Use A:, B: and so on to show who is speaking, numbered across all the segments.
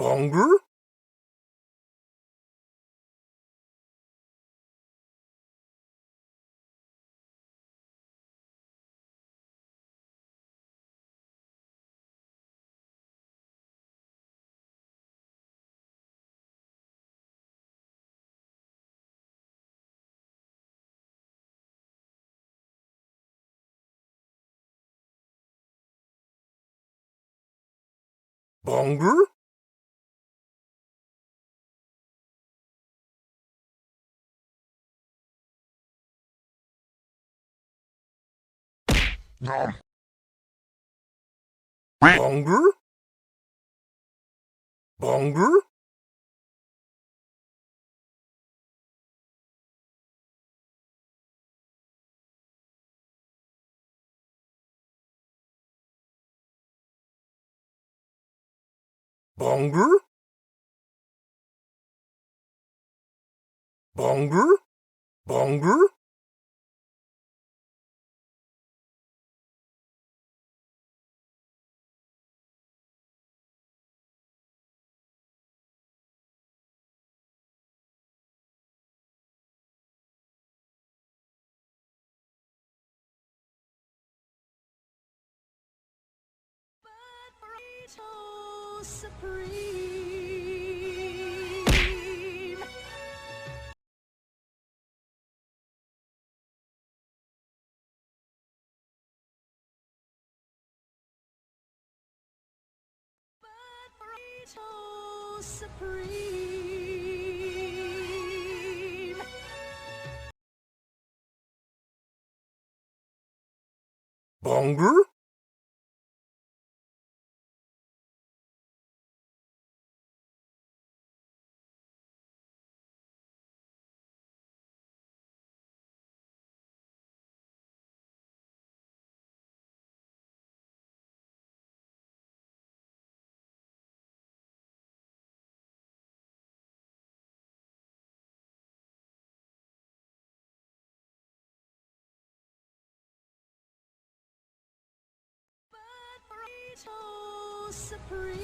A: Longer? Longer?
B: Nom.
A: Longer? Longer? Longer? Longer? Longer?
C: Supreme. Supreme.
A: Longer?
C: Supreme.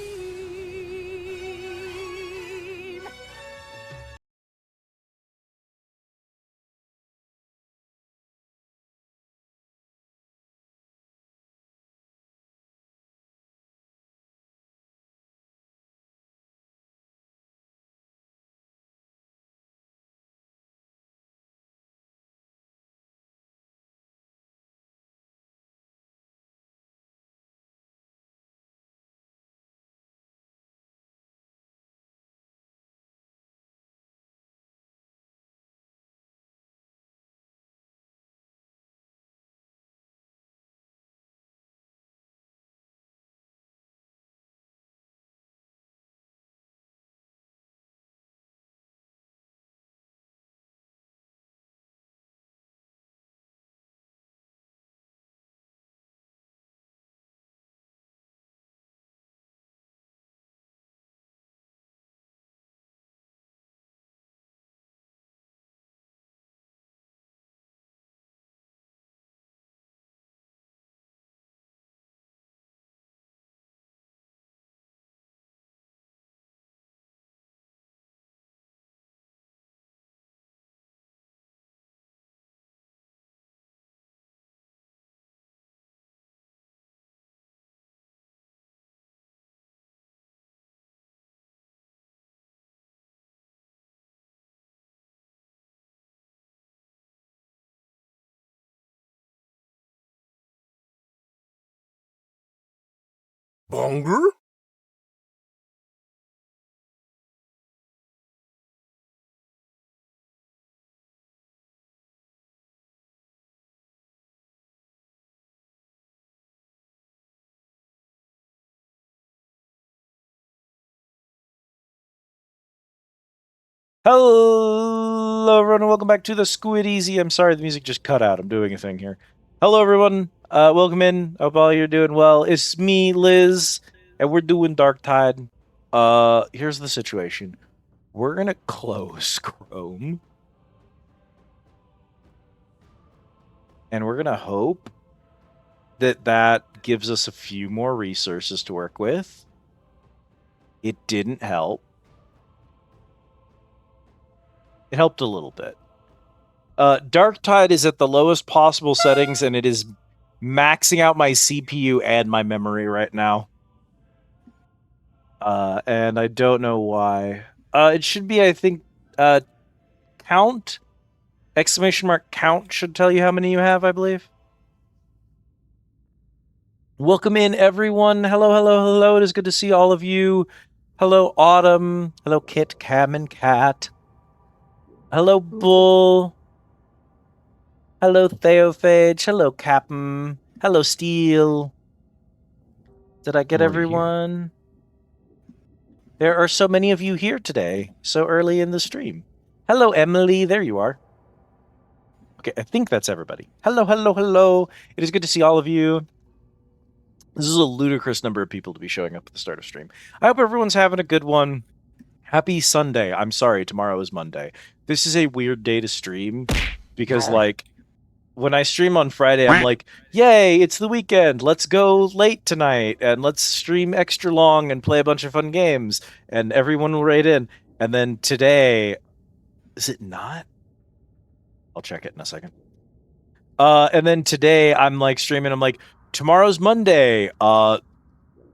A: Longer?
D: Hello, everyone, and welcome back to the Squid Easy. I'm sorry, the music just cut out. I'm doing a thing here. Hello, everyone. Welcome in. Hope all you're doing well. It's me, Liz, and we're doing Darktide. Here's the situation. We're gonna close Chrome, and we're gonna hope that that gives us a few more resources to work with. It didn't help. It helped a little bit. Darktide is at the lowest possible settings, and it is maxing out my CPU and my memory right now. And I don't know why. It should be, I think, count, exclamation mark count should tell you how many you have, I believe. Welcome in, everyone. Hello, hello, hello. It is good to see all of you. Hello, Autumn. Hello, Kit, Cam, and Cat. Hello, Bull. Hello, Theophage. Hello, Captain. Hello, Steel. Did I get everyone? There are so many of you here today, so early in the stream. Hello, Emily. There you are. Okay, I think that's everybody. Hello, hello, hello. It is good to see all of you. This is a ludicrous number of people to be showing up at the start of stream. I hope everyone's having a good one. Happy Sunday. I'm sorry, tomorrow is Monday. This is a weird day to stream because, like, when I stream on Friday, I'm like, yay, it's the weekend. Let's go late tonight and let's stream extra long and play a bunch of fun games. And everyone will write in. And then today, is it not? I'll check it in a second. And then today I'm like streaming. I'm like, tomorrow's Monday.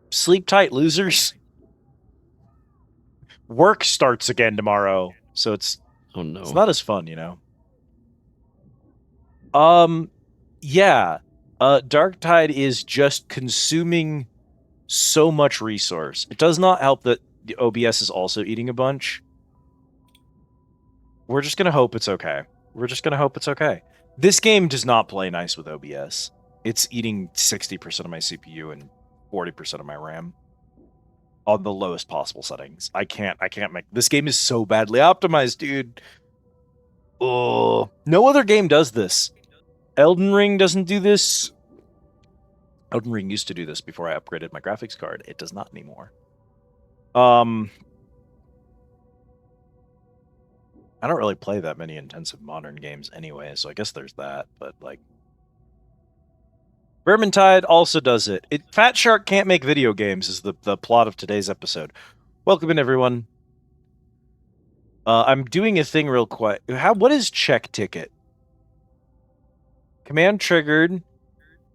D: Sleep tight, losers. Work starts again tomorrow. So it's not as fun, you know. Yeah. Darktide is just consuming so much resource. It does not help that the OBS is also eating a bunch. We're just gonna hope it's okay. We're just gonna hope it's okay. This game does not play nice with OBS. It's eating 60% of my CPU and 40% of my RAM on the lowest possible settings. I can't make this game is so badly optimized, dude. Oh, no other game does this. Elden Ring doesn't do this. Elden Ring used to do this before I upgraded my graphics card. It does not anymore. I don't really play that many intensive modern games anyway, so I guess there's that, but like Vermintide also does it. Fat Shark can't make video games is the plot of today's episode. Welcome in, everyone. I'm doing a thing real quick. What is check ticket? Command triggered.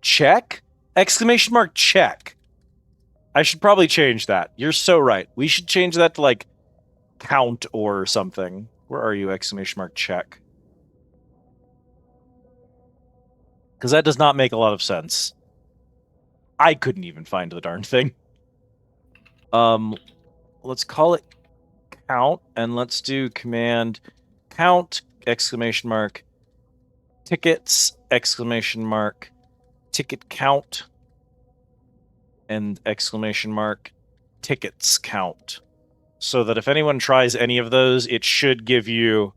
D: Check? Exclamation mark check. I should probably change that. You're so right. We should change that to like count or something. Where are you? Exclamation mark check. Because that does not make a lot of sense. I couldn't even find the darn thing. Let's call it count, and let's do command count, exclamation mark, tickets, exclamation mark, ticket count, and exclamation mark, tickets count. So that if anyone tries any of those, it should give you...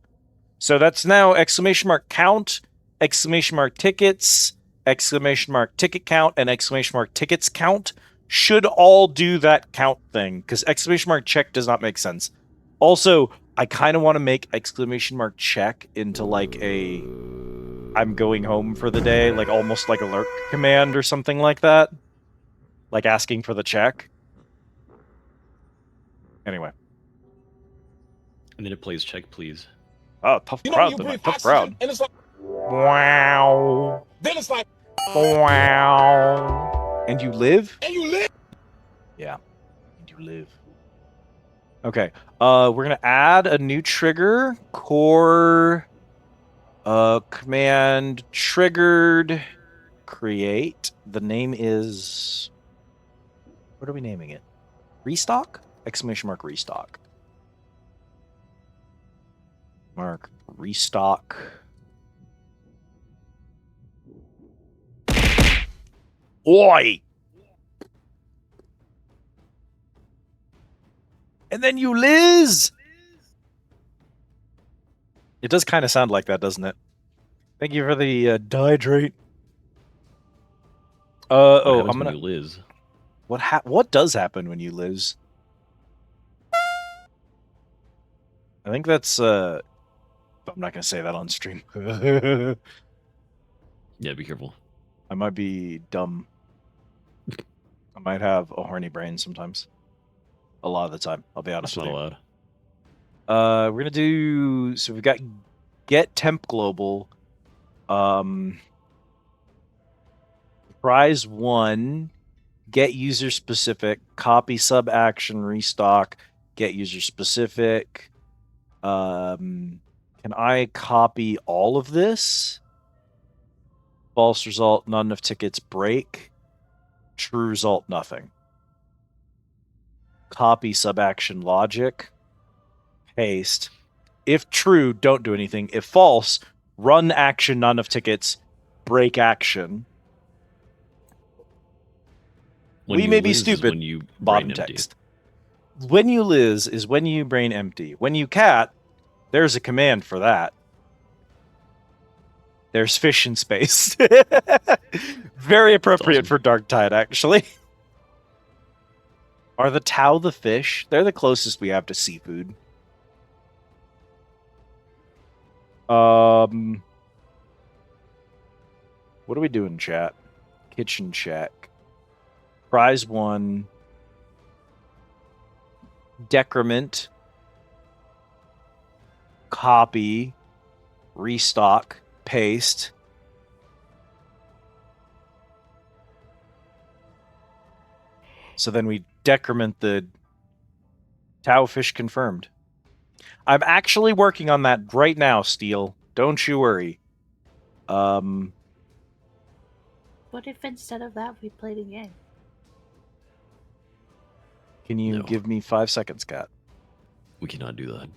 D: So that's now exclamation mark count, exclamation mark tickets, exclamation mark ticket count, and exclamation mark tickets count should all do that count thing, because exclamation mark check does not make sense. Also, I kind of want to make exclamation mark check into like a I'm going home for the day, like almost like a lurk command or something like that. Like asking for the check. Anyway.
B: And then it plays check, please.
D: Oh, tough crowd tonight. Tough crowd.
A: And it's like,
D: Wow.
A: then it's like,
D: Wow. And you live?
A: and you live.
D: Yeah. And you live. Okay. We're gonna add a new trigger. Core command triggered create. The name is, what are we naming it? Restock? Exclamation mark restock. Mark restock. Oi! And then you Liz! It does kind of sound like that, doesn't it? Thank you for the dihydrate. I'm gonna...
B: You Liz.
D: What does happen when you Liz? I think that's, I'm not gonna say that on stream.
B: Yeah, be careful.
D: I might be dumb. I might have a horny brain sometimes. a lot of the time. I'll be honest
B: That's
D: with
B: not
D: you.
B: allowed.
D: We're gonna do. So we've got get temp global. Prize 1. Get user specific. Copy sub action restock. Get user specific. Can I copy all of this? False result, not enough tickets, break. True result, nothing. Copy sub-action logic. Paste. If true, don't do anything. If false, run action, not enough tickets, break action.
B: When
D: We
B: you
D: may be
B: lose is
D: stupid,
B: when you
D: bottom
B: brain empty.
D: text. When you Liz is when you brain empty. When you cat, there's a command for that. There's fish in space. Very appropriate
B: awesome.
D: for Darktide, actually. Are the Tau the fish? They're the closest we have to seafood. What are we doing, chat? Kitchen check. Prize 1. Decrement. Copy. Restock. Paste. So then we decrement the Tau fish confirmed. I'm actually working on that right now, Steel. Don't you worry.
C: What if instead of that we played a game?
D: Can you
B: No.
D: give me 5 seconds, Cat?
B: We cannot do that.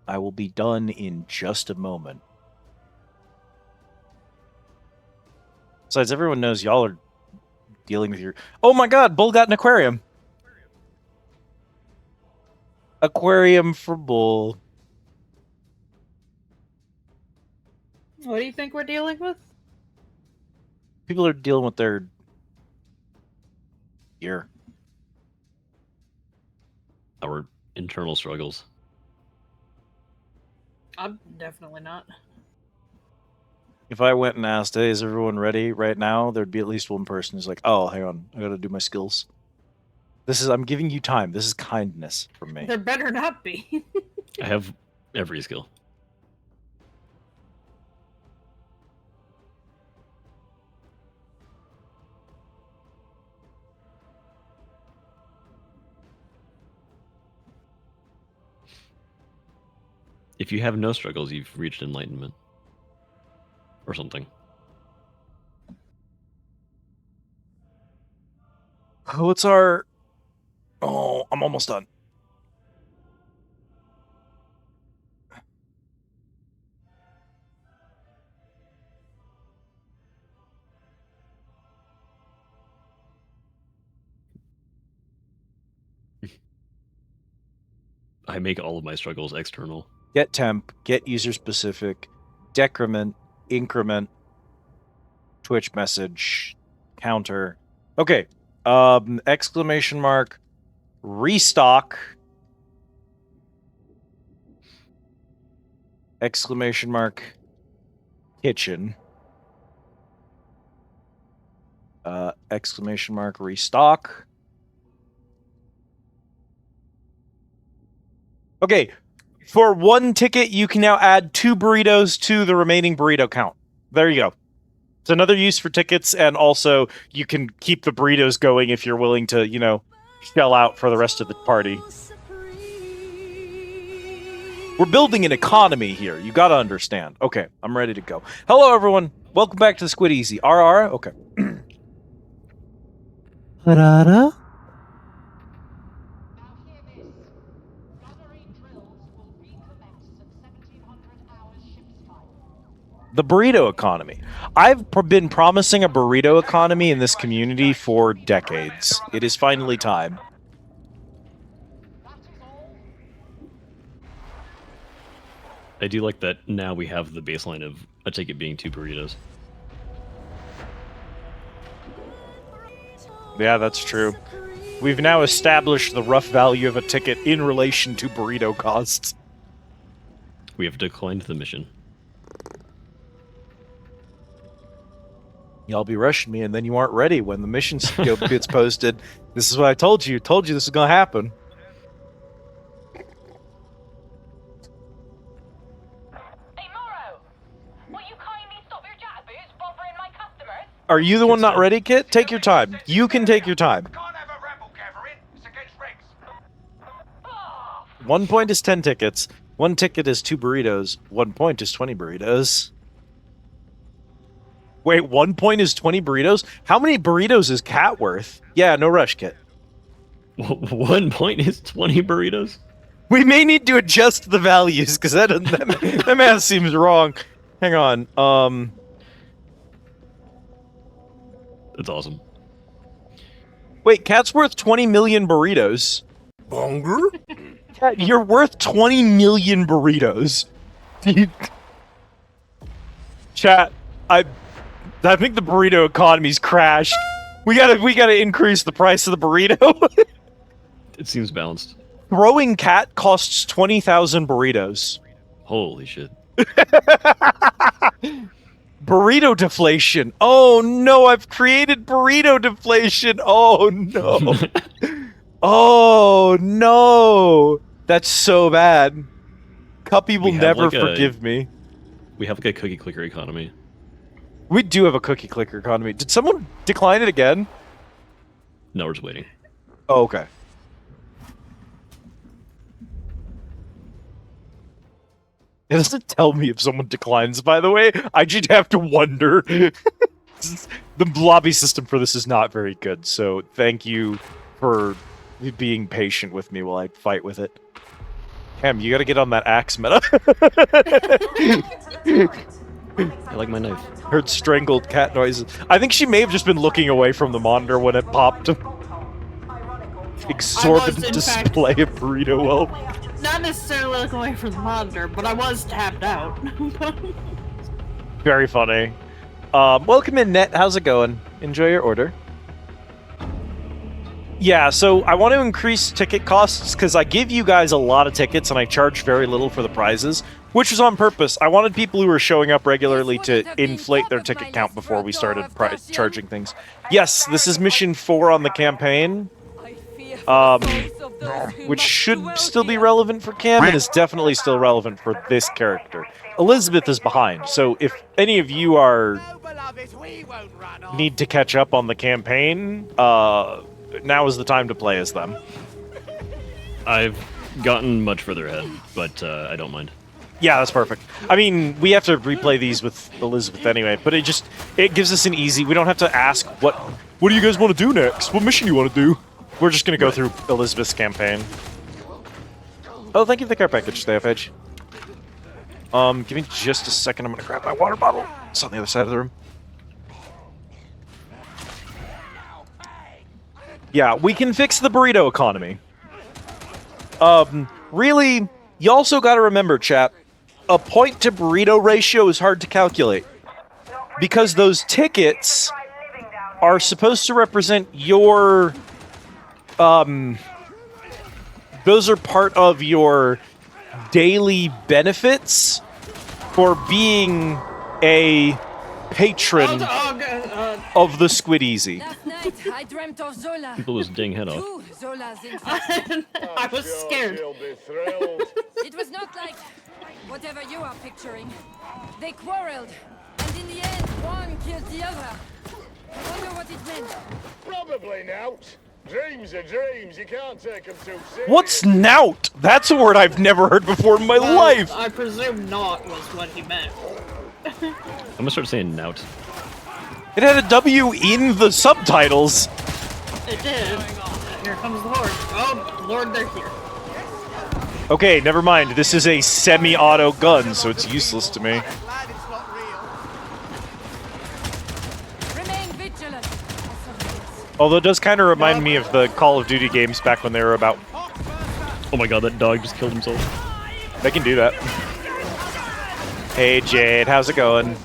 D: I will be done in just a moment. Besides, everyone knows y'all are dealing with your... Oh my god, Bull got an aquarium! Aquarium for Bull.
C: What do you think we're dealing with?
D: People are dealing with their... gear.
B: Our internal struggles.
C: I'm definitely not.
D: If I went and asked, hey, is everyone ready right now? There'd be at least one person who's like, oh, hang on, I gotta do my skills. I'm giving you time. This is kindness from me.
C: There better not be.
B: I have every skill. If you have no struggles, you've reached enlightenment. Or something.
D: What's our... Oh, I'm almost done.
B: I make all of my struggles external.
D: Get temp, get user specific, decrement, increment, Twitch message, counter. Okay. Exclamation mark, restock, exclamation mark, kitchen, exclamation mark, restock. Okay, for 1 ticket, you can now add 2 burritos to the remaining burrito count. There you go. It's another use for tickets, and also you can keep the burritos going if you're willing to, you know, shell out for the rest of the party. We're building an economy here. You gotta understand. Okay, I'm ready to go. Hello, everyone. Welcome back to the Squid Easy. RR? Okay. Ta-da-da. The burrito economy. I've been promising a burrito economy in this community for decades. It is finally time.
B: I do like that now we have the baseline of a ticket being 2 burritos.
D: Yeah, that's true. We've now established the rough value of a ticket in relation to burrito costs.
B: We have declined the mission.
D: Y'all be rushing me, and then you aren't ready when the mission scope gets posted. This is what I told you. Told you this is gonna happen.
E: Hey, Morrow! Will you kindly stop your jabberboos bothering my customers?
D: Are you the one not ready, Kit? Take your time. You can take your time.
F: Can't have a rebel gathering. It's against regs.
E: Oh,
D: 1 point is 10 tickets. 1 ticket is 2 burritos. 1 point is 20 burritos. Wait, 1 point is 20 burritos? How many burritos is Cat worth? Yeah, no rush, Kit.
B: 1 point is 20 burritos?
D: We may need to adjust the values, because that math seems wrong. Hang on.
B: That's awesome.
D: Wait, Cat's worth 20 million burritos.
A: Bonger?
D: Cat, you're worth 20 million burritos. Chat, I think the burrito economy's crashed. We gotta increase the price of the burrito.
B: It seems balanced.
D: Throwing Cat costs 20,000 burritos.
B: Holy shit.
D: Burrito deflation. Oh no, I've created burrito deflation. Oh no. Oh no. That's so bad. Cuppy will
B: We have,
D: never
B: like,
D: forgive me.
B: We have like a cookie clicker economy.
D: We do have a cookie clicker economy. Did someone decline it again?
B: No, we're just waiting.
D: Oh, okay. It doesn't tell me if someone declines, by the way. I just have to wonder. The lobby system for this is not very good, so thank you for being patient with me while I fight with it. Cam, you gotta get on that axe meta.
B: I like my knife.
D: Heard strangled cat noises. I think she may have just been looking away from the monitor when it popped. Exorbitant
C: in
D: display of burrito wealth.
C: Not necessarily looking away from the monitor, but I was tapped out.
D: Very funny. Welcome in, Net. How's it going? Enjoy your order. Yeah, so I want to increase ticket costs because I give you guys a lot of tickets and I charge very little for the prizes, which was on purpose. I wanted people who were showing up regularly to inflate their ticket count before we started charging things. Yes, this is mission 4 on the campaign, which should still be relevant for Cam and is definitely still relevant for this character. Elizabeth is behind, so if any of you need to catch up on the campaign, now is the time to play as them.
B: I've gotten much further ahead, but I don't mind.
D: Yeah, that's perfect. I mean, we have to replay these with Elizabeth anyway, but it gives us an easy... We don't have to ask, what do you guys want to do next? What mission do you want to do? We're just going to go through Elizabeth's campaign. Oh, thank you for the care package, Stay Off Edge. Give me just a second. I'm going to grab my water bottle. It's on the other side of the room. Yeah, we can fix the burrito economy. Really, you also got to remember, chat, a point to burrito ratio is hard to calculate. Because those tickets are supposed to represent your... those are part of your daily benefits for being a patron of the Squid Easy.
G: Last night, I dreamt of Zola.
B: People was ding head off.
G: Two Zolas, in fact.
C: I was scared.
G: It was not like whatever you are picturing. They quarreled, and in the end, one killed the other. I wonder what it meant.
H: Probably not. Dreams are dreams. You can't take them too serious.
D: What's knout? That's a word I've never heard before in my life.
C: I presume not was what he meant.
B: I'm gonna start saying nout.
D: It had a W in the subtitles.
C: It did. Here comes the Horde. Oh, Lord, they're here.
D: Okay, never mind. This is a semi-auto gun, so it's useless to me.
G: Remain vigilant.
D: Although it does kind of remind me of the Call of Duty games back when they were about...
B: Oh my god, that dog just killed himself.
D: They can do that. Hey Jade, how's it going?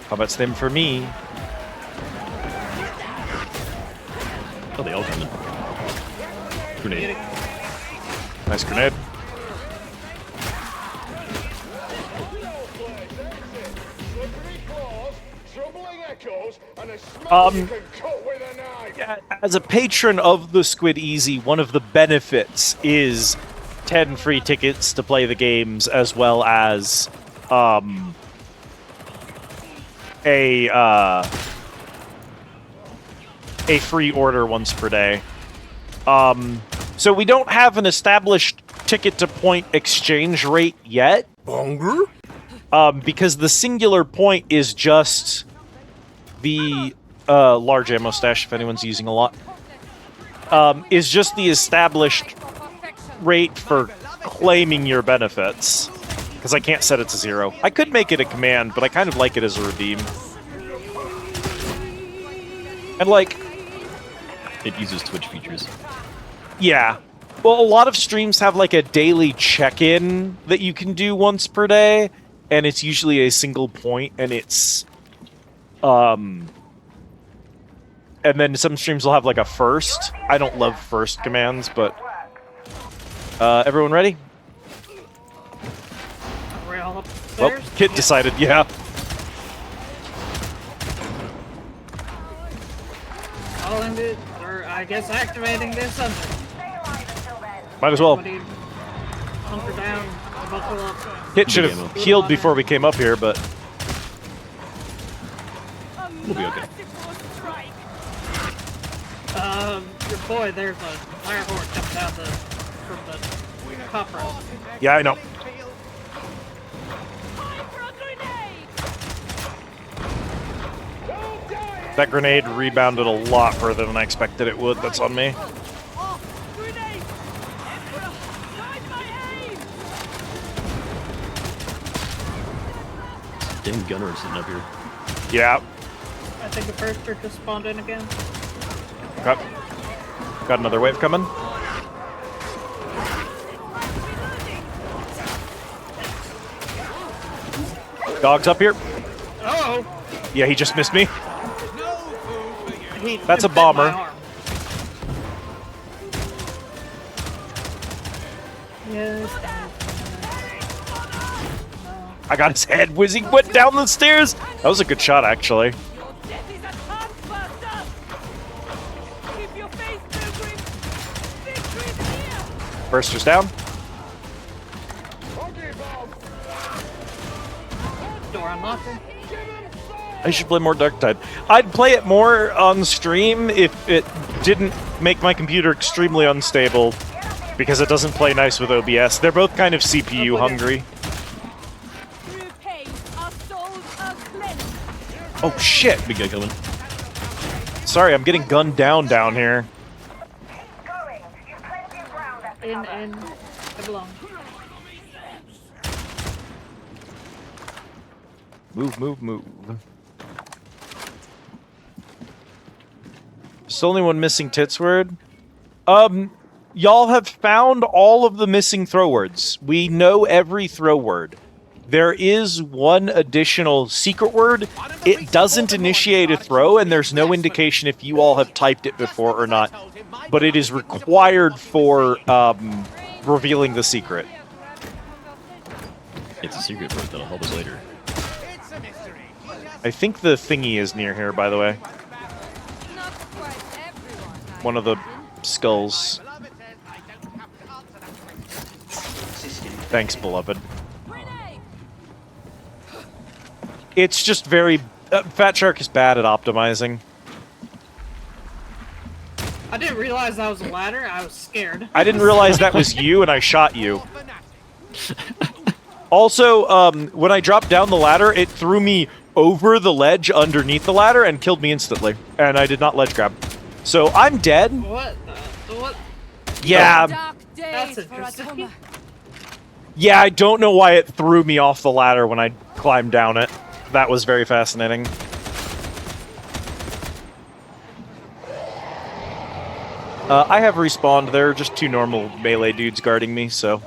D: How about them for me?
B: Oh, they all come in. Grenade.
D: Nice grenade.
H: And a smoke you can cut with a knife.
D: As a patron of the Squid Easy, one of the benefits is 10 free tickets to play the games, as well as a free order once per day. So we don't have an established ticket to point exchange rate yet,
A: Bongur?
D: because the singular point is just the large ammo stash, if anyone's using a lot, is just the established rate for claiming your benefits. Because I can't set it to 0. I could make it a command, but I kind of like it as a redeem. And like,
B: It uses Twitch features.
D: yeah. Well, a lot of streams have like a daily check-in that you can do once per day, and it's usually a single point, and it's and then some streams will have like a first. I don't love first commands, but everyone ready?
C: We're all
D: Well,
C: upstairs.
D: Kit decided, yeah.
C: Calling it, or I guess activating this under.
D: Might as well.
C: What do you hunker down, buckle up?
D: Kit should have healed before we came up here, but
B: We'll be okay.
C: Your boy, there's a fire horde coming down from the cop road.
D: yeah, I know. That grenade rebounded a lot further than I expected it would. That's on me.
B: Damn gunner sitting up here.
D: Yeah.
C: I think the first church just spawned in again.
D: Got another wave coming. Dog's up here.
C: Oh!
D: Yeah, he just missed me.
C: He
D: That's a
C: bit my
D: bomber.
C: arm. Yes.
D: I got his head whizzing, went down the stairs. That was a good shot, actually. Burster's down.
C: Door unlocked.
D: I should play more Darktide. I'd play it more on stream if it didn't make my computer extremely unstable, because it doesn't play nice with OBS. They're both kind of CPU hungry. Oh shit!
B: Big guy coming.
D: Sorry, I'm getting gunned down here.
C: In, I belong.
D: Move. There's only one missing tits word. Y'all have found all of the missing throw words. We know every throw word. There is one additional secret word. It doesn't initiate a throw, and there's no indication if you all have typed it before or not. But it is required for revealing the secret.
B: It's a secret word that'll help us later.
D: I think the thingy is near here, by the way. One of the skulls. Thanks, beloved. It's just very... Fat Shark is bad at optimizing.
C: I didn't realize that was a ladder. I was scared.
D: I didn't realize that was you, and I shot you. Also, when I dropped down the ladder, it threw me over the ledge underneath the ladder and killed me instantly. And I did not ledge grab. So I'm dead.
C: What? What?
D: Yeah.
C: That's interesting.
D: Yeah, I don't know why it threw me off the ladder when I climbed down it. That was very fascinating. I have respawned. There are just two normal melee dudes guarding me, so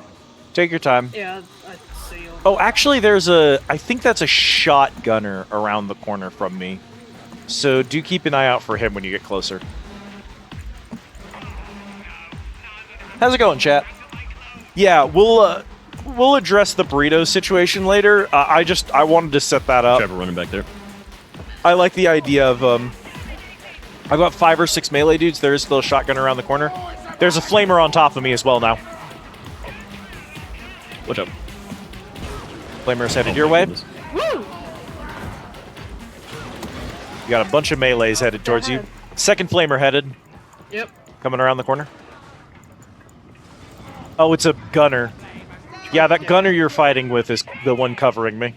D: take your time.
C: Yeah, I see you.
D: Oh, actually, there's a... I think that's a shotgunner around the corner from me. So do keep an eye out for him when you get closer. How's it going, chat? Yeah, we'll address the burrito situation later. I wanted to set that up.
B: Trevor running back there.
D: I like the idea of I've got 5 or 6 melee dudes. There is still a shotgun around the corner. There's a flamer on top of me as well now.
B: Watch out.
D: Flamer's headed
B: Oh
D: your
B: my
D: way.
B: goodness.
C: Woo!
D: You got a bunch of melees headed towards you. Second flamer headed,
C: Yep.
D: coming around the corner. Oh, it's a gunner. Yeah, that gunner you're fighting with is the one covering me.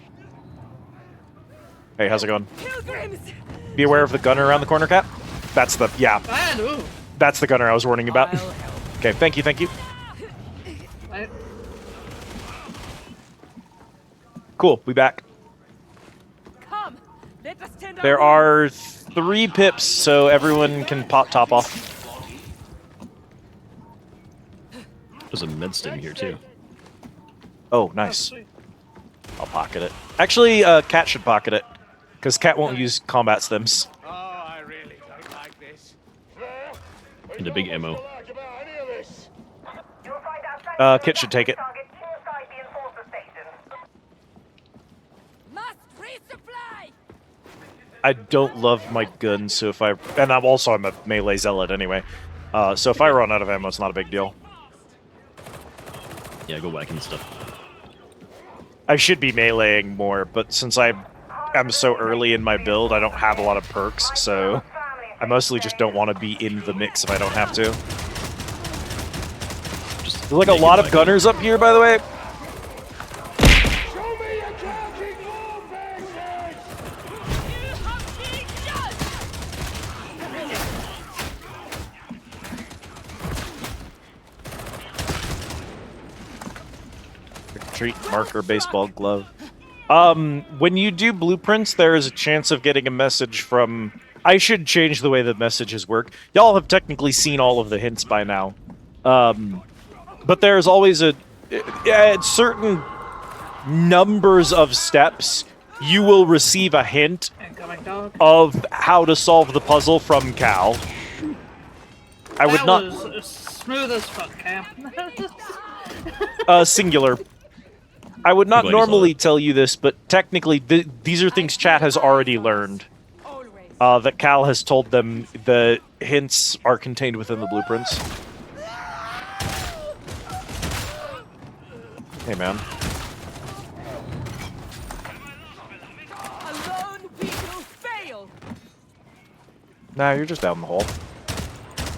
D: Hey, how's it going?
G: Pilgrims!
D: Be aware of the gunner around the corner, Cat. That's the, yeah,
C: And ooh.
D: that's the gunner I was warning about.
G: I'll help.
D: Okay, thank you, thank you.
C: I,
D: Cool, we back.
G: Come, let us tend our
D: There
G: wounds.
D: are 3 pips, so everyone can pop top off.
B: There's a med stim here too.
D: Oh,
C: oh,
D: nice.
C: sweet.
D: I'll pocket it. Actually, Cat should pocket it, because Cat won't use combat stims.
F: Oh, I really don't like this.
H: Fair.
B: And a big ammo.
H: Like about any of this.
E: You'll find out
D: Kit should take it.
E: target inside the enforcer station.
G: Must resupply!
D: I don't love my gun, so if I'm a melee zealot anyway. So if I run out of ammo, it's not a big deal.
B: Yeah, go whacking stuff.
D: I should be meleeing more, but since I'm so early in my build, I don't have a lot of perks, so I mostly just don't want to be in the mix if I don't have to.
B: Just
D: There's like a
B: make it
D: lot of
B: whack.
D: gunners up here, by the way.
H: Show me your counting war faces!
D: Treat marker baseball glove. When you do blueprints, there is a chance of getting a message from... I should change the way the messages work. Y'all have technically seen all of the hints by now. But there's always at certain numbers of steps, you will receive a hint
C: Incoming dog.
D: of how to solve the puzzle from Cal. I would
C: That
D: not...
C: was smooth as fuck, Cam.
D: Singular. I would not
B: Glad you saw
D: normally
B: that.
D: tell you this, but technically these are things chat has already learned.
G: Always.
D: That Cal has told them the hints are contained within the blueprints. Hey, man.
G: Alone people fail!
D: Nah, you're just down the hall.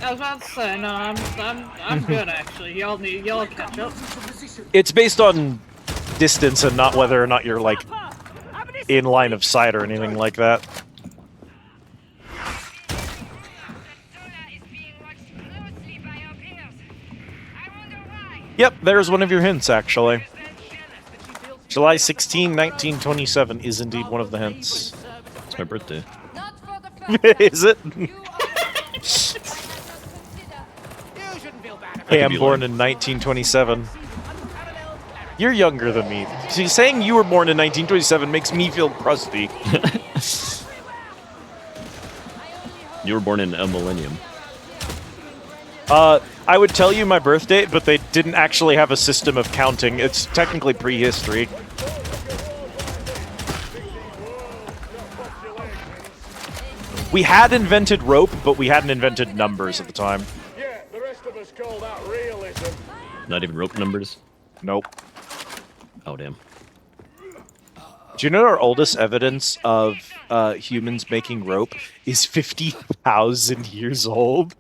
C: I was about to say, no, I'm good actually. Y'all catch up.
D: It's based on distance and not whether or not you're, like, in line of sight or anything like that. Yep, there's one of your hints, actually. July 16, 1927 is indeed one of the hints.
B: It's my birthday.
G: Not for the first
D: Is it?
G: You are
F: You shouldn't feel bad about
D: Hey,
B: could
D: I'm
B: be
D: born
B: lying.
D: in 1927. You're younger than me. See, saying you were born in 1927 makes me feel crusty.
B: You were born in a millennium.
D: I would tell you my birth date, but they didn't actually have a system of counting. It's technically prehistory. We had invented rope, but we hadn't invented numbers at the time.
H: Yeah, the rest of us call that realism.
B: Not even rope numbers.
D: Nope.
B: Oh damn.
D: Do you know our oldest evidence of humans making rope is 50,000 years old?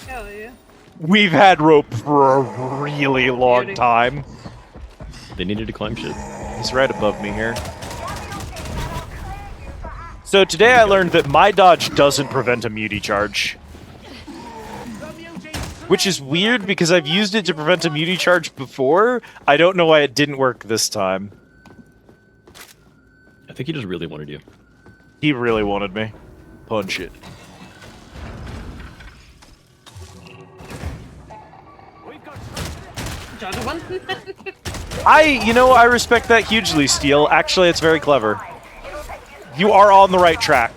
C: Hell yeah.
D: We've had rope for a really long
C: Beauty.
D: time.
B: They needed to climb shit.
D: He's right above me here. So today I learned that my dodge doesn't prevent a muty charge. Which is weird because I've used it to prevent a muty charge before. I don't know why it didn't work this time.
B: I think he just really wanted you.
D: He really wanted me. Punch it.
C: Gentlemen.
D: I respect that hugely, Steel. Actually, it's very clever. You are on the right track.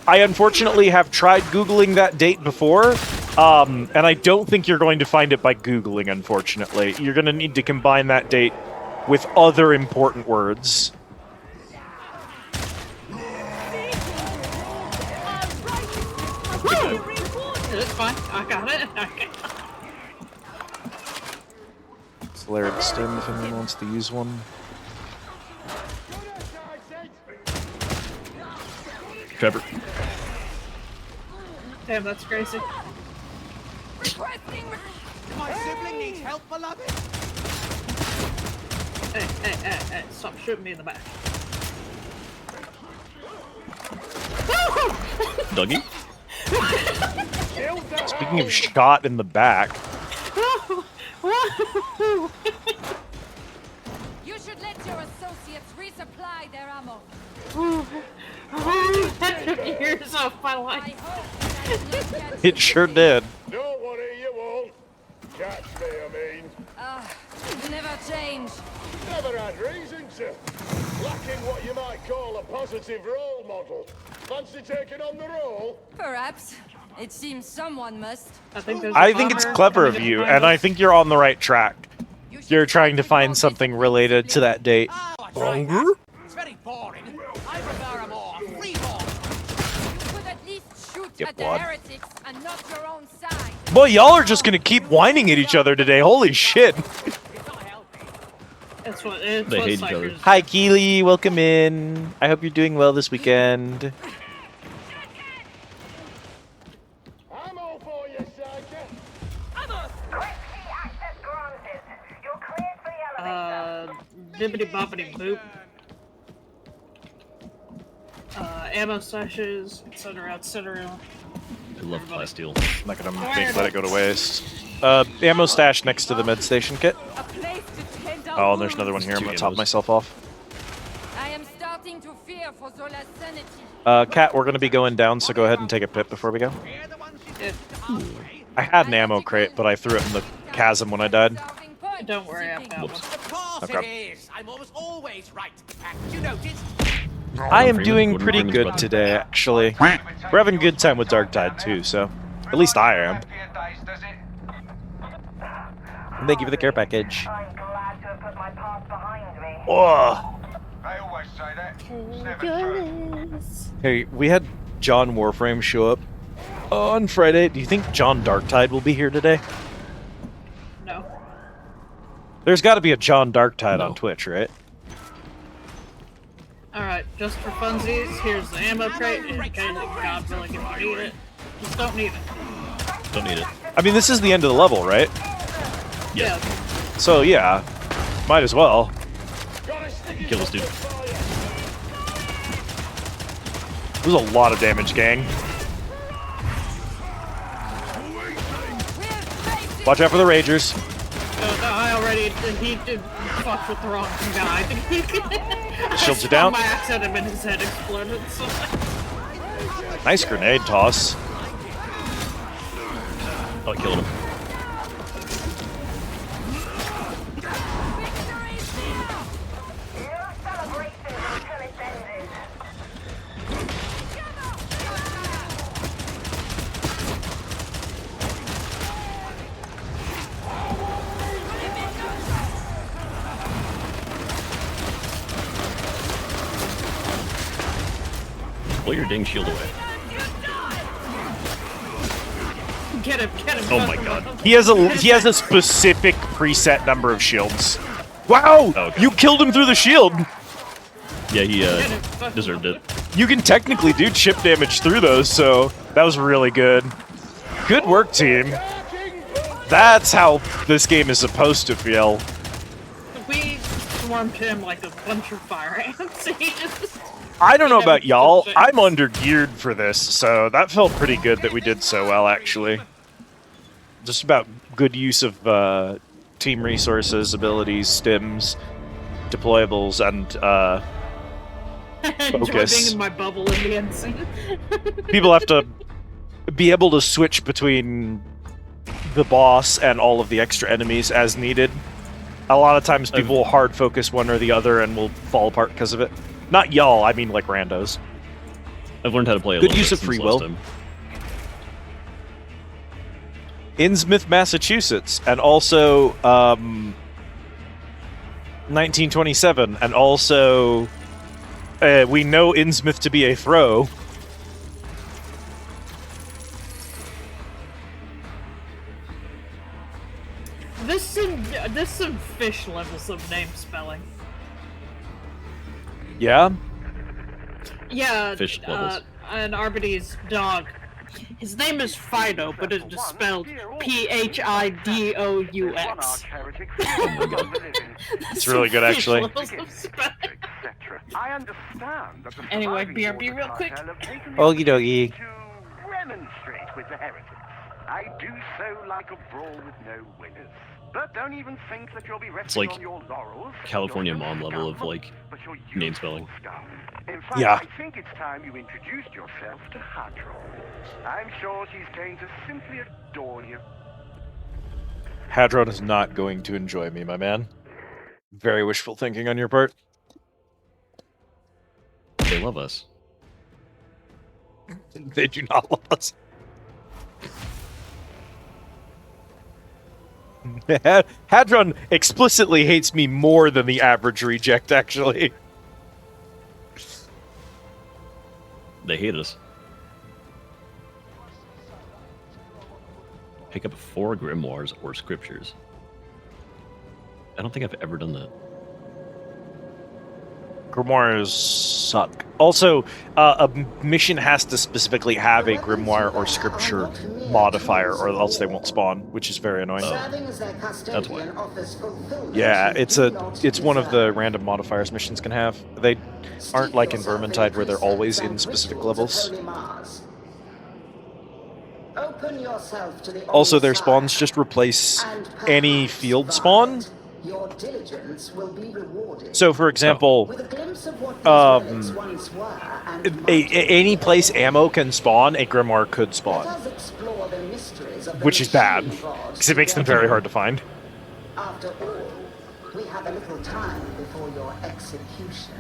D: I unfortunately have tried Googling that date before, and I don't think you're going to find it by Googling, unfortunately. You're going to need to combine that date with other important words.
C: I got it. Okay.
D: It's layered stem if anyone wants to use one.
B: Trevor.
C: Damn, that's crazy.
G: Requesting
F: My sibling needs help, beloved.
C: Hey, stop shooting me in the back.
B: Dougie?
D: Speaking of shot in the back,
G: You should let your associates resupply their ammo.
C: Years of my
G: I
C: life.
G: hope that is not catch
D: it sure did.
H: Don't worry, you won't. Catch me, I mean.
G: You never change.
H: Never had reason to. Lacking what you might call a positive role model. Fancy taking on the role?
G: Perhaps. It seems someone must.
C: I think
D: It's clever of you, and I think you're on the right track.
G: You should
D: You're trying to
G: think
D: find
G: about
D: something
G: this
D: related to that date.
F: Oh, I tried
A: Bunger?
F: that. It's very boring. I prefer a more free form.
G: You could at least shoot
D: Get
G: at the
D: blood.
G: heretics and not your own side.
D: Boy, y'all are just gonna keep whining at each other today. Holy shit.
F: It's not healthy.
C: It's what
B: They
C: what
B: hate each other.
C: Psychers-
D: Hi, Keely. Welcome in. I hope you're doing well this weekend.
H: I'm all for you, Psycho.
E: Access granted. You're cleared for the elevator.
C: Bibbity boppity boop. Ammo stashes, etc., etc.
B: I love plasteel.
D: I'm not gonna let it go to waste. Ammo stash next to the med station kit.
G: A place to tend our
D: Oh, and there's another one
G: wounds.
D: here. I'm
B: Two
D: gonna top
B: ammos.
D: myself off.
G: I am starting to fear for Zola's sanity.
D: Kat, we're gonna be going down, so go ahead and take a pip before we go.
F: We're the ones who
C: Yeah.
F: take the hard way.
D: I had an ammo crate, but I threw it in the chasm when I died.
G: Starting point,
C: Don't worry, I've
G: sibling.
C: got
B: Whoops.
C: one.
F: Of course
D: Okay.
F: it is. I'm almost always right. You noticed?
D: I am
B: Freeman,
D: doing
B: Gordon
D: pretty
B: Freeman's
D: good
B: brother.
D: today, actually. We're having a good time with Darktide too, so at least I am. Thank you for the care package.
E: I'm glad to have put my past behind me.
D: Whoa.
H: I always say that. It's never true.
D: Hey, we had John Warframe show up on Friday. Do you think John Darktide will be here today?
C: No.
D: There's got to be a John Darktide
B: No.
D: on Twitch, right?
C: Alright, just for funsies, here's the ammo crate in case God willing if you need it. Just don't need it.
B: Don't need it.
D: I mean, this is the end of the level, right?
C: Yeah.
D: So yeah, might as well.
B: Kill this dude.
D: There's a lot of damage, gang. Watch out for the Ragers.
C: No, I already he did fuck with the wrong guy.
D: Shields are down.
C: My axe at him and his head exploded. So.
D: Nice grenade toss.
B: Oh, I killed him.
E: No celebrations until it's ended.
B: Pull your ding shield away.
C: Get him,
B: Oh my god.
D: He has a specific preset number of shields. Wow!
B: Okay.
D: You killed him through the shield.
B: Yeah, he deserved it.
D: You can technically do chip damage through those, so that was really good. Good work, team. That's how this game is supposed to feel.
C: We swarmed him like a bunch of fire ants. He just
D: I don't know about y'all. I'm under-geared for this, so that felt pretty good that we did so well, actually. Just about good use of team resources, abilities, stims, deployables, and
C: enjoy
D: Focus.
C: being in my bubble in the end scene.
D: people have to be able to switch between the boss and all of the extra enemies as needed. A lot of times people will hard focus one or the other and will fall apart because of it. Not y'all, I mean like randos.
B: I've learned how to play a
D: Good
B: little
D: use
B: bit
D: of
B: since
D: free
B: last
D: will.
B: time.
D: Innsmouth, Massachusetts, and also 1927, and also we know Innsmouth to be a throw.
C: This some fish levels of name spelling.
D: Yeah?
C: Yeah,
B: Fish levels.
C: an Arbity's dog. His name is Fido, but it is spelled Phidous.
D: It's really good, actually.
I: I understand that the
C: Anyway,
I: surviving
C: BRB
I: border
C: real quick.
I: cartel have taken the
D: Okie dokie.
I: opportunity to remonstrate with the heretics. I do so like a brawl with no winners. But don't even think that you'll be resting
B: like
I: on your laurels.
B: California
I: You're no
B: mom level of,
I: scum,
B: like,
I: but you're
B: name
I: useful
B: spelling.
I: scum. In fact,
D: Yeah.
I: I think it's time you introduced yourself to Hadron. I'm sure she's going to simply adore you.
D: Hadron is not going to enjoy me, my man. Very wishful thinking on your part.
B: They love us.
D: They do not love us. Hadron explicitly hates me more than the average reject, actually.
B: They hate us. Pick up 4 grimoires or scriptures. I don't think I've ever done that.
D: Grimoires suck. Also, a mission has to specifically have a grimoire or scripture modifier, or else they won't spawn, which is very annoying.
B: That's why.
D: Yeah, it's one of the random modifiers missions can have. They aren't like in Vermintide where they're always in specific levels. Also, their spawns just replace any field spawn.
J: Your diligence will be rewarded.
D: So, for example,
J: With a glimpse of what these relics once were, and
D: any place ammo can spawn, a grimoire could
J: let
D: spawn,
J: us explore the mysteries of the
D: which is bad
J: machine gods
D: because it makes them very hard to find.
J: After all, we have a little time before your execution.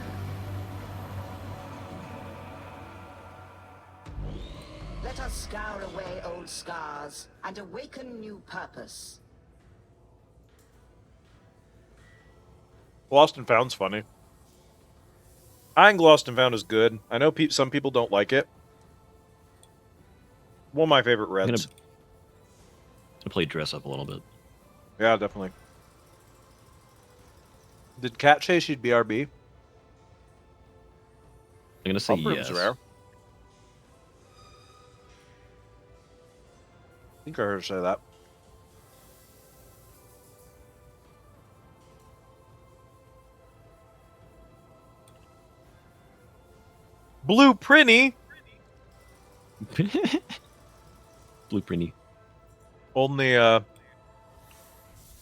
J: Let us scour away old scars and awaken new purpose.
D: Lost and Found's funny. I think Lost and Found is good. I know some people don't like it. One of my favorite
B: I'm
D: Reds.
B: gonna play dress up a little bit.
D: Yeah, definitely. Did Cat Chase you'd BRB?
B: I'm gonna say
D: Uproom's
B: yes.
D: rare. I think I heard her say that. Blue Prinny.
B: Blueprinty.
D: Only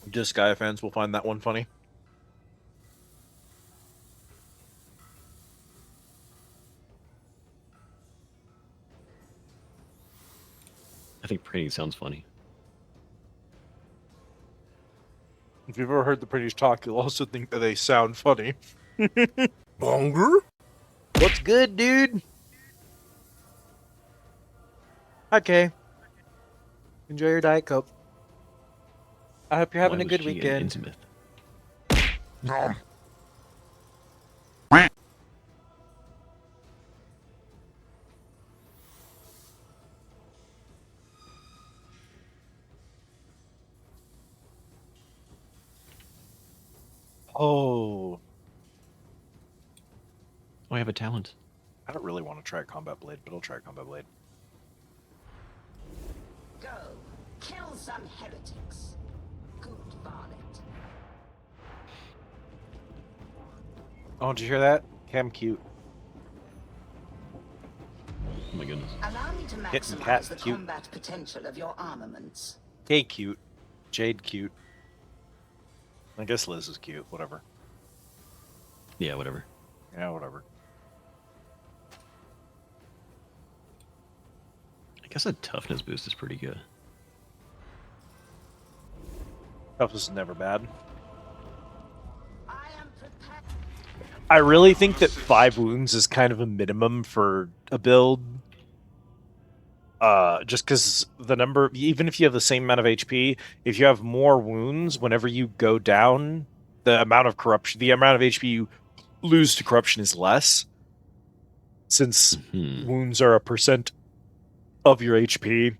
D: just Gaia fans will find that one funny.
B: I think pretty sounds funny.
D: If you've ever heard the pretties talk, you'll also think that they sound funny.
A: Bonger?
D: What's good, dude? Okay. Enjoy your Diet Coke. I hope you're having
B: Why
D: a
B: was
D: good
B: she an
D: weekend.
B: Intimate?
A: Nom.
D: Oh.
B: Oh, I have a talent.
D: I don't really want to try Combat Blade, but I'll try Combat Blade.
J: Go, kill some heretics. Good varlet.
D: Oh, did you hear that? Cam cute.
B: Oh my goodness.
J: Allow me to
D: Hitting cat
J: maximize the
D: cute.
J: combat potential of your armaments.
D: K cute. Jade cute. I guess Liz is cute. Whatever.
B: Yeah, whatever.
D: Yeah, whatever.
B: I guess a toughness boost is pretty good.
D: Toughness is never bad.
J: I am prepared.
D: I really think that 5 wounds is kind of a minimum for a build. Just because the number, even if you have the same amount of HP, if you have more wounds, whenever you go down, the amount of corruption, the amount of HP you lose to corruption is less. Since wounds are a percent of your HP,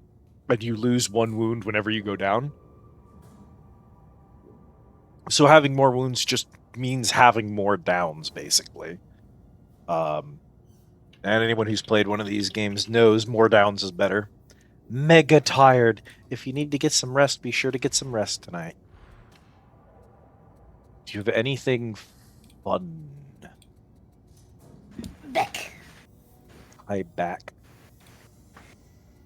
D: and you lose 1 wound whenever you go down. So having more wounds just means having more downs, basically. And anyone who's played one of these games knows more downs is better. Mega tired. If you need to get some rest, be sure to get some rest tonight. Do you have anything fun?
K: Back.
D: Hi, back.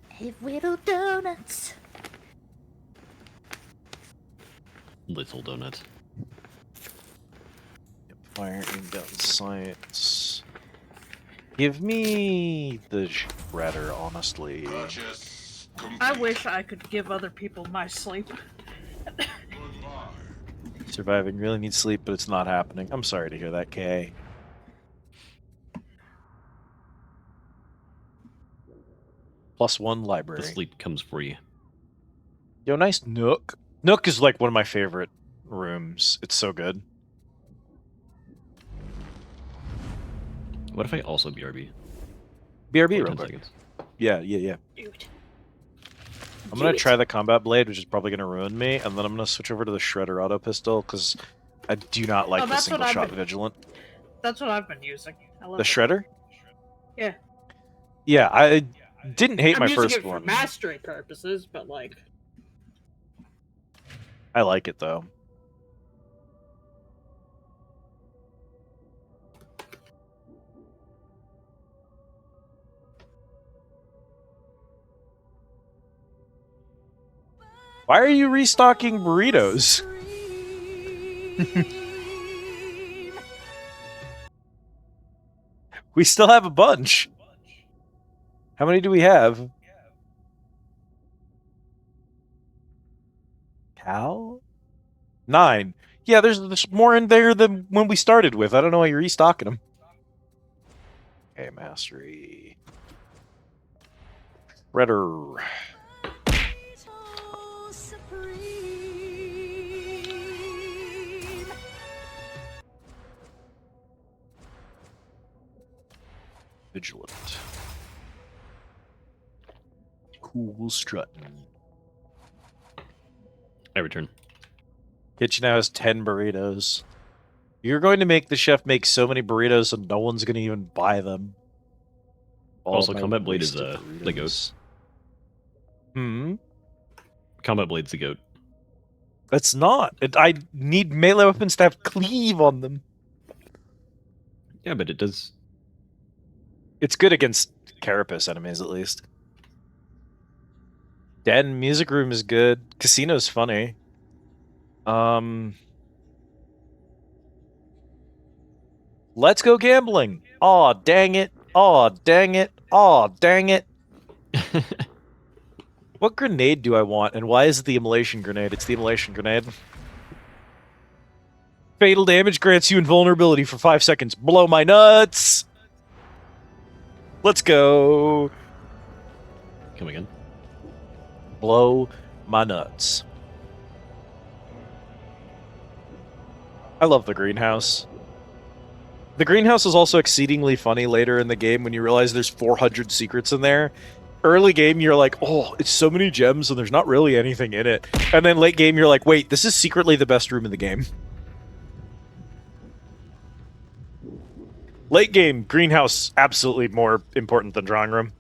K: Hey, little donuts.
B: Little donuts.
D: Fire and gun science. Give me the shredder, honestly.
C: I wish I could give other people my sleep.
D: Surviving really needs sleep, but it's not happening. I'm sorry to hear that, Kay. +1 library.
B: The sleep comes for you.
D: Yo, nice Nook. Nook is like one of my favorite rooms. It's so good.
B: What if I also BRB?
D: BRB
B: For
D: real
B: 10
D: quick.
B: seconds.
D: Yeah. I'm gonna try the combat blade, which is probably gonna ruin me, and then I'm gonna switch over to the shredder auto pistol because I do not like the single shot vigilant.
C: That's what I've been using. I love
D: The shredder?
C: Yeah.
D: Yeah, I didn't hate
C: I'm
D: my
C: using
D: first
C: it for
D: one.
C: mastery purposes, but like.
D: I like it though. Why are you restocking burritos? We still have a bunch. How many do we have? Cal? 9. Yeah, there's more in there than when we started with. I don't know why you're restocking them. Okay, mastery. Redder. Vigilant. Cool strutting.
B: I return.
D: Kitchen now has 10 burritos. You're going to make the chef make so many burritos so no one's going to even buy them.
B: Also, combat blade is the goat. Combat blade's the goat.
D: That's not. I need melee weapons to have cleave on them.
B: Yeah, but it does.
D: It's good against carapace enemies, at least. Den music room is good. Casino's funny. Let's go gambling. Aw, dang it. Aw, dang it. Aw, dang it. What grenade do I want, and why is it the immolation grenade? It's the immolation grenade. Fatal damage grants you invulnerability for 5 seconds. Blow my nuts! Let's go.
B: Come again.
D: Blow my nuts. I love the greenhouse. The greenhouse is also exceedingly funny later in the game when you realize there's 400 secrets in there. Early game, you're like, oh, it's so many gems and there's not really anything in it. And then late game, you're like, wait, this is secretly the best room in the game. Late game, greenhouse, absolutely more important than drawing room.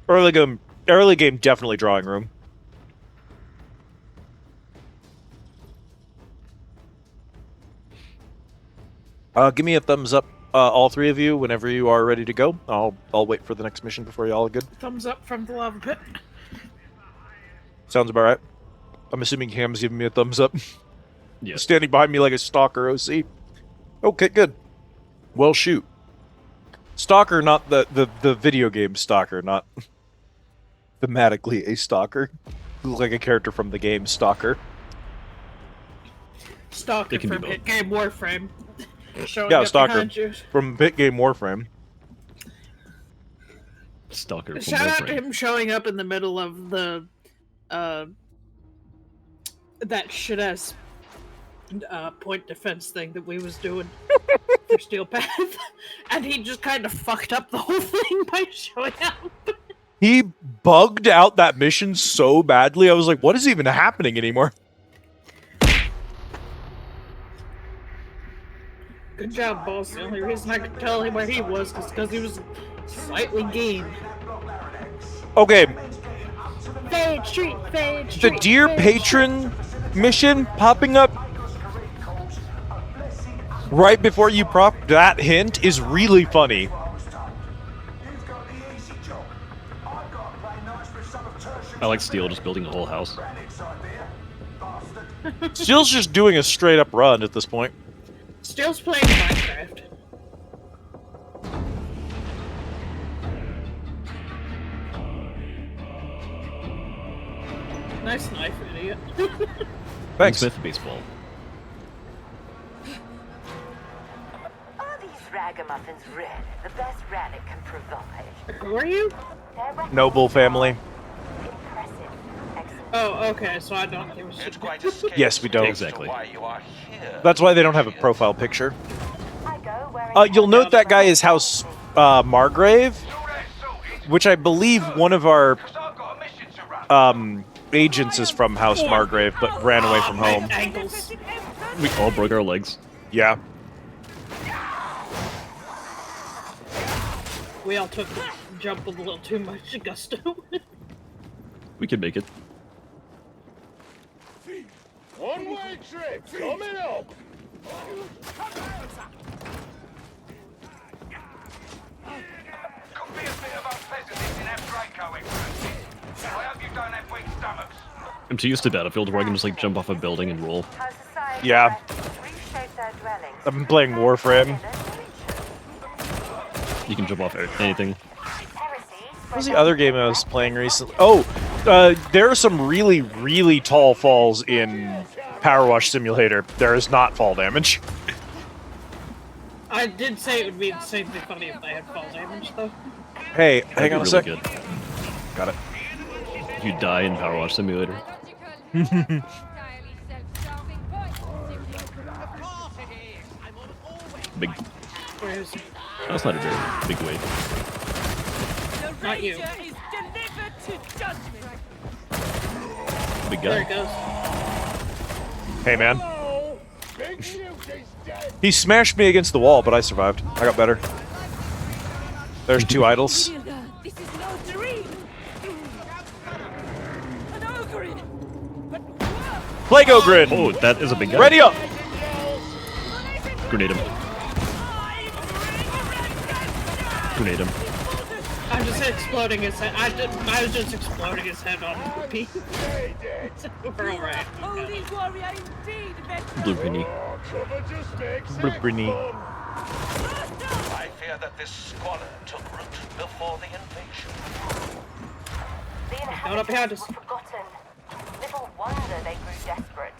D: Early game, definitely drawing room. Give me a thumbs up, all three of you, whenever you are ready to go. I'll wait for the next mission before you all are good.
C: Thumbs up from the lava pit.
D: Sounds about right. I'm assuming Cam's giving me a thumbs up.
B: Yes.
D: Standing behind me like a stalker, OC. Okay, good. Well, shoot. Stalker, not the video game Stalker, not thematically a stalker. You look like a character from the game Stalker.
C: Stalker from Hit Game Warframe. Showing
D: Yeah,
C: up
D: Stalker
C: behind you.
D: from Hit Game Warframe.
B: Stalker from
C: Shout out
B: Warframe.
C: to him showing up in the middle of the that shit ass point defense thing that we was doing for Steel Path, and he just kind of fucked up the whole thing by showing up.
D: He bugged out that mission so badly. I was like, what is even happening anymore?
C: Good job, boss. The only reason I could tell where he was is because he was slightly game.
D: Okay,
C: Fade Street, Fade
D: the
C: Street.
D: Dear
C: Fade
D: Patron mission popping up right before you prop that hint is really funny.
B: I like Steel just building a whole house.
D: Steel's just doing a straight up run at this point.
C: Steel's playing Minecraft. Nice knife, idiot.
D: Thanks.
B: Smith baseball.
E: Are these ragamuffins red? The best rat it can provide.
C: Who are you?
D: Noble family.
E: Impressive. Excellent.
C: Oh, okay, so I don't give a shit.
L: It's quite a scale
D: Yes, we don't.
B: Exactly.
L: why you are here.
D: That's why they don't have a profile picture.
E: I go wearing
D: You'll note that guy is House Margrave, which I believe one of our agents is from House Margrave, but ran away from home.
C: Ankles.
B: We all broke our legs.
D: Yeah.
C: We all took the jump with a little too much gusto.
B: We could make it.
H: One-way trip coming up.
L: Could be a bit of unpleasantness in that Draco experience. I hope you don't have weak stomachs.
B: I'm too used to Battlefield where I can just like jump off a building and roll.
E: how society
D: Yeah.
E: reshape their dwellings.
D: I've been playing Warframe.
B: You can jump off anything.
D: What was the other game I was playing recently? Oh, there are some really, really tall falls in Power Wash Simulator. There is not fall damage.
C: I did say it would be insanely funny if they had fall damage, though.
D: Hey,
B: That'd
D: hang
B: be
D: on a
B: really
D: sec.
B: good.
D: Got it.
B: If you die in Power Wash Simulator. Big.
C: Where is he?
B: That's not a very big wave.
C: Not you.
F: Is delivered to judgment.
B: Big
C: There it
B: guy.
C: goes.
D: Hey, man.
H: Big Newt is dead.
D: He smashed me against the wall, but I survived. I got better. There's two idols.
F: This is no dream. An ogre. But
D: Plague Ogre!
B: Oh, that is a big guy.
D: Ready up!
B: Grenade him. Grenade him.
C: I'm just exploding his head. I was just exploding his head on repeat. We're alright.
F: holy warrior indeed, veteran.
B: Blue penny.
H: Cover just makes it
D: Brittany.
H: fun.
L: I fear that this squalor took root before the invasion.
E: The
C: Going up behind
E: inhabitants
C: us.
E: were forgotten. Little wonder they grew desperate.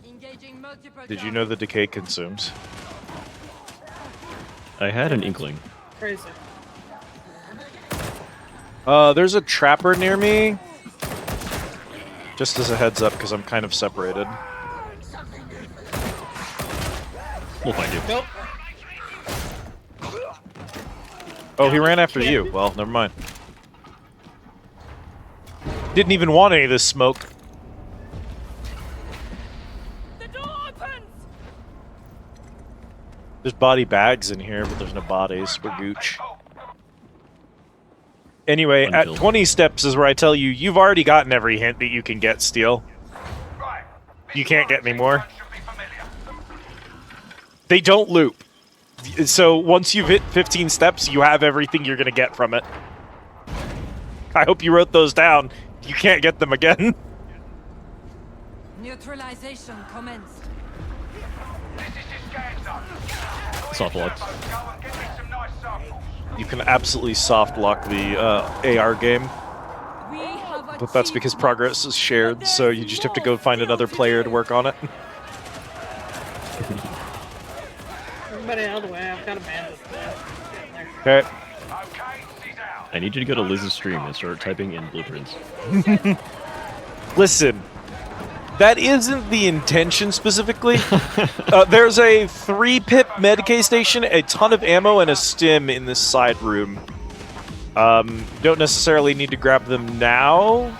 G: Engaging multiple
D: Did you know the decay consumes?
B: I had an inkling.
C: Crazy.
D: There's a trapper near me. Just as a heads up, because I'm kind of separated.
B: We'll find you.
C: Nope.
D: Oh, he ran after you. Well, never mind. Didn't even want any of this smoke.
F: The door opens.
D: There's body bags in here, but there's no bodies. We're gooch. Anyway, at
B: Unfilled.
D: 20 steps is where I tell you, you've already gotten every hint that you can get, Steel.
L: Right.
D: You can't get any more. They don't loop. So once you've hit 15 steps, you have everything you're going to get from it. I hope you wrote those down. You can't get them again.
G: Neutralization commenced.
B: Soft locks.
D: You can absolutely soft lock the AR game,
F: We have
D: but that's because progress is shared, so you just have to go find another player to work on it.
C: Everybody out of the way. I've got a bandit.
D: Okay.
B: I need you to go to Liz's stream and start typing in blueprints.
D: Listen, that isn't the intention specifically. There's a 3-pip Medicaid station, a ton of ammo, and a stim in this side room. Don't necessarily need to grab them now,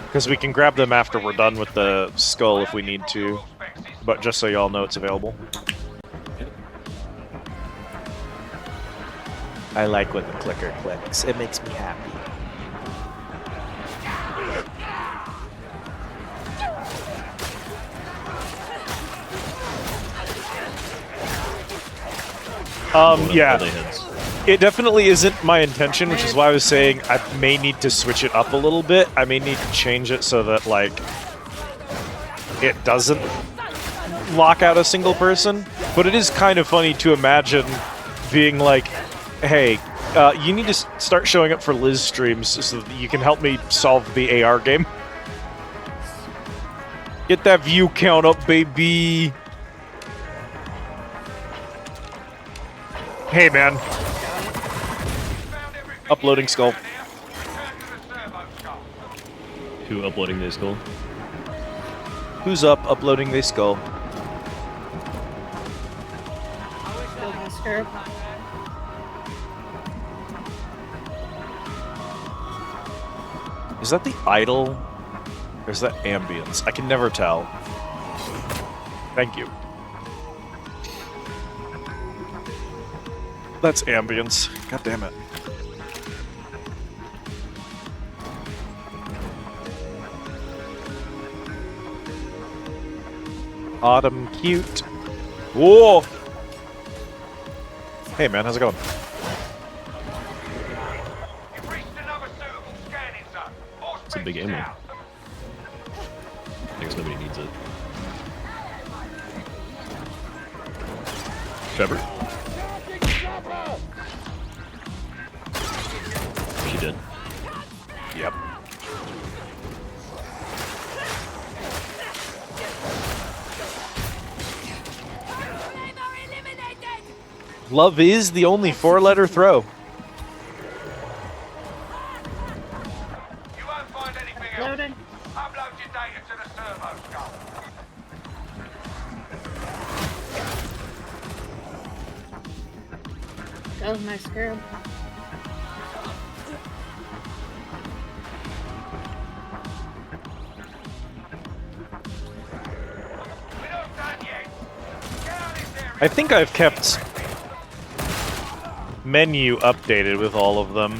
D: because we can grab them after we're done with the skull if we need to. but just so y'all know it's available. I like when the clicker clicks. It makes me happy. Yeah. It definitely isn't my intention, which is why I was saying I may need to switch it up a little bit. I may need to change it so that, like, it doesn't lock out a single person. But it is kind of funny to imagine being like, hey, you need to start showing up for Liz streams so that you can help me solve the AR game. Get that view count up, baby. Hey, man. Uploading skull.
B: Who uploading their skull?
D: Who's up uploading their skull? Is that the idle? Or is that ambience? I can never tell. Thank you. That's ambience. God damn it. Autumn cute. Whoa! Hey man, how's it going?
B: It's a big ammo. I guess nobody needs it. Trevor? She did.
D: Yep. Love is the only four-letter throw.
L: You won't find anything else.
C: Loading.
L: Upload your data to the servo skull.
C: That was my scarab.
D: I think I've kept menu updated with all of them.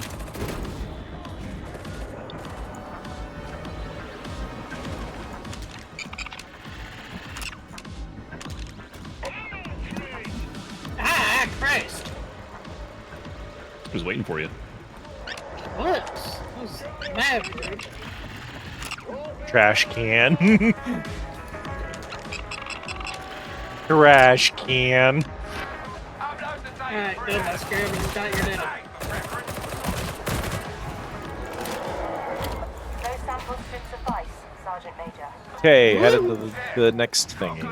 C: Ah, Christ!
B: I was waiting for you.
C: What? That was mad rude.
D: Trash can. Trash can.
C: Alright, good, my scarab has got your data.
E: Those samples should suffice, Sergeant Major.
D: Okay, headed to the next thingy.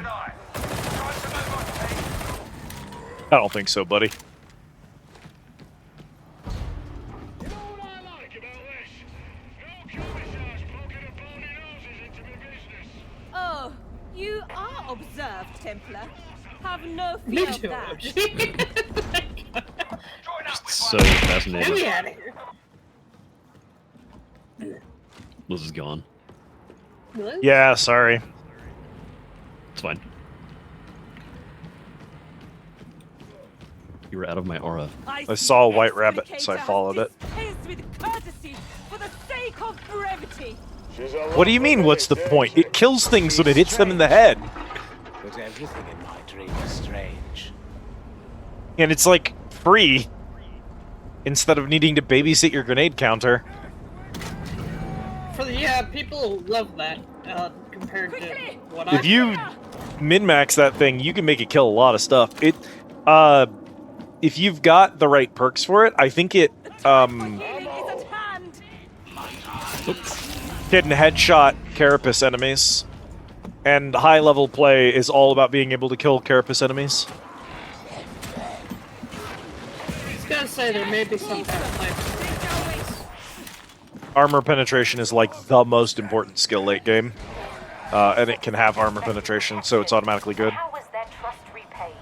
D: I don't think so, buddy.
G: Oh, you are observed, Templar. Have no fear of that.
B: So fascinating.
C: Get me out of here.
B: Liz is gone.
C: Really?
D: Yeah, sorry.
B: It's fine. You were out of my aura.
D: I saw a white rabbit, so I followed it.
G: With courtesy, for the sake of brevity.
D: What do you mean, what's the point? It kills things when it hits them in the head.
F: But everything in my dream is strange.
D: And it's like free. Instead of needing to babysit your grenade counter.
C: Yeah, people love that compared to what
D: If you min-max that thing, you can make it kill a lot of stuff. It, if you've got the right perks for it, I think it, can headshot carapace enemies. And high-level play is all about being able to kill carapace enemies.
C: I was gonna say there may be some kind of play.
D: Armor penetration is like the most important skill late game. And it can have armor penetration, so it's automatically good.
E: How was their trust repaid?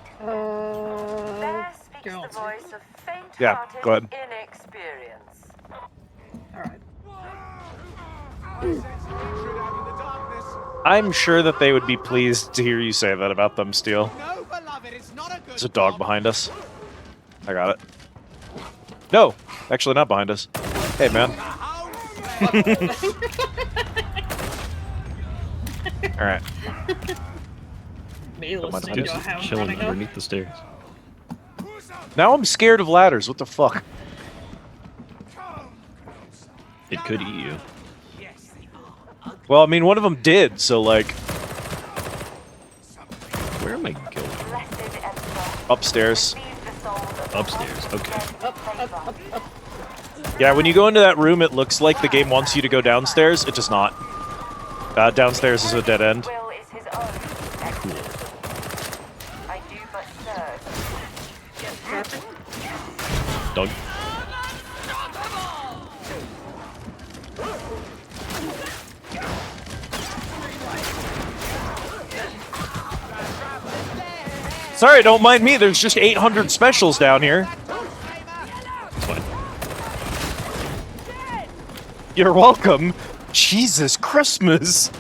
C: There
E: speaks the voice of faint-hearted
D: Yeah, go ahead.
E: inexperience.
C: Alright.
D: I'm sure that they would be pleased to hear you say that about them, Steel.
F: No, beloved, it's not a good
D: There's a dog behind us. I got it. No, actually not behind us. Hey, man. All right.
C: Me listening
B: Dude's
C: to a hound
B: chilling
C: running up.
B: underneath the stairs.
D: Now I'm scared of ladders. What the fuck?
B: It could eat you.
D: Well, I mean, one of them did, so like
B: Where am I going?
D: upstairs.
B: Upstairs. Okay.
D: Yeah, when you go into that room, it looks like the game wants you to go downstairs. It does not. Downstairs is a dead end.
B: Dog.
D: Sorry, don't mind me. There's just 800 specials down here.
B: It's fine.
D: You're welcome. Jesus Christmas.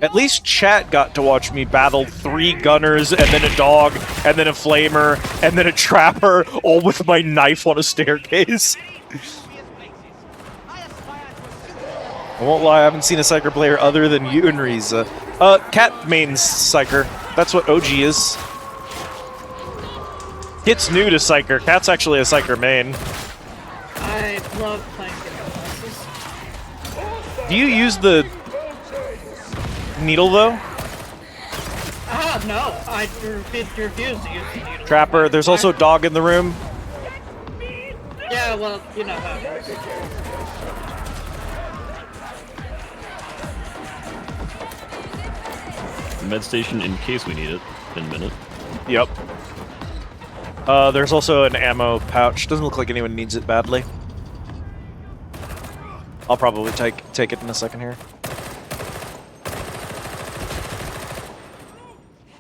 D: At least chat got to watch me battle 3 gunners, and then a dog, and then a flamer, and then a trapper, all with my knife on a staircase. I won't lie, I haven't seen a Psyker player other than you and Riza. Cat mains Psyker. That's what OG is. Kit's new to Psyker. Cat's actually a Psyker main.
C: I love playing classes.
D: Do you use the needle, though?
C: No. I refuse to use the needle.
D: Trapper, there's also a dog in the room.
C: Yeah, well, you know how it is.
B: Med station in case we need it in a minute.
D: Yep. There's also an ammo pouch. Doesn't look like anyone needs it badly. I'll probably take it in a second here.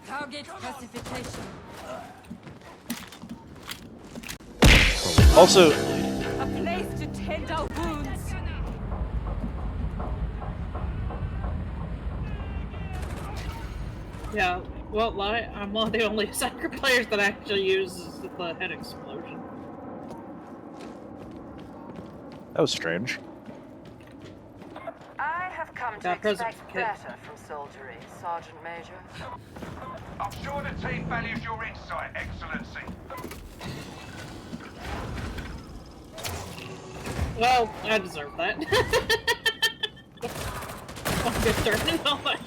G: Target classification.
D: Also,
G: A place to tend our wounds.
C: Yeah, won't lie, I'm one of the only Psyker players that actually uses the head explosion.
D: that was strange.
E: I have come to expect better from soldiery, Sergeant Major.
L: I'm sure the team values your insight, Excellency.
C: Well, I deserve that. I'm good turning all that.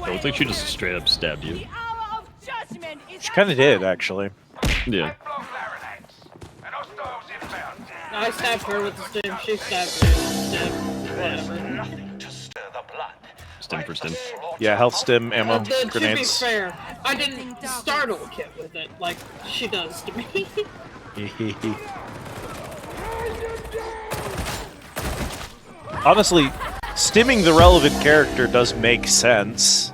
B: I don't think she just straight up stabbed you.
D: She kind of did, actually.
B: Yeah.
C: I stabbed her with the stim, she stabbed me with the stim. Whatever.
B: Stim for stim.
D: Yeah, health stim, ammo,
C: To be
D: grenades.
C: fair, I didn't startle Kit with it like she does to me.
D: Honestly, stimming the relevant character does make sense.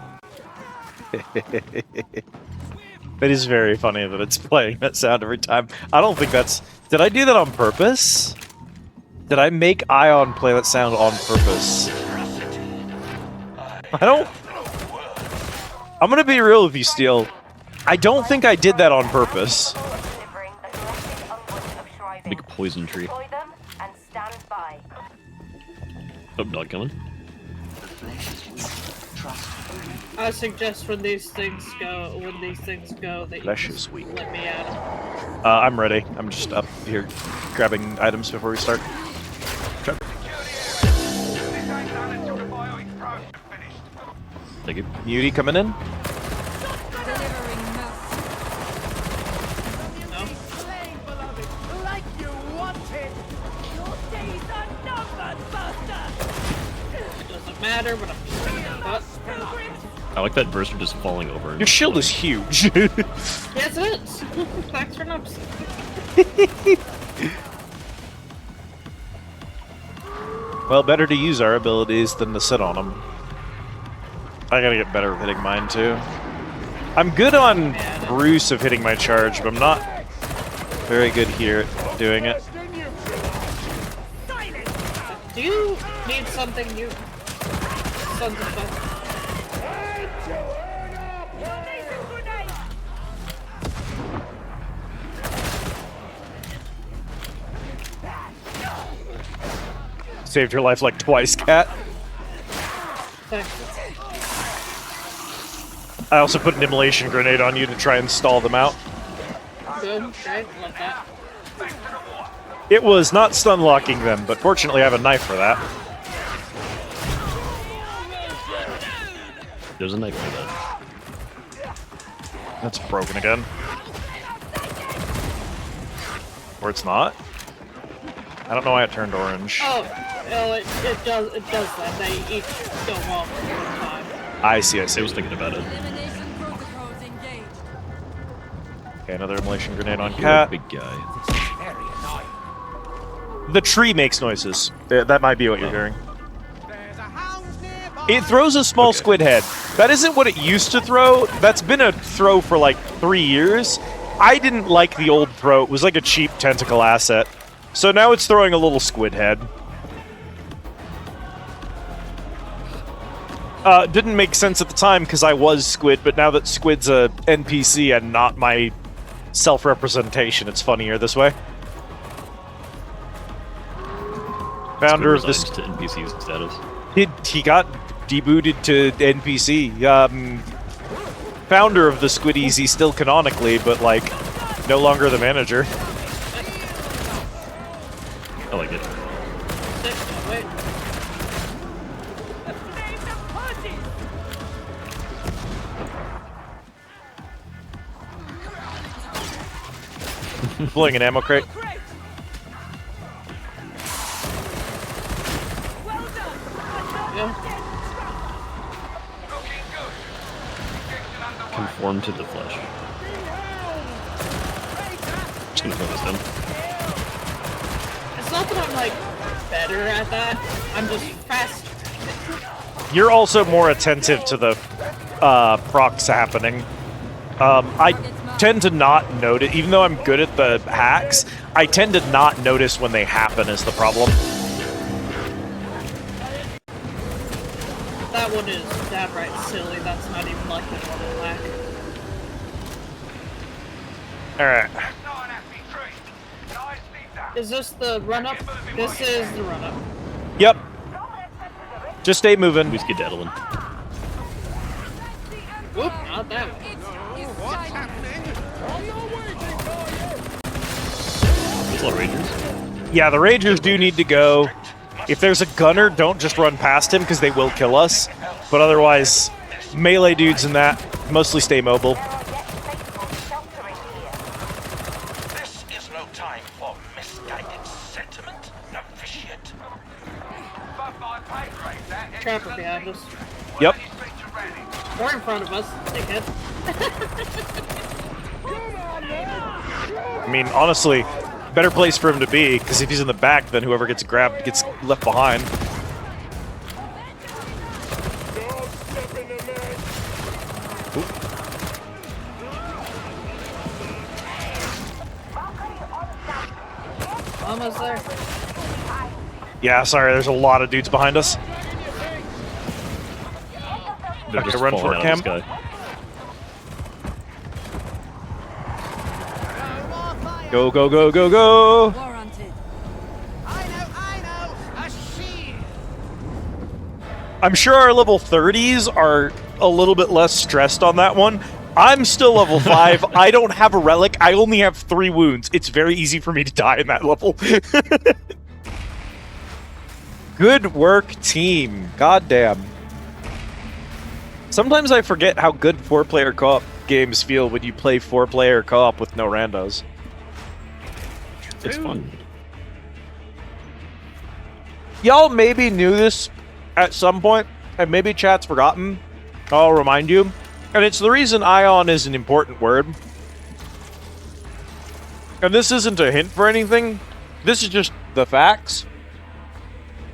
D: It is very funny that it's playing that sound every time. I don't think that's... Did I do that on purpose? Did I make Ion play that sound on purpose? I don't... I'm gonna be real with you, Steel. I don't think I did that on purpose.
B: Big poison tree. Oh, dog coming.
C: I suggest when these things go, that you
D: Flesh
C: just
D: is weak.
C: let me at 'em.
D: I'm ready. I'm just up here grabbing items before we start.
B: Thank you.
D: Muty coming in.
F: Like you wanted. Your days are numbered, Buster.
C: It doesn't matter, but I'm just gonna butt.
B: I like that burster just falling over.
D: Your shield is huge.
C: Yes, it is. Thanks for noticing.
D: Well, better to use our abilities than to sit on them. I gotta get better at hitting mine, too. I'm good on Bruce of hitting my charge, but I'm not very good here at doing it.
C: Do you need something new? Sons of fuck.
D: Saved your life like twice, Cat.
C: Thanks.
D: I also put an immolation grenade on you to try and stall them out.
C: Good, great, love that.
D: It was not stun locking them, but fortunately I have a knife for that.
B: There's a knife for that.
D: That's broken again. Or it's not? I don't know why it turned orange.
C: Oh, well, it does that. They each go off at one time.
D: I see, I see.
B: I was thinking about it.
G: Elimination protocols engaged.
D: Okay, another immolation grenade on
B: You're a
D: Cat.
B: big guy.
D: The tree makes noises. That might be what you're hearing. It throws a small squid head. That isn't what it used to throw. That's been a throw for like 3 years. I didn't like the old throw. It was like a cheap tentacle asset. So now it's throwing a little squid head. Didn't make sense at the time because I was Squid, but now that Squid's a NPC and not my self-representation, it's funnier this way. Founder of this...
B: to NPC status.
D: He got debooted to NPC. Founder of the Squid Easy still canonically, but like, no longer the manager.
B: I like it.
C: Wait.
D: Pulling an ammo crate.
B: Conform to the flesh. Just gonna throw this down.
C: It's not that I'm like better at that. I'm just faster.
D: You're also more attentive to the procs happening. I tend to not notice, even though I'm good at the hacks, I tend to not notice when they happen is the problem.
C: That one is downright silly. That's not even like a normal hack.
D: Alright.
C: Is this the run-up? This is the run-up.
D: Yep. Just stay moving.
B: We skedaddling.
C: Whoop, not that one.
B: There's a lot of Rangers.
D: Yeah, the Rangers do need to go. If there's a gunner, don't just run past him because they will kill us. But otherwise, melee dudes and that mostly stay mobile.
L: This is no time for misguided sentiment, novitiate.
C: Trapper behind us.
D: Yep.
C: Or in front of us. Dickhead.
D: I mean, honestly, better place for him to be, because if he's in the back, then whoever gets grabbed gets left behind.
C: Almost there.
D: Yeah, sorry, there's a lot of dudes behind us.
B: They're
D: Okay,
B: just
D: run for
B: falling
D: it,
B: out of
D: Cam.
B: the sky.
D: Go, go, go, go, go!
G: Warranted.
F: I know, a shield.
D: I'm sure our level 30s are a little bit less stressed on that one. I'm still level 5. I don't have a relic. I only have 3 wounds. It's very easy for me to die in that level. Good work, team. Goddamn. Sometimes I forget how good 4-player co-op games feel when you play 4-player co-op with no randos.
B: It's fun.
D: Y'all maybe knew this at some point, and maybe chat's forgotten. I'll remind you. And it's the reason Ion is an important word. And this isn't a hint for anything. This is just the facts.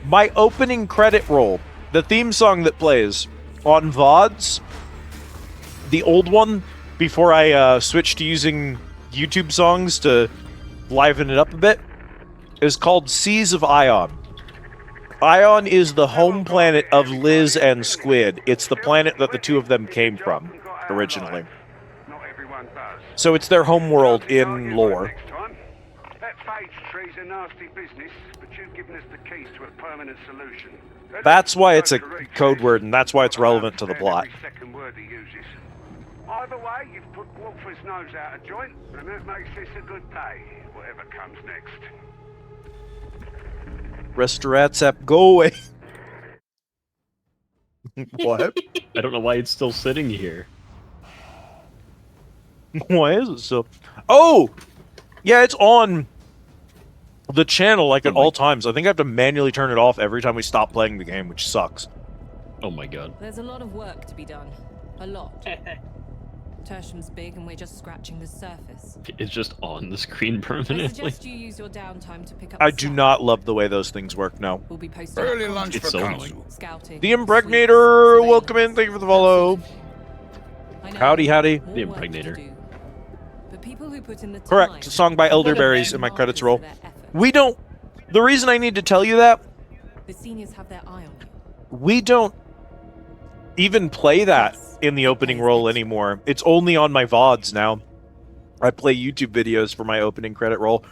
D: My opening credit roll, the theme song that plays on VODs, the old one, before I switched to using YouTube songs to liven it up a bit, is called Seas of Ion. Ion is the home planet of Liz and Squid. It's the planet that the two of them came from originally.
I: Not everyone does.
D: So it's their home world in lore.
I: Next time. That phage tree's a nasty business, but you've given us the keys to a permanent solution.
D: That's why it's a code word, and that's why it's relevant to the plot.
I: Every second word he uses. Either way, you've put Wolfer's nose out of joint, and that makes this a good day, whatever comes next.
D: Restauratsap, go away. What?
B: I don't know why it's still sitting here.
D: Why is it so? Oh! Yeah, it's on the channel like at all times. I think I have to manually turn it off every time we stop playing the game, which sucks.
B: Oh my god.
G: There's a lot of work to be done. A lot. Tertium's big and we're just scratching the surface.
B: It's just on the screen
G: I
B: permanently.
G: suggest you use your downtime to pick up
D: I
G: the
D: do
G: slack.
D: not love the way those things work now.
G: We'll be posting
A: Early lunch
B: It's
A: for
B: so
A: council.
B: annoying.
G: scouting.
D: The Impregnator, welcome in. Thank you for the follow.
G: I know,
D: Howdy, howdy.
G: more
B: The
G: work to
B: Impregnator.
G: do. But people who put in the
D: Correct.
G: time
D: Song by Elderberries in my
G: markers
D: credits
G: for
D: roll.
G: their effort.
D: We don't... The reason I need to tell you that,
G: The seniors have their eye on you.
D: we don't even play that in the opening roll anymore. It's only on my VODs now. I play YouTube videos for my opening credit roll.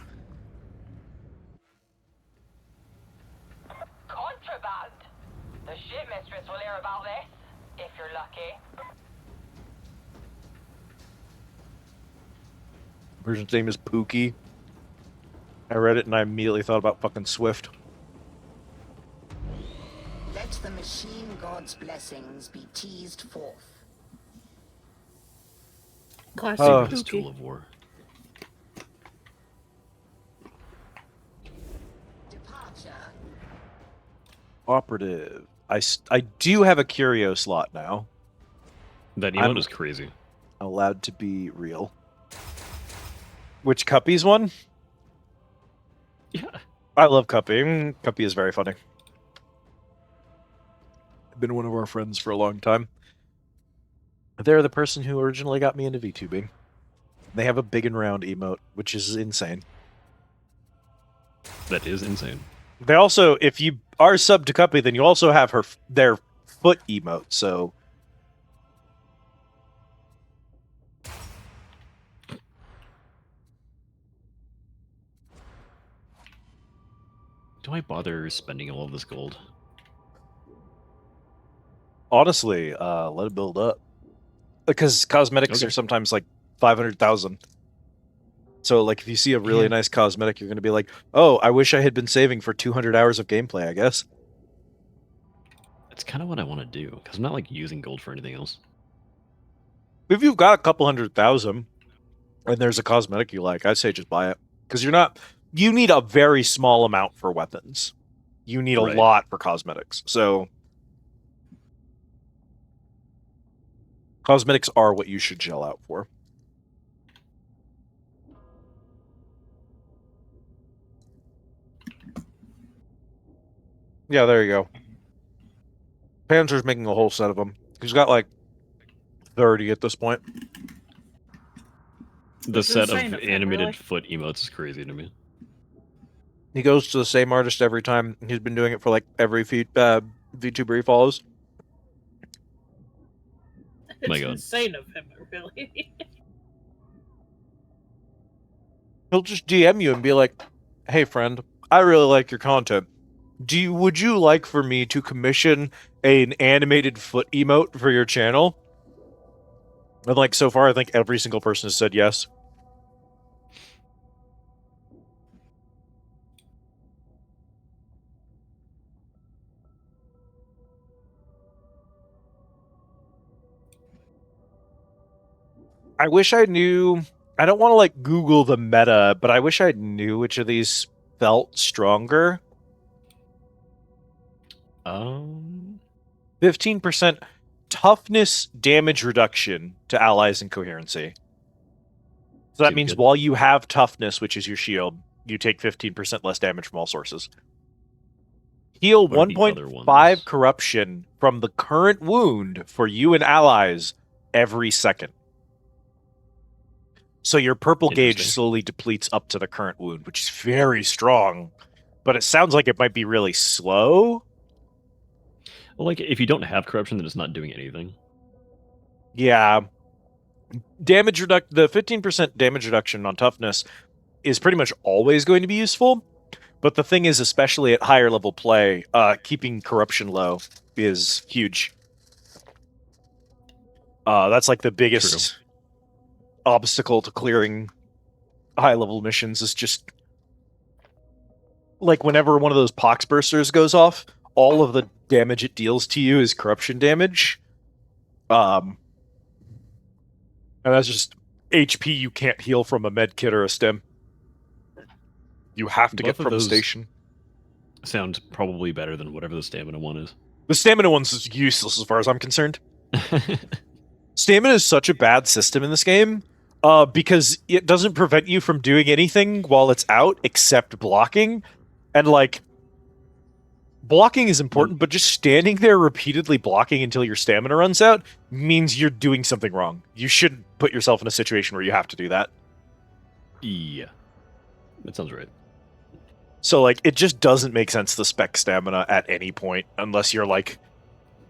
E: Contraband. The ship mistress will hear about this, if you're lucky.
D: Version's name is Pookie. I read it and I immediately thought about fucking Swift.
J: Let the machine god's blessings be teased forth.
C: Classic
B: This
C: Pookie.
B: tool of war.
J: Departure.
D: Operative. I do have a curio slot now.
B: That
D: I'm-
B: emote is crazy.
D: Allowed to be real. Which Cuppy's one?
B: Yeah.
D: I love Cuppy. Cuppy is very funny. Been one of our friends for a long time. They're the person who originally got me into VTubing. They have a big and round emote, which is insane.
B: That is insane.
D: They also, if you are sub to Cuppy, then you also have their foot emote, so...
B: Do I bother spending all of this gold?
D: Honestly, let it build up. Because cosmetics
B: Okay.
D: are sometimes like 500,000. So, like, if you see a really
B: Yeah.
D: nice cosmetic, you're going to be like, oh, I wish I had been saving for 200 hours of gameplay, I guess.
B: That's kind of what I want to do, because I'm not like using gold for anything else.
D: If you've got a couple 100,000 and there's a cosmetic you like, I'd say just buy it. Because you're not... You need a very small amount for weapons. You need a
B: Right.
D: lot for cosmetics. So... Cosmetics are what you should shell out for. Yeah, there you go. Panzer's making a whole set of them. He's got like 30 at this point.
B: The
C: It's
B: set of
C: insane of him,
B: animated
C: really.
B: foot emotes is crazy to me.
D: He goes to the same artist every time. He's been doing it for like every VTuber he follows.
C: It's
B: My God.
C: insane of him, really.
D: He'll just DM you and be like, "Hey, friend, I really like your content. Would you like for me to commission an animated foot emote for your channel?" And like so far, I think every single person has said yes. I wish I knew. I don't want to like Google the meta, but I wish I knew which of these felt stronger. 15% toughness damage reduction to allies and coherency. So that
B: Too
D: means
B: good.
D: while you have toughness, which is your shield, you take 15% less damage from all sources. Heal
B: What are the other
D: 1.5
B: ones?
D: corruption from the current wound for you and allies every second. So your purple gauge
B: Interesting.
D: slowly depletes up to the current wound, which is very strong but it sounds like it might be really slow.
B: Well, like, if you don't have corruption, then it's not doing anything.
D: Yeah. The 15% damage reduction on toughness is pretty much always going to be useful. But the thing is, especially at higher level play, keeping corruption low is huge. That's like the biggest obstacle to clearing high level missions is just like whenever one of those pox bursters goes off, all of the damage it deals to you is corruption damage. And that's just HP you can't heal from a med kit or a stim. You have to get from a station.
B: Sound probably better than whatever the stamina one is.
D: The stamina one's useless as far as I'm concerned. Stamina is such a bad system in this game because it doesn't prevent you from doing anything while it's out except blocking. And, like, blocking is important, but just standing there repeatedly blocking until your stamina runs out means you're doing something wrong. You shouldn't put yourself in a situation where you have to do that.
B: Yeah. That sounds right.
D: So, like, it just doesn't make sense to spec stamina at any point unless you're, like,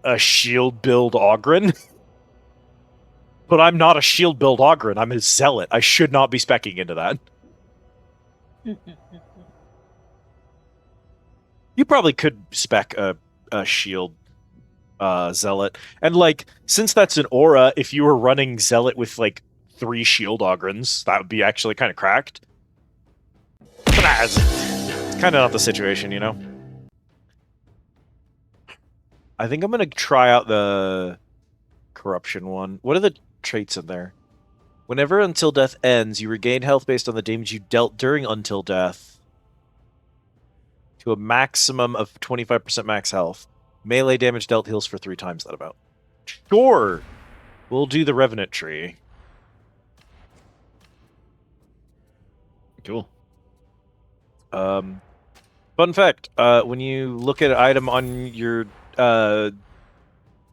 D: a shield build Ogren. But I'm not a shield build Ogren. I'm a zealot. I should not be speccing into that. You probably could spec a shield zealot. And, like, since that's an aura, if you were running zealot with, like, 3 shield Ogrens, that would be actually kind of cracked. But it's kind of not the situation, you know? I think I'm going to try out the corruption one. What are the traits in there? Whenever Until Death ends, you regain health based on the damage you dealt during Until Death to a maximum of 25% max health. Melee damage dealt heals for 3 times that amount. Sure! We'll do the Revenant tree.
B: Cool.
D: Fun fact, when you look at an item on your,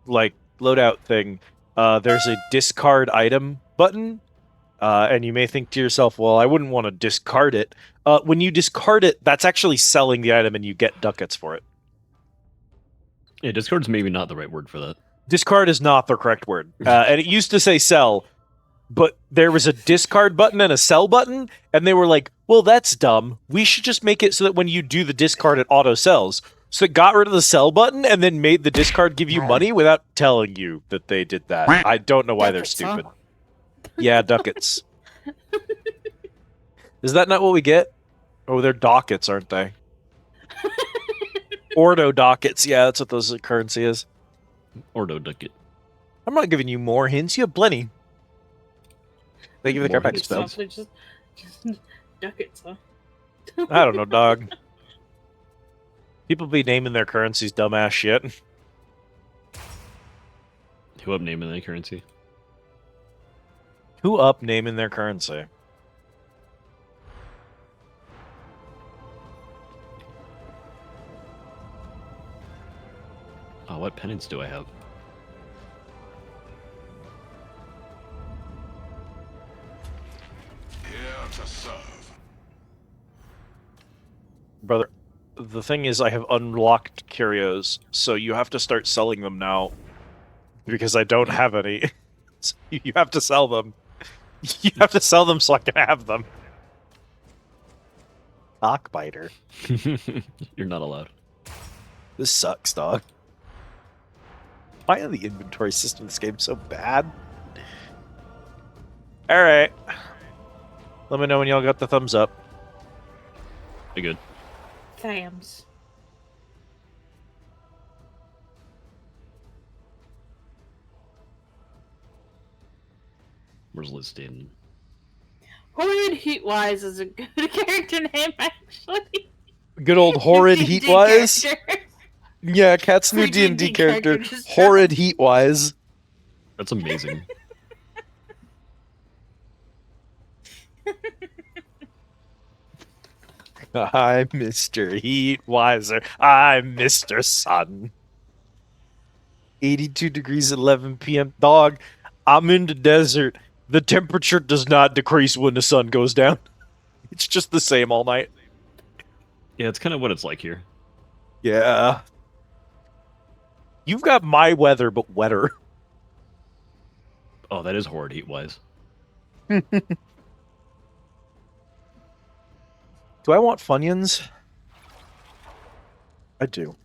D: like, loadout thing, there's a discard item button, and you may think to yourself, well, I wouldn't want to discard it. When you discard it, that's actually selling the item and you get ducats for it.
B: Yeah, discard's maybe not the right word for that.
D: Discard is not the correct word. And it used to say sell, but there was a discard button and a sell button, and they were like, well, that's dumb. We should just make it so that when you do the discard, it auto-sells. So it got rid of the sell button and then made the discard give you money without telling you that they did that. I don't know why they're stupid. Yeah, ducats. Is that not what we get? Oh, they're dockets, aren't they? Ordo dockets. Yeah, that's what those currency is.
B: Ordo ducat.
D: I'm not giving you more hints. You have plenty. Thank you for the care package, spells.
C: Just ducats, huh?
D: I don't know, dog. People be naming their currencies dumbass shit.
B: Who up naming their currency?
D: Who up naming their currency?
B: Oh, what penance do I have?
A: Here to serve.
D: Brother, the thing is I have unlocked curios, so you have to start selling them now. Because I don't have any. So you have to sell them. You have to sell them so I can have them. Cockbiter.
B: You're not allowed.
D: This sucks, dog. Why are the inventory system in this game so bad? Alright. Let me know when y'all got the thumbs up.
B: Be good.
C: Thams.
B: Where's Liz standing?
C: Horrid Heatwise is a good character name, actually.
D: Good old Horrid
C: D&D
D: Heatwise?
C: character.
D: Yeah, Cat's new
C: Free
D: D&D character.
C: just
D: Horrid Heatwise.
B: That's amazing.
D: I'm Mr. Heatwiser. I'm Mr. Sun. 82 degrees, 11 p.m. Dog, I'm in the desert. The temperature does not decrease when the sun goes down. It's just the same all night.
B: Yeah, it's kind of what it's like here.
D: Yeah. You've got my weather, but wetter.
B: Oh, that is horrid heat-wise.
D: Do I want Funyuns? I do.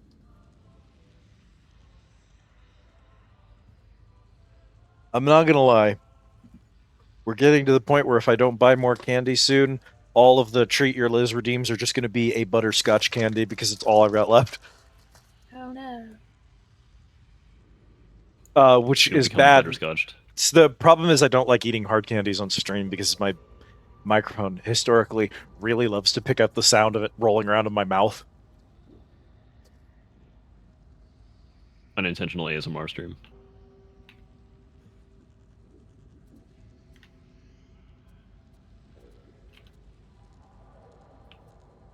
D: I'm not gonna lie. We're getting to the point where if I don't buy more candy soon, all of the Treat Your Liz redeems are just going to be a butterscotch candy because it's all I've got left.
C: Oh no.
D: Which
B: You'll
D: is
B: become
D: bad.
B: butterscotched.
D: The problem is I don't like eating hard candies on stream because my microphone historically really loves to pick up the sound of it rolling around in my mouth.
B: Unintentional ASMR stream.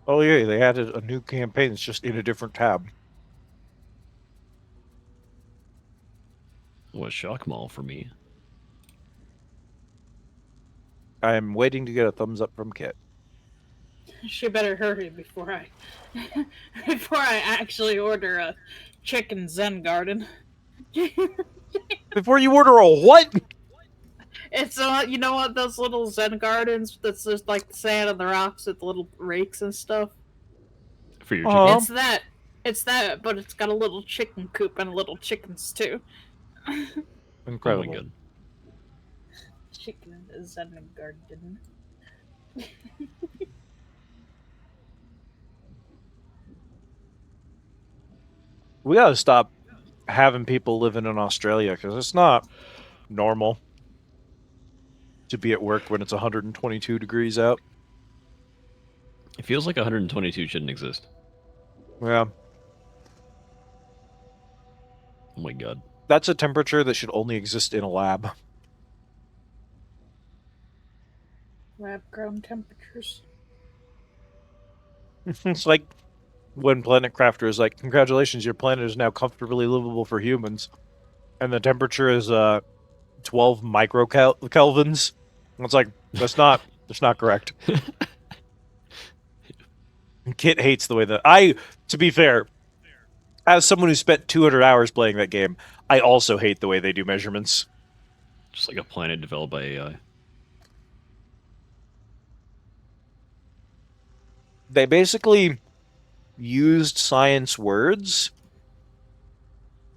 D: Oh yeah, they added a new campaign. It's just in a different tab.
B: What shock mall for me?
D: I'm waiting to get a thumbs up from Kit.
C: She better hurry before I actually order a chicken Zen garden.
D: Before you order a what?
C: It's you know what, those little Zen gardens that's just like the sand on the rocks with the little rakes and stuff.
B: For your chicken?
C: It's that, but it's got a little chicken coop and little chickens too.
D: Incredible.
B: Oh my god.
C: Chicken Zen garden.
D: We gotta stop having people living in Australia because it's not normal to be at work when it's 122 degrees out.
B: It feels like 122 shouldn't exist.
D: Yeah.
B: Oh my god.
D: That's a temperature that should only exist in a lab.
C: Lab grown temperatures.
D: It's like when Planet Crafter is like, congratulations, your planet is now comfortably livable for humans. And the temperature is 12 microkelvins. It's like, that's not correct. Kit hates the way that to be fair, as someone who spent 200 hours playing that game, I also hate the way they do measurements.
B: Just like a planet developed by AI.
D: They basically used science words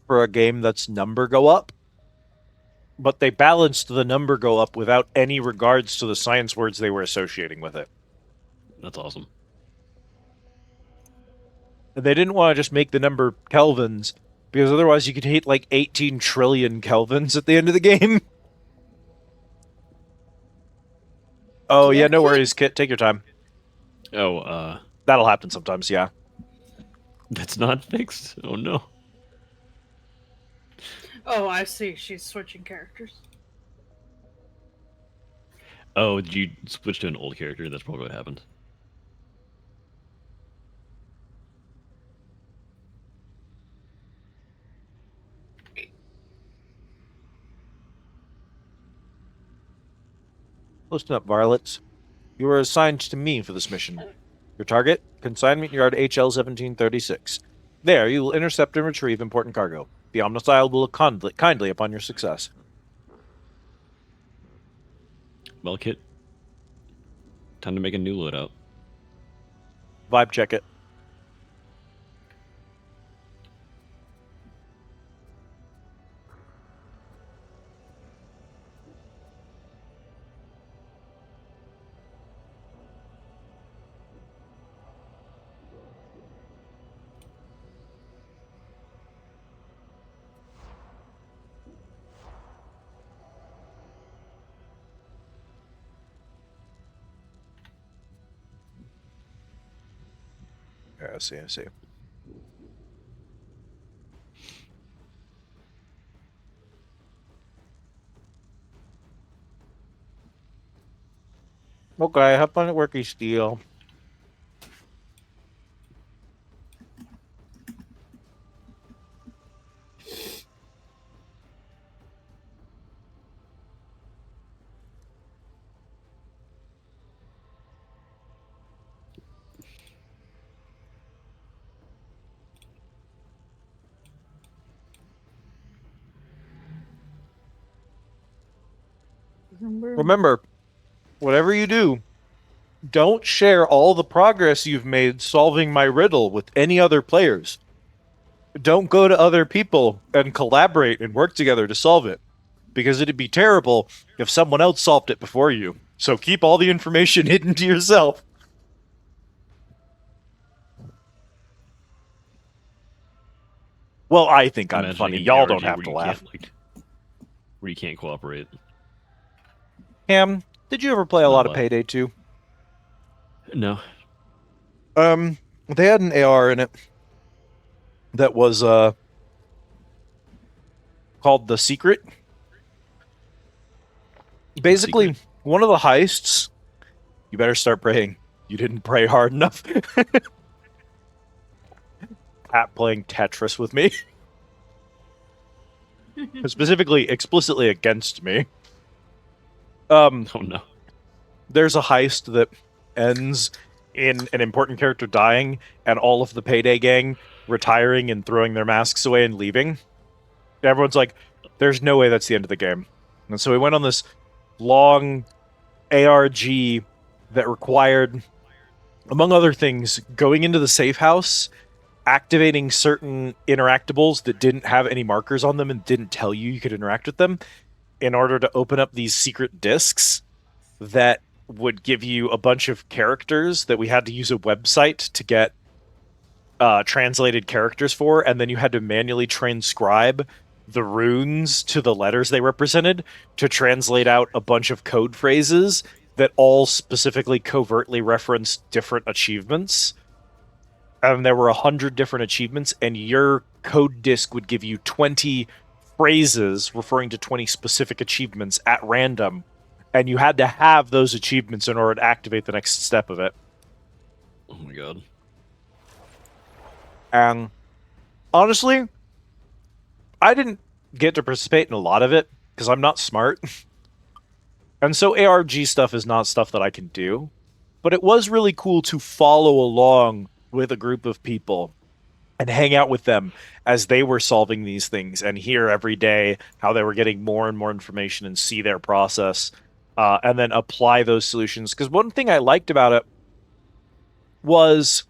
D: for a game that's number go up, but they balanced the number go up without any regards to the science words they were associating with it.
B: That's awesome.
D: And they didn't want to just make the number kelvins, because otherwise you could hit like 18 trillion kelvins at the end of the game. Oh, yeah, no worries, Kit. Take your time.
B: Oh,
D: that'll happen sometimes, yeah.
B: That's not fixed? Oh, no.
C: Oh, I see. She's switching characters.
B: Oh, did you switch to an old character? That's probably what happened.
D: Listen up, varlets. You are assigned to me for this mission. Your target, consignment yard HL-1736. There, you will intercept and retrieve important cargo. The Omnicile will look kindly upon your success.
B: Well, Kit. Time to make a new loadout.
D: Vibe check it. Yeah, I see. Okay, have fun at worky steel. Remember, whatever you do, don't share all the progress you've made solving my riddle with any other players. Don't go to other people and collaborate and work together to solve it, because it'd be terrible if someone else solved it before you. So keep all the information hidden to yourself. Well, I think I'm
B: Imagining
D: funny.
B: an
D: Y'all
B: ARG
D: don't have
B: where
D: to
B: you
D: laugh.
B: can't, like, where you can't cooperate.
D: Cam, did you ever play a
B: Not
D: lot of
B: laugh.
D: Payday 2?
B: No.
D: They had an AR in it that was called The Secret. Basically, one of the heists. You better start praying. You didn't pray hard enough. Pat playing Tetris with me. Specifically, explicitly against me.
B: Oh no.
D: There's a heist that ends in an important character dying and all of the Payday gang retiring and throwing their masks away and leaving. Everyone's like, there's no way that's the end of the game. And so we went on this long ARG that required, among other things, going into the safe house, activating certain interactables that didn't have any markers on them and didn't tell you could interact with them in order to open up these secret discs that would give you a bunch of characters that we had to use a website to get translated characters for, and then you had to manually transcribe the runes to the letters they represented to translate out a bunch of code phrases that all specifically covertly referenced different achievements. And there were 100 different achievements, and your code disk would give you 20 phrases referring to 20 specific achievements at random, and you had to have those achievements in order to activate the next step of it.
B: Oh my god.
D: And honestly, I didn't get to participate in a lot of it because I'm not smart. And so ARG stuff is not stuff that I can do. But it was really cool to follow along with a group of people and hang out with them as they were solving these things and hear every day how they were getting more and more information and see their process and then apply those solutions. Because one thing I liked about it was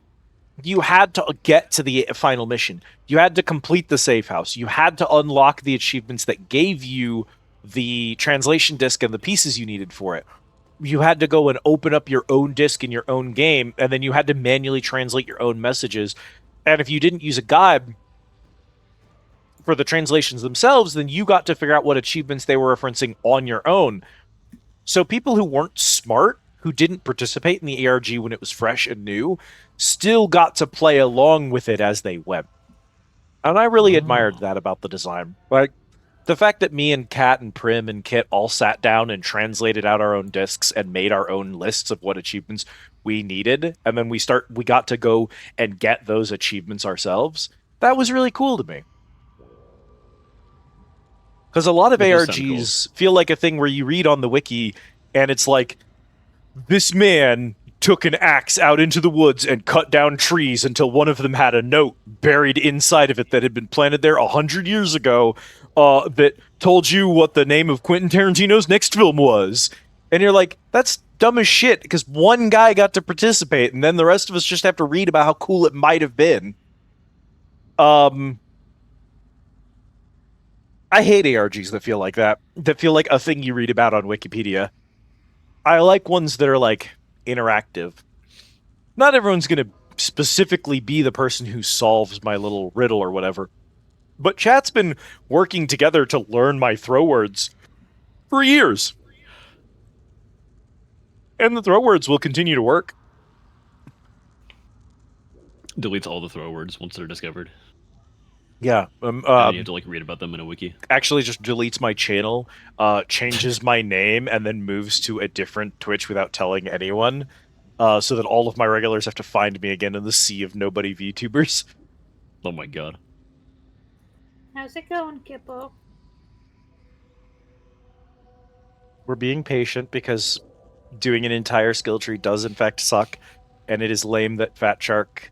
D: you had to get to the final mission. You had to complete the safe house. You had to unlock the achievements that gave you the translation disc and the pieces you needed for it. You had to go and open up your own disc in your own game, and then you had to manually translate your own messages. And if you didn't use a guide for the translations themselves, then you got to figure out what achievements they were referencing on your own. So people who weren't smart, who didn't participate in the ARG when it was fresh and new, still got to play along with it as they went. And I really admired that about the design. Like, the fact that me and Kat and Prim and Kit all sat down and translated out our own discs and made our own lists of what achievements we needed, and then we got to go and get those achievements ourselves, that was really cool to me. Because a lot of ARGs feel like a thing where you read on the wiki and it's like, this man took an axe out into the woods and cut down trees until one of them had a note buried inside of it that had been planted there 100 years ago that told you what the name of Quentin Tarantino's next film was. And you're like, that's dumb as shit, because one guy got to participate, and then the rest of us just have to read about how cool it might have been. I hate ARGs that feel like that feel like a thing you read about on Wikipedia. I like ones that are, like, interactive. Not everyone's going to specifically be the person who solves my little riddle or whatever. But chat's been working together to learn my throw words for years. And the throw words will continue to work.
B: Deletes all the throw words once they're discovered.
D: Yeah.
B: And you have to, like, read about them in a wiki.
D: Actually just deletes my channel, changes my name, and then moves to a different Twitch without telling anyone, so that all of my regulars have to find me again in the sea of nobody VTubers.
B: Oh my god.
K: How's it going, Kippo?
D: We're being patient because doing an entire skill tree does in fact suck, and it is lame that Fat Shark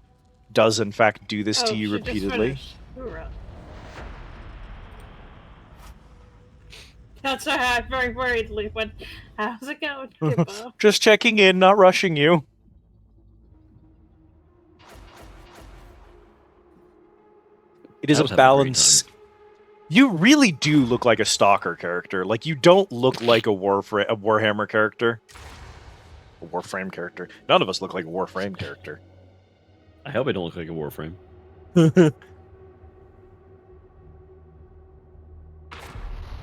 D: does in fact do this to you repeatedly.
C: That's why I very worriedly went, how's it going, Kippo?
D: Just checking in, not rushing you. It is
B: I
D: a
B: was having a great
D: balance. You really do look like a Stalker character. Like, you don't look like a Warhammer character. A Warframe character. None of us look like a Warframe character.
B: I hope I don't look like a Warframe.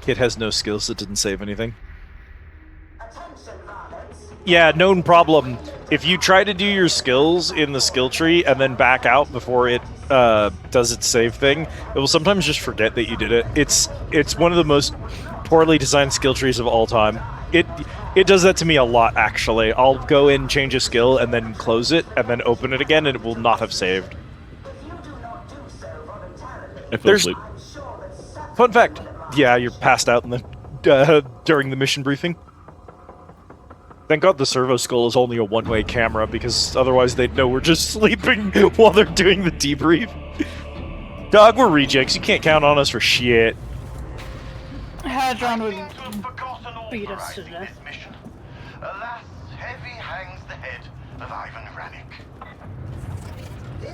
D: Kid has no skills that didn't save anything. Yeah, known problem. If you try to do your skills in the skill tree and then back out before it does its save thing, it will sometimes just forget that you did it. It's one of the most poorly designed skill trees of all time. It does that to me a lot, actually. I'll go in, change a skill, and then close it, and then open it again, and it will not have saved.
B: I fell asleep.
D: Fun fact. Yeah, you're passed out in the during the mission briefing. Thank God the servo skull is only a one-way camera, because otherwise they'd know we're just sleeping while they're doing the debrief. Dog, we're rejects. You can't count on us for shit.
C: Hadron would beat us to death.
L: Alas, heavy hangs the head of Ivan Rannick.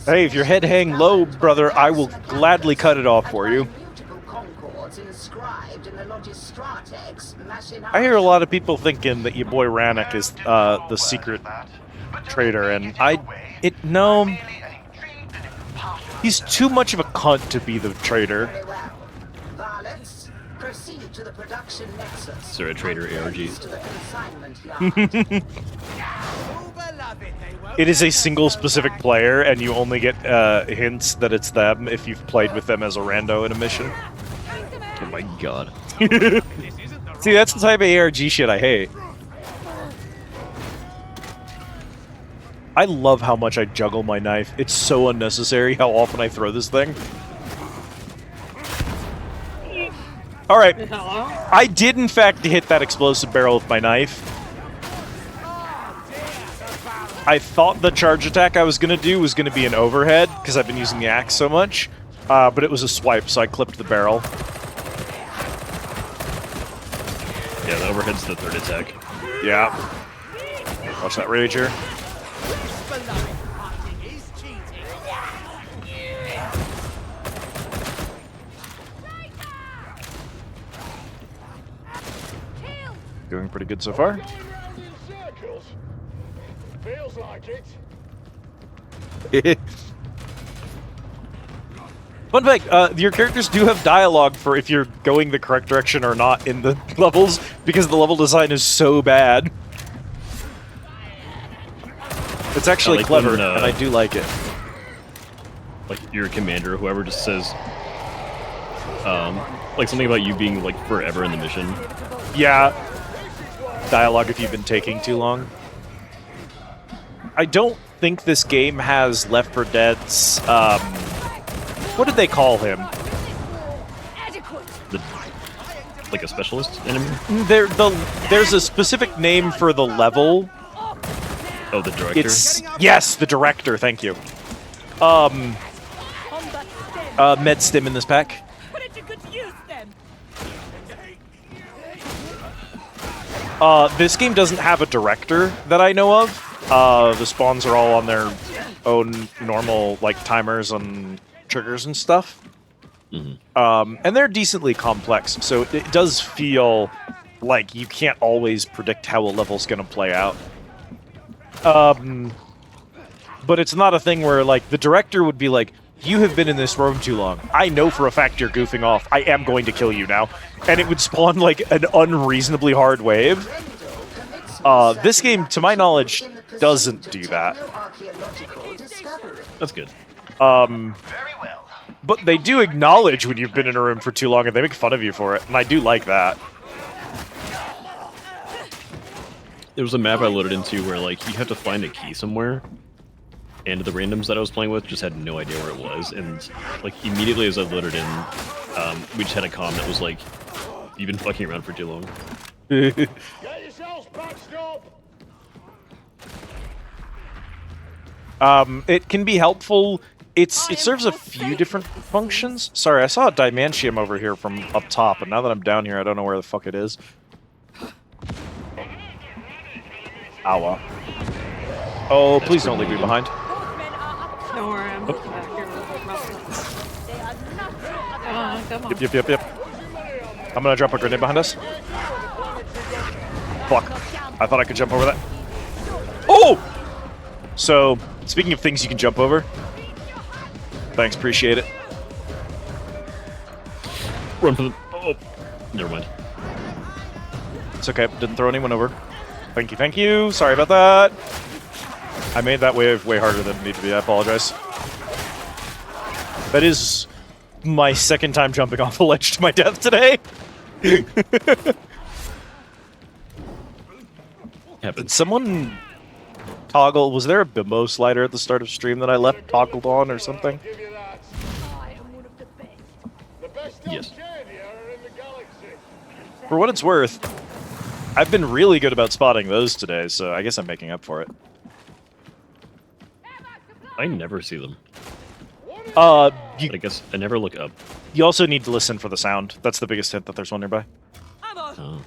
D: Hey, if your head hang low, brother, I will gladly cut it off for you. I hear a lot of people thinking that your boy Rannick is the secret traitor, and no, he's too much of a cunt to be the traitor.
B: Is there a traitor ARG?
D: It is a single specific player, and you only get hints that it's them if you've played with them as a rando in a mission.
B: Oh my god.
D: See, that's the type of ARG shit I hate. I love how much I juggle my knife. It's so unnecessary how often I throw this thing. Alright. I did, in fact, hit that explosive barrel with my knife. I thought the charge attack I was going to do was going to be an overhead, because I've been using the axe so much. But it was a swipe, so I clipped the barrel.
B: Yeah, the overhead's the third attack.
D: Yeah. Watch that rager. Doing pretty good so far.
H: Feels like it.
D: Fun fact, your characters do have dialogue for if you're going the correct direction or not in the levels, because the level design is so bad. It's actually clever, and I do like it.
B: Like, your commander or whoever just says, like something about you being, like, forever in the mission.
D: Yeah. Dialogue if you've been taking too long. I don't think this game has Left 4 Dead's, what did they call him?
B: Like a specialist enemy?
D: There's a specific name for the level.
B: Oh, the director?
D: Yes, the director, thank you. Med stim in this pack. This game doesn't have a director that I know of. The spawns are all on their own normal, like, timers and triggers and stuff.
B: Mm-hmm.
D: And they're decently complex, so it does feel like you can't always predict how a level's gonna play out. But it's not a thing where, like, the director would be like, you have been in this room too long. I know for a fact you're goofing off. I am going to kill you now. And it would spawn, like, an unreasonably hard wave. This game, to my knowledge, doesn't do that.
B: That's good.
D: But they do acknowledge when you've been in a room for too long, and they make fun of you for it, and I do like that.
B: There was a map I loaded into where, like, you have to find a key somewhere, and the randoms that I was playing with just had no idea where it was, and, like, immediately as I loaded in, we just had a comm that was like, you've been fucking around for too long.
H: Get yourselves patched up.
D: It can be helpful it serves a few different functions. Sorry, I saw a dimantium over here from up top, and now that I'm down here, I don't know where the fuck it is. Ow. Oh, please don't leave me behind.
C: Don't worry, I'm back here with the come on.
D: Yep. I'm gonna drop a grenade behind us. Fuck. I thought I could jump over that. Oh! So, speaking of things you can jump over. Thanks, appreciate it.
B: Run for the... Oh, never mind.
D: It's okay, didn't throw anyone over. Thank you. Sorry about that. I made that wave way harder than it needed to be. I apologize. That is my second time jumping off a ledge to my death today. Did someone toggle? Was there a bimbo slider at the start of stream that I left toggled on or something?
B: Yes.
D: For what it's worth, I've been really good about spotting those today, so I guess I'm making up for it.
B: I never see them.
D: I
B: guess I never look up.
D: You also need to listen for the sound. That's the biggest hint that there's one nearby.
B: Oh.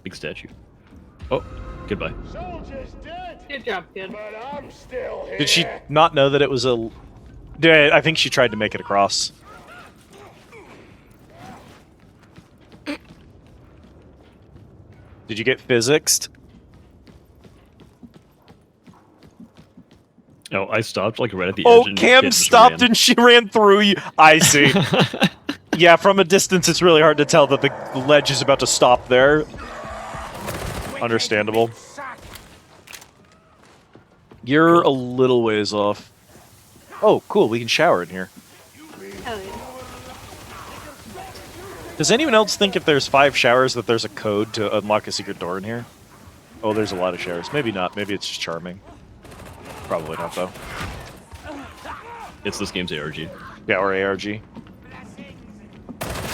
B: Big statue. Oh, goodbye.
C: Good job, kid.
H: But I'm still here.
D: Did she not know that it was a... Yeah, I think she tried to make it across. Did you get physicsed?
B: Oh, I stopped like right at the edge.
D: Oh,
B: and
D: Cam
B: just
D: stopped
B: ran.
D: and she ran through you. I see. Yeah, from a distance, it's really hard to tell that the ledge is about to stop there. Understandable. You're a little ways off. Oh, cool. We can shower in here.
C: Hell yeah.
D: Does anyone else think if there's 5 showers that there's a code to unlock a secret door in here? Oh, there's a lot of showers. Maybe not. Maybe it's just charming. Probably not, though.
B: It's this game's ARG.
D: Yeah, or ARG.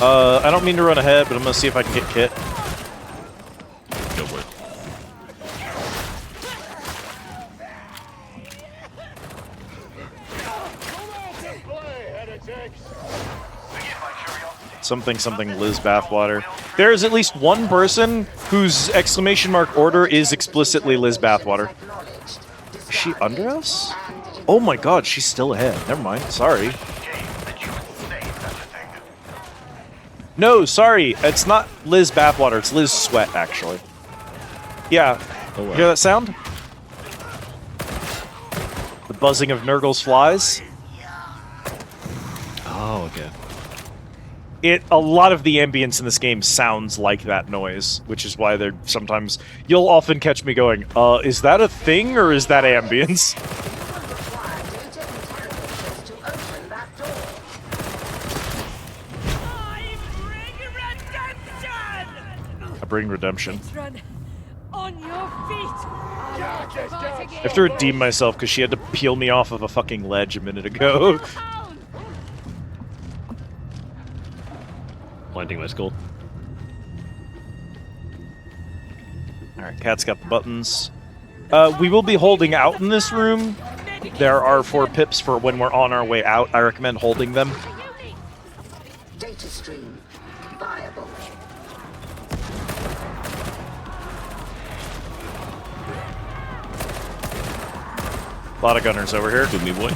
D: I don't mean to run ahead, but I'm gonna see if I can get Kit.
B: Go for it.
D: Something Liz Bathwater. There's at least one person whose exclamation mark order is explicitly Liz Bathwater. Is she under us? Oh my god, she's still ahead. Never mind, sorry. No, sorry, it's not Liz Bathwater, it's Liz Sweat, actually. Yeah,
B: Oh, wow.
D: You hear that sound? The buzzing of Nurgle's flies?
B: Oh, okay.
D: A lot of the ambience in this game sounds like that noise, which is why they're sometimes... You'll often catch me going, is that a thing or is that ambience? I bring redemption.
F: Run on your feet.
D: I have to redeem myself because she had to peel me off of a fucking ledge a minute ago.
B: Planting my skull.
D: Alright, Cat's got the buttons. We will be holding out in this room. There are 4 pips for when we're on our way out. I recommend holding them.
J: Data stream viable.
D: A lot of gunners over here.
B: Good me, boy.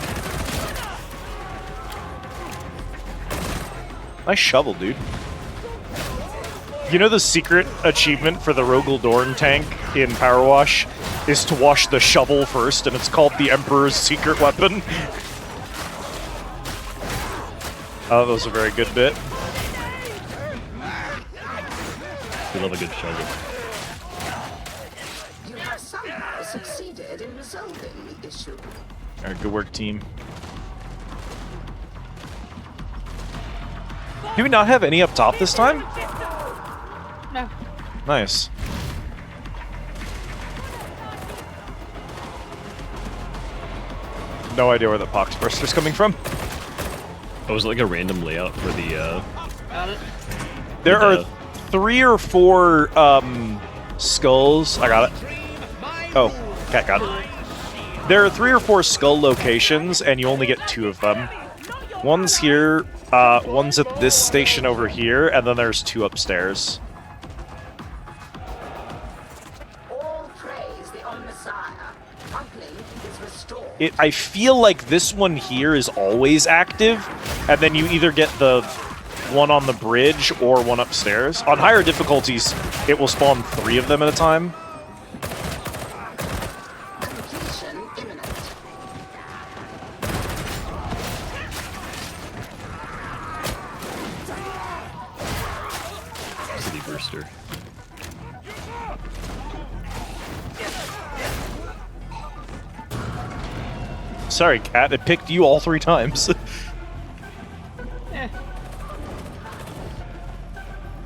D: Nice shovel, dude. You know the secret achievement for the Rogel Dorn tank in Power Wash is to wash the shovel first, and it's called the Emperor's secret weapon? Oh, that was a very good bit.
B: We love a good shovel.
J: You have somehow succeeded in resolving the issue.
D: Alright, good work, team. Do we not have any up top this time?
C: No.
D: Nice. No idea where the pox burster's coming from.
B: Oh, was it like a random layout for the,
C: Got it.
D: There are 3 or 4 skulls. I got it. Oh, Cat got it. There are 3 or 4 skull locations, and you only get 2 of them. One's here, one's at this station over here, and then there's 2 upstairs.
J: All praise the Messiah. Uplink is restored.
D: I feel like this one here is always active, and then you either get the one on the bridge or one upstairs. On higher difficulties, it will spawn 3 of them at a time.
J: Completion imminent.
B: City Burster.
D: Sorry, Cat, it picked you all 3 times.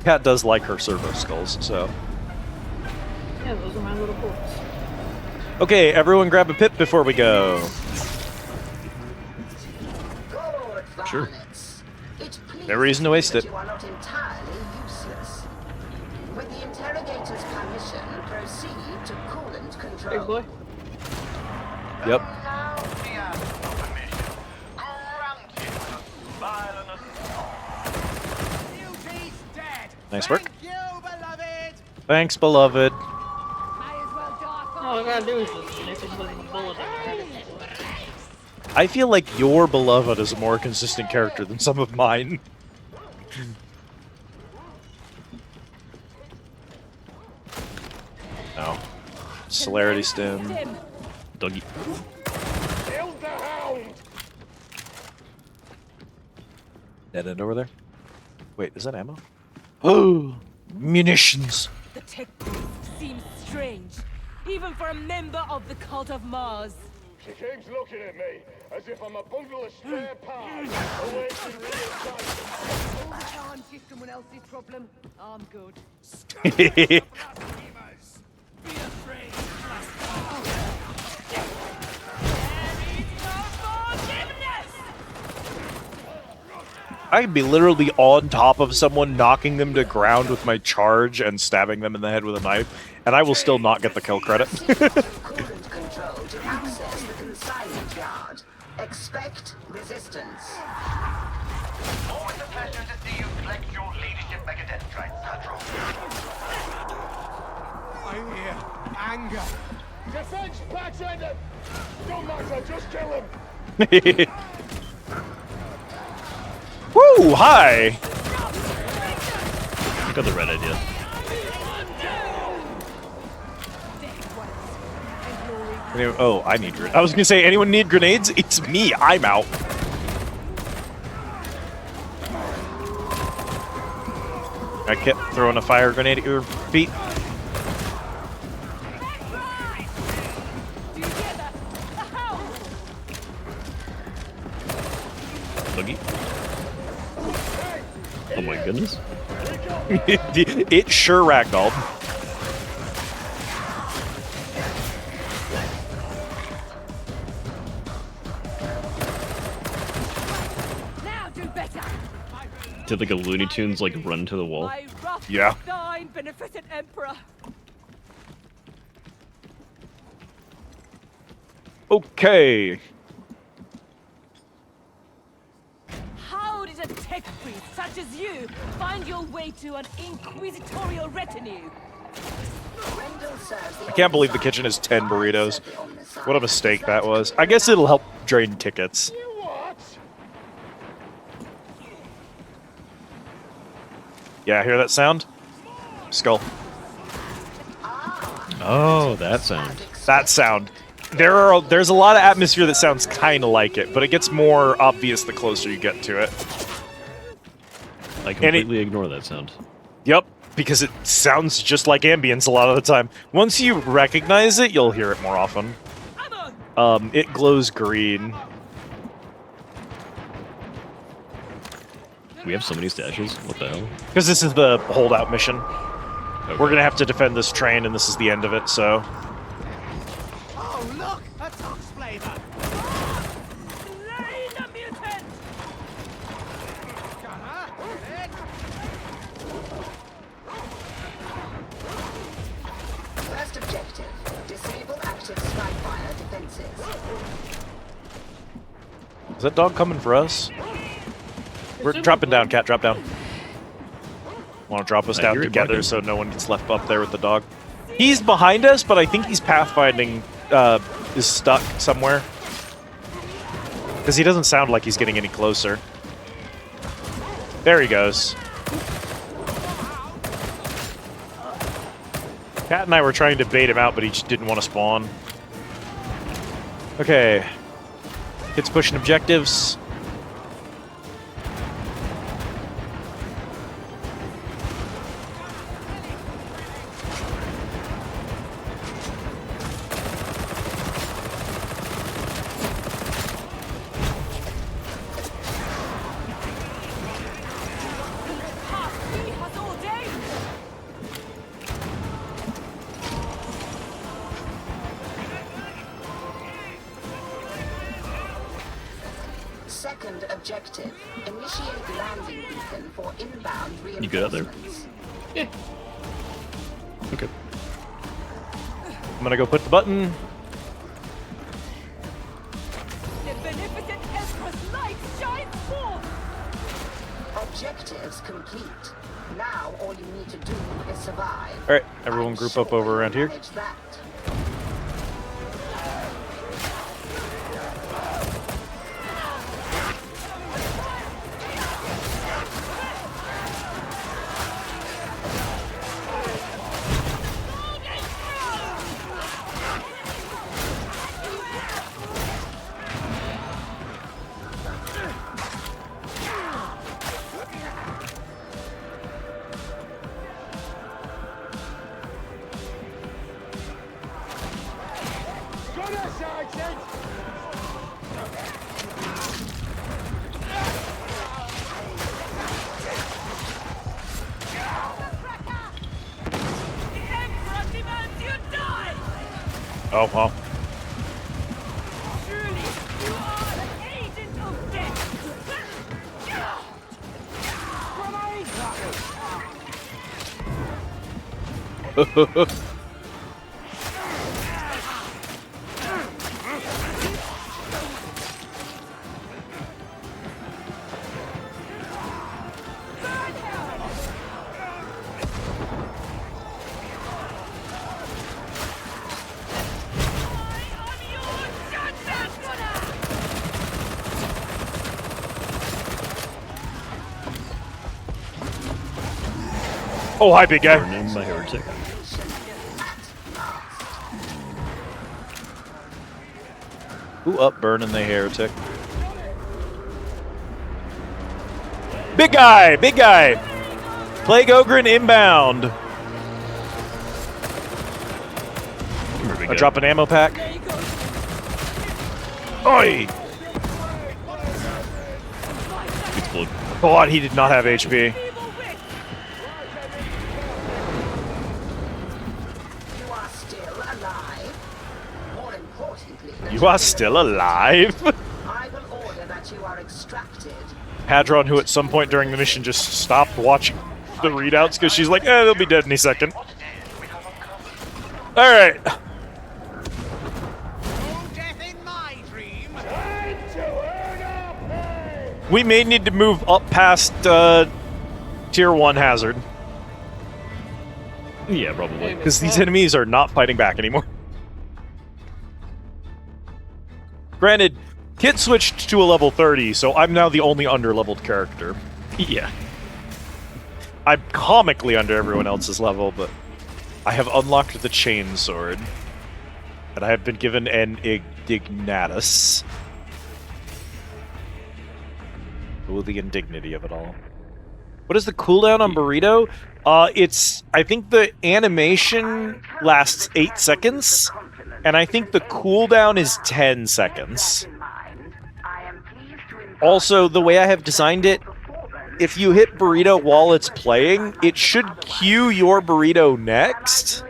D: Cat does like her servo skulls, so...
K: Yeah, those are my little boys.
D: Okay, everyone grab a pip before we go.
J: Good
B: Sure.
J: varmints. It
D: No reason to waste
J: pleases
D: it.
J: that you are not entirely useless. With the interrogator's permission, proceed to coolant control.
C: Big boy.
D: Yep. Nice work. Thanks, beloved.
C: All I gotta do is just nip him with a bullet in the head.
D: I feel like your beloved is a more consistent character than some of mine. No. Celerity stem.
B: Dougie.
H: Killed the hound!
D: Dead end over there? Wait, is that ammo? Oh, munitions.
F: The tech seems strange, even for a member of the cult of Mars.
H: She keeps looking at me as if I'm a bundle of spare parts awaiting reassignment.
F: All the time she's someone else's problem. I'm good.
D: I'd be literally on top of someone, knocking them to ground with my charge and stabbing them in the head with a knife, and I will still not get the kill credit.
J: Coolant control to access the consignment yard. Expect resistance.
L: Always a pleasure to see you collect your leadership megadendrites, Control.
H: I hear anger. Defense pattern! Goonmaxxing, just kill him!
D: Woo! Hi!
B: I got the red idea.
D: Oh, I need grenades. I was gonna say, anyone need grenades? It's me. I'm out. I kept throwing a fire grenade at your feet.
B: Dougie. Oh my goodness.
D: It sure ragdolled.
F: Now do better.
B: Did like a Looney Tunes like run to the wall?
F: My rough,
D: Yeah.
F: thine beneficent emperor.
D: Okay.
F: How did a tech priest such as you find your way to an inquisitorial retinue?
D: I can't believe the kitchen is 10 burritos. What a mistake that was. I guess it'll help drain tickets. Yeah, hear that sound? Skull.
B: Oh, that sound.
D: That sound. There's a lot of atmosphere that sounds kind of like it, but it gets more obvious the closer you get to it.
B: I completely ignore that sound.
D: Yep, because it sounds just like ambience a lot of the time. Once you recognize it, you'll hear it more often. It glows green.
B: We have so many stashes. What the hell?
D: Because this is the holdout mission.
B: Okay.
D: We're gonna have to defend this train, and this is the end of it, so...
L: Oh, look! A tox flavor!
F: Slay the mutant!
J: First objective, disable active strike fire defenses.
D: Is that dog coming for us? We're dropping down, cat. Drop down. Want to drop us down together so no one gets left up there with the dog? He's behind us, but I think he's pathfinding. Is stuck somewhere. Because he doesn't sound like he's getting any closer. There he goes. Cat and I were trying to bait him out, but he just didn't want to spawn. Okay. Kids pushing objectives.
J: Second objective. Initiate landing beacon for inbound reinforcements.
B: You good out there?
C: Yeah.
B: Okay.
D: I'm gonna go put the button.
F: The beneficent Empress light shines forth!
J: Objectives complete. Now all you need to do is survive.
D: Alright, everyone group up over around here.
J: Manage that.
D: Oh, well.
F: Truly, you are an agent of death!
D: Oh, hi, big guy.
B: Burning my heretic.
D: Who up burning the heretic? Big guy! Big guy! Plague Ogren inbound. I drop an ammo pack. Oi! God, he did not have HP. You are still alive?
J: I will order that you are extracted.
D: Hadron, who at some point during the mission just stopped watching the readouts because she's like, they'll be dead any second. Alright. We may need to move up past Tier 1 hazard.
B: Yeah, probably.
D: Because these enemies are not fighting back anymore. Granted, Kit switched to a level 30, so I'm now the only under-leveled character.
B: Yeah.
D: I'm comically under everyone else's level, but I have unlocked the chainsword. And I have been given an Ignatus. Oh, the indignity of it all. What is the cooldown on Burrito? I think the animation lasts 8 seconds, and I think the cooldown is 10 seconds. Also, the way I have designed it, if you hit Burrito while it's playing, it should cue your Burrito next.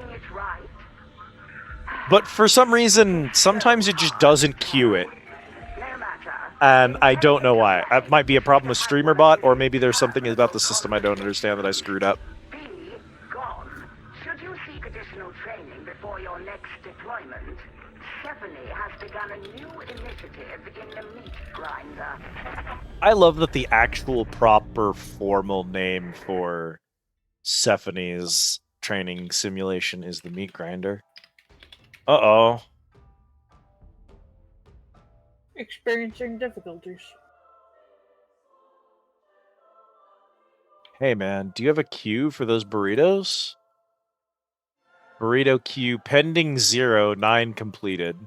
D: But for some reason, sometimes it just doesn't cue it. And I don't know why. That might be a problem with StreamerBot, or maybe there's something about the system I don't understand that I screwed up.
J: Should you seek additional training before your next deployment, Stephanie has begun a new initiative.
I: initiative in the meat grinder.
D: I love that the actual proper formal name for Stephanie's training simulation is the meat grinder. Uh-oh.
C: Experiencing difficulties.
D: Hey man, do you have a queue for those burritos? Burrito queue pending 0, 9 completed.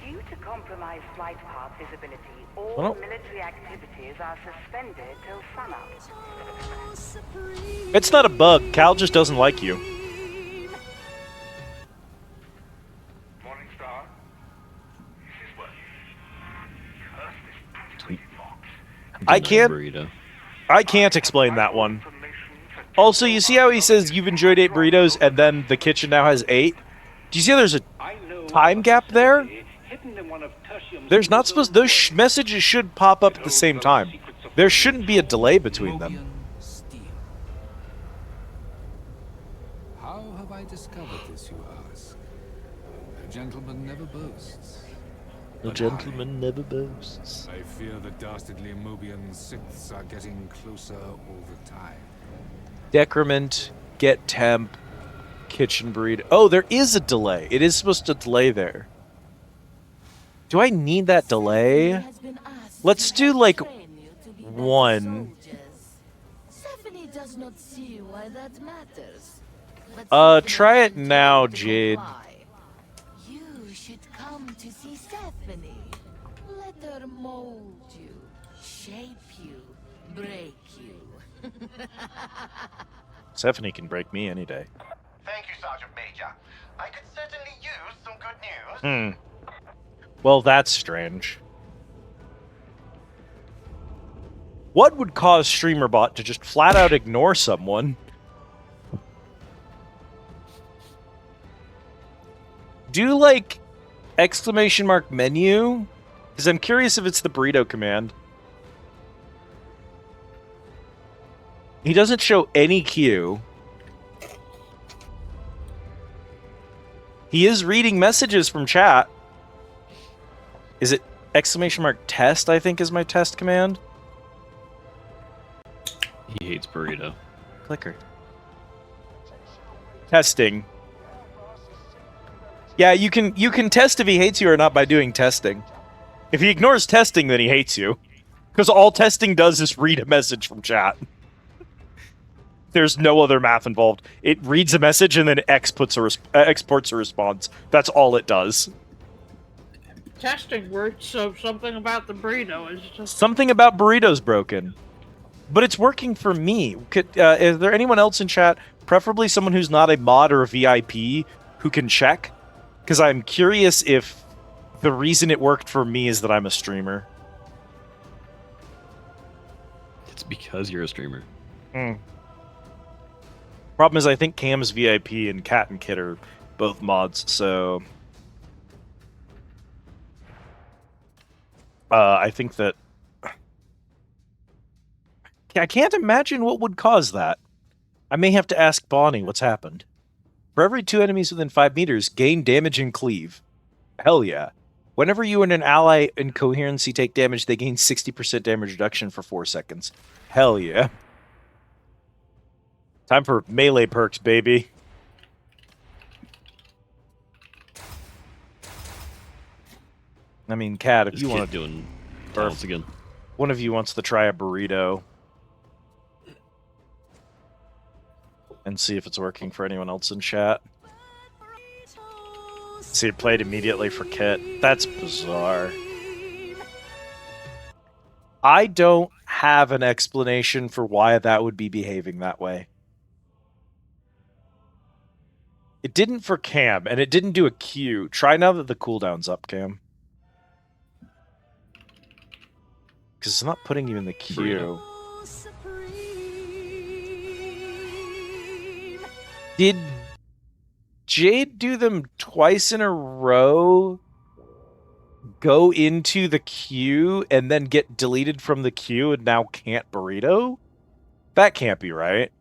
I: Due to compromised flight path visibility, all military activities are suspended till sunup.
D: It's not a bug. Cal just doesn't like you.
L: Morning Star. This is what. Curse this tweet fox.
D: I can't explain that one. Also, you see how he says you've enjoyed 8 burritos and then the kitchen now has 8? Do you see how there's a time gap there? There's not supposed... Those messages should pop up at the same time. There shouldn't be a delay between them.
M: How have I discovered this, you ask? A gentleman never boasts.
D: A gentleman never boasts.
M: I fear the dastardly Mobian sixths are getting closer all the time.
D: Decrement, get temp, kitchen burrito. Oh, there is a delay. It is supposed to delay there. Do I need that delay? Let's do like 1.
F: Stephanie does not see why that matters.
D: Try it now, Jade.
F: You should come to see Stephanie. Let her mold you, shape you, break you.
D: Stephanie can break me any day.
N: Thank you, Sergeant Major. I could certainly use some good news.
D: Well, that's strange. What would cause StreamerBot to just flat out ignore someone? Do like exclamation mark menu? Because I'm curious if it's the burrito command. He doesn't show any queue. He is reading messages from chat. Is it exclamation mark test, I think is my test command?
B: He hates burrito.
D: Clicker. Testing. Yeah, you can test if he hates you or not by doing testing. If he ignores testing, then he hates you. Because all testing does is read a message from chat. There's no other math involved. It reads a message and then exports a response. That's all it does.
C: Testing works, so something about the burrito is just...
D: Something about burritos broken. But it's working for me. Is there anyone else in chat, preferably someone who's not a mod or a VIP, who can check? Because I'm curious if the reason it worked for me is that I'm a streamer.
B: It's because you're a streamer.
D: Problem is, I think Cam's VIP and Cat and Kid are both mods, so... I think that... I can't imagine what would cause that. I may have to ask Bonnie what's happened. For every 2 enemies within 5 meters, gain damage and cleave. Hell yeah. Whenever you and an ally in coherency take damage, they gain 60% damage reduction for 4 seconds. Hell yeah. Time for melee perks, baby. I mean, Cat, if you want to...
B: doing talents again.
D: One of you wants to try a burrito. And see if it's working for anyone else in chat. See, it played immediately for Kit. That's bizarre. I don't have an explanation for why that would be behaving that way. It didn't for Cam, and it didn't do a queue. Try now that the cooldown's up, Cam. Because it's not putting you in the queue. Did Jade do them twice in a row? Go into the queue and then get deleted from the queue and now can't burrito? That can't be right.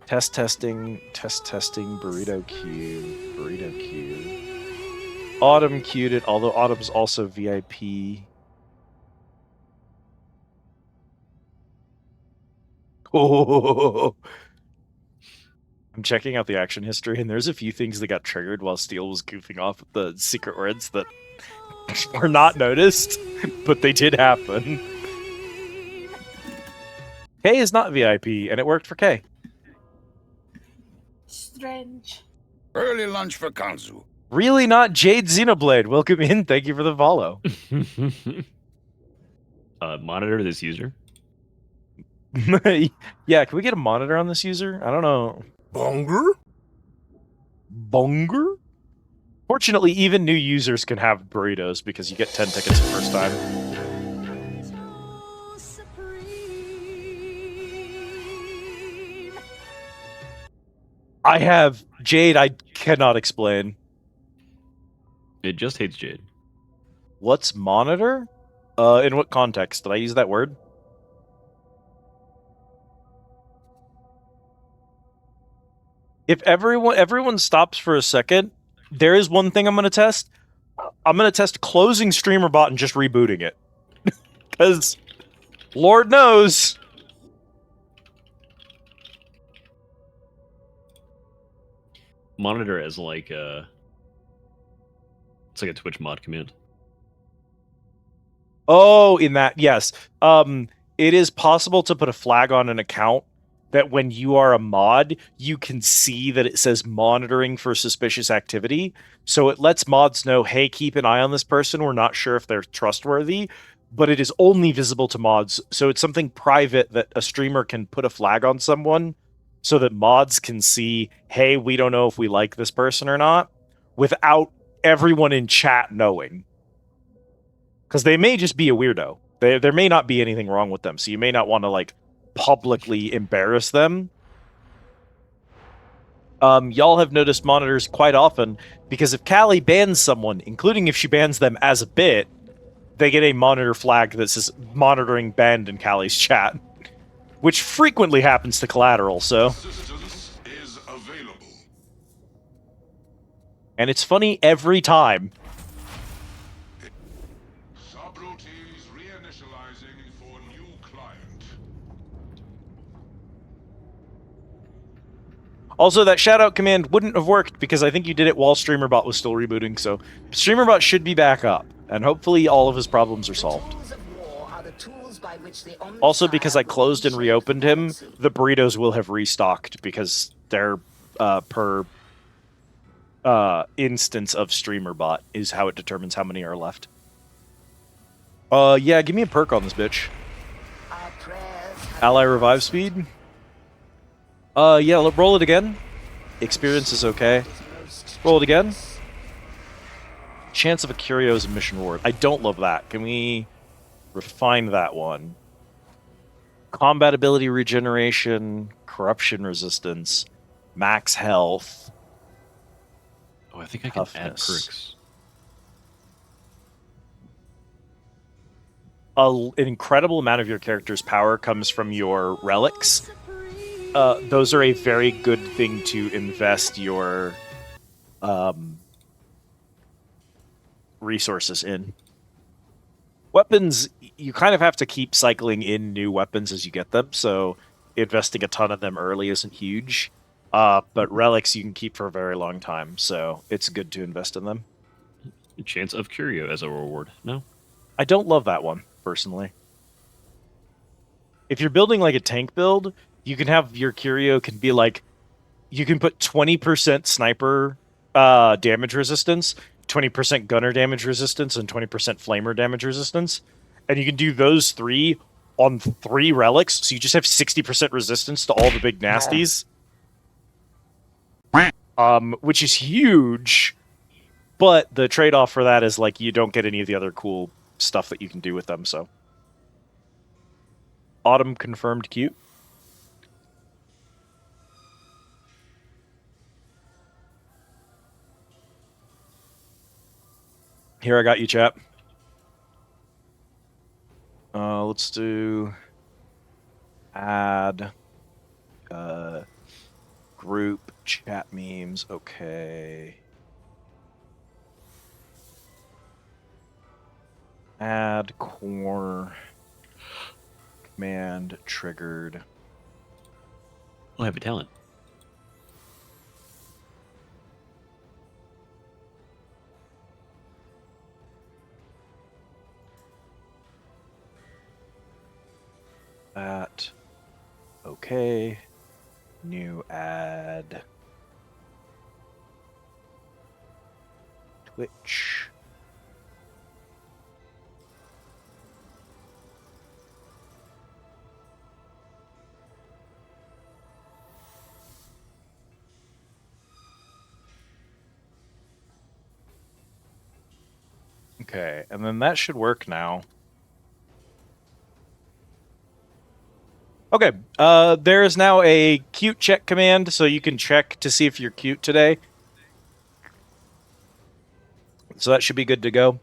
D: Testing, burrito queue, queued. Autumn queued it, although Autumn's also VIP. Oh, I'm checking out the action history, and there's a few things that got triggered while Steel was goofing off at the secret words that were not noticed, but they did happen. K is not VIP, and it worked for K.
C: Strange.
A: Early lunch for Kanzu.
D: Really not Jade Xenoblade. Welcome in. Thank you for the follow.
B: Monitor this user.
D: Yeah, can we get a monitor on this user? I don't know.
A: Bonger?
D: Bonger? Fortunately, even new users can have burritos because you get 10 tickets the first time. I have Jade I cannot explain.
B: It just hates Jade.
D: What's monitor? In what context? Did I use that word? If everyone stops for a second, there is one thing I'm going to test. I'm going to test closing StreamerBot and just rebooting it. Because Lord knows.
B: Monitor as like a... It's like a Twitch mod command.
D: Oh, in that, yes. It is possible to put a flag on an account that when you are a mod, you can see that it says monitoring for suspicious activity. So it lets mods know, hey, keep an eye on this person. We're not sure if they're trustworthy, but it is only visible to mods. So it's something private that a streamer can put a flag on someone so that mods can see, hey, we don't know if we like this person or not, without everyone in chat knowing. Because they may just be a weirdo. There may not be anything wrong with them, so you may not want to, like, publicly embarrass them. Y'all have noticed monitors quite often, because if Callie bans someone, including if she bans them as a bit, they get a monitor flag that says monitoring banned in Callie's chat. Which frequently happens to Collateral, so... And it's funny every time. Also, that shoutout command wouldn't have worked because I think you did it while StreamerBot was still rebooting, so StreamerBot should be back up, and hopefully all of his problems are solved. Also, because I closed and reopened him, the burritos will have restocked because they're per instance of StreamerBot is how it determines how many are left. Yeah, give me a perk on this bitch. Ally revive speed? Yeah, roll it again. Experience is okay. Roll it again. Chance of a curio is a mission reward. I don't love that. Can we refine that one? Combat ability regeneration, corruption resistance, max health.
B: Oh, I think I can add perks.
D: An incredible amount of your character's power comes from your relics. Those are a very good thing to invest your resources in. Weapons, you kind of have to keep cycling in new weapons as you get them, so investing a ton of them early isn't huge. But relics you can keep for a very long time, so it's good to invest in them.
B: Chance of curio as a reward. No?
D: I don't love that one, personally. If you're building like a tank build, you can have your curio can be like, you can put 20% sniper damage resistance, 20% gunner damage resistance, and 20% flamer damage resistance. And you can do those three on 3 relics, so you just have 60% resistance to all the big nasties. Which is huge, but the trade-off for that is like you don't get any of the other cool stuff that you can do with them, so. Autumn confirmed cute. Here, I got you, chap. Let's do add group chat memes. Okay. add core command triggered.
B: I have a talent.
D: That. Okay. New add. Twitch. Okay, and then that should work now. Okay, there is now a cute check command, so you can check to see if you're cute today. So that should be good to go.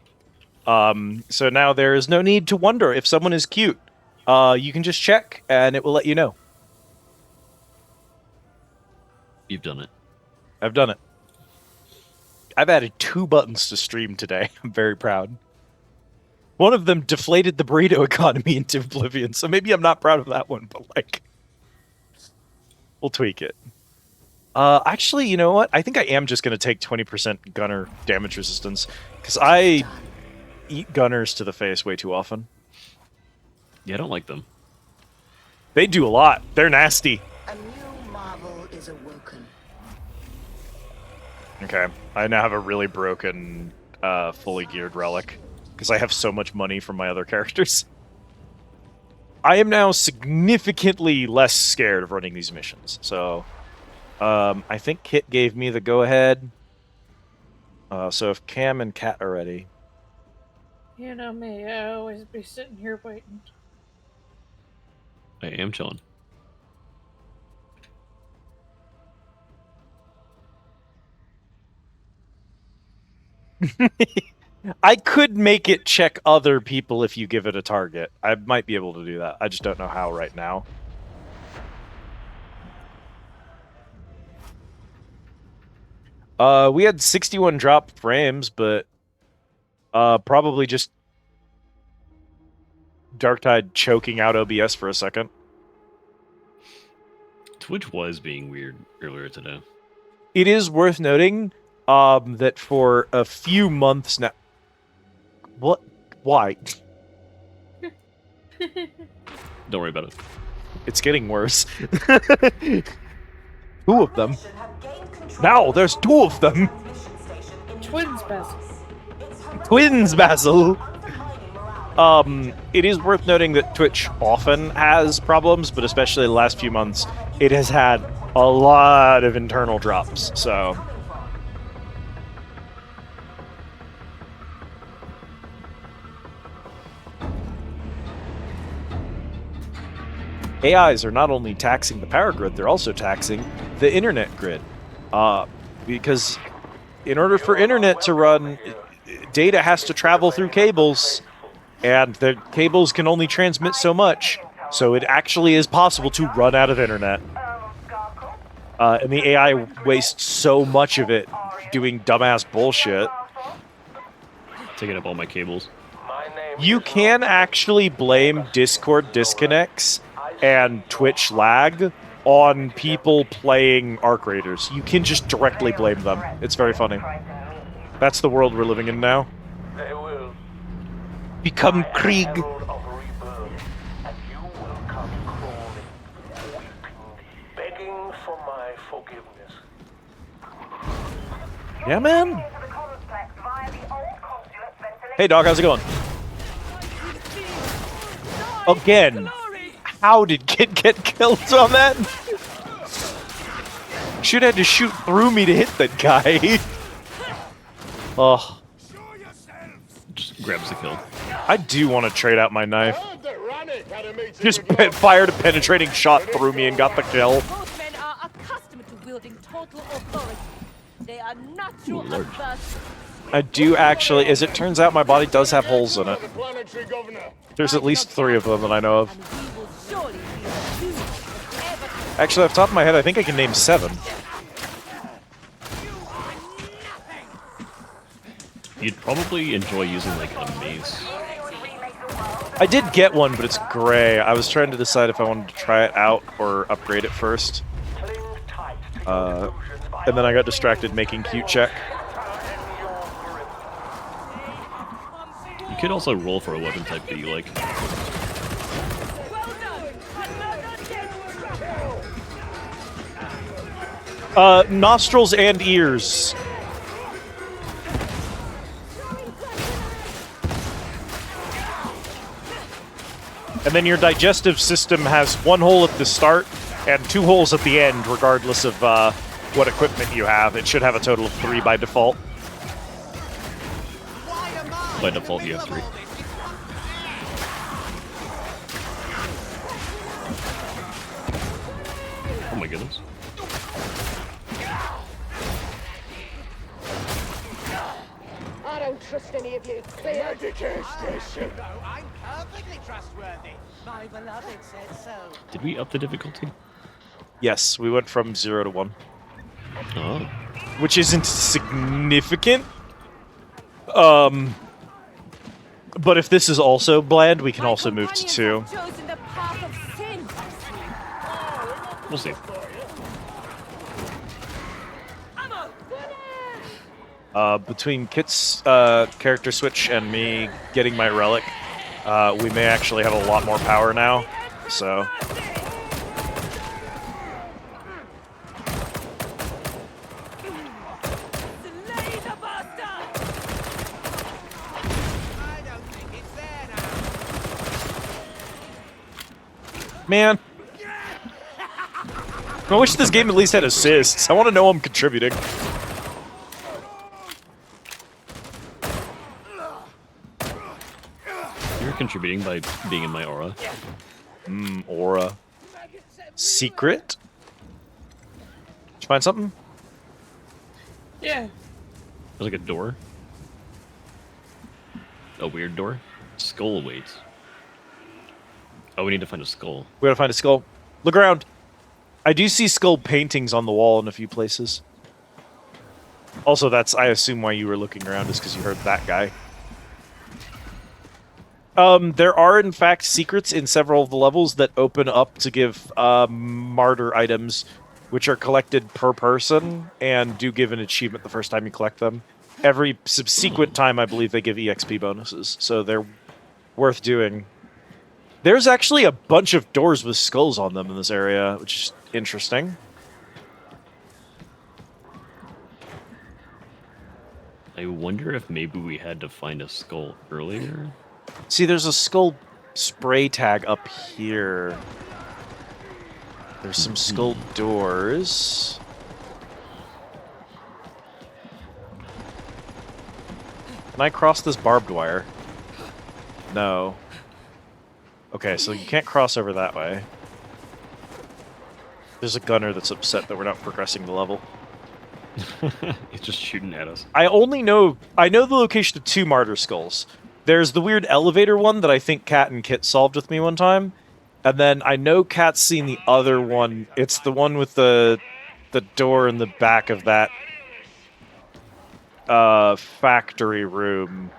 D: So now there is no need to wonder if someone is cute. You can just check, and it will let you know.
B: You've done it.
D: I've done it. I've added 2 buttons to stream today. I'm very proud. One of them deflated the burrito economy into oblivion, so maybe I'm not proud of that one, but like, we'll tweak it. Actually, you know what? I think I am just going to take 20% gunner damage resistance, because I eat gunners to the face way too often.
B: Yeah, I don't like them.
D: They do a lot. They're nasty.
J: A new marvel is awoken.
D: Okay, I now have a really broken, fully geared relic, because I have so much money from my other characters. I am now significantly less scared of running these missions, so I think Kit gave me the go-ahead. So if Cam and Kat are ready...
C: You know me, I always be sitting here waiting.
B: I am chilling.
D: I could make it check other people if you give it a target. I might be able to do that. I just don't know how right now. We had 61 drop frames, but probably just Darktide choking out OBS for a second.
B: Twitch was being weird earlier today.
D: It is worth noting that for a few months now... What? Why?
B: Don't worry about it.
D: It's getting worse. 2 of them. Now there's 2 of them.
C: Twins, Basil.
D: Twins, Basil. It is worth noting that Twitch often has problems, but especially the last few months, it has had a lot of internal drops, so... AIs are not only taxing the power grid, they're also taxing the internet grid. Because in order for internet to run, data has to travel through cables, and the cables can only transmit so much, so it actually is possible to run out of internet. And the AI wastes so much of it doing dumbass bullshit.
B: Taking up all my cables.
D: You can actually blame Discord disconnects and Twitch lag on people playing Arc Raiders. You can just directly blame them. It's very funny. That's the world we're living in now. Become Krieg. Yeah, man. Hey, dog, how's it going? Again. How did Kit get killed on that? Should have had to shoot through me to hit that guy. Oh.
B: Just grabs the kill.
D: I do want to trade out my knife. Just fired a penetrating shot through me and got the kill.
F: Both men are accustomed to wielding total authority. They are natural adversaries.
D: I do actually, as it turns out, my body does have holes in it. There's at least 3 of them that I know of. Actually, off the top of my head, I think I can name 7.
B: You'd probably enjoy using like a mace.
D: I did get one, but it's gray. I was trying to decide if I wanted to try it out or upgrade it first. And then I got distracted making cute check.
B: You could also roll for a weapon type that you like.
D: Nostrils and ears. And then your digestive system has one hole at the start and 2 holes at the end, regardless of what equipment you have. It should have a total of 3 by default.
B: By default, you have 3. Oh my goodness.
H: I don't trust any of you. Clear. Station.
O: I'm perfectly trustworthy. My beloved said so.
B: Did we up the difficulty?
D: Yes, we went from 0 to 1.
B: Oh.
D: Which isn't significant. But if this is also bland, we can also move to 2.
B: We'll see.
D: Between Kit's character switch and me getting my relic, we may actually have a lot more power now, so... Man. I wish this game at least had assists. I want to know I'm contributing.
B: You're contributing by being in my aura.
D: Aura. Secret? Did you find something?
C: Yeah.
B: There's like a door. A weird door. Skull awaits. Oh, we need to find a skull.
D: We gotta find a skull. Look around. I do see skull paintings on the wall in a few places. Also, that's, I assume, why you were looking around, is because you heard that guy. There are, in fact, secrets in several of the levels that open up to give martyr items, which are collected per person, and do give an achievement the first time you collect them. Every subsequent time, I believe, they give EXP bonuses, so they're worth doing. There's actually a bunch of doors with skulls on them in this area, which is interesting.
B: I wonder if maybe we had to find a skull earlier.
D: See, there's a skull spray tag up here. There's some skull doors. Can I cross this barbed wire? No. Okay, so you can't cross over that way. There's a gunner that's upset that we're not progressing the level.
B: He's just shooting at us.
D: I know the location of 2 martyr skulls. There's the weird elevator one that I think Kat and Kit solved with me one time. And then I know Kat's seen the other one. It's the one with the door in the back of that factory room.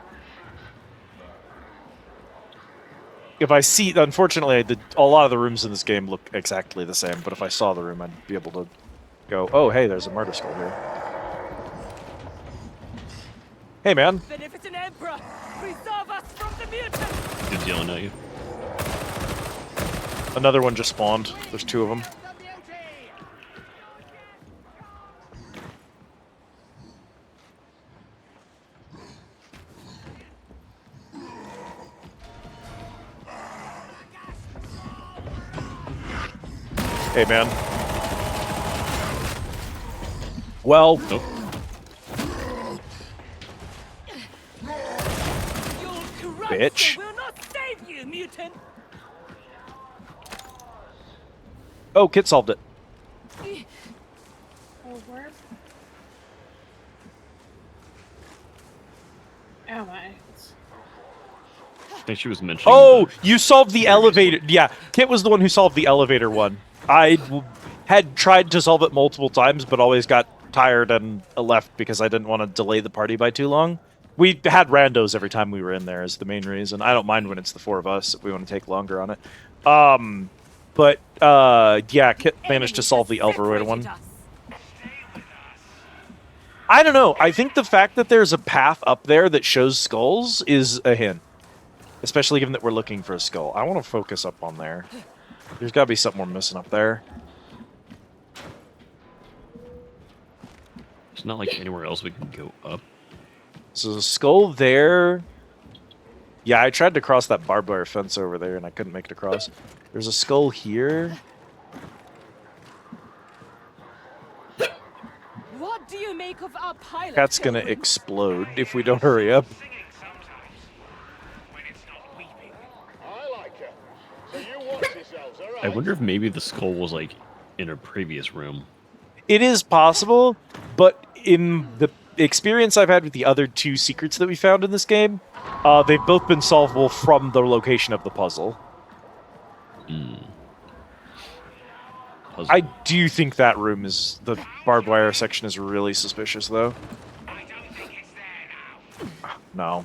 D: If I see, unfortunately, a lot of the rooms in this game look exactly the same, but if I saw the room, I'd be able to go, oh, hey, there's a martyr skull here. Hey, man.
F: Beneficent Emperor, preserve us from the mutants!
B: He's yelling at you.
D: Another one just spawned. There's 2 of them. Hey, man. Well...
B: Nope.
D: Bitch.
F: Will not save you, mutant!
D: Oh, Kit solved it.
C: Oh, where? Am I?
B: I think she was mentioning...
D: Oh, you solved the elevator. Yeah, Kit was the one who solved the elevator one. I had tried to solve it multiple times, but always got tired and left because I didn't want to delay the party by too long. We had randos every time we were in there is the main reason. I don't mind when it's the 4 of us if we want to take longer on it. But yeah, Kit managed to solve the Elveroid one. I don't know. I think the fact that there's a path up there that shows skulls is a hint. Especially given that we're looking for a skull. I want to focus up on there. There's got to be something we're missing up there.
B: It's not like anywhere else we can go up.
D: So there's a skull there. Yeah, I tried to cross that barbed wire fence over there and I couldn't make it across. There's a skull here.
F: What do you make of our pilot?
D: Cat's gonna explode if we don't hurry up.
B: I wonder if maybe the skull was like in a previous room.
D: It is possible, but in the experience I've had with the other 2 secrets that we found in this game, they've both been solvable from the location of the puzzle. I do think that room is... the barbed wire section is really suspicious, though. No.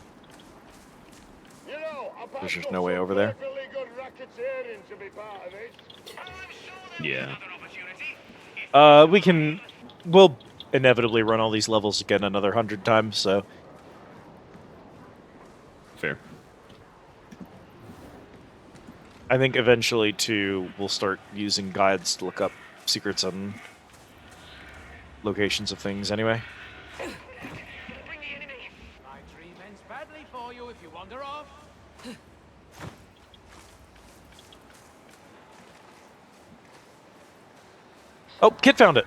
D: There's just no way over there.
B: Yeah.
D: We'll inevitably run all these levels again another 100 times, so...
B: Fair.
D: I think eventually, too, we'll start using guides to look up secrets and locations of things anyway.
O: My dream ends badly for you if you wander off.
D: Oh, Kit found it!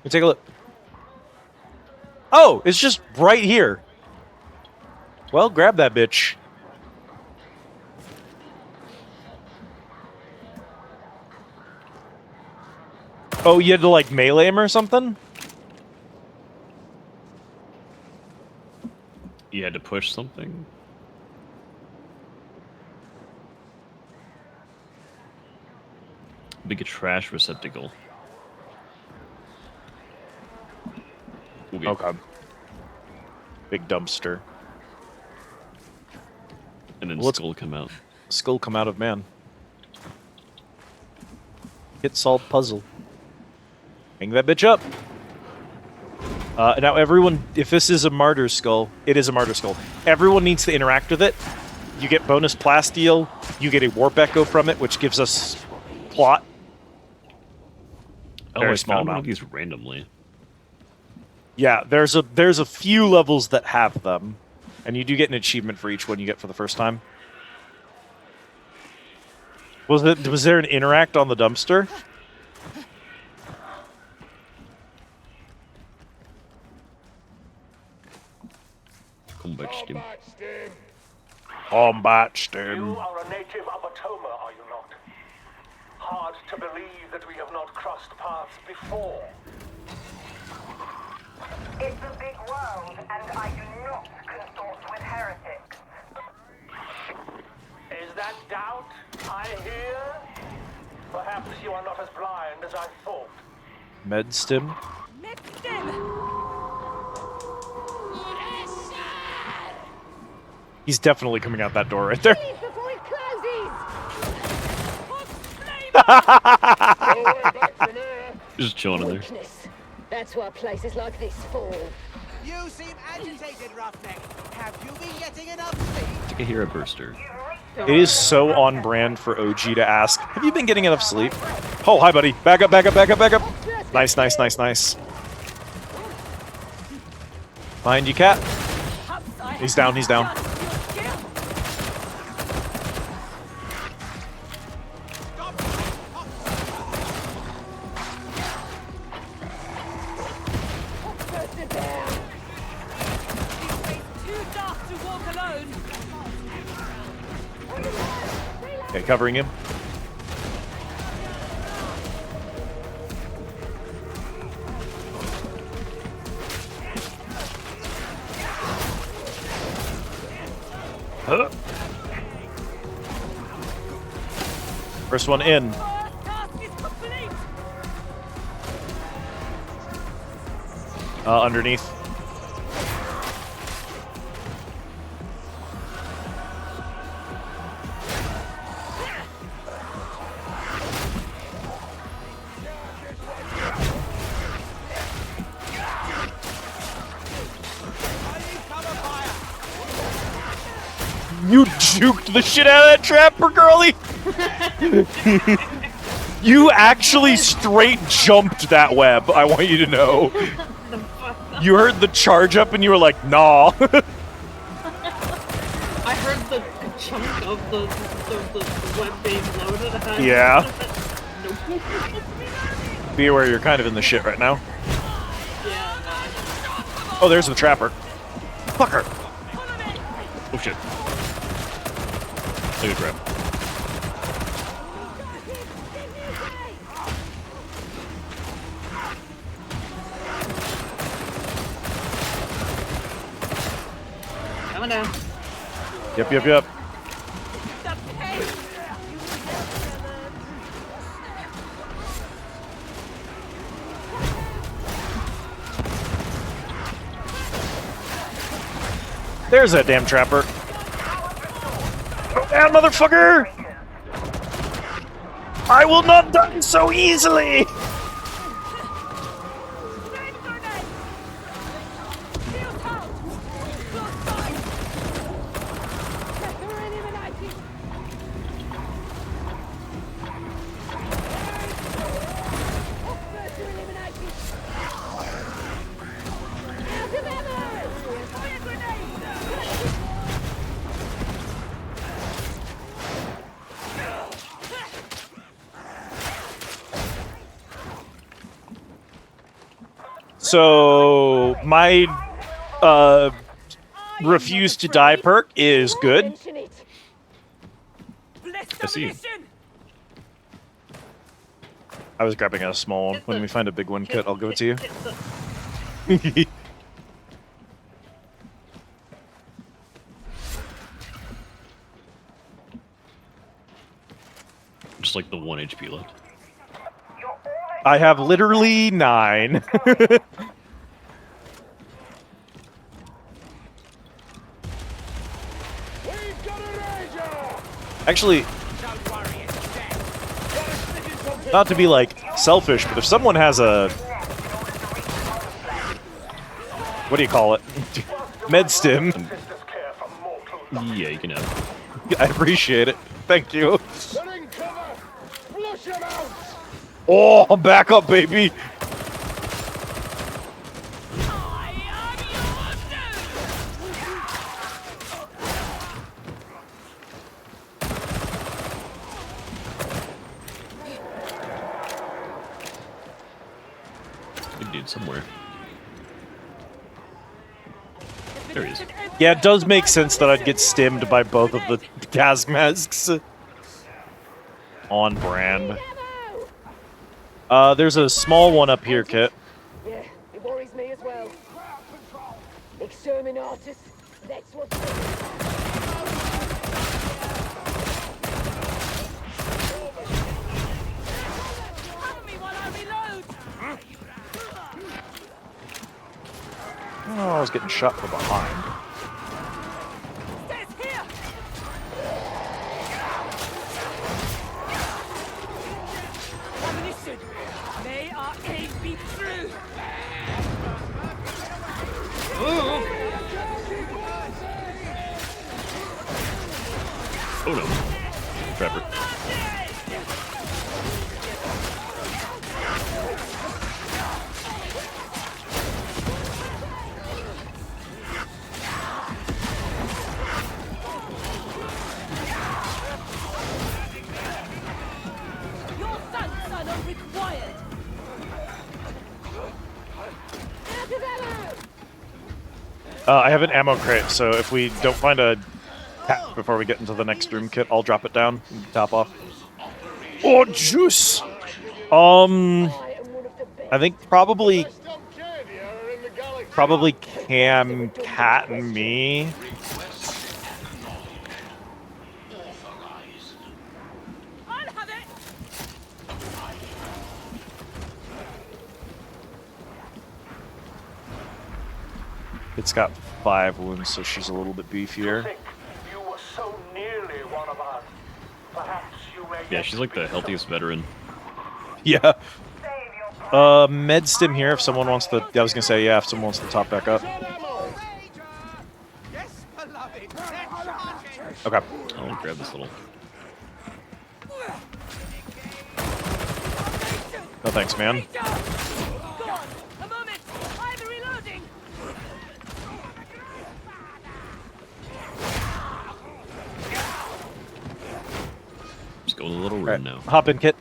D: Let me take a look. Oh, it's just right here. Well, grab that bitch. Oh, you had to, like, melee him or something?
B: You had to push something? Big trash receptacle.
D: Okay. Big dumpster.
B: And then skull come out.
D: Skull come out of man. Hit solved puzzle. Hang that bitch up. Now everyone, if this is a martyr skull, it is a martyr skull. Everyone needs to interact with it. You get bonus plasteel. You get a warp echo from it, which gives us plot.
B: Very small amount of these randomly.
D: Yeah, there's a few levels that have them, and you do get an achievement for each one you get for the first time. Was there an interact on the dumpster?
B: Combat stim.
D: Combat stim.
P: You are a native of Atoma, are you not? Hard to believe that we have not crossed paths before.
E: It's a big world, and I do not consort with heretics.
P: Is that doubt I hear? Perhaps you are not as blind as I thought.
D: Medstim. He's definitely coming out that door right there.
B: Just chilling in there.
F: That's what places like this fall.
O: You seem agitated, Roughneck. Have you been getting enough sleep?
B: Take a hero burster.
D: It is so on brand for OG to ask, have you been getting enough sleep? Oh, hi, buddy. Back up, back up, back up, back up. Nice, nice, nice, nice. Behind you, Cat. He's down, he's down. Okay, covering him. Huh. First one in. Underneath. You juked the shit out of that trapper, girlie! You actually straight jumped that web, I want you to know. You heard the charge up and you were like, nah.
C: I heard the chunk of the web being loaded.
D: Yeah.
C: Nope.
D: Be aware you're kind of in the shit right now.
C: Yeah,
D: Oh, there's the trapper. Fucker.
B: Oh shit. Take a grab.
C: Coming down.
D: Yep. There's that damn trapper. Go down, motherfucker! I will not die so easily! So, my refuse to die perk is good.
B: I see.
D: I was grabbing a small one. When we find a big one, Kit, I'll give it to you.
B: Just like the 1 HP left.
D: I have literally 9. Actually, not to be like selfish, but if someone has a, what do you call it? Med stim.
B: Yeah, you can have it.
D: I appreciate it. Thank you. Oh, I'm back up, baby.
B: Good dude somewhere. There he is.
D: Yeah, it does make sense that I'd get stimmed by both of the gas masks. On brand. There's a small one up here, Kit.
F: Yeah, it worries me as well. Exterminators, that's what's... Cover me while I reload!
D: Oh, I was getting shot from behind.
F: May our aim be true!
B: Oh no. Trapper.
F: Your sons are not required!
D: I have an ammo crate, so if we don't find a pack before we get into the next room, Kit, I'll drop it down and top off. Oh, juice! I think probably Cam, Cat, and me. It's got 5 wounds, so she's a little bit beefier.
P: You were so nearly one of us. Perhaps you may
B: Yeah, she's like the healthiest veteran.
D: Yeah. Med stim here if someone wants to. I was gonna say, yeah, if someone wants to top back up. Okay.
B: I'll grab this little.
D: No thanks, man.
F: A moment! I'm reloading!
B: Just go in a little room now.
D: Hop in, Kit.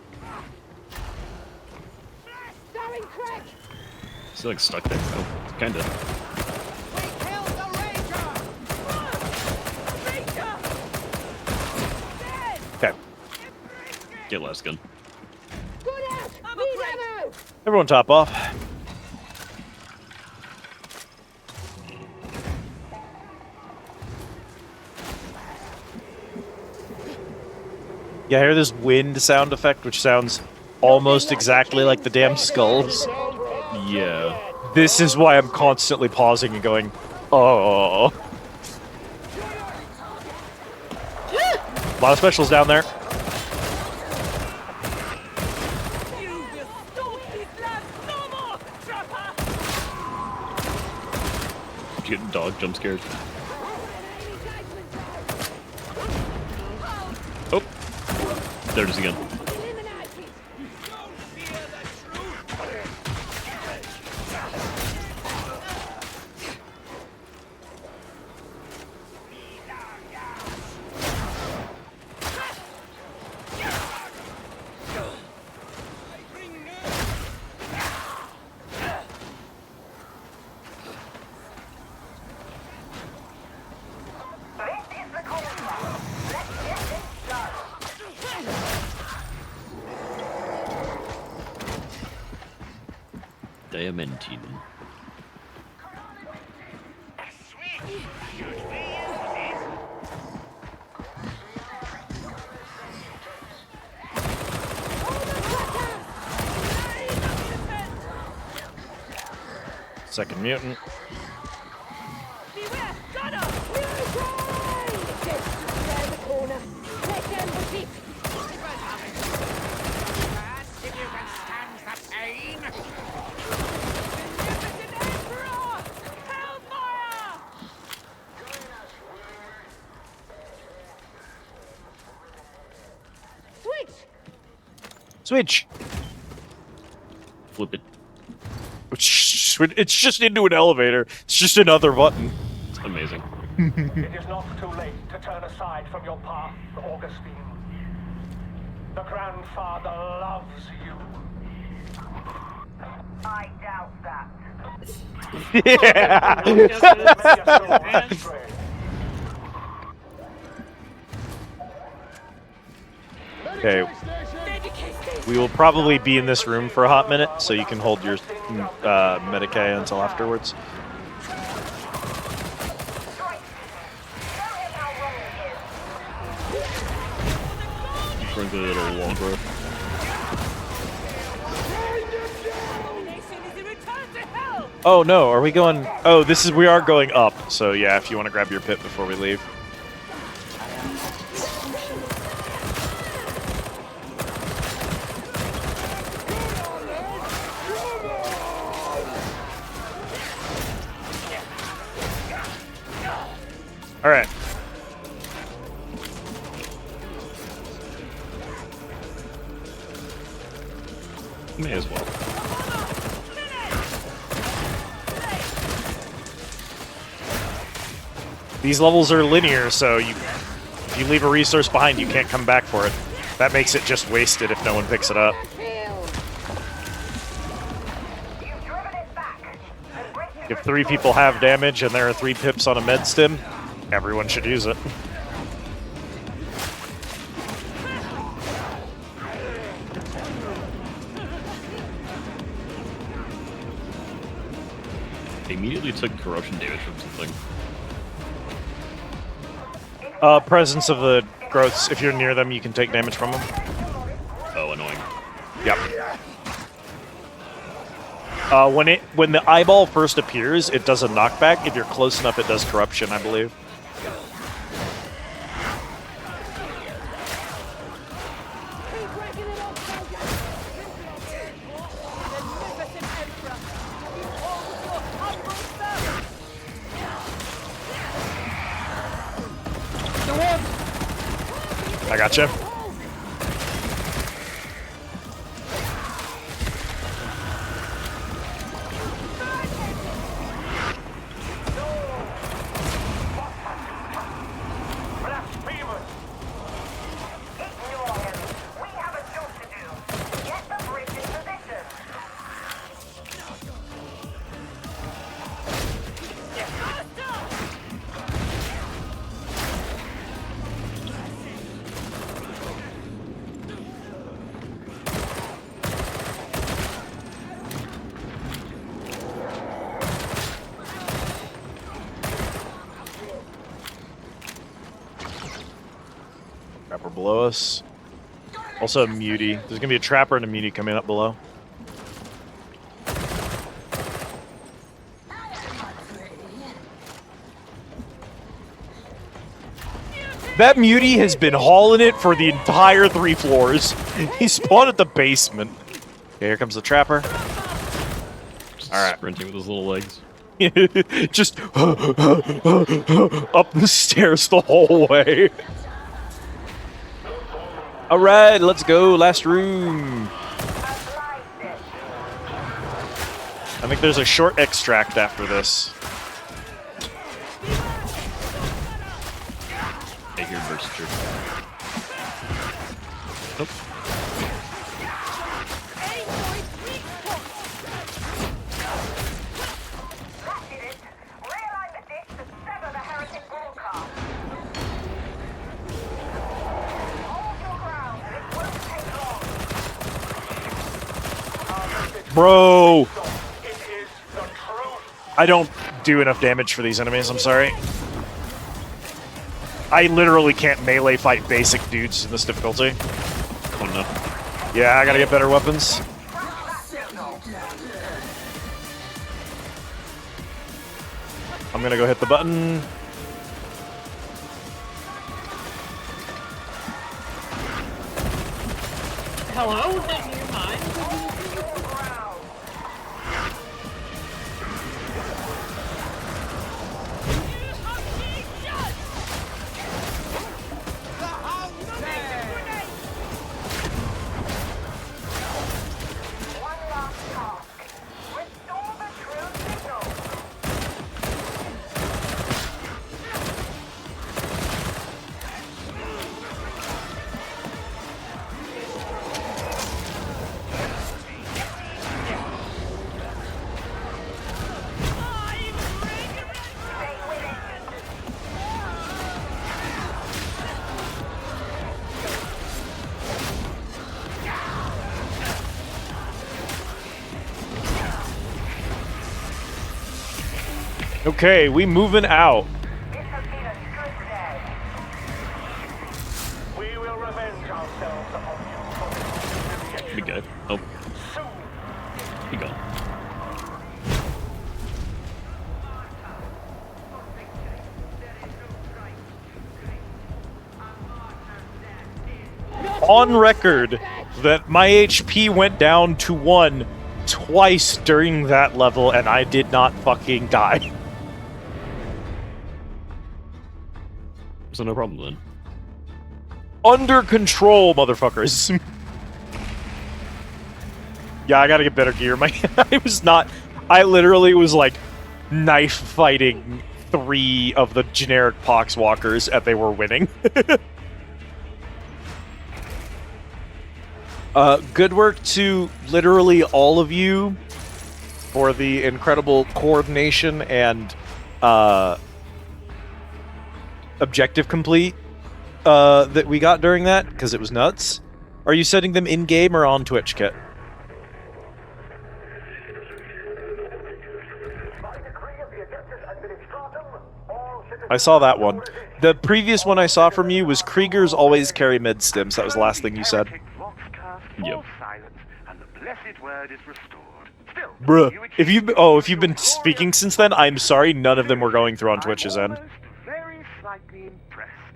B: Is he like stuck there? Oh, kinda.
D: Okay.
B: Get last gun.
D: Everyone top off. Yeah, I hear this wind sound effect, which sounds almost exactly like the damn skulls.
B: Yeah.
D: This is why I'm constantly pausing and going, oh. A lot of specials down there.
B: Getting dog jump scared. Oh, there it is again. Diamantine.
D: Second mutant. Switch!
B: Flip it.
D: It's just into an elevator. It's just another button.
B: It's amazing.
P: It is not too late to turn aside from your path, Augustine. The grandfather loves you.
N: I doubt that.
D: Yeah. Okay. We will probably be in this room for a hot minute, so you can hold your Medicae until afterwards.
B: Frankly, a little longer.
D: Oh no, are we going? Oh, we are going up. So yeah, if you want to grab your pit before we leave. All right.
B: May as well.
D: These levels are linear, so if you leave a resource behind, you can't come back for it. That makes it just wasted if no one picks it up. If 3 people have damage and there are 3 pips on a med stim, everyone should use it.
B: They immediately took corruption damage from something.
D: Presence of the growths. If you're near them, you can take damage from them.
B: Oh, annoying.
D: Yep. When the eyeball first appears, it does a knockback. If you're close enough, it does corruption, I believe. I gotcha. Trapper below us. Also a mutie. There's gonna be a trapper and a mutie coming up below. That mutie has been hauling it for the entire 3 floors. He spawned at the basement. Okay, here comes the trapper. Alright.
B: Sprinting with his little legs.
D: Just up the stairs the whole way. Alright, let's go. Last room. I think there's a short extract after this.
B: I hear Burster. Nope.
D: Bro! I don't do enough damage for these enemies, I'm sorry. I literally can't melee fight basic dudes in this difficulty.
B: Oh no.
D: Yeah, I gotta get better weapons. I'm gonna go hit the button.
C: Hello? Do you mind?
D: Okay, we moving out.
P: We will revenge ourselves upon you.
B: Be good. Oh. Be gone.
D: On record that my HP went down to 1 twice during that level and I did not fucking die.
B: So no problem then.
D: Under control, motherfuckers. Yeah, I gotta get better gear. I literally was like knife fighting 3 of the generic poxwalkers and they were winning. Good work to literally all of you for the incredible coordination and objective complete that we got during that, because it was nuts. Are you setting them in-game or on Twitch, Kit? I saw that one. The previous one I saw from you was Kriegers always carry mid-stims. That was the last thing you said.
B: Yep.
I: And the blessed word is restored. Still,
D: Bruh, if you've been speaking since then, I'm sorry, none of them were going through on Twitch's end.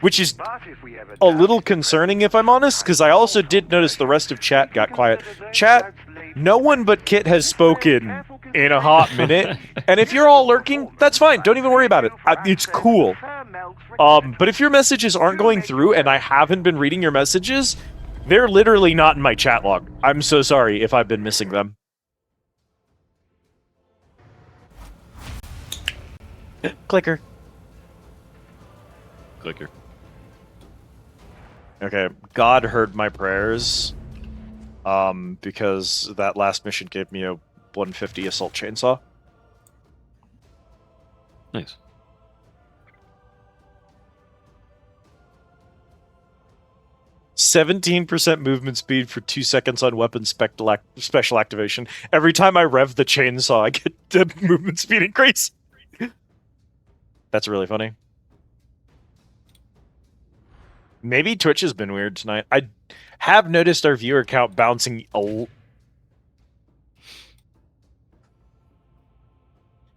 D: Which is a little concerning, if I'm honest, because I also did notice the rest of chat got quiet. Chat, no one but Kit has spoken in a hot minute, and if you're all lurking, that's fine, don't even worry about it. It's cool. But if your messages aren't going through and I haven't been reading your messages, they're literally not in my chat log. I'm so sorry if I've been missing them. Clicker.
B: Clicker.
D: Okay, God heard my prayers. Because that last mission gave me a 150 assault chainsaw.
B: Nice.
D: %17% movement speed for 2 seconds on weapon special activation. Every time I rev the chainsaw, I get the movement speed increase. That's really funny. Maybe Twitch has been weird tonight. I have noticed our viewer count bouncing a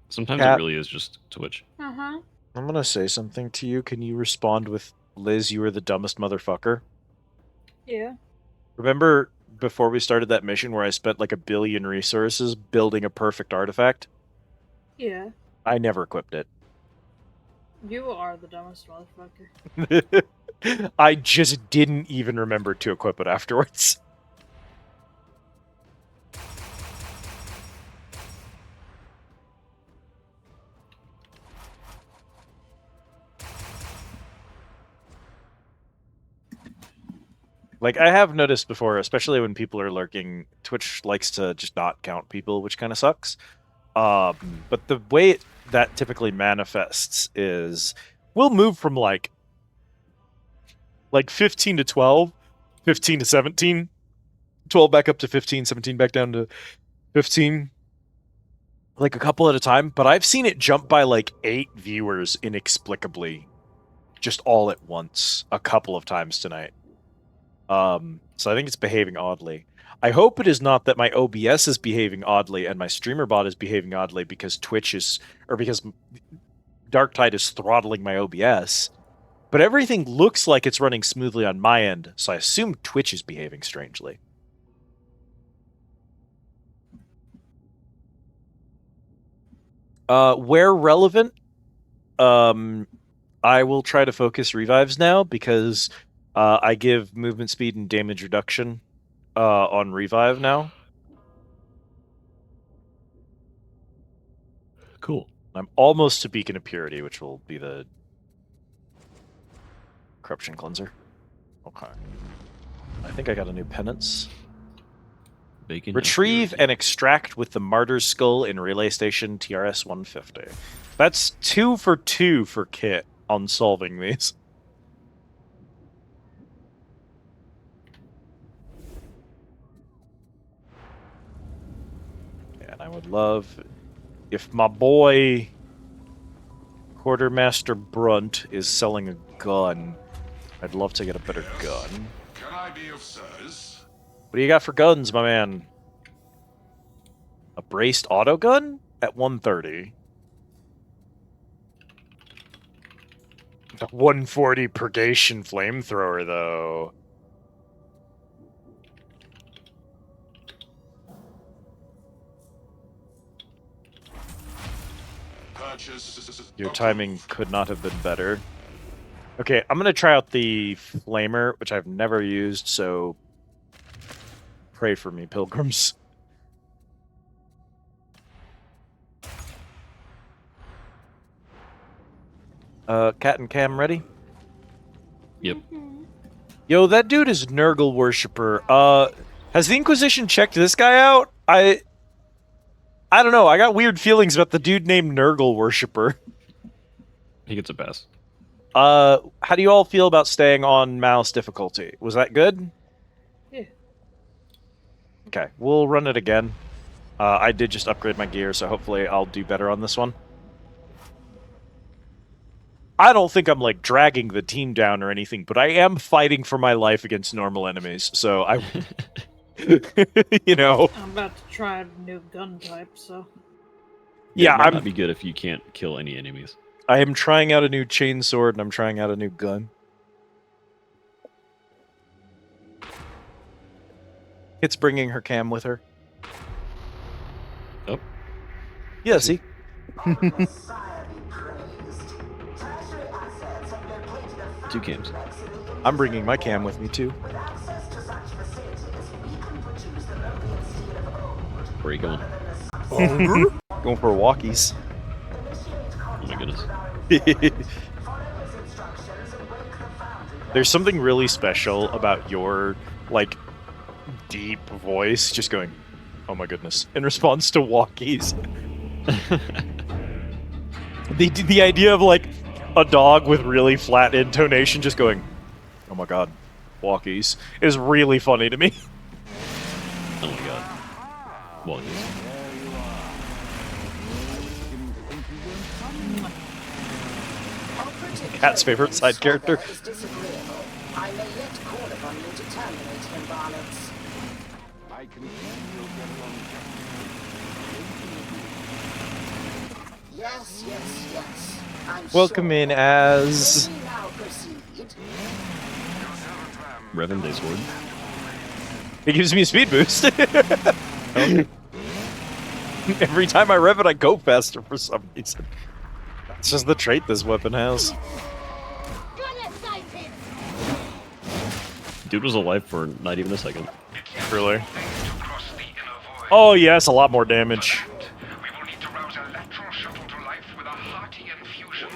B: Sometimes it really is just Twitch.
C: Uh-huh.
D: I'm gonna say something to you. Can you respond with, Liz, you were the dumbest motherfucker?
C: Yeah.
D: Remember before we started that mission where I spent like 1 billion resources building a perfect artifact?
C: Yeah.
D: I never equipped it.
C: You are the dumbest motherfucker.
D: I just didn't even remember to equip it afterwards. Like, I have noticed before, especially when people are lurking, Twitch likes to just not count people, which kind of sucks. But the way that typically manifests is we'll move from like 15 to 12, 15 to 17, 12 back up to 15, 17 back down to 15, like a couple at a time. But I've seen it jump by like 8 viewers inexplicably, just all at once, a couple of times tonight. So I think it's behaving oddly. I hope it is not that my OBS is behaving oddly and my streamer bot is behaving oddly because because Darktide is throttling my OBS. But everything looks like it's running smoothly on my end, so I assume Twitch is behaving strangely. Where relevant, I will try to focus revives now because I give movement speed and damage reduction on revive now.
B: Cool.
D: I'm almost to Beacon of Purity, which will be the Corruption Cleanser. Okay. I think I got a new penance.
B: Bacon
D: Retrieve and extract with the Martyr's Skull in Relay Station TRS 150. That's 2 for 2 for Kit on solving these. And I would love if my boy Quartermaster Brunt is selling a gun. I'd love to get a better gun.
H: Can I be of service?
D: What do you got for guns, my man? A braced auto gun at 130. The 140 purgation flamethrower, though. Your timing could not have been better. Okay, I'm gonna try out the flamer, which I've never used, so pray for me, pilgrims. Cat and Cam ready?
B: Yep.
D: Yo, that dude is Nurgle worshiper. Has the Inquisition checked this guy out? I don't know. I got weird feelings about the dude named Nurgle worshiper.
B: He gets a pass.
D: How do you all feel about staying on mouse difficulty? Was that good?
C: Yeah.
D: Okay, we'll run it again. I did just upgrade my gear, so hopefully I'll do better on this one. I don't think I'm, like, dragging the team down or anything, but I am fighting for my life against normal enemies, so You know.
C: I'm about to try a new gun type, so.
B: Yeah, it might
D: I'm
B: not be good if you can't kill any enemies.
D: I am trying out a new chainsword and I'm trying out a new gun. It's bringing her cam with her.
B: Oh.
D: Yeah, see?
B: Two cams.
D: I'm bringing my cam with me too.
B: Where are you going?
D: Going for walkies.
B: Oh my goodness.
D: There's something really special about your, like, deep voice just going, oh my goodness, in response to walkies. The idea of, like, a dog with really flat intonation just going, oh my god, walkies, is really funny to me.
B: Oh my god. Walkies.
D: Cat's favorite side character.
J: I may yet call upon you to terminate him, varlets.
M: I can you'll get along.
J: Yes, yes, yes. I'm
D: Welcome in as...
J: May we now proceed?
B: Revan Day Sword.
D: It gives me a speed boost. Every time I rev it, I go faster for some reason. That's just the trait this weapon has.
B: Dude was alive for not even a second.
D: Really? Oh yes, a lot more damage.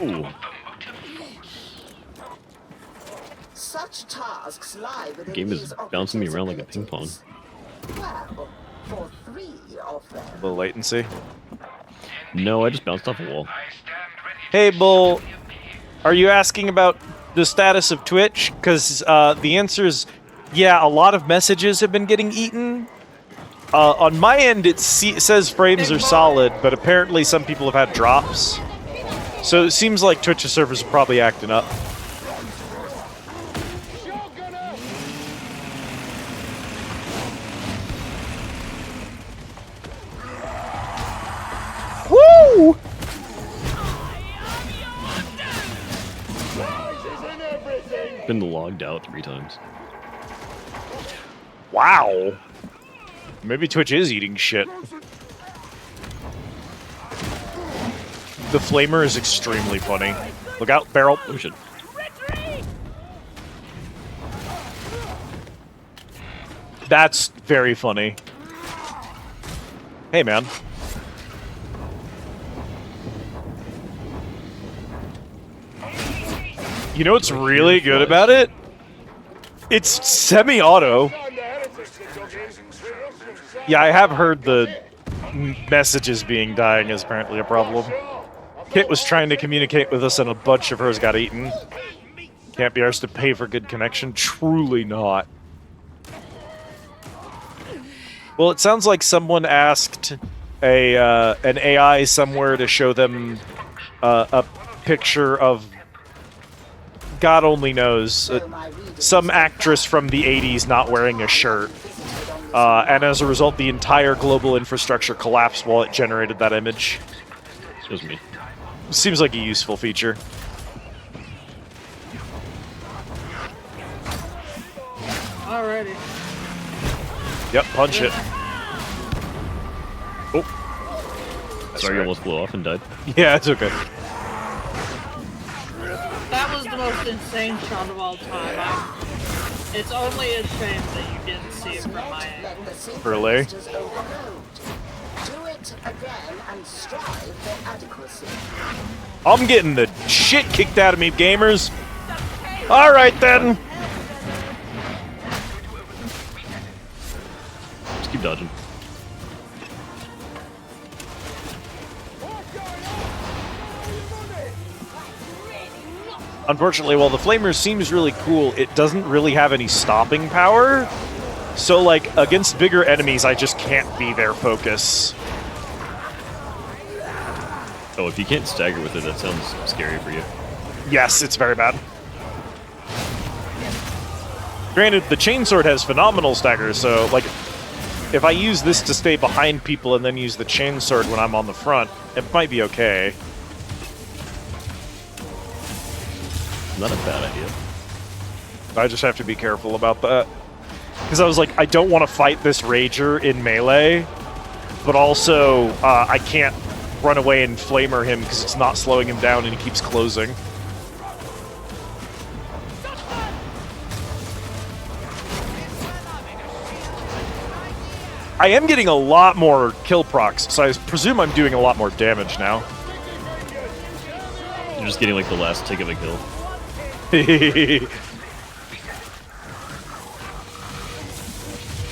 B: Ooh.
J: Such tasks lie within
B: The game is
J: these
B: bouncing me around like a ping pong.
J: Well, for 3 of them.
D: The latency.
B: No, I just bounced off a wall.
D: Hey, Bull, are you asking about the status of Twitch? Because the answer is, yeah, a lot of messages have been getting eaten. On my end, it says frames are solid, but apparently some people have had drops. So it seems like Twitch's servers are probably acting up. Woo!
B: Been logged out 3 times.
D: Wow. Maybe Twitch is eating shit. The flamer is extremely funny. Look out, barrel.
B: Oh shit.
D: That's very funny. Hey, man. You know what's really good about it? It's semi-auto. Yeah, I have heard the messages being dying is apparently a problem. Kit was trying to communicate with us and a bunch of hers got eaten. Can't be arsed to pay for good connection? Truly not. Well, it sounds like someone asked an AI somewhere to show them a picture of, God only knows, some actress from the 80s not wearing a shirt. And as a result, the entire global infrastructure collapsed while it generated that image.
B: Excuse me.
D: Seems like a useful feature.
C: Alrighty.
D: Yep, punch it. Oh.
B: Sorry, you almost blew off and died.
D: Yeah, it's okay.
C: That was the most insane shot of all time. It's only a shame that you didn't see it from my angle.
D: Really?
J: Do it again and strive for adequacy.
D: I'm getting the shit kicked out of me, gamers. Alright then.
B: Just keep dodging.
D: Unfortunately, while the flamer seems really cool, it doesn't really have any stopping power. So, like, against bigger enemies, I just can't be their focus.
B: Oh, if you can't stagger with it, that sounds scary for you.
D: Yes, it's very bad. Granted, the chainsword has phenomenal staggers, so, like, If I use this to stay behind people and then use the chainsword when I'm on the front, it might be okay.
B: Not a bad idea.
D: I just have to be careful about that. Because I was like, I don't want to fight this Rager in melee, but also I can't run away and flamer him because it's not slowing him down and he keeps closing. I am getting a lot more kill procs, so I presume I'm doing a lot more damage now.
B: You're just getting like the last tick of a kill.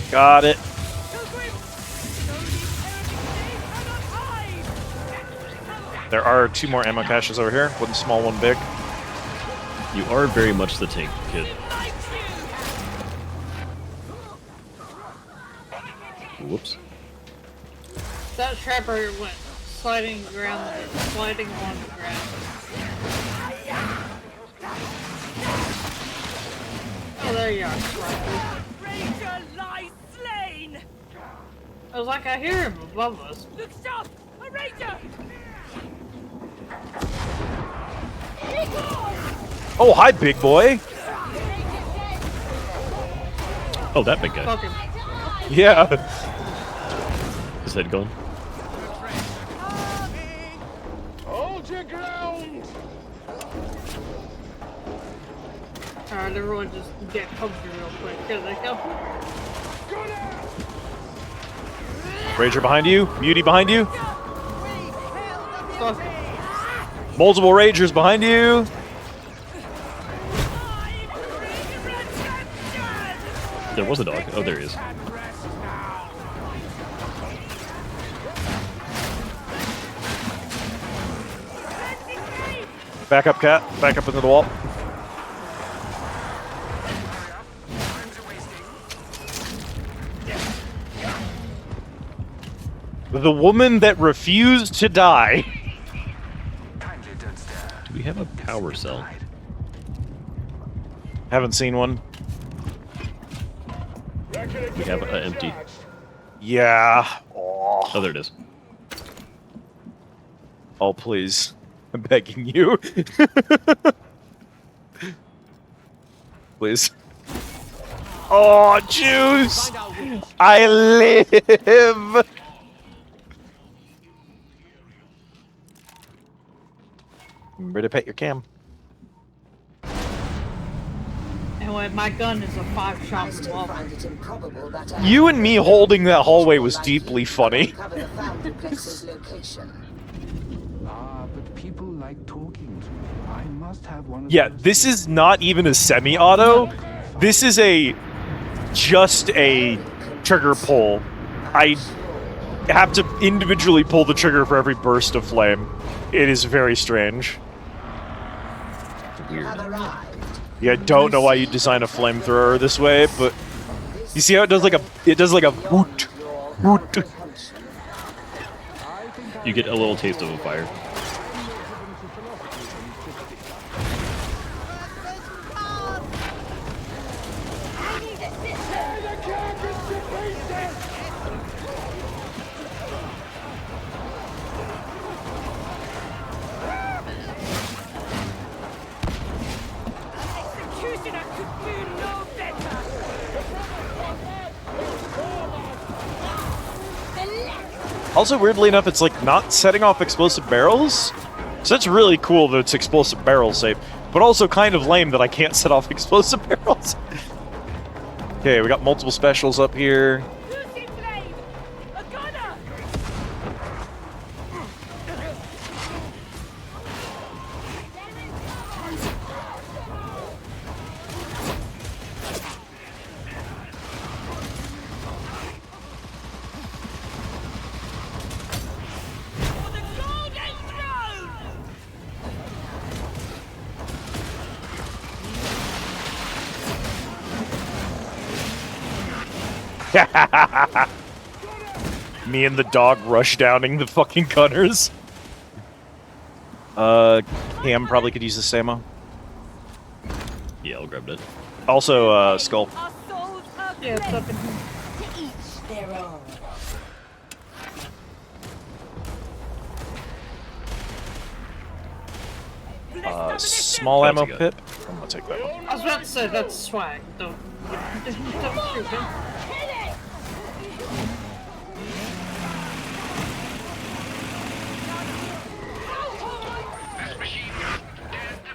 D: Got it. There are 2 more ammo caches over here, one small, one big.
B: You are very much the tank, kid. Whoops.
C: That trapper went sliding around, sliding on the ground. Oh, there you are,
F: Ranger lies slain!
C: I was like, I hear him above us.
F: Look, stop! A ranger!
D: Oh, hi, big boy.
B: Oh, that big guy.
C: Fuck him.
D: Yeah.
B: His head gone.
H: Hold your ground!
C: Alright, everyone just get comfy real quick. Here they go.
D: Rager behind you. Beauty behind you.
C: Fuck him.
D: Multiple Ragers behind you.
B: There was a dog. Oh, there he is.
D: Back up, cat. Back up into the wall. The woman that refused to die.
B: Do we have a power cell?
D: Haven't seen one.
B: We have an empty.
D: Yeah. Oh.
B: Oh, there it is.
D: Oh, please. I'm begging you. Please. Oh, juice! I live! Remember to pet your cam.
C: Anyway, my gun is a 5-shot revolver.
D: You and me holding that hallway was deeply funny.
M: But people like talking to me. I must have one of
D: Yeah, this is not even a semi-auto. This is just a trigger pull. I have to individually pull the trigger for every burst of flame. It is very strange.
B: Weird.
D: Yeah, I don't know why you design a flamethrower this way, but you see how it does like a woot, woot.
B: You get a little taste of a fire.
D: Also, weirdly enough, it's like not setting off explosive barrels. So that's really cool that it's explosive barrel safe, but also kind of lame that I can't set off explosive barrels. Okay, we got multiple specials up here. Me and the dog rush downing the fucking gunners. Cam probably could use this ammo.
B: Yeah, I'll grab it.
D: Also, Skull.
C: Yeah, it's up in here.
J: To each their own.
D: Small ammo pip. I'm gonna take that one.
C: I was about to say that's swag. Don't shoot him.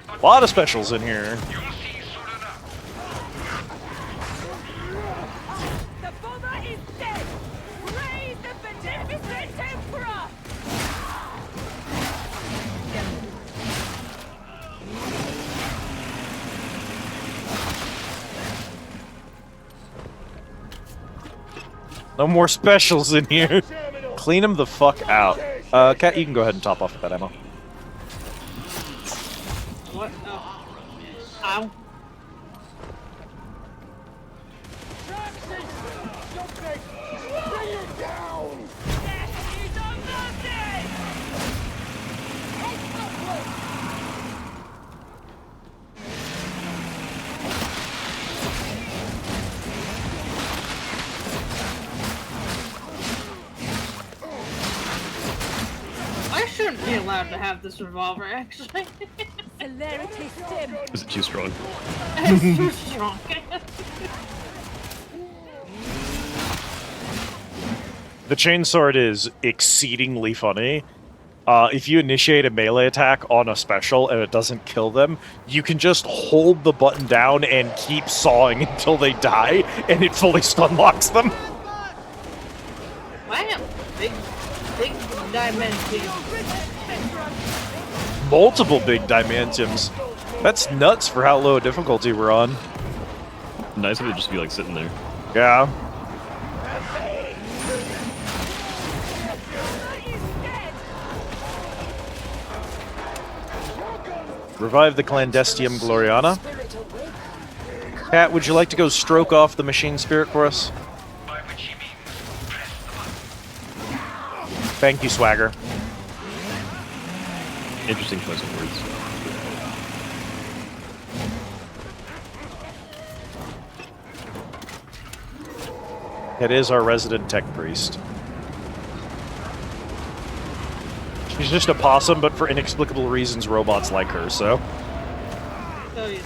D: A lot of specials in here.
F: The bomber is dead! Praise the beneficent Emperor!
D: No more specials in here. Clean them the fuck out. Kat, you can go ahead and top off with that ammo.
C: What? Oh. Ow. I shouldn't be allowed to have this revolver, actually.
F: Celerity stim.
B: Is it too strong?
C: It's too strong.
D: The chainsword is exceedingly funny. If you initiate a melee attack on a special and it doesn't kill them, you can just hold the button down and keep sawing until they die, and it fully stun locks them.
C: Wow, big dimension.
D: Multiple big dimensions. That's nuts for how low a difficulty we're on.
B: Nice of it just be like sitting there.
D: Yeah. Revive the Clandestium Gloriana. Kat, would you like to go stroke off the machine spirit for us? Thank you, Swagger.
B: Interesting choice of words.
D: It is our resident tech priest. She's just a possum, but for inexplicable reasons, robots like her, so.
C: Oh, yeah.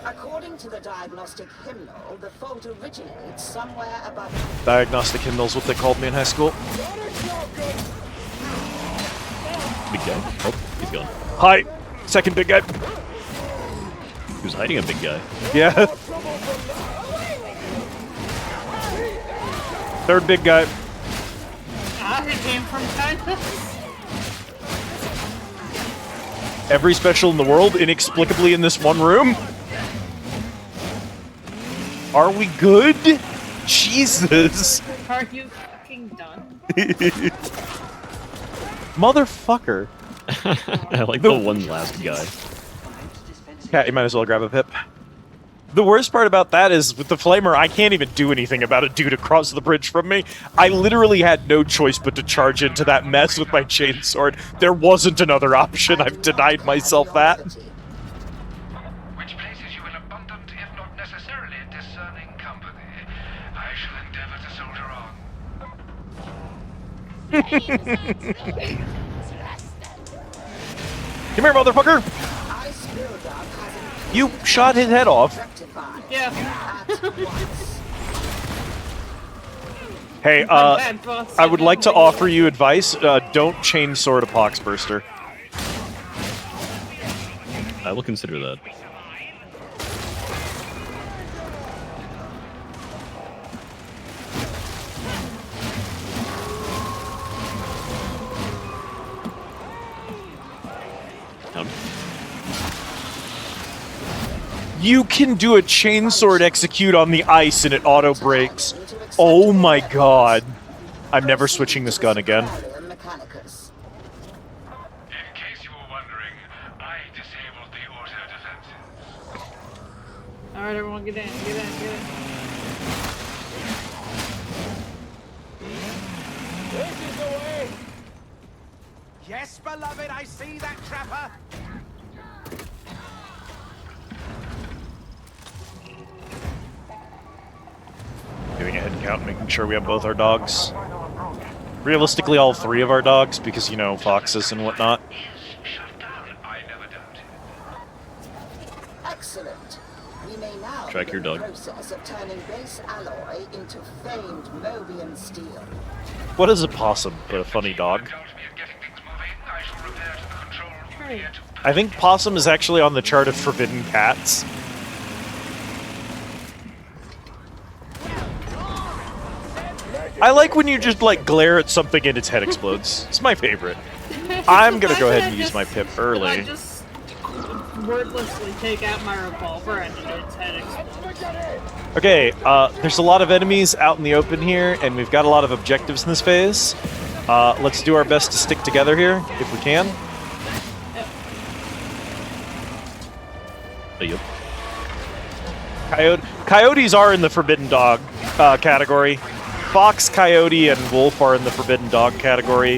J: According to the diagnostic hymnal, the fault originates somewhere above.
D: Diagnostic hymnal's what they called me in high school.
B: Big guy. Oh, he's gone.
D: Hi, second big guy.
B: He was hiding a big guy.
D: Yeah. Third big guy.
C: It came from China.
D: Every special in the world, inexplicably in this one room. Are we good? Jesus.
C: Are you fucking done?
D: Motherfucker.
B: I like the one last guy.
D: Kat, you might as well grab a pip. The worst part about that is, with the flamer, I can't even do anything about a dude across the bridge from me. I literally had no choice but to charge into that mess with my chainsword. There wasn't another option. I've denied myself that.
L: Which places you in abundant, if not necessarily discerning company. I shall endeavor to soldier on.
D: Come here, motherfucker! You shot his head off.
C: Yeah.
D: Hey, I would like to offer you advice. Don't chainsword a Poxburster.
B: I will consider that.
D: You can do a chainsword execute on the ice and it auto breaks. Oh my god. I'm never switching this gun again.
L: In case you were wondering, I disabled the auto defenses.
C: Alright, everyone, get in, get in, get in.
O: This is the way! Yes, beloved, I see that trapper!
D: Doing a head count, making sure we have both our dogs. Realistically, all 3 of our dogs, because, you know, foxes and whatnot.
J: Excellent. We may now
B: Track your
J: begin
B: dog.
J: the process of turning base alloy into famed Mobian steel.
D: What is a possum but a funny dog? I think possum is actually on the chart of forbidden cats. I like when you just, like, glare at something and its head explodes. It's my favorite. I'm gonna go ahead and use my pip
C: I
D: early.
C: just wordlessly take out my revolver and its head explodes.
D: Okay, there's a lot of enemies out in the open here, and we've got a lot of objectives in this phase. Let's do our best to stick together here, if we can.
B: Yep.
D: Coyotes are in the forbidden dog category. Fox, coyote, and wolf are in the forbidden dog category.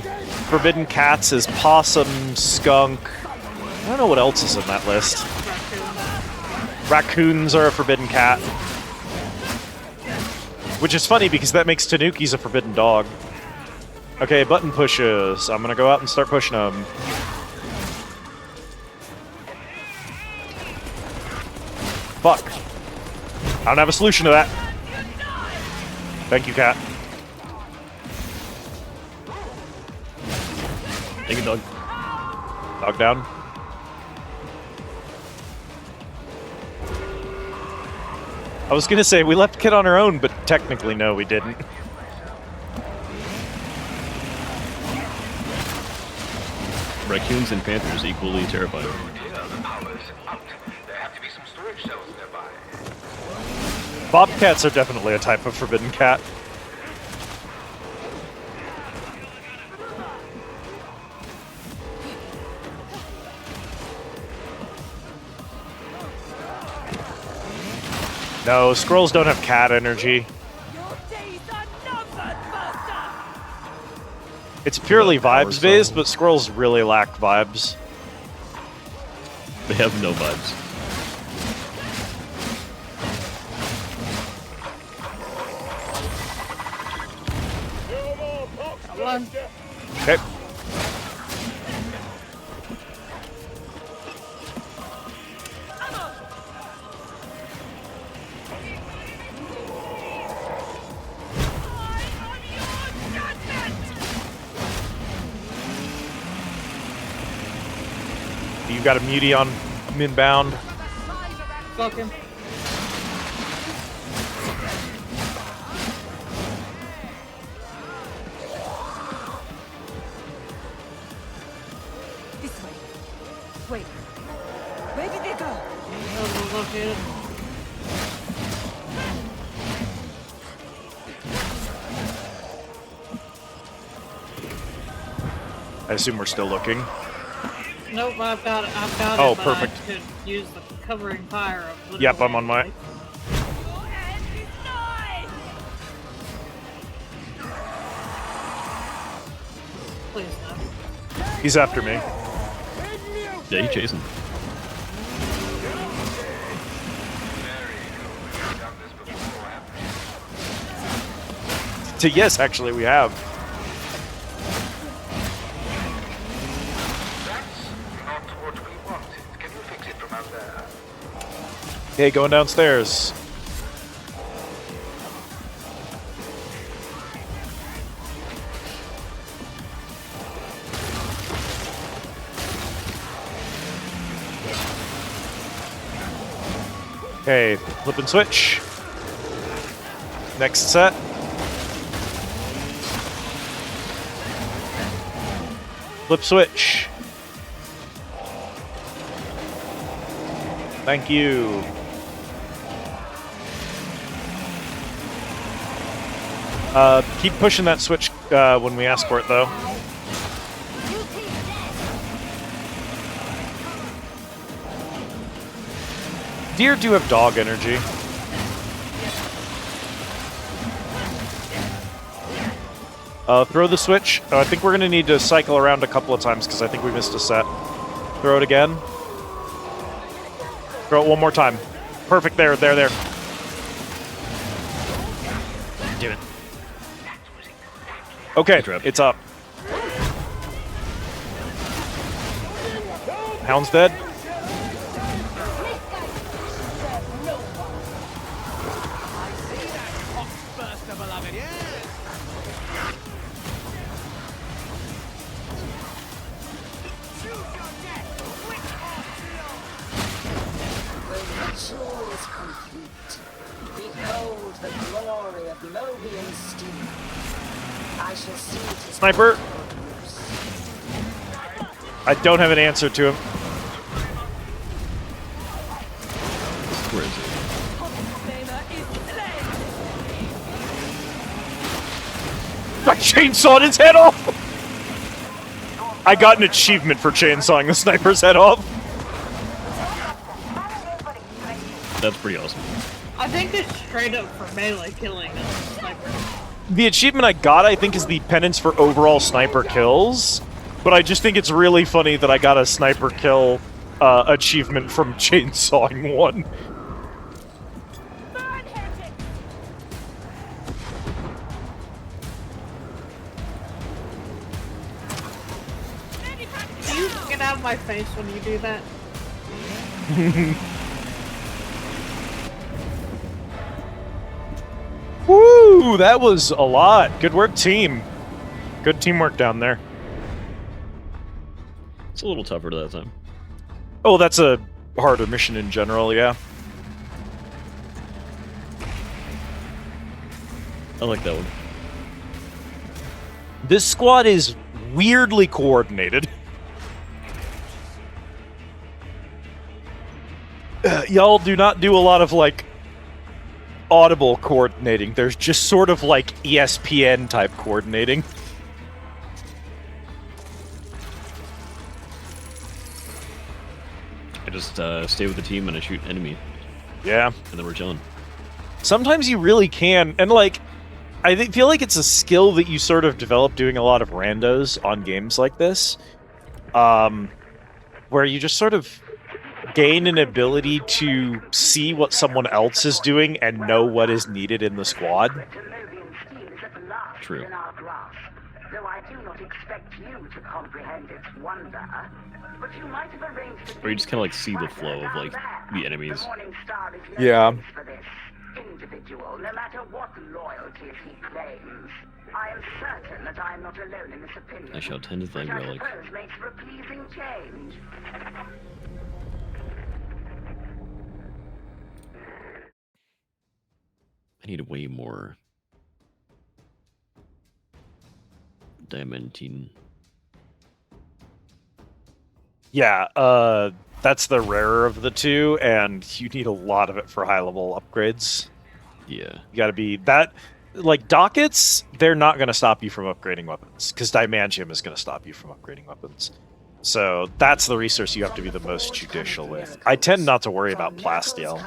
D: Forbidden cats is possum, skunk. I don't know what else is in that list. Raccoons are a forbidden cat. Which is funny because that makes Tanuki's a forbidden dog. Okay, button pushes. I'm gonna go out and start pushing them. Fuck. I don't have a solution to that. Thank you, cat.
B: Thank you, dog.
D: Dog down. I was gonna say, we left Kit on her own, but technically, no, we didn't.
B: Raccoons and panthers equally terrifying.
D: Bobcats are definitely a type of forbidden cat. No, squirrels don't have cat energy. It's purely vibes based, but squirrels really lack vibes.
B: They have no vibes.
D: Okay. You got a mutie on inbound.
C: Fuck him.
F: This way. Wait. Where did they go?
C: Located.
D: I assume we're still looking.
C: Nope, I've got it.
D: Oh,
C: but
D: perfect.
C: I could use the covering fire of
D: Yep, I'm on my...
C: Please no.
D: He's after me.
B: Yeah, he's chasing.
D: Yes, actually, we have. Okay, going downstairs. Okay, flip and switch. Next set. Flip switch. Thank you. Keep pushing that switch when we ask for it, though. Deer do have dog energy. Throw the switch. I think we're going to need to cycle around a couple of times because I think we missed a set. Throw it again. Throw it one more time. Perfect. There. Damn it. Okay, it's up. Hound's dead.
J: Ritual is complete. Behold the glory of Lobian steel. I shall see it is
D: Sniper. I don't have an answer to him.
B: Where is he?
D: I chainsawed his head off! I got an achievement for chainsawing the sniper's head off.
B: That's pretty awesome.
C: I think it's straight up for melee killing a sniper.
D: The achievement I got, I think, is the penance for overall sniper kills. But I just think it's really funny that I got a sniper kill achievement from chainsawing one.
C: Do you get out of my face when you do that?
D: Woo! That was a lot. Good work, team. Good teamwork down there.
B: It's a little tougher that time.
D: Oh, that's a harder mission in general, yeah.
B: I like that one.
D: This squad is weirdly coordinated. Y'all do not do a lot of, like, audible coordinating. There's just sort of, like, ESPN type coordinating.
B: I just stay with the team and I shoot enemy.
D: Yeah.
B: And then we're chilling.
D: Sometimes you really can, and, like, I feel like it's a skill that you sort of develop doing a lot of randos on games like this, where you just sort of gain an ability to see what someone else is doing and know what is needed in the squad.
B: True.
I: Though I do not expect you to comprehend its wonder, but you might have arranged to
B: Or you just kind of like see the flow of like the enemies.
D: Yeah.
I: for this individual, no matter what loyalties he claims. I am certain that I am not alone in this opinion.
B: I shall tend to thy
I: which I
B: relic.
I: suppose makes for a pleasing change.
B: I need way more diamantine.
D: Yeah, that's the rarer of the two, and you need a lot of it for high-level upgrades.
B: Yeah.
D: You gotta be... That... Like, dockets, they're not gonna stop you from upgrading weapons, because diamantium is gonna stop you from upgrading weapons. So, that's the resource you have to be the most judicial with. I tend not to worry about plasteel.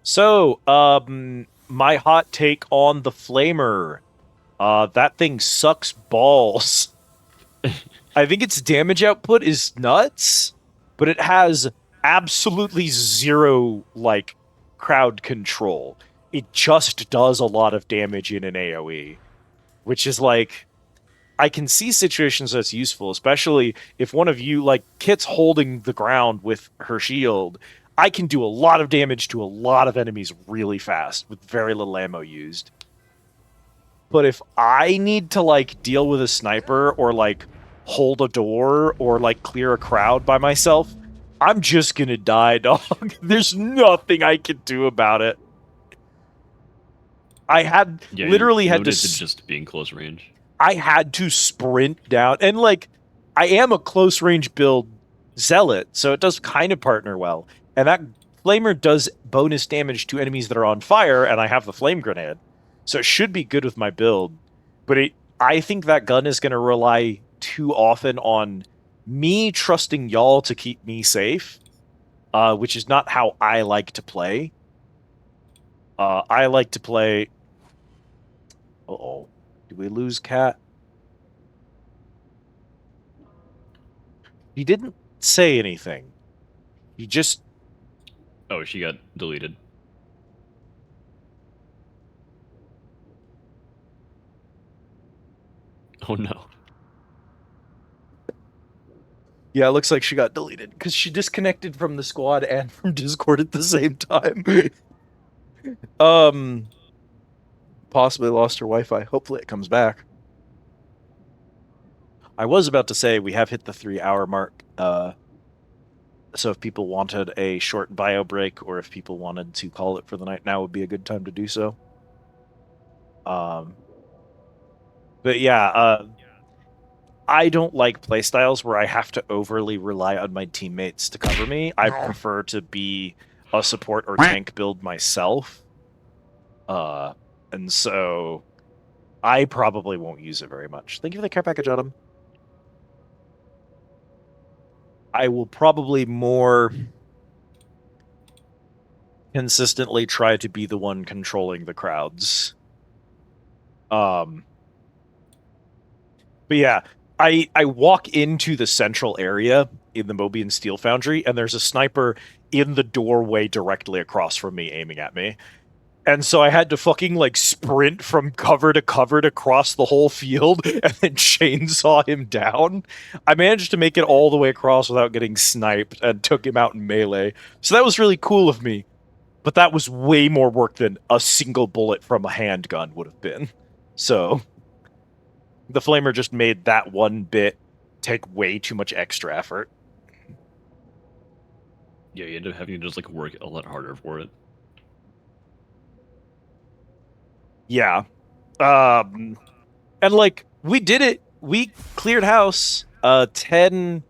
D: So, my hot take on the Flamer. That thing sucks balls. I think its damage output is nuts, but it has absolutely zero, like, crowd control. It just does a lot of damage in an AoE, which is, like, I can see situations that's useful, especially if one of you, like, Kit's holding the ground with her shield. I can do a lot of damage to a lot of enemies really fast with very little ammo used. But if I need to, like, deal with a sniper or, like, hold a door or, like, clear a crowd by myself, I'm just gonna die, dog. There's nothing I can do about it. I had literally had to
B: just being close range.
D: I had to sprint down, and like I am a close range build zealot, so it does kind of partner well. And that flamer does bonus damage to enemies that are on fire, and I have the flame grenade, so it should be good with my build. But I think that gun is going to rely too often on me trusting y'all to keep me safe, which is not how I like to play. I like to play... Uh-oh. Did we lose Cat? He didn't say anything. He just...
B: Oh, she got deleted. Oh no.
D: Yeah, it looks like she got deleted because she disconnected from the squad and from Discord at the same time. Possibly lost her Wi-Fi. Hopefully it comes back. I was about to say we have hit the 3-hour mark. So if people wanted a short bio break, or if people wanted to call it for the night, now would be a good time to do so. But yeah, I don't like playstyles where I have to overly rely on my teammates to cover me. I prefer to be a support or tank build myself. And so I probably won't use it very much. Thank you for the care package, Autumn. I will probably more consistently try to be the one controlling the crowds. But yeah, I walk into the central area in the Mobian Steel Foundry, and there's a sniper in the doorway directly across from me aiming at me. And so I had to fucking like sprint from cover to cover across the whole field and then chainsaw him down. I managed to make it all the way across without getting sniped and took him out in melee. So that was really cool of me. But that was way more work than a single bullet from a handgun would have been. So the Flamer just made that one bit take way too much extra effort.
B: Yeah, you end up having to just like work a lot harder for it.
D: Yeah. And like we did it. We cleared house 10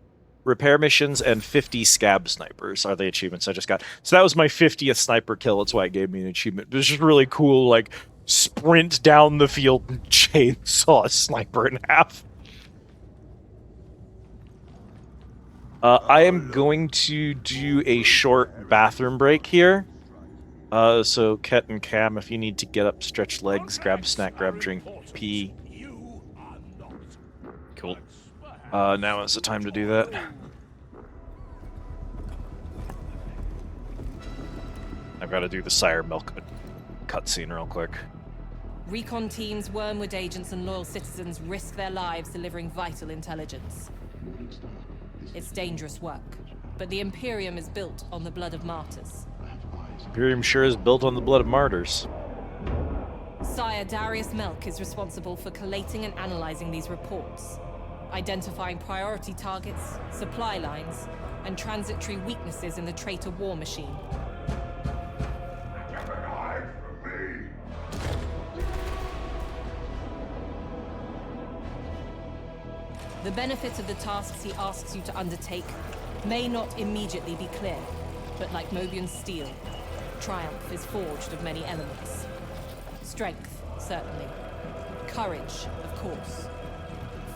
D: repair missions and 50 scab snipers are the achievements I just got. So that was my 50th sniper kill. That's why it gave me an achievement. It was just really cool, like sprint down the field and chainsaw a sniper in half. I am going to do a short bathroom break here. So Ket and Cam, if you need to get up, stretch legs, grab a snack, grab a drink, pee.
B: Cool.
D: Now is the time to do that. I've got to do the Sire Milk cutscene real quick.
F: Recon teams, Wormwood agents, and loyal citizens risk their lives delivering vital intelligence. It's dangerous work, but the Imperium is built on the blood of martyrs.
D: Imperium sure is built on the blood of martyrs.
F: Sire Darius Melk is responsible for collating and analyzing these reports, identifying priority targets, supply lines, and transitory weaknesses in the traitor war machine. The benefit of the tasks he asks you to undertake may not immediately be clear, but like Mobian steel, triumph is forged of many elements. Strength, certainly. Courage, of course.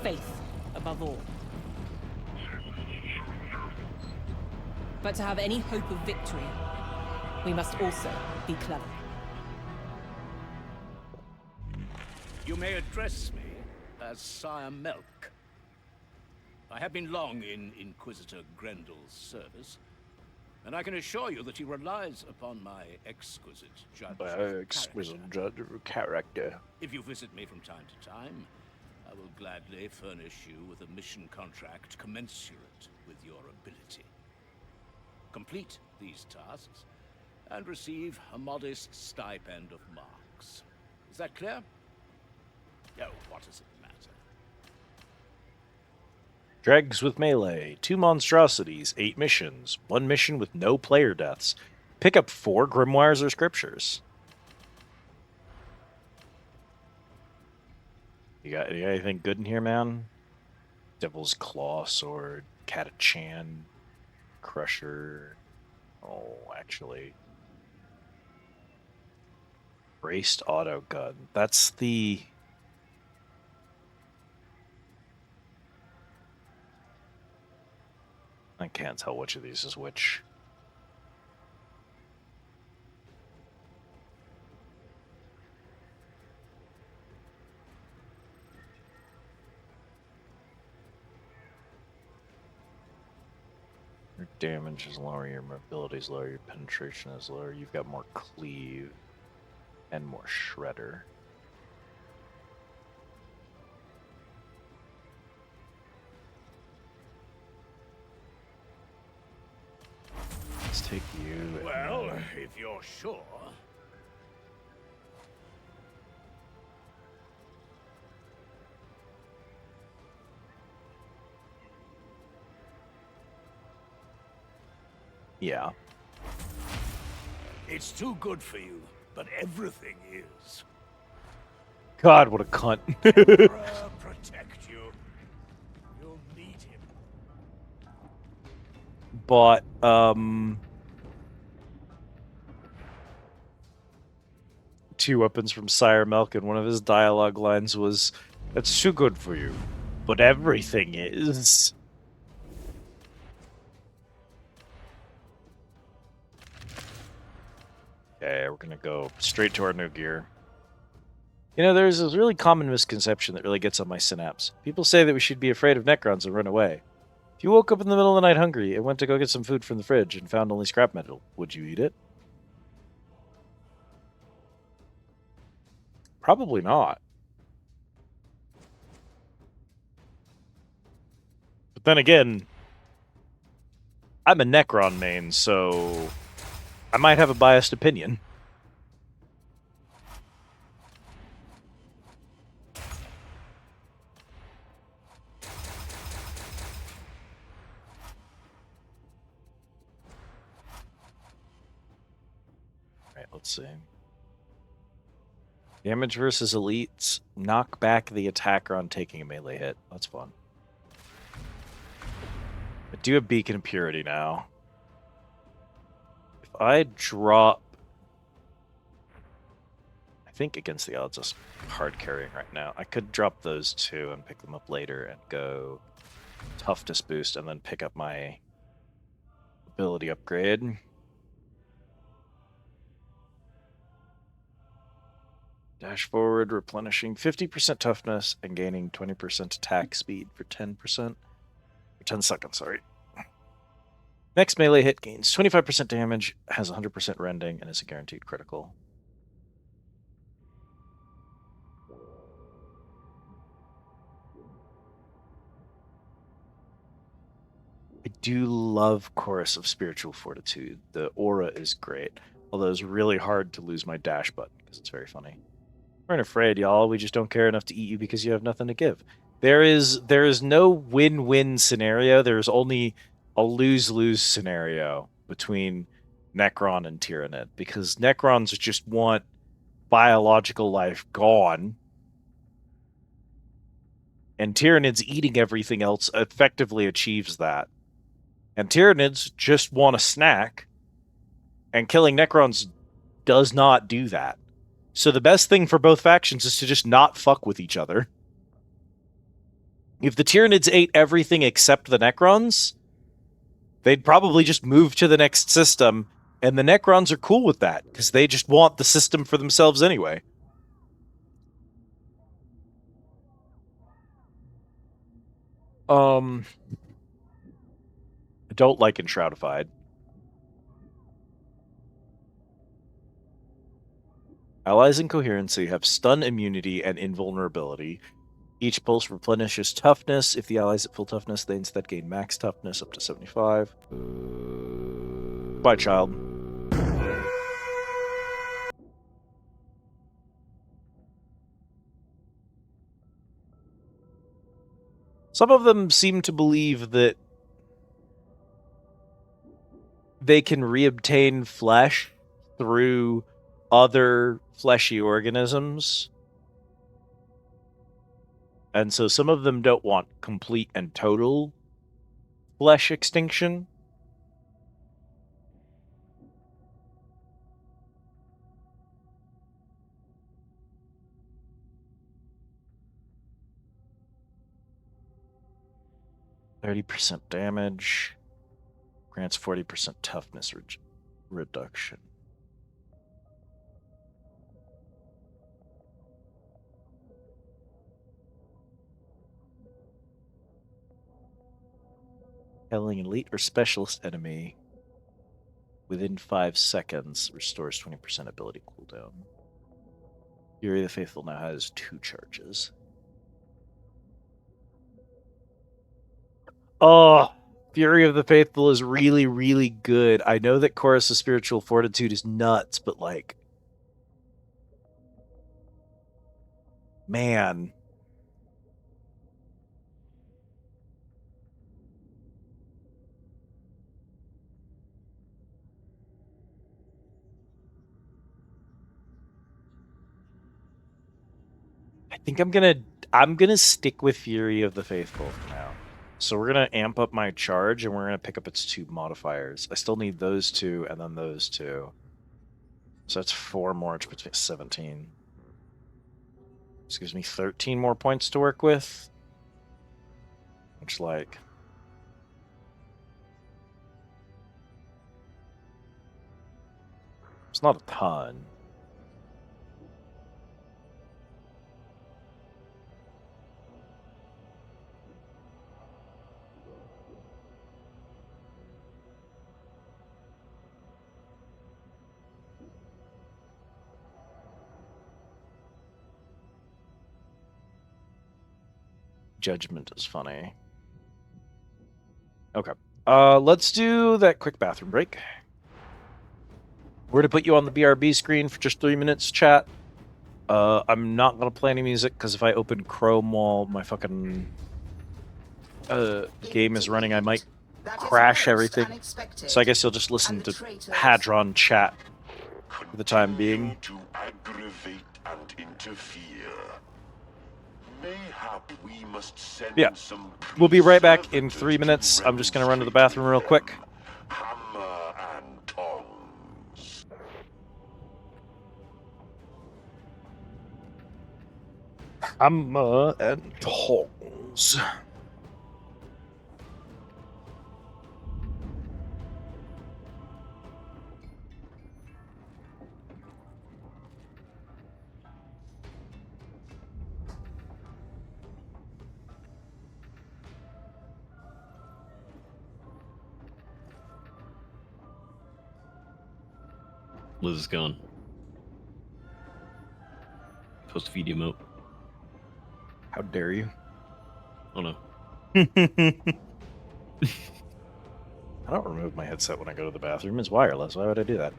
F: Faith, above all. But to have any hope of victory, we must also be clever.
Q: You may address me as Sire Melk. I have been long in Inquisitor Grendel's service, and I can assure you that he relies upon my exquisite judge of
D: character.
Q: If you visit me from time to time, I will gladly furnish you with a mission contract commensurate with your ability. Complete these tasks, and receive a modest stipend of marks. Is that clear? Oh, what does it matter?
D: Dregs with melee, 2 monstrosities, 8 missions, 1 mission with no player deaths. Pick up 4 grimoires or scriptures. You got anything good in here, man? Devil's Claw Sword, Catachan, Crusher. Oh, actually. Braced Auto Gun. That's the... I can't tell which of these is which. Your damage is lower, your mobility is lower, your penetration is lower, you've got more cleave and more shredder. take you.
Q: Well, if you're sure.
D: Yeah.
Q: It's too good for you, but everything is.
D: God, what a cunt.
Q: Protect you. You'll need him.
D: But, two weapons from Sire Melk, and one of his dialogue lines was, "That's too good for you, but everything is." Okay, we're gonna go straight to our new gear. You know, there's this really common misconception that really gets on my synapse. People say that we should be afraid of Necrons and run away. If you woke up in the middle of the night hungry and went to go get some food from the fridge and found only scrap metal, would you eat it? Probably not. But then again, I'm a Necron main, so I might have a biased opinion. Alright, let's see. Damage versus elites. Knock back the attacker on taking a melee hit. That's fun. I do have Beacon of Purity now. If I drop... I think against the odds of hard carrying right now. I could drop those two and pick them up later and go toughness boost and then pick up my ability upgrade. Dash forward, replenishing 50% toughness and gaining 20% attack speed for 10%. 10 seconds, sorry. Next melee hit gains 25% damage, has 100% rending, and is a guaranteed critical. I do love Chorus of Spiritual Fortitude. The aura is great, although it's really hard to lose my dash button because it's very funny. We aren't afraid, y'all. We just don't care enough to eat you because you have nothing to give. There is no win-win scenario. There's only a lose-lose scenario between Necron and Tyranid, because Necrons just want biological life gone, and Tyranids eating everything else effectively achieves that. And Tyranids just want a snack, and killing Necrons does not do that. So the best thing for both factions is to just not fuck with each other. If the Tyranids ate everything except the Necrons, they'd probably just move to the next system, and the Necrons are cool with that, because they just want the system for themselves anyway. I don't like Enshroudified. Allies in Coherency have stun immunity and invulnerability. Each pulse replenishes toughness. If the allies at full toughness, they instead gain max toughness up to 75. Bye, child. Some of them seem to believe that they can reobtain flesh through other fleshy organisms. And so some of them don't want complete and total flesh extinction. %30 damage. Grants 40% toughness reduction. Killing elite or specialist enemy within 5 seconds restores 20% ability cooldown. Fury the Faithful now has 2 charges. Oh, Fury of the Faithful is really, really good. I know that Chorus of Spiritual Fortitude is nuts, but like, man. I think I'm gonna stick with Fury of the Faithful for now. So we're gonna amp up my charge and we're gonna pick up its 2 modifiers. I still need those 2 and then those 2. So that's 4 more, which puts me at 17. This gives me 13 more points to work with. Which, like, it's not a ton. Judgment is funny. Okay. Let's do that quick bathroom break. We're to put you on the BRB screen for just 3 minutes, chat. I'm not gonna play any music because if I open Chrome while my fucking game is running, I might crash everything. So I guess you'll just listen to Hadron chat for the time being.
H: To aggravate and interfere. Mayhap we must send
D: Yeah.
H: some
D: We'll be right back in 3 minutes. I'm just gonna run to the bathroom real quick.
H: hammer and tongs.
D: Hammer and tongs.
B: Liz is gone. Post feed emote.
D: How dare you?
B: Oh no.
D: I don't remove my headset when I go to the bathroom. It's wireless. Why would I do that?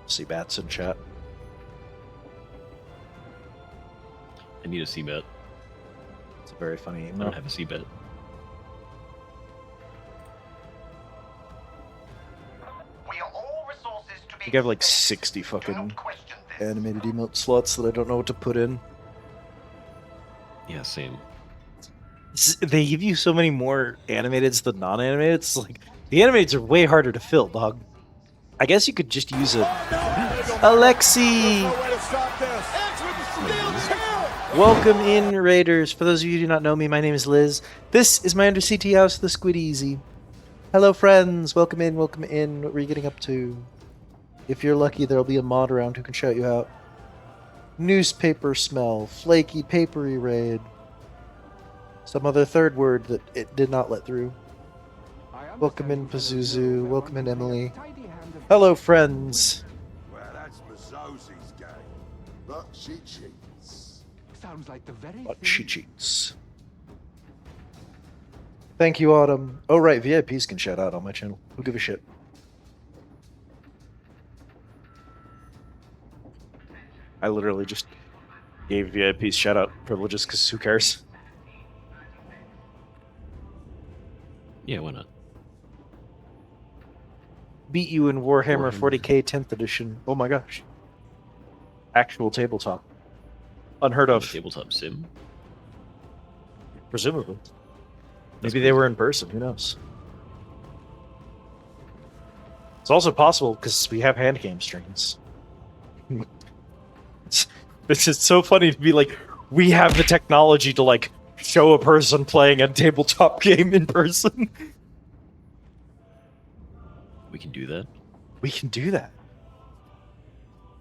D: See bats in chat.
B: I need a C-bet.
D: It's a very funny email.
B: I don't have a C-bet.
D: I think I have like 60 fucking animated emote slots that I don't know what to put in.
B: Yeah, same.
D: They give you so many more animateds than non-animateds. It's like, the animateds are way harder to fill, dog. I guess you could just use a... Alexi! Welcome in, Raiders. For those of you who do not know me, my name is Liz. This is my Under CT house, the Squid Easy. Hello, friends. Welcome in, welcome in. What were you getting up to? If you're lucky, there'll be a mod around who can shout you out. Newspaper smell. Flaky, papery raid. Some other third word that it did not let through. Welcome in, Pazuzu. Welcome in, Emily. Hello, friends.
H: Well, that's Mazosi's game. But she cheats.
M: Sounds like the very
D: But she cheats. Thank you, Autumn. Oh, right, VIPs can shout out on my channel. Who give a shit? I literally just gave VIPs shout out privileges because who cares?
B: Yeah, why not?
D: Beat you in Warhammer 40k 10th edition. Oh my gosh. Actual tabletop. Unheard of.
B: Tabletop sim?
D: Presumably. Maybe they were in person, who knows? It's also possible because we have hand game streams. It's just so funny to be like, we have the technology to like show a person playing a tabletop game in person.
B: We can do that?
D: We can do that.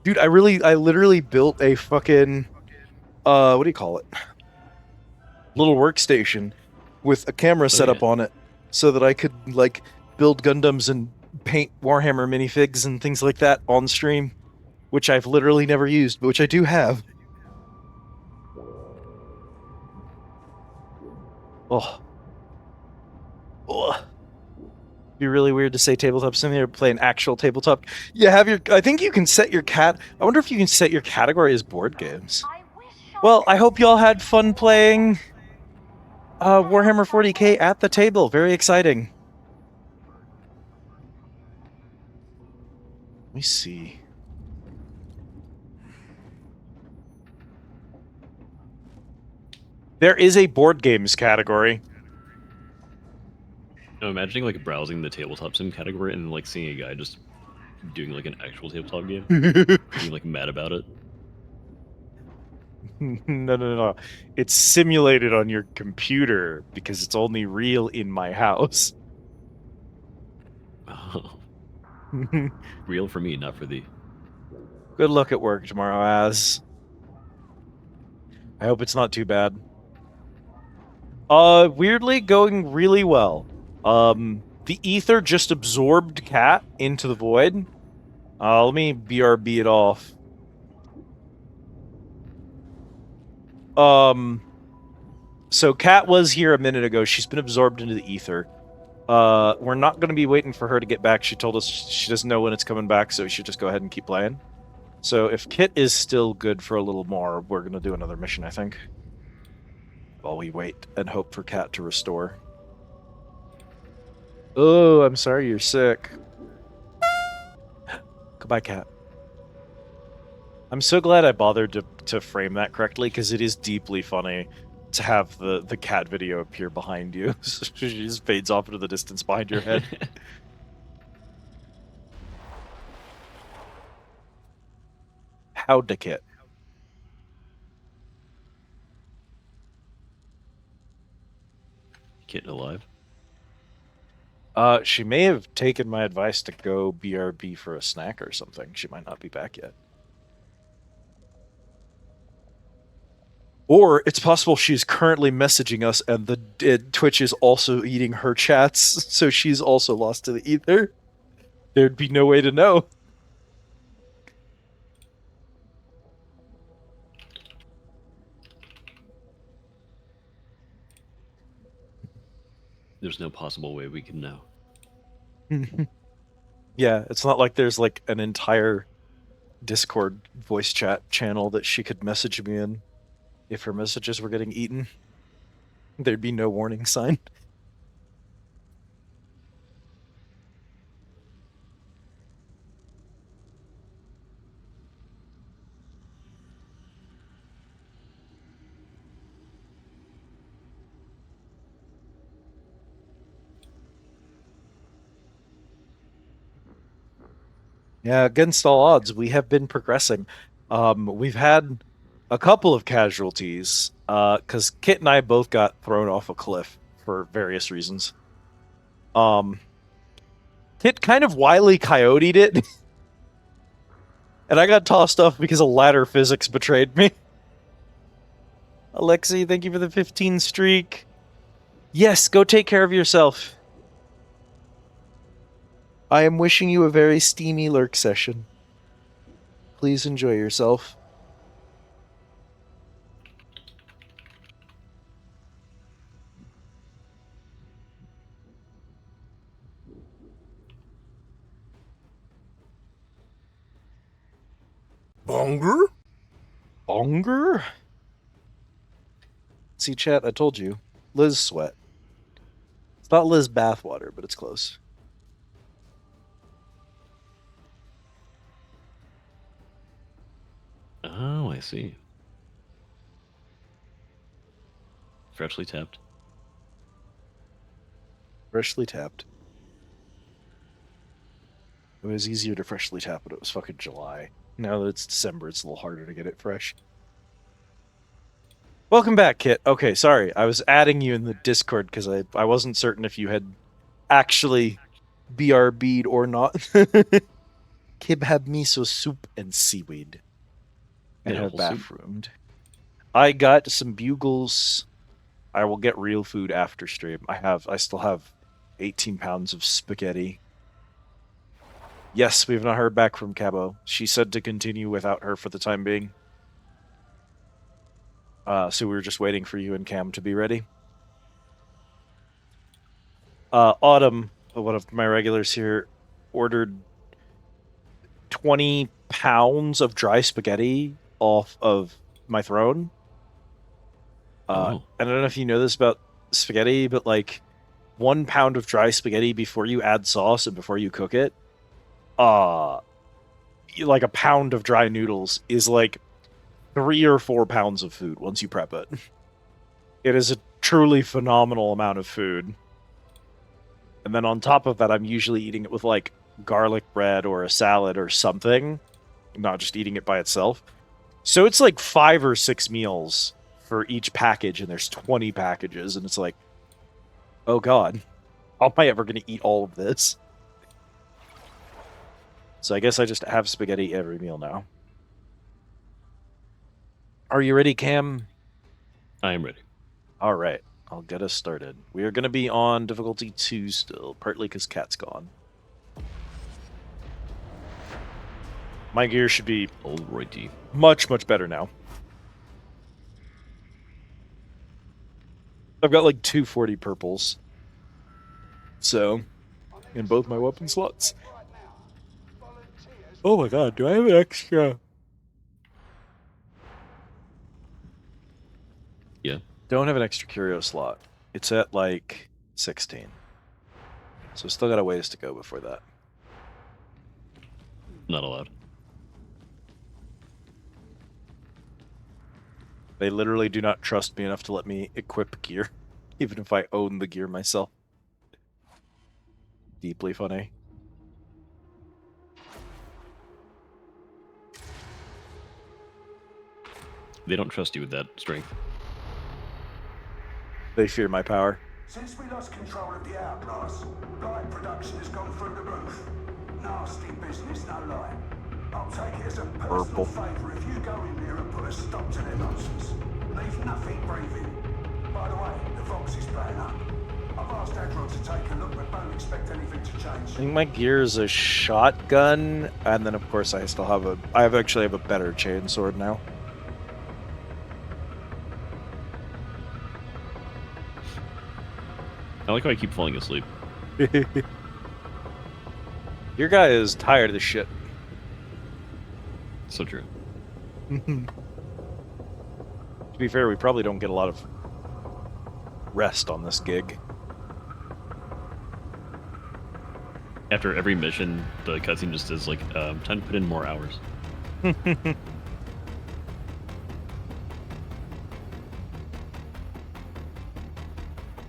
D: Dude, I literally built a fucking, what do you call it? Little workstation with a camera set up on it so that I could, like, build Gundams and paint Warhammer minifigs and things like that on stream, which I've literally never used, but which I do have. Oh. Oh. Be really weird to say tabletop simulator, play an actual tabletop. Yeah, I think you can set your I wonder if you can set your category as board games. Well, I hope y'all had fun playing Warhammer 40k at the table. Very exciting. Let me see. There is a board games category.
B: No, imagining like browsing the tabletop sim category and like seeing a guy just doing like an actual tabletop game, being like mad about it.
D: No. It's simulated on your computer because it's only real in my house.
B: Oh. Real for me, not for thee.
D: Good luck at work tomorrow, Az. I hope it's not too bad. Weirdly going really well. The ether just absorbed Cat into the void. Let me BRB it off. So Cat was here a minute ago. She's been absorbed into the ether. We're not going to be waiting for her to get back. She told us she doesn't know when it's coming back, so we should just go ahead and keep playing. So if Kit is still good for a little more, we're going to do another mission, I think. While we wait and hope for Cat to restore. Oh, I'm sorry you're sick. Goodbye, Cat. I'm so glad I bothered to frame that correctly, because it is deeply funny to have the cat video appear behind you. So she just fades off into the distance behind your head. How'd the Kit?
B: Kit alive?
D: She may have taken my advice to go BRB for a snack or something. She might not be back yet. Or it's possible she's currently messaging us and Twitch is also eating her chats, so she's also lost to the ether. There'd be no way to know.
B: There's no possible way we can know.
D: Yeah, it's not like there's like an entire Discord voice chat channel that she could message me in if her messages were getting eaten. There'd be no warning sign. Yeah, against all odds, we have been progressing. We've had a couple of casualties, because Kit and I both got thrown off a cliff for various reasons. Kit kind of wily coyoted it, and I got tossed off because a ladder physics betrayed me. Alexi, thank you for the 15 streak. Yes, go take care of yourself. I am wishing you a very steamy lurk session. Please enjoy yourself.
A: Bonger?
D: Bonger? See, chat, I told you. Liz sweat. It's not Liz bathwater, but it's close.
B: Oh, I see. Freshly tapped.
D: Freshly tapped. It was easier to freshly tap it. It was fucking July. Now that it's December, it's a little harder to get it fresh. Welcome back, Kit. Okay, sorry. I was adding you in the Discord because I wasn't certain if you had actually BRB'd or not. kebab miso soup and seaweed. And
B: Yeah,
D: have
B: whole soup.
D: bathroomed. I got some bugles. I will get real food after stream. I still have 18 pounds of spaghetti. Yes, we've not heard back from Cabo. She said to continue without her for the time being. So we were just waiting for you and Cam to be ready. Autumn, one of my regulars here, ordered 20 pounds of dry spaghetti off of my throne. I don't know if you know this about spaghetti, but like 1 pound of dry spaghetti before you add sauce and before you cook it, like a pound of dry noodles is like 3 or 4 pounds of food once you prep it. It is a truly phenomenal amount of food. And then on top of that, I'm usually eating it with like garlic bread or a salad or something, not just eating it by itself. So it's like 5 or 6 meals for each package, and there's 20 packages, and it's like, oh god, how am I ever going to eat all of this? So I guess I just have spaghetti every meal now. Are you ready, Cam?
B: I am ready.
D: All right, I'll get us started. We are going to be on difficulty 2 still, partly because Cat's gone. My gear should be
B: alrighty.
D: Much better now. I've got like 240 purples. So, in both my weapon slots. Oh my god, do I have an extra?
B: Yeah.
D: Don't have an extra curio slot. It's at like 16. So still got a ways to go before that.
B: Not allowed.
D: They literally do not trust me enough to let me equip gear, even if I own the gear myself. Deeply funny.
B: They don't trust you with that strength.
D: They fear my power.
R: Since we lost control of the outlaws, light production has gone through the roof. Nasty business, no lie. I'll take it as a personal favour if you go in there and put a stop to their nonsense. Leave nothing breathing. By the way, the Vox is playing up. I've asked Adron to take a look, but don't expect anything to change.
D: I think my gear is a shotgun, and then of course I still have I actually have a better chainsword now.
B: I like how I keep falling asleep.
D: Your guy is tired of this shit.
B: So true.
D: To be fair, we probably don't get a lot of rest on this gig.
B: After every mission, the cutscene just is like, time to put in more hours.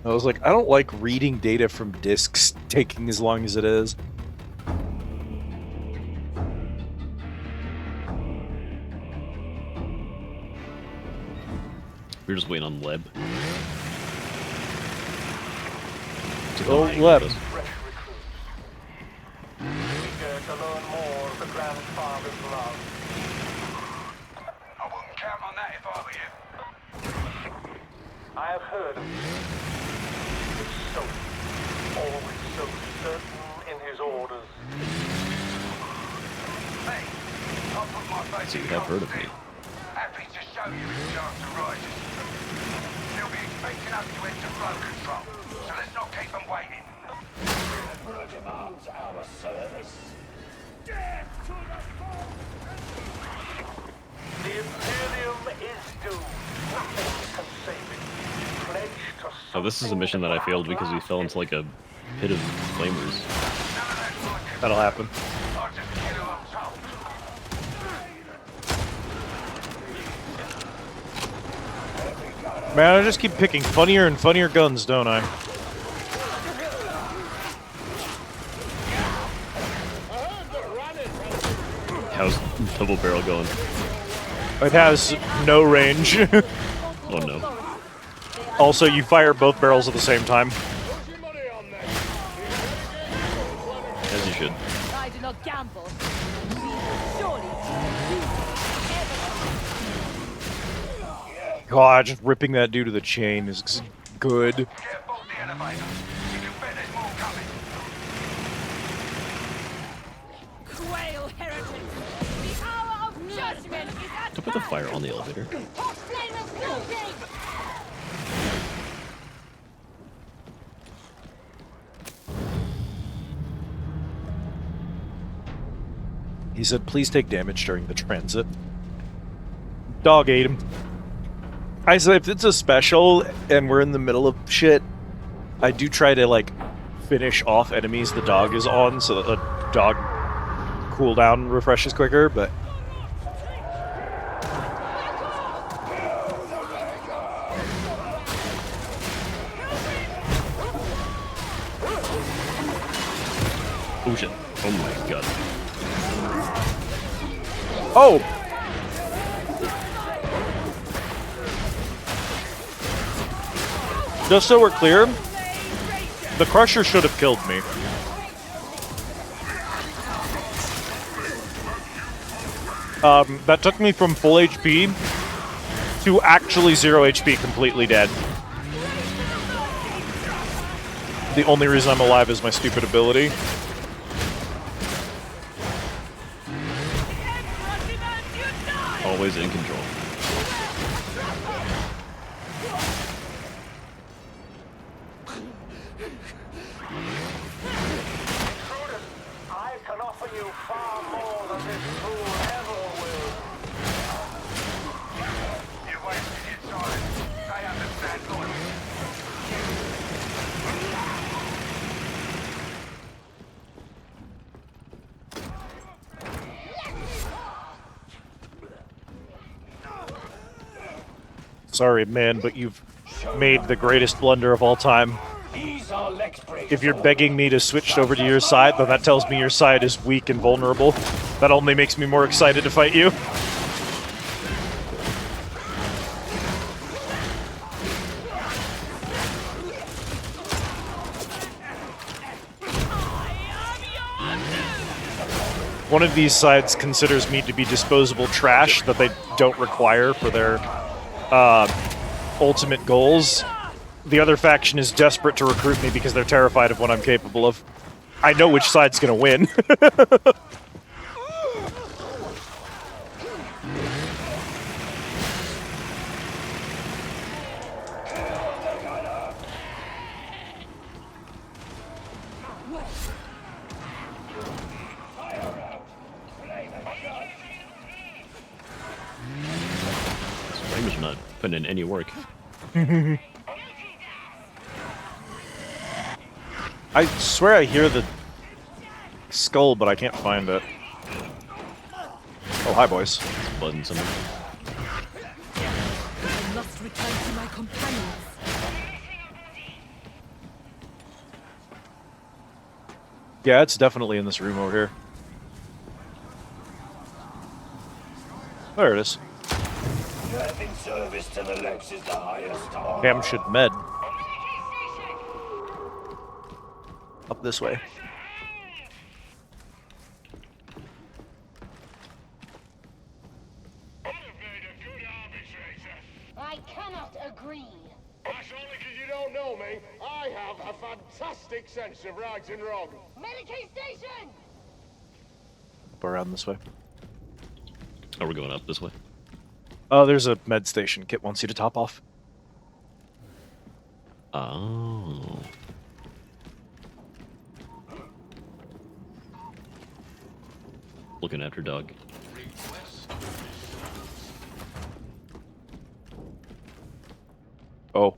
D: I was like, I don't like reading data from disks taking as long as it is.
B: We're just waiting on Leb.
D: Oh, Leb.
P: Eager to learn more of the grandfather's love.
L: I wouldn't count on that if I were you.
P: I have heard of him. He's so, always so certain in his orders.
L: Me, I'll put my face
B: So you
L: in
B: have heard of me.
L: happy to show you his chance to rise. He'll be expecting us to enter flow control, so let's not keep them waiting.
H: Emperor demands our service. Death to the foe!
P: The Imperium is doomed. Nothing can save it. Pledge to
B: Oh, this is a mission that I failed because we fell into like a pit of flamers.
D: That'll happen. Man, I just keep picking funnier and funnier guns, don't I?
B: How's double barrel going?
D: It has no range.
B: Oh no.
D: Also, you fire both barrels at the same time.
B: As you should.
G: I do not gamble. Surely
D: God, just ripping that dude to the chain is good.
G: quail heretics! The hour of judgment is at
B: Don't put the fire on the elevator.
D: He said, please take damage during the transit. Dog ate him. I said, if it's a special and we're in the middle of shit, I do try to, like, finish off enemies the dog is on so that the dog cooldown refreshes quicker, but...
B: Oh shit. Oh my god.
D: Oh! Just so we're clear, the Crusher should have killed me. That took me from full HP to actually 0 HP, completely dead. The only reason I'm alive is my stupid ability.
B: Always in control.
P: I can offer you far more than this fool ever will.
L: You wasted your time. They understand loyalty.
D: Sorry, man, but you've made the greatest blunder of all time. If you're begging me to switch over to your side, then that tells me your side is weak and vulnerable. That only makes me more excited to fight you. One of these sides considers me to be disposable trash that they don't require for their ultimate goals. The other faction is desperate to recruit me because they're terrified of what I'm capable of. I know which side's gonna win.
B: Flamer's not putting in any work.
D: I swear I hear the skull, but I can't find it. Oh, hi, boys.
B: Buzzing something.
G: I must return to my companions.
D: Yeah, it's definitely in this room over here. There it is.
R: Serving service to the Lex is the highest honor.
D: Cam should med. Up this way.
E: I cannot agree.
H: That's only because you don't know me. I have a fantastic sense of right and wrong.
E: Medicaid station!
D: Up around this way.
B: Oh, we're going up this way.
D: Oh, there's a med station. Kit wants you to top off.
B: Oh. Looking after dog.
D: Oh.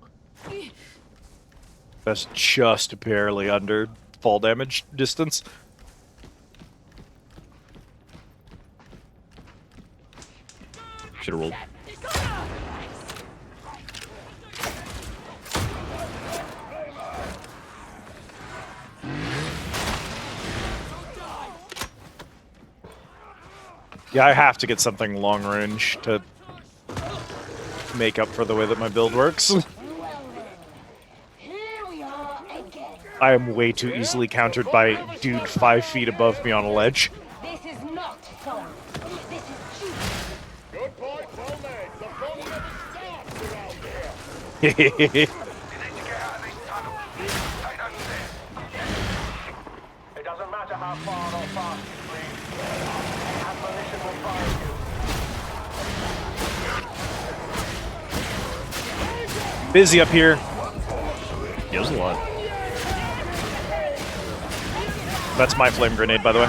D: That's just barely under fall damage distance.
B: Should've rolled.
D: Yeah, I have to get something long range to make up for the way that my build works. I am way too easily countered by dude 5 feet above me on a ledge.
J: This is not fun. This is cheap.
H: Good point, well made. The fun never starts around here.
P: It doesn't matter how far or fast you flee. Ammunition will find you.
D: Busy up here.
B: He has a lot.
D: That's my flame grenade, by the way.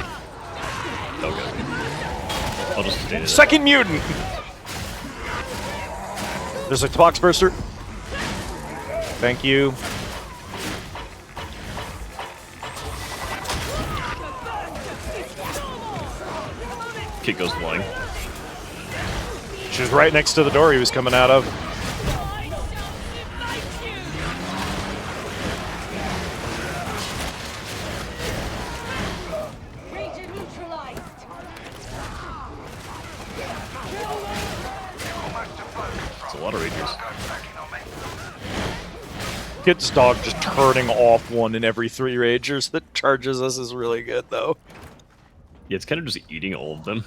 B: Okay. I'll just stay there.
D: Second mutant! There's a box burster. Thank you.
B: Kid goes flying.
D: She was right next to the door he was coming out of.
J: Region neutralized.
B: It's a lot of rangers.
D: Kid's dog just turning off one in every 3 rangers that charges us is really good, though.
B: Yeah, it's kind of just eating all of them.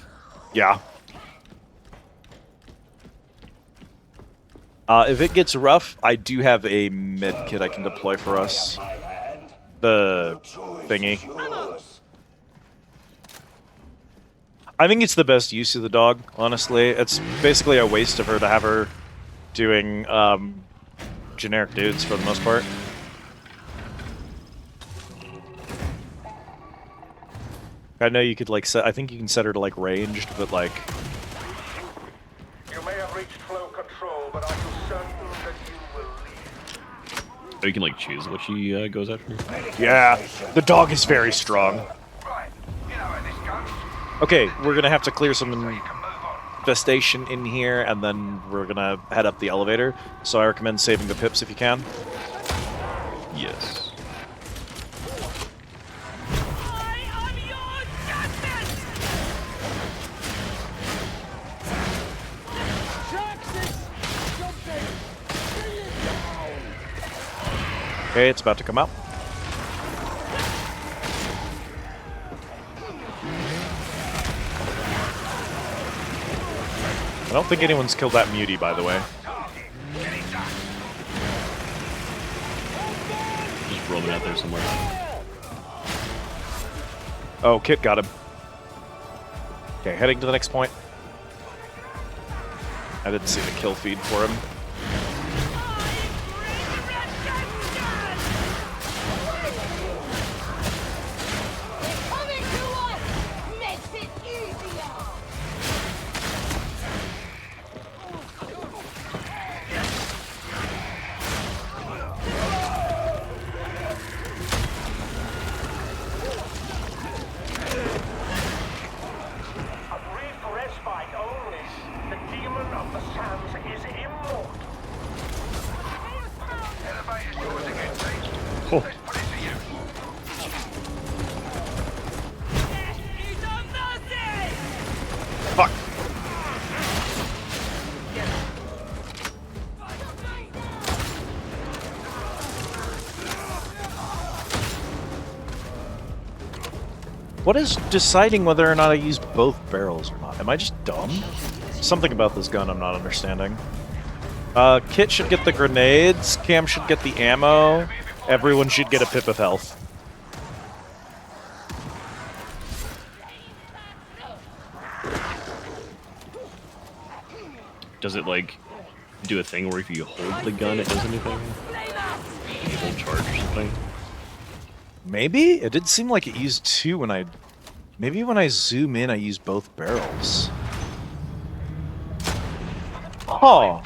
D: Yeah. If it gets rough, I do have a med kit I can deploy for us. The thingy. I think it's the best use of the dog, honestly. It's basically a waste of her to have her doing generic dudes for the most part. I know you could like set. I think you can set her to like ranged, but like.
P: You may have reached flow control, but are you certain that you will leave?
B: Oh, you can like choose what she goes after.
D: Yeah, the dog is very strong. Okay, we're gonna have to clear some infestation in here, and then we're gonna head up the elevator. So I recommend saving the pips if you can.
B: Yes.
D: Okay, it's about to come out. I don't think anyone's killed that mutie, by the way.
B: Just roaming out there somewhere.
D: Oh, Kit got him. Okay, heading to the next point. I didn't see the kill feed for him.
B: Oh.
D: Fuck. What is deciding whether or not I use both barrels or not? Am I just dumb? Something about this gun I'm not understanding. Kit should get the grenades, Cam should get the ammo, everyone should get a pip of health.
B: Does it, like, do a thing where if you hold the gun it does anything? You hold charge or something?
D: Maybe? It did seem like it used 2 when I... Maybe when I zoom in I use both barrels. Oh.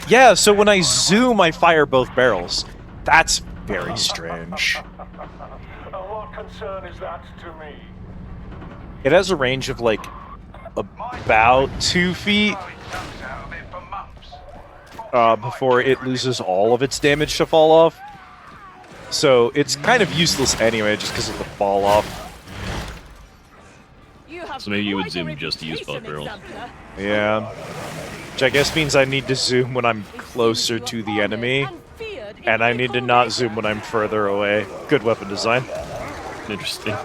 D: Yeah, so when I zoom I fire both barrels. That's very strange.
P: What concern is that to me?
D: It has a range of like about 2 feet before it loses all of its damage to fall off. So it's kind of useless anyway just because of the fall off.
B: So maybe you would zoom just to use both barrels.
D: Yeah. Which I guess means I need to zoom when I'm closer to the enemy. And I need to not zoom when I'm further away. Good weapon design.
B: Interesting.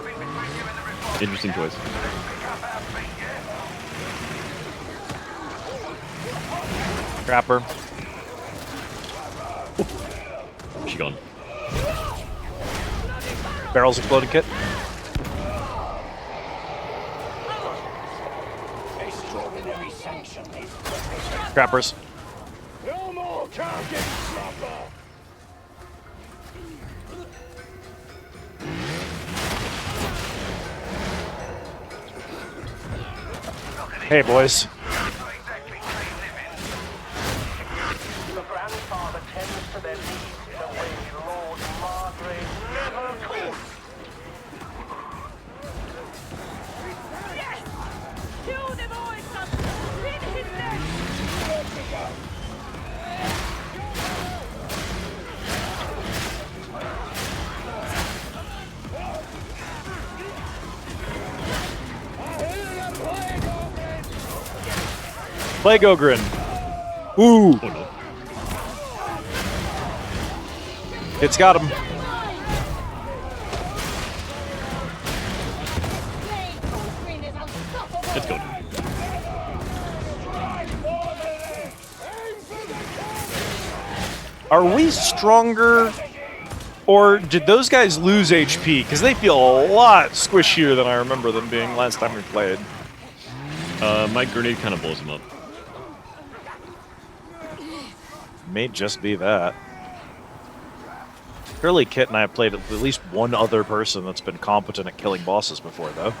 B: Interesting choice.
D: Trapper.
B: She gone.
D: Barrels exploding kit. Trappers.
H: No more target slapper!
D: Hey, boys.
P: The grandfather tends to their needs in a way Lord Margrave never could.
E: Yes! Kill them all, son! Pin his neck!
D: Plague Ogren. Ooh. It's got him.
B: Let's go.
D: Are we stronger? Or did those guys lose HP? Because they feel a lot squishier than I remember them being last time we played.
B: My grenade kind of blows them up.
D: May just be that. Surely Kit and I have played at least one other person that's been competent at killing bosses before, though.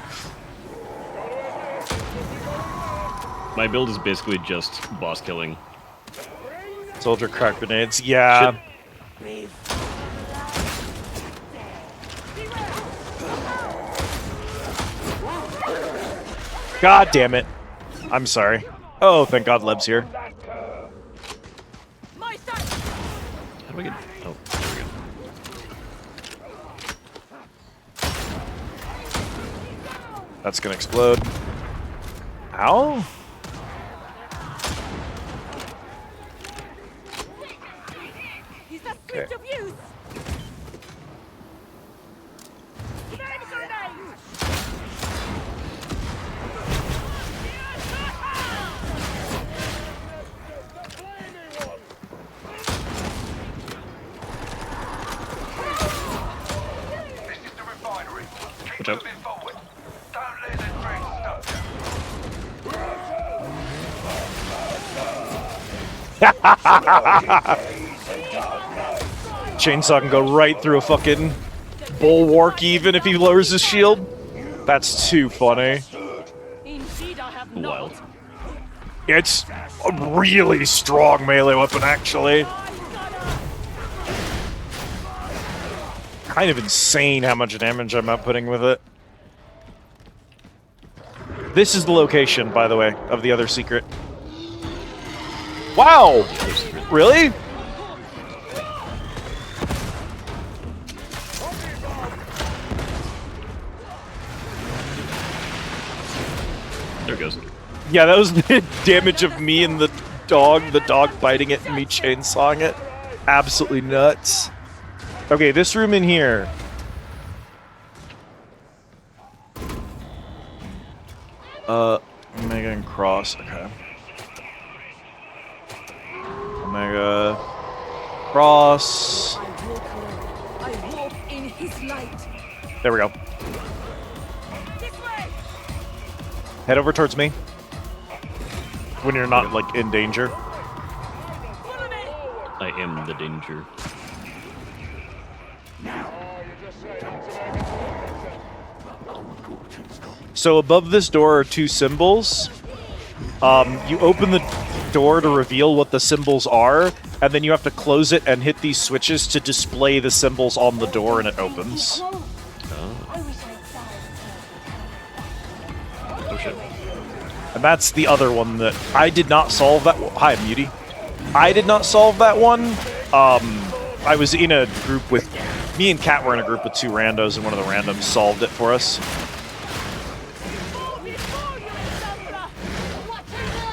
B: My build is basically just boss killing.
D: Soldier crack grenades, yeah. God damn it. I'm sorry. Oh, thank God Leb's here.
B: How do I get... Oh, there we go.
D: That's gonna explode. Ow? Okay.
B: Watch out.
D: Chainsaw can go right through a fucking bulwark even if he lowers his shield. That's too funny.
B: Wild.
D: It's a really strong melee weapon, actually. Kind of insane how much damage I'm outputting with it. This is the location, by the way, of the other secret. Wow! Really?
B: There it goes.
D: Yeah, that was the damage of me and the dog biting it and me chainsawing it. Absolutely nuts. Okay, this room in here. Omega and Cross, okay. Omega, Cross.
G: I walk in his light.
D: There we go. Head over towards me. When you're not, like, in danger.
B: I am the danger.
D: So above this door are two symbols. You open the door to reveal what the symbols are, and then you have to close it and hit these switches to display the symbols on the door, and it opens.
B: Oh shit.
D: And that's the other one that I did not solve that. Hi, Muty. I did not solve that one. I was in a group with me and Kat were in a group with two randos, and one of the randoms solved it for us.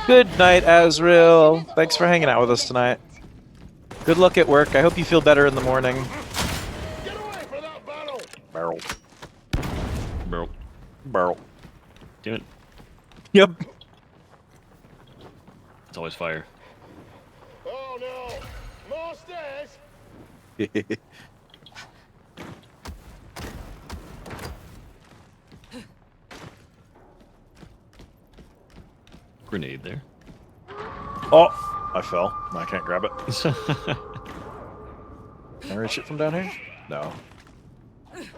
D: Good night, Azrael. Thanks for hanging out with us tonight. Good luck at work. I hope you feel better in the morning. Barrel.
B: Barrel.
D: Barrel.
B: Damn it.
D: Yep.
B: It's always fire.
H: Oh no! More stairs!
B: Grenade there.
D: Oh, I fell. I can't grab it. Can I reach it from down here? No. It's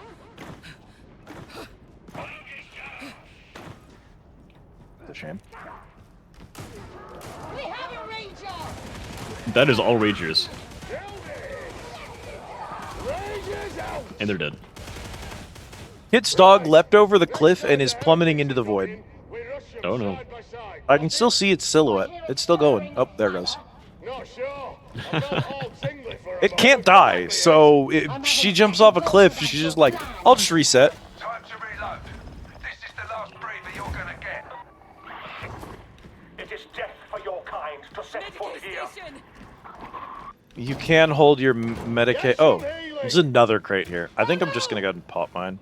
D: a shame.
G: We have a ranger!
B: That is all Rangers. And they're dead.
D: Hit's dog leapt over the cliff and is plummeting into the void.
B: Oh no.
D: I can still see its silhouette. It's still going. Oh, there it goes. It can't die, so if she jumps off a cliff, she's just like, I'll just reset.
L: Time to reload. This is the last breather you're gonna get.
P: It is death for your kind to set foot here.
D: You can hold your Medicaid. Oh, there's another crate here. I think I'm just gonna go ahead and pop mine.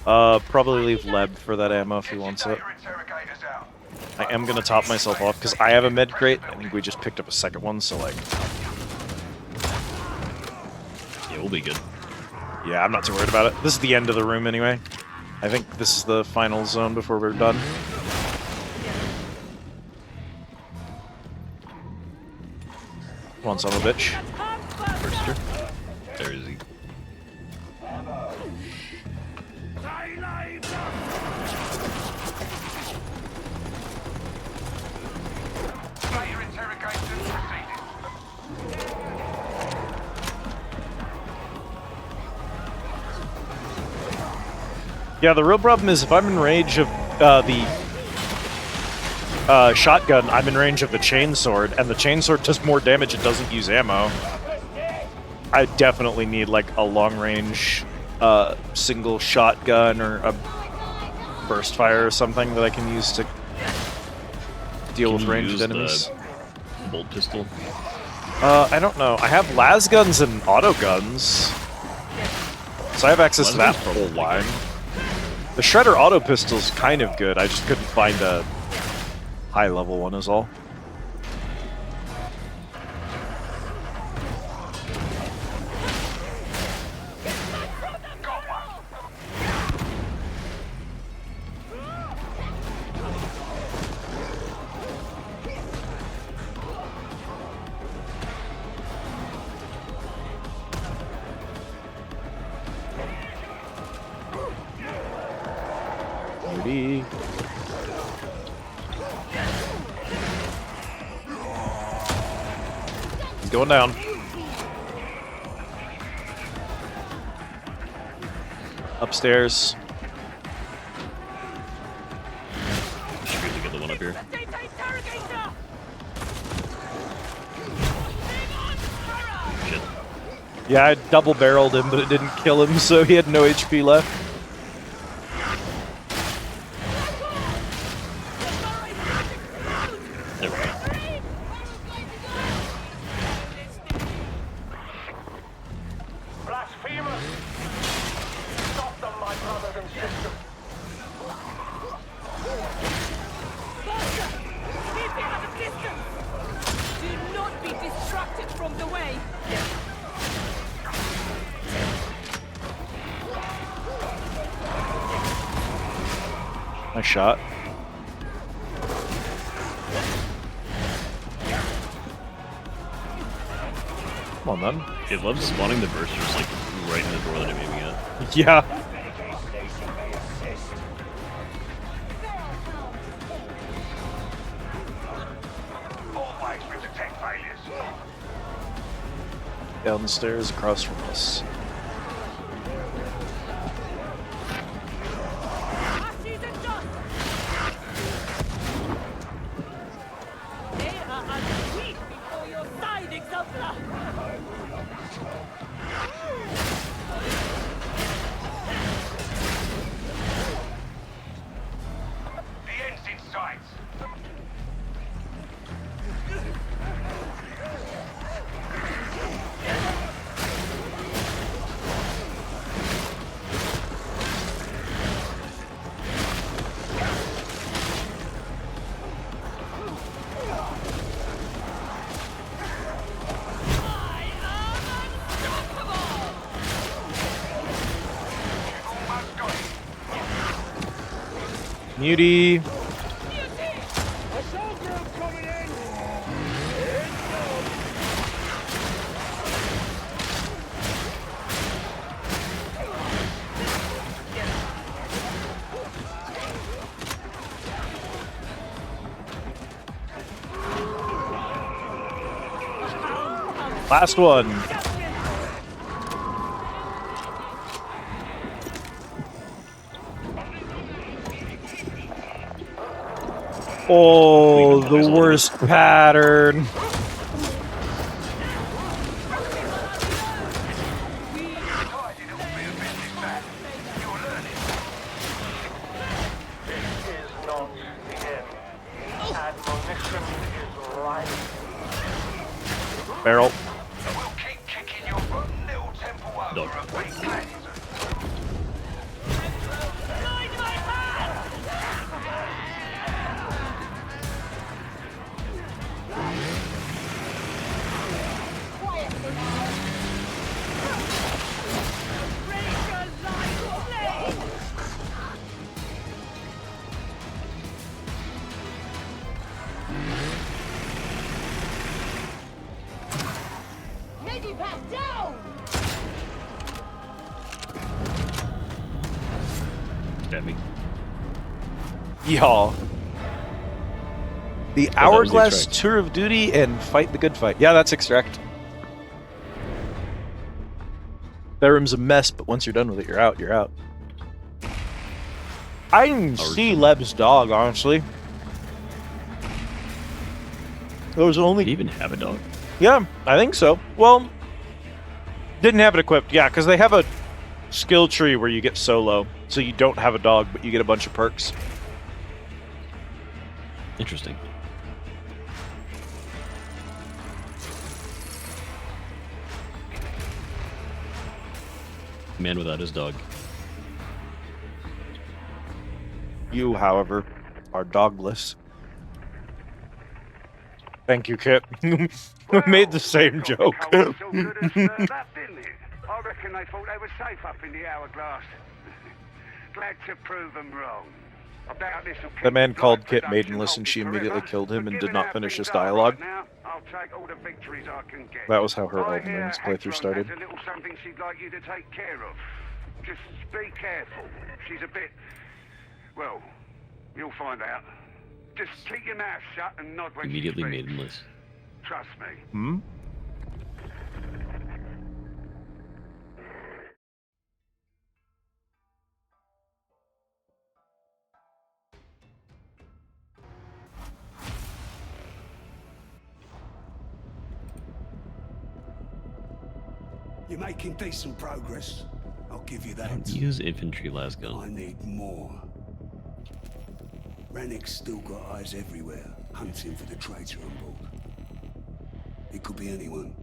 D: Probably leave Leb for that ammo if he wants it. I am gonna top myself off because I have a med crate. I think we just picked up a second one, so like.
B: Yeah, we'll be good.
D: Yeah, I'm not too worried about it. This is the end of the room anyway. I think this is the final zone before we're done. Come on, son of a bitch.
B: Burster. There is he.
L: Later interrogation proceeding.
D: Yeah, the real problem is if I'm in range of the shotgun, I'm in range of the chainsword, and the chainsword does more damage, it doesn't use ammo. I definitely need like a long-range single shotgun or a burst fire or something that I can use to deal with ranged enemies.
B: Bolt pistol.
D: I don't know. I have las guns and auto guns, so I have access to that whole line. The Shredder auto pistol's kind of good. I just couldn't find a high-level one is all. Beauty. He's going down. Upstairs.
B: Should be able to get the one up here. Shit.
D: Yeah, I double-barreled him, but it didn't kill him, so he had no HP left.
B: There we go.
P: Blasphemers! Stop them, my brothers and sisters!
G: Keep it at a distance! Do not be distracted from the way!
D: Nice shot. Come on, then.
B: It loves spawning the bursters like right in the door that I'm aiming at.
D: Yeah.
L: Always we detect failures.
D: Downstairs across from us.
G: Ashes and dust! They are as weak before your side, Exulta!
L: The end's in sight.
D: Muty. Last one. Oh, the worst pattern. Barrel.
B: Dog. Stab me.
D: Yeehaw. The
B: was the
D: Hourglass
B: extract.
D: Tour of Duty and Fight the Good Fight. Yeah, that's extract. That room's a mess, but once you're done with it, you're out. You're out. I didn't see Leb's dog, honestly. There was only...
B: Did he even have a dog?
D: Yeah, I think so. Well, didn't have it equipped. Yeah, because they have a skill tree where you get solo, so you don't have a dog, but you get a bunch of perks.
B: Interesting. Man without his dog.
D: You, however, are dogless. Thank you, Kit. We made the same joke.
I: I reckon they thought they were safe up in the Hourglass. Glad to prove them wrong. I doubt this will
D: The man called Kit maidenless, and she immediately killed him and did not finish his dialogue.
I: I'll take all the victories I can get.
D: That was how her
I: I
D: Elden
I: hear
D: Rings playthrough
I: Hector
D: started.
I: has a little something she'd like you to take care of. Just be careful. She's a bit... Well, you'll find out. Just keep your mouth shut and nod when
B: Immediately
I: she speaks.
B: maidenless.
I: Trust me.
D: Hmm?
R: You're making decent progress. I'll give you that.
B: Use infantry
R: I
B: lasgun.
R: need more. Rennick's still got eyes everywhere, hunting for the traitor on board. It could be anyone.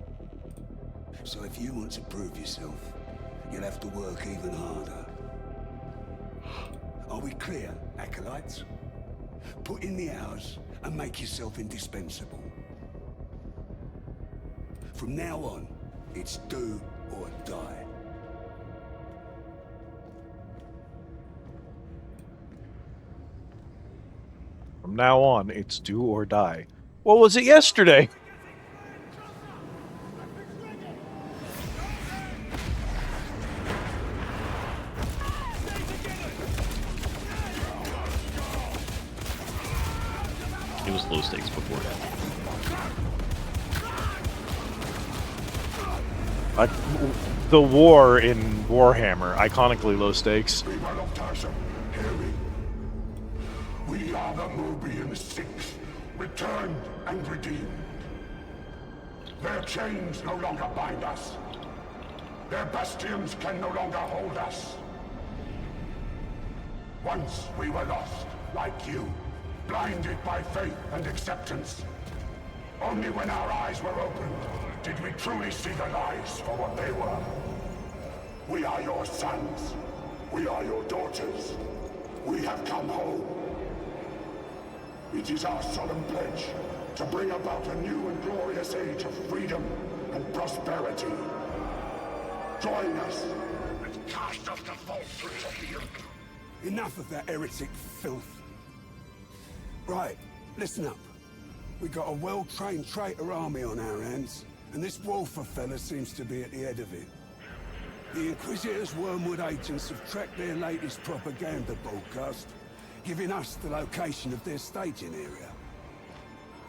R: So if you want to prove yourself, you'll have to work even harder. Are we clear, acolytes? Put in the hours and make yourself indispensable. From now on, it's do or die.
D: From now on, it's do or die. What was it yesterday?
B: It was low stakes before.
D: Like, the war in Warhammer, iconically low stakes.
R: We are the Mobian Six, returned and redeemed. Their chains no longer bind us. Their bastions can no longer hold us. Once we were lost, like you, blinded by faith and acceptance. Only when our eyes were opened did we truly see the lies for what they were. We are your sons. We are your daughters. We have come home. It is our solemn pledge to bring about a new and glorious age of freedom and prosperity. Join us and cast off the falsehoods of the yoke. Enough of that heretic filth. Right, listen up. We got a well-trained traitor army on our hands, and this Wolfer fella seems to be at the head of it. The Inquisitor's Wormwood agents have tracked their latest propaganda broadcast, giving us the location of their staging area.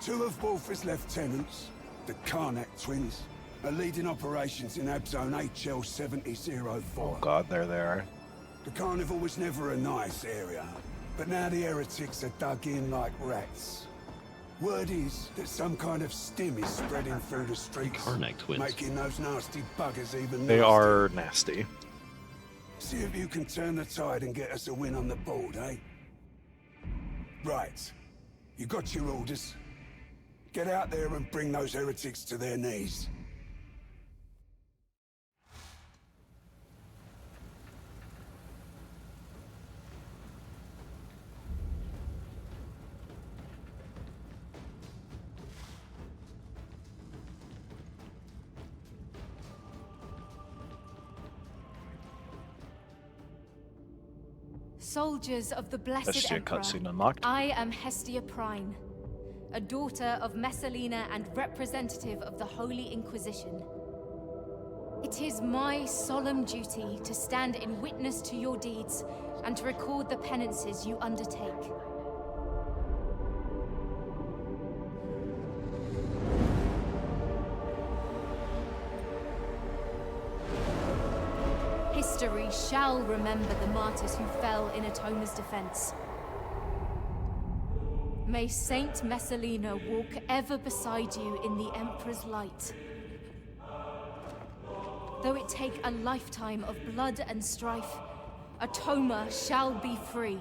R: 2 of Wolfer's lieutenants, the Karnak twins, are leading operations in Abzone HL7004.
D: Oh god, there they are.
R: The carnival was never a nice area, but now the heretics are dug in like rats. Word is that some kind of stim is spreading through the streets,
B: Karnak twins.
R: making those nasty buggers even
D: They
R: nastier.
D: are nasty.
R: See if you can turn the tide and get us a win on the board, eh? Right. You got your orders. Get out there and bring those heretics to their knees.
S: Soldiers of the Blessed
D: Hestia
S: Emperor,
D: cutscene unlocked.
S: I am Hestia Prime, a daughter of Messalina and representative of the Holy Inquisition. It is my solemn duty to stand in witness to your deeds and to record the penances you undertake. History shall remember the martyrs who fell in Atoma's defense. May Saint Messalina walk ever beside you in the Emperor's light. Though it take a lifetime of blood and strife, Atoma shall be free.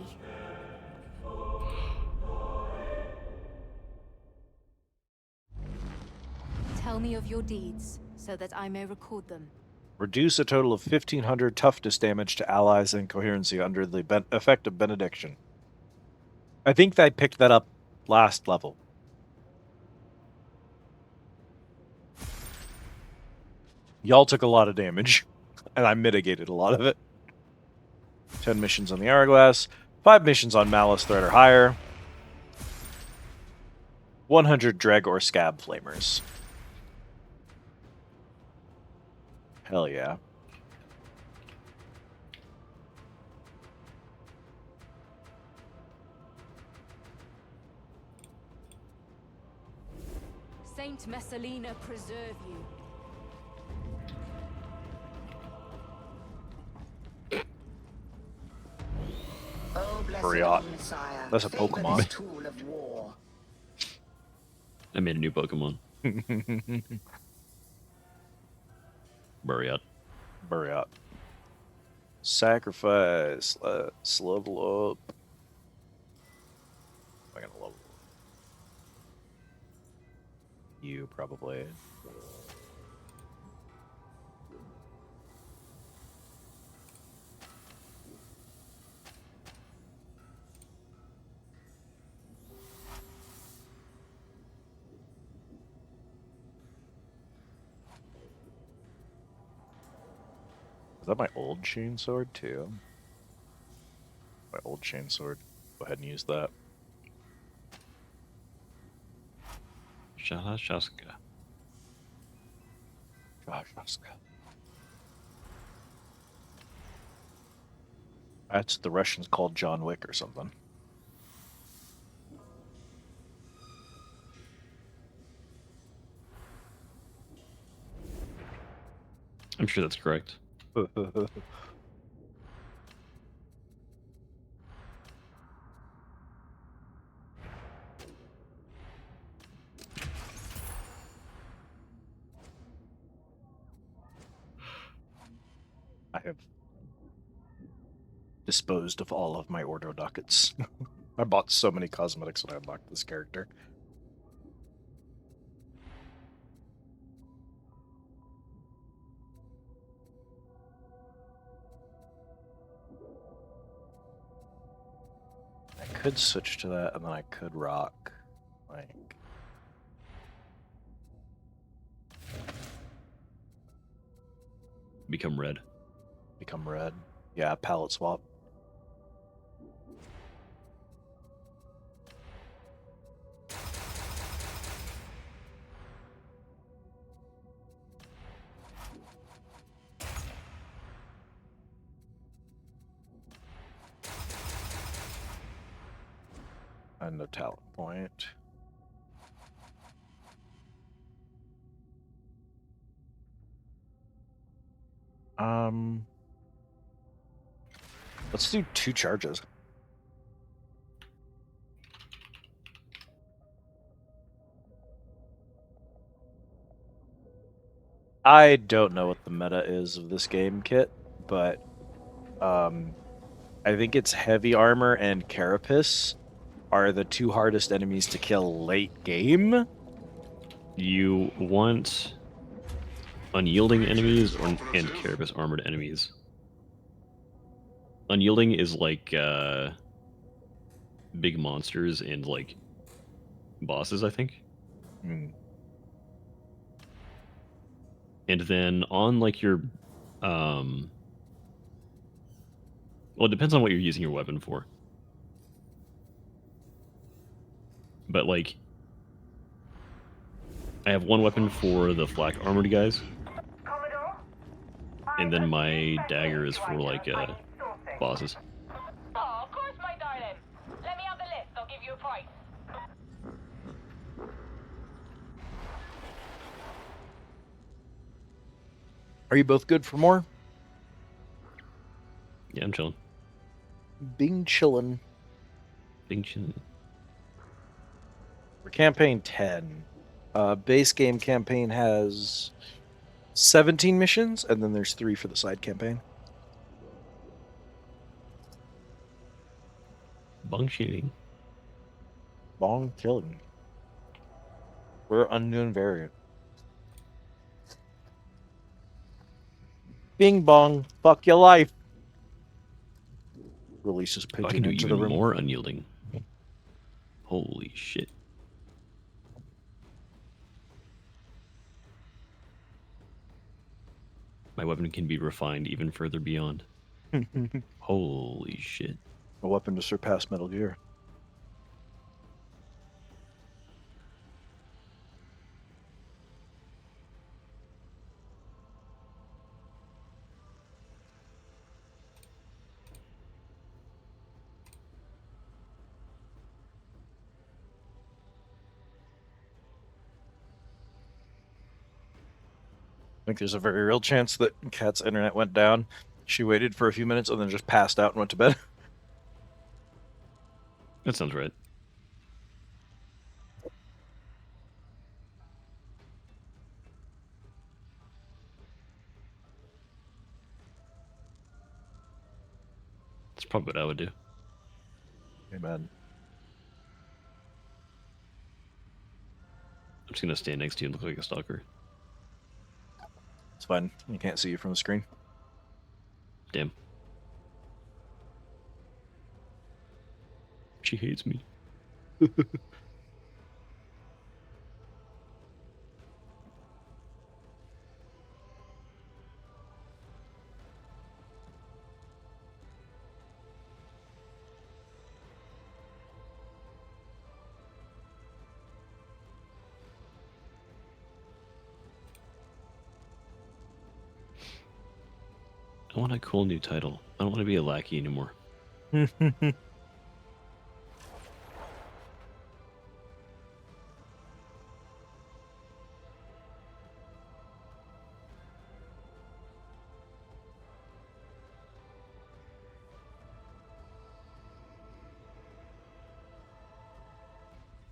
S: Tell me of your deeds, so that I may record them.
D: Reduce a total of 1,500 toughness damage to allies and coherency under the effect of benediction. I think I picked that up last level. Y'all took a lot of damage, and I mitigated a lot of it. 10 missions on the Hourglass, 5 missions on Malice Threat or higher, 100 Dreg or Scab Flamers. Hell yeah.
S: Saint Messalina preserve you.
J: Oh, blessed
D: Briot.
J: Messiah,
D: That's a
J: favor
D: Pokemon.
J: this tool of war.
B: I made a new Pokemon. Buriat.
D: Buriat. Sacrifice. Let's level up. Am I gonna level up? You probably. Is that my old chainsword too? My old chainsword. Go ahead and use that.
B: Shalashaska.
D: That's the Russians called John Wick or something.
B: I'm sure that's correct.
D: I have disposed of all of my Ordo ducats. I bought so many cosmetics when I unlocked this character. I could switch to that, and then I could rock, like...
B: Become red.
D: Become red. Yeah, palette swap. And a talent point. Let's do 2 charges. I don't know what the meta is of this game, Kit, but I think it's heavy armor and carapace are the 2 hardest enemies to kill late game.
B: You want unyielding enemies and carapace armored enemies. Unyielding is like big monsters and like bosses, I think. And then on like your well, it depends on what you're using your weapon for. But like I have one weapon for the flak armored guys. And then my dagger is for like bosses.
E: Oh, of course, my darling. Let me have the list. I'll give you a price.
D: Are you both good for more?
B: Yeah, I'm chilling.
D: Bing chillin'.
B: Bing chillin'.
D: For campaign 10, base game campaign has 17 missions, and then there's 3 for the side campaign.
B: Bong shooting.
D: Bong killing. We're unknown variant. Bing bong, fuck your life. Releases
B: Oh, I
D: pigeon
B: can do
D: into
B: even
D: the room.
B: more unyielding. Holy shit. My weapon can be refined even further beyond. Holy shit.
D: A weapon to surpass Metal Gear. I think there's a very real chance that Kat's internet went down. She waited for a few minutes and then just passed out and went to bed.
B: That sounds right. That's probably what I would do.
D: Amen.
B: I'm just gonna stand next to you and look like a stalker.
D: It's fine. You can't see you from the screen.
B: Damn. She hates me. I want a cool new title. I don't want to be a lackey anymore.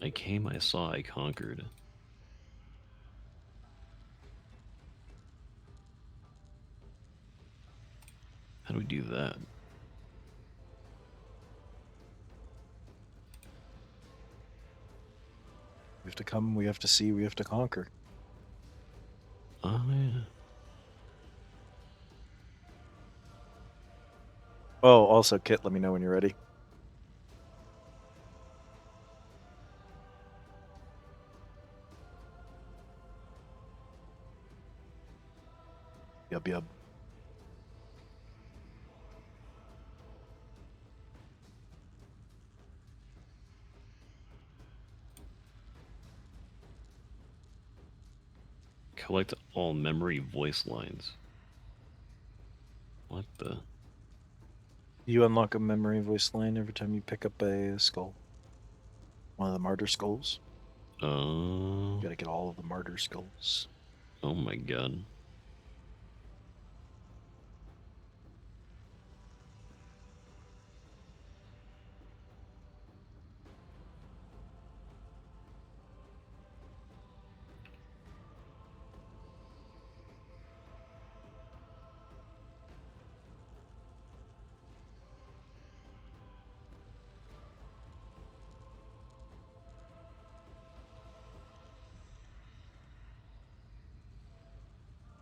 B: I came, I saw, I conquered. How do we do that?
D: We have to come, we have to see, we have to conquer.
B: Oh, yeah.
D: Oh, also, Kit, let me know when you're ready. Yub, yub.
B: Collect all memory voice lines. What the?
D: You unlock a memory voice line every time you pick up a skull. One of the martyr skulls.
B: Oh.
D: Gotta get all of the martyr skulls.
B: Oh my god.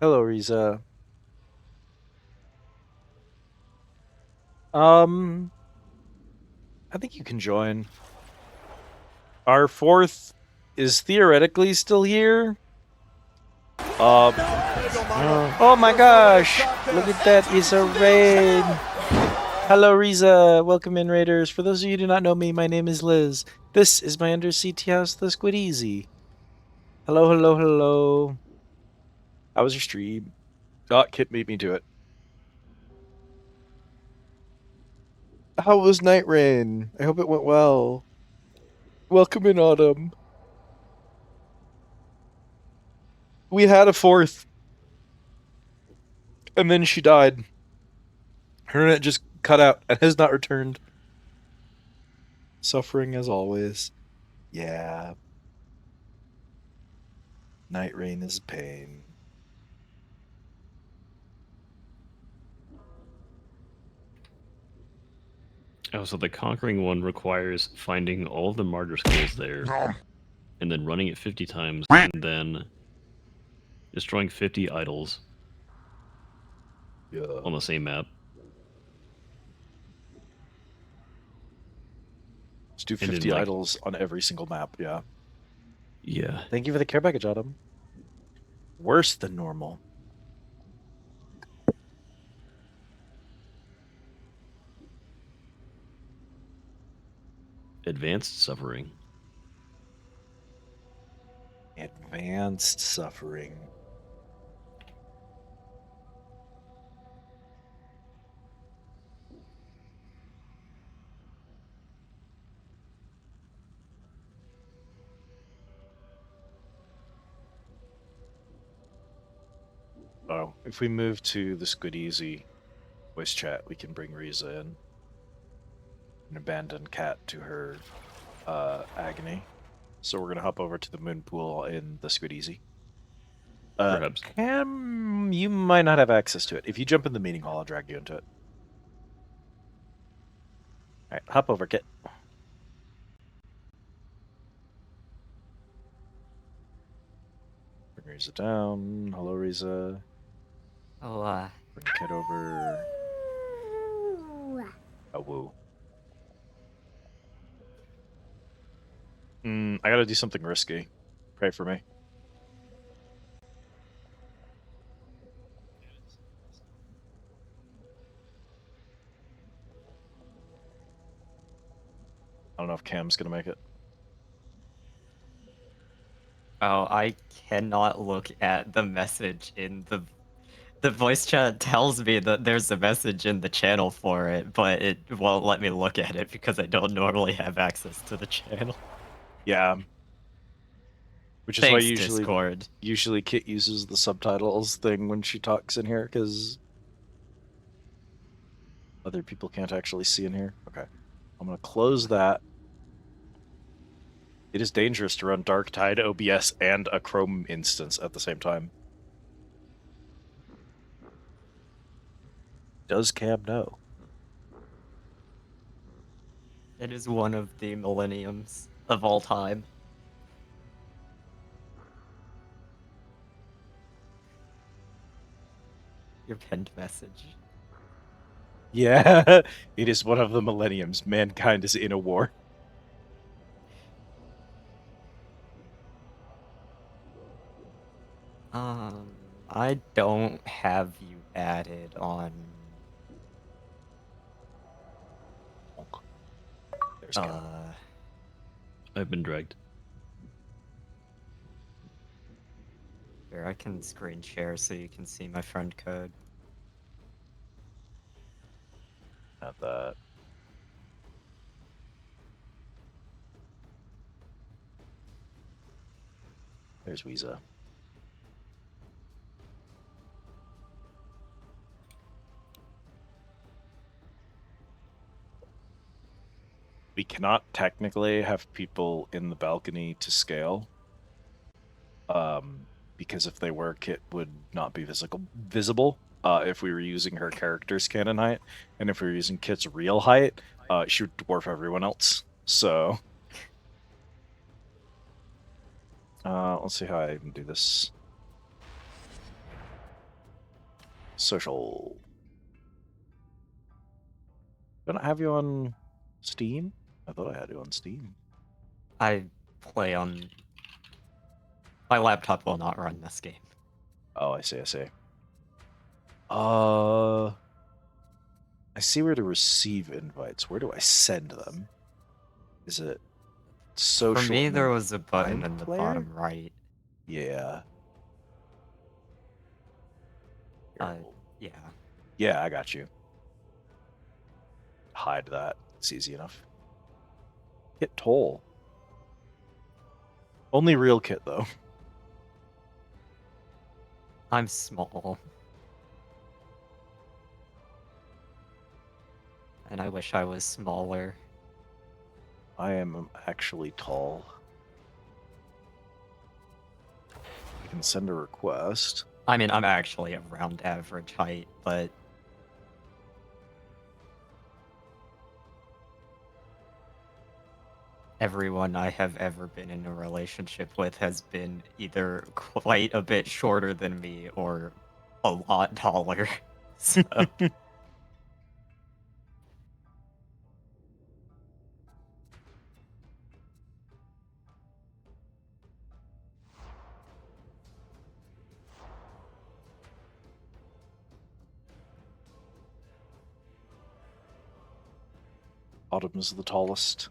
D: Hello, Riza. I think you can join. Our fourth is theoretically still here. Oh my gosh! Look at that, it's a raid! Hello, Riza. Welcome in, Raiders. For those of you who do not know me, my name is Liz. This is my undersea tea house, the Squid Easy. Hello, hello, hello. How was your stream? Oh, Kit beat me to it. How was Night Rain? I hope it went well. Welcome in, Autumn. We had a fourth. And then she died. Her internet just cut out and has not returned. Suffering as always. Yeah. Night Rain is pain.
B: Oh, so the conquering one requires finding all the martyr skulls there, and then running it 50 times, and then destroying 50 idols on the same map.
D: Let's do
B: And then,
D: 50
B: like-
D: idols on every single map, yeah.
B: Yeah.
D: Thank you for the care package, Autumn. Worse than normal.
B: Advanced suffering.
D: Advanced suffering. Oh, if we move to the Squid Easy voice chat, we can bring Riza in and abandon Cat to her agony. So we're gonna hop over to the moon pool in the Squid Easy.
B: Perhaps.
D: Cam, you might not have access to it. If you jump in the meeting hall, I'll drag you into it. Alright, hop over, Kit. Bring Riza down. Hello, Riza.
T: Oh,
D: Bring Kit over. Oh, woo. I gotta do something risky. Pray for me. I don't know if Cam's gonna make it.
T: Oh, I cannot look at the message in the voice chat tells me that there's a message in the channel for it, but it won't let me look at it because I don't normally have access to the channel.
D: Yeah. Which is
T: Thanks,
D: why
T: Discord.
D: usually Kit uses the subtitles thing when she talks in here, because other people can't actually see in here. Okay. I'm gonna close that. It is dangerous to run Darktide, OBS, and a Chrome instance at the same time. Does Cam know?
T: It is one of the millenniums of all time. Your pinned message.
D: Yeah, it is one of the millenniums. Mankind is in a war.
T: I don't have you added on.
D: There's Cam.
B: I've been dragged.
T: Here, I can screen share so you can see my friend code.
D: Not that. There's Weeza. We cannot technically have people in the balcony to scale. Because if they were, Kit would not be visible. If we were using her character's canon height, and if we were using Kit's real height, she would dwarf everyone else. So, let's see how I even do this. Social. Don't I have you on Steam? I thought I had you on Steam.
T: I play on... My laptop will not run this game.
D: Oh, I see. I see where to receive invites. Where do I send them? Is it social?
T: For me, there was a button in the
D: player?
T: bottom right.
D: Yeah.
T: Yeah.
D: Yeah, I got you. Hide that. It's easy enough. Hit toll. Only real Kit, though.
T: I'm small. And I wish I was smaller.
D: I am actually tall. I can send a request.
T: I mean, I'm actually around average height, but... Everyone I have ever been in a relationship with has been either quite a bit shorter than me or a lot taller. So...
D: Autumn is the tallest.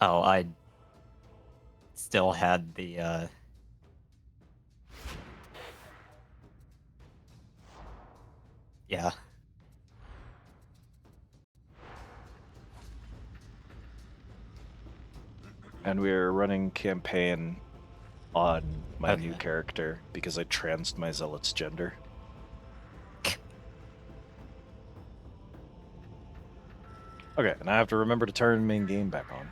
T: Oh, I still had the, Yeah.
D: And we're running campaign on my new character because I transed my zealot's gender. Okay, and I have to remember to turn main game back on.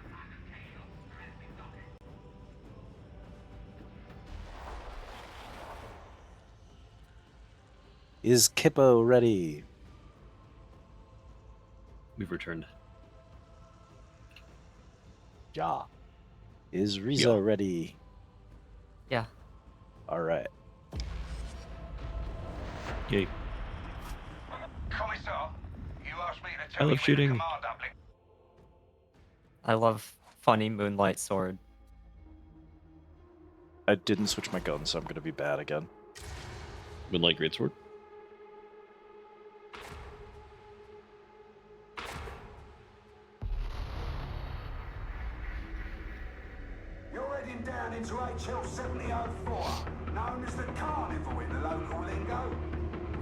D: Is Kippo ready?
B: We've returned.
D: Ja. Is Riza ready?
T: Yeah.
D: All right.
B: Yay.
L: Commissar, you asked me to
B: I
L: tell
B: love
L: you
B: shooting.
L: when the command uplink.
T: I love funny moonlight sword.
D: I didn't switch my gun, so I'm gonna be bad again.
B: Moonlight Greatsword?
R: You're heading down into HL 7004, known as the Carnival in the local lingo.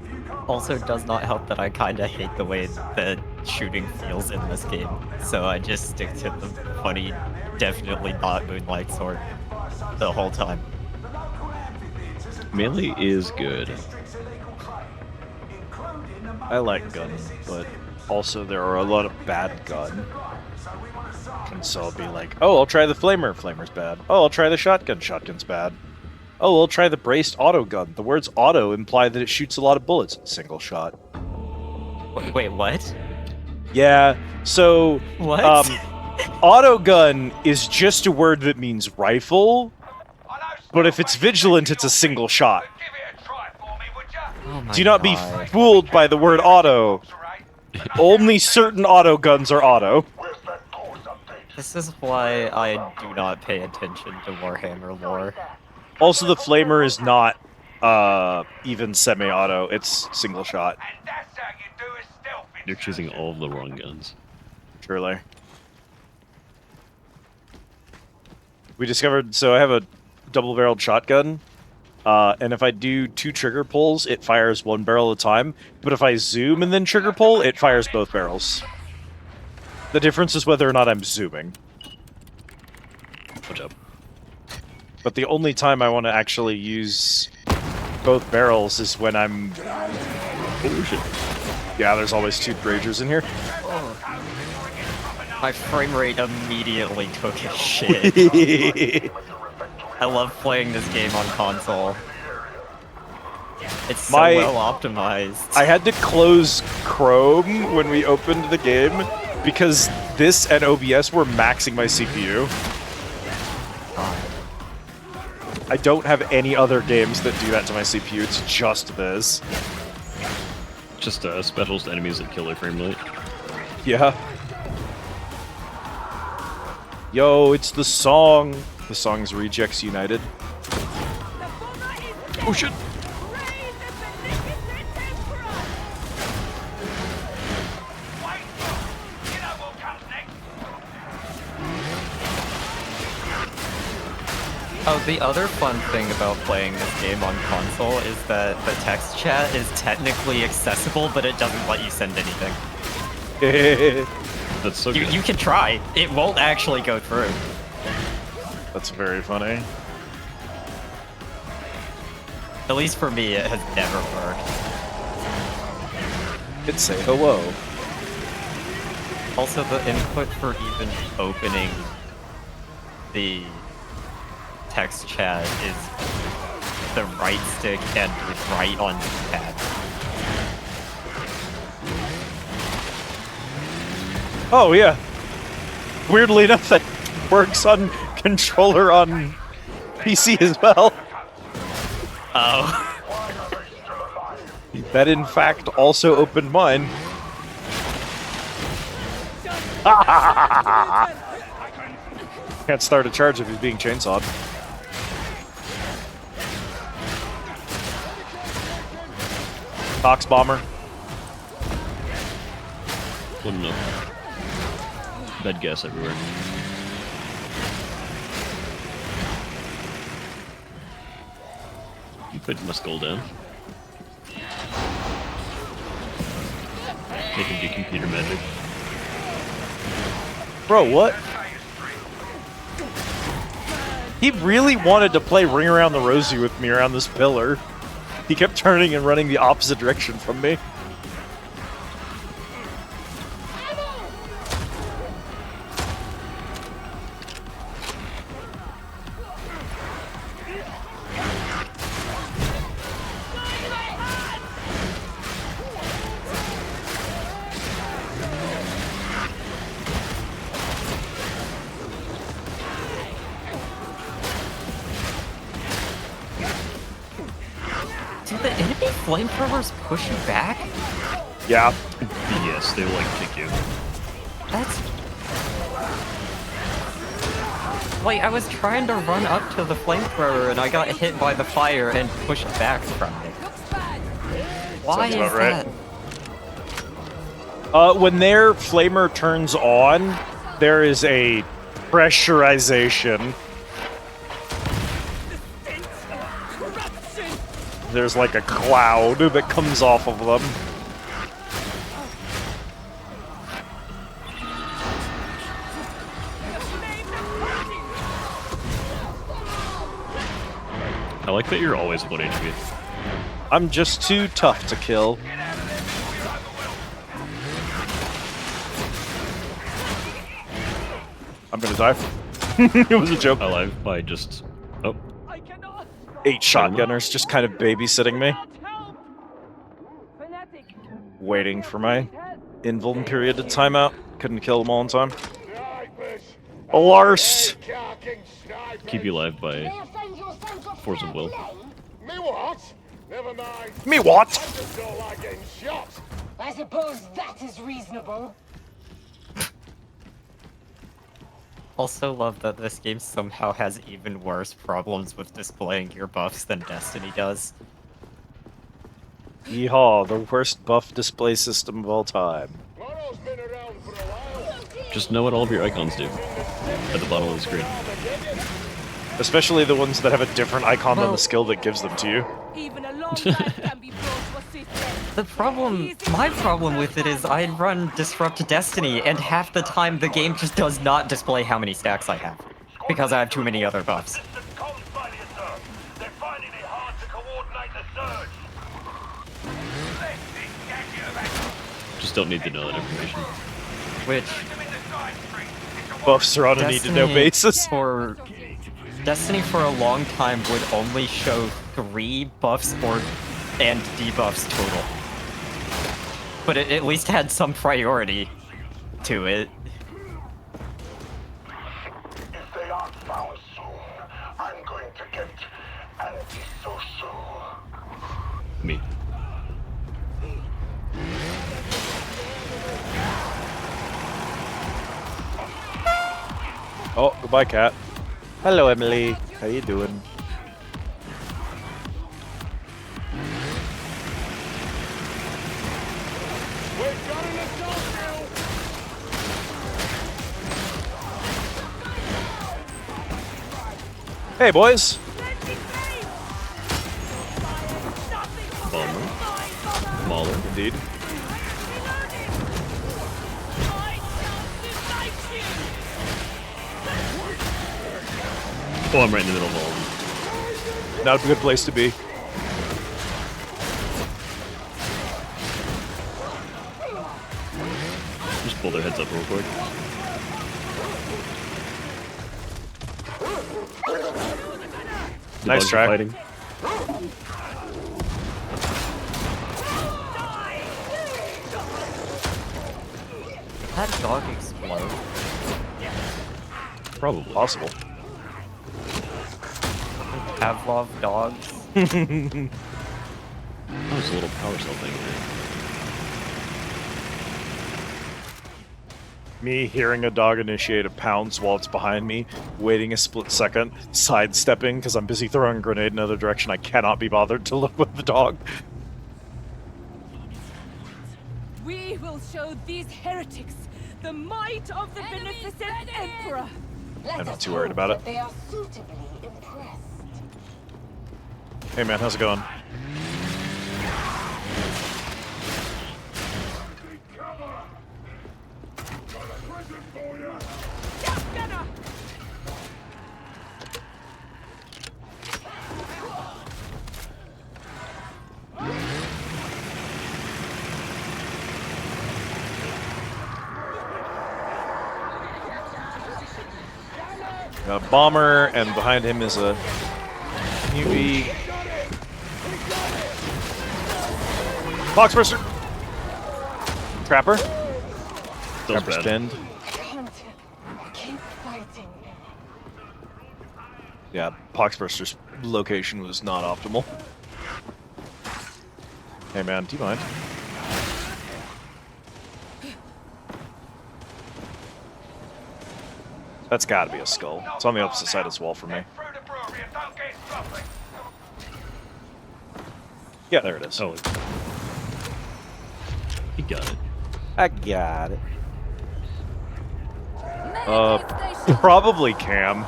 R: If you can't
T: Also does not help that I kinda hate the way the shooting feels in this game, so I just stick to the funny, definitely not moonlight sword the whole time.
B: Melee is good.
D: I like gun, but also there are a lot of bad gun. And so I'll be like, oh, I'll try the flamer. Flamer's bad. Oh, I'll try the shotgun. Shotgun's bad. Oh, I'll try the braced auto gun. The words auto imply that it shoots a lot of bullets. Single shot.
T: Wait, what?
D: Yeah, so...
T: What?
D: Auto gun is just a word that means rifle, but if it's vigilant, it's a single shot.
T: Oh my
D: Do not be
T: God.
D: fooled by the word auto. Only certain auto guns are auto.
T: This is why I do not pay attention to Warhammer lore.
D: Also, the flamer is not even semi-auto. It's single shot.
B: You're choosing all of the wrong guns.
D: Truly. We discovered, so I have a double-barreled shotgun, and if I do 2 trigger pulls, it fires 1 barrel at a time, but if I zoom and then trigger pull, it fires both barrels. The difference is whether or not I'm zooming.
B: What's up?
D: But the only time I want to actually use both barrels is when I'm...
B: Oh, shit.
D: Yeah, there's always 2 Ragers in here.
T: My frame rate immediately took a shit. I love playing this game on console. It's so well optimized.
D: I had to close Chrome when we opened the game because this and OBS were maxing my CPU. I don't have any other games that do that to my CPU, it's just this.
B: Just specials to enemies that kill their frame rate.
D: Yeah. Yo, it's the song. The song's Rejects United.
B: Oh shit!
T: Oh, the other fun thing about playing this game on console is that the text chat is technically accessible, but it doesn't let you send anything.
B: That's so good.
T: You can try. It won't actually go through.
D: That's very funny.
T: At least for me, it has never worked.
D: It'd say hello.
T: Also, the input for even opening the text chat is the right stick and right on the pad.
D: Oh, yeah. Weirdly enough, that works on controller on PC as well.
T: Oh.
D: That, in fact, also opened mine. Can't start a charge if he's being chainsawed. Fox bomber.
B: Wouldn't know. Bad guess everywhere. You put my skull down. They can do computer magic.
D: Bro, what? He really wanted to play Ring Around the Rosie with me around this pillar. He kept turning and running the opposite direction from me.
T: Do the enemy flamethrowers push you back?
D: Yeah.
B: Yes, they will like kick you.
T: That's... Like, I was trying to run up to the flamethrower and I got hit by the fire and pushed back from it. Why is that?
D: When their flamer turns on, there is a pressurization. There's like a cloud that comes off of them.
B: I like that you're always 1 HP.
D: I'm just too tough to kill. I'm gonna die. It was a joke.
B: Alive by just... Oh.
D: 8 shotgunners just kind of babysitting me. Waiting for my invuln period to time out. Couldn't kill them all in time. Lars!
B: Keep you alive by force of will.
H: Me what? Never mind.
D: Me what?
H: I just don't like getting shot.
J: I suppose that is reasonable.
T: Also love that this game somehow has even worse problems with displaying your buffs than Destiny does.
D: Yeehaw, the worst buff display system of all time.
B: Just know what all of your icons do at the bottom of the screen.
D: Especially the ones that have a different icon than the skill that gives them to you.
F: Even a long life can be brought to a swift
T: The problem, my problem with it is I run Disrupt Destiny, and half the time the game just does not display how many stacks I have. Because I have too many other buffs.
L: They're finding it hard to coordinate the surge.
B: Just don't need to know that information.
T: Which
D: buffs are on a need-to-know basis.
T: Destiny for a long time would only show 3 buffs and debuffs total. But it at least had some priority to it.
L: If they aren't found soon, I'm going to get antisocial.
B: Me.
D: Oh, goodbye, cat. Hello, Emily. How you doing? Hey, boys.
B: Bomber. Mauler.
D: Indeed.
B: Oh, I'm right in the middle of all of them.
D: Not a good place to be.
B: Just pull their heads up real quick. The
D: Nice
B: dogs
D: try.
B: are fighting.
T: That dog explode?
B: Probably.
D: Possible.
T: Pavlov dogs.
B: That was a little power cell thing there.
D: Me hearing a dog initiate a pounce while it's behind me, waiting a split second, sidestepping because I'm busy throwing a grenade in another direction. I cannot be bothered to look with the dog.
F: We will show these heretics the might of the beneficent Emperor.
D: I'm not too worried about it.
J: They are suitably impressed.
D: Hey man, how's it going? A bomber, and behind him is a UV. Boxburster! Trapper. Trapper stand.
J: Keep fighting.
D: Yeah, Poxburster's location was not optimal. Hey man, do you mind? That's gotta be a skull. It's on the opposite side of this wall for me. Yeah, there it is.
B: Oh, he got it.
D: I got it. Probably Cam.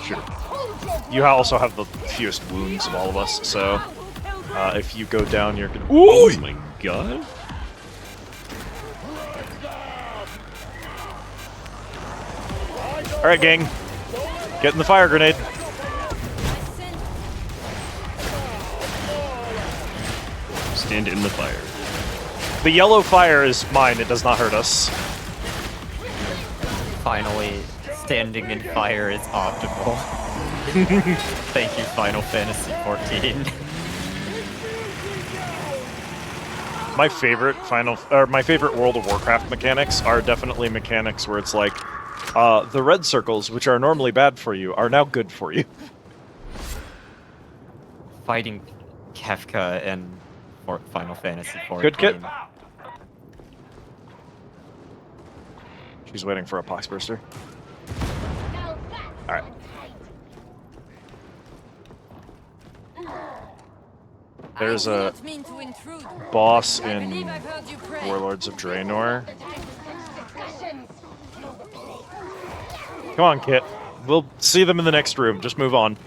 D: Sure. You also have the fewest wounds of all of us, so if you go down, you're gonna.
B: Ooh! Oh my god!
D: All right, gang. Get in the fire grenade.
B: Stand in the fire.
D: The yellow fire is mine. It does not hurt us.
T: Finally, standing in fire is optimal. Thank you, Final Fantasy XIV.
D: My favorite my favorite World of Warcraft mechanics are definitely mechanics where it's like, the red circles, which are normally bad for you, are now good for you.
T: Fighting Kefka and Final Fantasy XIV.
D: Good kit. She's waiting for a Poxburster. Alright. There's a boss in Warlords of Draenor. Come on, Kit. We'll see them in the next room. Just move on.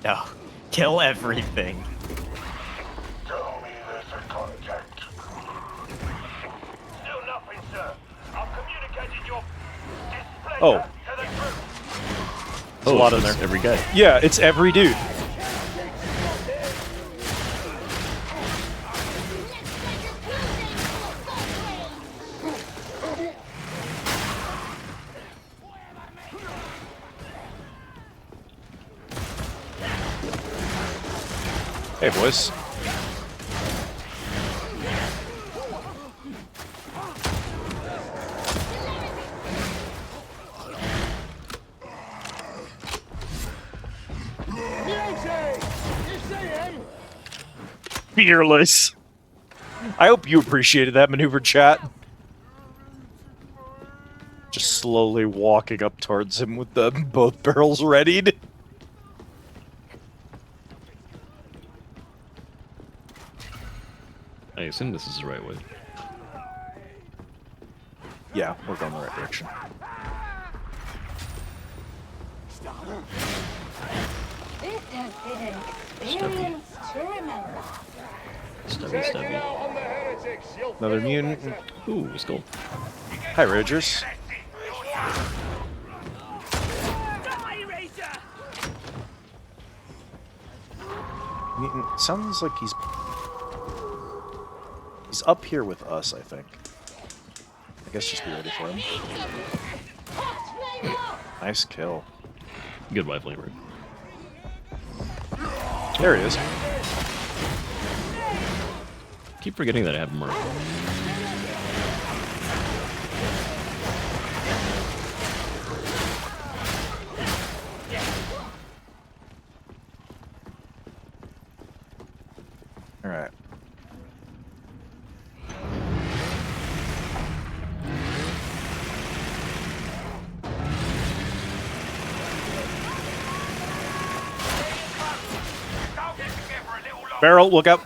T: No. Kill everything.
H: Tell me there's a contact.
P: Still nothing, sir. I've communicated your displeasure
D: Oh.
P: to the crew.
D: There's a lot in there.
B: Every guy.
D: Yeah, it's every dude. Hey, boys. Fearless. I hope you appreciated that maneuver, chat. Just slowly walking up towards him with the both barrels readied.
B: I assume this is the right way.
D: Yeah, we're going the right direction.
J: This has been an experience to remember.
B: Stubby.
D: Another mutant.
B: Ooh, skull.
D: Hi, Ragers. Mutant sounds like he's up here with us, I think. I guess just be ready for him. Nice kill.
B: Goodbye, Flamer.
D: There he is.
B: Keep forgetting that I have Merc.
D: Alright. Barrel, look up.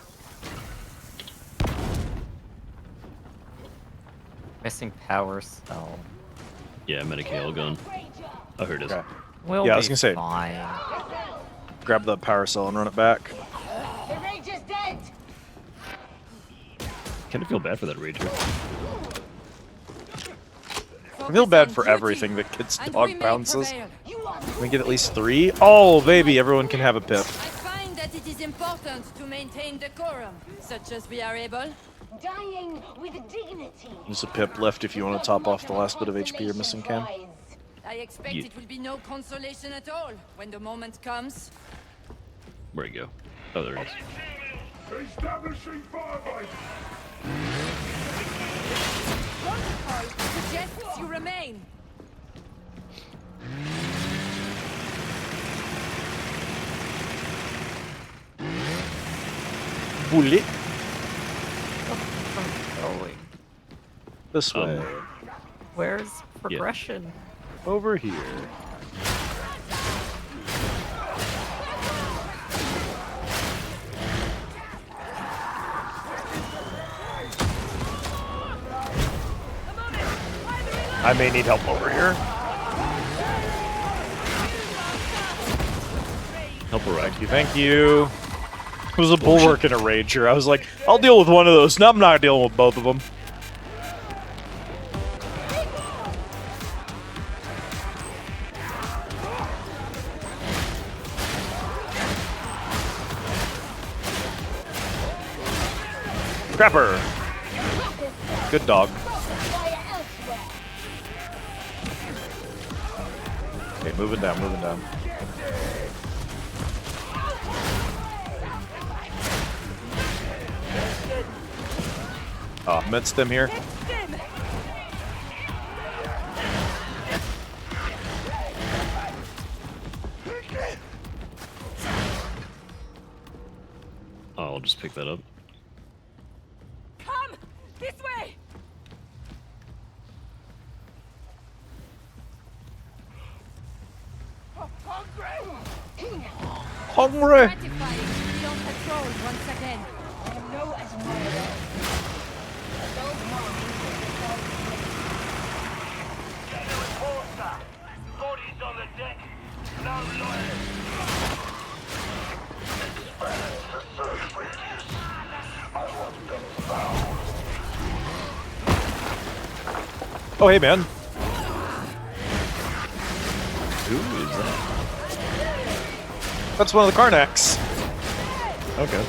T: Missing power cell.
B: Yeah, Medicale gun. Oh, here it is.
D: Okay.
T: We'll
D: Yeah, I was
T: be
D: gonna say.
T: fine.
D: Grab the power cell and run it back.
J: The Ranger's dead.
B: Kind of feel bad for that Rager.
D: I feel bad for everything that gets dog bounces. Can we get at least 3? Oh, baby, everyone can have a pip.
G: I find that it is important to maintain decorum, such as we are able.
J: Dying with dignity.
D: There's a pip left if you want to top off the last bit of HP you're missing, Cam.
G: I expect it will be no consolation at all when the moment comes.
B: Where'd it go? Oh, there it is.
H: Establishing firebase.
G: Protocol suggests you remain.
D: Bullet.
T: Going.
D: This way.
T: Where's progression?
D: Over here. I may need help over here.
B: Help around.
D: Thank you, thank you. It was a bulwark and a rager. I was like, I'll deal with one of those. No, I'm not dealing with both of them. Crapper. Good dog. Okay, moving down, moving down. Oh, med stem here.
B: Oh, I'll just pick that up.
G: Come this way.
D: Hungry.
G: Gratifying to be on patrol once again.
J: I know as murder. Those
D: Oh, hey, man.
B: Who is that?
D: That's one of the Karnaks.
B: Okay.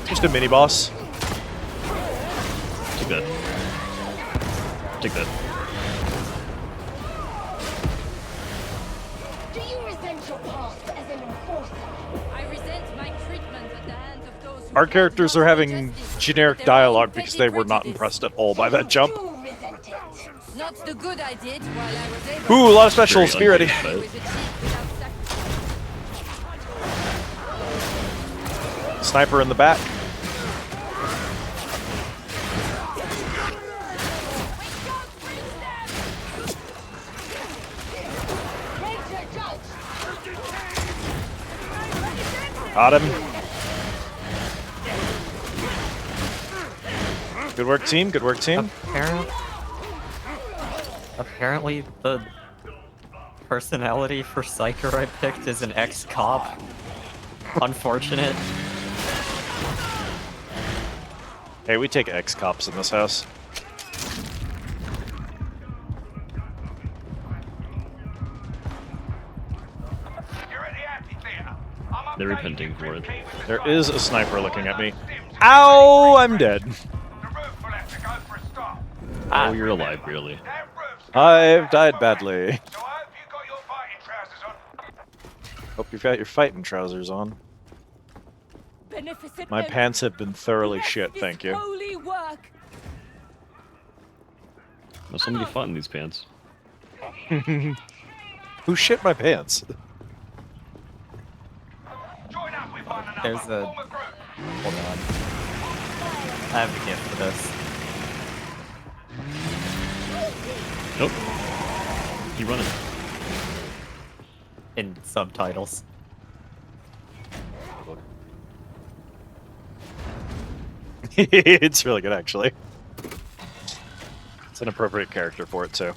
D: Just a mini boss.
B: Take that. Take that.
G: Do you resent your past as an enforcer? I resent my treatment at the hands of those who
D: Our characters are having generic dialogue because they were not impressed at all by that jump.
G: Not the good I did while I was able.
D: Ooh, a lot of specials. Be ready. Sniper in the back. Got him. Good work, team. Good work, team.
T: Apparently, the personality for Psyker I picked is an ex-cop. Unfortunate.
D: Hey, we take ex-cops in this house.
B: They're repenting for it.
D: There is a sniper looking at me. Ow! I'm dead.
B: Oh, you're alive, really.
D: I've died badly. Hope you've got your fighting trousers on. My pants have been thoroughly shit, thank you.
B: Well, somebody fought in these pants.
D: Who shit my pants?
T: There's a... Hold on. I have a gift for this.
B: Nope. You running.
T: In subtitles.
D: It's really good, actually. It's an appropriate character for it, too.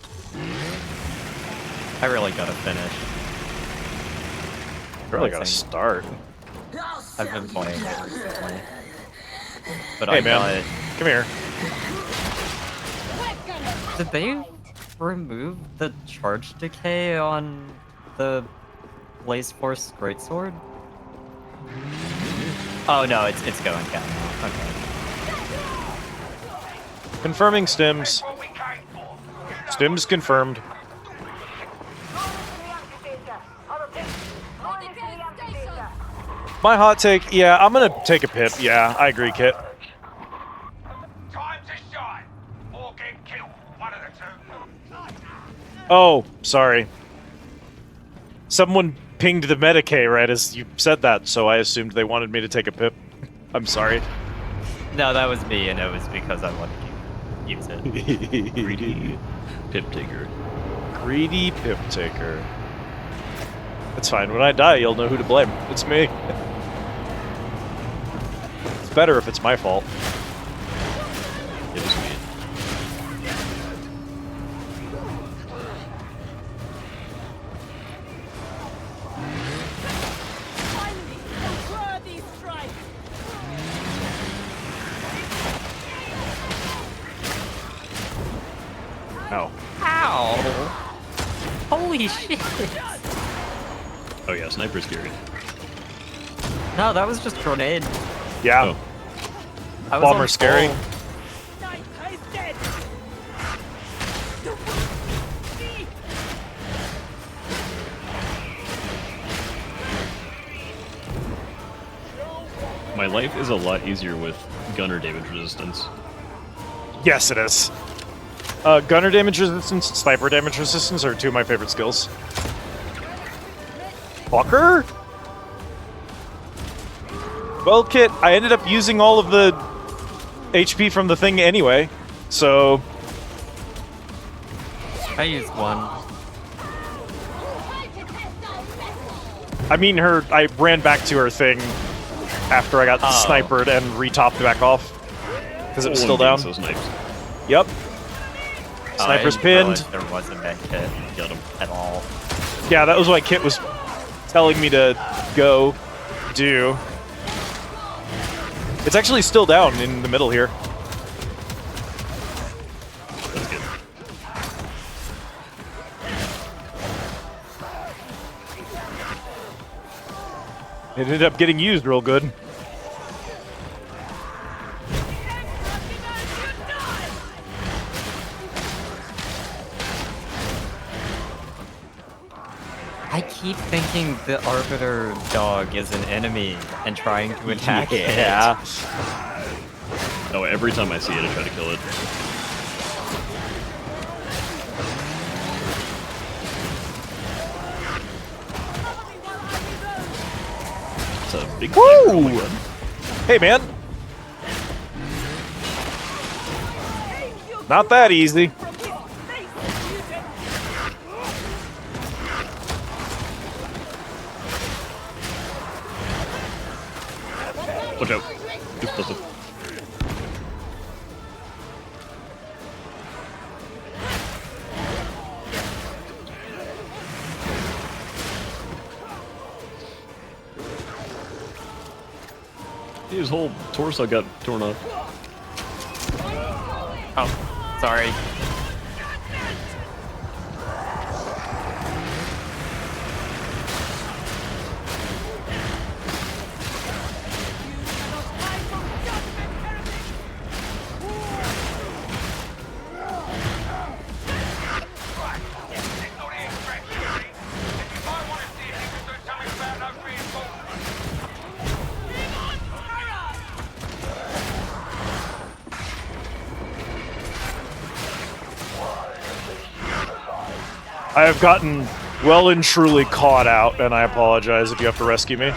T: I really gotta finish.
D: Really gotta start.
T: I've been playing it recently. But
D: Hey,
T: I
D: man. Come here.
T: Did they remove the charge decay on the Blaze Force Greatsword? Oh no, it's going down now. Okay.
D: Confirming stims. Stims confirmed. My hot take, yeah, I'm gonna take a pip. Yeah, I agree, Kit. Oh, sorry. Someone pinged the Medicaid right as you said that, so I assumed they wanted me to take a pip. I'm sorry.
T: No, that was me, and it was because I wanted to use it.
B: Greedy pip taker.
D: Greedy pip taker. It's fine. When I die, you'll know who to blame. It's me. It's better if it's my fault.
B: It was me.
D: No.
T: Ow! Holy shit!
B: Oh yeah, sniper's scary.
T: No, that was just grenade.
D: Yeah.
T: I was
D: Bomber's
T: on
D: scary.
T: full.
B: My life is a lot easier with gunner damage resistance.
D: Yes, it is. Gunner damage resistance and sniper damage resistance are two of my favorite skills. Fucker? Well, Kit, I ended up using all of the HP from the thing anyway, so...
T: I used one.
D: I mean, I ran back to her thing after I got sniped and re-topped back off. Because it was still down.
B: So sniped.
D: Yep. Sniper's
T: I
D: pinned.
T: realized there wasn't that kit. Got him at all.
D: Yeah, that was what Kit was telling me to go do. It's actually still down in the middle here. It ended up getting used real good.
T: I keep thinking the Arbiter dog is an enemy and trying to attack it.
D: Yeah.
B: Oh, every time I see it, I try to kill it. It's a big
D: Woo! Hey, man. Not that easy.
B: Watch out. Explosive. His whole torso got torn off.
T: Oh, sorry.
D: I have gotten well and truly caught out, and I apologize if you have to rescue me.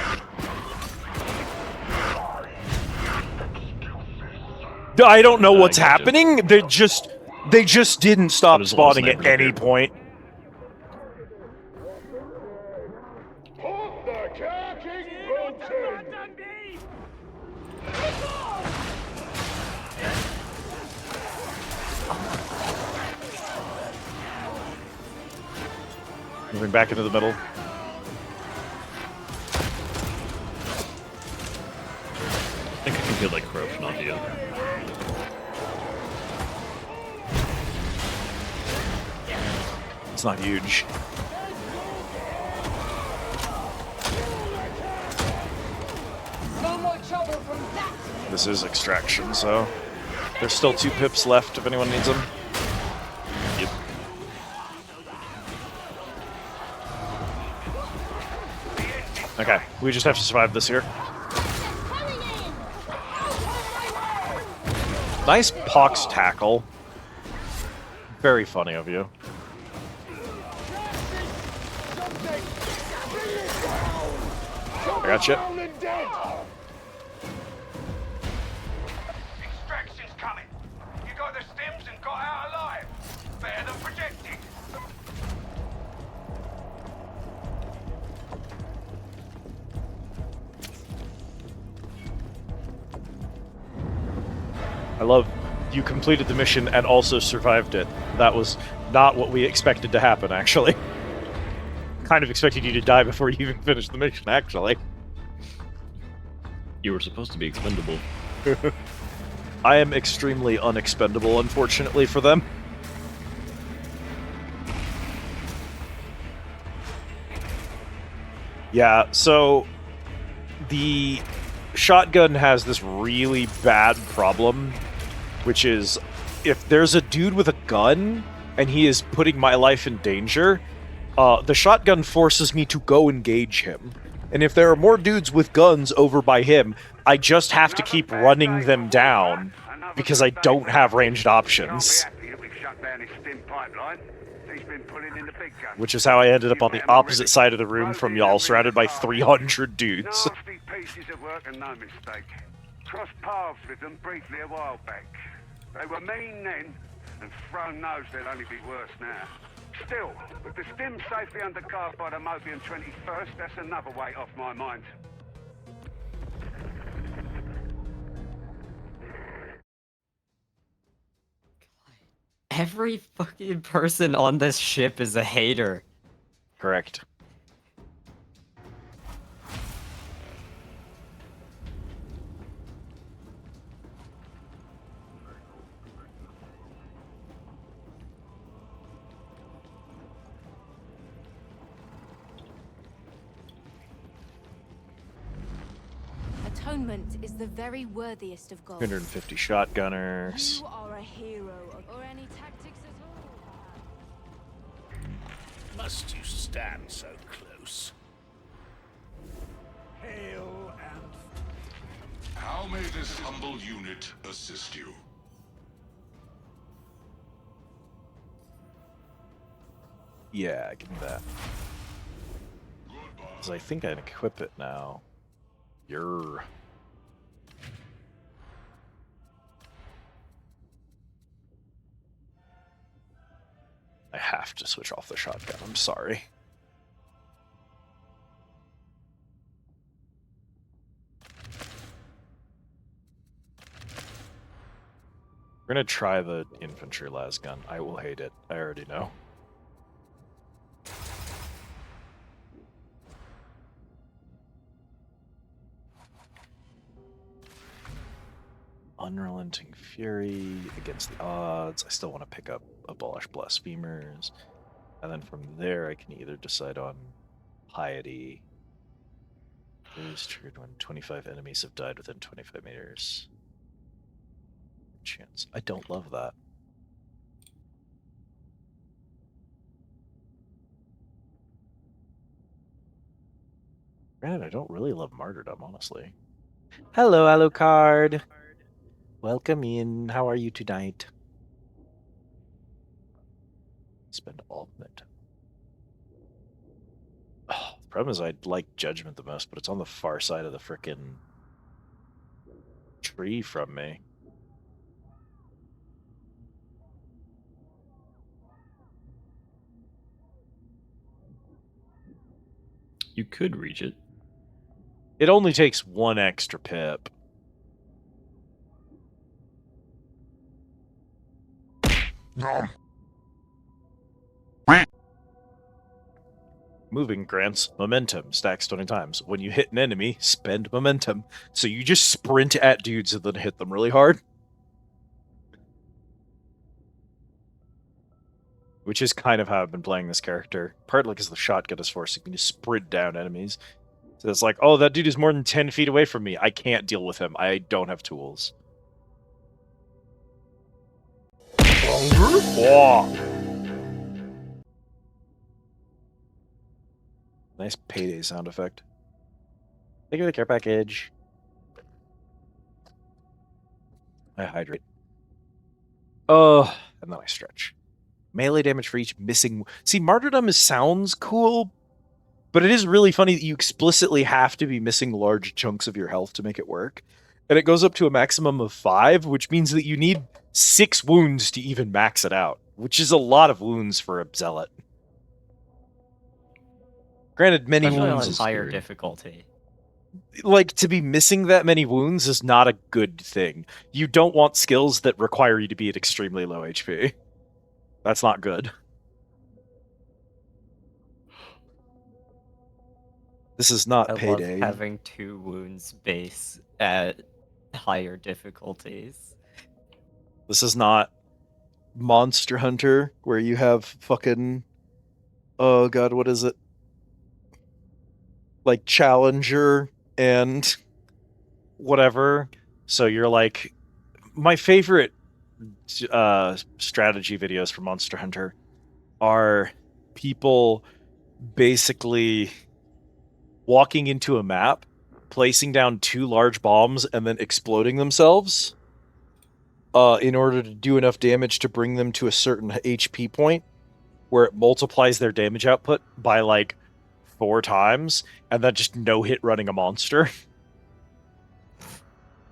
D: I don't know what's happening. They just didn't stop spawning at any point. Moving back into the middle.
B: I think I can feel like corruption off you.
D: It's not huge.
G: No more trouble from that.
D: This is extraction, so there's still 2 pips left if anyone needs them.
B: Yep.
D: Okay, we just have to survive this here. Nice pox tackle. Very funny of you. I gotcha.
L: Extraction's coming. You got the stims and got out alive. Better than projecting.
D: I love you completed the mission and also survived it. That was not what we expected to happen, actually. Kind of expected you to die before you even finished the mission, actually.
B: You were supposed to be expendable.
D: I am extremely unexpendable, unfortunately for them. Yeah, so the shotgun has this really bad problem, which is if there's a dude with a gun and he is putting my life in danger, the shotgun forces me to go engage him. And if there are more dudes with guns over by him, I just have to keep running them down because I don't have ranged options. Which is how I ended up on the opposite side of the room from y'all, surrounded by 300 dudes.
I: Nasty pieces of work and no mistake. Crossed paths with them briefly a while back. They were mean then, and Throne knows they'll only be worse now. Still, with the stim safely under guard by the Mobian 21st, that's another weight off my mind.
T: Every fucking person on this ship is a hater.
D: Correct.
S: atonement is the very worthiest of goals.
D: 250 shotgunners.
S: You are a hero or any tactics at all.
Q: Must you stand so close?
H: Hail and...
R: How may this humble unit assist you?
D: Yeah, give me that. Because I think I can equip it now. You're... I have to switch off the shotgun. I'm sorry. We're gonna try the infantry las gun. I will hate it. I already know. Unrelenting Fury against the odds. I still want to pick up Abolish Blasphemers. And then from there I can either decide on Piety. It is triggered when 25 enemies have died within 25 meters. Chance. I don't love that. Granted, I don't really love Martyrdom, honestly. Hello, Alucard. Welcome in. How are you tonight? Spend all of it. Oh, the problem is I like Judgment the most, but it's on the far side of the frickin' tree from me.
B: You could reach it.
D: It only takes one extra pip. Moving grants momentum, stacks 20 times. When you hit an enemy, spend momentum. So you just sprint at dudes and then hit them really hard. Which is kind of how I've been playing this character. Partly because the shotgun is forcing me to sprint down enemies. So it's like, oh, that dude is more than 10 feet away from me. I can't deal with him. I don't have tools. Oh. Nice payday sound effect. Thank you for the care package. I hydrate. Oh, and then I stretch. Melee damage for each missing... See, Martyrdom sounds cool, but it is really funny that you explicitly have to be missing large chunks of your health to make it work. And it goes up to a maximum of 5, which means that you need 6 wounds to even max it out, which is a lot of wounds for a zealot. Granted, many
T: Especially
D: wounds
T: on
D: is
T: higher
D: weird.
T: difficulty.
D: Like, to be missing that many wounds is not a good thing. You don't want skills that require you to be at extremely low HP. That's not good. This is not
T: I
D: payday.
T: love having 2 wounds base at higher difficulties.
D: This is not Monster Hunter, where you have fucking... Oh god, what is it? Like, Challenger and whatever. So you're like... My favorite strategy videos for Monster Hunter are people basically walking into a map, placing down 2 large bombs, and then exploding themselves in order to do enough damage to bring them to a certain HP point where it multiplies their damage output by like 4 times, and then just no-hit running a monster.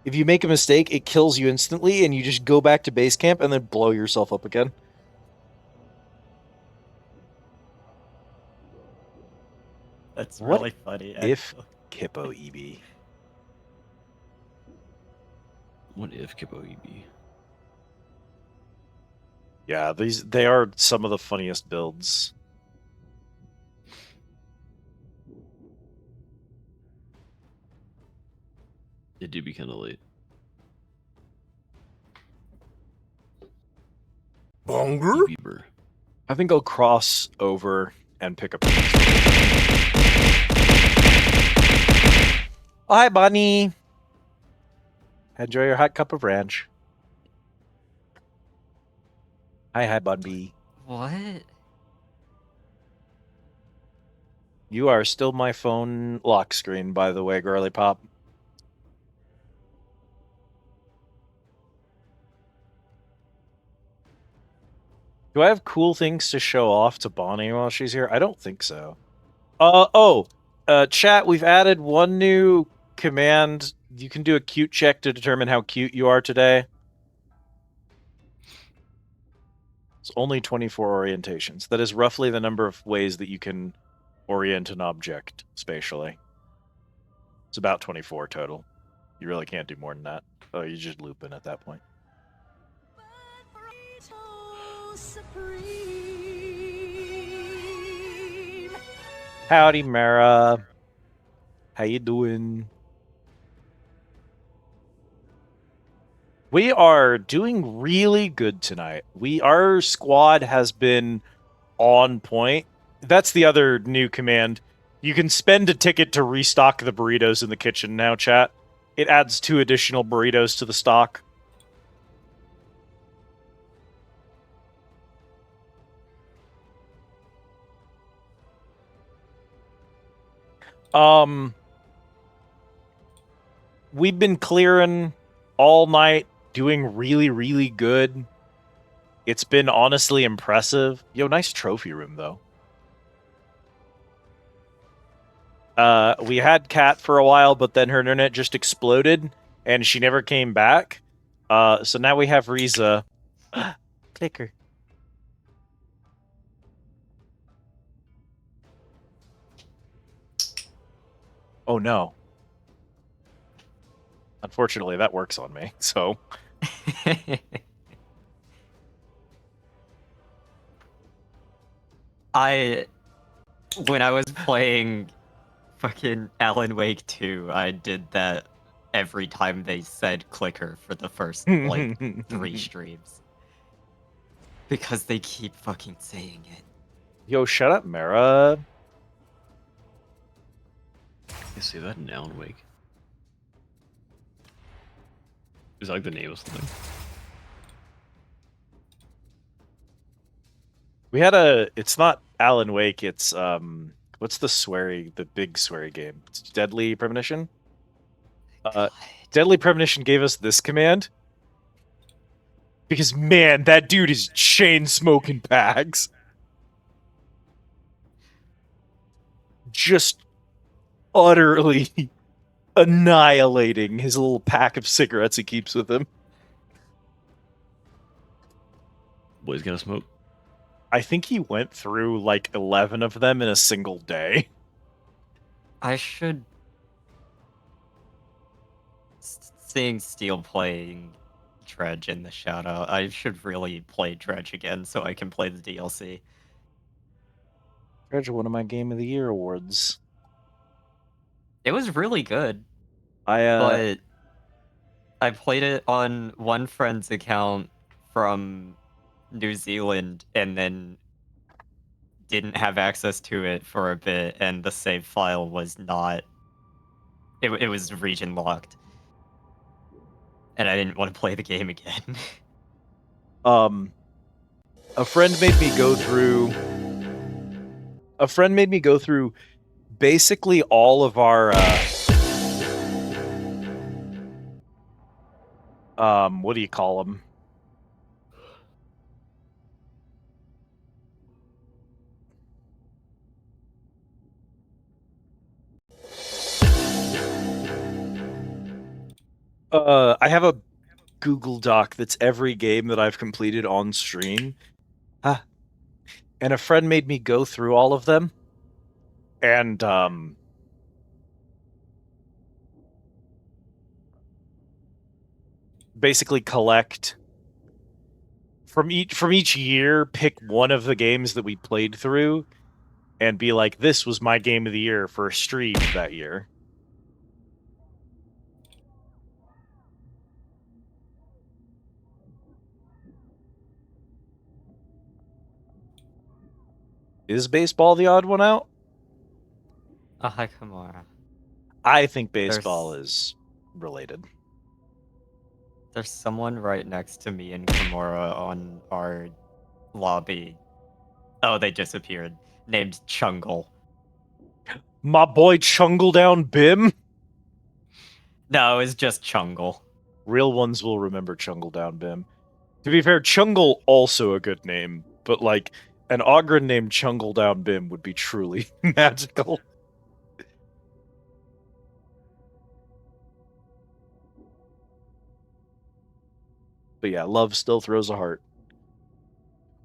D: If you make a mistake, it kills you instantly, and you just go back to base camp and then blow yourself up again.
T: That's
D: What
T: really funny.
D: if Kippo EB?
B: What if Kippo EB?
D: Yeah, they are some of the funniest builds.
B: It do be kind of late.
A: Bonger?
B: Beaver.
D: I think I'll cross over and pick up. Oh, hi, Bunny. Enjoy your hot cup of ranch. Hi, Bun B.
T: What?
D: You are still my phone lock screen, by the way, girly pop. Do I have cool things to show off to Bonnie while she's here? I don't think so. Chat, we've added one new command. You can do a cute check to determine how cute you are today. It's only 24 orientations. That is roughly the number of ways that you can orient an object spatially. It's about 24 total. You really can't do more than that. Oh, you just loop in at that point. Howdy, Mara. How you doing? We are doing really good tonight. Our squad has been on point. That's the other new command. You can spend a ticket to restock the burritos in the kitchen now, chat. It adds 2 additional burritos to the stock. We've been clearing all night, doing really, really good. It's been honestly impressive. Yo, nice trophy room, though. We had Kat for a while, but then her internet just exploded, and she never came back. So now we have Riza. Clicker. Oh, no. Unfortunately, that works on me, so...
T: When I was playing fucking Alan Wake 2, I did that every time they said clicker for the first, like, 3 streams. Because they keep fucking saying it.
D: Yo, shut up, Mara.
B: You see that in Alan Wake? Is that like the name of something?
D: We had it's not Alan Wake, it's, what's the big sweary game? It's Deadly Premonition? Deadly Premonition gave us this command. Because, man, that dude is chain smoking bags. Just utterly annihilating his little pack of cigarettes he keeps with him.
B: Boy's gonna smoke.
D: I think he went through like 11 of them in a single day.
T: I should... Seeing Steel playing Dredge in the shadow, I should really play Dredge again so I can play the DLC.
D: Dredge, one of my Game of the Year awards.
T: It was really good.
D: But
T: I played it on one friend's account from New Zealand and then didn't have access to it for a bit, and the save file was not... It was region locked. And I didn't want to play the game again.
D: A friend made me go through basically all of our what do you call them? I have a Google Doc that's every game that I've completed on stream. And a friend made me go through all of them. And basically collect from each year, pick one of the games that we played through and be like, this was my game of the year for a stream that year. Is baseball the odd one out?
T: Come on.
D: I think baseball is related.
T: There's someone right next to me in Kimura on our lobby. Oh, they disappeared. Named Chungle.
D: My boy Chungle down Bim?
T: No, it's just Chungle.
D: Real ones will remember Chungle down Bim. To be fair, Chungle also a good name, but like an Ogren named Chungle down Bim would be truly magical. But yeah, love still throws a heart.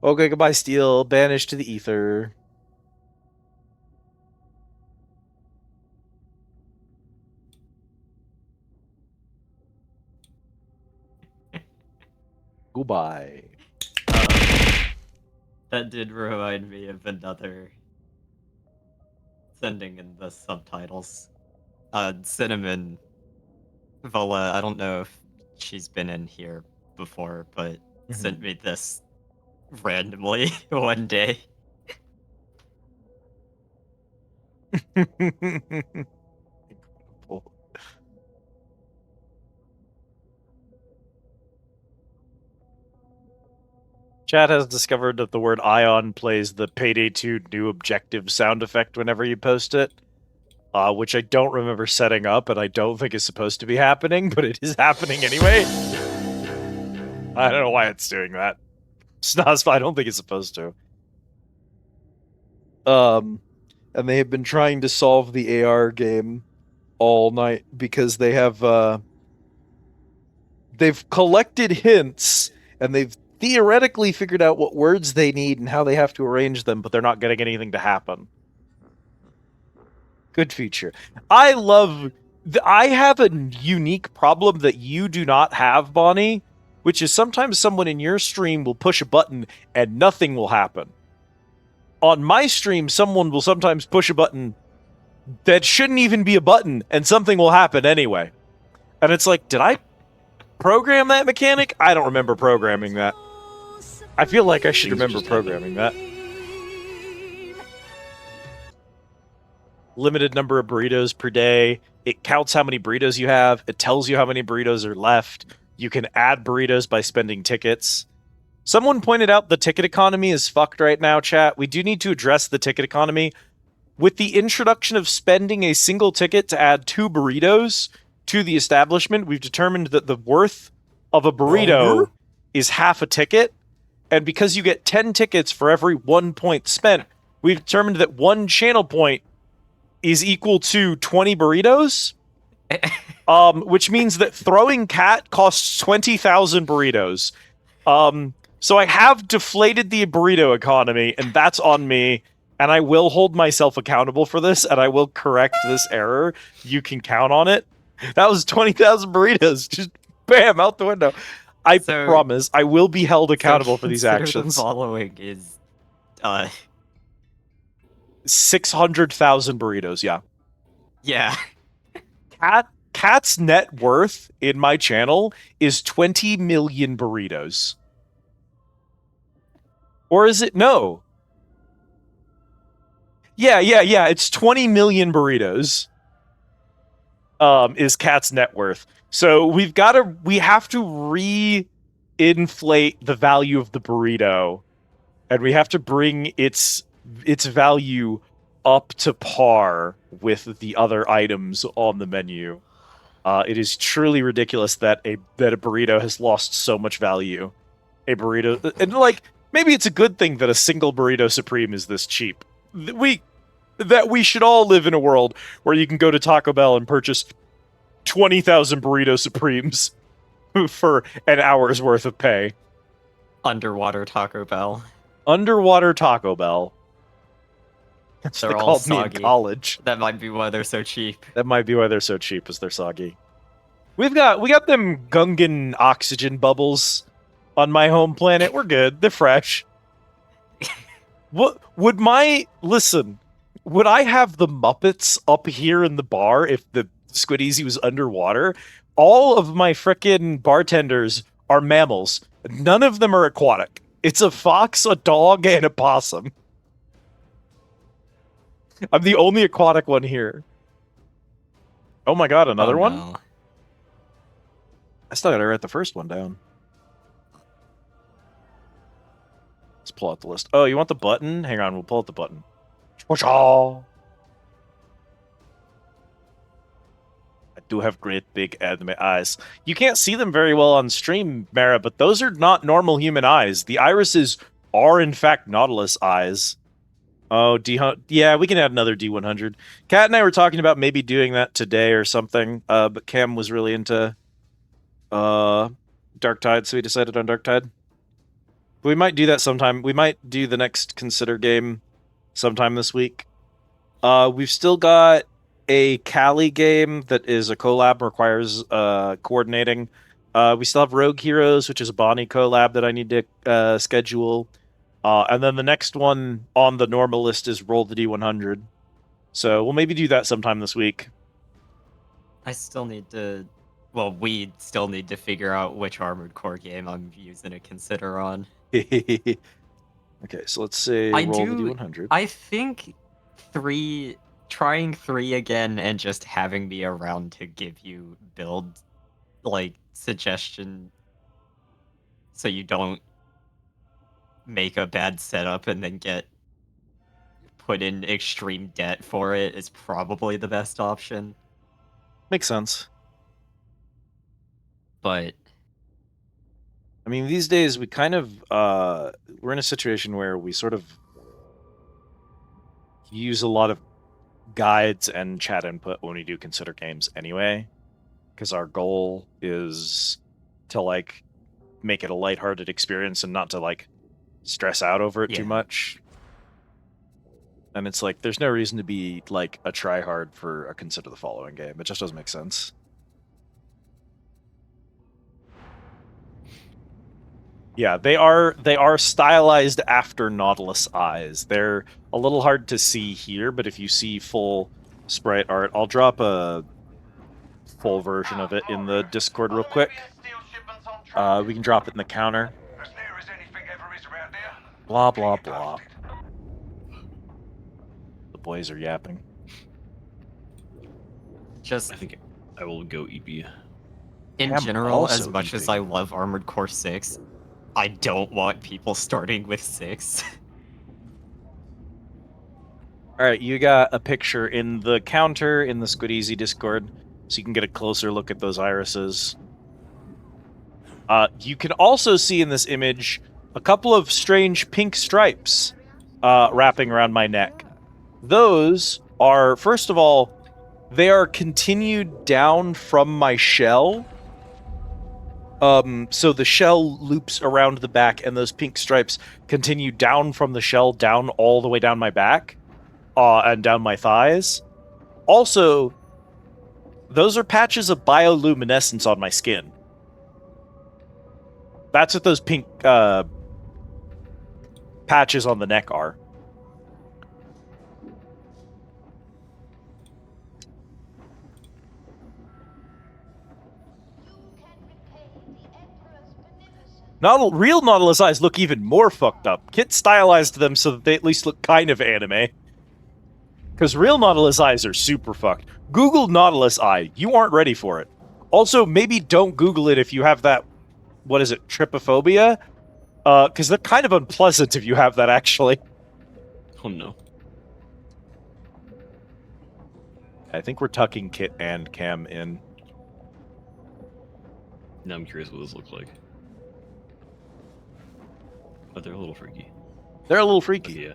D: Okay, goodbye, Steel. Banished to the ether. Goodbye.
T: That did remind me of another sending in the subtitles. Cinnamon Vola, I don't know if she's been in here before, but sent me this randomly one day.
D: Incredible. Chat has discovered that the word Ion plays the Payday 2 new objective sound effect whenever you post it, which I don't remember setting up, and I don't think is supposed to be happening, but it is happening anyway. I don't know why it's doing that. I don't think it's supposed to. And they have been trying to solve the AR game all night because they have they've collected hints and they've theoretically figured out what words they need and how they have to arrange them, but they're not getting anything to happen. Good feature. I have a unique problem that you do not have, Bonnie, which is sometimes someone in your stream will push a button and nothing will happen. On my stream, someone will sometimes push a button that shouldn't even be a button, and something will happen anyway. And it's like, did I program that mechanic? I don't remember programming that. I feel like I should remember programming that. Limited number of burritos per day. It counts how many burritos you have. It tells you how many burritos are left. You can add burritos by spending tickets. Someone pointed out the ticket economy is fucked right now, chat. We do need to address the ticket economy. With the introduction of spending a single ticket to add 2 burritos to the establishment, we've determined that the worth of a burrito is half a ticket. And because you get 10 tickets for every 1 point spent, we've determined that 1 channel point is equal to 20 burritos. Which means that throwing cat costs 20,000 burritos. So I have deflated the burrito economy, and that's on me, and I will hold myself accountable for this, and I will correct this error. You can count on it. That was 20,000 burritos. Just bam, out the window. I promise I will be held accountable for these actions.
T: The following is
D: 600,000 burritos, yeah.
T: Yeah.
D: Cat's net worth in my channel is 20 million burritos. Or is it? No. Yeah, it's 20 million burritos. Is Cat's net worth. So we have to re-inflate the value of the burrito, and we have to bring its value up to par with the other items on the menu. It is truly ridiculous that a burrito has lost so much value. A burrito, and like maybe it's a good thing that a single burrito supreme is this cheap. We should all live in a world where you can go to Taco Bell and purchase 20,000 burrito supremes for an hour's worth of pay.
T: Underwater Taco Bell.
D: Underwater Taco Bell. That's what
T: They're
D: they
T: all
D: called me in
T: soggy.
D: college.
T: That might be why they're so cheap.
D: That might be why they're so cheap, is they're soggy. We got them Gungan oxygen bubbles on my home planet. We're good. They're fresh. Would I have the Muppets up here in the bar if the Squid Easy was underwater? All of my frickin' bartenders are mammals. None of them are aquatic. It's a fox, a dog, and a possum. I'm the only aquatic one here. Oh my god, another one?
T: No.
D: I still gotta write the first one down. Let's pull out the list. Oh, you want the button? Hang on, we'll pull out the button. I do have great big anime eyes. You can't see them very well on stream, Mara, but those are not normal human eyes. The irises are, in fact, Nautilus eyes. Oh, yeah, we can add another D100. Kat and I were talking about maybe doing that today or something, but Cam was really into Darktide, so we decided on Darktide. We might do that sometime. We might do the next Consider game sometime this week. We've still got a Cali game that is a collab, requires coordinating. We still have Rogue Heroes, which is a Bonnie collab that I need to schedule. And then the next one on the normal list is Roll the D100. So we'll maybe do that sometime this week.
T: I still need to... Well, we still need to figure out which Armored Core game I'm using to Consider on.
D: Okay, so let's say Roll the D100.
T: I think trying 3 again and just having me around to give you build, like, suggestion so you don't make a bad setup and then get put in extreme debt for it is probably the best option.
D: Makes sense.
T: But
D: I mean, these days we kind of we're in a situation where we sort of use a lot of guides and chat input when we do Consider games anyway, because our goal is to like make it a lighthearted experience and not to like stress out over it too much. And it's like there's no reason to be like a tryhard for a Consider the Following game. It just doesn't make sense. Yeah, they are stylized after Nautilus eyes. They're a little hard to see here, but if you see full sprite art, I'll drop a full version of it in the Discord real quick. We can drop it in the counter. Blah, blah, blah. The boys are yapping.
B: I think I will go EP.
T: In general, as much as I love Armored Core 6, I don't want people starting with 6.
D: Alright, you got a picture in the counter in the Squid Easy Discord, so you can get a closer look at those irises. You can also see in this image a couple of strange pink stripes wrapping around my neck. Those are, first of all, they are continued down from my shell. So the shell loops around the back, and those pink stripes continue down from the shell, down all the way down my back, and down my thighs. Also, those are patches of bioluminescence on my skin. That's what those pink patches on the neck are. Real Nautilus eyes look even more fucked up. Kit stylized them so that they at least look kind of anime. Because real Nautilus eyes are super fucked. Google Nautilus eye. You aren't ready for it. Also, maybe don't Google it if you have that, what is it, trypophobia? Because they're kind of unpleasant if you have that, actually.
B: Oh no.
D: I think we're tucking Kit and Cam in.
B: Now I'm curious what those look like. But they're a little freaky.
D: They're a little freaky.
B: Yeah.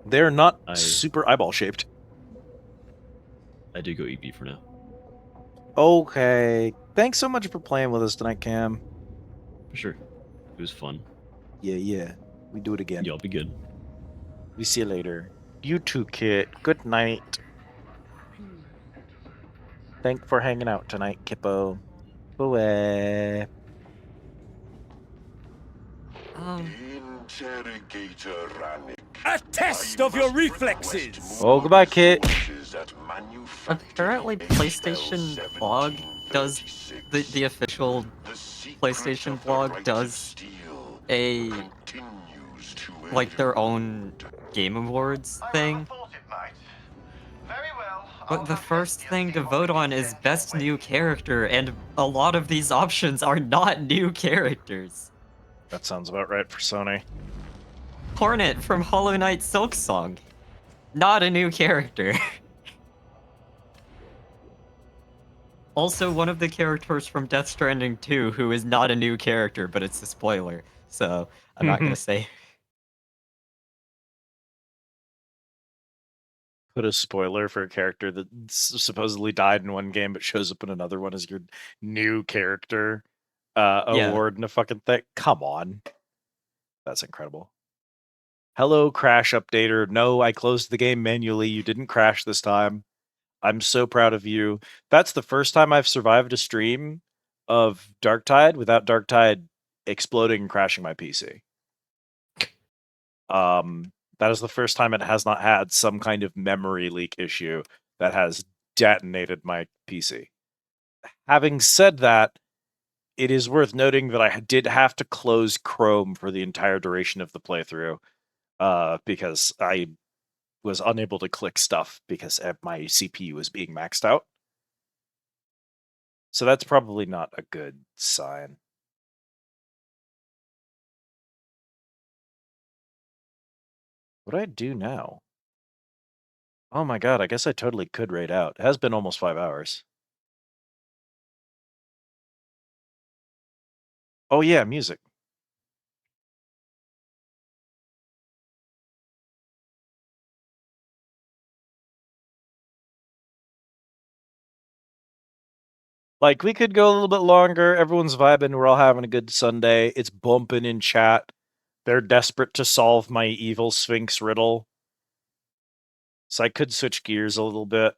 D: They're not super eyeball-shaped.
B: I do go EP for now.
D: Okay. Thanks so much for playing with us tonight, Cam.
B: For sure. It was fun.
D: Yeah. We do it again.
B: Y'all be good.
D: We see you later. You too, Kit. Good night. Thanks for hanging out tonight, Kippo. Bye.
H: Interrogator Rannick.
O: A test of your reflexes!
D: Oh, goodbye, Kit.
T: Apparently, PlayStation blog does the official PlayStation blog does a like their own Game Awards thing.
N: Very well.
T: But the first thing to vote on is best new character, and a lot of these options are not new characters.
D: That sounds about right for Sony.
T: Hornet from Hollow Knight Silksong. Not a new character. Also, one of the characters from Death Stranding 2 who is not a new character, but it's a spoiler, so I'm not gonna say.
D: Put a spoiler for a character that supposedly died in one game but shows up in another one as your new character award and a fucking thing. Come on. That's incredible. Hello, crash updater. No, I closed the game manually. You didn't crash this time. I'm so proud of you. That's the first time I've survived a stream of Darktide without Darktide exploding and crashing my PC. That is the first time it has not had some kind of memory leak issue that has detonated my PC. Having said that, it is worth noting that I did have to close Chrome for the entire duration of the playthrough, because I was unable to click stuff because my CPU was being maxed out. So that's probably not a good sign. What do I do now? Oh my god, I guess I totally could raid out. It has been almost 5 hours. Oh yeah, music. Like, we could go a little bit longer. Everyone's vibing. We're all having a good Sunday. It's bumping in chat. They're desperate to solve my evil Sphinx riddle. So I could switch gears a little bit.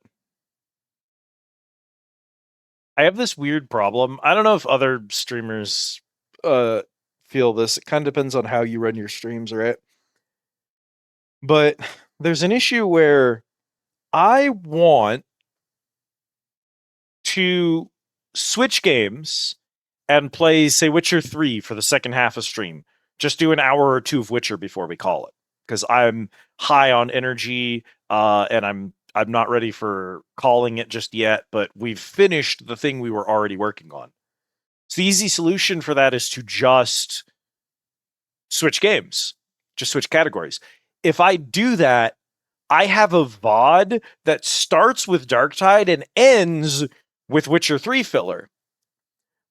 D: I have this weird problem. I don't know if other streamers feel this. It kind of depends on how you run your streams, right? But there's an issue where I want to switch games and play, say, Witcher 3 for the second half of stream. Just do an hour or two of Witcher before we call it. Because I'm high on energy, and I'm not ready for calling it just yet, but we've finished the thing we were already working on. So the easy solution for that is to just switch games. Just switch categories. If I do that, I have a VOD that starts with Darktide and ends with Witcher 3 filler.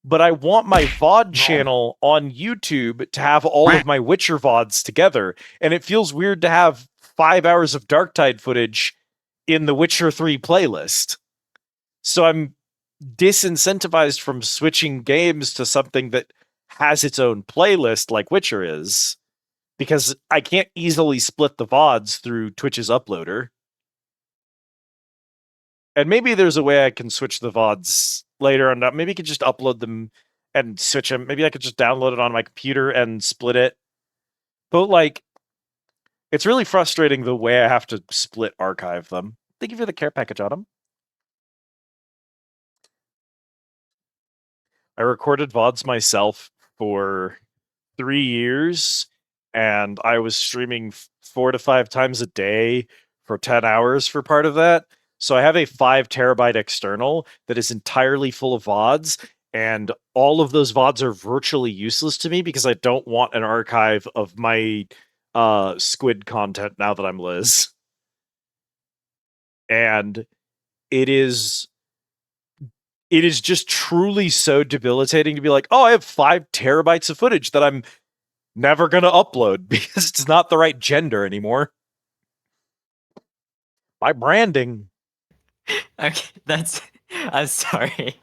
D: But I want my VOD channel on YouTube to have all of my Witcher VODs together. And it feels weird to have 5 hours of Darktide footage in the Witcher 3 playlist. So I'm disincentivized from switching games to something that has its own playlist like Witcher is, because I can't easily split the VODs through Twitch's uploader. And maybe there's a way I can switch the VODs later on. Maybe I could just upload them and switch them. Maybe I could just download it on my computer and split it. But, like, it's really frustrating the way I have to split archive them. Thank you for the care package, Autumn. I recorded VODs myself for 3 years, and I was streaming 4 to 5 times a day for 10 hours for part of that. So I have a 5 terabyte external that is entirely full of VODs, and all of those VODs are virtually useless to me because I don't want an archive of my squid content now that I'm Liz. And it is just truly so debilitating to be like, oh, I have 5 terabytes of footage that I'm never going to upload because it's not the right gender anymore. My branding.
T: Okay, that's... I'm sorry.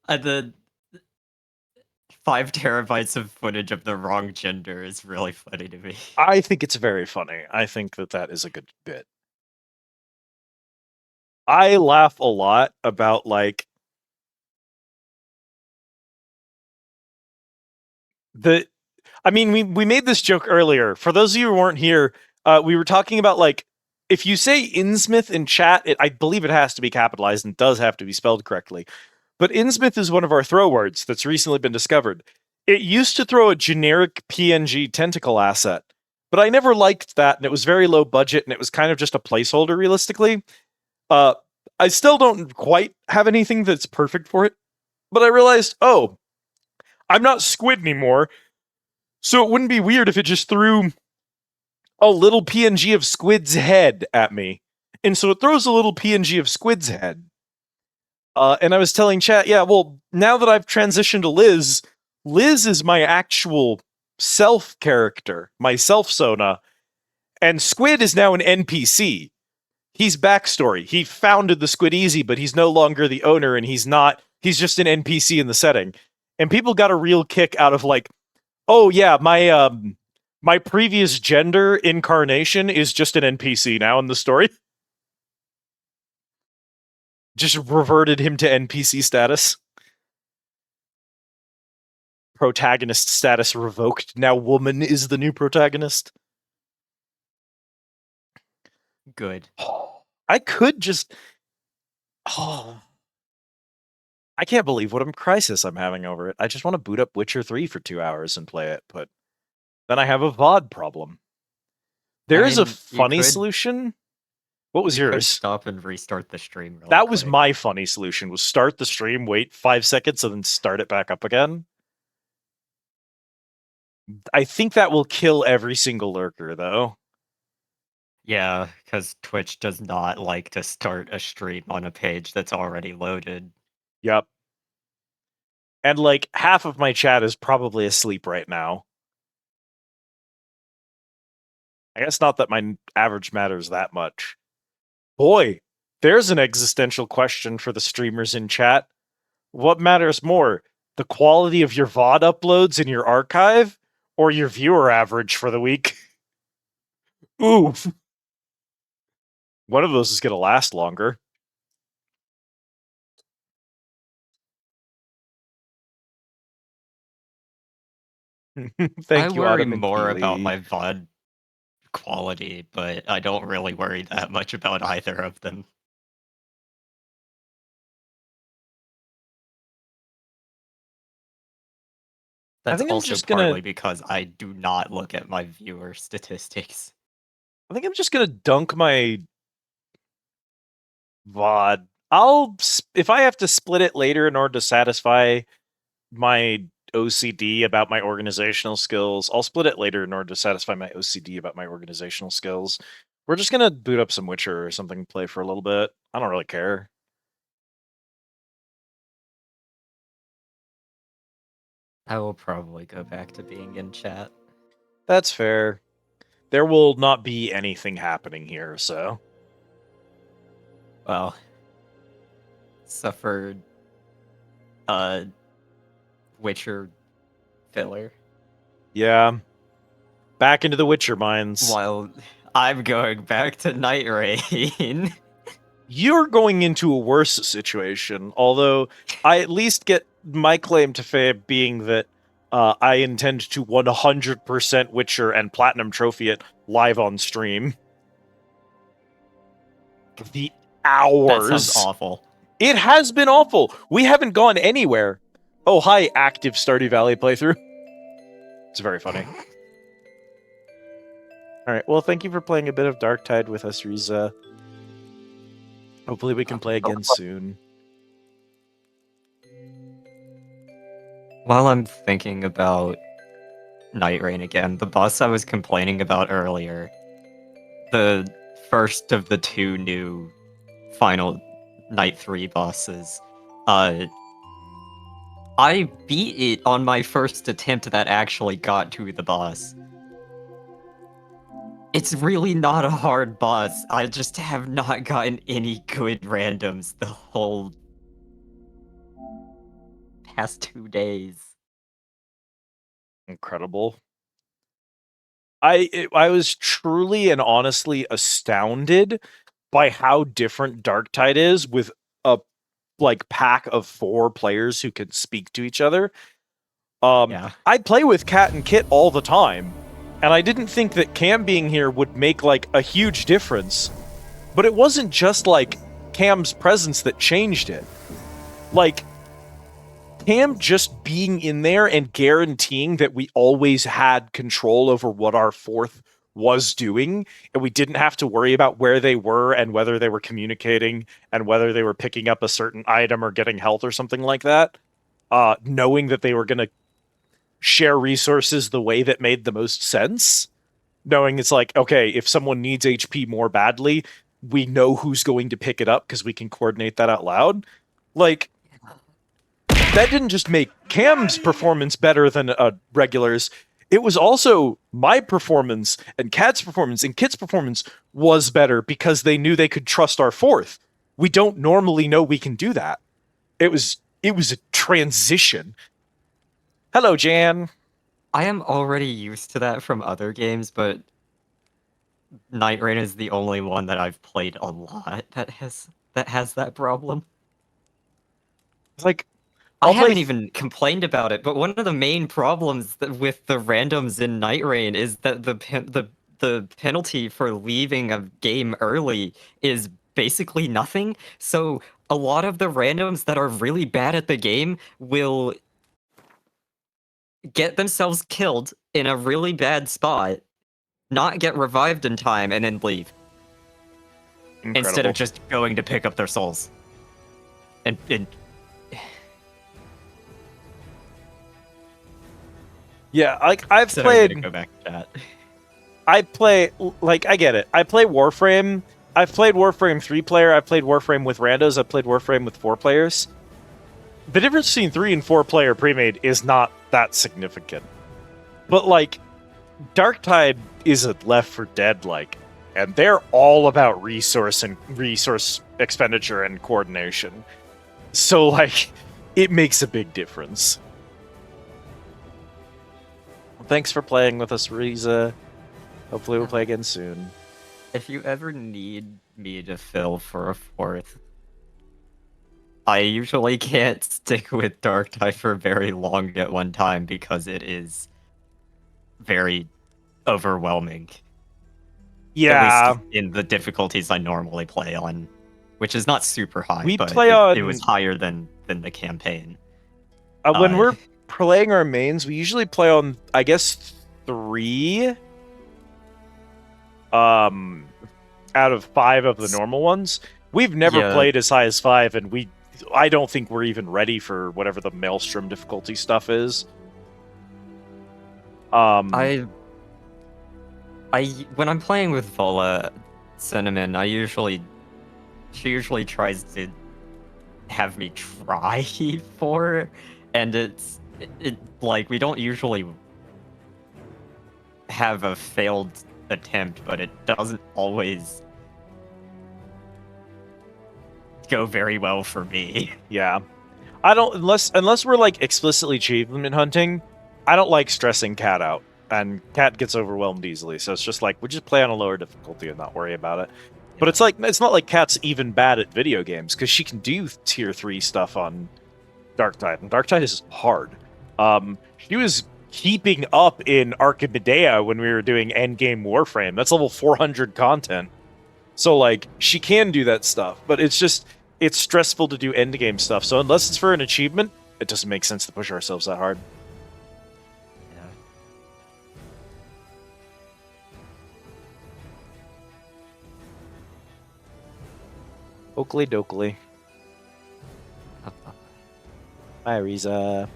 T: The 5 terabytes of footage of the wrong gender is really funny to me.
D: I think it's very funny. I think that is a good bit. I laugh a lot about, like, I mean, we made this joke earlier. For those of you who weren't here, we were talking about, like, if you say Innsmouth in chat, I believe it has to be capitalized and does have to be spelled correctly. But Innsmouth is one of our throw words that's recently been discovered. It used to throw a generic PNG tentacle asset, but I never liked that, and it was very low budget, and it was kind of just a placeholder, realistically. I still don't quite have anything that's perfect for it, but I realized, oh, I'm not Squid anymore, so it wouldn't be weird if it just threw a little PNG of Squid's head at me. And so it throws a little PNG of Squid's head. And I was telling chat, yeah, well, now that I've transitioned to Liz, Liz is my actual self character, my self-sona, and Squid is now an NPC. He's backstory. He founded the Squid Easy, but he's no longer the owner, and he's just an NPC in the setting. And people got a real kick out of like, oh yeah, my previous gender incarnation is just an NPC now in the story. Just reverted him to NPC status. Protagonist status revoked. Now woman is the new protagonist.
T: Good.
D: I could just... Oh. I can't believe what a crisis I'm having over it. I just want to boot up Witcher 3 for 2 hours and play it, but then I have a VOD problem. There is a funny solution. What was yours?
T: Stop and restart the stream.
D: That was my funny solution, was start the stream, wait 5 seconds, and then start it back up again. I think that will kill every single lurker, though.
T: Yeah, because Twitch does not like to start a stream on a page that's already loaded.
D: Yep. And like half of my chat is probably asleep right now. I guess not that my average matters that much. Boy, there's an existential question for the streamers in chat. What matters more, the quality of your VOD uploads in your archive, or your viewer average for the week? Oof. One of those is going to last longer. Thank you,
T: I worry
D: Autumn and
T: more
D: Keely.
T: about my VOD quality, but I don't really worry that much about either of them. That's
D: think I'm
T: also
D: just gonna-
T: partly because I do not look at my viewer statistics.
D: I think I'm just going to dunk my VOD. If I have to split it later in order to satisfy my OCD about my organizational skills, I'll split it later in order to satisfy my OCD about my organizational skills. We're just gonna boot up some Witcher or something and play for a little bit. I don't really care.
T: I will probably go back to being in chat.
D: That's fair. There will not be anything happening here, so.
T: Well, suffered Witcher filler.
D: Yeah. Back into the Witcher mines.
T: While I'm going back to Night Rain.
D: You're going into a worse situation, although I at least get my claim to fame being that I intend to 100% Witcher and Platinum Trophy it live on stream. The hours.
T: That sounds awful.
D: It has been awful. We haven't gone anywhere. Oh, hi, active Stardew Valley playthrough. It's very funny. Alright, well, thank you for playing a bit of Darktide with us, Riza. Hopefully we can play again soon.
T: While I'm thinking about Night Rain again, the boss I was complaining about earlier, the first of the two new final Night 3 bosses, I beat it on my first attempt that actually got to the boss. It's really not a hard boss. I just have not gotten any good randoms the whole past 2 days.
D: Incredible. I was truly and honestly astounded by how different Darktide is with a pack of 4 players who can speak to each other. I play with Cat and Kit all the time, and I didn't think that Cam being here would make a huge difference. But it wasn't just Cam's presence that changed it. Cam just being in there and guaranteeing that we always had control over what our 4th was doing, and we didn't have to worry about where they were and whether they were communicating and whether they were picking up a certain item or getting health or something like that. Knowing that they were going to share resources the way that made the most sense. Knowing it's like, okay, if someone needs HP more badly, we know who's going to pick it up because we can coordinate that out loud. Like, that didn't just make Cam's performance better than regulars. It was also my performance and Kat's performance, and Kit's performance was better because they knew they could trust our fourth. We don't normally know we can do that. It was a transition. Hello, Jan.
T: I am already used to that from other games, but Night Rain is the only one that I've played a lot that has that problem.
D: Like,
T: I haven't even complained about it, but one of the main problems with the randoms in Night Rain is that the penalty for leaving a game early is basically nothing. So a lot of the randoms that are really bad at the game will get themselves killed in a really bad spot, not get revived in time, and then leave.
D: Incredible.
T: Instead of just going to pick up their souls. And
D: yeah, like I've
T: so
D: played.
T: I'm gonna go back to that.
D: I play I get it. I play Warframe. I've played Warframe 3-player. I've played Warframe with randos. I've played Warframe with 4 players. The difference between 3 and 4-player pre-made is not that significant. But like, Darktide is a Left 4 Dead like, and they're all about resource expenditure and coordination. So like, it makes a big difference. Well, thanks for playing with us, Riza. Hopefully we'll play again soon.
T: If you ever need me to fill for a 4th, I usually can't stick with Darktide for very long at one time because it is very overwhelming.
D: Yeah.
T: At least in the difficulties I normally play on, which is not super high,
D: We
T: but
D: play
T: it
D: on-
T: was higher than the campaign.
D: When we're playing our mains, we usually play on, I guess, 3 out of 5 of the normal ones. We've never
T: Yeah.
D: played as high as 5, and I don't think we're even ready for whatever the Maelstrom difficulty stuff is.
T: I when I'm playing with Vola Cinnamon, she usually tries to have me try 4, and it like we don't usually have a failed attempt, but it doesn't always go very well for me.
D: Yeah. I don't, unless we're like explicitly achievement hunting, I don't like stressing Cat out. And Cat gets overwhelmed easily, so it's just like, we just play on a lower difficulty and not worry about it. But it's like, it's not like Cat's even bad at video games, because she can do tier 3 stuff on Darktide, and Darktide is hard. She was keeping up in Archimedea when we were doing endgame Warframe. That's level 400 content. So like, she can do that stuff, but it's just, it's stressful to do endgame stuff. So unless it's for an achievement, it doesn't make sense to push ourselves that hard. Oakley dokley. Hi, Riza.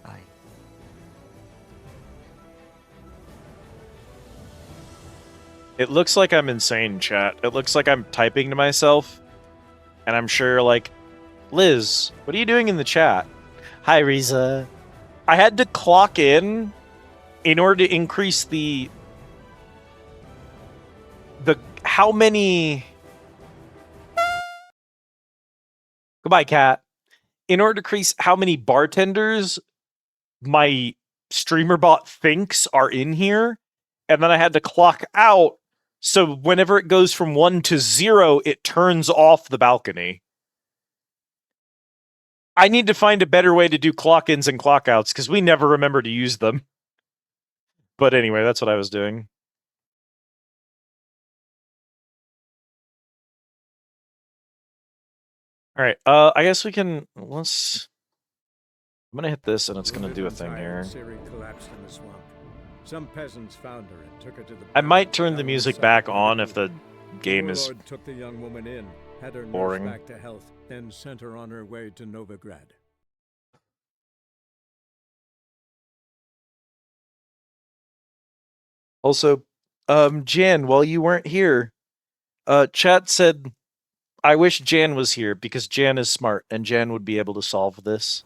T: Hi.
D: It looks like I'm insane, chat. It looks like I'm typing to myself. And I'm sure, like, Liz, what are you doing in the chat? Hi, Riza. I had to clock in order to increase the how many... Goodbye, cat. In order to increase how many bartenders my streamer bot thinks are in here, and then I had to clock out, so whenever it goes from 1 to 0, it turns off the balcony. I need to find a better way to do clock-ins and clock-outs, because we never remember to use them. But anyway, that's what I was doing. Alright, I guess we can... I'm gonna hit this, and it's gonna do a thing here.
U: Siri collapsed in the swamp. Some peasants found her and took her to the.
D: I might turn the music back on if the game is
U: Warlord took the young woman in, had her
D: boring.
U: nursed back to health, then sent her on her way to Novigrad.
D: Also, Jan, while you weren't here, chat said, I wish Jan was here because Jan is smart and Jan would be able to solve this.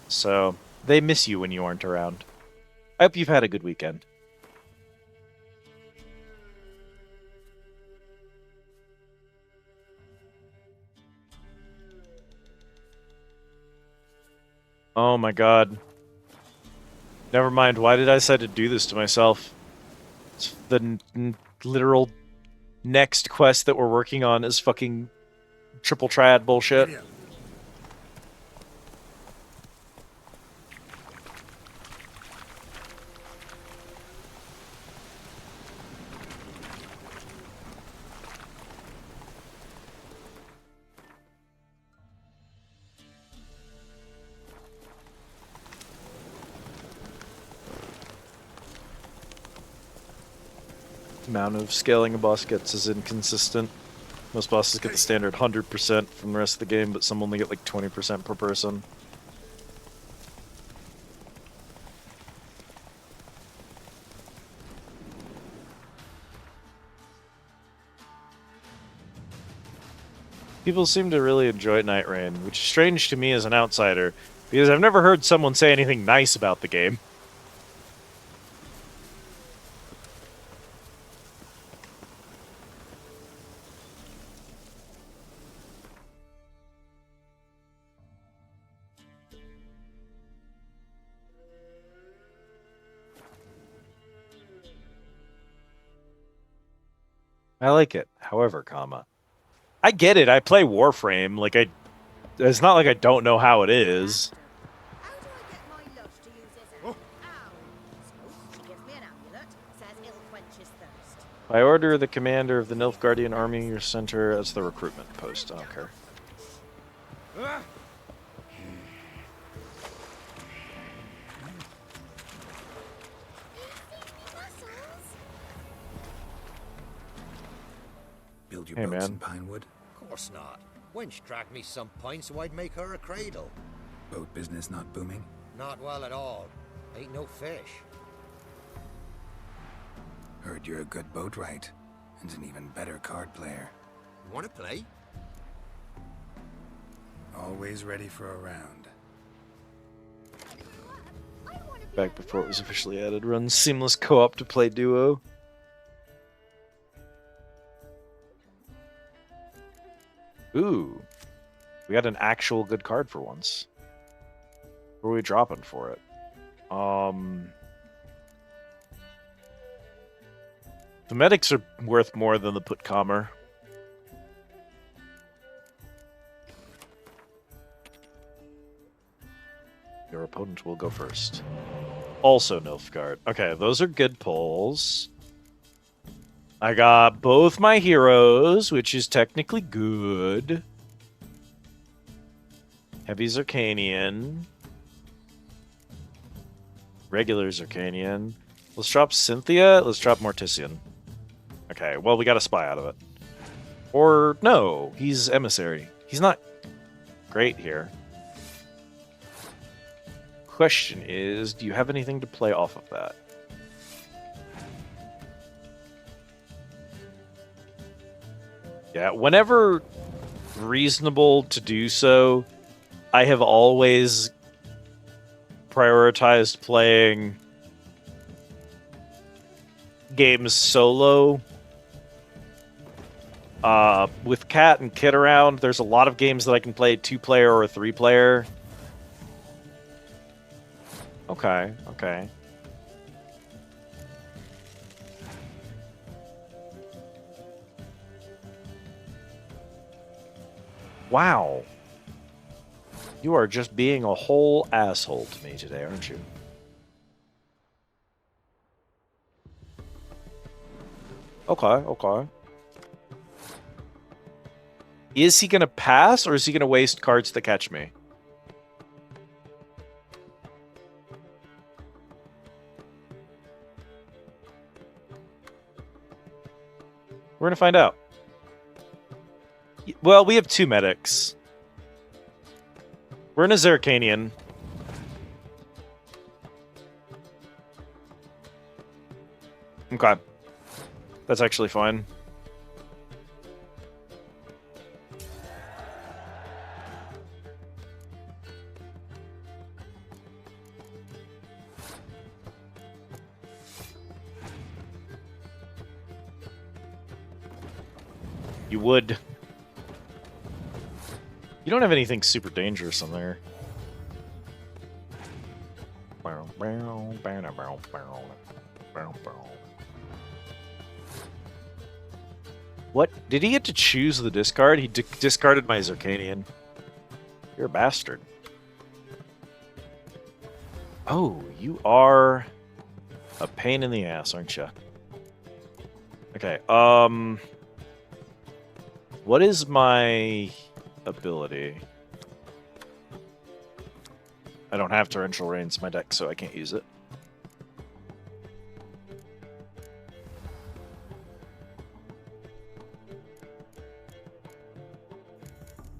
D: So, they miss you when you aren't around. I hope you've had a good weekend. Oh my god. Never mind, why did I decide to do this to myself? It's the literal next quest that we're working on is fucking triple triad bullshit. Amount of scaling a boss gets is inconsistent. Most bosses get the standard 100% from the rest of the game, but some only get like 20% per person. People seem to really enjoy Night Rain, which is strange to me as an outsider, because I've never heard someone say anything nice about the game. I like it. However, I get it. I play Warframe. Like it's not like I don't know how it is. I order the commander of the Nilfgaardian army your center as the recruitment post. I don't care.
V: Build your
D: Hey,
V: boats
D: man.
V: in Pinewood?
W: Of course not. Wench dragged me some pints so I'd make her a cradle.
V: Boat business not booming?
W: Not well at all. Ain't no fish.
V: Heard you're a good boatwright, and an even better card player.
W: Wanna play?
V: Always ready for a round.
D: Back before it was officially added, runs seamless co-op to play duo. Ooh, we got an actual good card for once. What are we dropping for it? The medics are worth more than the Putkamer. Your opponent will go first. Also Nilfgaard. Okay, those are good pulls. I got both my heroes, which is technically good. Heavy Zircanian. Regular Zircanian. Let's drop Cynthia. Let's drop Mortician. Okay, well, we got a spy out of it. Or, no, he's Emissary. He's not great here. Question is, do you have anything to play off of that? Yeah, whenever reasonable to do so, I have always prioritized playing games solo. With Cat and Kit around, there's a lot of games that I can play 2-player or 3-player. Okay, okay. Wow. You are just being a whole asshole to me today, aren't you? Okay, okay. Is he gonna pass, or is he gonna waste cards to catch me? We're gonna find out. Well, we have 2 medics. We're in a Zercanian. Okay. That's actually fine. You would. You don't have anything super dangerous on there. What? Did he get to choose the discard? He discarded my Zercanian. You're a bastard. Oh, you are a pain in the ass, aren't you? Okay, what is my ability? I don't have Torrential Rains in my deck, so I can't use it.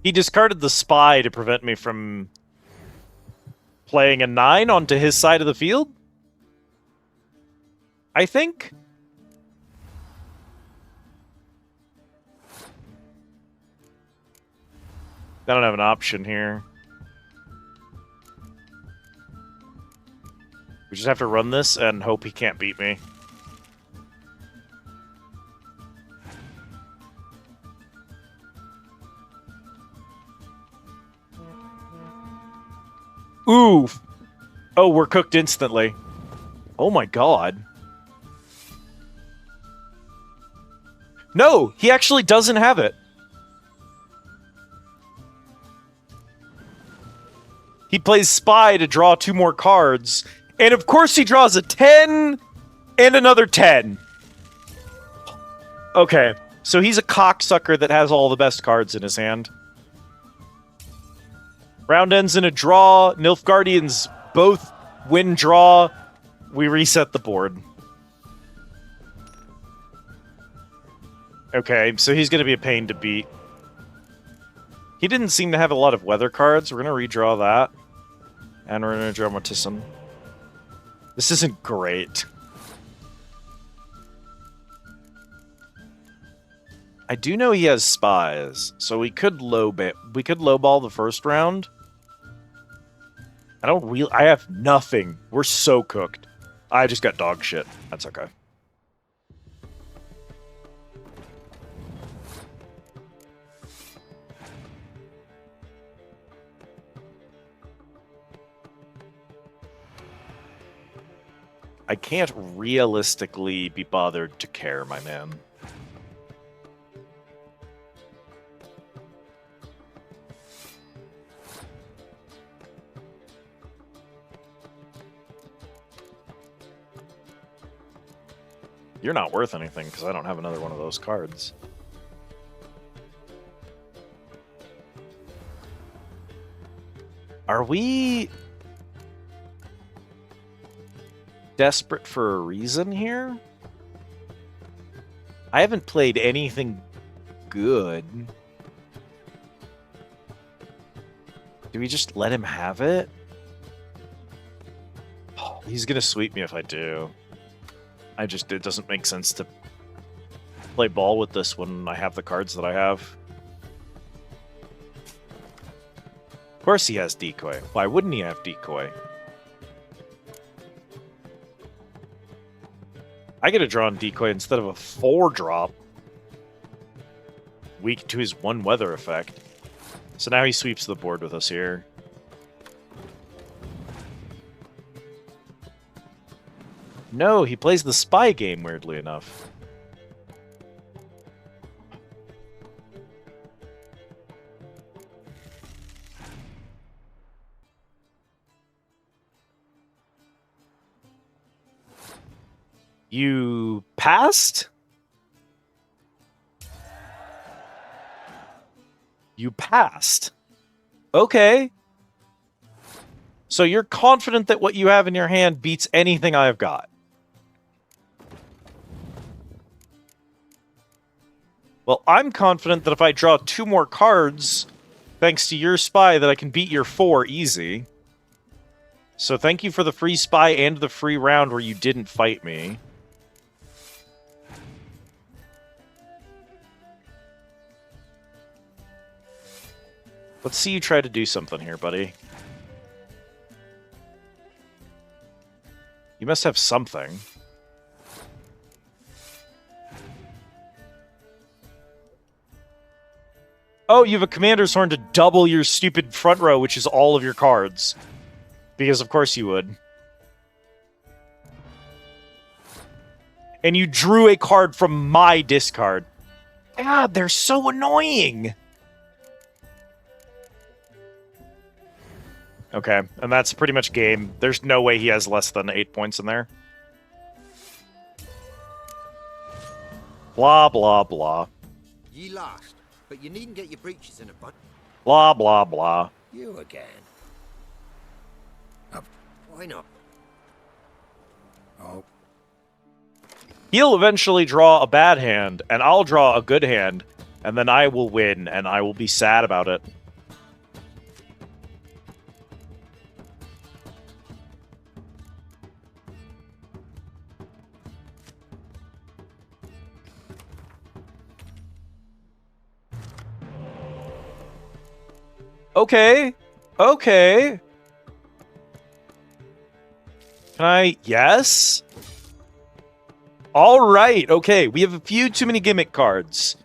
D: He discarded the Spy to prevent me from playing a 9 onto his side of the field? I think? I don't have an option here. We just have to run this and hope he can't beat me. Ooh! Oh, we're cooked instantly. Oh my god. No! He actually doesn't have it. He plays Spy to draw 2 more cards. And of course he draws a 10 and another 10. Okay, so he's a cocksucker that has all the best cards in his hand. Round ends in a draw. Nilfgaardians both win draw. We reset the board. Okay, so he's going to be a pain to beat. He didn't seem to have a lot of weather cards. We're going to redraw that. And we're going to draw Mortisum. This isn't great. I do know he has spies, so we could lowball the first round. I have nothing. We're so cooked. I just got dog shit. That's okay. I can't realistically be bothered to care, my man. You're not worth anything, because I don't have another one of those cards. Are we desperate for a reason here? I haven't played anything good. Do we just let him have it? Oh, he's gonna sweep me if I do. It doesn't make sense to play ball with this when I have the cards that I have. Of course he has Decoy. Why wouldn't he have Decoy? I get a draw on Decoy instead of a 4-drop. Weak to his 1 weather effect. So now he sweeps the board with us here. No, he plays the spy game, weirdly enough. You passed? You passed. Okay. So you're confident that what you have in your hand beats anything I've got. Well, I'm confident that if I draw 2 more cards, thanks to your spy, that I can beat your 4 easy. So thank you for the free spy and the free round where you didn't fight me. Let's see you try to do something here, buddy. You must have something. Oh, you have a commander's horn to double your stupid front row, which is all of your cards. Because of course you would. And you drew a card from my discard. God, they're so annoying! Okay, and that's pretty much game. There's no way he has less than 8 points in there. Blah, blah, blah.
W: Ye lost, but you needn't get your breeches in a bunch.
D: Blah, blah, blah.
W: You again. Why not?
V: Oh.
D: He'll eventually draw a bad hand, and I'll draw a good hand, and then I will win, and I will be sad about it. Okay. Okay. Can I? Yes? All right. Okay. We have a few too many gimmick cards.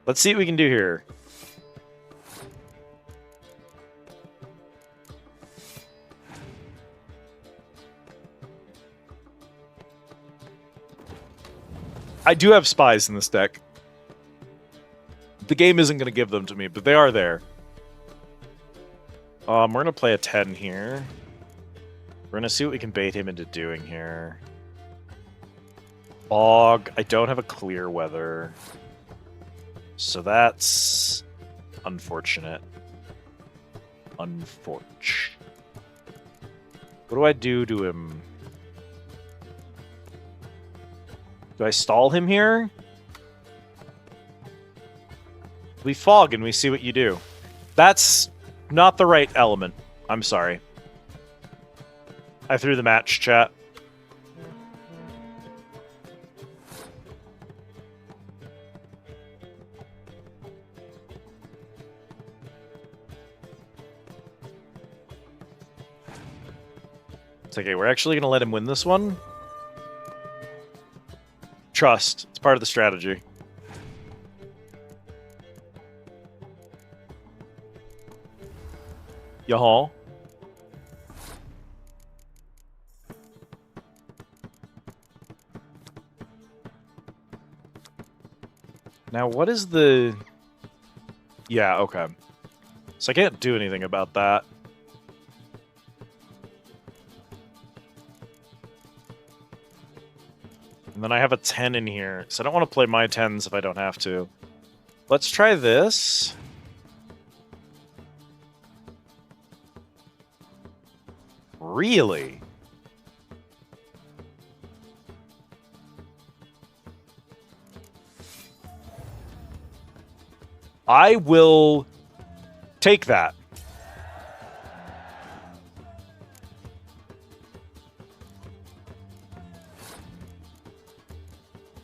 D: Let's see what we can do here. I do have spies in this deck. The game isn't going to give them to me, but they are there. We're going to play a 10 here. We're going to see what we can bait him into doing here. Fog. I don't have a clear weather. So that's unfortunate. Unfortunate. What do I do to him? Do I stall him here? We fog and we see what you do. That's not the right element. I'm sorry. I threw the match, chat. It's okay, we're actually going to let him win this one. Trust. It's part of the strategy. Yahal. Now, what is the... Yeah, okay. So I can't do anything about that. And then I have a 10 in here, so I don't want to play my 10s if I don't have to. Let's try this. Really? I will take that.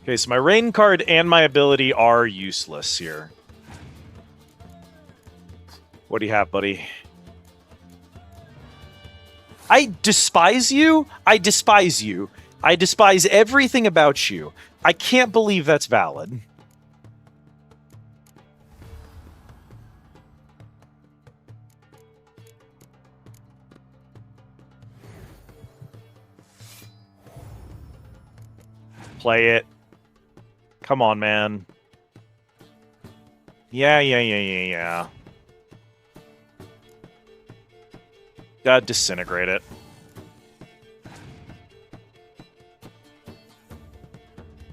D: Okay, so my rain card and my ability are useless here. What do you have, buddy? I despise you. I despise you. I despise everything about you. I can't believe that's valid. Play it. Come on, man. Yeah. Gotta disintegrate it.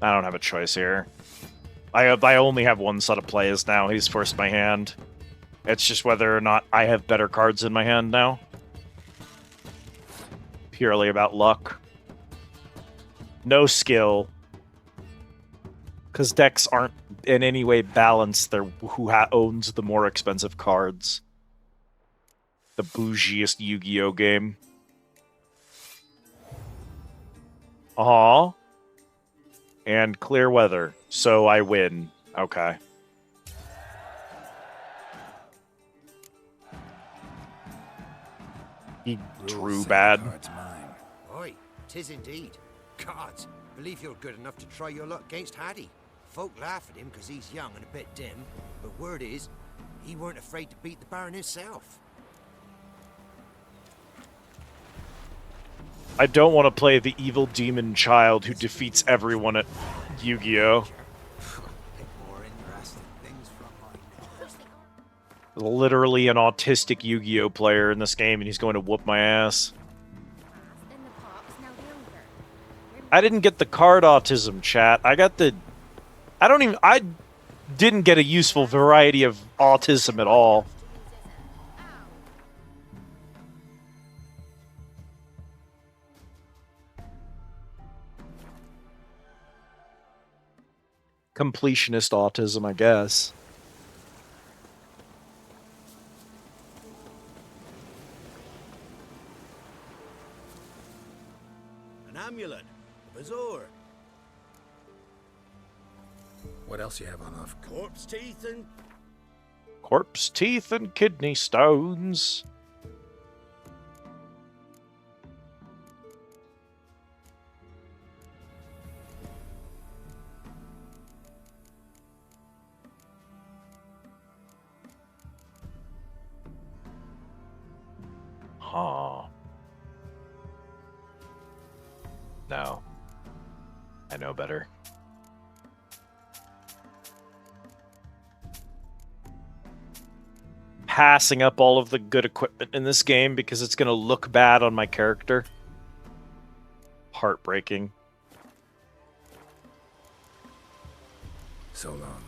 D: I don't have a choice here. I only have one set of plays now. He's forced my hand. It's just whether or not I have better cards in my hand now. Purely about luck. No skill. Because decks aren't in any way balanced. They're who owns the more expensive cards. The bougiest Yu-Gi-Oh game. And clear weather. So I win. Okay. He drew bad.
W: Oi, 'tis indeed. Gods, believe you're good enough to try your luck against Hattie. Folk laugh at him because he's young and a bit dim, but word is, he weren't afraid to beat the Baron himself.
D: I don't want to play the evil demon child who defeats everyone at Yu-Gi-Oh! Literally an autistic Yu-Gi-Oh! Player in this game, and he's going to whoop my ass. I didn't get the card autism, chat. I got the... I didn't get a useful variety of autism at all. Completionist autism, I guess.
W: An amulet, a bazaar.
V: What else you have on offer?
W: Corpse teeth and...
D: Corpse teeth and kidney stones. Huh. No. I know better. Passing up all of the good equipment in this game because it's going to look bad on my character. Heartbreaking.
V: So long.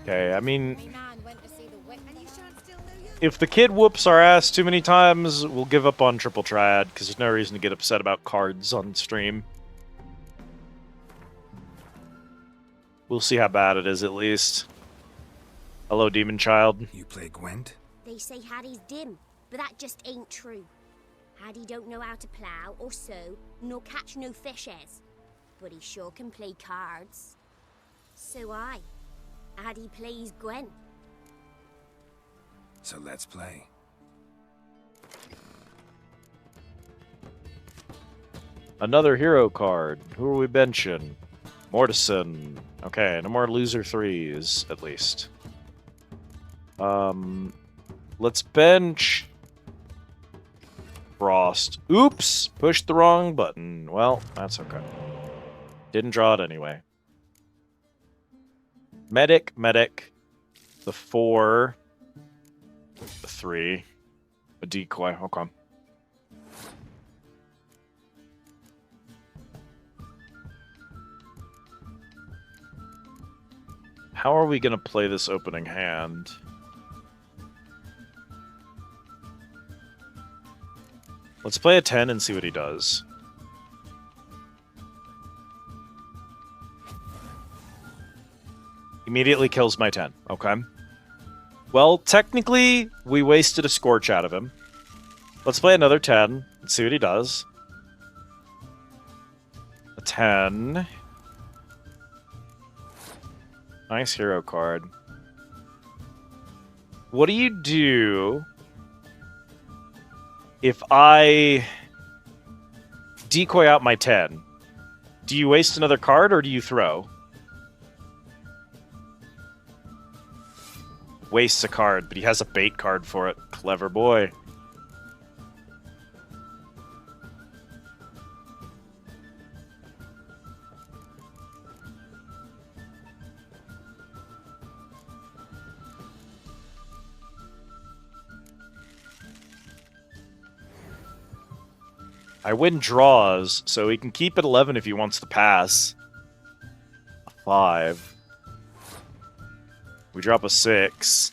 D: Okay, I mean... if the kid whoops our ass too many times, we'll give up on Triple Triad, because there's no reason to get upset about cards on stream. We'll see how bad it is, at least. Hello, Demon Child.
V: You play Gwent?
C: They say Hattie's dim, but that just ain't true. Hattie don't know how to plough or sow, nor catch no fishes. But he sure can play cards. So Hattie plays Gwent.
V: So let's play.
D: Another hero card. Who are we benching? Mortison. Okay, no more loser threes, at least. Let's bench Frost. Oops! Pushed the wrong button. Well, that's okay. Didn't draw it anyway. Medic. The 4. The 3. A decoy. Okay. How are we going to play this opening hand? Let's play a 10 and see what he does. Immediately kills my 10. Okay. Well, technically, we wasted a Scorch out of him. Let's play another 10 and see what he does. A 10. Nice hero card. What do you do if I decoy out my 10? Do you waste another card or do you throw? Wastes a card, but he has a bait card for it. Clever boy. I win draws, so he can keep it 11 if he wants to pass. A 5. We drop a 6.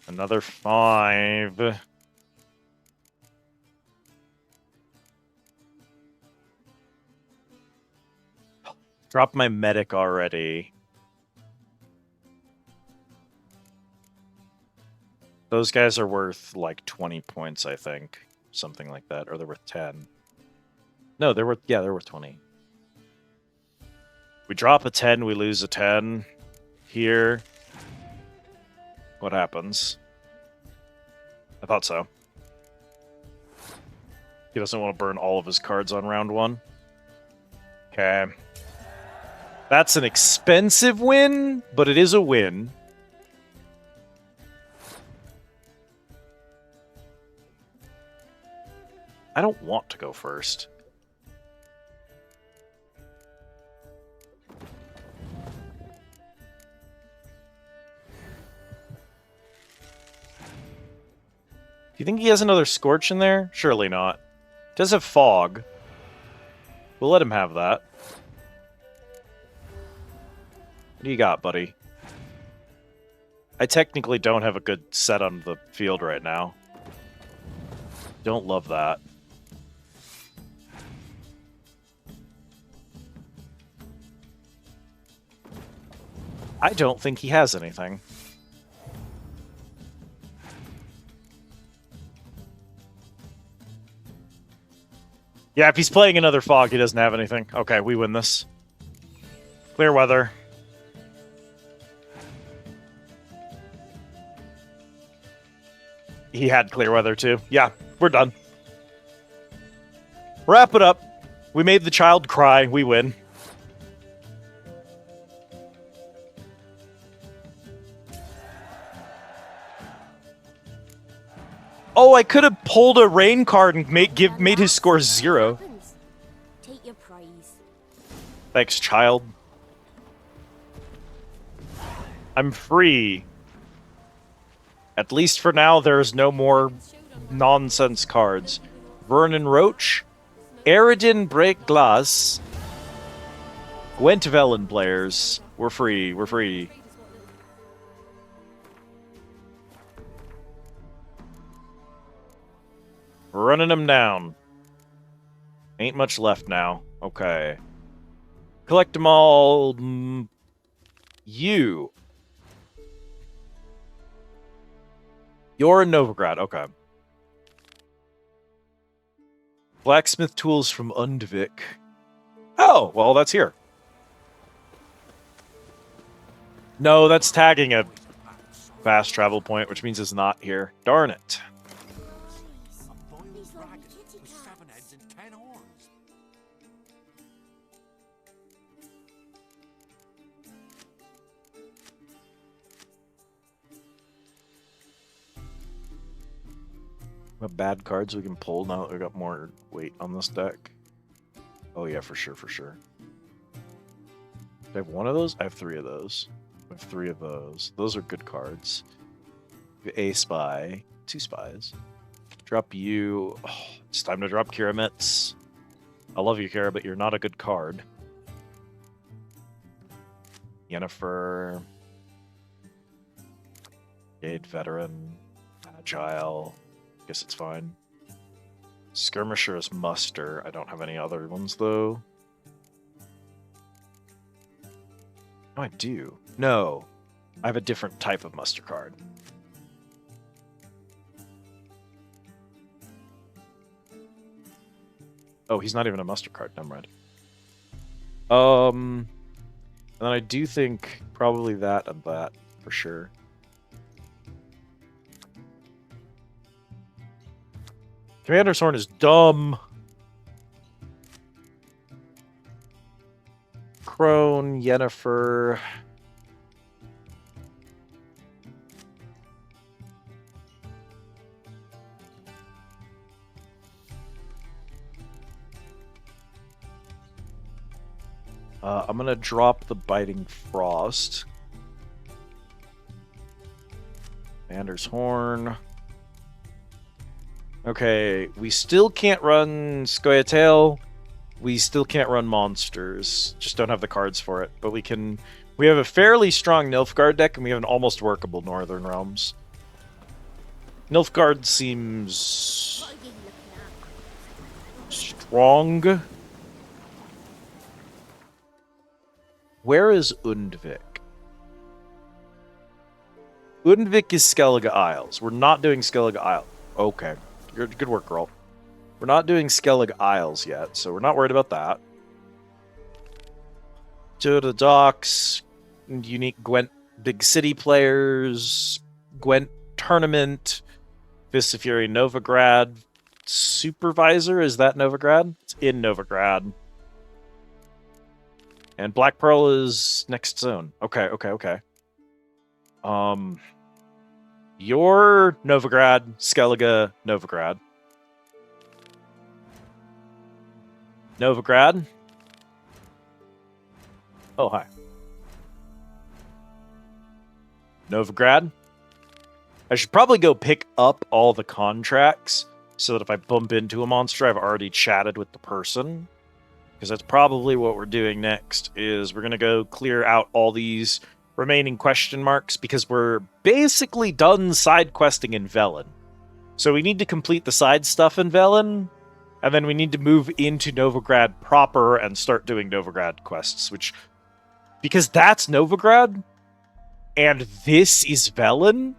D: Another 5. Drop my medic already. Those guys are worth like 20 points, I think. Something like that. Or they're worth 10. No, they're worth 20. We drop a 10, we lose a 10. Here. What happens? I thought so. He doesn't want to burn all of his cards on round 1. Okay. That's an expensive win, but it is a win. I don't want to go first. Do you think he has another Scorch in there? Surely not. Does have Fog. We'll let him have that. What do you got, buddy? I technically don't have a good set on the field right now. Don't love that. I don't think he has anything. Yeah, if he's playing another Fog, he doesn't have anything. Okay, we win this. Clear weather. He had clear weather too. Yeah, we're done. Wrap it up. We made the child cry. We win. Oh, I could have pulled a rain card and made his score 0.
C: Take your praise.
D: Thanks, child. I'm free. At least for now, there's no more nonsense cards. Vernon Roach, Aridin Break Glass, Gwent Velen players. We're free. We're free. Running them down. Ain't much left now. Okay. Collect them all. You. You're in Novigrad. Okay. Blacksmith tools from Undvik. Oh, well, that's here. No, that's tagging a fast travel point, which means it's not here. Darn it. What bad cards we can pull now that we got more weight on this deck? Oh yeah, for sure, for sure. Do I have one of those? I have 3 of those. I have 3 of those. Those are good cards. A spy, 2 spies. Drop you. Oh, it's time to drop Kiramitz. I love you, Kira, but you're not a good card. Yennefer. Gate Veteran. Agile. Guess it's fine. Skirmisher is muster. I don't have any other ones, though. Oh, I do. No. I have a different type of muster card. Oh, he's not even a muster card. Never mind. And then I do think probably that and that, for sure. Commander's Horn is dumb. Crone, Yennefer. I'm gonna drop the Biting Frost. Commander's Horn. Okay, we still can't run Scoia'tael. We still can't run monsters. Just don't have the cards for it. But we can... We have a fairly strong Nilfgaard deck, and we have an almost workable Northern Realms. Nilfgaard seems... strong. Where is Undvik? Undvik is Skellige Isles. We're not doing Skellige Isles. Okay. Good work, girl. We're not doing Skellige Isles yet, so we're not worried about that. To the docks, unique Gwent big city players, Gwent tournament, Fist of Fury Novigrad. Supervisor, is that Novigrad? It's in Novigrad. And Black Pearl is next zone. Okay. Your Novigrad, Skellige, Novigrad. Novigrad. Oh, hi. Novigrad. I should probably go pick up all the contracts so that if I bump into a monster, I've already chatted with the person. Because that's probably what we're doing next, is we're going to go clear out all these remaining question marks because we're basically done side questing in Velen. So we need to complete the side stuff in Velen, and then we need to move into Novigrad proper and start doing Novigrad quests, which, because that's Novigrad, and this is Velen,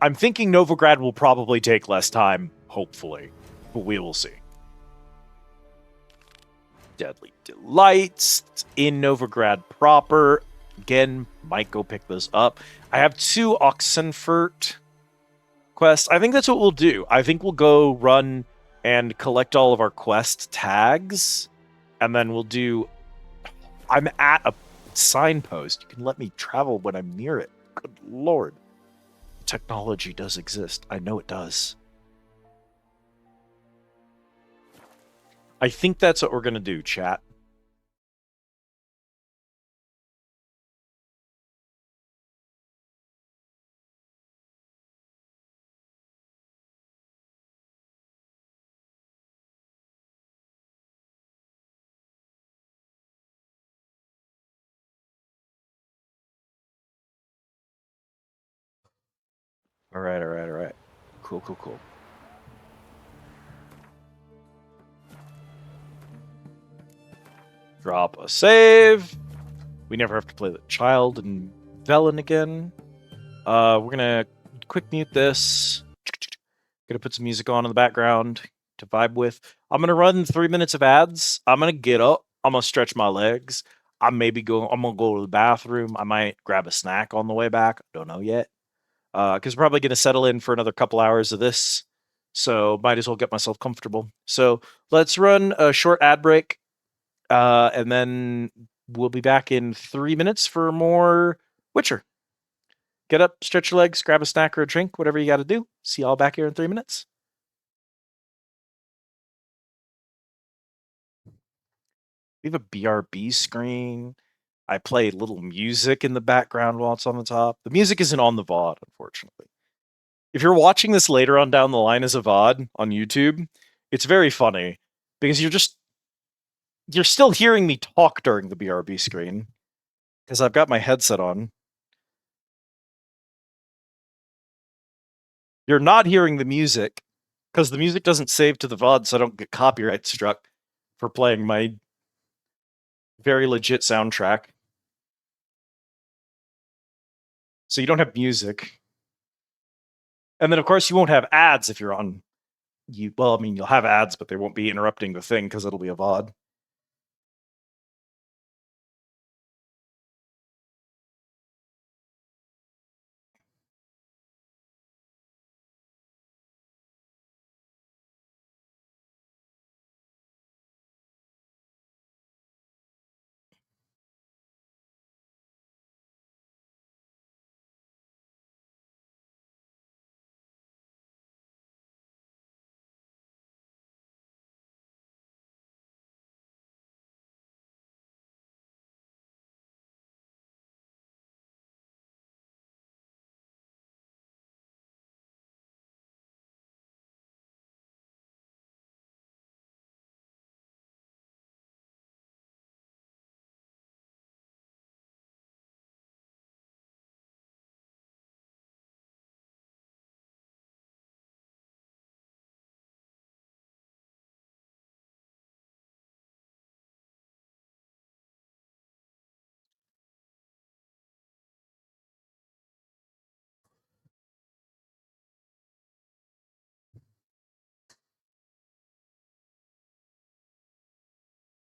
D: I'm thinking Novigrad will probably take less time, hopefully, but we will see. Deadly Delights in Novigrad proper. Again, might go pick those up. I have 2 Oxenfurt quests. I think that's what we'll do. I think we'll go run and collect all of our quest tags, and then we'll do... I'm at a signpost. You can let me travel when I'm near it. Good lord. Technology does exist. I know it does. I think that's what we're going to do, chat. All right. Cool. Drop a save. We never have to play the child and Velen again. We're gonna quick mute this. Gonna put some music on in the background to vibe with. I'm gonna run 3 minutes of ads. I'm gonna get up. I'm gonna stretch my legs. I'm gonna go to the bathroom. I might grab a snack on the way back. Don't know yet. Because we're probably gonna settle in for another couple hours of this. So might as well get myself comfortable. So let's run a short ad break. And then we'll be back in 3 minutes for more Witcher. Get up, stretch your legs, grab a snack or a drink, whatever you got to do. See y'all back here in 3 minutes. We have a BRB screen. I play little music in the background while it's on the top. The music isn't on the VOD, unfortunately. If you're watching this later on down the line as a VOD on YouTube, it's very funny because you're still hearing me talk during the BRB screen because I've got my headset on. You're not hearing the music because the music doesn't save to the VOD, so I don't get copyright struck for playing my very legit soundtrack. So you don't have music. And then, of course, you won't have ads if you're on... Well, I mean, you'll have ads, but they won't be interrupting the thing because it'll be a VOD.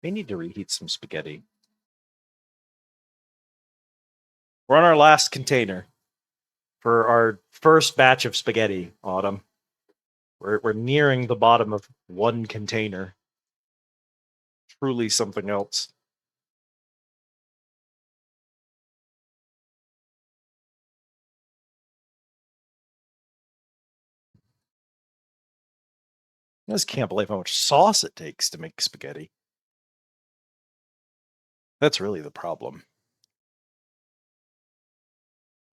D: We need to reheat some spaghetti. We're on our last container for our first batch of spaghetti, Autumn. We're nearing the bottom of one container. Truly something else. I just can't believe how much sauce it takes to make spaghetti. That's really the problem.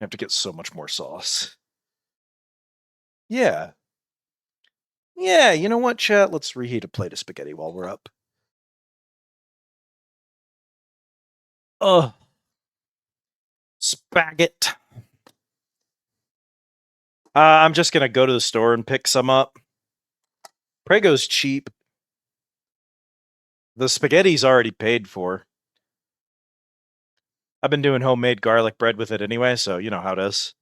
D: I have to get so much more sauce. Yeah. Yeah, you know what, chat? Let's reheat a plate of spaghetti while we're up. Ugh. Spaghetti. I'm just gonna go to the store and pick some up. Prego's cheap. The spaghetti's already paid for. I've been doing homemade garlic bread with it anyway, so you know how it is.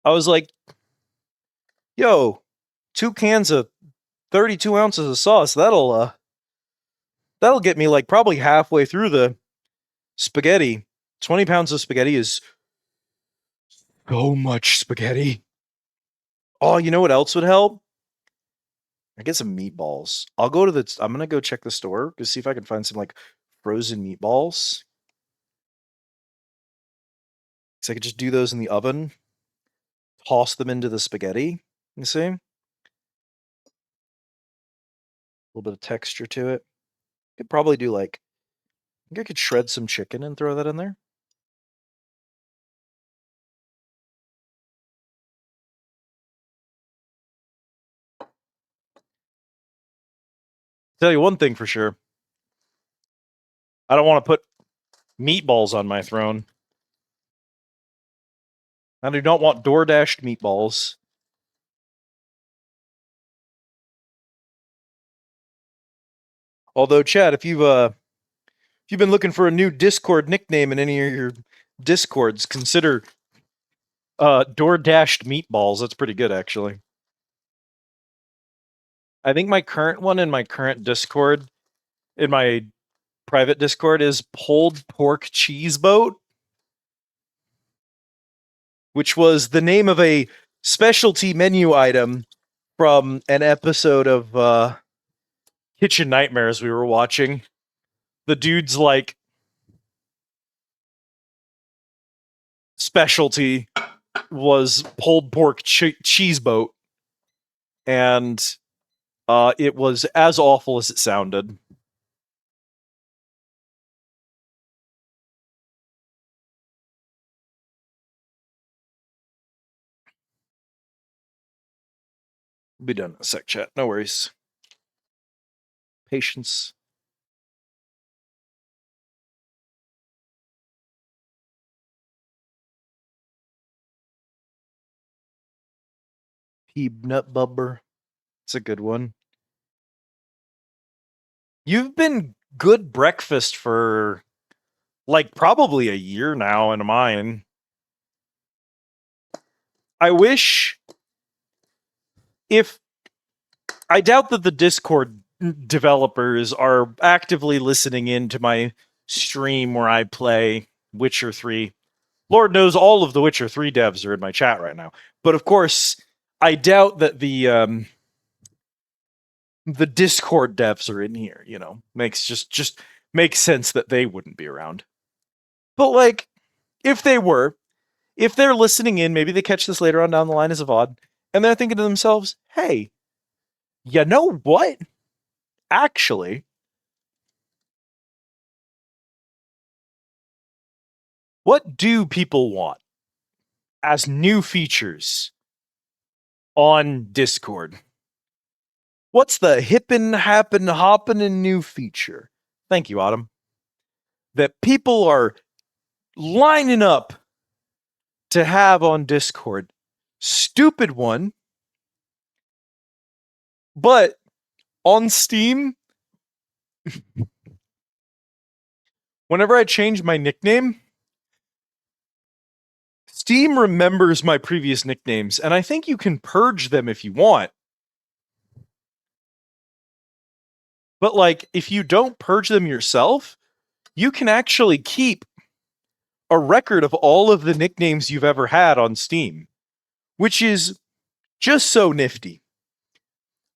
D: I was like, yo, 2 cans of 32 ounces of sauce, that'll get me like probably halfway through the spaghetti. 20 pounds of spaghetti is so much spaghetti. Oh, you know what else would help? I get some meatballs. I'm gonna go check the store to see if I can find some like frozen meatballs. So I could just do those in the oven, toss them into the spaghetti. You see? A little bit of texture to it. Could probably do like, I think I could shred some chicken and throw that in there. Tell you one thing for sure. I don't want to put meatballs on my throne. I do not want DoorDashed meatballs. Although, Chad, if you've been looking for a new Discord nickname in any of your Discords, consider DoorDashed meatballs. That's pretty good, actually. I think my current one in my current Discord, in my private Discord, is pulled pork cheese boat, which was the name of a specialty menu item from an episode of Kitchen Nightmares we were watching. The dude's like specialty was pulled pork cheese boat, and it was as awful as it sounded. Be done in a sec, chat. No worries. Patience. Peanut bubber. It's a good one. You've been good breakfast for like probably a year now in mine. I wish I doubt that the Discord developers are actively listening in to my stream where I play Witcher 3. Lord knows all of the Witcher 3 devs are in my chat right now. But of course, I doubt that the Discord devs are in here, you know. Just makes sense that they wouldn't be around. But like, if they're listening in, maybe they catch this later on down the line as a VOD, and they're thinking to themselves, hey, you know what? Actually, what do people want as new features on Discord? What's the hippin', happen, hoppin' and new feature? Thank you, Autumn. That people are lining up to have on Discord. Stupid one. But on Steam, whenever I change my nickname, Steam remembers my previous nicknames, and I think you can purge them if you want. But like, if you don't purge them yourself, you can actually keep a record of all of the nicknames you've ever had on Steam, which is just so nifty.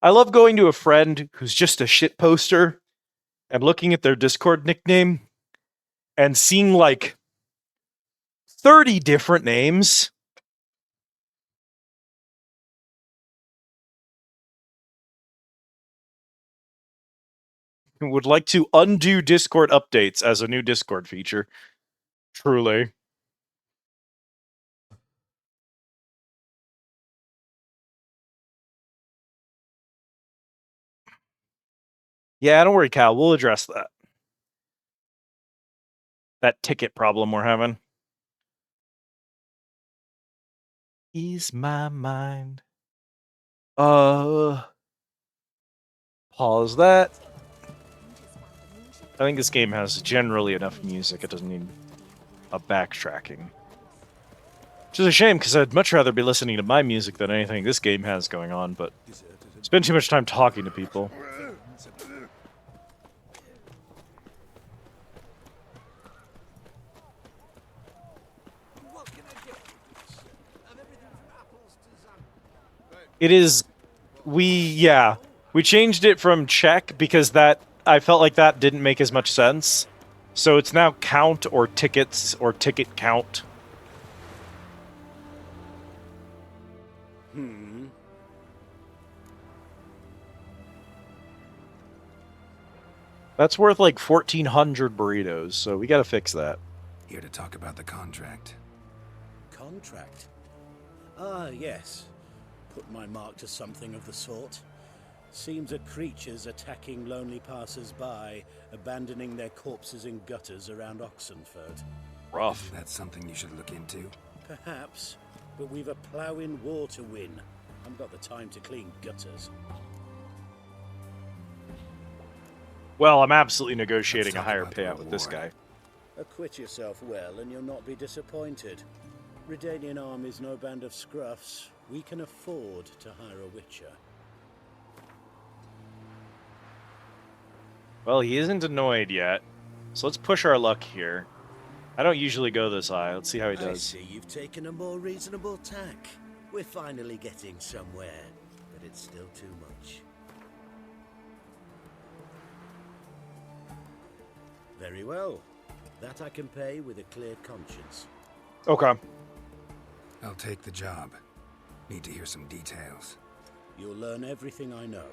D: I love going to a friend who's just a shit poster and looking at their Discord nickname and seeing like 30 different names. Would like to undo Discord updates as a new Discord feature. Truly. Yeah, don't worry, Cal. We'll address that. That ticket problem we're having. Ease my mind. Pause that. I think this game has generally enough music. It doesn't need a backtracking. Which is a shame, because I'd much rather be listening to my music than anything this game has going on, but spend too much time talking to people. It is... We changed it from check because that... I felt like that didn't make as much sense. So it's now count or tickets or ticket count. That's worth like 1,400 burritos, so we gotta fix that.
V: Here to talk about the contract.
Q: Contract? Ah, yes. Put my mark to something of the sort. Seems that creatures attacking lonely passers-by, abandoning their corpses in gutters around Oxenfurt.
D: Rough.
V: That's something you should look into.
Q: Perhaps, but we've a ploughing war to win. I've got the time to clean gutters.
D: Well, I'm absolutely negotiating a higher payout with this guy.
Q: Acquit yourself well and you'll not be disappointed. Redanian army's no band of scruffs. We can afford to hire a witcher.
D: Well, he isn't annoyed yet, so let's push our luck here. I don't usually go this high. Let's see how he does.
Q: I see you've taken a more reasonable tack. We're finally getting somewhere, but it's still too much. Very well. That I can pay with a clear conscience.
D: Okay.
V: I'll take the job. Need to hear some details.
Q: You'll learn everything I know.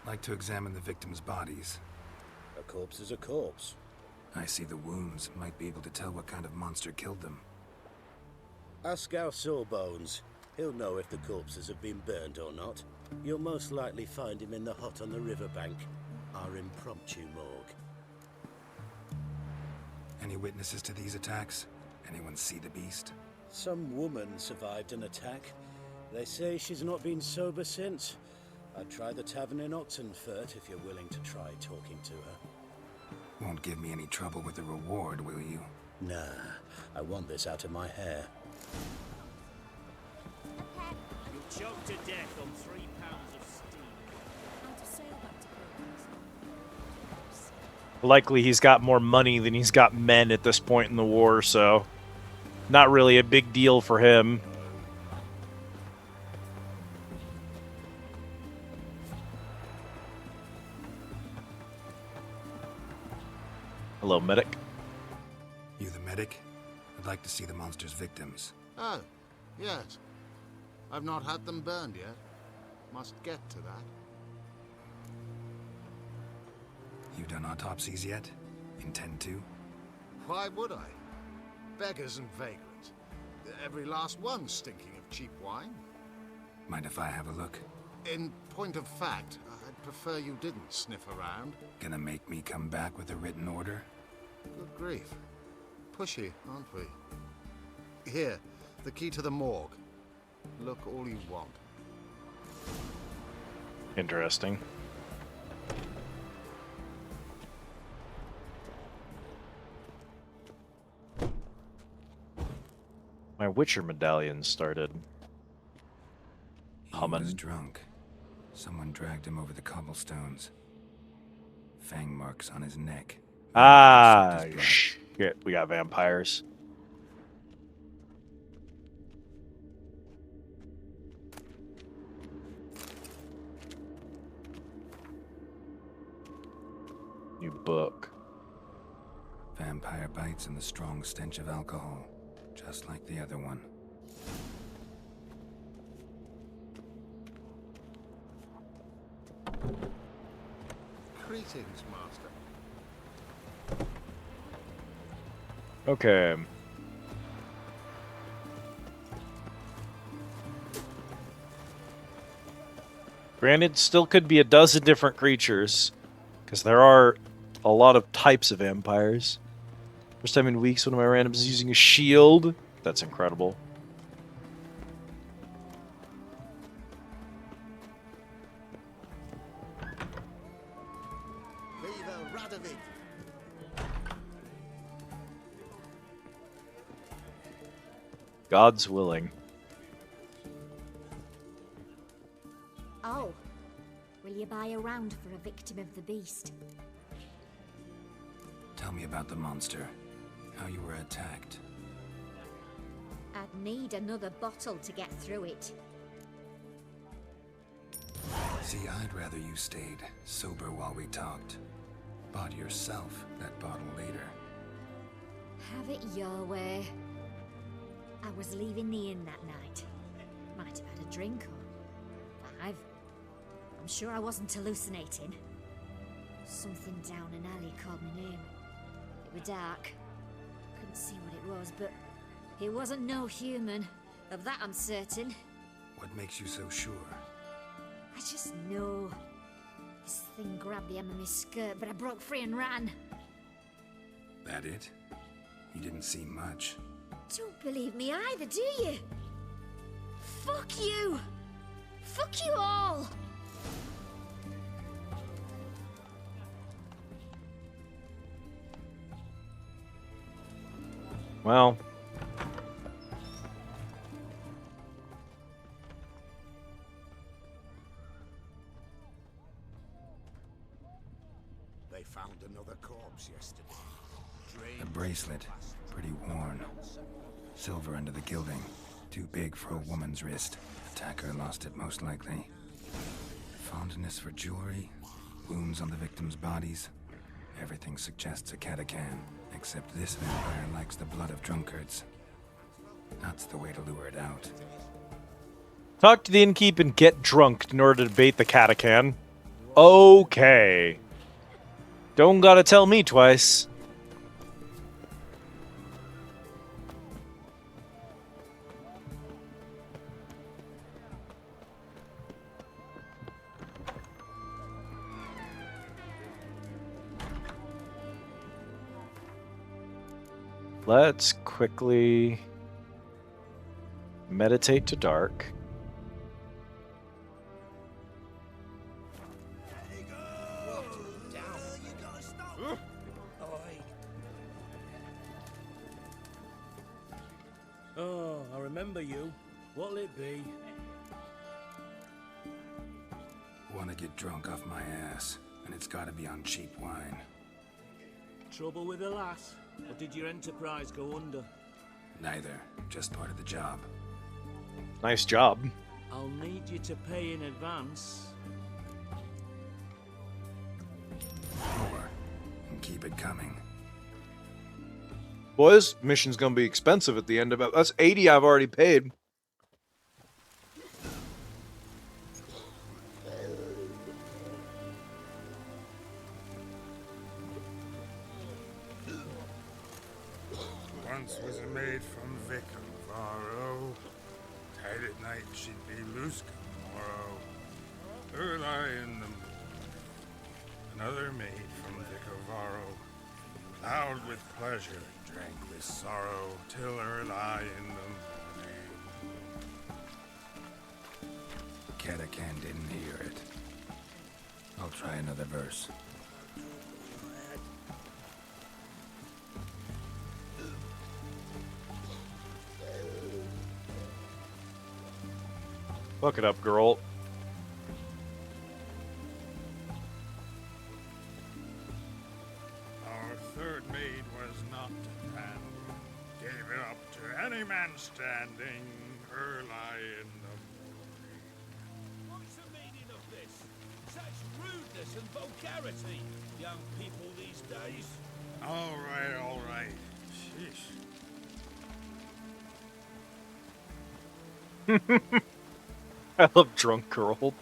V: Like to examine the victims' bodies.
Q: A corpse is a corpse.
V: I see the wounds. Might be able to tell what kind of monster killed them.
Q: Ask our Sawbones. He'll know if the corpses have been burned or not. You'll most likely find him in the hut on the riverbank. Our impromptu morgue.
V: Any witnesses to these attacks? Anyone see the beast?
Q: Some woman survived an attack. They say she's not been sober since. I'd try the tavern in Oxenfurt if you're willing to try talking to her.
V: Won't give me any trouble with the reward, will you?
Q: Nah, I want this out of my hair.
E: You'll choke to death on 3 pounds of steam.
D: Likely he's got more money than he's got men at this point in the war, so not really a big deal for him. Hello, medic.
V: You the medic? I'd like to see the monster's victims.
K: Oh, yes. I've not had them burned yet. Must get to that.
V: You done autopsies yet? Intend to?
K: Why would I? Beggars and vagrants. Every last one stinking of cheap wine.
V: Mind if I have a look?
K: In point of fact, I'd prefer you didn't sniff around.
V: Gonna make me come back with a written order?
K: Good grief. Pushy, aren't we? Here, the key to the morgue. Look all you want.
D: Interesting. My Witcher medallion started humming.
V: He was drunk. Someone dragged him over the cobblestones. Fang marks on his neck.
D: Ah, shit. We got vampires. New book.
V: Vampire bites and the strong stench of alcohol, just like the other one.
K: Greetings, Master.
D: Okay. Granted, still could be a dozen different creatures, because there are a lot of types of vampires. First time in weeks, one of my randoms is using a shield. That's incredible.
K: Viva Radovid!
D: God's willing.
C: Oh, will you buy a round for a victim of the beast?
V: Tell me about the monster. How you were attacked.
C: I'd need another bottle to get through it.
V: See, I'd rather you stayed sober while we talked. Bought yourself that bottle later.
C: Have it your way. I was leaving the inn that night. Might have had a drink or 5. I'm sure I wasn't hallucinating. Something down an alley called my name. It was dark. Couldn't see what it was, but it wasn't no human. Of that I'm certain.
V: What makes you so sure?
C: I just know. This thing grabbed the hem of my skirt, but I broke free and ran.
V: That it? You didn't see much.
C: Don't believe me either, do you? Fuck you! Fuck you all!
D: Well.
K: They found another corpse yesterday.
V: The bracelet, pretty worn. Silver under the gilding. Too big for a woman's wrist. Attacker lost it most likely. Fondness for jewelry. Wounds on the victims' bodies. Everything suggests a catachan. Except this vampire likes the blood of drunkards. That's the way to lure it out.
D: Talk to the innkeep and get drunk in order to bait the catachan. Okay. Don't gotta tell me twice. Let's quickly meditate to dark.
E: Oh, I remember you. What'll it be?
V: Wanna get drunk off my ass, and it's gotta be on cheap wine.
E: Trouble with the lass? Or did your enterprise go under?
V: Neither, just part of the job.
D: Nice job.
E: I'll need you to pay in advance.
V: More, and keep it coming.
D: Boys, mission's gonna be expensive at the end of it. That's 80 I've already paid.
A: Once was a maid from Vicomvaro. Tight at night she'd be loose tomorrow. Early in the moon. Another maid from Vicomvaro. Loud with pleasure, drank with sorrow, till early in the morning.
V: Catachan didn't hear it. I'll try another verse.
D: Look it up, girl.
A: and gave it up to any man standing early in the
E: What's the meaning of this? Such rudeness and vulgarity, young people these days.
A: All right, all right. Sheesh.
D: I love drunk girl.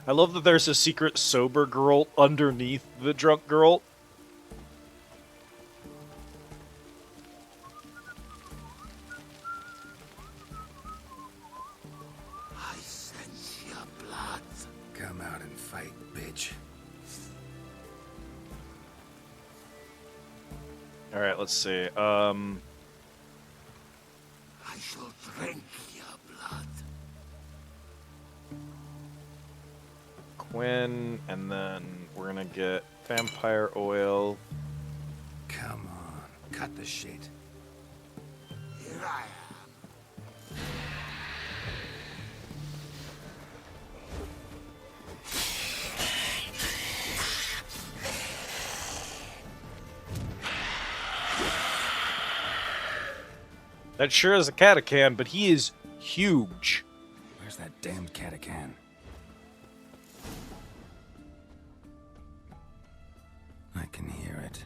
D: I love that there's a secret sober girl underneath the drunk girl.
V: I sense your blood. Come out and fight, bitch.
D: All right, let's see.
V: I shall drink your blood.
D: Quinn, and then we're gonna get vampire oil.
V: Come on, cut the shit. Here I am.
D: That sure is a catachan, but he is huge.
V: Where's that damned catachan? I can hear it.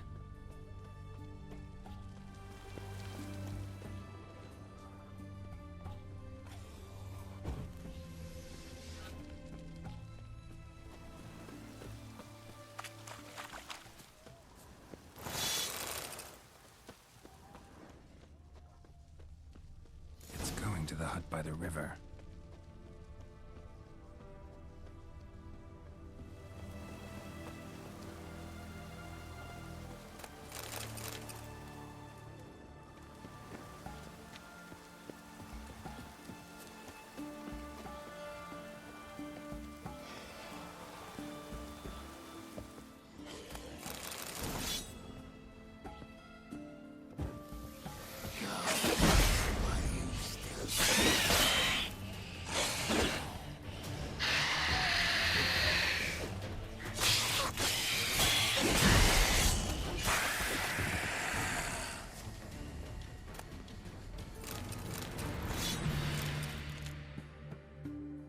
V: It's going to the hut by the river.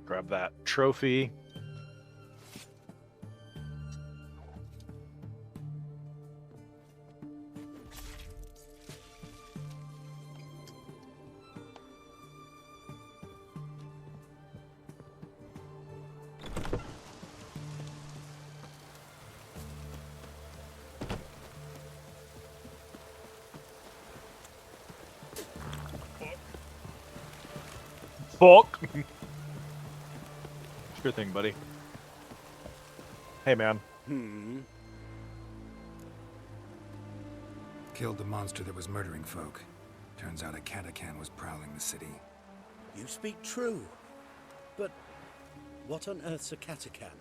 D: Grab that trophy. Fuck. Sure thing, buddy. Hey, man.
V: Killed the monster that was murdering folk. Turns out a catachan was prowling the city.
F: You speak true. But what on earth's a catachan?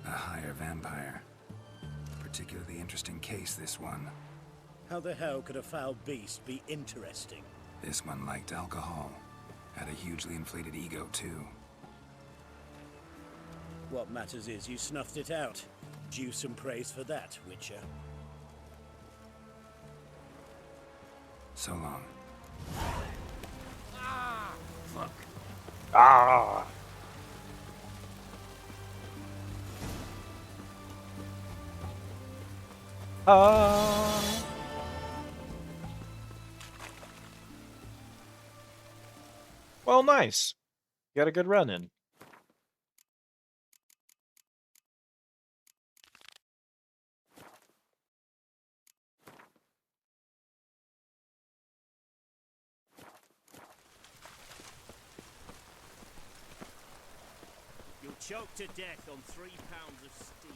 V: A higher vampire. Particularly interesting case, this one.
F: How the hell could a foul beast be interesting?
V: This one liked alcohol. Had a hugely inflated ego, too.
F: What matters is you snuffed it out. Due some praise for that, Witcher.
V: So long.
D: Fuck. Ah. Well, nice. You got a good run in.
E: You'll choke to death on 3 pounds of steam.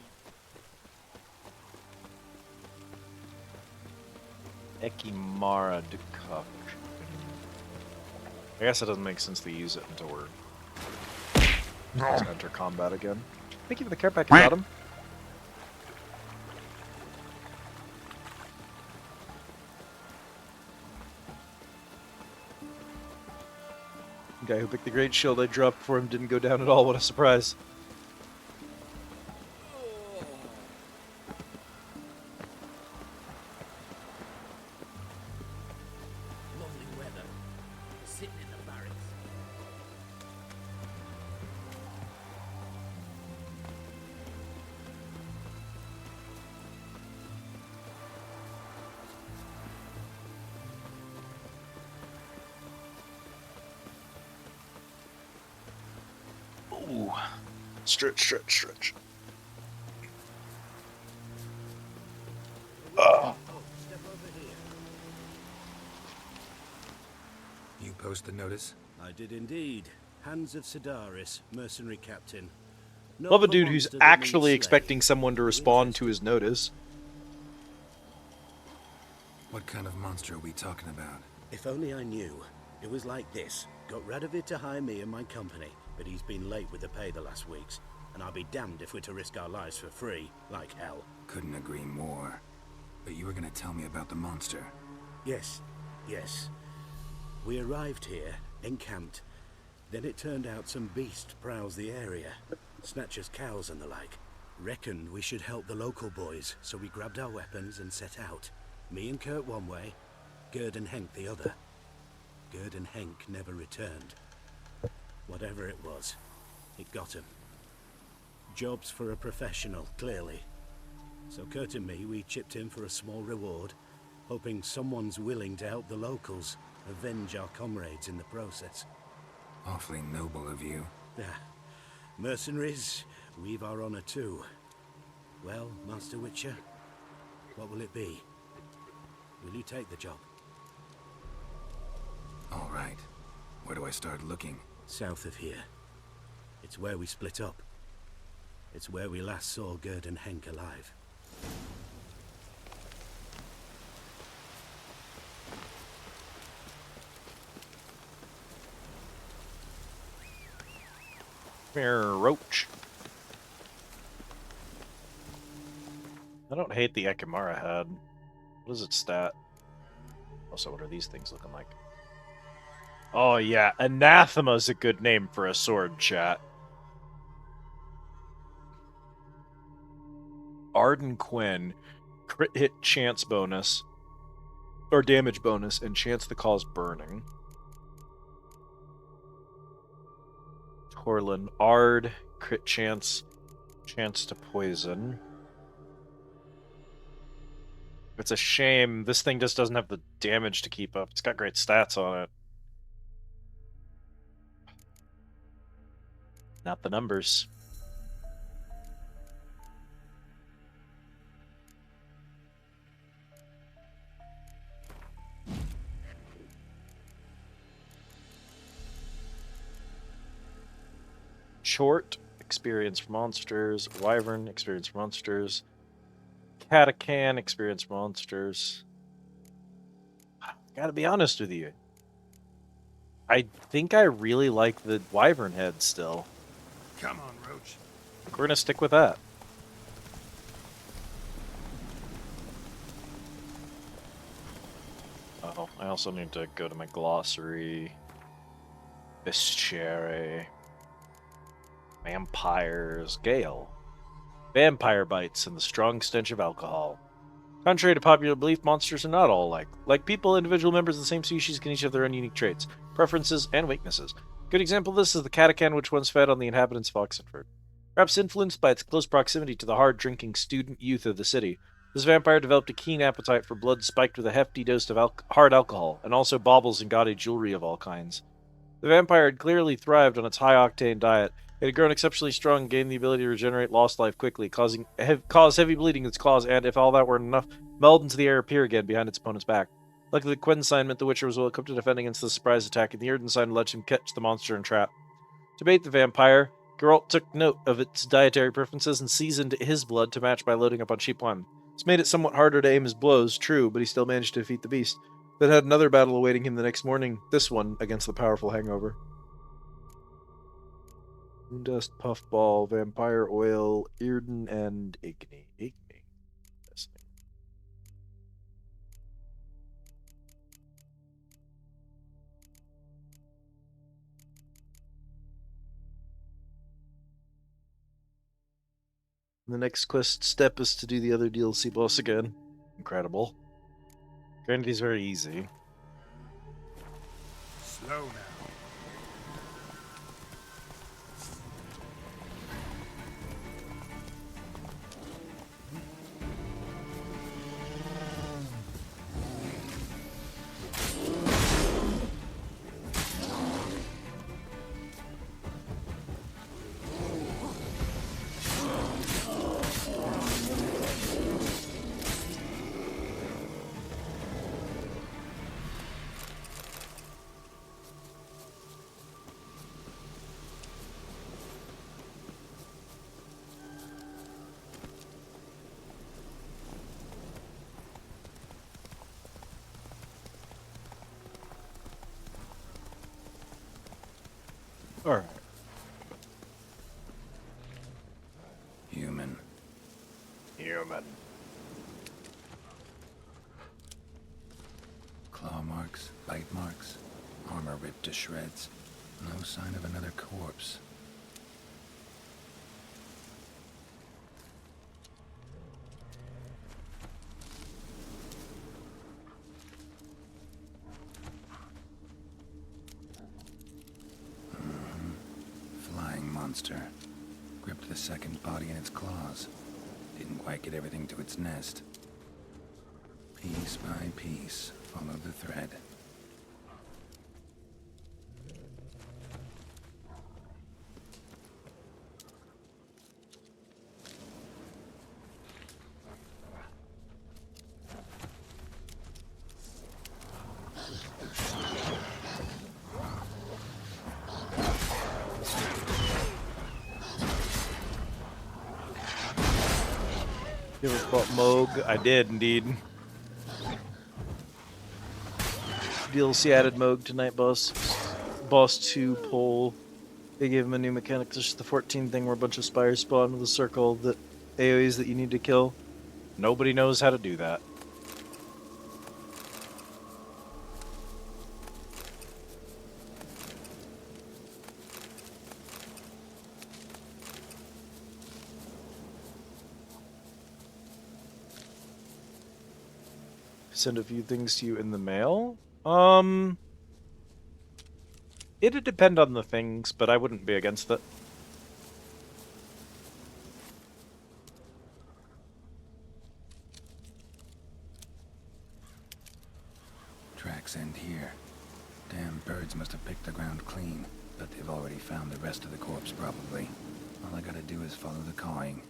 D: Ekimara Dukuk. I guess it doesn't make sense to use it until we're just enter combat again. Thank you for the care package, Adam. The guy who picked the great shield I dropped for him didn't go down at all. What a surprise. Ooh. Stretch, stretch, stretch.
V: You post the notice?
F: I did indeed. Hands of Sedaris, mercenary captain.
D: Love a dude who's actually expecting someone to respond to his notice.
V: What kind of monster are we talking about?
F: If only I knew. It was like this. Got Radovid to hire me and my company, but he's been late with the pay the last weeks. And I'll be damned if we're to risk our lives for free, like hell.
V: Couldn't agree more. But you were gonna tell me about the monster.
F: Yes, yes. We arrived here, encamped. Then it turned out some beast prowls the area. Snatchers cows and the like. Reckoned we should help the local boys, so we grabbed our weapons and set out. Me and Kurt one way, Gerd and Henk the other. Gerd and Henk never returned. Whatever it was, it got him. Jobs for a professional, clearly. So Kurt and me, we chipped in for a small reward, hoping someone's willing to help the locals, avenge our comrades in the process.
V: Awfully noble of you.
F: Mercenaries, we've our honor too. Well, Master Witcher, what will it be? Will you take the job?
V: All right. Where do I start looking?
F: South of here. It's where we split up. It's where we last saw Gerd and Henk alive.
D: Come here, roach. I don't hate the Ekimara head. What is its stat? Also, what are these things looking like? Oh yeah, Anathema's a good name for a sword, chat. Arden Quinn, crit hit chance bonus, or damage bonus, and chance to cause burning. Torlin, Ard, crit chance, chance to poison. It's a shame this thing just doesn't have the damage to keep up. It's got great stats on it. Not the numbers. Short, experience for monsters. Wyvern, experience for monsters. Catacan, experience for monsters. Gotta be honest with you. I think I really like the Wyvern head still.
A: Come on, Roach.
D: We're gonna stick with that. Oh, I also need to go to my glossary. Bestiary. Vampires. Gale. Vampire bites and the strong stench of alcohol. Contrary to popular belief, monsters are not all alike. Like people, individual members of the same species can each have their own unique traits, preferences, and weaknesses. A good example of this is the Catacan, which once fed on the inhabitants of Oxenford. Perhaps influenced by its close proximity to the hard-drinking student youth of the city, this vampire developed a keen appetite for blood spiked with a hefty dose of hard alcohol, and also baubles and gaudy jewelry of all kinds. The vampire had clearly thrived on its high-octane diet. It had grown exceptionally strong and gained the ability to regenerate lost life quickly, cause heavy bleeding in its claws, and, if all that weren't enough, meld into the air appear again behind its opponent's back. Luckily, the Quinn sign meant the Witcher was well equipped to defend against the surprise attack, and the Erden sign let him catch the monster and trap. To bait the vampire, Geralt took note of its dietary preferences and seasoned his blood to match by loading up on cheap wine. This made it somewhat harder to aim his blows, true, but he still managed to defeat the beast. Then had another battle awaiting him the next morning, this one against the powerful hangover. Moondust, Puffball, Vampire Oil, Erden, and Igni. The next quest step is to do the other DLC boss again. Incredible. Granted, he's very easy.
A: Slow now.
D: All right.
V: Human.
D: Human.
V: Claw marks, bite marks, armor ripped to shreds. No sign of another corpse. Flying monster. Gripped the second body in its claws. Didn't quite get everything to its nest. Piece by piece, follow the thread.
D: You ever fought Moog? I did indeed. DLC added Moog to Night Boss. Boss 2 pull. They gave him a new mechanic. It's just the 14 thing where a bunch of spires spawn with a circle that AoEs that you need to kill. Nobody knows how to do that. Send a few things to you in the mail. It'd depend on the things, but I wouldn't be against it.
V: Tracks end here. Damn birds must have picked the ground clean, but they've already found the rest of the corpse probably. All I gotta do is follow the cawing.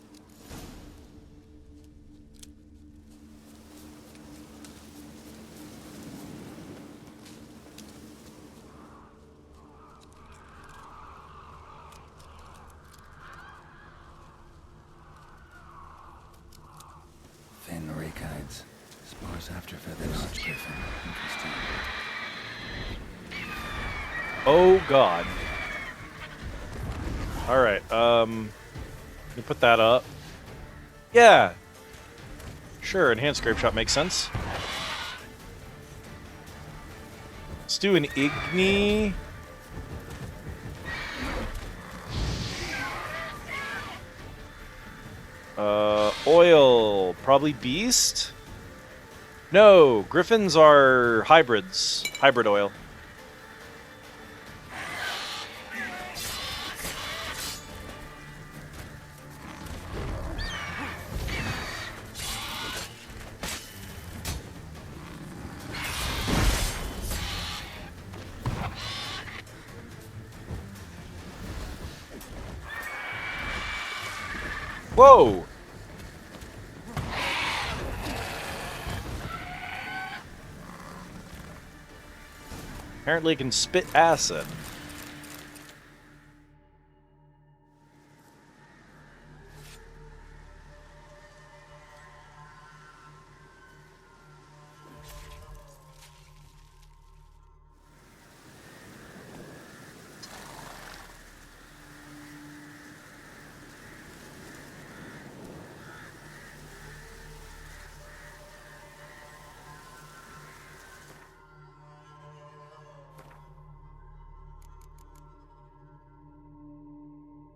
V: Thin rakides. Sparse after feathers. Griffin. Interesting.
D: Oh god. Alright, you put that up. Yeah. Sure, enhanced grape shot makes sense. Let's do an Igni. Oil. Probably beast? No, griffins are hybrids. Hybrid oil. Whoa! Apparently it can spit acid.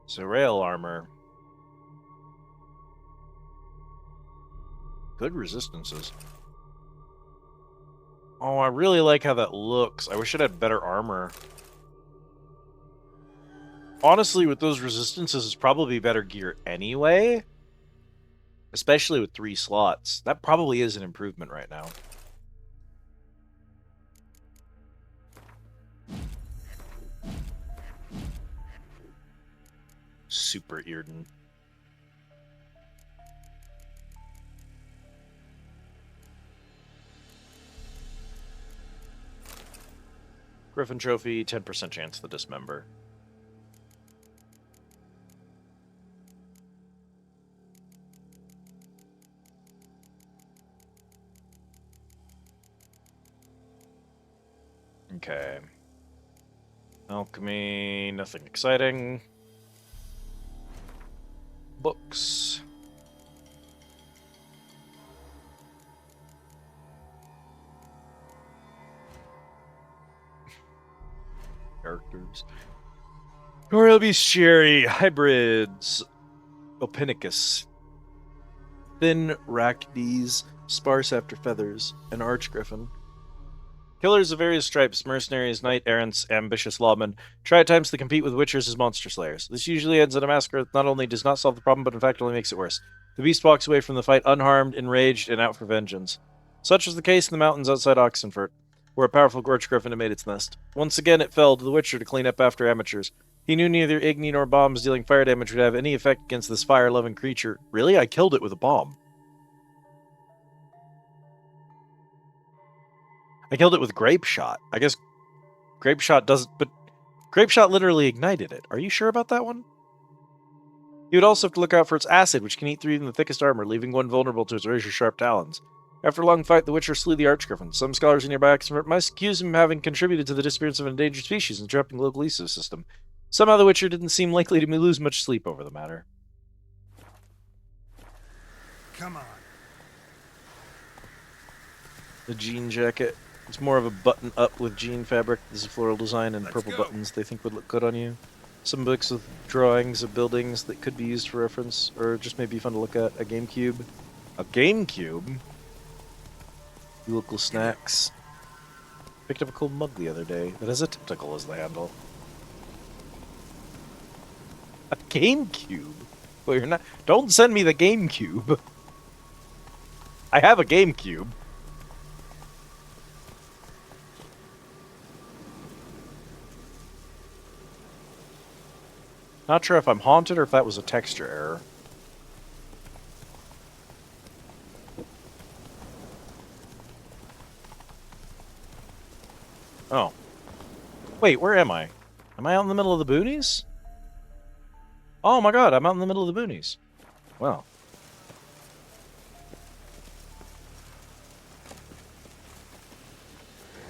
D: So rail armor. Good resistances. Oh, I really like how that looks. I wish it had better armor. Honestly, with those resistances, it's probably better gear anyway. Especially with 3 slots. That probably is an improvement right now. Super Earden. Griffin Trophy, 10% chance to dismember. Okay. Alchemy, nothing exciting. Books. Characters. Royal Bestiary, hybrids. Opinicus. Thin Rachdes, sparse after feathers, an archgriffin. Killers of various stripes, mercenaries, knight-errants, ambitious lawmen, try at times to compete with witchers as monster slayers. This usually ends in a massacre that not only does not solve the problem, but in fact only makes it worse. The beast walks away from the fight unharmed, enraged, and out for vengeance. Such was the case in the mountains outside Oxenfurt, where a powerful archgriffin had made its nest. Once again it fell to the witcher to clean up after amateurs. He knew neither Igni nor bombs dealing fire damage would have any effect against this fire-loving creature. Really? I killed it with a bomb. I killed it with grape shot. I guess grape shot doesn't, but grape shot literally ignited it. Are you sure about that one? You would also have to look out for its acid, which can eat through even the thickest armor, leaving one vulnerable to its razor-sharp talons. After a long fight, the Witcher slew the Archgriffin. Some scholars in nearby Oxenfurt might accuse him of having contributed to the disappearance of an endangered species and interrupting the local ecosystem. Somehow the Witcher didn't seem likely to lose much sleep over the matter.
A: Come on.
D: The jean jacket. It's more of a button-up with jean fabric. This is floral design and purple buttons they think would look good on you. Some books with drawings of buildings that could be used for reference, or just maybe fun to look at. A GameCube. A GameCube? Local snacks. Picked up a cool mug the other day that has a tentacle as the handle. A GameCube? Well, you're not. Don't send me the GameCube. I have a GameCube. Not sure if I'm haunted or if that was a texture error. Oh. Wait, where am I? Am I out in the middle of the boonies? Oh my god, I'm out in the middle of the boonies. Wow.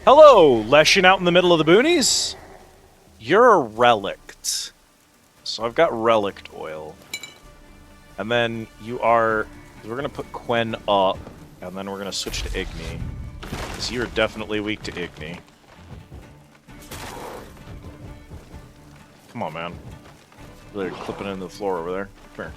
D: Hello, Leshin out in the middle of the boonies? You're a relict. So I've got relict oil. And then you are... We're going to put Quen up, and then we're going to switch to Igni. Because you're definitely weak to Igni. Come on, man. They're clipping into the floor over there. Come here.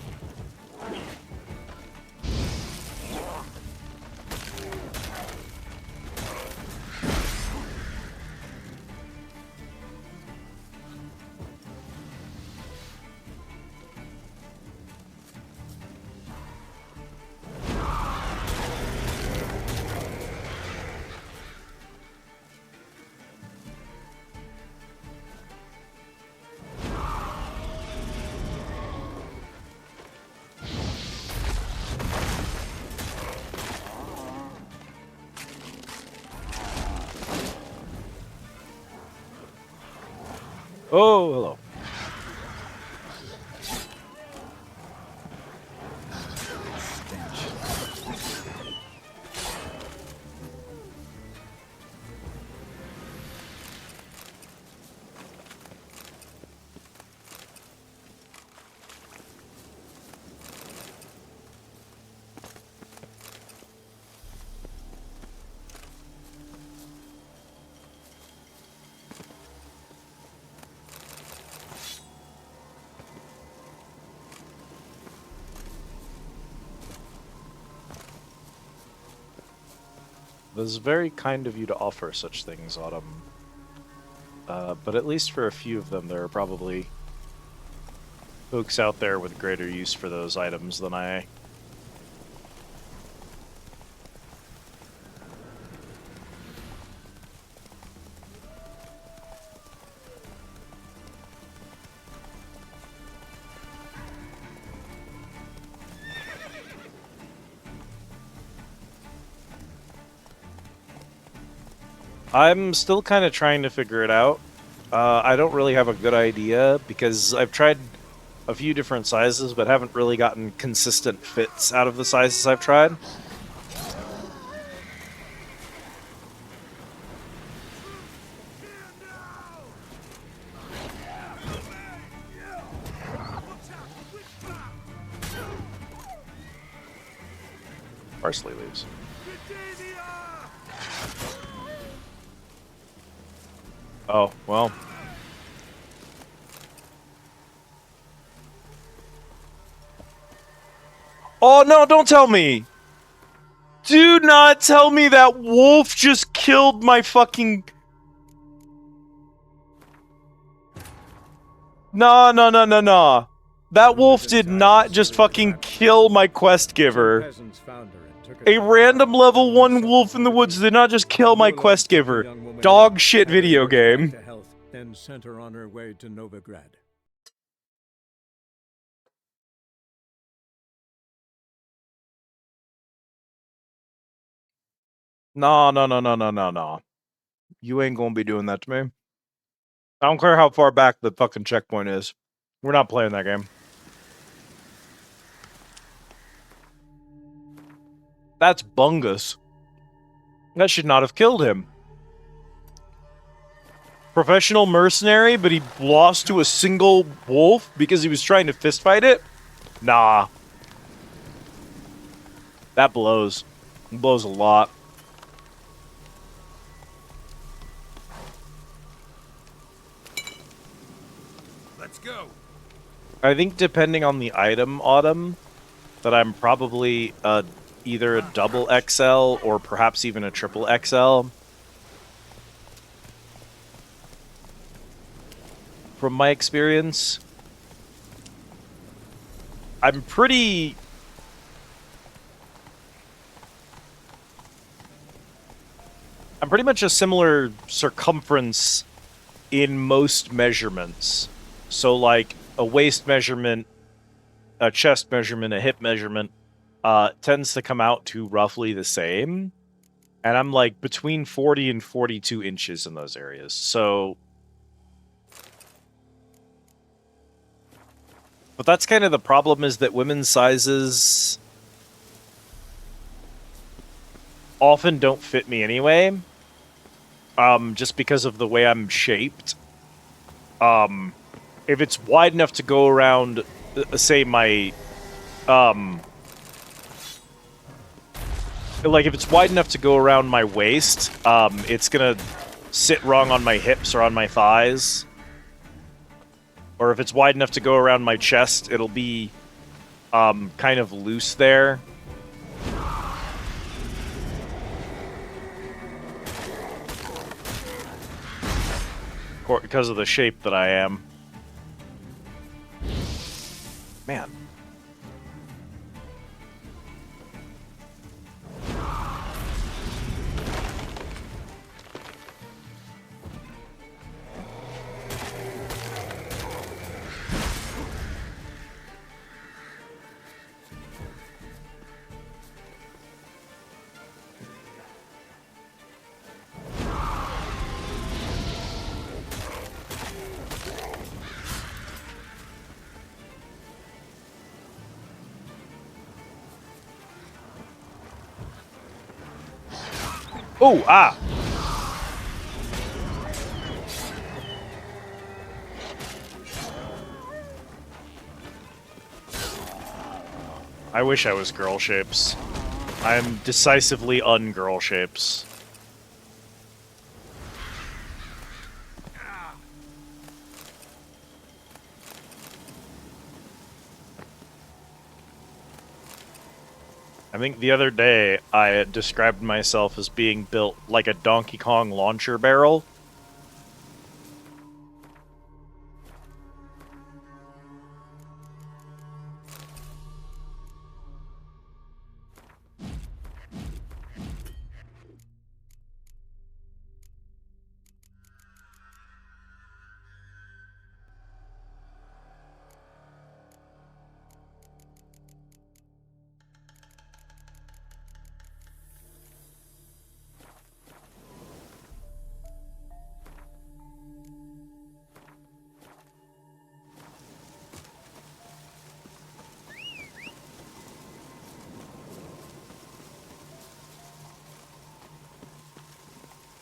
D: Oh, hello. It was very kind of you to offer such things, Autumn. But at least for a few of them, there are probably folks out there with greater use for those items than I. I'm still kind of trying to figure it out. I don't really have a good idea because I've tried a few different sizes but haven't really gotten consistent fits out of the sizes I've tried. Parsley leaves. Oh, well. Oh, no, don't tell me! Do not tell me that wolf just killed my fucking... No, no, no, no, no. That wolf did not just fucking kill my quest giver. A random level 1 wolf in the woods did not just kill my quest giver. Dog shit video game.
U: Then sent her on her way to Novigrad.
D: No, no, no, no, no, no, no. You ain't gonna be doing that to me. I don't care how far back the fucking checkpoint is. We're not playing that game. That's Bungus. That should not have killed him. Professional mercenary, but he lost to a single wolf because he was trying to fistfight it? Nah. That blows. It blows a lot.
A: Let's go.
D: I think depending on the item, Autumn, that I'm probably either a double XL or perhaps even a triple XL. From my experience, I'm pretty... I'm pretty much a similar circumference in most measurements. So, like, a waist measurement, a chest measurement, a hip measurement, tends to come out to roughly the same. And I'm, like, between 40 and 42 inches in those areas. So... But that's kind of the problem, is that women's sizes often don't fit me anyway. Just because of the way I'm shaped. If it's wide enough to go around, say, my... like, if it's wide enough to go around my waist, it's gonna sit wrong on my hips or on my thighs. Or if it's wide enough to go around my chest, it'll be kind of loose there. Because of the shape that I am. Man. Oh, ah! I wish I was girl shapes. I'm decisively un-girl shapes. I think the other day I described myself as being built like a Donkey Kong launcher barrel.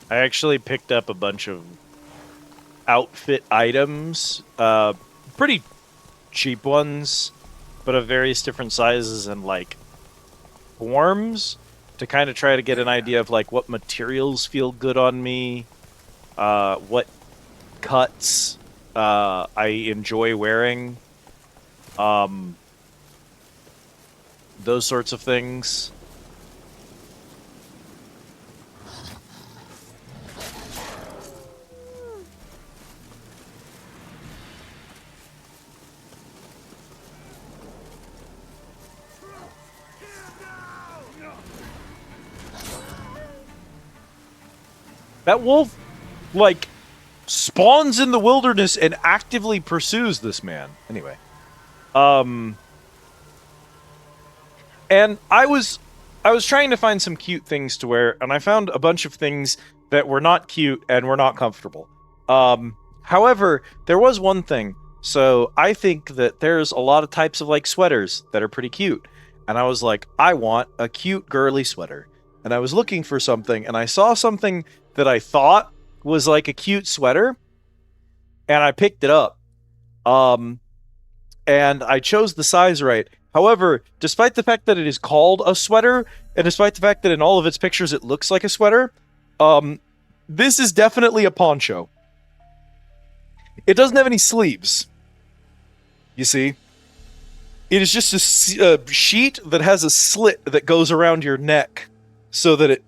D: I actually picked up a bunch of outfit items, pretty cheap ones, but of various different sizes and, like, forms to kind of try to get an idea of like what materials feel good on me, what cuts I enjoy wearing, those sorts of things. That wolf, like, spawns in the wilderness and actively pursues this man. Anyway. And I was trying to find some cute things to wear, and I found a bunch of things that were not cute and were not comfortable. However, there was one thing. So I think that there's a lot of types of, like, sweaters that are pretty cute. And I was like, I want a cute, girly sweater. And I was looking for something, and I saw something that I thought was like a cute sweater, and I picked it up. And I chose the size right. However, despite the fact that it is called a sweater, and despite the fact that in all of its pictures it looks like a sweater, this is definitely a poncho. It doesn't have any sleeves. You see? It is just a sheet that has a slit that goes around your neck so that it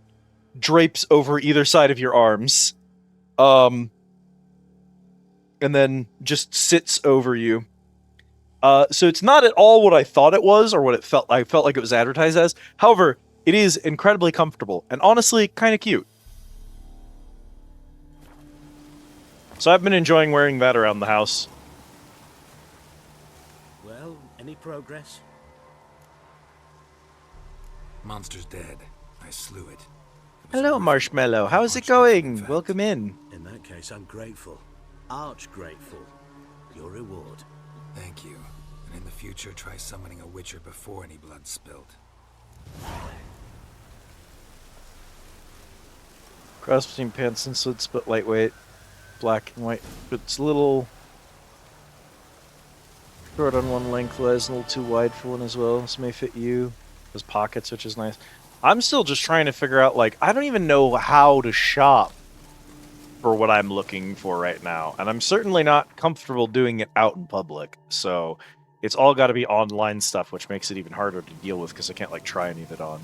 D: drapes over either side of your arms. And then just sits over you. So it's not at all what I thought it was, or what it felt. I felt like it was advertised as. However, it is incredibly comfortable, and honestly, kind of cute. So I've been enjoying wearing that around the house.
F: Well, any progress?
V: Monster's dead. I slew it.
D: Hello, Marshmallow. How's it going? Welcome in.
F: In that case, I'm grateful. Arch grateful. Your reward.
V: Thank you. And in the future, try summoning a witcher before any blood's spilled.
D: Cross between pants and slits, but lightweight. Black and white. But it's a little short on one lengthwise, a little too wide for one as well. This may fit you. There's pockets, which is nice. I'm still just trying to figure out, like, I don't even know how to shop for what I'm looking for right now. And I'm certainly not comfortable doing it out in public. So it's all got to be online stuff, which makes it even harder to deal with because I can't, like, try any of it on.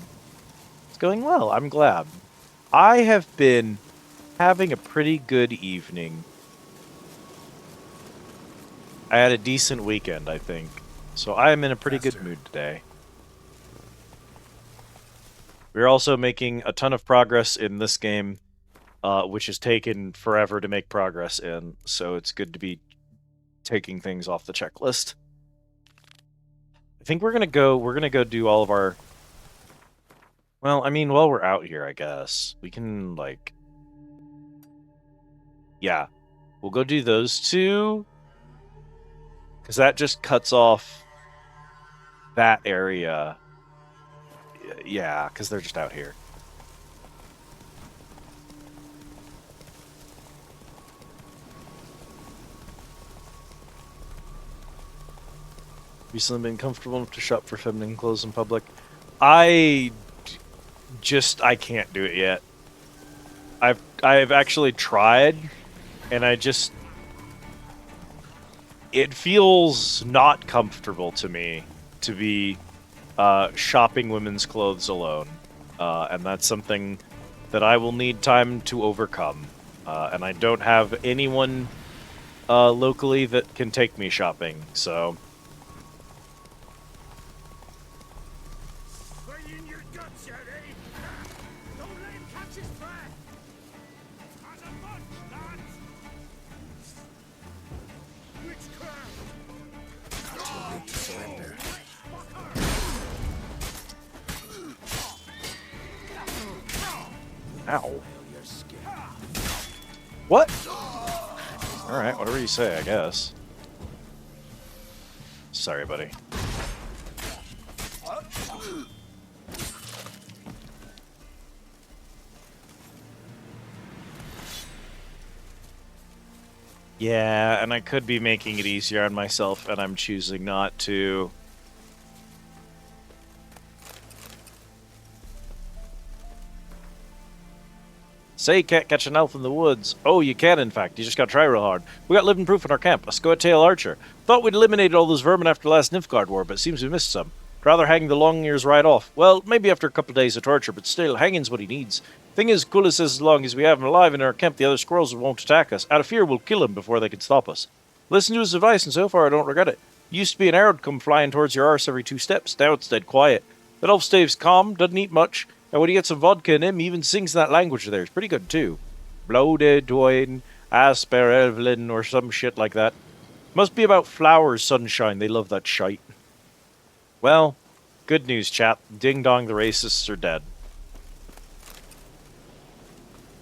D: It's going well. I'm glad. I have been having a pretty good evening. I had a decent weekend, I think. So I am in a pretty good mood today. We're also making a ton of progress in this game, which has taken forever to make progress in, so it's good to be taking things off the checklist. I think we're gonna go do all of our... Well, I mean, while we're out here, I guess, we can, like... Yeah, we'll go do those two, because that just cuts off that area. Yeah, because they're just out here. Recently been comfortable enough to shop for feminine clothes in public. I can't do it yet. I've actually tried, and it feels not comfortable to me to be shopping women's clothes alone, and that's something that I will need time to overcome. And I don't have anyone locally that can take me shopping, so... Ow. What? Alright, whatever you say, I guess. Sorry, buddy. Yeah, and I could be making it easier on myself, and I'm choosing not to. Say you can't catch an elf in the woods. Oh, you can, in fact. You just gotta try real hard. We got living proof in our camp. A scoat-tail archer. Thought we'd eliminated all those vermin after the last Nilfgaard war, but it seems we missed some. Rather hang the long ears right off. Well, maybe after a couple of days of torture, but still, hanging's what he needs. Thing is, Kula says as long as we have him alive in our camp, the other squirrels won't attack us. Out of fear, we'll kill him before they can stop us. Listen to his advice, and so far I don't regret it. Used to be an arrow come flying towards your arse every 2 steps. Now it's dead quiet. That elf stays calm, doesn't eat much, and when he gets some vodka in him, he even sings in that language of theirs. Pretty good, too. Blode Dwayne, Asper Evelyn, or some shit like that. Must be about flowers, sunshine. They love that shite. Well, good news, chap. Ding dong, the racists are dead.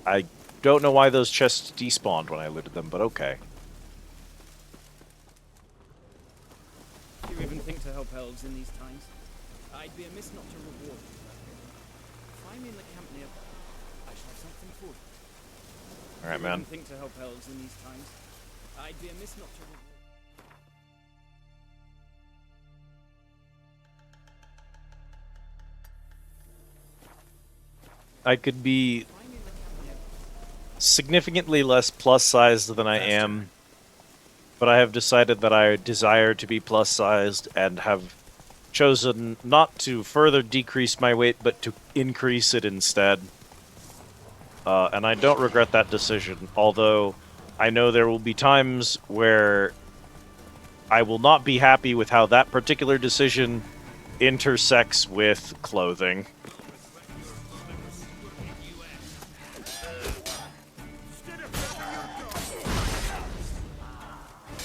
D: I don't know why those chests despawned when I looted them, but okay.
J: Do you even think to help elves in these times? I'd be amiss not to reward you. Find me in the camp nearby. I shall have something for you.
D: Alright,
J: Do you
D: man.
J: even think to help elves in these times? I'd be amiss not to reward.
D: I could be significantly less plus-sized than I am, but I have decided that I desire to be plus-sized and have chosen not to further decrease my weight, but to increase it instead. And I don't regret that decision, although I know there will be times where I will not be happy with how that particular decision intersects with clothing.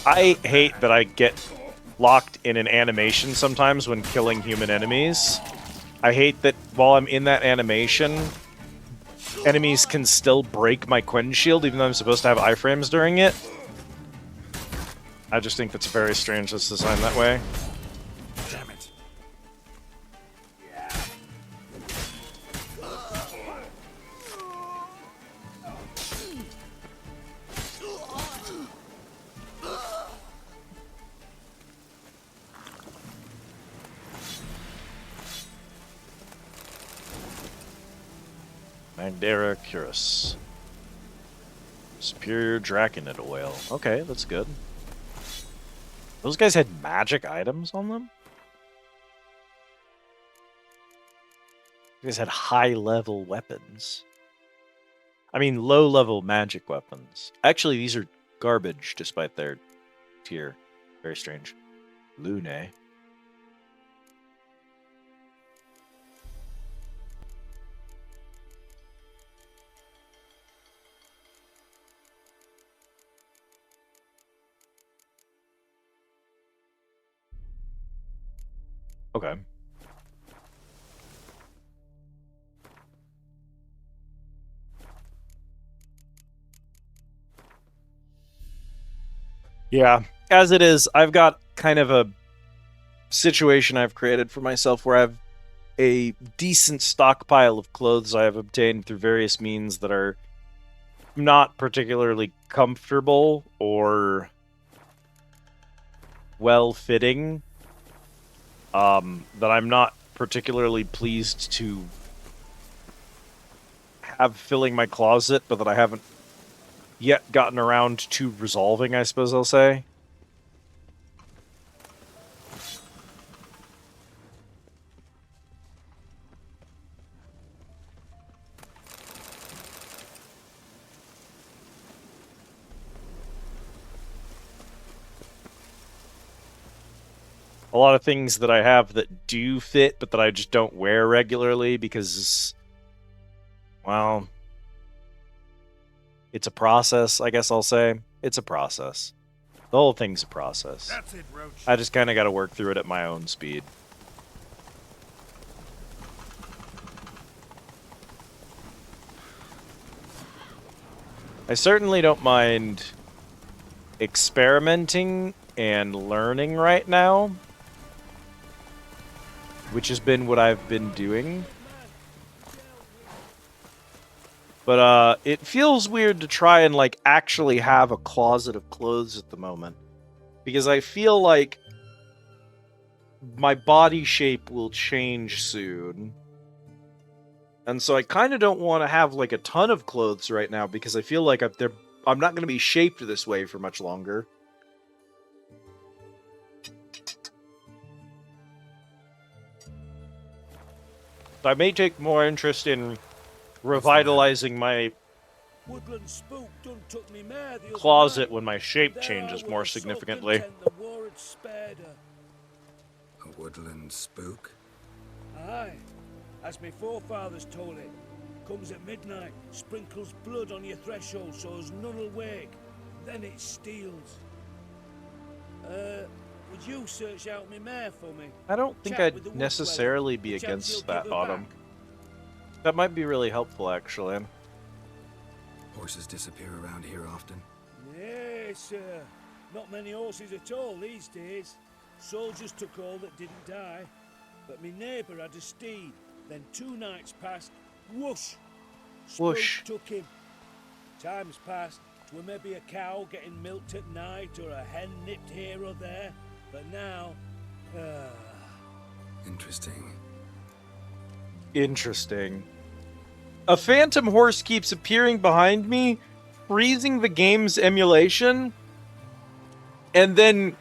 D: I hate that I get locked in an animation sometimes when killing human enemies. I hate that while I'm in that animation, enemies can still break my Quen shield even though I'm supposed to have iframes during it. I just think that's very strange that's designed that way.
V: Damn it.
D: Magdera Curus. Superior Draconid oil. Okay, that's good. Those guys had magic items on them? These guys had high-level weapons. I mean, low-level magic weapons. Actually, these are garbage, despite their tier. Very strange. Lune. Okay. Yeah, as it is, I've got kind of a situation I've created for myself where I have a decent stockpile of clothes I have obtained through various means that are not particularly comfortable or well-fitting. That I'm not particularly pleased to have filling my closet, but that I haven't yet gotten around to resolving, I suppose I'll say. A lot of things that I have that do fit, but that I just don't wear regularly because, well, it's a process, I guess I'll say. It's a process. The whole thing's a process.
A: That's it, Roach.
D: I just kind of got to work through it at my own speed. I certainly don't mind experimenting and learning right now, which has been what I've been doing. But it feels weird to try and like actually have a closet of clothes at the moment, because I feel like my body shape will change soon. And so I kind of don't want to have like a ton of clothes right now because I feel like I'm not going to be shaped this way for much longer. So I may take more interest in revitalizing my
E: Woodland spook done took me mare the other
D: closet
E: night.
D: when my shape
E: There
D: changes
E: I
D: more
E: was, so
D: significantly.
E: content the war had spared her.
V: A woodland spook?
E: Aye, as my forefathers told it. Comes at midnight, sprinkles blood on your threshold so as none'll wake. Then it steals. Would you search out me mare for me?
D: I don't think
E: Chat with the
D: I'd
E: wood
D: necessarily
E: dweller.
D: be
E: Perchance
D: against
E: he'll
D: that,
E: give her
D: Autumn.
E: back.
D: That might be really helpful, actually.
V: Horses disappear around here often.
E: Yes, sir. Not many horses at all these days. Soldiers took all that didn't die. But me neighbour had a steed. Then 2 nights passed. Whoosh!
D: Whoosh.
E: Spook took him. Time's passed. 'Twere maybe a cow getting milked at night or a hen nipped here or there. But now...
V: Interesting.
D: Interesting. A phantom horse keeps appearing behind me, freezing the game's emulation, and then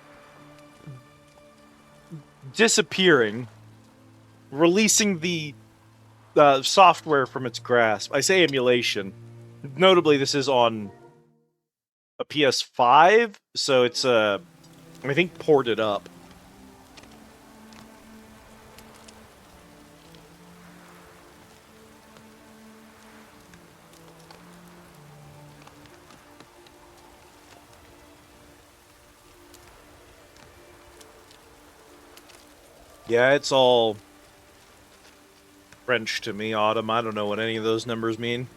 D: disappearing, releasing the software from its grasp. I say emulation. Notably, this is on a PS5, so it's, I think, ported up. Yeah, it's all French to me, Autumn. I don't know what any of those numbers mean.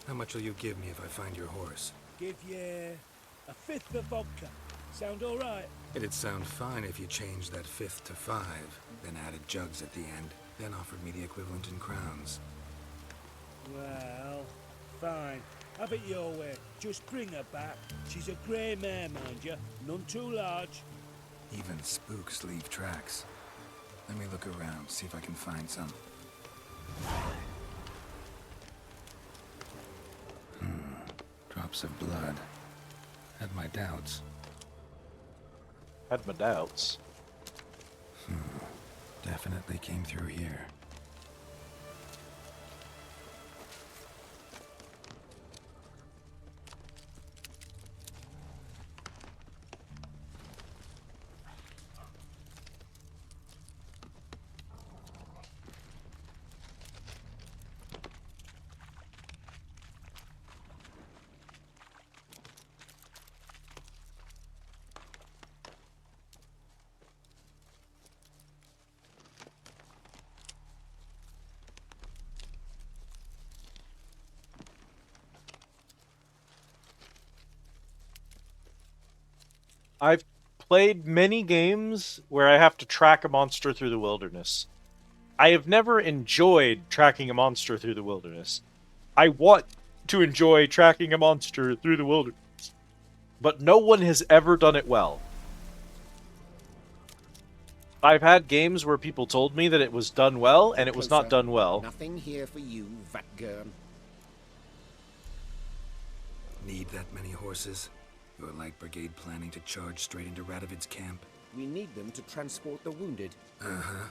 V: How much will you give me if I find your horse?
E: Give you a 5th of vodka. Sound all right?
V: It'd sound fine if you changed that 5th to 5, then added jugs at the end, then offered me the equivalent in crowns.
E: Well, fine. Have it your way. Just bring her back. She's a grey mare, mind you. None too large.
V: Even spooks leave tracks. Let me look around, see if I can find some. Drops of blood. Had my doubts.
D: Had my doubts.
V: Definitely came through here.
D: I've played many games where I have to track a monster through the wilderness. I have never enjoyed tracking a monster through the wilderness. I want to enjoy tracking a monster through the wilderness, but no one has ever done it well. I've had games where people told me that it was done well, and it was not done well.
G: Nothing here for you, Vatgern.
V: Need that many horses? Your light brigade planning to charge straight into Radovid's camp?
G: We need them to transport the wounded.
V: Uh-huh.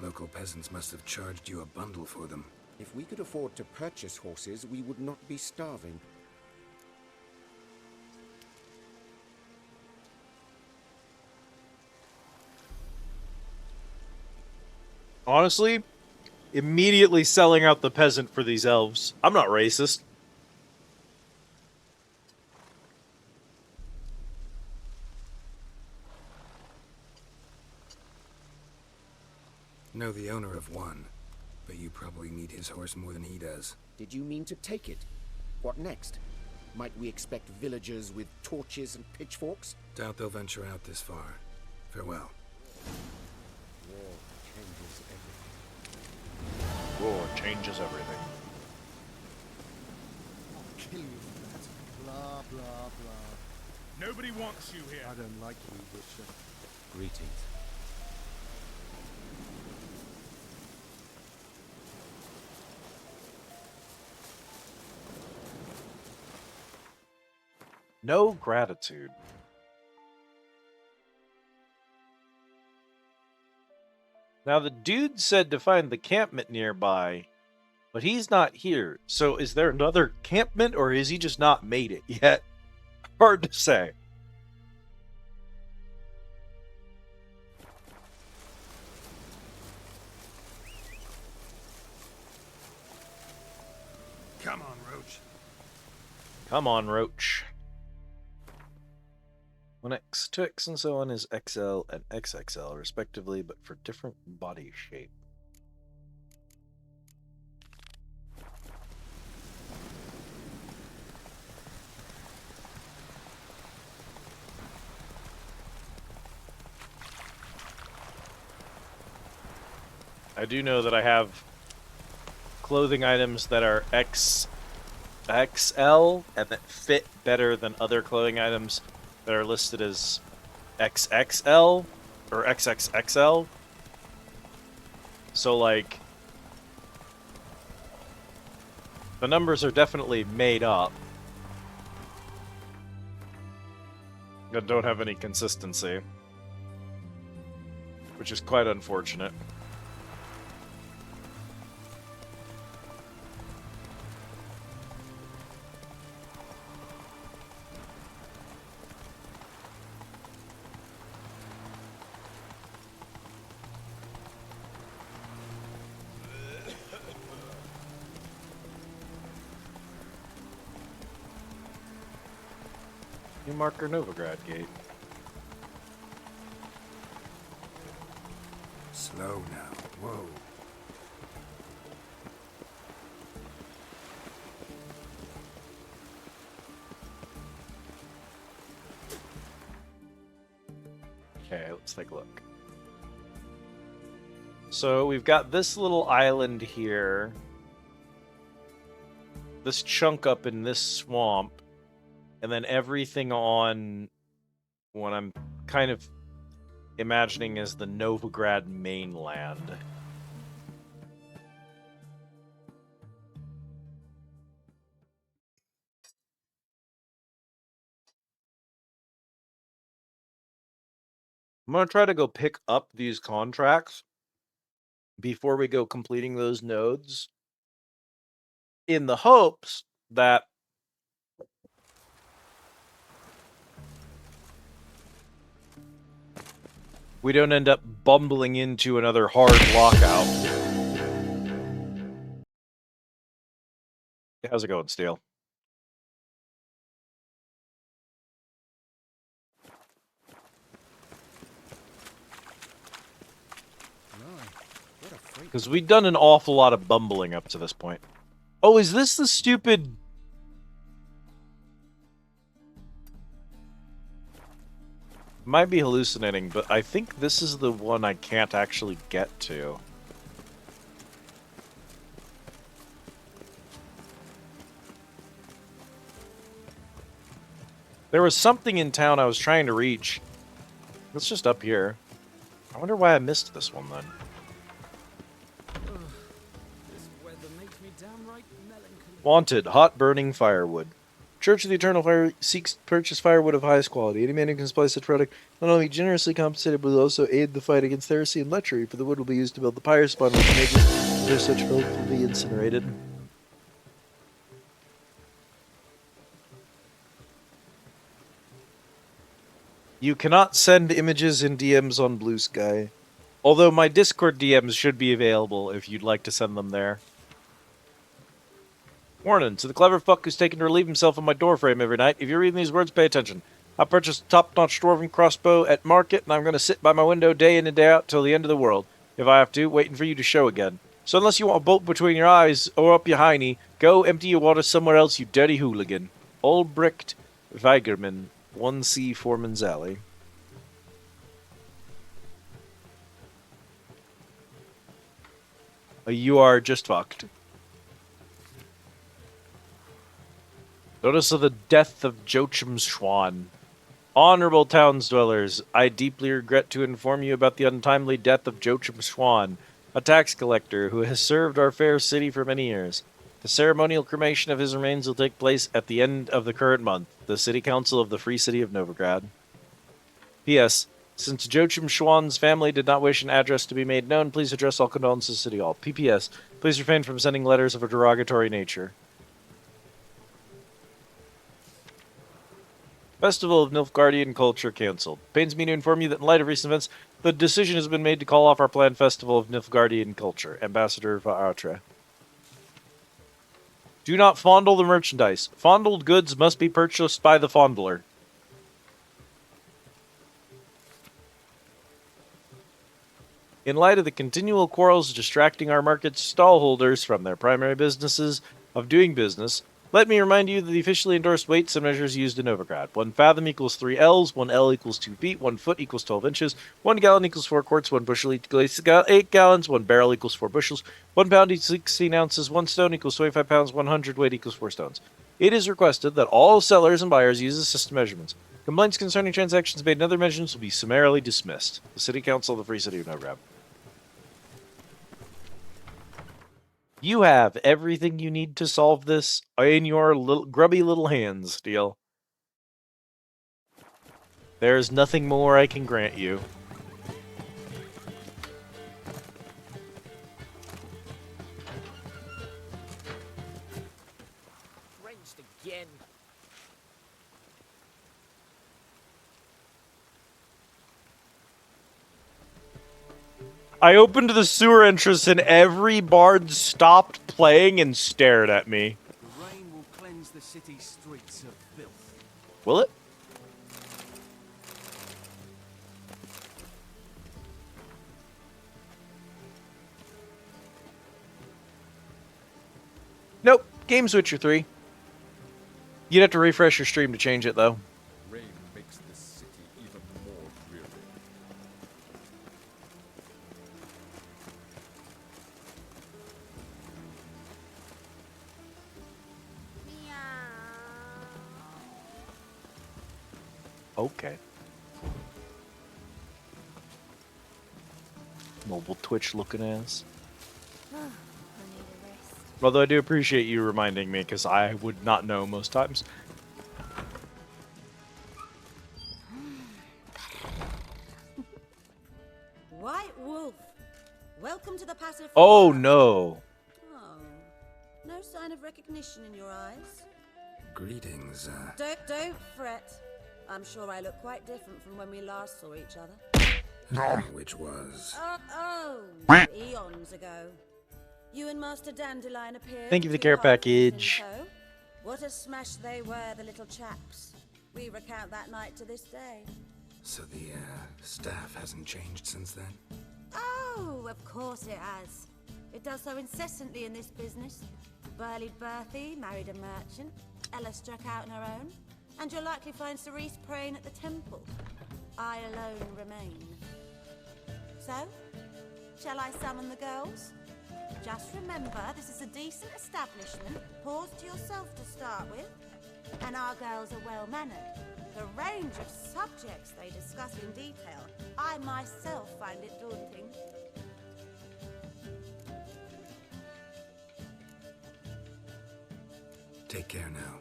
V: Local peasants must have charged you a bundle for them.
G: If we could afford to purchase horses, we would not be starving.
D: Honestly, immediately selling out the peasant for these elves. I'm not racist.
V: Know the owner of one, but you probably need his horse more than he does.
G: Did you mean to take it? What next? Might we expect villagers with torches and pitchforks?
V: Doubt they'll venture out this far. Farewell.
G: War changes everything.
D: War changes everything.
K: Kill you for that. Blah, blah, blah.
A: Nobody wants you here.
U: I don't like you, Bishop.
L: Greetings.
D: No gratitude. Now the dude said to find the campment nearby, but he's not here. So is there another campment, or is he just not made it yet? Hard to say.
A: Come on, Roach.
D: Come on, Roach. 1X, 2X, and so on is XL and XXL, respectively, but for different body shape. I do know that I have clothing items that are XL and that fit better than other clothing items that are listed as XXL or XXXL. So, like, the numbers are definitely made up. That don't have any consistency, which is quite unfortunate. New marker Novigrad Gate.
V: Slow now. Whoa.
D: Okay, let's take a look. So we've got this little island here. This chunk up in this swamp. And then everything on what I'm kind of imagining as the Novigrad mainland. I'm going to try to go pick up these contracts before we go completing those nodes in the hopes that we don't end up bumbling into another hard lockout. How's it going, Steel? Because we've done an awful lot of bumbling up to this point. Oh, is this the stupid... Might be hallucinating, but I think this is the one I can't actually get to. There was something in town I was trying to reach. It's just up here. I wonder why I missed this one then.
J: This weather makes me downright melancholy.
D: Wanted, hot burning firewood. Church of the Eternal Fire seeks to purchase firewood of highest quality. Any man who can supply such product not only generously compensated, but will also aid the fight against heresy and lechery, for the wood will be used to build the pyre spawn, which makes where such filth will be incinerated. You cannot send images in DMs on Blue Sky. Although my Discord DMs should be available if you'd like to send them there. Warning, to the clever fuck who's taken to relieve himself on my doorframe every night, if you're reading these words, pay attention. I purchased a top-notch dwarven crossbow at market, and I'm going to sit by my window day in and day out till the end of the world, if I have to, waiting for you to show again. So unless you want a bolt between your eyes or up your hiney, go empty your water somewhere else, you dirty hooligan. Albrecht Weigerman, 1C Foreman's Alley. You are just fucked. Notice of the death of Joachim Schwan. Honorable towns dwellers, I deeply regret to inform you about the untimely death of Joachim Schwan, a tax collector who has served our fair city for many years. The ceremonial cremation of his remains will take place at the end of the current month. The City Council of the Free City of Novigrad. P.S. Since Joachim Schwan's family did not wish an address to be made known, please address all condolences to City Hall. P.P.S. Please refrain from sending letters of a derogatory nature. Festival of Nilfgaardian Culture cancelled. Pains me to inform you that in light of recent events, the decision has been made to call off our planned Festival of Nilfgaardian Culture. Ambassador Va'atre. Do not fondle the merchandise. Fondled goods must be purchased by the fondler. In light of the continual quarrels distracting our market stallholders from their primary businesses of doing business, let me remind you that the officially endorsed weights and measures used in Novigrad. 1 fathom equals 3 L's, 1 L equals 2 feet, 1 foot equals 12 inches, 1 gallon equals 4 quarts, 1 bushel equals 8 gallons, 1 barrel equals 4 bushels, 1 pound equals 16 ounces, 1 stone equals 25 pounds, 100 weight equals 4 stones. It is requested that all sellers and buyers use the system measurements. Complaints concerning transactions made in other measurements will be summarily dismissed. The City Council of the Free City of Novigrad. You have everything you need to solve this in your grubby little hands, Deal. There's nothing more I can grant you.
G: Wrenched again.
D: I opened the sewer entrance and every bard stopped playing and stared at me.
O: The rain will cleanse the city's streets of filth.
D: Will it? Nope. Game Switcher 3. You'd have to refresh your stream to change it, though.
L: Rain makes this city even more dreary.
D: Okay. Mobile Twitch looking ass. Although I do appreciate you reminding me, because I would not know most times.
M: White Wolf, welcome to the passive.
D: Oh no.
M: Oh, no sign of recognition in your eyes.
V: Greetings,
M: Don't fret. I'm sure I look quite different from when we last saw each other.
V: Which was...
M: Eons ago. You and Master Dandelion appeared.
D: Thank you for the care package.
M: What a smash they were, the little chaps. We recount that night to this day.
V: So the, staff hasn't changed since then?
M: Oh, of course it has. It does so incessantly in this business. Burly Berthy married a merchant. Ella struck out on her own. And you'll likely find Cerise praying at the temple. I alone remain. So, shall I summon the girls? Just remember, this is a decent establishment. Pause to yourself to start with. And our girls are well-mannered. The range of subjects they discuss in detail, I myself find it daunting.
V: Take care now.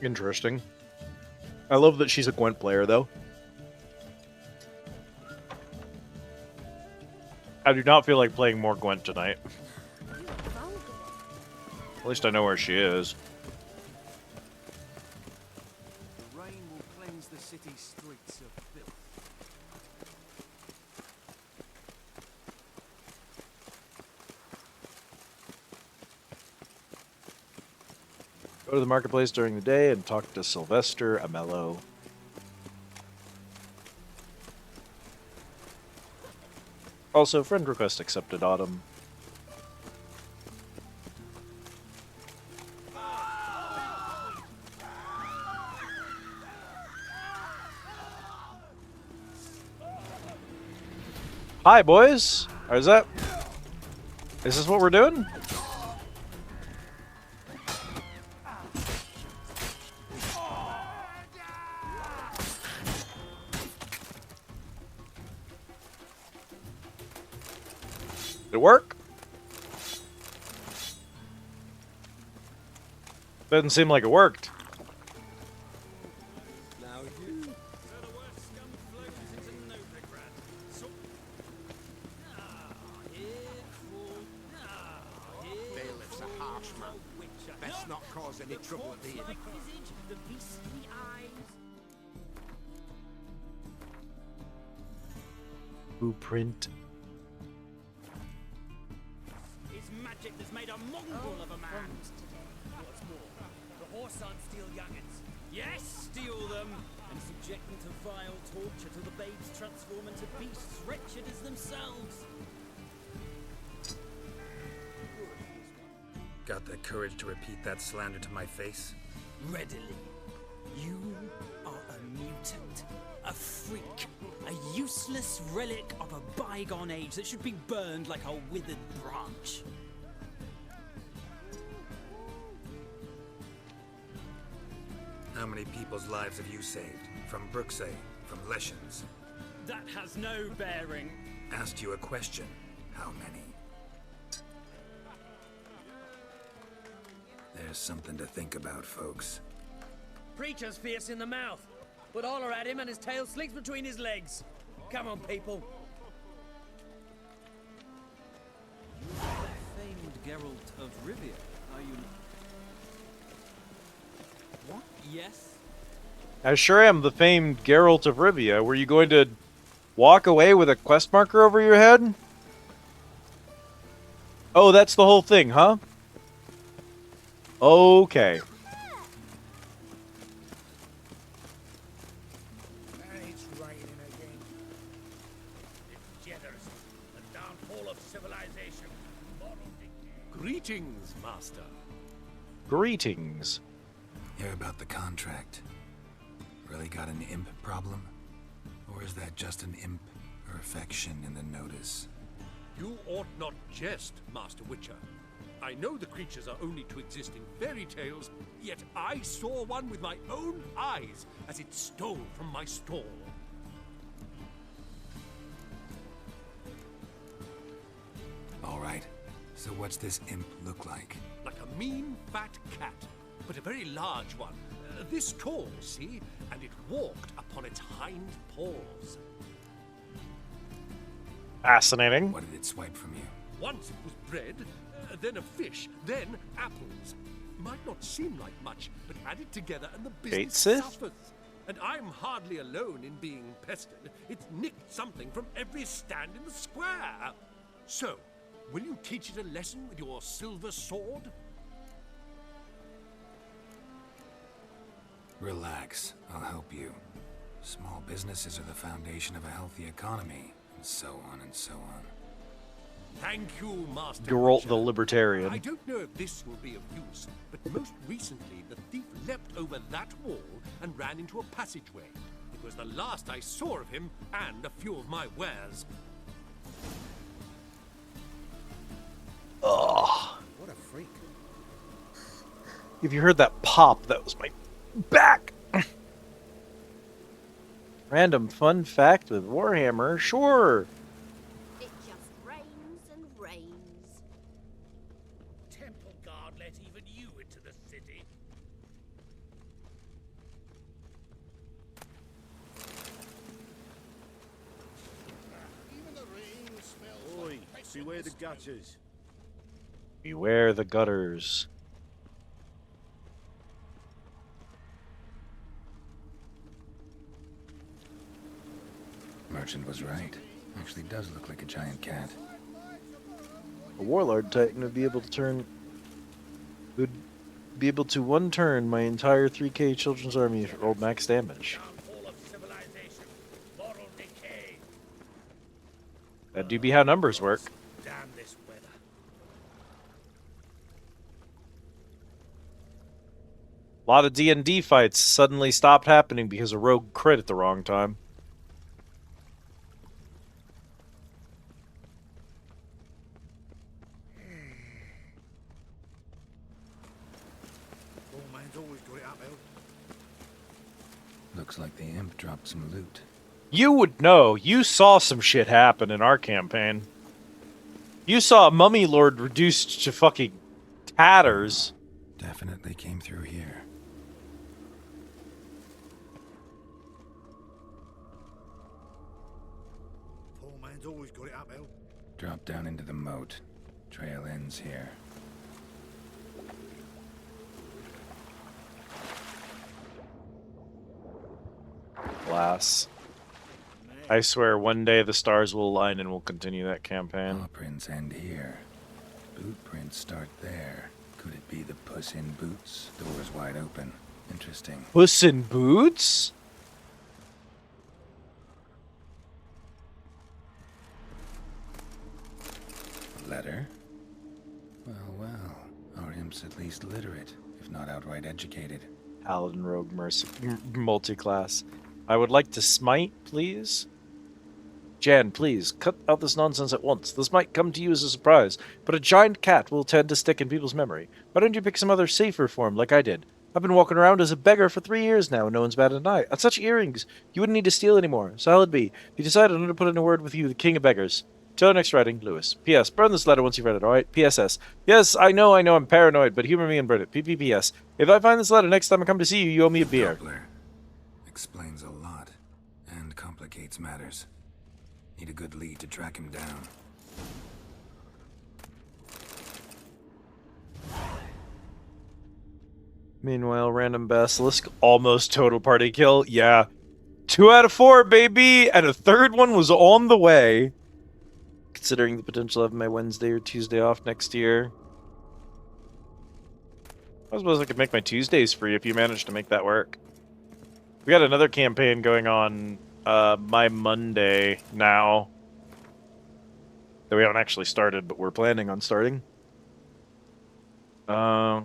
D: Interesting. I love that she's a Gwent player, though. I do not feel like playing more Gwent tonight. At least I know where she is.
O: The rain will cleanse the city's streets of filth.
D: Go to the marketplace during the day and talk to Sylvester Amello. Also, friend request accepted, Autumn. Hi, boys. Is this what we're doing? Did it work? Doesn't seem like it worked.
E: Now you.
W: Bailiff's a harsh man. Best not cause any trouble, do you?
D: Blueprint.
J: His magic has made a mongrel of a man. What's more, the horse aren't steal young'uns. Yes, steal them and subject them to vile torture till the babes transform into beasts wretched as themselves.
I: Got the courage to repeat that slander to my face?
J: Readily. You are a mutant, a freak, a useless relic of a bygone age that should be burned like a withered branch.
I: How many people's lives have you saved? From Brooksay, from Leshens?
J: That has no bearing.
I: Asked you a question. How many? There's something to think about, folks.
P: Preacher's fierce in the mouth, but holler at him and his tail slinks between his legs. Come on, people.
J: Famed Geralt of Rivia, are you? What? Yes.
D: I sure am the famed Geralt of Rivia. Were you going to walk away with a quest marker over your head? Oh, that's the whole thing, huh? Okay.
E: It's raining again. It's jitters. The downfall of civilization.
S: Greetings, Master.
D: Greetings.
V: Hear about the contract? Really got an imp problem? Or is that just an imp or affection in the notice?
S: You ought not jest, Master Witcher. I know the creatures are only to exist in fairy tales, yet I saw one with my own eyes as it stole from my stall.
V: All right. So what's this imp look like?
S: Like a mean, fat cat, but a very large one. This tall, see? And it walked upon its hind paws.
D: Fascinating.
V: What did it swipe from you?
S: Once it was bread, then a fish, then apples. Might not seem like much, but add it together and the business suffers. And I'm hardly alone in being pestered. It's nicked something from every stand in the square. So, will you teach it a lesson with your silver sword?
V: Relax. I'll help you. Small businesses are the foundation of a healthy economy, and so on and so on.
S: Thank you, Master.
D: Geralt the Libertarian.
S: I don't know if this will be of use, but most recently the thief leapt over that wall and ran into a passageway. It was the last I saw of him and a few of my wares.
D: Ugh.
G: What a freak.
D: If you heard that pop, that was my back. Random fun fact with Warhammer, sure.
C: It just rains and rains.
E: Temple Guard let even you into the city. Even the rain smells. Oi, beware the gutters.
D: Beware the gutters.
V: Merchant was right. Actually does look like a giant cat.
D: A Warlord Titan would be able to one turn my entire 3K Children's Army if it rolled max damage. That do be how numbers work.
E: Damn this weather.
D: A lot of D&D fights suddenly stopped happening because a rogue crit at the wrong time.
V: Looks like the imp dropped some loot.
D: You would know. You saw some shit happen in our campaign. You saw a mummy lord reduced to fucking tatters.
V: Definitely came through here.
F: Poor man's always got it uphill.
V: Drop down into the moat. Trail ends here.
D: Glass. I swear one day the stars will align and we'll continue that campaign.
V: Paw prints end here. Boot prints start there. Could it be the Puss in Boots? Doors wide open. Interesting.
D: Puss in Boots?
V: Letter? Well. Our imp's at least literate, if not outright educated.
D: Paladin Rogue multi-class. I would like to smite, please. Jan, please, cut out this nonsense at once. This might come to you as a surprise, but a giant cat will tend to stick in people's memory. Why don't you pick some other safer form like I did? I've been walking around as a beggar for 3 years now, and no one's batted an eye. On such earrings, you wouldn't need to steal anymore. Solid B. He decided not to put in a word with you, the king of beggars. Till next writing, Lewis. P.S. Burn this letter once you've read it, alright? P.S.S. Yes, I know, I'm paranoid, but humor me and burn it. P.P.P.S. If I find this letter next time I come to see you, you owe me a beer.
V: Doppler. Explains a lot, and complicates matters. Need a good lead to track him down.
D: Meanwhile, random basilisk, almost total party kill. Yeah. 2 out of 4, baby! And a third one was on the way. Considering the potential of my Wednesday or Tuesday off next year. I suppose I could make my Tuesdays free if you manage to make that work. We got another campaign going on my Monday now. That we haven't actually started, but we're planning on starting. Lore.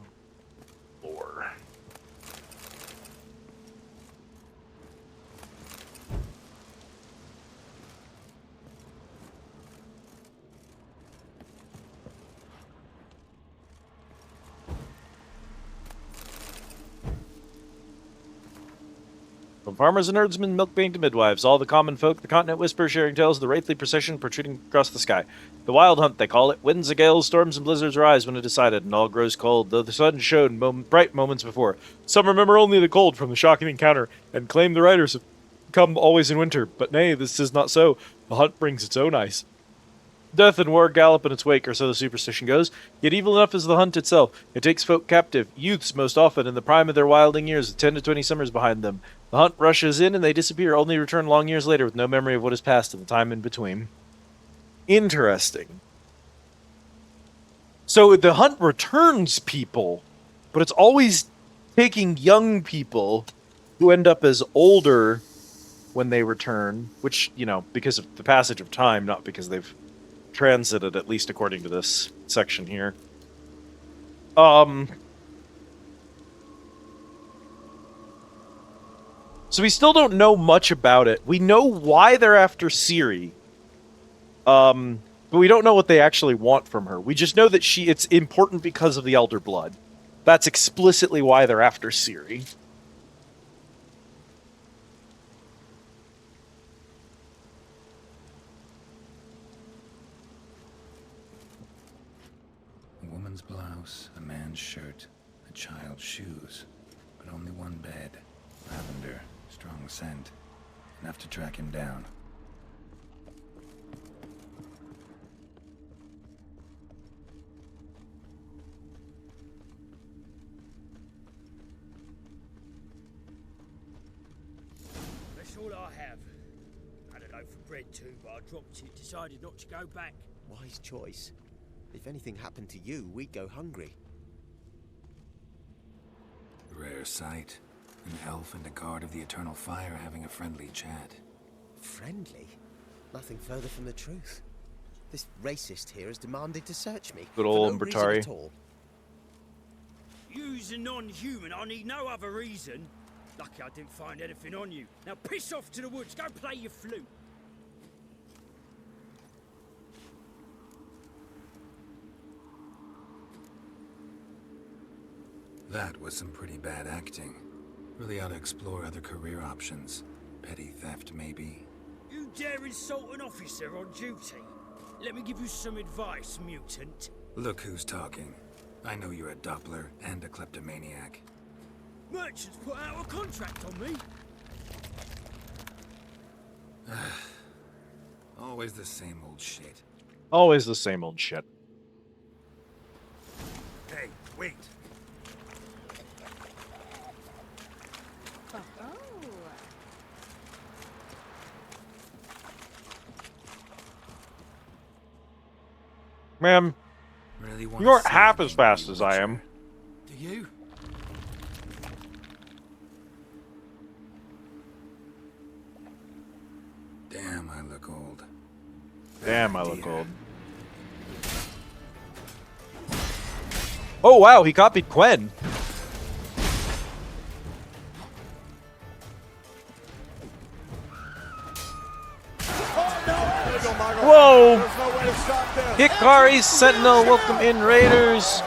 D: From farmers and herdsmen, milkbait to midwives, all the common folk, the continent whisper, sharing tales of the wraithly procession protruding across the sky. The wild hunt, they call it. Winds and gales, storms and blizzards rise when it decided, and all grows cold, though the sun shone bright moments before. Some remember only the cold from the shocking encounter, and claim the riders have come always in winter. But nay, this is not so. The hunt brings its own ice. Death and war gallop in its wake, or so the superstition goes. Yet evil enough is the hunt itself. It takes folk captive, youths most often, in the prime of their wilding years, with 10 to 20 summers behind them. The hunt rushes in and they disappear, only return long years later with no memory of what has passed in the time in between. Interesting. So the hunt returns people, but it's always taking young people who end up as older when they return, which, you know, because of the passage of time, not because they've transited, at least according to this section here. So we still don't know much about it. We know why they're after Ciri. But we don't know what they actually want from her. We just know that it's important because of the Elder Blood. That's explicitly why they're after Ciri.
V: A woman's blouse, a man's shirt, a child's shoes. But only one bed. Lavender. Strong scent. Enough to track him down.
E: That's all I have. Had a loaf of bread too, but I dropped it, decided not to go back.
G: Wise choice. If anything happened to you, we'd go hungry.
V: Rare sight. An elf and a guard of the Eternal Fire having a friendly chat.
G: Friendly? Nothing further from the truth. This racist here has demanded to search me.
D: Good old
G: for no reason
D: Umbertari.
G: at all.
E: You's a non-human, I need no other reason. Lucky I didn't find anything on you. Now piss off to the woods, go play your flute.
V: That was some pretty bad acting. Really ought to explore other career options. Petty theft, maybe.
E: You dare insult an officer on duty? Let me give you some advice, mutant.
I: Look who's talking. I know you're a Doppler and a kleptomaniac.
E: Merchants put out a contract on me.
I: Always the same old shit.
D: Always the same old shit.
I: Hey, wait.
D: Ma'am,
I: Really
D: you aren't half as fast as I am.
I: Do you? Damn, I look old.
D: Damn, I look old. Oh, wow, he copied Quen. Whoa! Hikari Sentinel, welcome in, Raiders!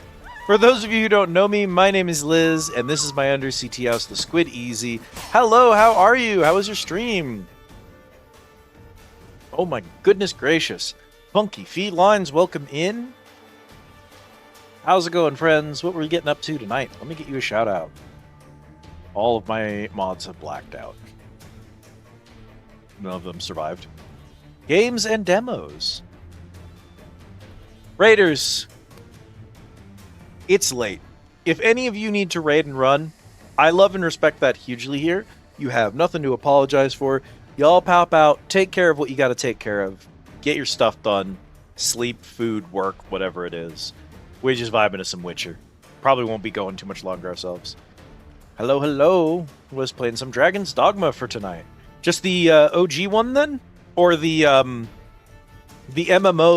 D: For those of you who don't know me, my name is Liz, and this is my Under CT house, the Squid Easy. Hello, how are you? How was your stream? Oh my goodness gracious. Funky Felines, welcome in. How's it going, friends? What were you getting up to tonight? Let me get you a shout out. All of my mods have blacked out. None of them survived. Games and demos. Raiders. It's late. If any of you need to raid and run, I love and respect that hugely here. You have nothing to apologize for. Y'all pop out, take care of what you got to take care of, get your stuff done, sleep, food, work, whatever it is. We're just vibing to some Witcher. Probably won't be going too much longer ourselves. Hello, hello. Was playing some Dragon's Dogma for tonight. Just the OG one then? Or the MMO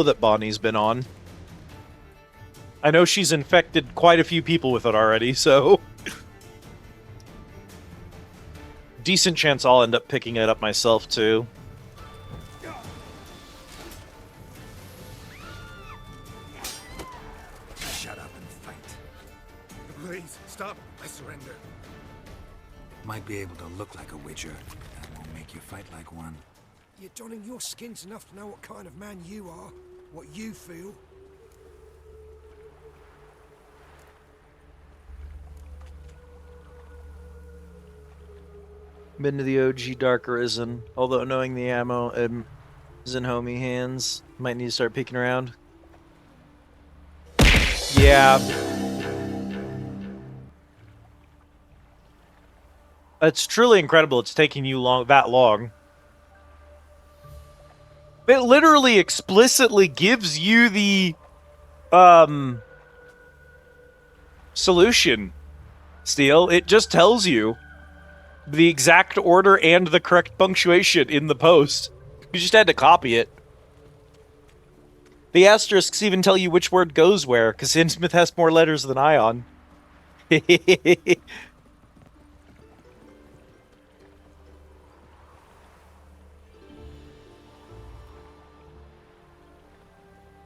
D: that Bonnie's been on? I know she's infected quite a few people with it already, so... decent chance I'll end up picking it up myself, too.
I: Shut up and fight. Please, stop. I surrender. Might be able to look like a Witcher. That won't make you fight like one.
B: You're donning your skins enough to know what kind of man you are, what you feel.
D: Been to the OG Dark Arisen, although knowing the ammo is in homie hands, might need to start peeking around. Yeah. It's truly incredible it's taking you that long. It literally explicitly gives you the solution, Steel. It just tells you the exact order and the correct punctuation in the post. You just had to copy it. The asterisks even tell you which word goes where, because Innsmouth has more letters than Ion.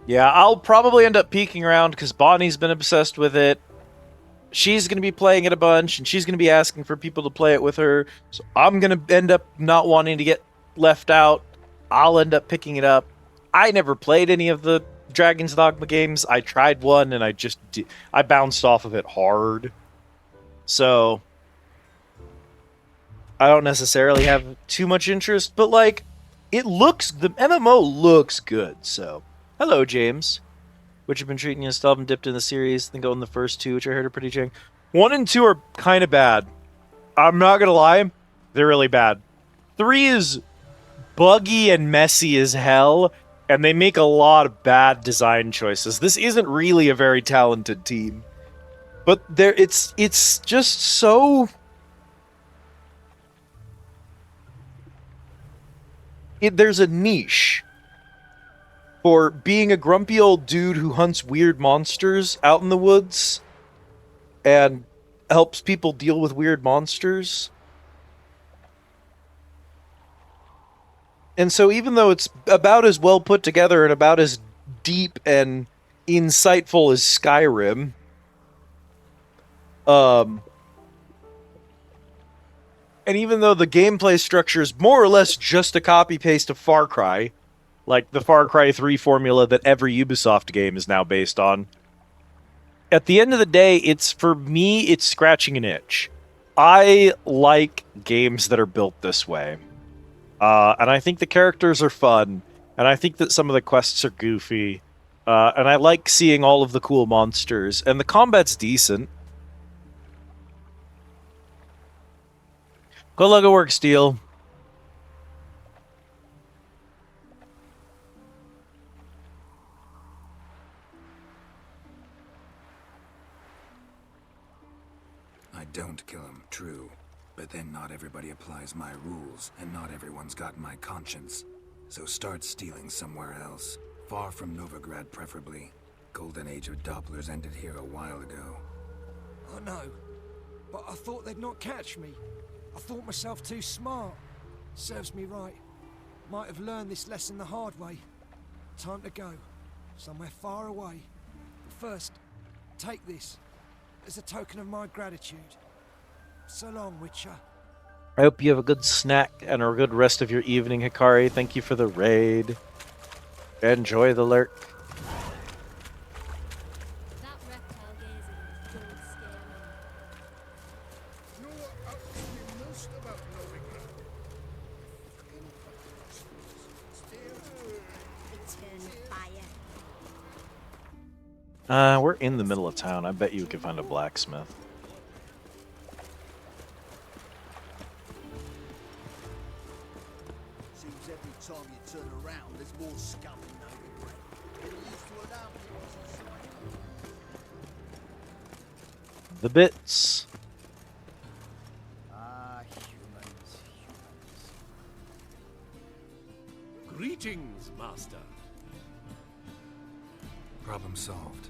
D: Yeah, I'll probably end up peeking around because Bonnie's been obsessed with it. She's going to be playing it a bunch, and she's going to be asking for people to play it with her. So I'm going to end up not wanting to get left out. I'll end up picking it up. I never played any of the Dragon's Dogma games. I tried one, and I bounced off of it hard. So I don't necessarily have too much interest, but like, the MMO looks good, so... Hello, James. Which have been treating you still haven't dipped in the series. Then go in the first two, which I heard are pretty jank. 1 and 2 are kind of bad. I'm not gonna lie, they're really bad. 3 is buggy and messy as hell, and they make a lot of bad design choices. This isn't really a very talented team, but it's just so. There's a niche for being a grumpy old dude who hunts weird monsters out in the woods and helps people deal with weird monsters. And so even though it's about as well put together and about as deep and insightful as Skyrim, and even though the gameplay structure is more or less just a copy-paste of Far Cry, like the Far Cry 3 formula that every Ubisoft game is now based on. At the end of the day, for me, it's scratching an itch. I like games that are built this way. And I think the characters are fun, and I think that some of the quests are goofy, and I like seeing all of the cool monsters, and the combat's decent. Good luck at work, Steel.
V: I don't kill him, true. But then not everybody applies my rules, and not everyone's got my conscience. So start stealing somewhere else. Far from Novigrad, preferably. Golden age of Dopplers ended here a while ago.
B: I know, but I thought they'd not catch me. I thought myself too smart. Serves me right. Might have learned this lesson the hard way. Time to go. Somewhere far away. But first, take this. As a token of my gratitude. So long, Witcher.
D: I hope you have a good snack and a good rest of your evening, Hikari. Thank you for the raid. Enjoy the lurk. We're in the middle of town. I bet you could find a blacksmith.
H: Seems every time you turn around, there's more scum in Novigrad. Get used to allow me
D: The bits.
H: Ah, humans.
S: Greetings, Master.
V: Problem solved.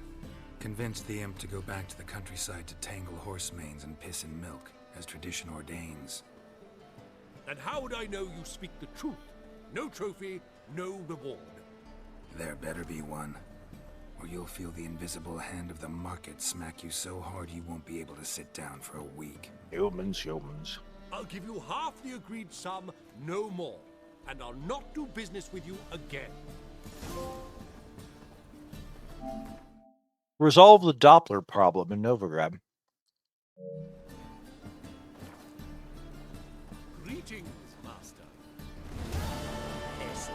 V: Convinced the imp to go back to the countryside to tangle horse manes and piss in milk, as tradition ordains.
S: And how would I know you speak the truth? No trophy, no reward.
V: There better be one, or you'll feel the invisible hand of the market smack you so hard you won't be able to sit down for a week.
D: Humans.
S: I'll give you half the agreed sum, no more. And I'll not do business with you again.
D: Resolve the Doppler problem in Novigrad.
S: Greetings, Master.
H: Yes,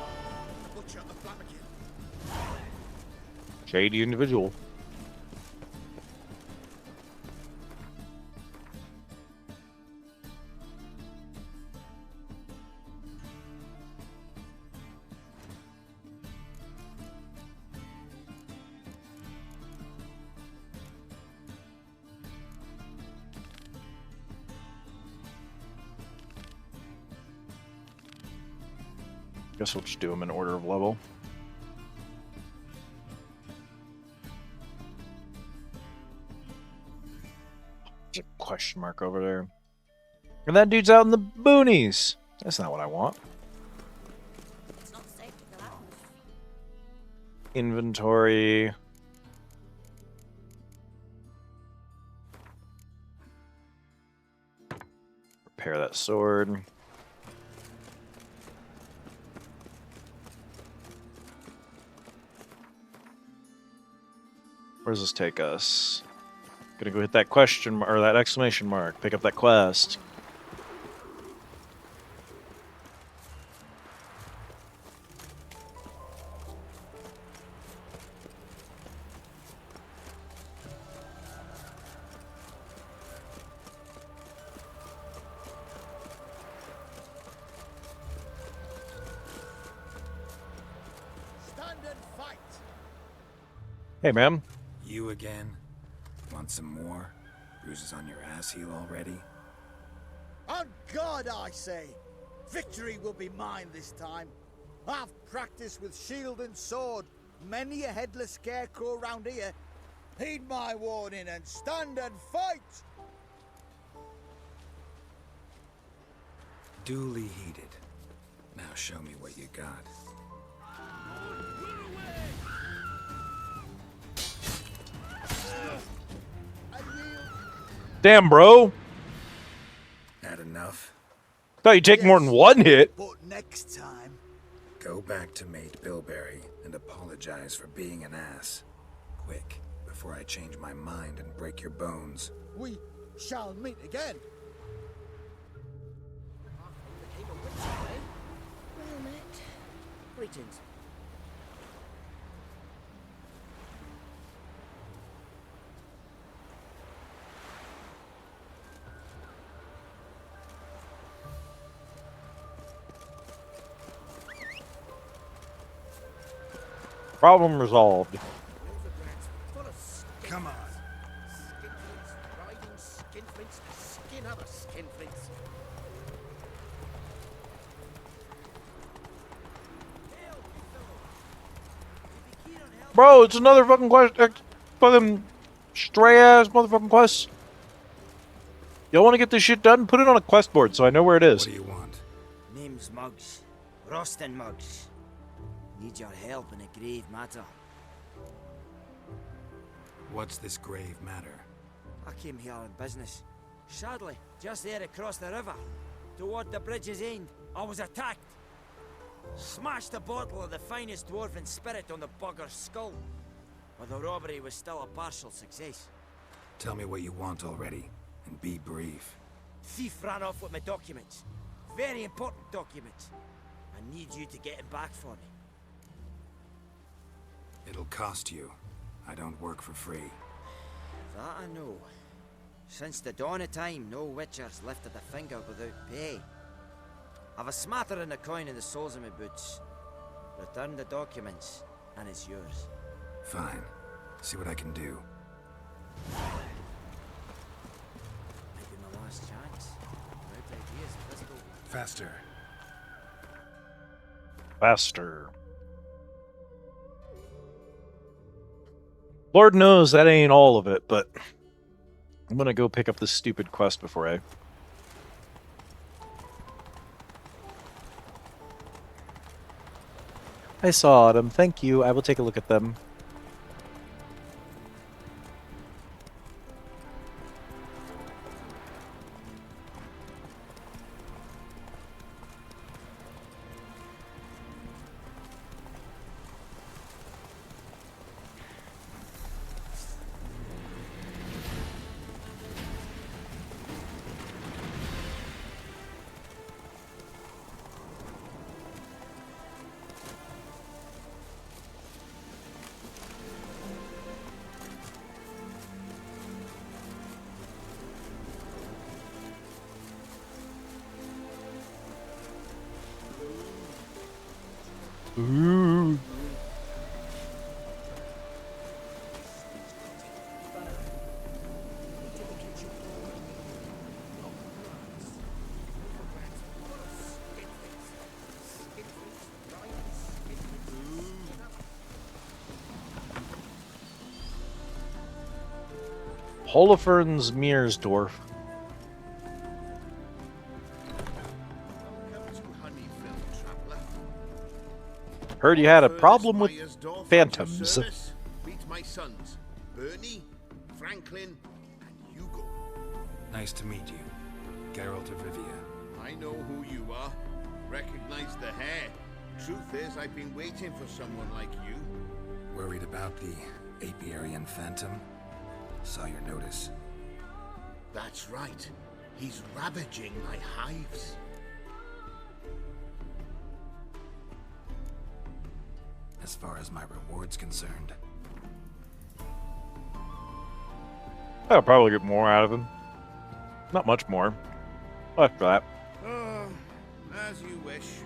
H: butcher of Flamakin.
D: Shady individual. Guess we'll just do them in order of level. There's a question mark over there. And that dude's out in the boonies. That's not what I want.
M: It's not safe to go out.
D: Inventory. Repair that sword. Where does this take us? Gonna go hit that question or that exclamation mark. Pick up that quest.
H: Stand and fight.
D: Hey, ma'am.
V: You again? Want some more? Bruises on your ass heel already?
H: On God, I say! Victory will be mine this time. I've practiced with shield and sword. Many a headless scarecrow round here. Heed my warning and stand and fight!
V: Duly heeded. Now show me what you got.
D: Damn, bro.
V: That enough?
D: Thought you'd take more than one hit.
H: But next time,
V: Go back to Mate Bilberry and apologize for being an ass. Quick, before I change my mind and break your bones.
H: We shall meet again.
M: Well met.
G: Greetings.
D: Problem resolved.
H: Come on.
G: Skinflints, riding skinflints to skin other skinflints.
D: Bro, it's another fucking quest. Fucking stray ass motherfucking quest. Y'all want to get this shit done? Put it on a quest board so I know where it is.
V: What do you want?
J: Name's Muggs. Rostin Muggs. Need your help in a grave matter.
V: What's this grave matter?
J: I came here on business. Sadly, just there across the river, toward the bridge's end, I was attacked. Smashed a bottle of the finest dwarven spirit on the bugger's skull. But the robbery was still a partial success.
V: Tell me what you want already, and be brief.
J: Thief ran off with my documents. Very important documents. I need you to get him back for me.
V: It'll cost you. I don't work for free.
J: That I know. Since the dawn of time, no witcher's lifted a finger without pay. I've a smattering of coin in the soles of my boots. Return the documents, and it's yours.
V: Fine. See what I can do.
J: Might be my last chance. Right ideas, pistol.
V: Faster.
D: Faster. Lord knows that ain't all of it, but I'm gonna go pick up this stupid quest before I saw them. Thank you. I will take a look at them. Ooh. Holofern's Mearsdorf. Heard you had a problem with phantoms.
N: Meet my sons, Bernie, Franklin, and Hugo.
V: Nice to meet you, Geralt of Rivia.
N: I know who you are. Recognize the hair. Truth is, I've been waiting for someone like you.
V: Worried about the Apiarian Phantom? Saw your notice.
N: That's right. He's ravaging my hives.
V: As far as my reward's concerned.
D: I'll probably get more out of him. Not much more. After that.
N: As you wish.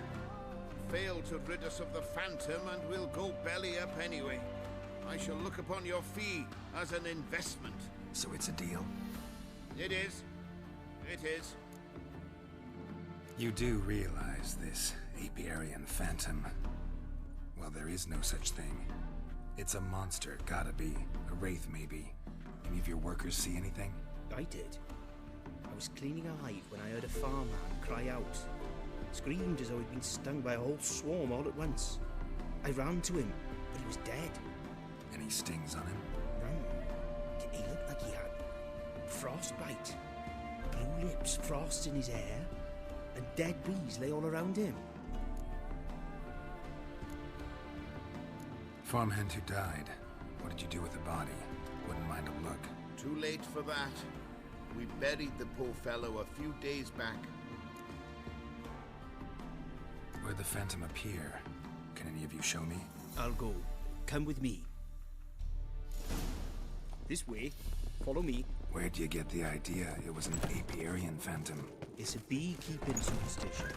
N: Fail to rid us of the Phantom and we'll go belly up anyway. I shall look upon your fee as an investment.
V: So it's a deal?
N: It is. It is.
V: You do realize this Apiarian Phantom? Well, there is no such thing. It's a monster, gotta be. A wraith, maybe. Any of your workers see anything?
R: I did. I was cleaning a hive when I heard a farmhand cry out. Screamed as though he'd been stung by a whole swarm all at once. I ran to him, but he was dead.
V: Any stings on him?
R: None. He looked like he had frostbite. Blue lips, frost in his hair, and dead bees lay all around him.
V: farmhand who died. What did you do with the body? Wouldn't mind a look.
N: Too late for that. We buried the poor fellow a few days back.
V: Where'd the phantom appear? Can any of you show me?
R: I'll go. Come with me. This way. Follow me.
V: Where'd you get the idea it was an apiarian phantom?
R: It's a beekeeping superstition.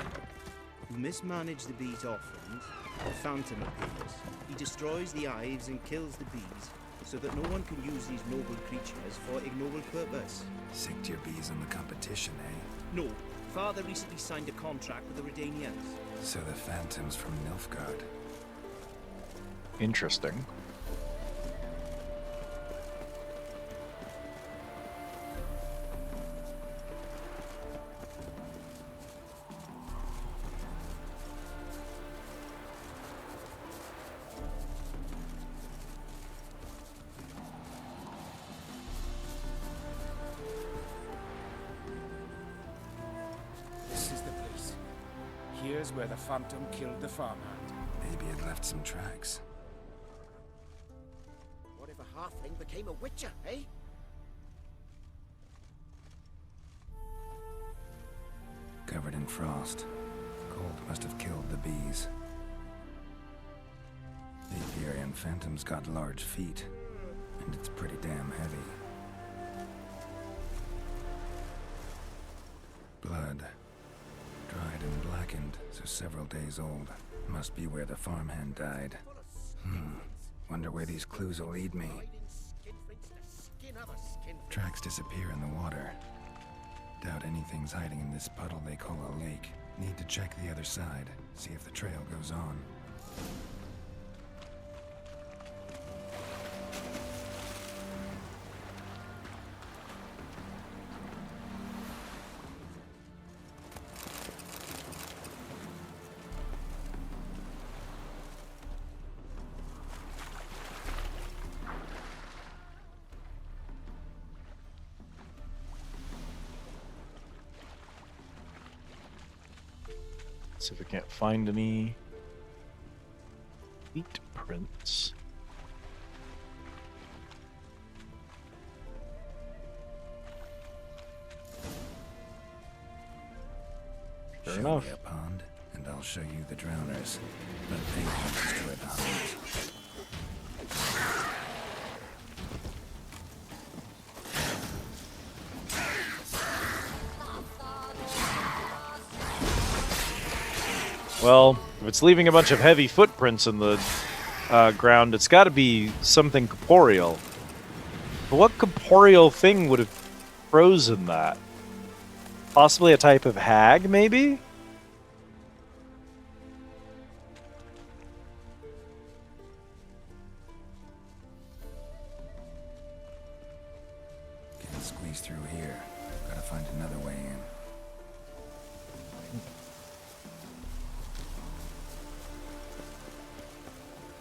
R: You mismanage the bees' offerings, the phantom appears. He destroys the hives and kills the bees, so that no one can use these noble creatures for ignoble purpose.
V: Sick to your bees on the competition, eh?
R: No. Father recently signed a contract with the Redanians.
V: So the phantom's from Nilfgaard.
D: Interesting.
O: This is the place. Here's where the phantom killed the farmhand.
V: Maybe it left some tracks.
G: What if a halfling became a witcher, eh?
V: Covered in frost. Cold must have killed the bees. The apiarian phantom's got large feet, and it's pretty damn heavy. Blood. Dried and blackened, so several days old. Must be where the farmhand died. Wonder where these clues will lead me. Tracks disappear in the water. Doubt anything's hiding in this puddle they call a lake. Need to check the other side, see if the trail goes on.
D: See if we can't find any feet prints. Fair
V: Show
D: enough.
V: me a pond, and I'll show you the drowners. But they won't destroy the hunters.
D: Well, if it's leaving a bunch of heavy footprints in the ground, it's got to be something corporeal. But what corporeal thing would have frozen that? Possibly a type of hag, maybe?
V: Can't squeeze through here. Gotta find another way in.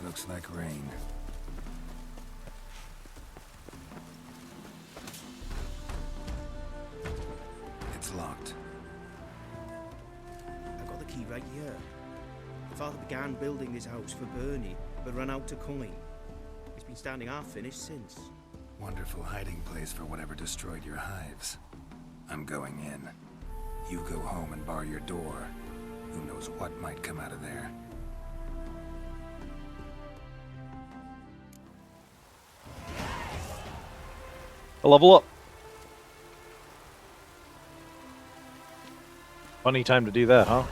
V: Looks like rain. It's locked.
R: I got the key right here. Father began building this house for Bernie, but ran out of coin. It's been standing half finished since.
V: Wonderful hiding place for whatever destroyed your hives. I'm going in. You go home and bar your door. Who knows what might come out of there.
D: A level up. Funny time to do that, huh?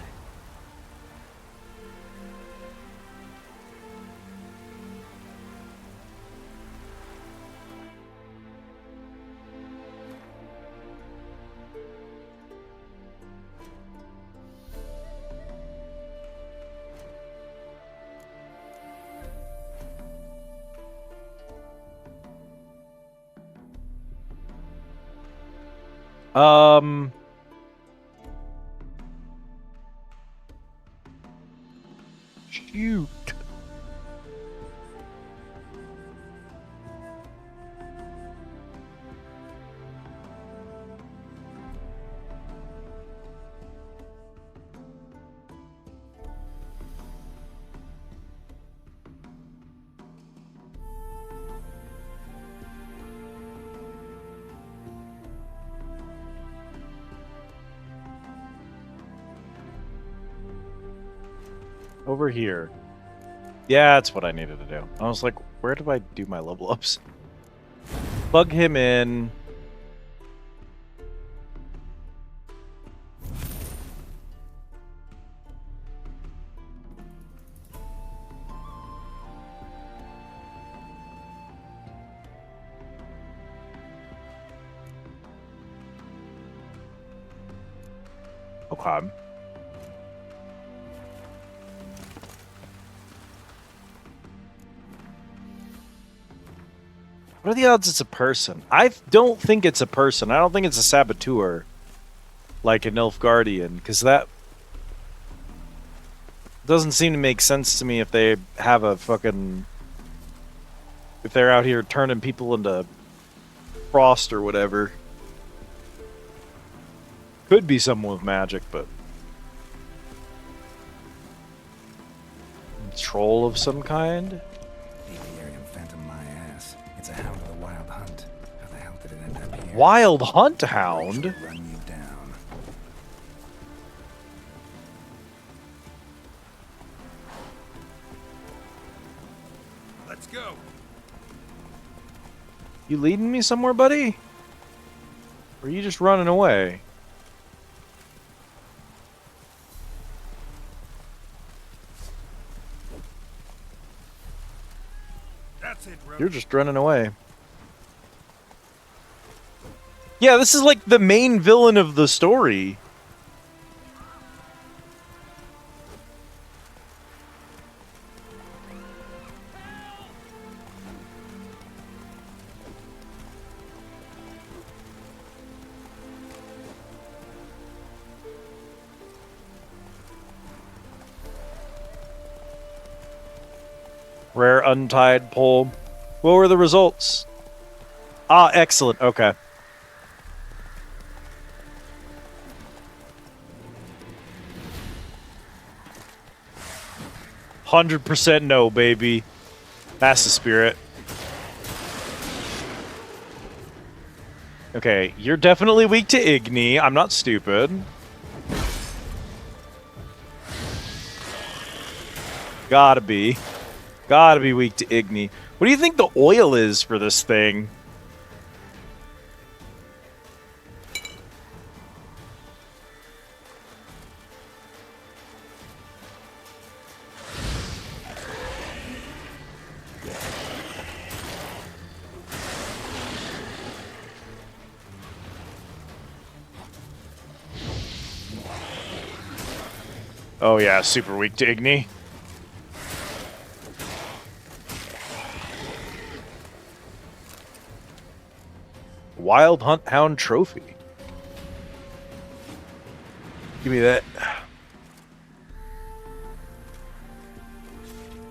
D: Shoot. Over here. Yeah, that's what I needed to do. I was like, where do I do my level ups? Plug him in. Okay. What are the odds it's a person? I don't think it's a person. I don't think it's a saboteur. Like an elf guardian. Because that doesn't seem to make sense to me if they have a fucking... If they're out here turning people into frost or whatever. Could be someone with magic, but... Troll of some kind?
V: It's a hound of the wild hunt. How the hell did it end up here?
D: Wild hunt hound?
V: Run you down.
I: Let's go.
D: You leading me somewhere, buddy? Or are you just running away?
I: That's it, bro.
D: You're just running away. Yeah, this is like the main villain of the story. Rare untied pole. What were the results? Ah, excellent. Okay. $100% no, baby. That's the spirit. Okay, you're definitely weak to Igni. I'm not stupid. Gotta be. Gotta be weak to Igni. What do you think the oil is for this thing? Oh yeah, super weak to Igni. Wild Hunt Hound Trophy. Give me that.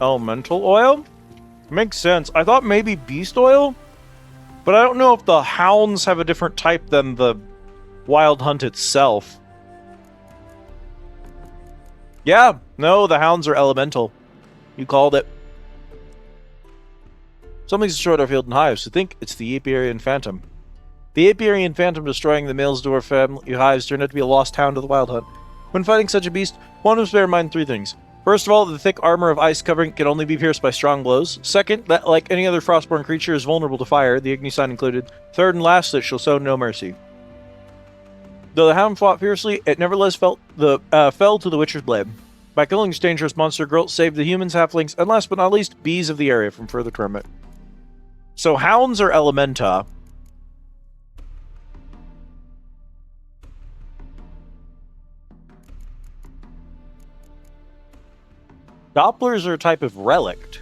D: Elemental oil? Makes sense. I thought maybe beast oil? But I don't know if the hounds have a different type than the Wild Hunt itself. Yeah, no, the hounds are elemental. You called it. Something's destroyed our field and hives. I think it's the Apiarian Phantom. The Apiarian Phantom destroying the Maelsdorf family hives turned out to be a lost hound of the Wild Hunt. When fighting such a beast, one must bear in mind three things. First of all, the thick armor of ice covering can only be pierced by strong blows. Second, that like any other frostborn creature is vulnerable to fire, the Igni sign included. Third and last, it shall show no mercy. Though the hound fought fiercely, it nevertheless fell to the Witcher's blade. By killing this dangerous monster, Geralt saved the humans, halflings, and last but not least, bees of the area from further torment. So hounds are elementa. Dopplers are a type of relict.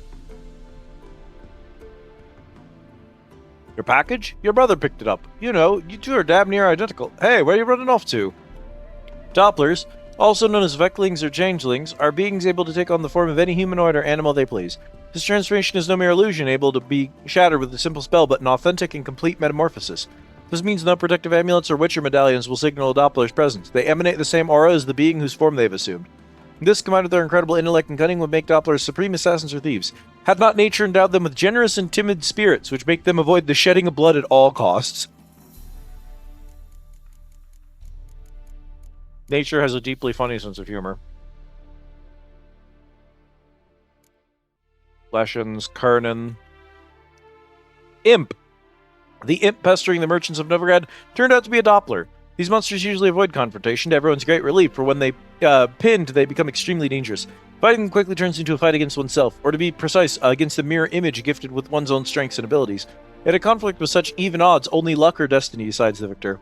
D: Your package? Your brother picked it up. You know, you two are damn near identical. Hey, where are you running off to? Dopplers, also known as Vecklings or Changelings, are beings able to take on the form of any humanoid or animal they please. This transformation is no mere illusion, able to be shattered with a simple spell, but an authentic and complete metamorphosis. This means no protective amulets or Witcher medallions will signal a Doppler's presence. They emanate the same aura as the being whose form they've assumed. This, combined with their incredible intellect and cunning, would make Dopplers supreme assassins or thieves. Had not nature endowed them with generous and timid spirits, which make them avoid the shedding of blood at all costs. Nature has a deeply funny sense of humor. Leshens, Kernan. Imp. The imp pestering the merchants of Novigrad turned out to be a Doppler. These monsters usually avoid confrontation, to everyone's great relief, for when they pinned, they become extremely dangerous. Fighting them quickly turns into a fight against oneself, or to be precise, against a mirror image gifted with one's own strengths and abilities. In a conflict with such even odds, only luck or destiny decides the victor.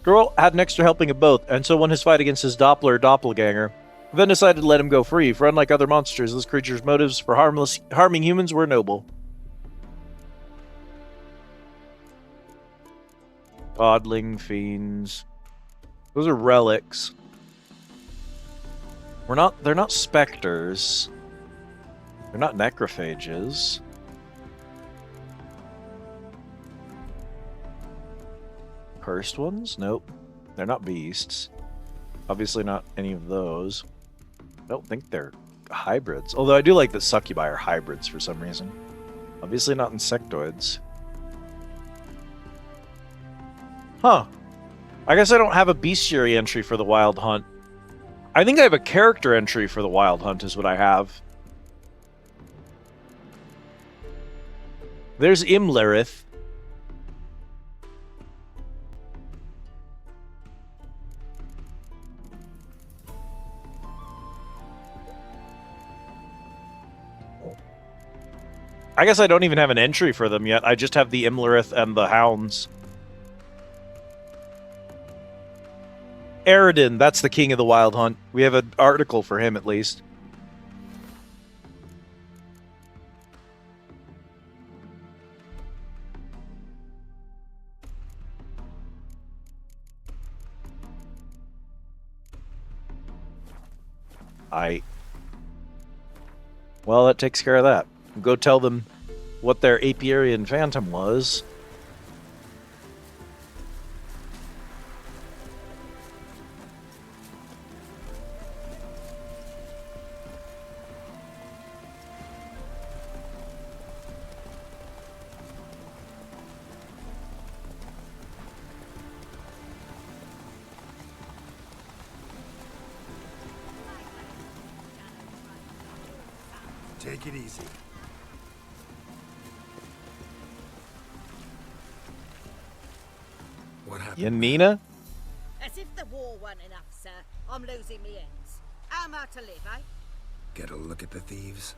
D: Geralt had an extra helping of both, and so won his fight against his Doppler doppelganger, then decided to let him go free, for unlike other monsters, this creature's motives for harming humans were noble. Godling fiends. Those are relics. They're not specters. They're not necrophages. Cursed ones? Nope. They're not beasts. Obviously not any of those. I don't think they're hybrids. Although I do like that succubi are hybrids for some reason. Obviously not insectoids. Huh. I guess I don't have a bestiary entry for the Wild Hunt. I think I have a character entry for the Wild Hunt is what I have. There's Imlerith. I guess I don't even have an entry for them yet. I just have the Imlerith and the Hounds. Eredin, that's the king of the Wild Hunt. We have an article for him, at least. Well, that takes care of that. Go tell them what their Apiarian Phantom was.
I: Take it easy. What happened?
D: Yanina?
K: As if the war weren't enough, sir. I'm losing me ends. How am I to live, eh?
V: Get a look at the thieves.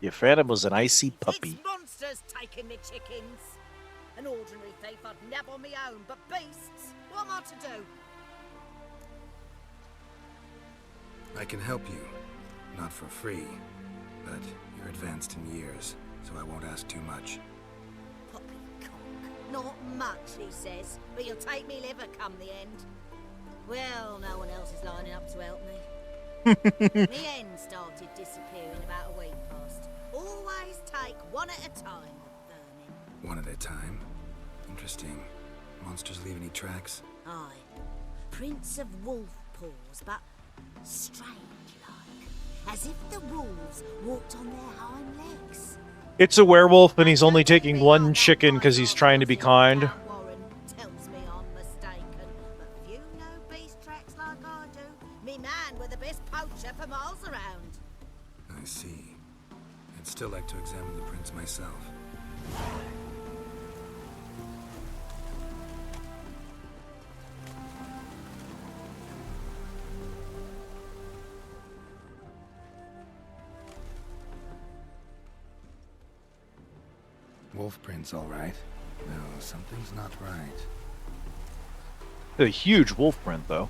D: Your phantom was an icy puppy.
K: It's monsters taking me chickens. An ordinary thief I'd nab on me own, but beasts? What am I to do?
V: I can help you. Not for free, but you're advanced in years, so I won't ask too much.
K: Poppycock. Not much, he says, but you'll take me liver come the end. Well, no one else is lining up to help me. Me end started disappearing about a week past. Always take one at a time, the vermin.
V: One at a time? Interesting. Monsters leave any tracks?
K: Aye. Prints of wolf paws, but strange-like. As if the wolves walked on their hind legs.
D: It's a werewolf, and he's only taking one chicken because he's trying to be kind.
K: Warren tells me I'm mistaken, but few know beast tracks like I do. Me man were the best poacher for miles around.
V: I see. I'd still like to examine the prints myself. Wolf prints, all right. No, something's not right.
D: A huge wolf print, though.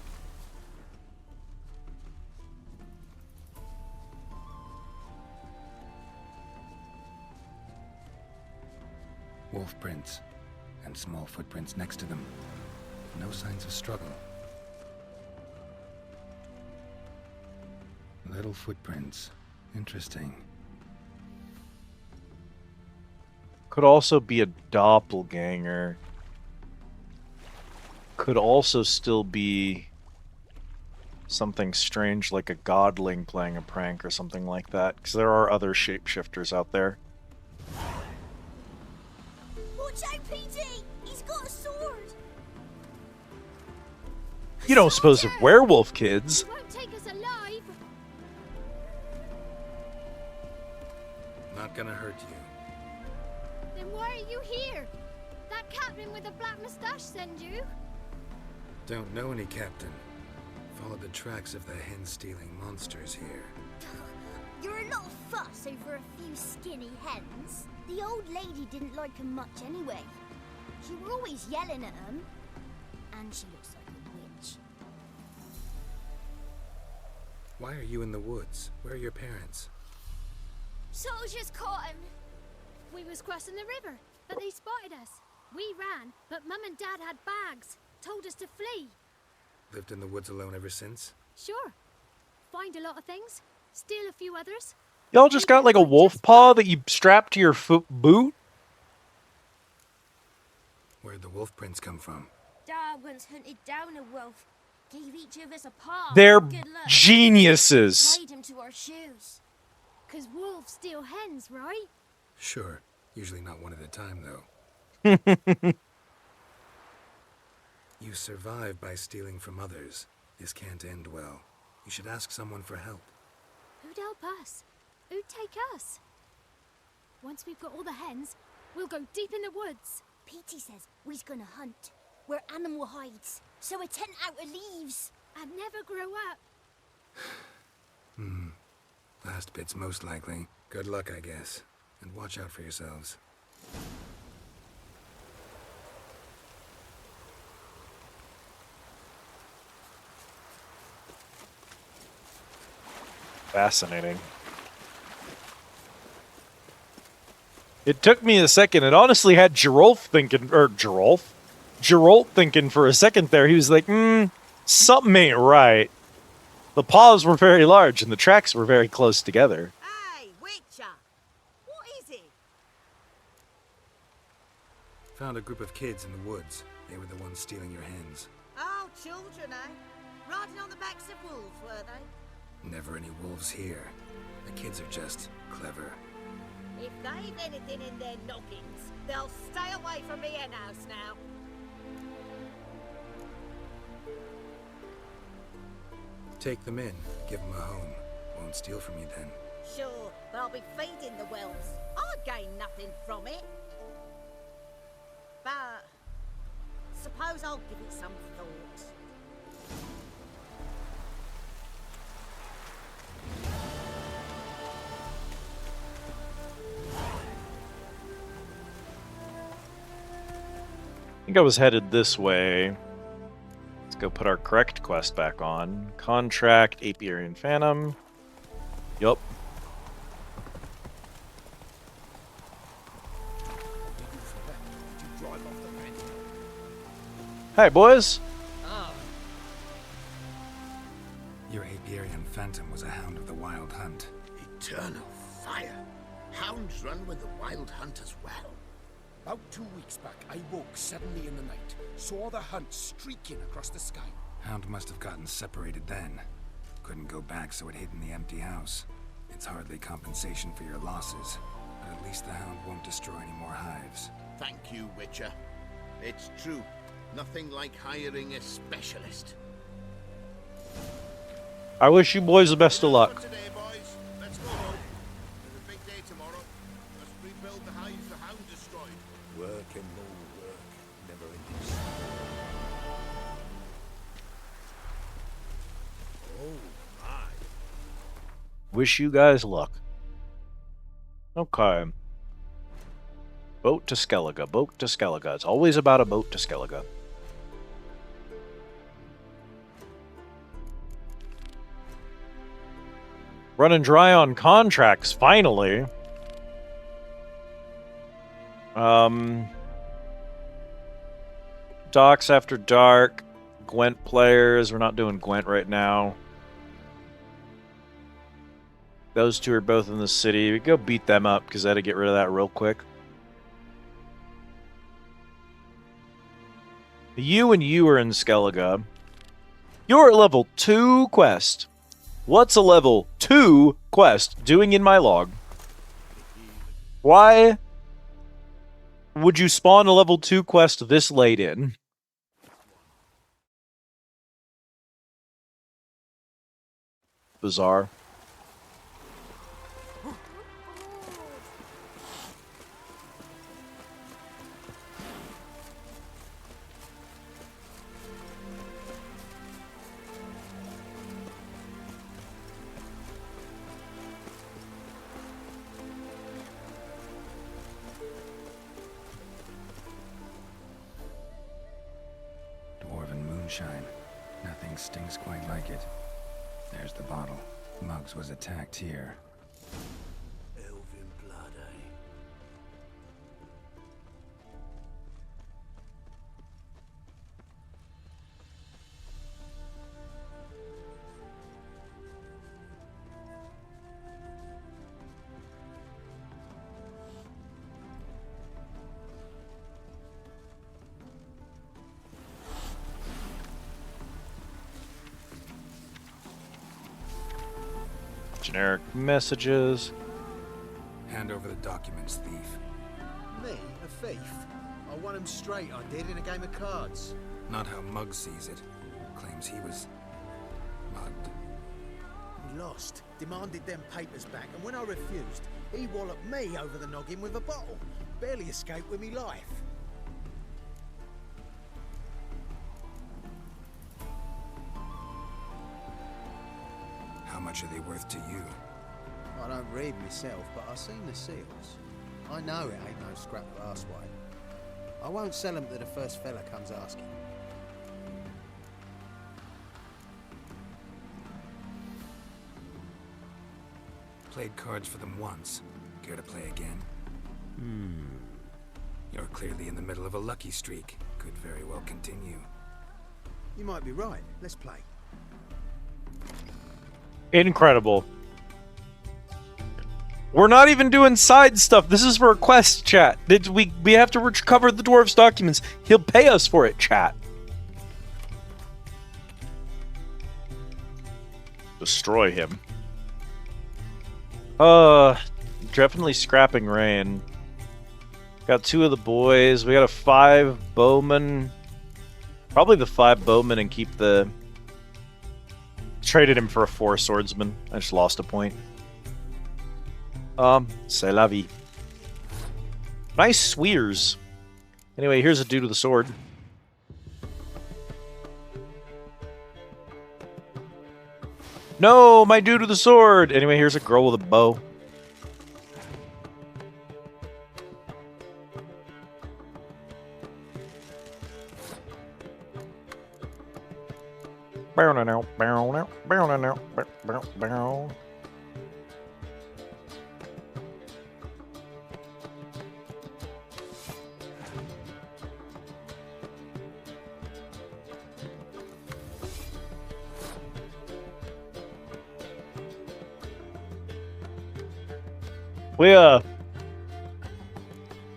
V: Wolf prints, and small footprints next to them. No signs of struggle. Little footprints. Interesting.
D: Could also be a doppelganger. Could also still be something strange like a godling playing a prank or something like that, because there are other shapeshifters out there.
C: Watch out, PD! He's got a sword!
D: You don't suppose they're werewolf kids?
C: He won't take us alive!
I: Not gonna hurt you.
Q: Then why are you here? That captain with the black moustache send you?
I: Don't know any captain. Followed the tracks of the hen-stealing monsters here.
C: You're a lot of fuss over a few skinny hens. The old lady didn't like 'em much anyway. She were always yelling at 'em. And she looks like a witch.
I: Why are you in the woods? Where are your parents?
Q: Soldiers caught him. We was crossing the river, but they spotted us. We ran, but Mum and Dad had bags. Told us to flee.
I: Lived in the woods alone ever since?
Q: Sure. Find a lot of things. Steal a few others.
D: Y'all just got like a wolf paw that you strap to your boot?
I: Where'd the wolf prints come from?
C: Dad once hunted down a wolf. Gave each of us a paw.
D: They're
C: Good luck.
D: geniuses.
C: Tied him to our shoes.
Q: 'Cause wolves steal hens, right?
I: Sure. Usually not one at a time, though. You survive by stealing from others. This can't end well. You should ask someone for help.
Q: Who'd help us? Who'd take us? Once we've got all the hens, we'll go deep in the woods.
C: Petey says we's gonna hunt. We're animal hides, so a tent out of leaves.
Q: And never grow up.
I: Last bit's most likely. Good luck, I guess. And watch out for yourselves.
D: Fascinating. It took me a second. It honestly had Geralt thinking for a second there. He was like, something ain't right. The paws were very large and the tracks were very close together.
K: Hey, Witcher! What is it?
I: Found a group of kids in the woods. They were the ones stealing your hens.
K: Oh, children, eh? Riding on the backs of wolves, were they?
I: Never any wolves here. The kids are just clever.
K: If they've anything in their noggins, they'll stay away from the hen house now.
I: Take them in. Give them a home. Won't steal from you then.
K: Sure, but I'll be feeding the whelps. I gain nothing from it. But suppose I'll give it some thought.
D: I think I was headed this way. Let's go put our correct quest back on. Contract, Apiarian Phantom. Yup. Hey, boys.
I: Your Apiarian Phantom was a hound of the Wild Hunt.
N: Eternal fire. Hounds run with the Wild Hunt as well.
T: About 2 weeks back, I woke suddenly in the night, saw the hunt streaking across the sky.
I: Hound must have gotten separated then. Couldn't go back, so it hid in the empty house. It's hardly compensation for your losses, but at least the hound won't destroy any more hives.
N: Thank you, Witcher. It's true. Nothing like hiring a specialist.
D: I wish you boys the best of luck.
N: Today, boys. Let's go home. There's a big day tomorrow. Let's rebuild the hives the hound destroyed.
F: Work and more work. Never ending.
N: Oh, my.
D: Wish you guys luck. Okay. Boat to Skellige. Boat to Skellige. It's always about a boat to Skellige. Running dry on contracts, finally. Docks After Dark. Gwent players. We're not doing Gwent right now. Those two are both in the city. We go beat them up because I had to get rid of that real quick. You and you are in Skellige. You're at level 2 quest. What's a level 2 quest doing in my log? Why would you spawn a level 2 quest this late in? Bizarre.
V: stings quite like it. There's the bottle. Muggs was attacked here.
F: Elven blood, eh?
D: Generic messages.
I: Hand over the documents, thief.
A: Me? A thief? I won him straight, I did, in a game of cards.
I: Not how Muggs sees it. Claims he was mugged.
A: He lost, demanded them papers back, and when I refused, he walloped me over the noggin with a bottle. Barely escaped with me life.
I: How much are they worth to you?
A: I don't read myself, but I seen the seals. I know it ain't no scrap of arseway. I won't sell them to the first fella comes asking.
I: Played cards for them once. Care to play again? You're clearly in the middle of a lucky streak. Could very well continue.
A: You might be right. Let's play.
D: Incredible. We're not even doing side stuff. This is for a quest, chat. We have to recover the dwarf's documents. He'll pay us for it, chat. Destroy him. Definitely scrapping Rain. Got 2 of the boys. We got a 5 bowman. Probably the 5 bowman and keep the... Traded him for a 4 swordsman. I just lost a point. C'est la vie. Nice swears. Anyway, here's a dude with a sword. No, my dude with a sword! Anyway, here's a girl with a bow.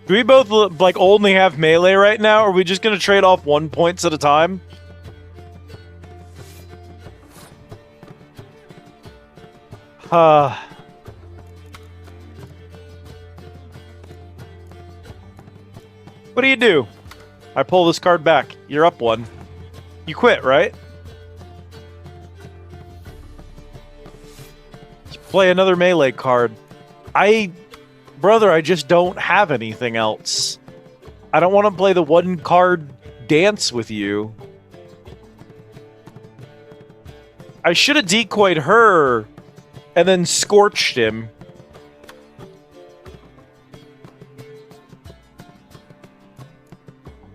D: Do we both, like, only have melee right now, or are we just gonna trade off 1 points at a time? What do you do? I pull this card back. You're up 1. You quit, right? Let's play another melee card. Brother, I just don't have anything else. I don't want to play the 1 card dance with you. I should have decoyed her and then scorched him.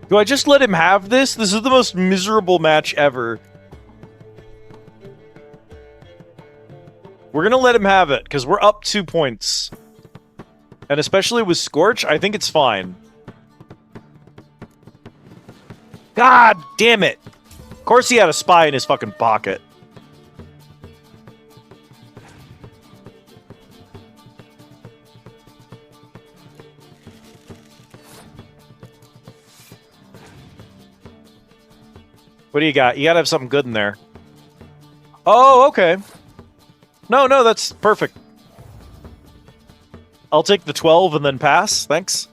D: Do I just let him have this? This is the most miserable match ever. We're gonna let him have it, because we're up 2 points. And especially with Scorch, I think it's fine. God damn it! Of course he had a spy in his fucking pocket. What do you got? You gotta have something good in there. Oh, okay. No, that's perfect. I'll take the 12 and then pass. Thanks.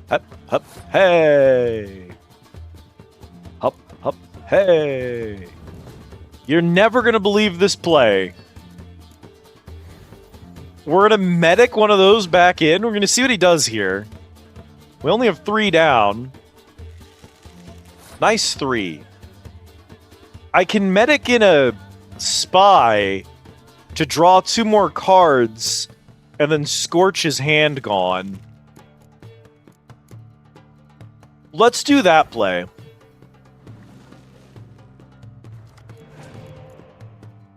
D: Hup, hup, hey. Hup, hup, hey. You're never gonna believe this play. We're gonna medic one of those back in. We're gonna see what he does here. We only have 3 down. Nice 3. I can medic in a spy to draw 2 more cards and then scorch his hand gone. let's do that play.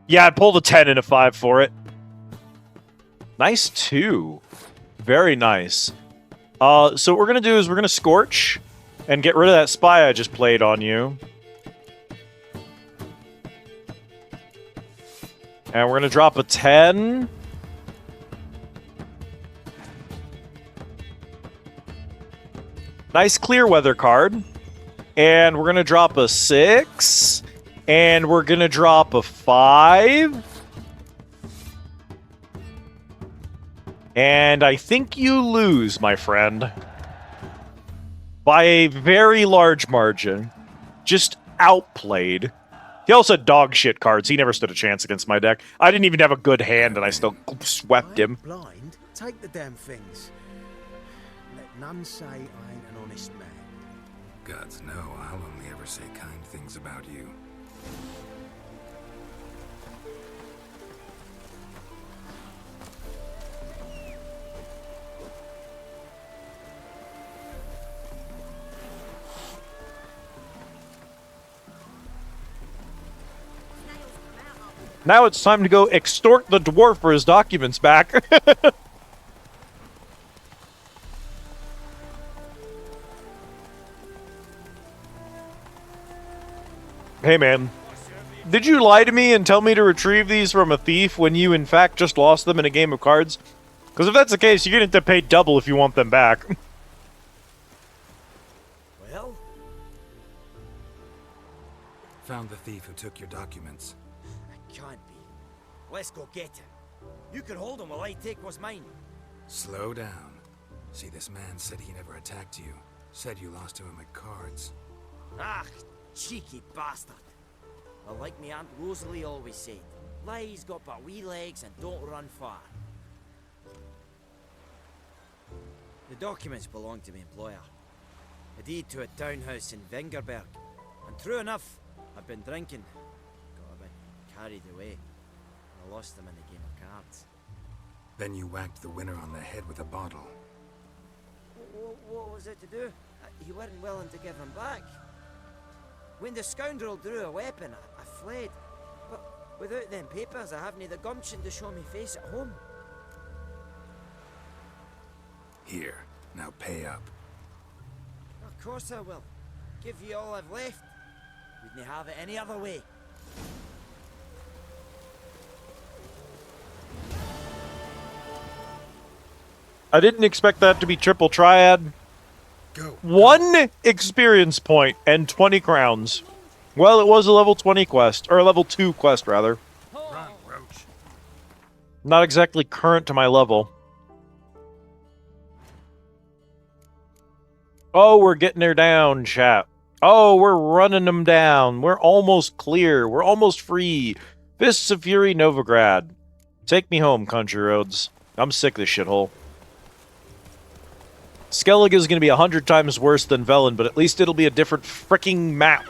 D: Yeah, I pulled a 10 and a 5 for it. Nice 2. Very nice. So what we're going to do is we're going to Scorch and get rid of that spy I just played on you. And we're going to drop a 10. Nice clear weather card. And we're going to drop a 6. And we're going to drop a 5. And I think you lose, my friend. By a very large margin. Just outplayed. He also had dog shit cards. He never stood a chance against my deck. I didn't even have a good hand, and I still swept him.
A: Blind? Take the damn things. Let none say I ain't an honest man.
V: Gods know, I'll only ever say kind things about you.
D: Now it's time to go extort the dwarf for his documents back. Hey man, did you lie to me and tell me to retrieve these from a thief when you in fact just lost them in a game of cards? Because if that's the case, you're going to have to pay double if you want them back.
J: Well?
V: Found the thief who took your documents.
J: Can't be. Let's go get him. You can hold him while I take what's mine.
V: Slow down. See, this man said he never attacked you. Said you lost to him at cards.
J: Ah, cheeky bastard. Well, like me Aunt Rosalie always said, lies got but wee legs and don't run far. The documents belong to my employer. A deed to a townhouse in Vengerberg. And true enough, I've been drinking. Got a bit carried away. I lost them in a game of cards.
V: Then you whacked the winner on the head with a bottle.
J: What was it to do? You weren't willing to give him back. When the scoundrel drew a weapon, I fled. But without them papers, I haven't the gumption to show me face at home.
V: Here, now pay up.
J: Of course I will. Give you all I've left. Wouldn't have it any other way.
D: I didn't expect that to be triple triad.
V: Go.
D: 1 experience point and 20 crowns. Well, it was a level 20 quest, or a level 2 quest, rather.
V: Run, Roach.
D: Not exactly current to my level. Oh, we're getting her down, chat. Oh, we're running them down. We're almost clear. We're almost free. Fists of Fury, Novigrad. Take me home, country roads. I'm sick of this shithole. Skellige is going to be 100 times worse than Velen, but at least it'll be a different freaking map.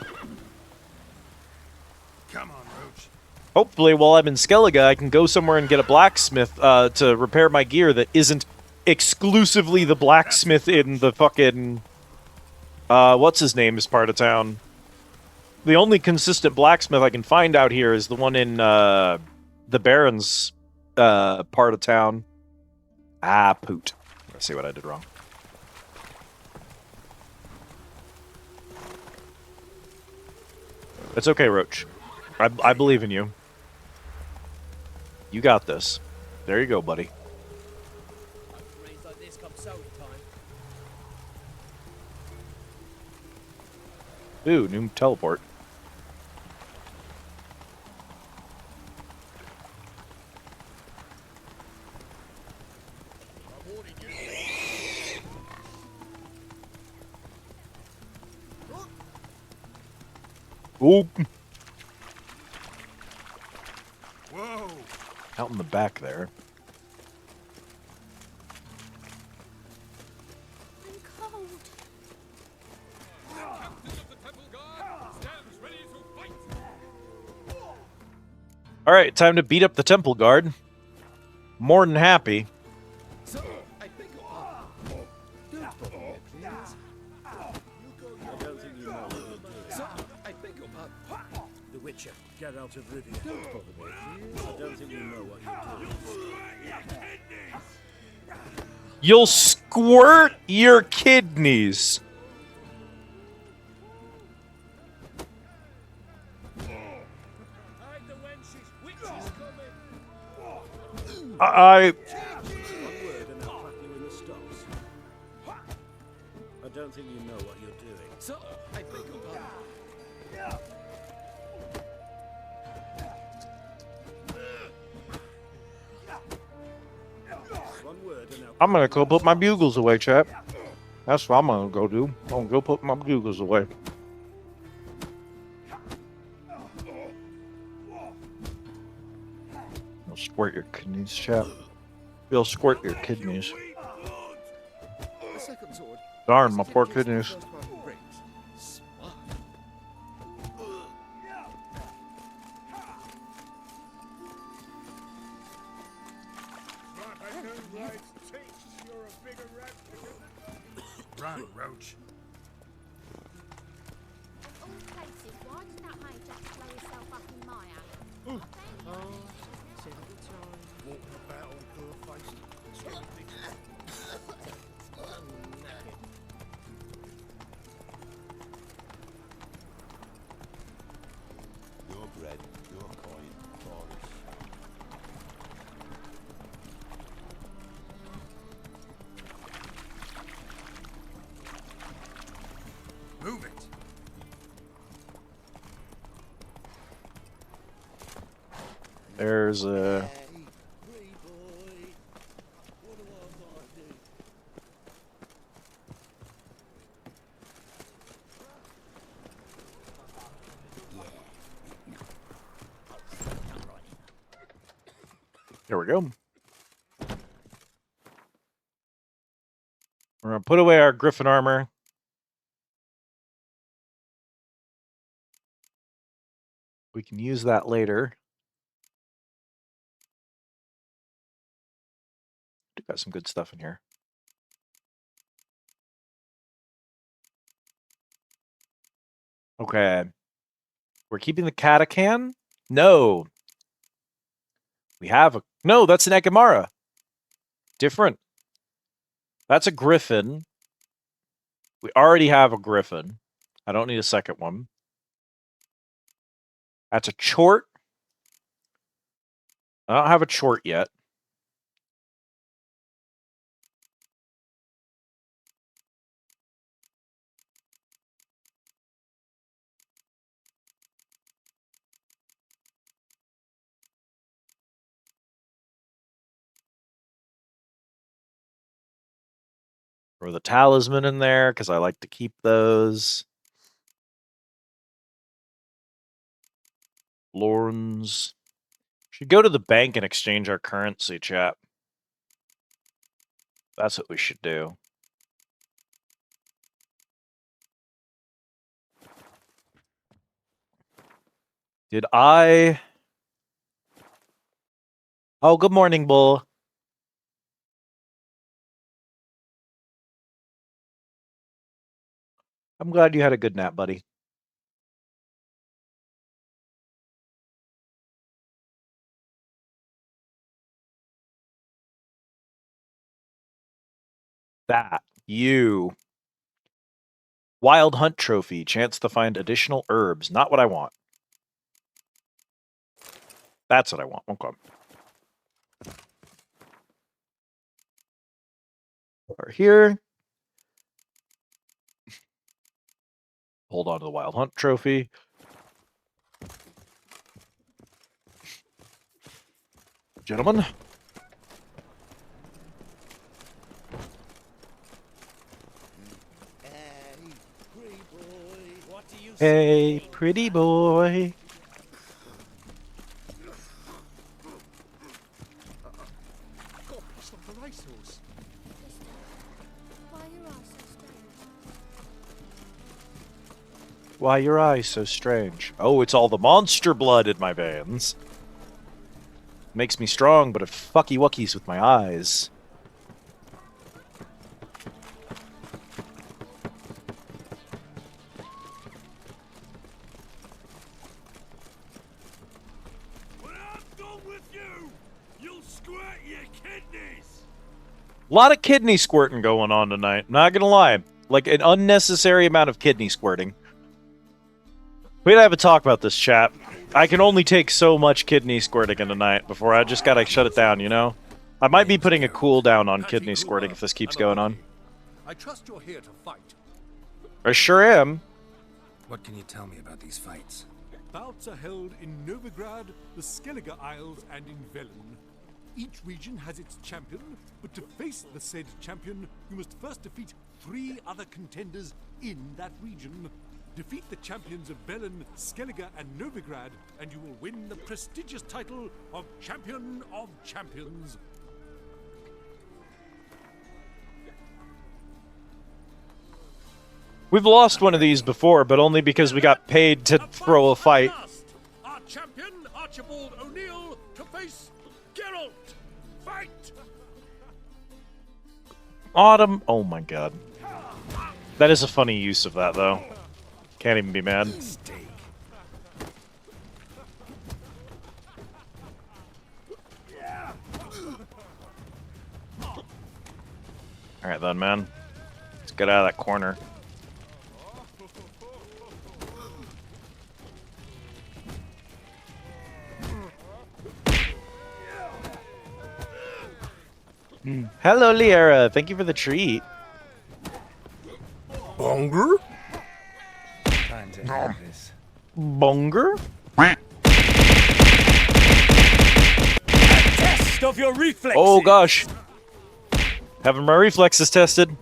V: Come on, Roach.
D: Hopefully, while I'm in Skellige, I can go somewhere and get a blacksmith to repair my gear that isn't exclusively the blacksmith in the fucking... what's his name is part of town. The only consistent blacksmith I can find out here is the one in the Baron's part of town. Ah, poot. Let's see what I did wrong. It's okay, Roach. I believe in you. You got this. There you go, buddy.
P: Rains like this come sowing time.
D: Ooh, new teleport. Ooh.
V: Whoa.
D: Out in the back there.
Q: I'm cold.
D: Alright, time to beat up the temple guard. More than happy.
T: So, I beg your pardon. Don't bother me, please. You go
N: Get out of Rivia. Don't bother me. I don't think you know what you're doing.
D: You'll squirt your kidneys. I
F: don't think you know what you're doing.
J: So, I beg your pardon.
D: I'm gonna go put my bugles away, chap. That's what I'm gonna go do. I'm gonna go put my bugles away. You'll squirt your kidneys, chap. You'll squirt your kidneys.
T: The second sword.
D: Darn, my poor kidneys.
N: Run, Roach.
Q: Of all places, why did that major blow himself up in my alley?
N: Walking about all poor-faced.
L: Your bread, your coin, Boris.
N: Move it.
D: There's a... There we go. We're gonna put away our Griffin armor. We can use that later. Got some good stuff in here. Okay. We're keeping the Catacan? No. We have a... No, that's an Ekimara. Different. That's a Griffin. We already have a Griffin. I don't need a second one. That's a Chort. I don't have a Chort yet. Throw the talisman in there because I like to keep those. Lorns. Should go to the bank and exchange our currency, chap. That's what we should do. Did I... Oh, good morning, Bull. I'm glad you had a good nap, buddy. That. You. Wild Hunt Trophy. Chance to find additional herbs. Not what I want. That's what I want. Okay. Over here. Hold on to the Wild Hunt Trophy. Gentlemen. Hey, pretty boy.
T: Got pissed off the racehorse.
D: Why your eyes so strange? Oh, it's all the monster blood in my veins. Makes me strong, but it fucky wuckies with my eyes.
S: you! You'll squirt your kidneys!
D: A lot of kidney squirting going on tonight. Not gonna lie. Like, an unnecessary amount of kidney squirting. We gotta have a talk about this, chat. I can only take so much kidney squirting in a night before I just gotta shut it down, you know? I might be putting a cooldown on kidney squirting if this keeps going on.
S: I trust you're here to fight.
D: I sure am.
V: What can you tell me about these fights?
S: Bouts are held in Novigrad, the Skellige Isles, and in Velen. Each region has its champion, but to face the said champion, you must first defeat 3 other contenders in that region. Defeat the champions of Velen, Skellige, and Novigrad, and you will win the prestigious title of Champion of Champions.
D: We've lost one of these before, but only because we got paid to throw a fight.
S: Our champion, Archibald O'Neill, to face Geralt. Fight!
D: Autumn. Oh my god. That is a funny use of that, though. Can't even be mad. Alright then, man. Let's get out of that corner. Hello, Liara. Thank you for the treat.
S: Bonger?
V: Time to end this.
D: Bonger?
J: Test of your reflexes.
D: Oh gosh. Having my reflexes tested.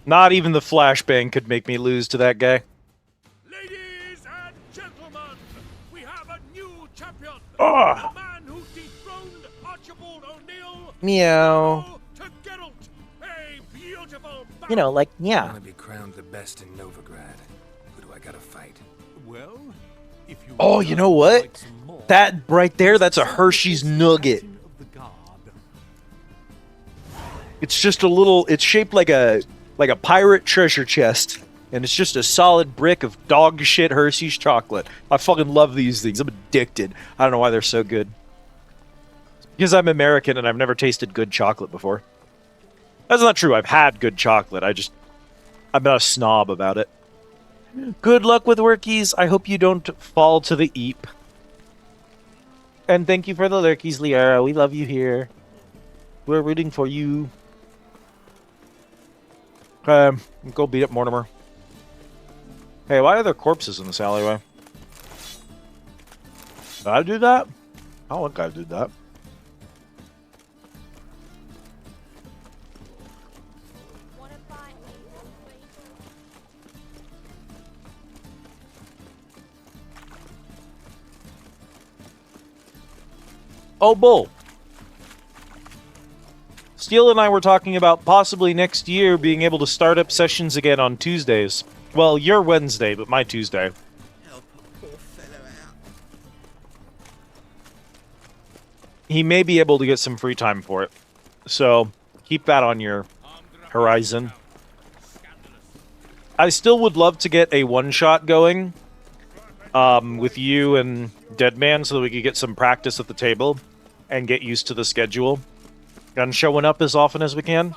D: Not even the flashbang could make me lose to that guy.
S: Ladies and gentlemen, we have a new champion.
D: Ah.
S: The man who dethroned Archibald O'Neill.
D: Meow.
S: To Geralt, a beautiful.
D: You know, like,
V: I
D: yeah.
V: want to be crowned the best in Novigrad. Who do I gotta fight?
S: Well, if you
D: Oh, you know what? That right there, that's a Hershey's Nugget. It's just a little, it's shaped like a pirate treasure chest. And it's just a solid brick of dog shit Hershey's chocolate. I fucking love these things. I'm addicted. I don't know why they're so good. It's because I'm American and I've never tasted good chocolate before. That's not true. I've had good chocolate. I'm not a snob about it. Good luck with workies. I hope you don't fall to the eep. And thank you for the lurkies, Liara. We love you here. We're rooting for you. Go beat up Mortimer. Hey, why are there corpses in this alleyway? Did I do that? I don't think I did that. Oh, bull. Steele and I were talking about possibly next year being able to start up sessions again on Tuesdays. Well, your Wednesday, but my Tuesday.
H: Help a poor fellow out.
D: He may be able to get some free time for it. So, keep that on your horizon. I still would love to get a one-shot going with you and Deadman so that we could get some practice at the table and get used to the schedule. And showing up as often as we can.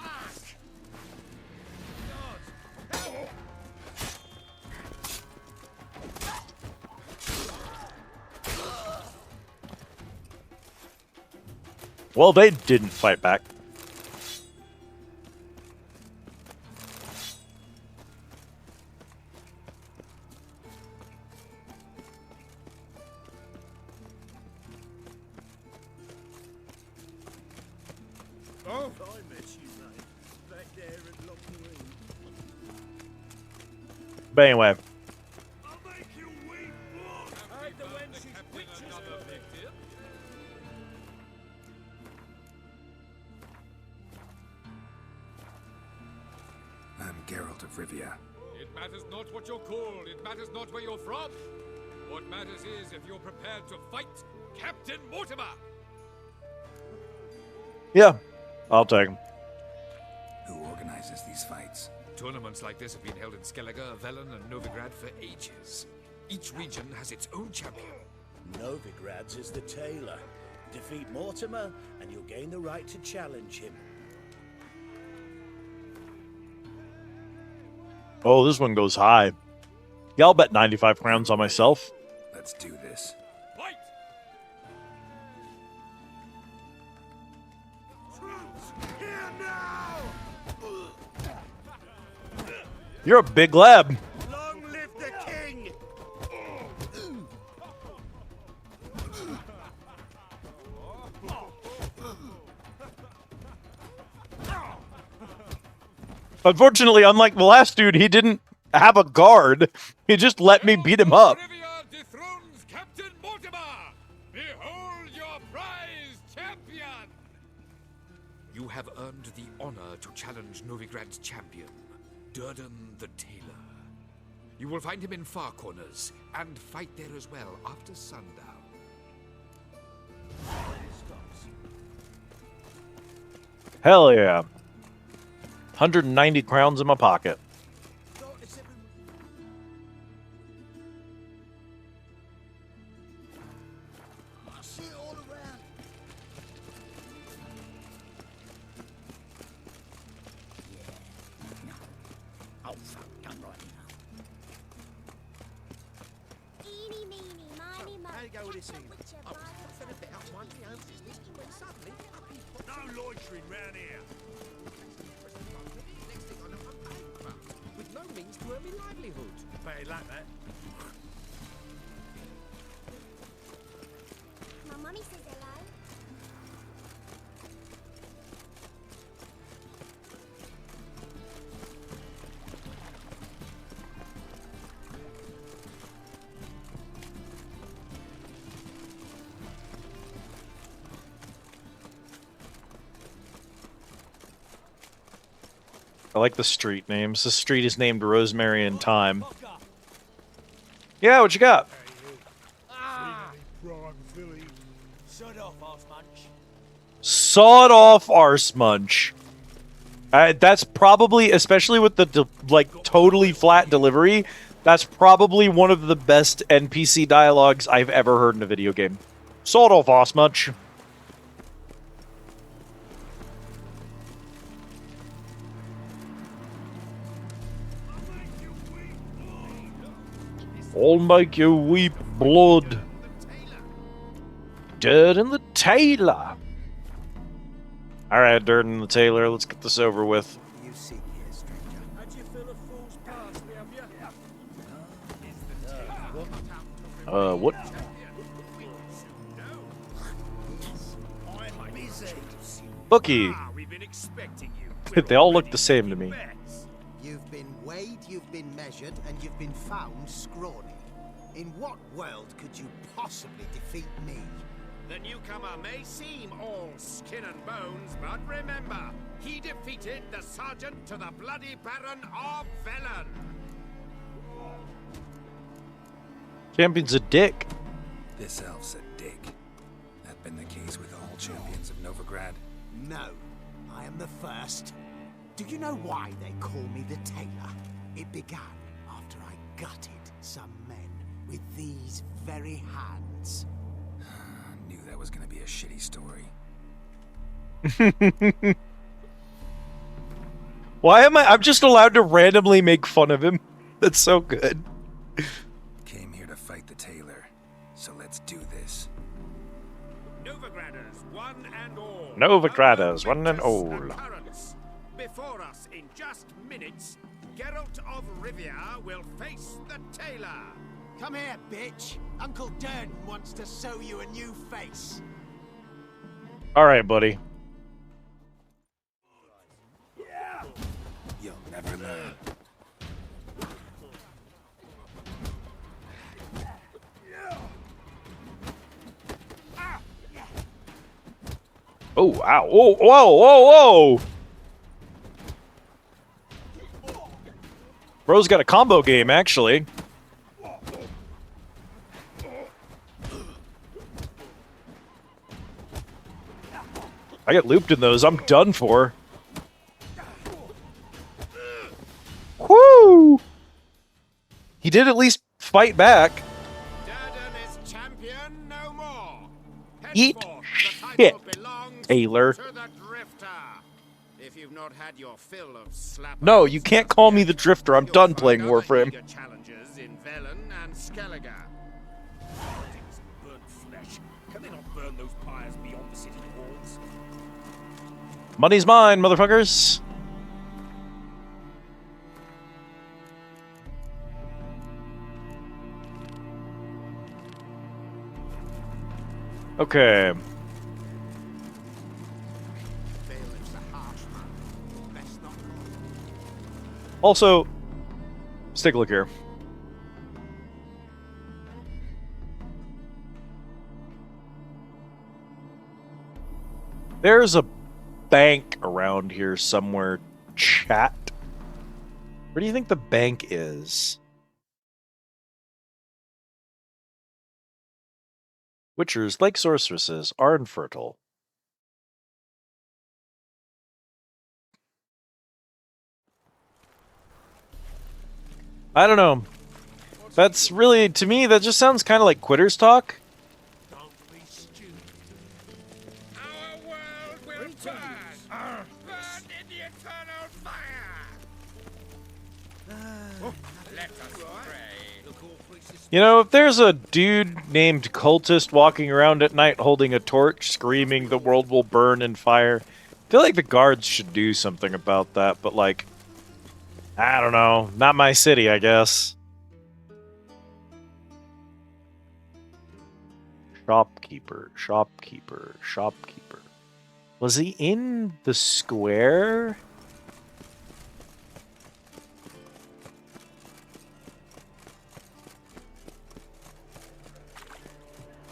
D: Well, they didn't fight back.
N: Oh, I miss you, mate. Back there at Lock Marine.
D: But anyway.
V: I'm Geralt of Rivia.
E: It matters not what you're called, it matters not where you're from. What matters is if you're prepared to fight Captain Mortimer.
D: Yeah, I'll take him.
V: Who organizes these fights?
E: Tournaments like this have been held in Skellige, Velen, and Novigrad for ages. Each region has its own champion.
F: Novigrad's is the tailor. Defeat Mortimer, and you'll gain the right to challenge him.
D: Oh, this one goes high. Yeah, I'll bet 95 crowns on myself.
I: Let's do this.
E: Fight!
N: Here now!
D: You're a big lab.
N: Long live the king!
D: Unfortunately, unlike the last dude, he didn't have a guard. He just let me beat him up.
E: Dethrones Captain Mortimer! Behold your prize champion! You have earned the honor to challenge Novigrad's champion, Durden the Tailor. You will find him in Far Corners, and fight there as well after sundown.
D: Hell yeah. 190 crowns in my pocket.
H: Oh, fuck, come right
C: Eeny, meeny, miny, mo.
T: How you go with this evening? I was confident about one of my own business, when suddenly up he popped. No loitering round here. Next thing I know, I'm bankrupt, with no means to earn my livelihood. Very like that.
C: My mummy says hello.
D: I like the street names. This street is named Rosemary and Thyme. Yeah, what you got?
J: Shut off, arse munch.
D: Sawed off arse munch. That's probably, especially with the like totally flat delivery, that's probably one of the best NPC dialogues I've ever heard in a video game. Sawed off arse munch. I'll make you weep blood. Durden the Tailor. Alright, Durden the Tailor, let's get this over with.
H: You see here, stranger.
J: How'd you fill a fool's pass, have you?
D: What?
N: I'm busy.
D: Bookie.
J: We've been expecting you.
D: They all look the same to me.
A: You've been weighed, you've been measured, and you've been found scrawny. In what world could you possibly defeat me?
N: The newcomer may seem all skin and bones, but remember, he defeated the sergeant to the bloody Baron of Velen.
D: Champion's a dick.
I: This elf's a dick. That been the case with all champions of Novigrad?
A: No, I am the first. Do you know why they call me the Tailor? It began after I gutted some men with these very hands.
I: Knew that was gonna be a shitty story.
D: Why am I'm just allowed to randomly make fun of him? That's so good.
I: Came here to fight the tailor, so let's do this.
N: Novigraders, one and all.
D: Novigraders, one and all.
N: Occurrence. Before us in just minutes, Geralt of Rivia will face the tailor.
A: Come here, bitch. Uncle Durden wants to sew you a new face.
D: Alright, buddy.
I: You'll never learn.
D: Oh, wow. Whoa, whoa, whoa, whoa! Bro's got a combo game, actually. I get looped in those. I'm done for. Woohoo! He did at least fight back. Eat shit, Taylor.
N: If you've not had your fill of
D: No, you can't call me the Drifter. I'm done playing Warframe.
N: challenges in Velen and Skellige.
J: Burnt flesh. Can they not burn those pyres beyond the city walls?
D: Money's mine, motherfuckers. Okay. Also, let's take a look here. There's a bank around here somewhere, chat. Where do you think the bank is? Witchers, like sorceresses, are infertile. I don't know. That's really, to me, that just sounds kind of like quitters talk. You know, if there's a dude named Cultist walking around at night holding a torch, screaming the world will burn in fire, I feel like the guards should do something about that, but like, I don't know. Not my city, I guess. Shopkeeper, shopkeeper, shopkeeper. Was he in the square?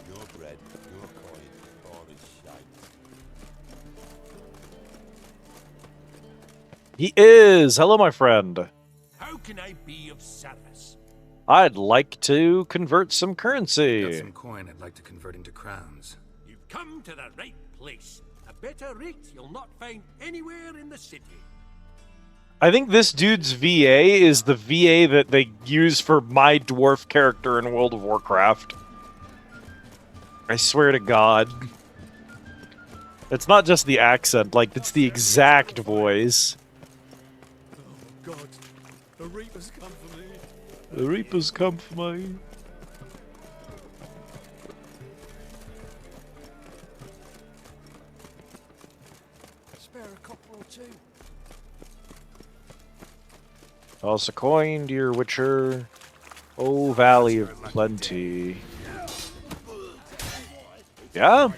L: Your bread, your coin, all is shite.
D: He is! Hello, my friend.
S: How can I be of service?
D: I'd like to convert some currency.
V: Got some coin I'd like to convert into crowns.
S: You've come to the right place. A better rate you'll not find anywhere in the city.
D: I think this dude's VA is the VA that they use for my dwarf character in World of Warcraft. I swear to God. It's not just the accent, like, it's the exact voice.
J: Oh God, the Reapers come for me.
D: The Reapers come for me.
J: Spare a copper or two.
D: Toss a coin, dear Witcher. Oh, Valley of Plenty. Yeah?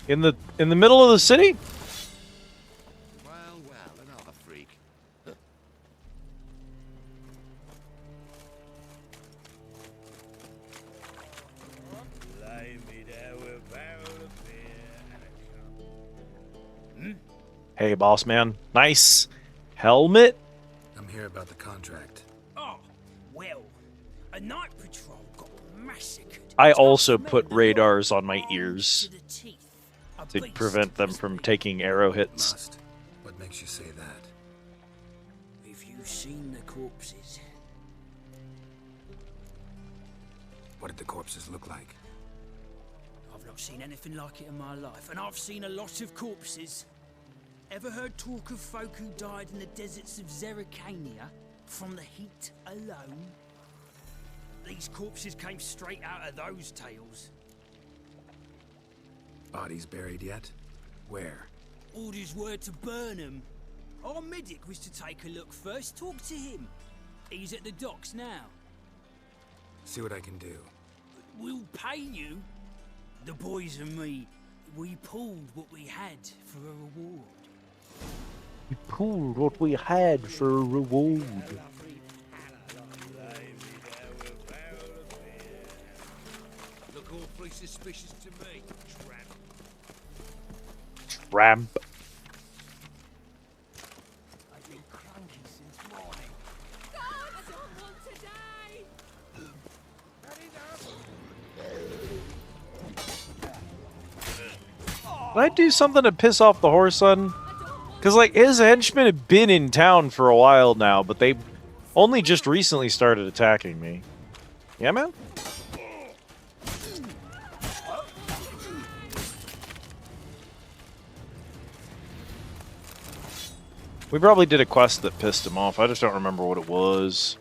D: In the middle of the city?
N: Well, another freak.
D: Hey, boss man. Nice helmet.
V: I'm here about the contract.
J: Oh, well, a night patrol got massacred.
D: I also put radars on my ears to prevent them from taking arrow hits.
V: What makes you say that?
J: Have you seen the corpses?
V: What did the corpses look like?
J: I've not seen anything like it in my life, and I've seen a lot of corpses. Ever heard talk of folk who died in the deserts of Zerrikania from the heat alone? These corpses came straight out of those tales.
V: Bodies buried yet? Where?
J: Orders were to burn them. Our medic was to take a look first, talk to him. He's at the docks now.
V: See what I can do.
J: We'll pay you. The boys and me, we pulled what we had for a reward.
D: We pulled what we had for a reward.
S: Look awfully suspicious to me, tramp.
D: Tramp.
J: I've been cranky since morning.
Q: Someone today!
J: Oh,
D: Did I do something to piss off the horse son? Because, like, his henchmen have been in town for a while now, but they only just recently started attacking me. Yeah, man? We probably did a quest that pissed him off. I just don't remember what it was.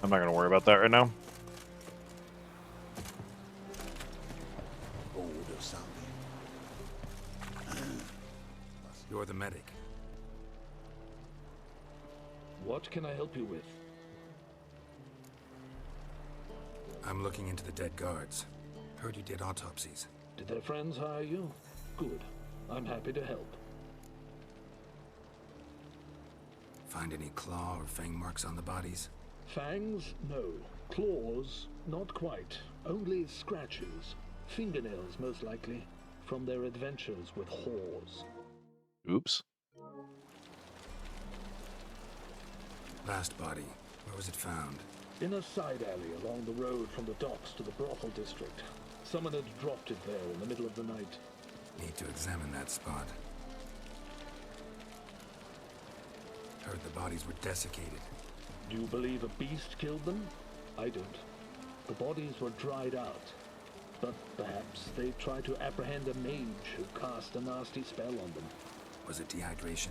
D: I'm not going to worry about that right now.
I: You're the medic.
B: What can I help you with?
I: I'm looking into the dead guards. Heard you did autopsies.
B: Did their friends hire you? Good. I'm happy to help.
I: Find any claw or fang marks on the bodies?
B: Fangs? No. Claws? Not quite. Only scratches. Fingernails, most likely. From their adventures with whores.
D: Oops.
I: Last body. Where was it found?
B: In a side alley along the road from the docks to the brothel district. Someone had dropped it there in the middle of the night.
I: Need to examine that spot. Heard the bodies were desiccated.
B: Do you believe a beast killed them? I don't. The bodies were dried out. But perhaps they tried to apprehend a mage who cast a nasty spell on them.
I: Was it dehydration?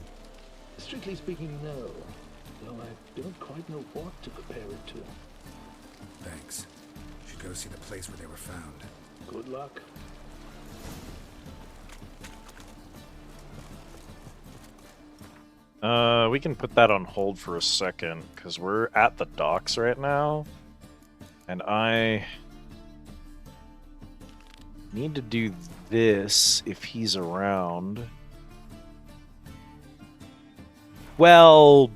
B: Strictly speaking, no. Though I don't quite know what to compare it to.
I: Thanks. Should go see the place where they were found.
B: Good luck.
D: We can put that on hold for a second, because we're at the docks right now. And I need to do this if he's around. Well,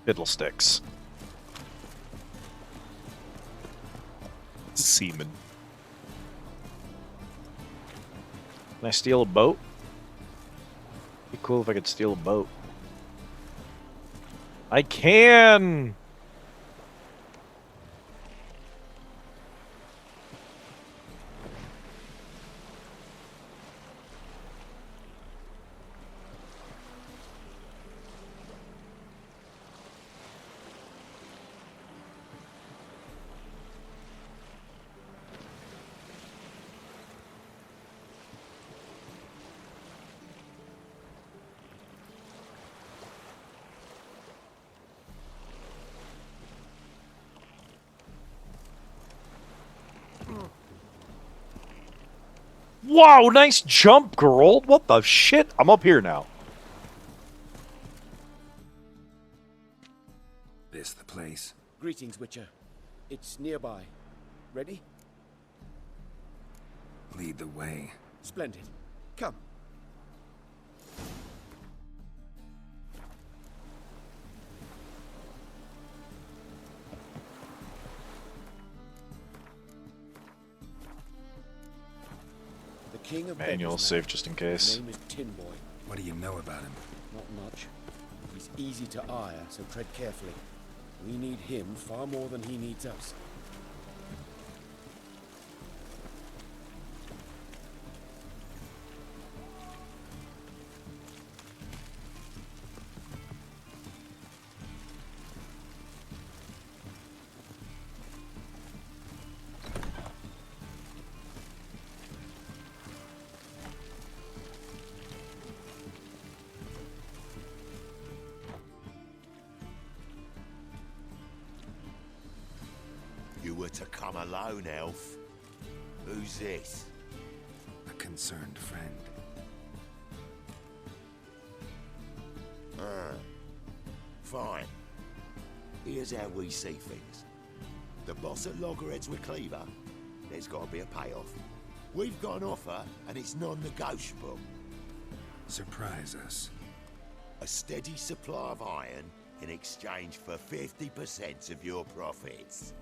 D: fiddlesticks. Seaman. Can I steal a boat? Be cool if I could steal a boat. I can! Wow, nice jump, girl. What the shit? I'm up here now.
I: This the place?
G: Greetings, Witcher. It's nearby. Ready?
I: Lead the way.
G: Splendid. Come. King of
D: Manual save just in case.
G: His name is Tin Boy.
I: What do you know about him?
G: Not much. He's easy to ire, so tread carefully. We need him far more than he needs us.
L: You were to come alone, elf. Who's this?
I: A concerned friend.
L: Ah, fine. Here's how we see things. The boss at Loggerheads with Cleaver, there's got to be a payoff. We've got an offer, and it's non-negotiable.
I: Surprise us.
L: A steady supply of iron in exchange for 50% of your profits.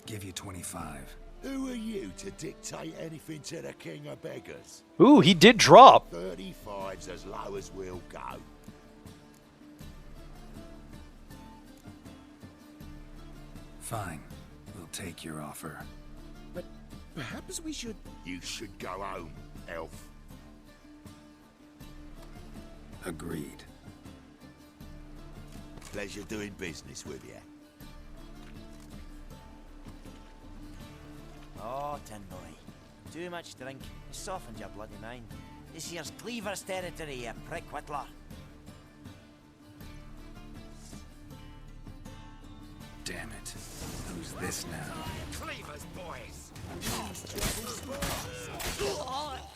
I: Give you 25.
L: Who are you to dictate anything to the king of beggars?
D: Ooh, he did drop.
L: 35's as low as we'll go.
I: Fine. We'll take your offer.
T: But perhaps we should...
L: You should go home, elf.
I: Agreed.
L: Pleasure doing business with you.
M: Oh, tin boy. Too much drink. It softens your bloody mind. This here's Cleaver's territory, you prick whittler.
I: Damn it. Who's this now?
L: Cleaver's boys!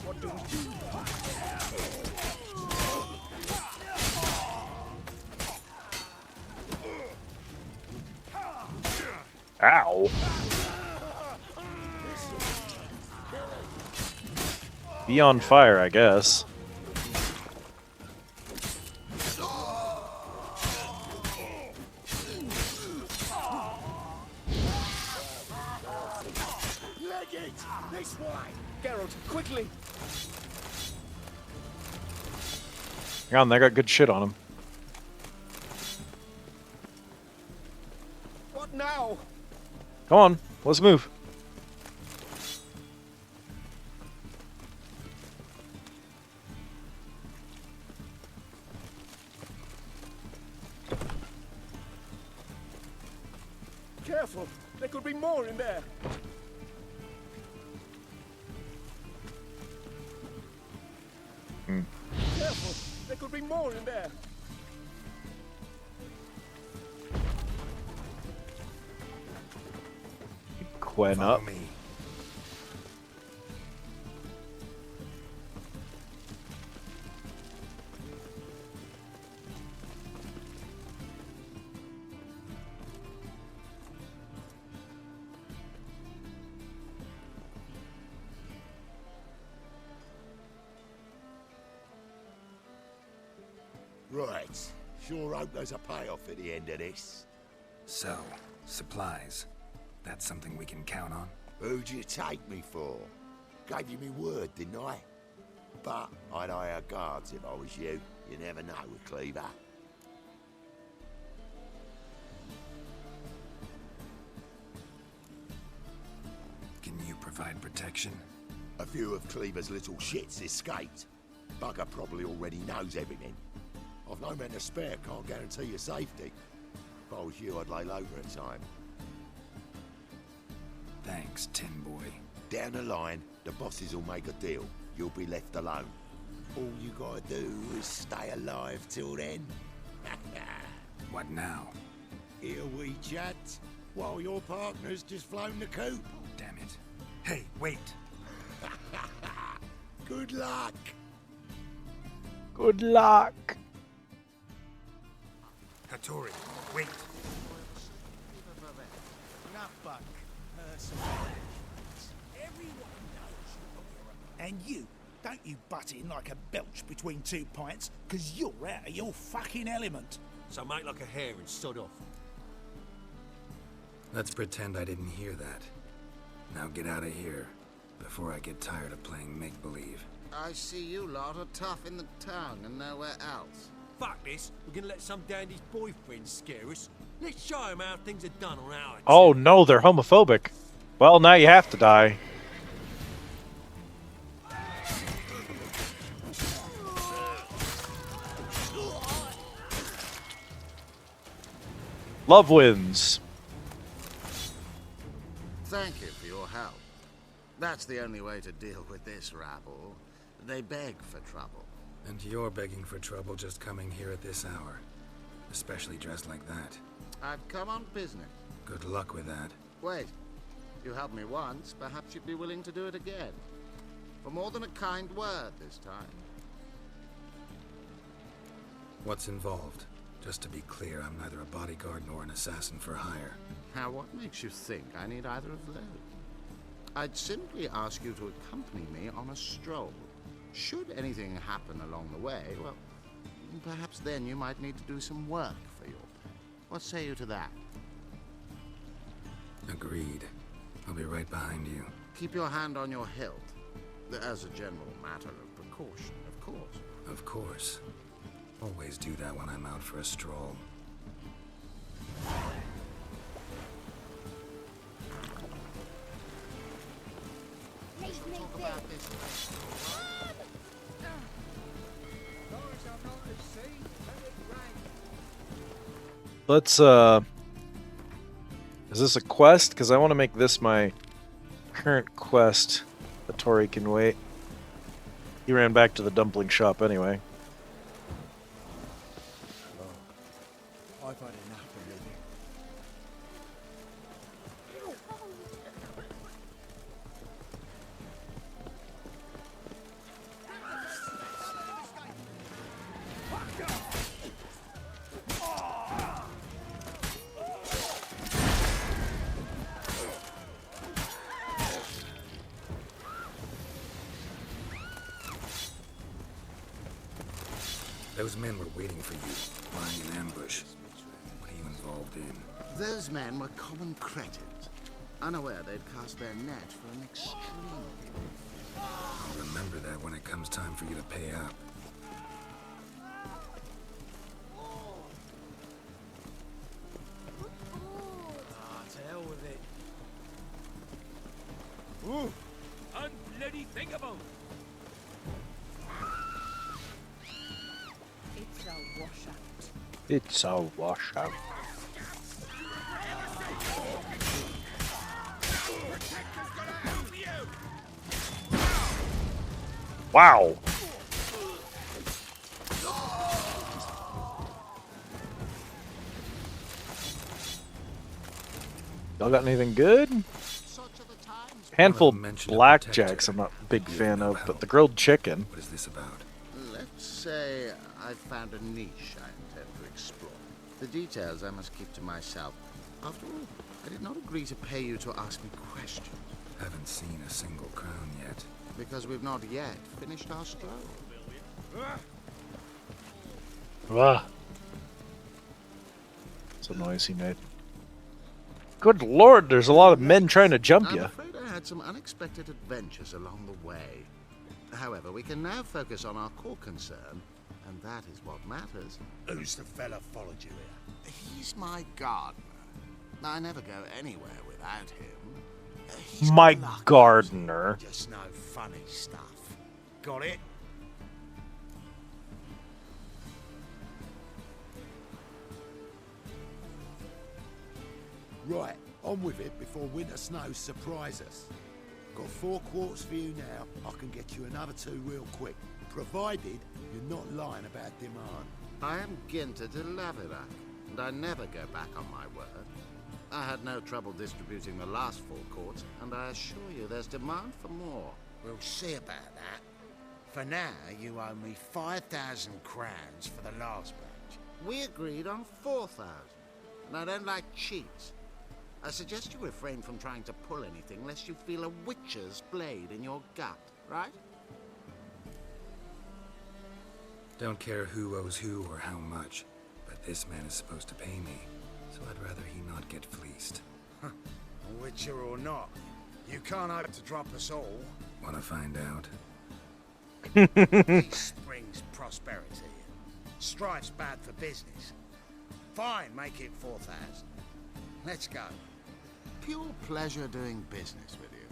T: What do we do?
D: Ow. Be on fire, I guess.
T: This way! Geralt, quickly!
D: Hang on, they got good shit on them.
T: What now?
D: Come on, let's move.
T: Careful! There could be more in there! Careful! There could be more in there!
D: Quen up.
I: Me.
L: Right. Sure hope there's a payoff at the end of this.
I: So, supplies. That's something we can count on?
L: Who'd you take me for? Gave you me word, didn't I? But I'd hire guards if I was you. You never know with Cleaver.
I: Can you provide protection?
L: A few of Cleaver's little shits escaped. Bugger probably already knows everything. I've no men to spare, can't guarantee your safety. If I was you, I'd lay low for a time.
I: Thanks, Tin Boy.
L: Down the line, the bosses will make a deal. You'll be left alone. All you gotta do is stay alive till then.
I: What now?
L: Here we chat, while your partner's just flown the coop.
I: Damn it. Hey, wait!
L: Good luck!
D: Good luck!
I: Hattori, wait!
U: And you, don't you butt in like a belch between 2 pints, because you're out of your fucking element.
S: So make like a hare and sod off.
I: Let's pretend I didn't hear that. Now get out of here, before I get tired of playing make-believe.
N: I see you lot are tough in the town and nowhere else.
S: Fuck this. We're gonna let some dandy's boyfriend scare us. Let's show him how things are done on our
D: Oh no, they're homophobic. Well, now you have to die. Love wins.
N: Thank you for your help. That's the only way to deal with this rabble. They beg for trouble.
I: And you're begging for trouble just coming here at this hour. Especially dressed like that.
N: I've come on business.
I: Good luck with that.
N: Wait. You helped me once, perhaps you'd be willing to do it again. For more than a kind word this time.
I: What's involved? Just to be clear, I'm neither a bodyguard nor an assassin for hire.
N: Now, what makes you think I need either of those? I'd simply ask you to accompany me on a stroll. Should anything happen along the way, well, perhaps then you might need to do some work for your pay. What say you to that?
V: Agreed. I'll be right behind you.
N: Keep your hand on your hilt. As a general matter of precaution, of course.
V: Of course. Always do that when I'm out for a stroll.
D: Let's, is this a quest? Because I want to make this my current quest. But Tori can wait. He ran back to the dumpling shop anyway.
H: I've had enough of living.
V: Those men were waiting for you, lying in ambush. What are you involved in?
N: Those men were common cretins, unaware they'd cast their net for an extreme.
V: I'll remember that when it comes time for you to pay up.
J: To hell with it. Ooh, unbloody thinkable.
K: It's a washout.
D: It's a washout. Wow. Y'all got anything good? Handful of blackjacks I'm not a big fan of, but the grilled chicken.
V: What is this about?
N: Let's say I've found a niche I intend to explore. The details I must keep to myself. After all, I did not agree to pay you to ask me questions.
V: Haven't seen a single crown yet.
N: Because we've not yet finished our stroll.
D: Ah. It's a noise he made. Good lord, there's a lot of men trying to jump you.
N: I'm afraid I had some unexpected adventures along the way. However, we can now focus on our core concern, and that is what matters.
H: Who's the fella followed you here?
N: He's my gardener. I never go anywhere without him. He's
D: My
N: got luck.
D: gardener.
H: Just no funny stuff. Got it? Right, on with it before winter snows surprise us. Got 4 quarts for you now. I can get you another 2 real quick, provided you're not lying about demand.
N: I am Ginter de Lavirak, and I never go back on my word. I had no trouble distributing the last 4 quarts, and I assure you there's demand for more.
H: We'll see about that. For now, you owe me 5,000 crowns for the last batch.
N: We agreed on 4,000, and I don't like cheats. I suggest you refrain from trying to pull anything lest you feel a witch's blade in your gut, right?
V: Don't care who owes who or how much, but this man is supposed to pay me, so I'd rather he not get fleeced.
H: A witcher or not, you can't hope to drop us all.
V: Wanna find out?
H: Peace brings prosperity. Strife's bad for business. Fine, make it 4,000. Let's go.
N: Pure pleasure doing business with you.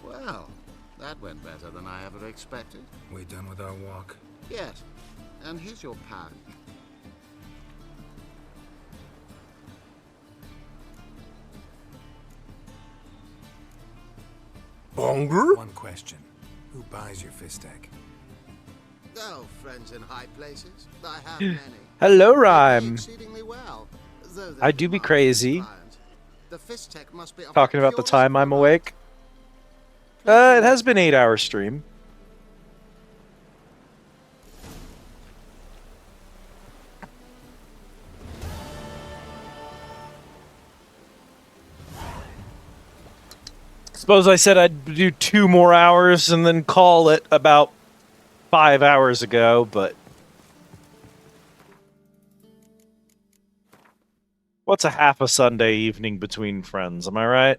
N: Well, that went better than I ever expected.
V: We done with our walk?
N: Yes, and here's your pound.
V: Bonger? One question. Who buys your fistek?
N: Oh, friends in high places. I have many.
D: Hello, Rhyme.
N: Exceedingly well. Though
D: I do be crazy.
N: the fistek must be of
D: Talking about the time I'm awake. It has been 8-hour stream. Suppose I said I'd do 2 more hours and then call it about 5 hours ago, but... What's a half a Sunday evening between friends, am I right?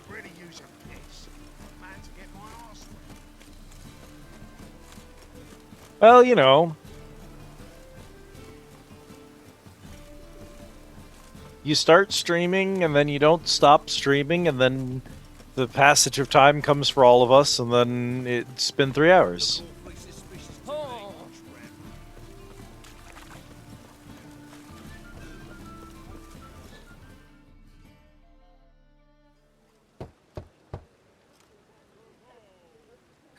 U: Really use a piss. Man to get my arse wet.
D: Well, you know. You start streaming, and then you don't stop streaming, and then the passage of time comes for all of us, and then it's been 3 hours.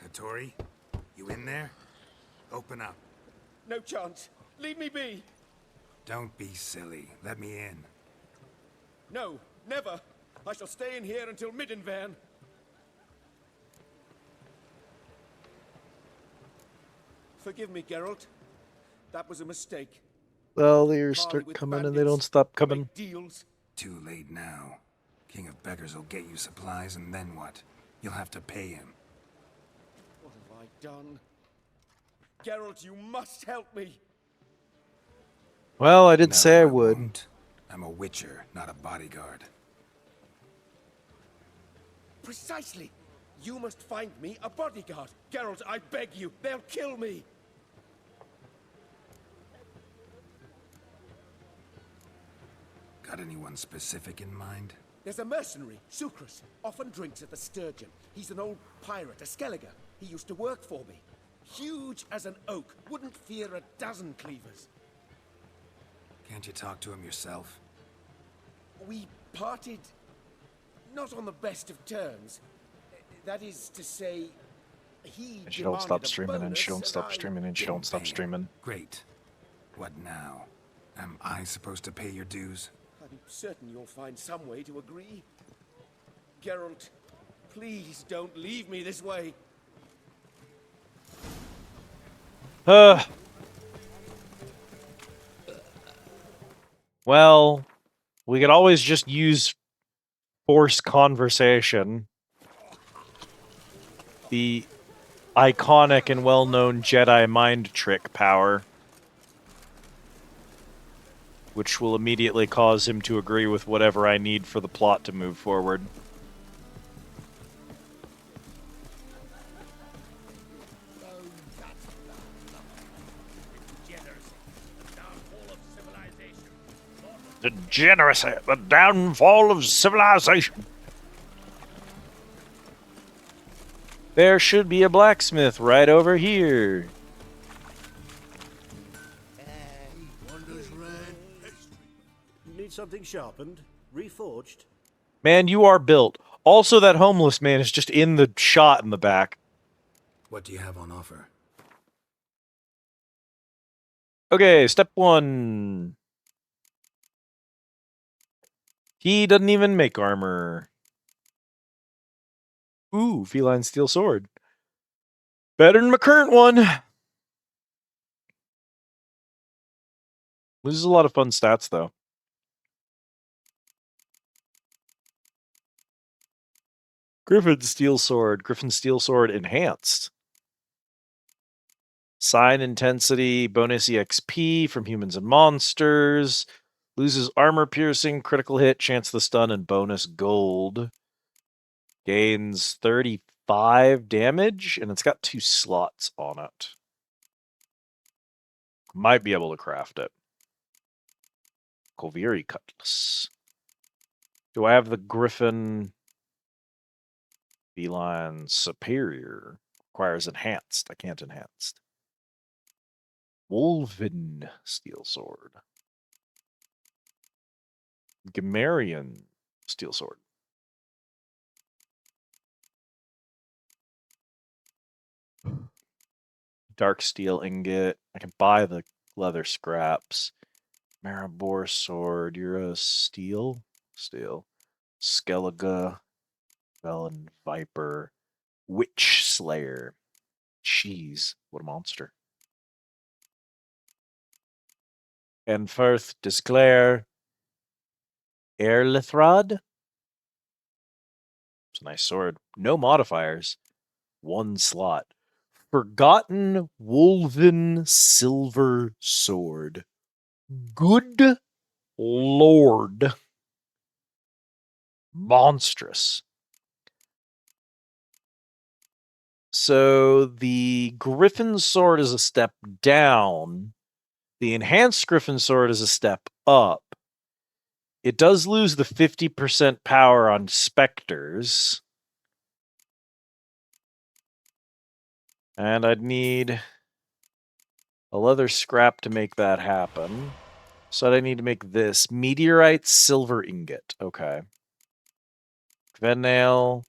I: Hattori, you in there? Open up.
S: No chance. Leave me be.
I: Don't be silly. Let me in.
S: No, never. I shall stay in here until Middenvan. Forgive me, Geralt. That was a mistake.
D: Well, they start coming and they don't stop coming.
S: Deals.
I: Too late now. King of Beggars will get you supplies, and then what? You'll have to pay him.
S: What have I done? Geralt, you must help me.
D: Well, I did
I: No,
D: say I would.
I: won't. I'm a witcher, not a bodyguard.
S: Precisely. You must find me a bodyguard. Geralt, I beg you. They'll kill me.
I: Got anyone specific in mind?
S: There's a mercenary, Sucrus. Often drinks at the Sturgeon. He's an old pirate, a Skelliger. He used to work for me. Huge as an oak. Wouldn't fear a dozen cleavers.
I: Can't you talk to him yourself?
S: We parted... not on the best of terms. That is to say... he
D: And she don't stop
S: demanded a
D: streaming, and
S: bonus,
D: she don't stop
S: I
D: streaming, and she
S: didn't
D: don't stop
S: pay him.
D: streaming.
I: Great. What now? Am I supposed to pay your dues?
S: I'm certain you'll find some way to agree. Geralt, please don't leave me this way.
D: Well, we could always just use forced conversation. The iconic and well-known Jedi mind trick power. Which will immediately cause him to agree with whatever I need for the plot to move forward. Degeneracy, the downfall of civilization. There should be a blacksmith right over here.
F: Need something sharpened? Reforged?
D: Man, you are built. Also, that homeless man is just in the shot in the back.
I: What do you have on offer?
D: Okay, step 1. He doesn't even make armor. Ooh, feline steel sword. Better than my current one. Loses a lot of fun stats, though. Griffin steel sword. Griffin steel sword enhanced. Sign intensity, bonus EXP from humans and monsters. Loses armor piercing, critical hit, chance to stun, and bonus gold. Gains 35 damage, and it's got 2 slots on it. Might be able to craft it. Koviri Cutlass. Do I have the Griffin Feline Superior? Requires enhanced. I can't enhanced. Wolven Steel Sword. Gamarian Steel Sword. Dark Steel Ingot. I can buy the leather scraps. Maribor Sword. You're a Steel? Steel. Skellige. Velen Viper. Witch Slayer. Jeez, what a monster. And first, Disclare. Erlethrod. It's a nice sword. No modifiers. 1 slot. Forgotten Wolven Silver Sword. Good Lord. Monstrous. So the Griffin Sword is a step down. The Enhanced Griffin Sword is a step up. It does lose the 50% power on Spectres. And I'd need a leather scrap to make that happen. So I need to make this. Meteorite Silver Ingot. Okay. Venail.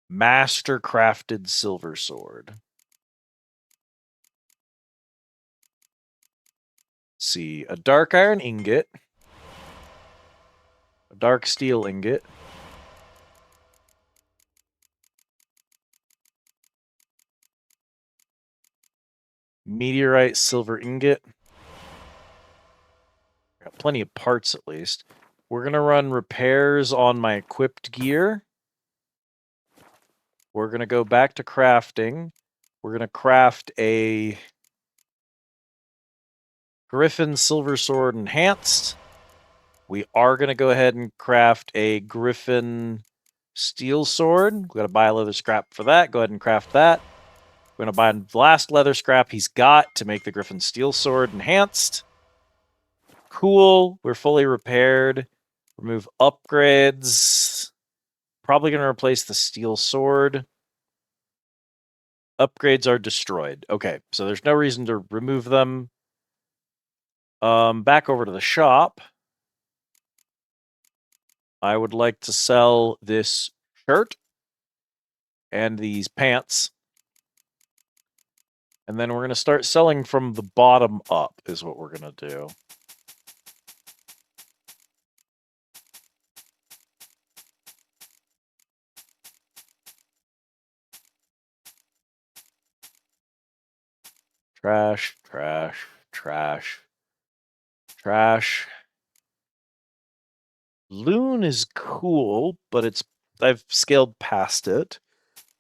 D: Master Crafted Silver Sword. Let's see. A Dark Iron Ingot. A Dark Steel Ingot. Meteorite Silver Ingot. Got plenty of parts at least. We're going to run repairs on my equipped gear. We're going to go back to crafting. We're going to craft a Griffin Silver Sword Enhanced. We are going to go ahead and craft a Griffin Steel Sword. We've got to buy a leather scrap for that. Go ahead and craft that. We're going to buy the last leather scrap he's got to make the Griffin Steel Sword Enhanced. Cool. We're fully repaired. Remove upgrades. Probably going to replace the Steel Sword. Upgrades are destroyed. Okay, so there's no reason to remove them. Back over to the shop. I would like to sell this shirt and these pants. And then we're going to start selling from the bottom up is what we're going to do. Trash, trash, trash, trash. Loon is cool, but I've scaled past it.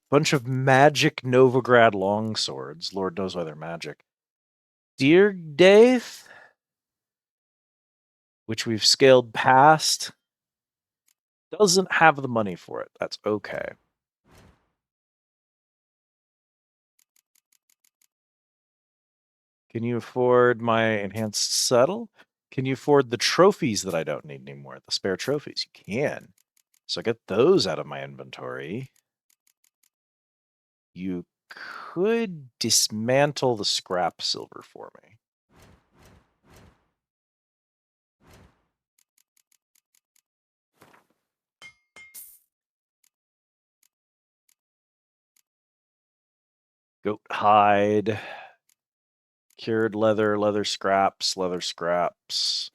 D: Bunch of magic Novigrad longswords. Lord knows why they're magic. Dear Dave, which we've scaled past, doesn't have the money for it. That's okay. Can you afford my enhanced settle? Can you afford the trophies that I don't need anymore? The spare trophies? You can. So get those out of my inventory. You could dismantle the scrap silver for me. Goat hide. Cured leather, leather scraps, leather scraps.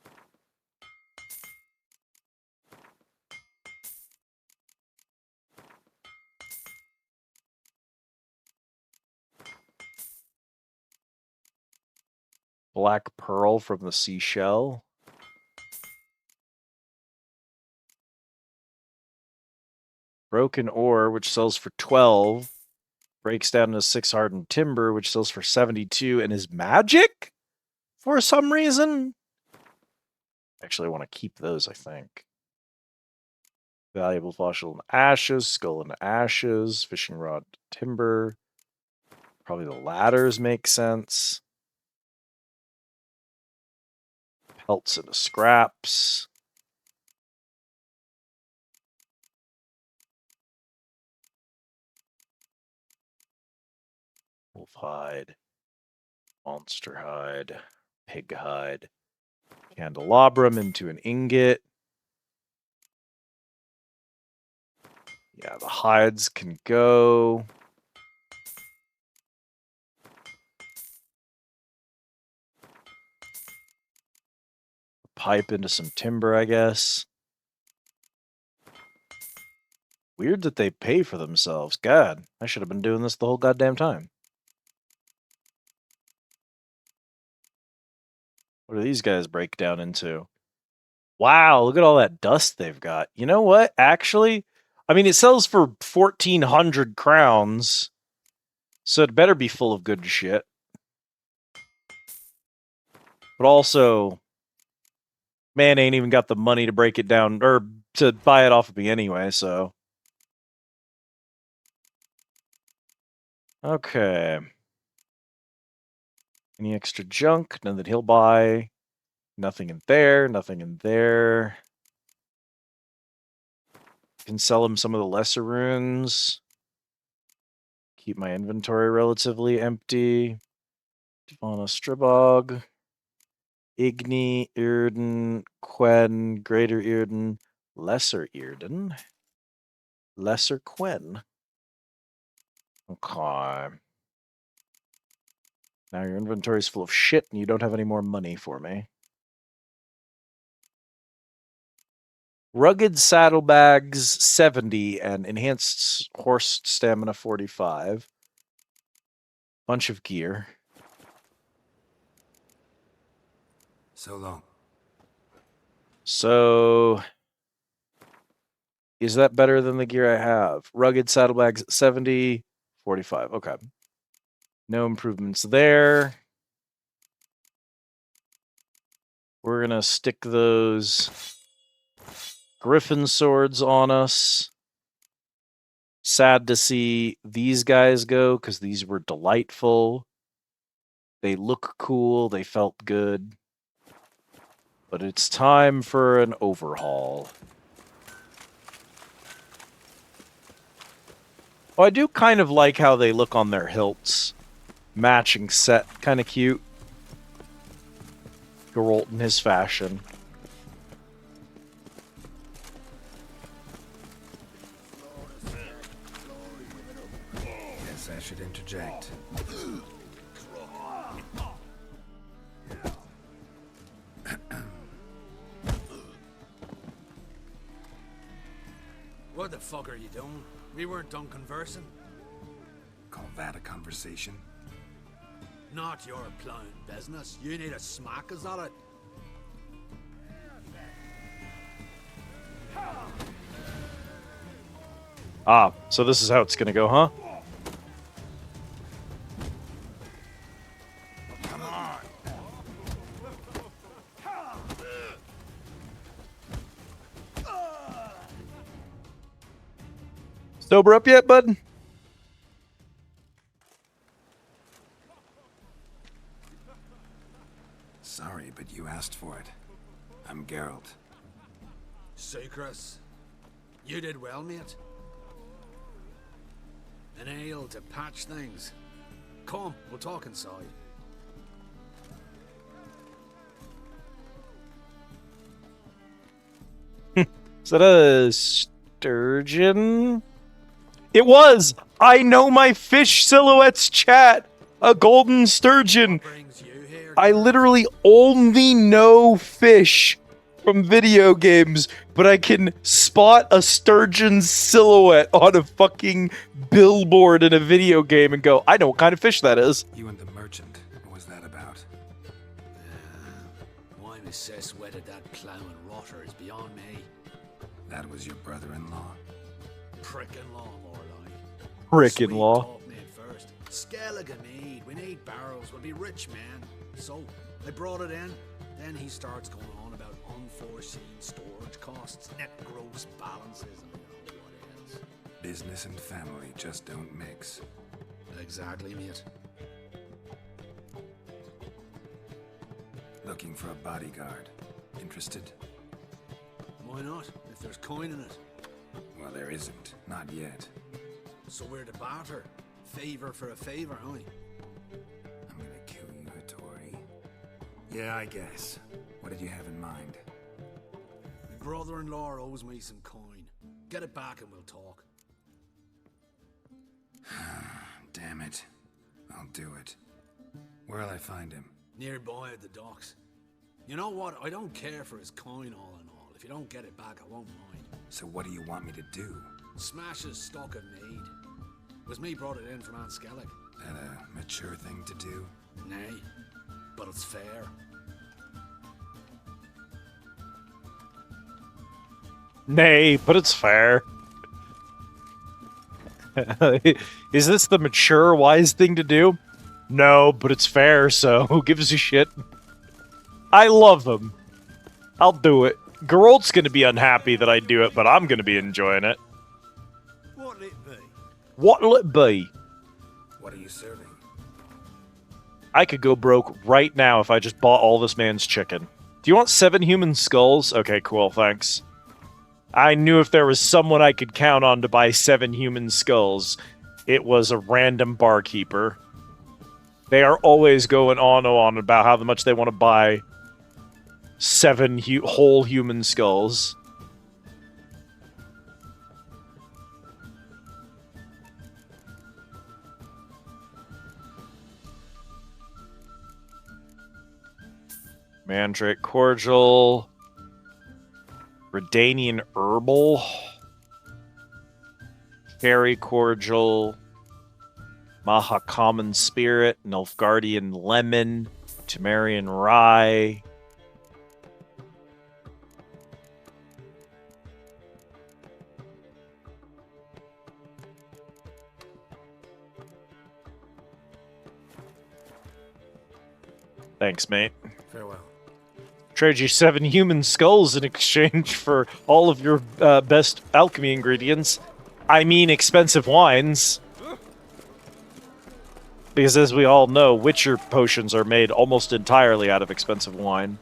D: Black pearl from the seashell. Broken ore, which sells for 12. Breaks down into 6 hardened timber, which sells for 72 and is magic for some reason. Actually, I want to keep those, I think. Valuable fossil and ashes, skull and ashes, fishing rod timber. Probably the ladders make sense. Pelts into scraps. Wolf hide. Monster hide. Pig hide. Candelabrum into an ingot. Yeah, the hides can go. Pipe into some timber, I guess. Weird that they pay for themselves. God, I should have been doing this the whole goddamn time. What do these guys break down into? Wow, look at all that dust they've got. You know what? Actually, I mean, it sells for 1,400 crowns, so it better be full of good shit. But also, man ain't even got the money to break it down, or to buy it off of me anyway, so. Okay. Any extra junk? None that he'll buy. Nothing in there, nothing in there. Can sell him some of the lesser runes. Keep my inventory relatively empty. Fauna Stribog. Igni, Irden, Quen, Greater Irden, Lesser Irden, Lesser Quen. Okay. Now your inventory's full of shit and you don't have any more money for me. Rugged saddlebags 70 and enhanced horse stamina 45. Bunch of gear.
I: So long.
D: So, is that better than the gear I have? Rugged saddlebags 70, 45. Okay. No improvements there. We're going to stick those griffin swords on us. Sad to see these guys go, because these were delightful. They look cool. They felt good. But it's time for an overhaul. Oh, I do kind of like how they look on their hilts. Matching set. Kind of cute. Geralt in his fashion.
I: Guess I should interject.
E: What the fuck are you doing? We weren't done conversing.
I: Call that a conversation?
E: Not your plowing business. You need a smack, is that it?
D: Ah, so this is how it's gonna go, huh?
E: Come on.
D: Sober up yet, bud?
I: Sorry, but you asked for it. I'm Geralt.
E: Sucrus, you did well, mate. An ale to patch things. Come, we'll talk inside.
D: Is that a sturgeon? It was! I know my fish silhouettes, chat! A golden sturgeon! I literally only know fish from video games, but I can spot a sturgeon's silhouette on a fucking billboard in a video game and go, I know what kind of fish that is.
I: You and the merchant, what was that about?
E: Why Miss Cess wedded that ploughing rotter is beyond me.
I: That was your brother-in-law?
E: Prick-in-law, more like.
D: Prick-in-law.
E: Skelligan mead. We need barrels. We'll be rich, man. So, I brought it in. Then he starts going on about unforeseen storage costs, net gross balances, and you know what else.
I: Business and family just don't mix.
E: Exactly, mate.
I: Looking for a bodyguard. Interested?
T: Why not, if there's coin in it?
I: Well, there isn't. Not yet.
T: So we're to barter. Favor for a favor, aye?
I: I'm gonna kill you, Hattori. Yeah, I guess. What did you have in mind?
T: My brother-in-law owes me some coin. Get it back and we'll talk.
I: Damn it. I'll do it. Where'll I find him?
T: Nearby at the docks. You know what? I don't care for his coin all in all. If you don't get it back, I won't mind.
I: So what do you want me to do?
T: Smash his stock of mead. Was me brought it in from Aunt Skellig.
I: That a mature thing to do?
T: Nay, but it's fair.
D: Nay, but it's fair. Is this the mature, wise thing to do? No, but it's fair, so who gives a shit? I love him. I'll do it. Geralt's gonna be unhappy that I do it, but I'm gonna be enjoying it.
T: What'll it be?
D: What'll it be?
I: What are you serving?
D: I could go broke right now if I just bought all this man's chicken. Do you want 7 human skulls? Okay, cool, thanks. I knew if there was someone I could count on to buy 7 human skulls, it was a random barkeeper. They are always going on about how much they want to buy 7 whole human skulls. Mandrake cordial. Redanian herbal. Cherry cordial. Maha common spirit. Nilfgaardian lemon. Temerian rye. Thanks, mate.
T: Farewell.
D: Trade you 7 human skulls in exchange for all of your best alchemy ingredients. I mean expensive wines. Because as we all know, Witcher potions are made almost entirely out of expensive wine.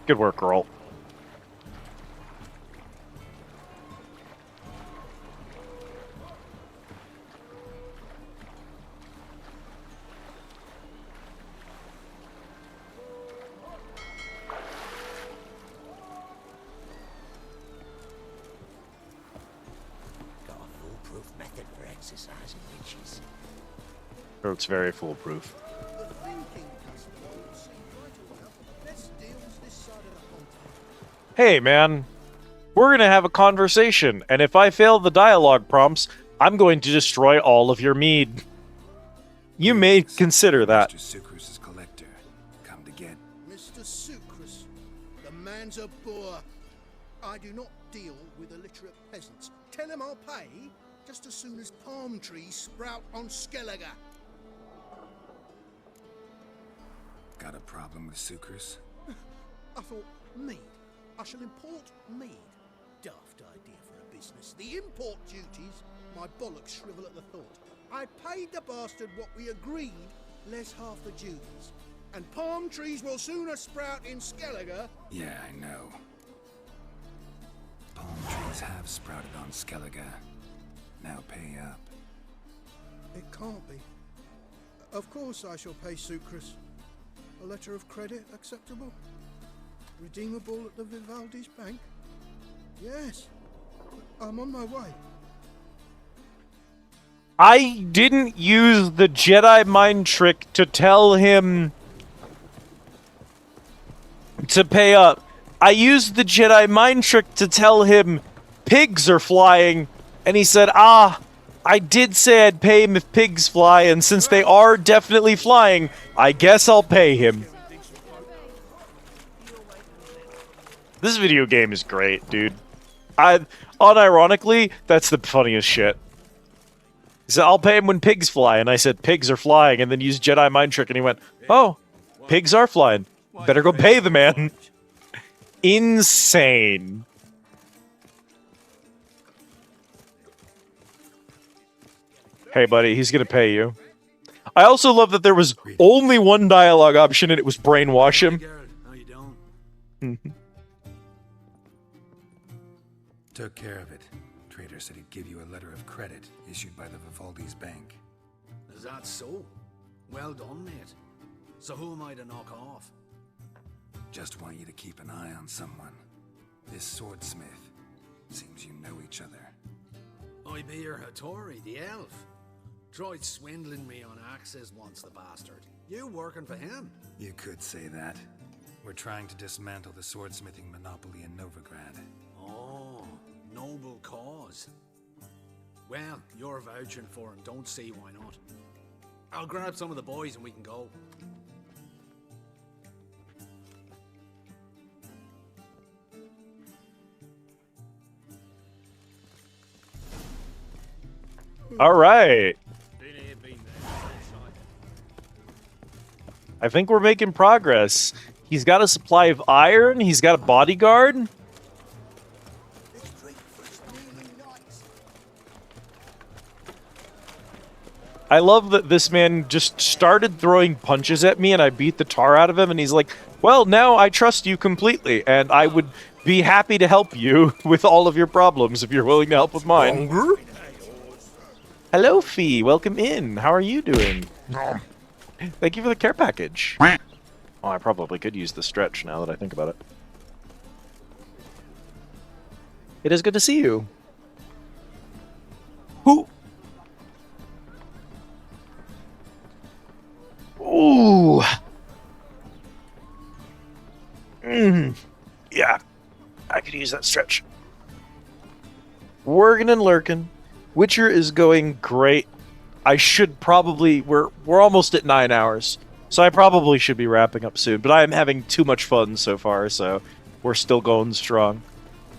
D: Good work, girl. It's very foolproof. Hey, man. We're gonna have a conversation, and if I fail the dialogue prompts, I'm going to destroy all of your mead. You may consider that.
I: Mr. Sucrus's collector. Come to get...
O: Mr. Sucrus, the man's a boor. I do not deal with illiterate peasants. Tell him I'll pay just as soon as palm trees sprout on Skellige.
I: Got a problem with Sucrus?
O: I thought, mead. I shall import mead. Daft idea for a business. The import duties, my bollocks shrivel at the thought. I paid the bastard what we agreed, less half the duties. And palm trees will sooner sprout in Skellige.
I: Yeah, I know. Palm trees have sprouted on Skellige. Now pay up.
O: It can't be. Of course I shall pay Sucrus. A letter of credit acceptable? Redeemable at the Vivaldi's bank? Yes. I'm on my way.
D: I didn't use the Jedi mind trick to tell him to pay up. I used the Jedi mind trick to tell him pigs are flying, and he said, ah, I did say I'd pay him if pigs fly, and since they are definitely flying, I guess I'll pay him. This video game is great, dude. Unironically, that's the funniest shit. He said, I'll pay him when pigs fly, and I said, pigs are flying, and then used Jedi mind trick, and he went, oh, pigs are flying. Better go pay the man. Insane. Hey, buddy, he's gonna pay you. I also love that there was only one dialogue option and it was brainwash him.
T: How you doing?
I: Took care of it. Trader said he'd give you a letter of credit issued by the Vivaldi's bank.
T: Is that so? Well done, mate. So who am I to knock off?
I: Just want you to keep an eye on someone. This swordsmith. Seems you know each other.
T: I be your Hattori, the elf. Tried swindling me on access once, the bastard. You working for him?
I: You could say that. We're trying to dismantle the swordsmithing monopoly in Novigrad.
T: Oh, noble cause. Well, you're vouching for him, don't see why not. I'll grab some of the boys and we can go.
D: All right. I think we're making progress. He's got a supply of iron. He's got a bodyguard. I love that this man just started throwing punches at me and I beat the tar out of him and he's like, well, now I trust you completely and I would be happy to help you with all of your problems if you're willing to help with mine. Hello, Fee. Welcome in. How are you doing? Thank you for the care package. Oh, I probably could use the stretch now that I think about it. It is good to see you. Who? Ooh. Yeah. I could use that stretch. Working and lurking. Witcher is going great. I should probably... We're almost at 9 hours. So I probably should be wrapping up soon. But I am having too much fun so far, so we're still going strong.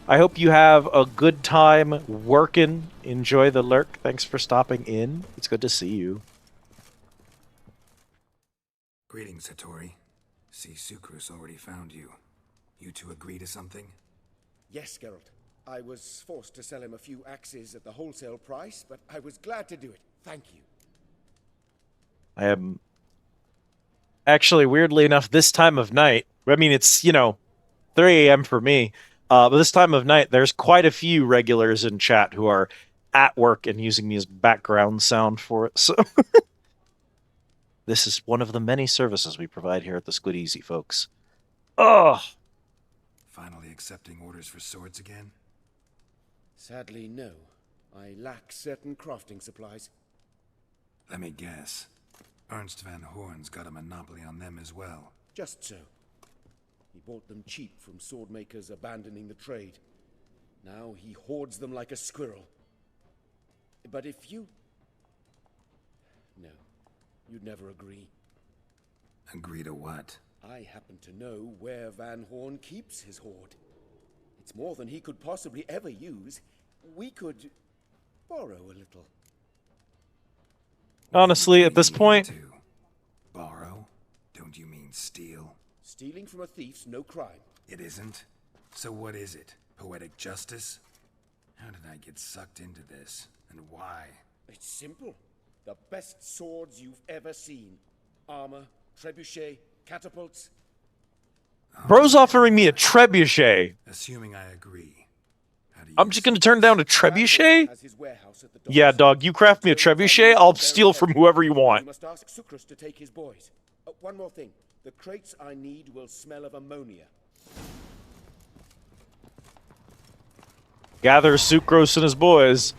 D: I hope you have a good time working. Enjoy the lurk. Thanks for stopping in. It's good to see you.
I: Greetings, Hattori. See, Sucrus already found you. You two agree to something?
G: Yes, Geralt. I was forced to sell him a few axes at the wholesale price, but I was glad to do it. Thank you.
D: I am... Actually, weirdly enough, this time of night... I mean, it's, 3 a.m. for me. But this time of night, there's quite a few regulars in chat who are at work and using me as background sound for it, so... This is one of the many services we provide here at the Squid Easy, folks. Ugh!
I: Finally accepting orders for swords again?
G: Sadly, no. I lack certain crafting supplies.
I: Let me guess. Ernst van Horn's got a monopoly on them as well.
G: Just so. He bought them cheap from swordmakers abandoning the trade. Now he hoards them like a squirrel. But if you... No. You'd never agree.
I: Agree to what?
G: I happen to know where Van Horn keeps his hoard. It's more than he could possibly ever use. We could borrow a little.
D: Honestly, at this point...
I: Borrow? Don't you mean steal?
G: Stealing from a thief's no crime.
I: It isn't? So what is it? Poetic justice? How did I get sucked into this? And why?
G: It's simple. The best swords you've ever seen. Armor, trebuchet, catapults.
D: Bro's offering me a trebuchet.
I: Assuming I agree.
D: I'm just gonna turn down a trebuchet? Yeah, dog, you craft me a trebuchet, I'll steal from whoever you want.
G: You must ask Sucrus to take his boys. One more thing. The crates I need will smell of ammonia.
D: Gather Sucrose and his boys.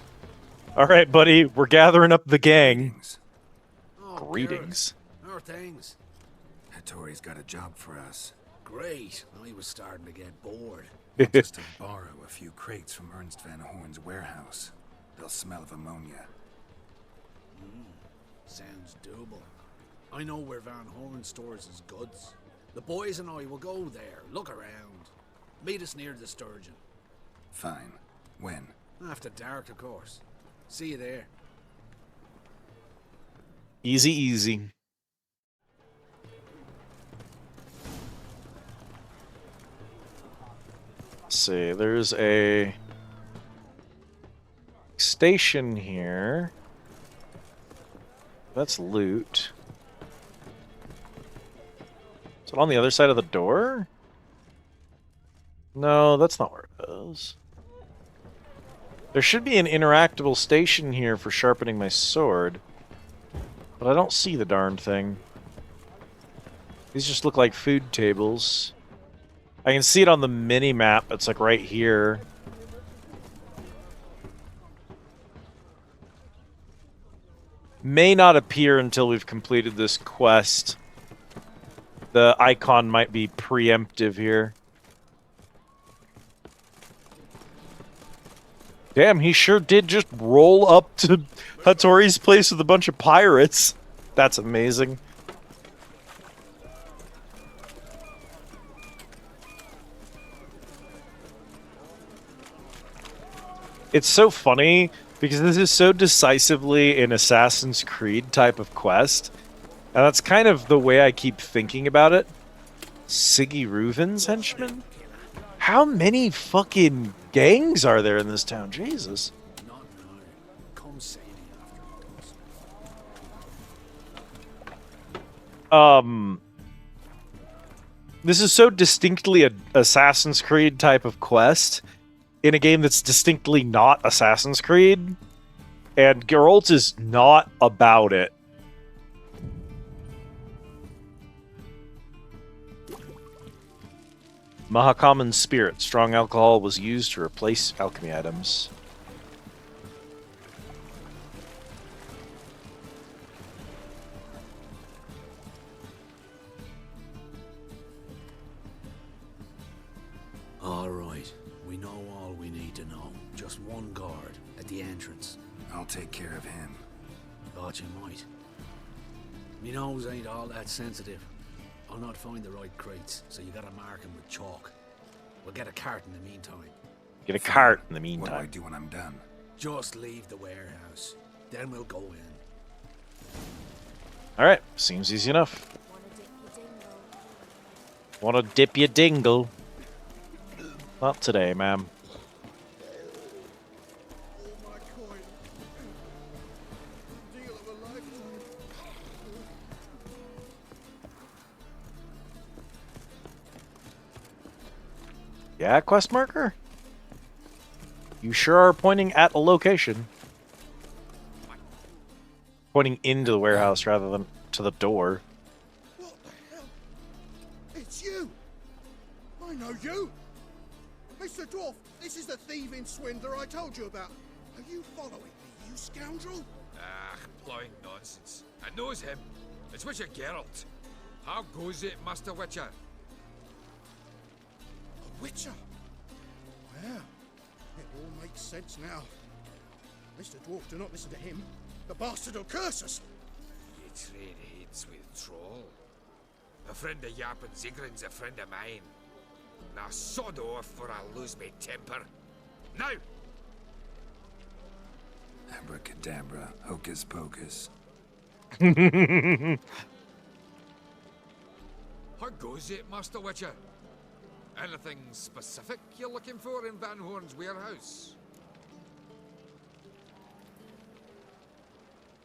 D: Alright, buddy, we're gathering up the gang. Greetings.
T: How are things?
I: Hattori's got a job for us.
T: Great. I was starting to get bored.
I: Just to borrow a few crates from Ernst van Horn's warehouse. They'll smell of ammonia.
T: Sounds doable. I know where Van Horn stores his goods. The boys and I will go there, look around. Meet us near the Sturgeon.
I: Fine. When?
T: After dark, of course. See you there.
D: Easy, easy. Let's see, there's a station here. That's loot. Is it on the other side of the door? No, that's not where it is. There should be an interactable station here for sharpening my sword. But I don't see the darn thing. These just look like food tables. I can see it on the mini-map. It's like right here. May not appear until we've completed this quest. The icon might be preemptive here. Damn, he sure did just roll up to Hattori's place with a bunch of pirates. That's amazing. It's so funny because this is so decisively an Assassin's Creed type of quest. And that's kind of the way I keep thinking about it. Siggy Reuven's henchman? How many fucking gangs are there in this town? Jesus. This is so distinctly an Assassin's Creed type of quest in a game that's distinctly not Assassin's Creed, and Geralt is not about it. Mahakaman's spirit. Strong alcohol was used to replace alchemy items.
T: All right, we know all we need to know. Just one guard at the entrance.
I: I'll take care of him.
T: Thought you might. Me nose ain't all that sensitive. I'll not find the right crates, so you gotta mark them with chalk. We'll get a cart in the meantime.
D: Get a cart in the meantime.
I: What do I do when I'm done?
T: Just leave the warehouse. Then we'll go in.
D: Alright, seems easy enough. Wanna dip your dingle? Not today, ma'am. Yeah, quest marker? You sure are pointing at a location. Pointing into the warehouse rather than to the door.
O: What the hell? It's you! I know you! Mr. Dwarf, this is the thieving swindler I told you about. Are you following me, you scoundrel?
E: Ah, plowing nonsense. I knows him. It's Witcher Geralt. How goes it, Master Witcher?
O: A witcher? Well, it all makes sense now. Mr. Dwarf, do not listen to him. The bastard will curse us.
E: You trade heads with troll. A friend of Yap and Zigrin's a friend of mine. Now sod off or I'll lose my temper. Now!
I: Abracadabra, hocus pocus.
E: How goes it, Master Witcher? Anything specific you're looking for in Van Horn's warehouse?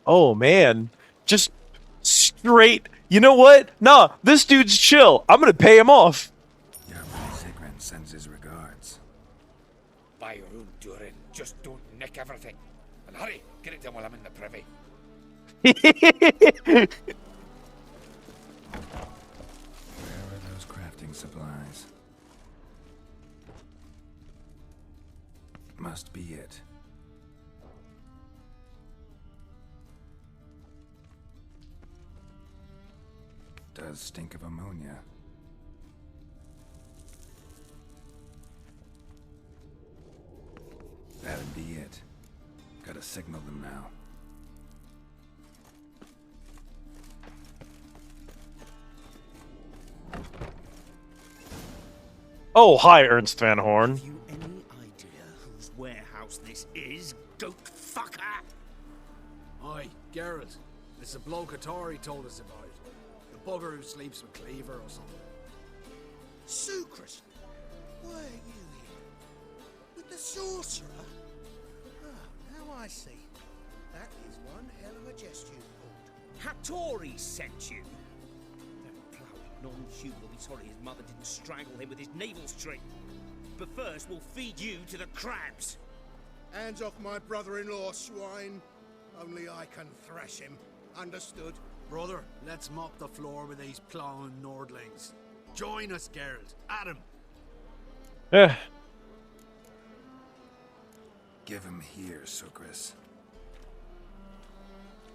D: Oh, man. Just straight. You know what? Nah, this dude's chill. I'm gonna pay him off.
I: Zigrin sends his regards.
E: By your own doing, just don't nick everything. And hurry, get it done while I'm in the privy.
I: Where are those crafting supplies? Must be it. Does stink of ammonia. That'd be it. Gotta signal them now.
D: Oh, hi, Ernst Van Horn.
H: Have you any idea whose warehouse this is, goat fucker?
T: Aye, Geralt. It's the bloke Hattori told us about. The bugger who sleeps with Cleaver or something.
O: Sucrus, why are you here? With the sorcerer? Ah, now I see. That is one hell of a jest you pulled.
J: Hattori sent you. That ploughing non-Jew will be sorry his mother didn't strangle him with his navel string. But first, we'll feed you to the crabs.
O: Hands off my brother-in-law, swine. Only I can thrash him. Understood?
T: Brother, let's mop the floor with these plowing Nordlings. Join us, Geralt. Adam.
I: Give him here, Sucrus.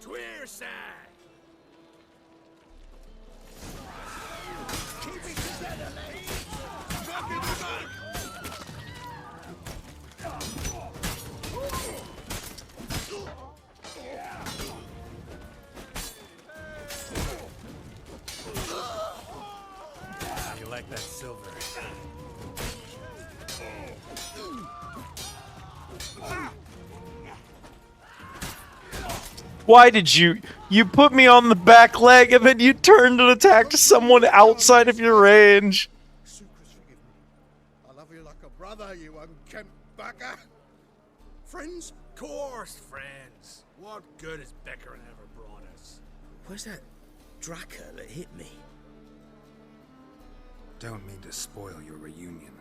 J: Tweerside!
O: Keep it together, ladies! Back in the back!
T: You like that silver?
D: Why did you put me on the back leg and then you turned and attacked someone outside of your range?
O: Sucrus, forgive me. I love you like a brother, you unkempt bugger. Friends?
T: Course, friends. What good has Beckerin ever brought us?
J: Where's that Draka that hit me?
I: Don't mean to spoil your reunion,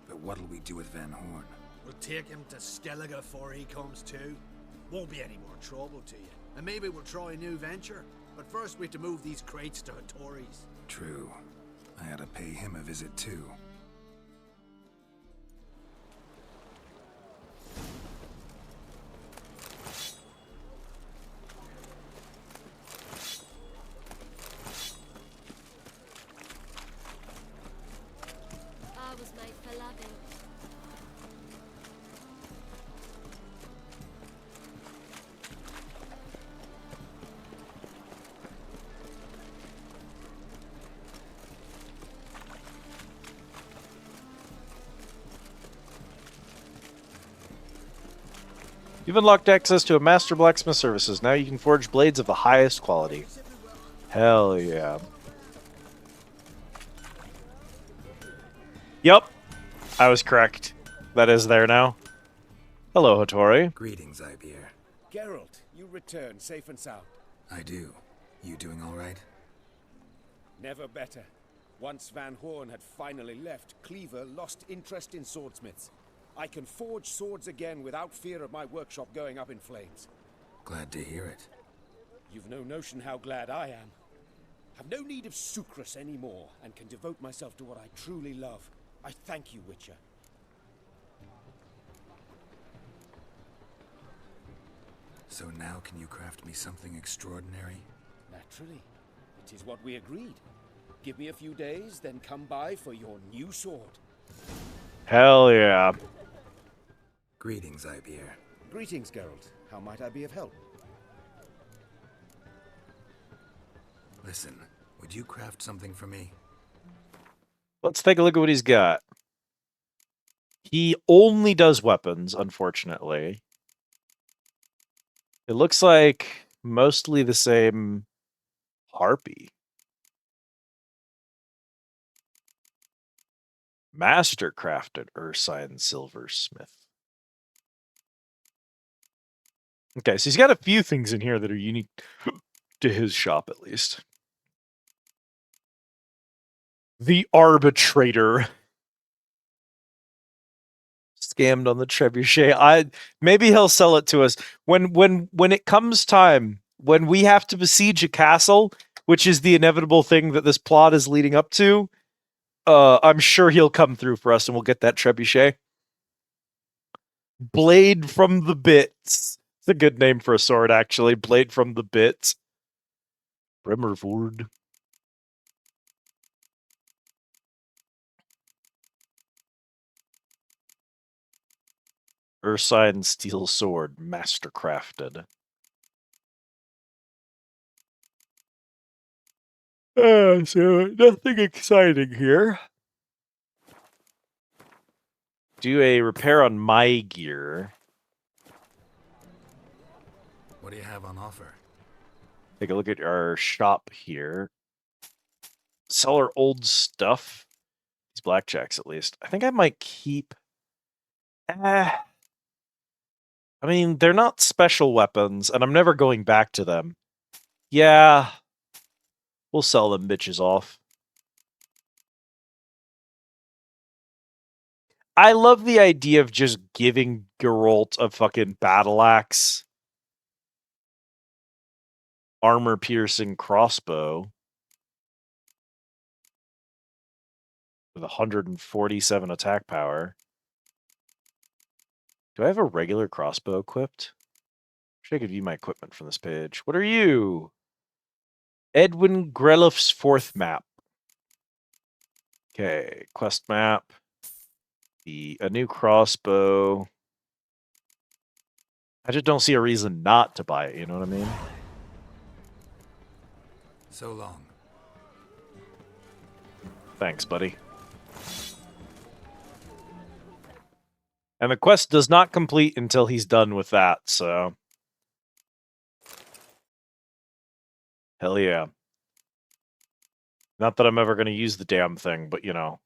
I: but what'll we do with Van Horn?
T: We'll take him to Skellige before he comes to. Won't be any more trouble to you. And maybe we'll try a new venture. But first we have to move these crates to Hattori's.
I: True. I ought to pay him a visit too.
Q: I was made for loving.
D: You've unlocked access to a master blacksmith services. Now you can forge blades of the highest quality. Hell yeah. Yep. I was correct. That is there now. Hello, Hattori.
I: Greetings, Ibeer.
G: Geralt, you return safe and sound.
I: I do. You doing all right?
G: Never better. Once Van Horn had finally left, Cleaver lost interest in swordsmiths. I can forge swords again without fear of my workshop going up in flames.
I: Glad to hear it.
G: You've no notion how glad I am. I've no need of Sucrus anymore, and can devote myself to what I truly love. I thank you, Witcher.
I: So now can you craft me something extraordinary?
G: Naturally. It is what we agreed. Give me a few days, then come by for your new sword.
D: Hell yeah.
I: Greetings, Ibeer.
G: Greetings, Geralt. How might I be of help?
I: Listen, would you craft something for me?
D: Let's take a look at what he's got. He only does weapons, unfortunately. It looks like mostly the same harpy. Mastercrafted Ursine Silversmith. Okay, so he's got a few things in here that are unique to his shop, at least. The Arbitrator. Scammed on the trebuchet. Maybe he'll sell it to us when it comes time, when we have to besiege a castle, which is the inevitable thing that this plot is leading up to. I'm sure he'll come through for us and we'll get that trebuchet. Blade from the Bits. It's a good name for a sword, actually. Blade from the Bits. Bremerford. Ursine Steel Sword, mastercrafted. So nothing exciting here. Do a repair on my gear.
I: What do you have on offer?
D: Take a look at our shop here. Sell our old stuff. These blackjacks, at least. I think I might keep... I mean, they're not special weapons, and I'm never going back to them. Yeah. We'll sell them bitches off. I love the idea of just giving Geralt a fucking battle axe. Armor-piercing crossbow. With 147 attack power. Do I have a regular crossbow equipped? Should I give you my equipment from this page? What are you? Edwin Grelof's 4th map. Okay, quest map. A new crossbow. I just don't see a reason not to buy it, you know what I mean?
I: So long.
D: Thanks, buddy. And the quest does not complete until he's done with that, so... Hell yeah. Not that I'm ever going to use the damn thing, but you know.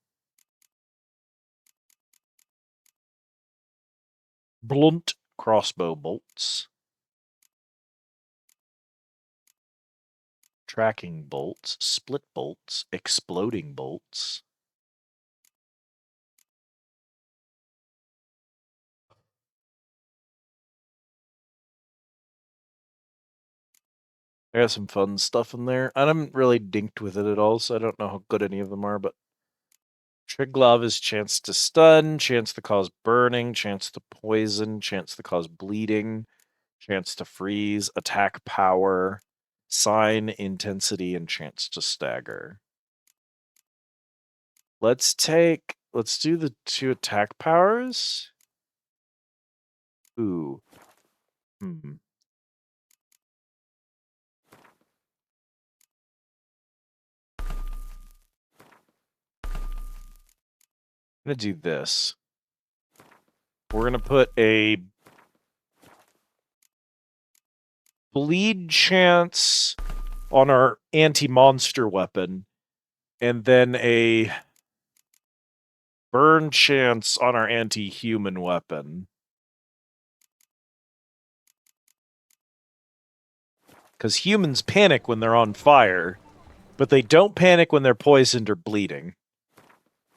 D: Blunt crossbow bolts. Tracking bolts, split bolts, exploding bolts. I got some fun stuff in there. I haven't really dinked with it at all, so I don't know how good any of them are, but Triglav is chance to stun, chance to cause burning, chance to poison, chance to cause bleeding, chance to freeze, attack power, sign, intensity, and chance to stagger. Let's do the 2 attack powers. Ooh. I'm gonna do this. We're gonna put a bleed chance on our anti-monster weapon, and then a burn chance on our anti-human weapon. Because humans panic when they're on fire, but they don't panic when they're poisoned or bleeding.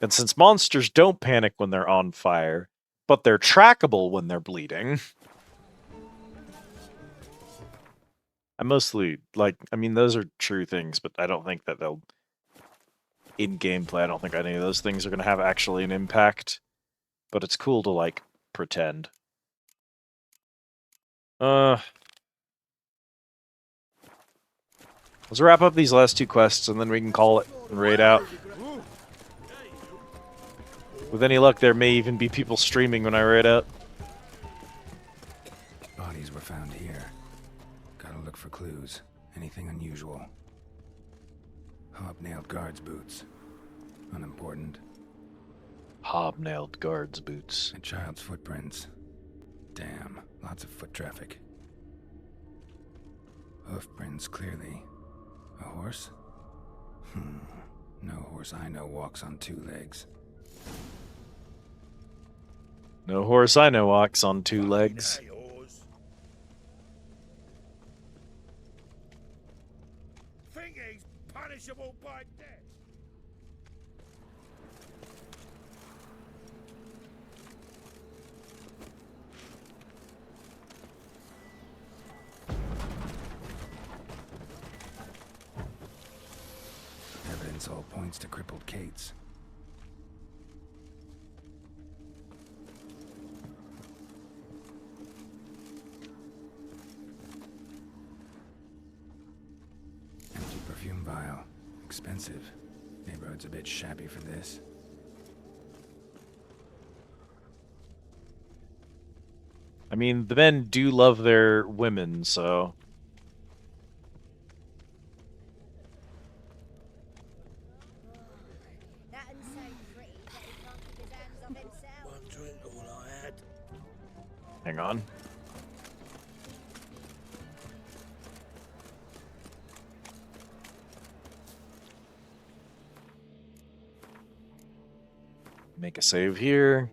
D: And since monsters don't panic when they're on fire, but they're trackable when they're bleeding... I mostly, like, I mean, those are true things, but I don't think that they'll... In gameplay, I don't think any of those things are going to have actually an impact. But it's cool to, like, pretend. Let's wrap up these last 2 quests, and then we can call it and raid out. With any luck, there may even be people streaming when I raid out.
I: Bodies were found here. Gotta look for clues. Anything unusual. Hobnailed guards' boots. Unimportant.
D: Hobnailed guards' boots.
I: A child's footprints. Damn, lots of foot traffic. Hoof prints, clearly. A horse? No horse I know walks on 2 legs.
D: No horse I know walks on 2 legs.
L: Think he's punishable by death.
I: Evidence all points to crippled Kate's. Empty perfume vial. Expensive. Neighborhood's a bit shabby for this.
D: I mean, the men do love their women, so...
L: One drink, all I had.
D: Hang on. Make a save here.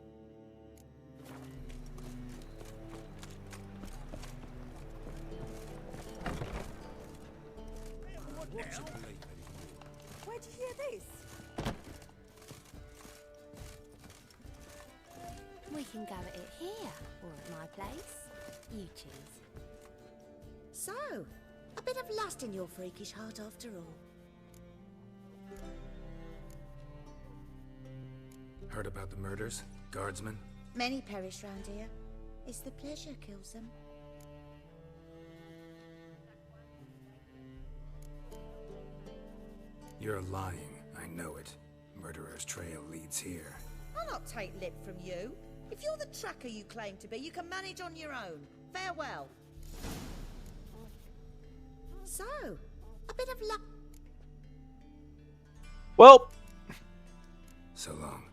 C: can go at it here or at my place. You choose.
K: So, a bit of lust in your freakish heart after all.
I: Heard about the murders? Guardsmen?
K: Many perish round here. It's the pleasure kills them.
I: You're lying. I know it. Murderer's trail leads here.
K: I'll not take lip from you. If you're the tracker you claim to be, you can manage on your own. Farewell. So, a bit of luck.
D: Well,
I: so long.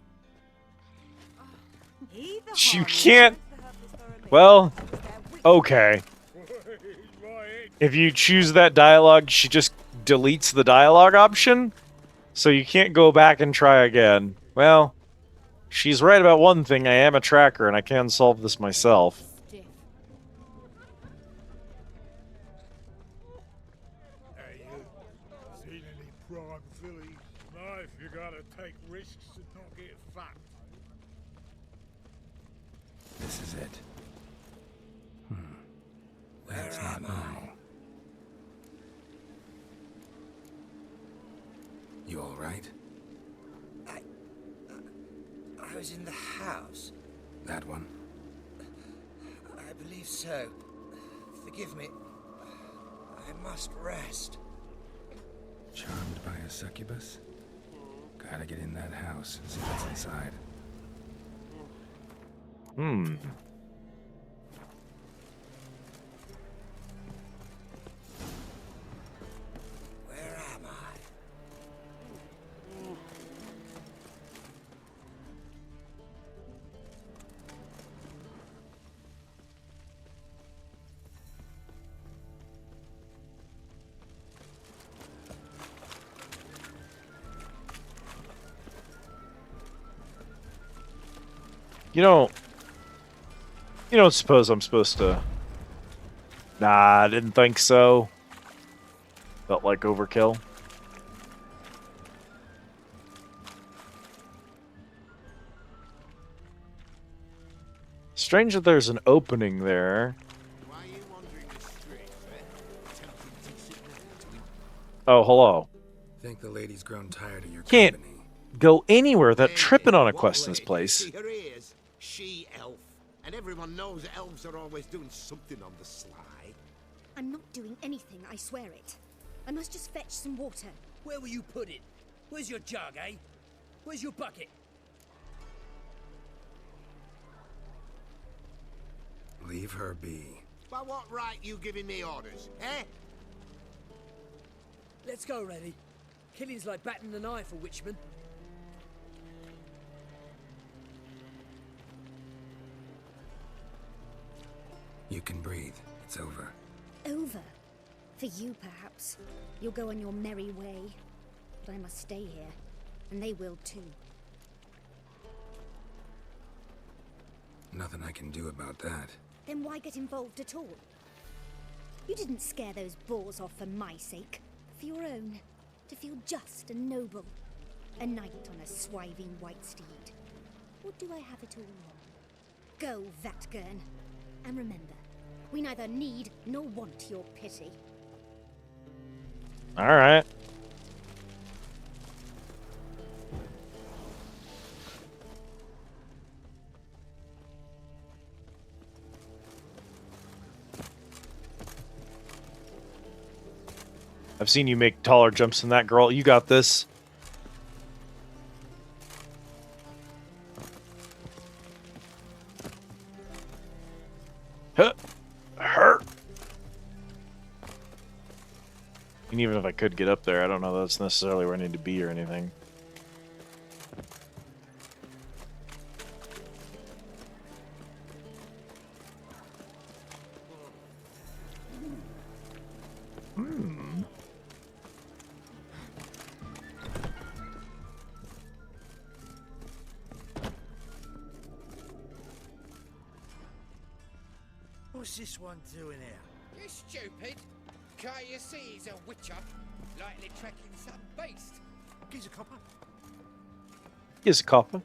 D: You can't. Well, okay. If you choose that dialogue, she just deletes the dialogue option, so you can't go back and try again. Well, she's right about one thing. I am a tracker, and I can solve this myself.
U: Hey, you seen any prime fillies? Life, you gotta take risks and not get fucked.
I: This is it. That's not normal. You all right?
M: I was in the house.
I: That one?
M: I believe so. Forgive me. I must rest.
I: Charmed by a succubus? Gotta get in that house, see what's inside.
M: Where am I?
D: You don't suppose I'm supposed to... Nah, I didn't think so. Felt like overkill. Strange that there's an opening there. Oh, hello.
I: Think the lady's grown tired of your
D: Can't
I: company.
D: go anywhere without tripping on a quest in this place.
L: Her ears, she-elf. And everyone knows elves are always doing something on the sly.
P: I'm not doing anything, I swear it. I must just fetch some water.
J: Where will you put it? Where's your jug, eh? Where's your bucket?
I: Leave her be.
L: By what right you giving me orders, eh?
J: Let's go, Reddy. Killing's like batting an eye for witchmen.
I: You can breathe. It's over.
P: Over? For you, perhaps. You'll go on your merry way. But I must stay here. And they will too.
I: Nothing I can do about that.
P: Then why get involved at all? You didn't scare those boars off for my sake. For your own. To feel just and noble. A knight on a swiving white steed. Or do I have it all wrong? Go, Vatgern. And remember, we neither need nor want your pity.
D: Alright. I've seen you make taller jumps than that, girl. You got this. Huh. Hurt. And even if I could get up there, I don't know that's necessarily where I need to be or anything.
M: What's this one doing here?
E: You stupid! Can't you see he's a witcher? Likely tracking some beast.
M: Gives a copper.
D: Here's a copper.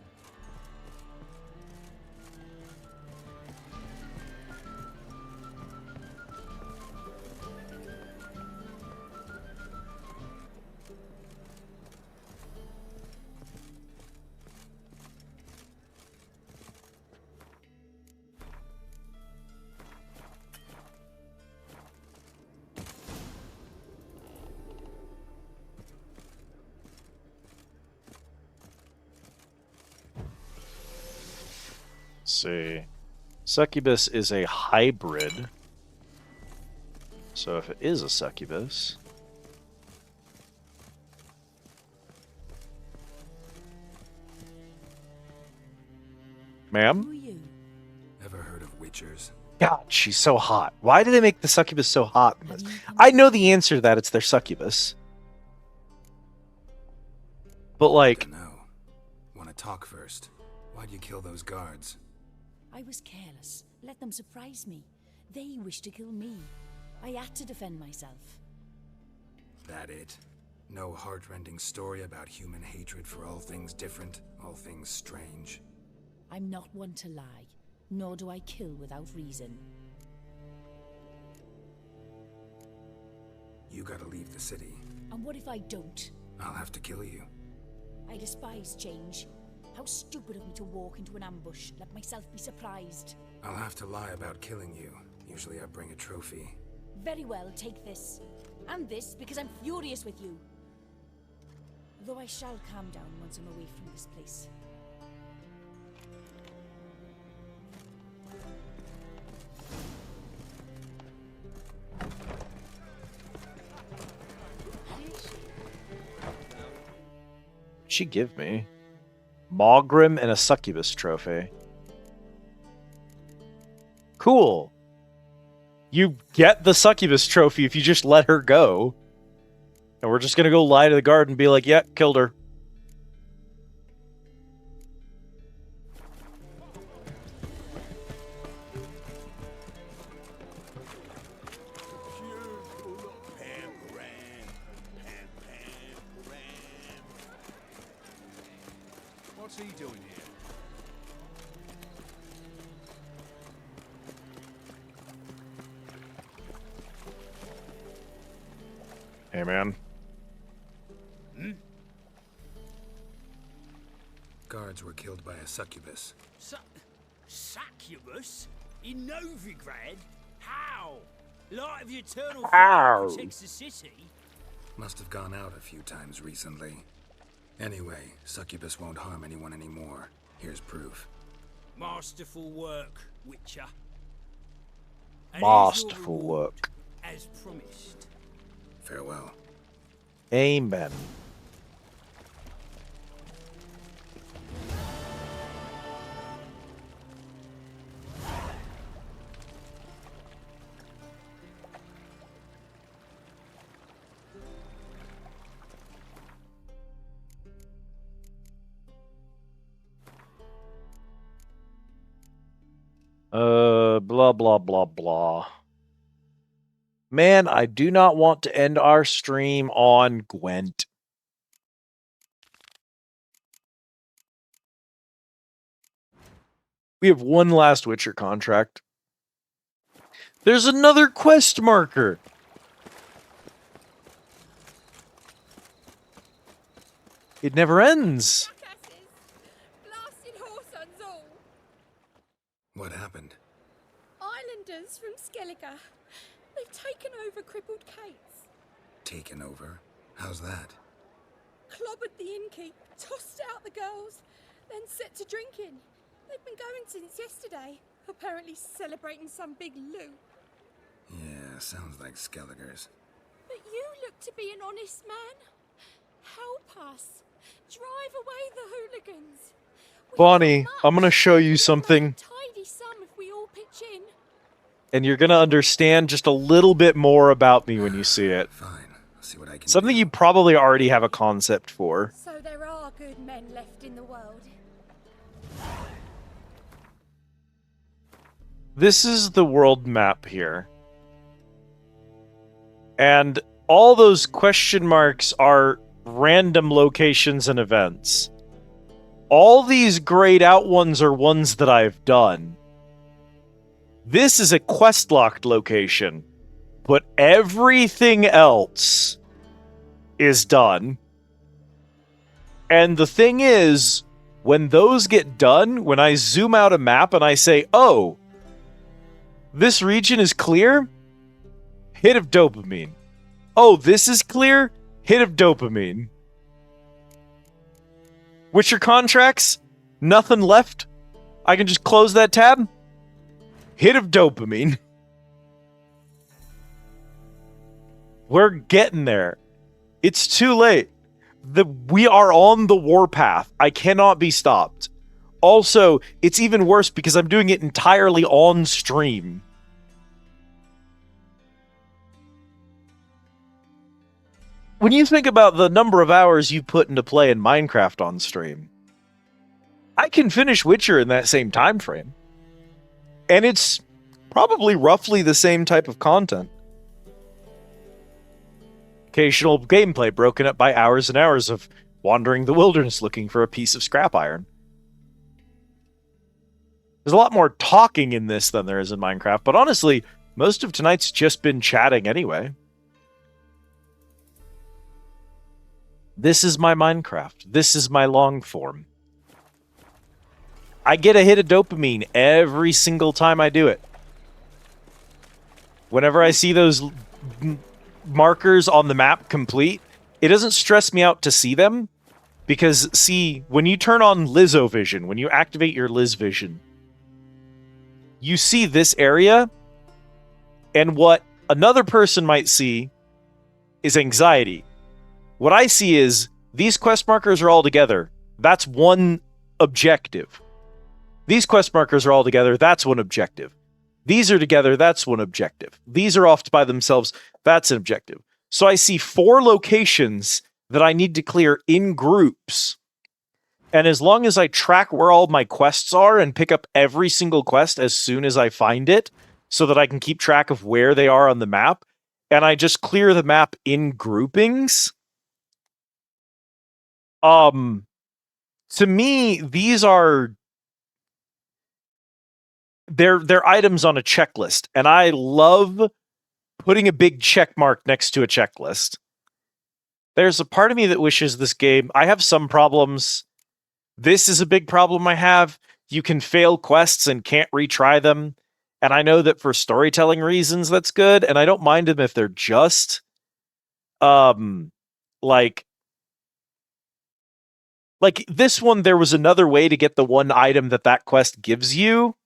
D: see. Succubus is a hybrid. So if it is a succubus... Ma'am?
V: Ever heard of witchers?
D: God, she's so hot. Why do they make the succubus so hot in this? I know the answer to that. It's their succubus. But like...
V: No. Want to talk first? Why'd you kill those guards?
A: I was careless. Let them surprise me. They wished to kill me. I had to defend myself.
V: That it? No heart-rending story about human hatred for all things different, all things strange?
A: I'm not one to lie, nor do I kill without reason.
V: You gotta leave the city.
A: And what if I don't?
V: I'll have to kill you.
A: I despise change. How stupid of me to walk into an ambush, let myself be surprised.
V: I'll have to lie about killing you. Usually I bring a trophy.
A: Very well, take this. And this, because I'm furious with you. Though I shall calm down once I'm away from this place.
D: What'd she give me? Maugrim and a succubus trophy. Cool. You get the succubus trophy if you just let her go. And we're just gonna go lie to the guard and be like, yeah, killed her.
S: What's he doing here?
D: Hey, man.
V: Guards were killed by a succubus.
J: Succubus? In Novigrad? How? Light of the eternal
D: How?
J: fire protects the city?
V: Must have gone out a few times recently. Anyway, succubus won't harm anyone anymore. Here's proof.
J: Masterful work, Witcher. And
D: Masterful work.
J: as promised.
V: Farewell.
D: Amen. Blah, blah, blah, blah. Man, I do not want to end our stream on Gwent. We have one last Witcher contract. There's another quest marker. It never ends.
V: What happened?
R: Islanders from Skellige. They've taken over crippled Kate's.
V: Taken over? How's that?
R: Clobbered the innkeep, tossed out the girls, then set to drinking. They've been going since yesterday, apparently celebrating some big loot.
V: Yeah, sounds like Skellige's.
R: But you look to be an honest man. Help us. Drive away the hooligans.
D: Bonnie, I'm going to show you something.
R: Tidy sum if we all pitch in.
D: And you're going to understand just a little bit more about me when you see it.
V: Fine. I'll see what I can
D: Something you probably already have a concept for.
R: So there are good men left in the world.
D: This is the world map here. And all those question marks are random locations and events. All these grayed out ones are ones that I've done. This is a quest-locked location, but everything else is done. And the thing is, when those get done, when I zoom out a map and I say, oh, this region is clear, hit of dopamine. Oh, this is clear, hit of dopamine. Witcher contracts, nothing left, I can just close that tab. Hit of dopamine. We're getting there. It's too late. We are on the warpath. I cannot be stopped. Also, it's even worse because I'm doing it entirely on stream. When you think about the number of hours you put into play in Minecraft on stream, I can finish Witcher in that same time frame. And it's probably roughly the same type of content. Occasional gameplay broken up by hours and hours of wandering the wilderness looking for a piece of scrap iron. There's a lot more talking in this than there is in Minecraft, but honestly, most of tonight's just been chatting anyway. This is my Minecraft. This is my long form. I get a hit of dopamine every single time I do it. Whenever I see those markers on the map complete, it doesn't stress me out to see them, because, see, when you turn on Lizzo Vision, when you activate your Liz Vision, you see this area, and what another person might see is anxiety. What I see is, these quest markers are all together. That's one objective. These quest markers are all together. That's one objective. These are together. That's one objective. These are off by themselves. That's an objective. So I see 4 locations that I need to clear in groups. And as long as I track where all my quests are and pick up every single quest as soon as I find it, so that I can keep track of where they are on the map, and I just clear the map in groupings, to me, these are... They're items on a checklist, and I love putting a big check mark next to a checklist. There's a part of me that wishes this game... I have some problems. This is a big problem I have. You can fail quests and can't retry them. And I know that for storytelling reasons, that's good. And I don't mind them if they're just... Like this one, there was another way to get the one item that quest gives you.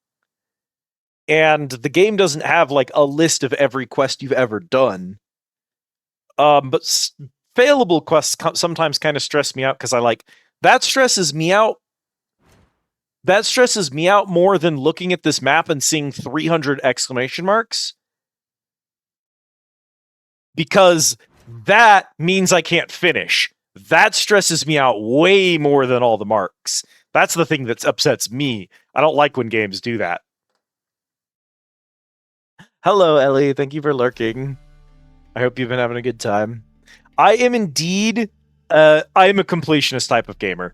D: And the game doesn't have, like, a list of every quest you've ever done. But failable quests sometimes kind of stress me out, because that stresses me out. That stresses me out more than looking at this map and seeing 300 exclamation marks. Because that means I can't finish. That stresses me out way more than all the marks. That's the thing that upsets me. I don't like when games do that. Hello, Ellie. Thank you for lurking. I hope you've been having a good time. I am indeed... I am a completionist type of gamer.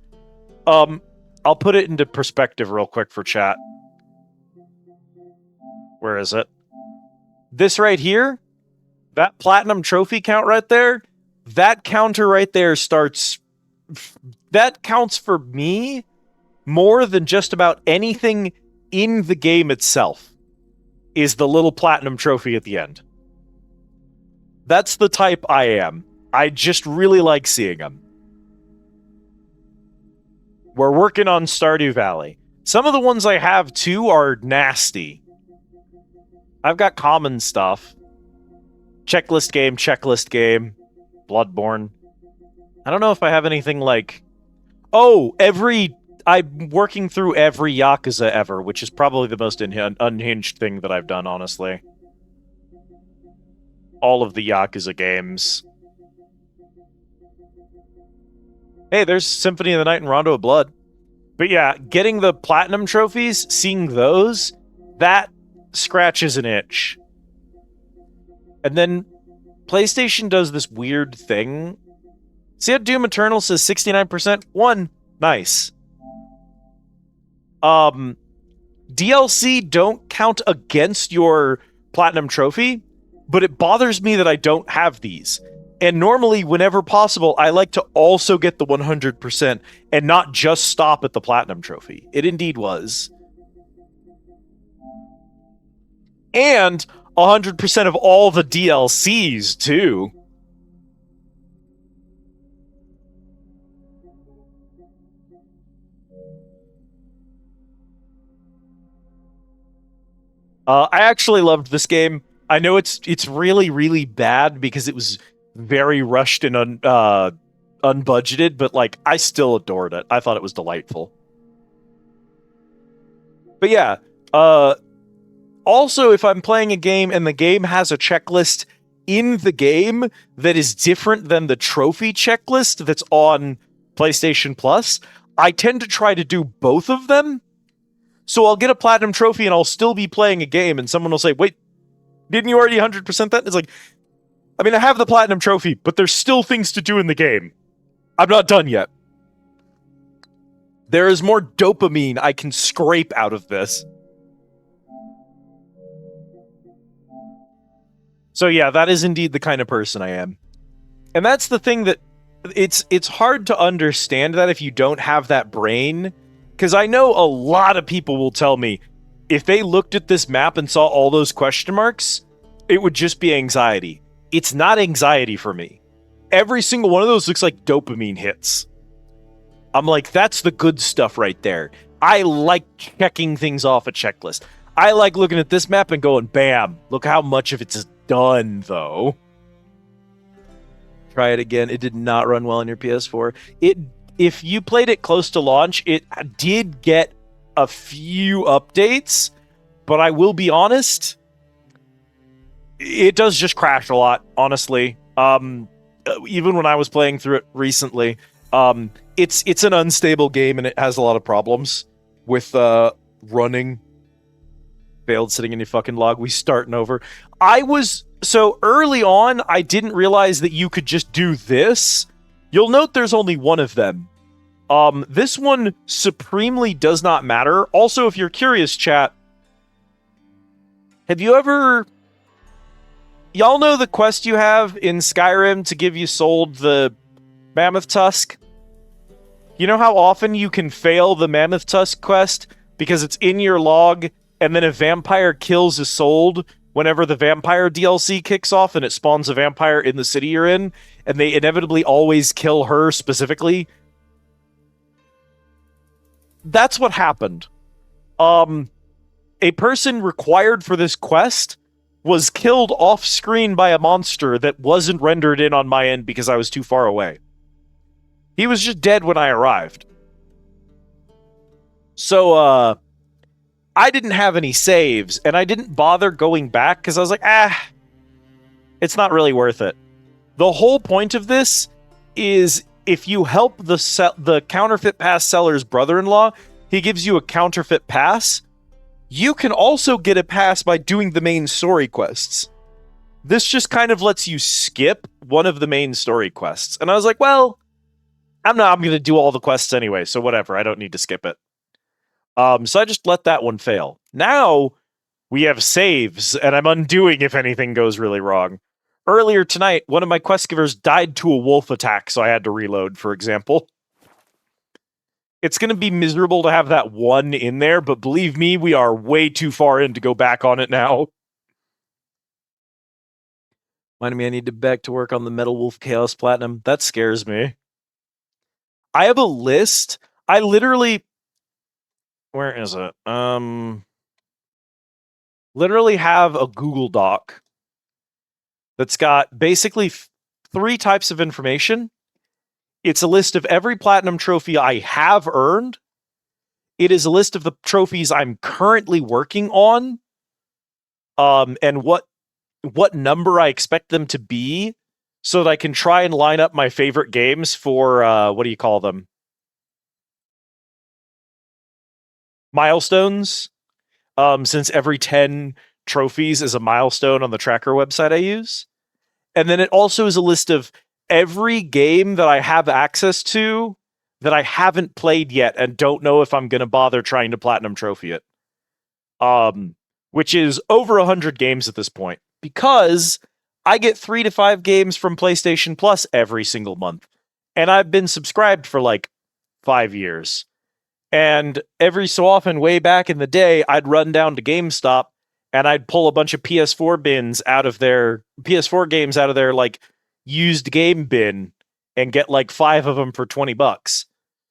D: I'll put it into perspective real quick for chat. Where is it? This right here, that platinum trophy count right there, that counter right there starts... That counts for me more than just about anything in the game itself. Is the little platinum trophy at the end. That's the type I am. I just really like seeing them. We're working on Stardew Valley. Some of the ones I have, too, are nasty. I've got common stuff. Checklist game, Bloodborne. I don't know if I have anything like... Oh, I'm working through every Yakuza ever, which is probably the most unhinged thing that I've done, honestly. All of the Yakuza games. Hey, there's Symphony of the Night and Rondo of Blood. But yeah, getting the platinum trophies, seeing those, that scratches an itch. And then PlayStation does this weird thing. See how Doom Eternal says 69%? Nice. DLC don't count against your platinum trophy, but it bothers me that I don't have these. And normally, whenever possible, I like to also get the 100% and not just stop at the platinum trophy. It indeed was. And 100% of all the DLCs, too. I actually loved this game. I know it's really, really bad because it was very rushed and unbudgeted, but like I still adored it. I thought it was delightful. But yeah, also if I'm playing a game and the game has a checklist in the game that is different than the trophy checklist that's on PlayStation Plus, I tend to try to do both of them. So I'll get a platinum trophy and I'll still be playing a game and someone will say, wait, didn't you already 100% that? It's like, I mean, I have the platinum trophy, but there's still things to do in the game. I'm not done yet. There is more dopamine I can scrape out of this. So yeah, that is indeed the kind of person I am. And that's the thing that it's hard to understand that if you don't have that brain. Because I know a lot of people will tell me, if they looked at this map and saw all those question marks, it would just be anxiety. It's not anxiety for me. Every single one of those looks like dopamine hits. I'm like, that's the good stuff right there. I like checking things off a checklist. I like looking at this map and going, bam, look how much of it's done, though. Try it again. It did not run well on your PS4. If you played it close to launch, it did get a few updates, but I will be honest, it does just crash a lot, honestly. Even when I was playing through it recently, it's an unstable game and it has a lot of problems with running. Failed sitting in your fucking log. We starting over. So early on, I didn't realize that you could just do this. You'll note there's only one of them. This one supremely does not matter. Also, if you're curious, chat, have you ever... Y'all know the quest you have in Skyrim to give you sold the Mammoth Tusk? You know how often you can fail the Mammoth Tusk quest because it's in your log and then a vampire kills Isolde whenever the vampire DLC kicks off and it spawns a vampire in the city you're in, and they inevitably always kill her specifically? That's what happened. A person required for this quest was killed off-screen by a monster that wasn't rendered in on my end because I was too far away. He was just dead when I arrived. So, I didn't have any saves, and I didn't bother going back because I was like, it's not really worth it. The whole point of this is if you help the counterfeit pass seller's brother-in-law, he gives you a counterfeit pass. You can also get a pass by doing the main story quests. This just kind of lets you skip one of the main story quests. And I was like, well, I'm going to do all the quests anyway, so whatever. I don't need to skip it. So I just let that one fail. Now we have saves, and I'm undoing if anything goes really wrong. Earlier tonight, one of my quest givers died to a wolf attack, so I had to reload, for example. It's going to be miserable to have that one in there, but believe me, we are way too far in to go back on it now. Reminded me I need to back to work on the Metal Wolf Chaos Platinum. That scares me. I have a list. I literally... Where is it? Literally have a Google Doc that's got basically 3 types of information. It's a list of every platinum trophy I have earned. It is a list of the trophies I'm currently working on, and what number I expect them to be, so that I can try and line up my favorite games for what do you call them? Milestones. Since every 10 trophies is a milestone on the tracker website I use. And then it also is a list of every game that I have access to that I haven't played yet and don't know if I'm going to bother trying to platinum trophy it. Which is over 100 games at this point, because I get 3 to 5 games from PlayStation Plus every single month. And I've been subscribed for like 5 years. And every so often, way back in the day, I'd run down to GameStop and I'd pull a bunch of PS4 games out of their like used game bin and get like 5 of them for $20.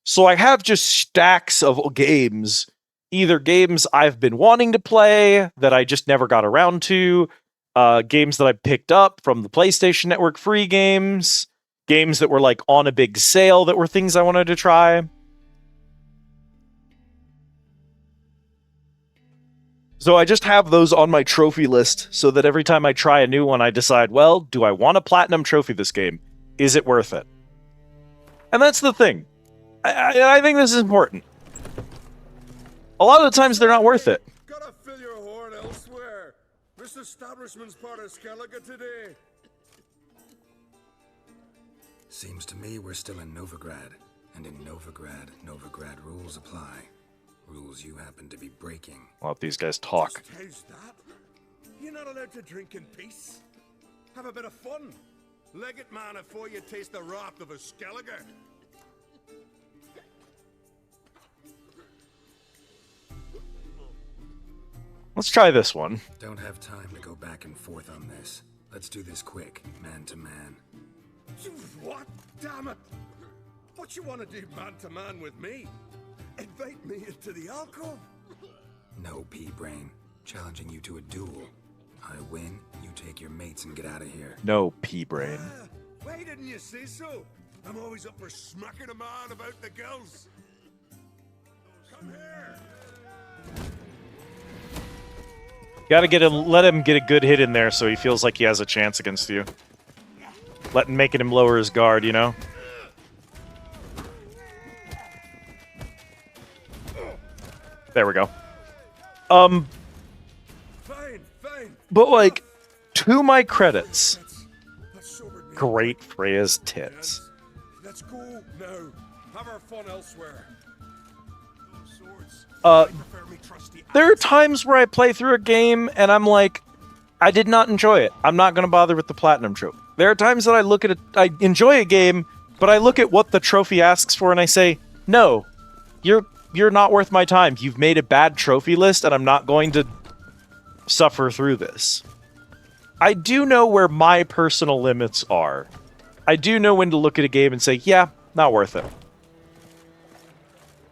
D: So I have just stacks of games either games I've been wanting to play that I just never got around to, games that I picked up from the PlayStation Network free games, games that were like on a big sale that were things I wanted to try. So I just have those on my trophy list so that every time I try a new one, I decide, well, do I want a platinum trophy this game? Is it worth it? And that's the thing. I think this is important. A lot of the times they're not worth it.
B: Gotta fill your horn elsewhere. This establishment's part of Skellige today.
I: Seems to me we're still in Novigrad. And in Novigrad rules apply. Rules you happen to be breaking.
D: I'll let these guys talk.
B: How's that? You're not allowed to drink in peace? Have a bit of fun. Leg it, man, before you taste the wrath of a Skellige.
D: Let's try this one.
I: Don't have time to go back and forth on this. Let's do this quick, man to man.
B: What? Damn it! What you want to do man to man with me? Invite me into the alcove?
I: No, pea-brain. Challenging you to a duel. I win, you take your mates and get out of here.
D: No, pea-brain.
B: Why didn't you say so? I'm always up for smacking a man about the girls. Come here.
D: Gotta get him, let him get a good hit in there so he feels like he has a chance against you. Making him lower his guard, you know? There we go. But like, to my credits, great Freya's tits.
B: Let's go now. Have our fun elsewhere. Swords.
D: There are times where I play through a game and I'm like, I did not enjoy it. I'm not going to bother with the platinum trophy. There are times that I look at it, I enjoy a game, but I look at what the trophy asks for and I say, no, you're not worth my time. You've made a bad trophy list and I'm not going to suffer through this. I do know where my personal limits are. I do know when to look at a game and say, yeah, not worth it.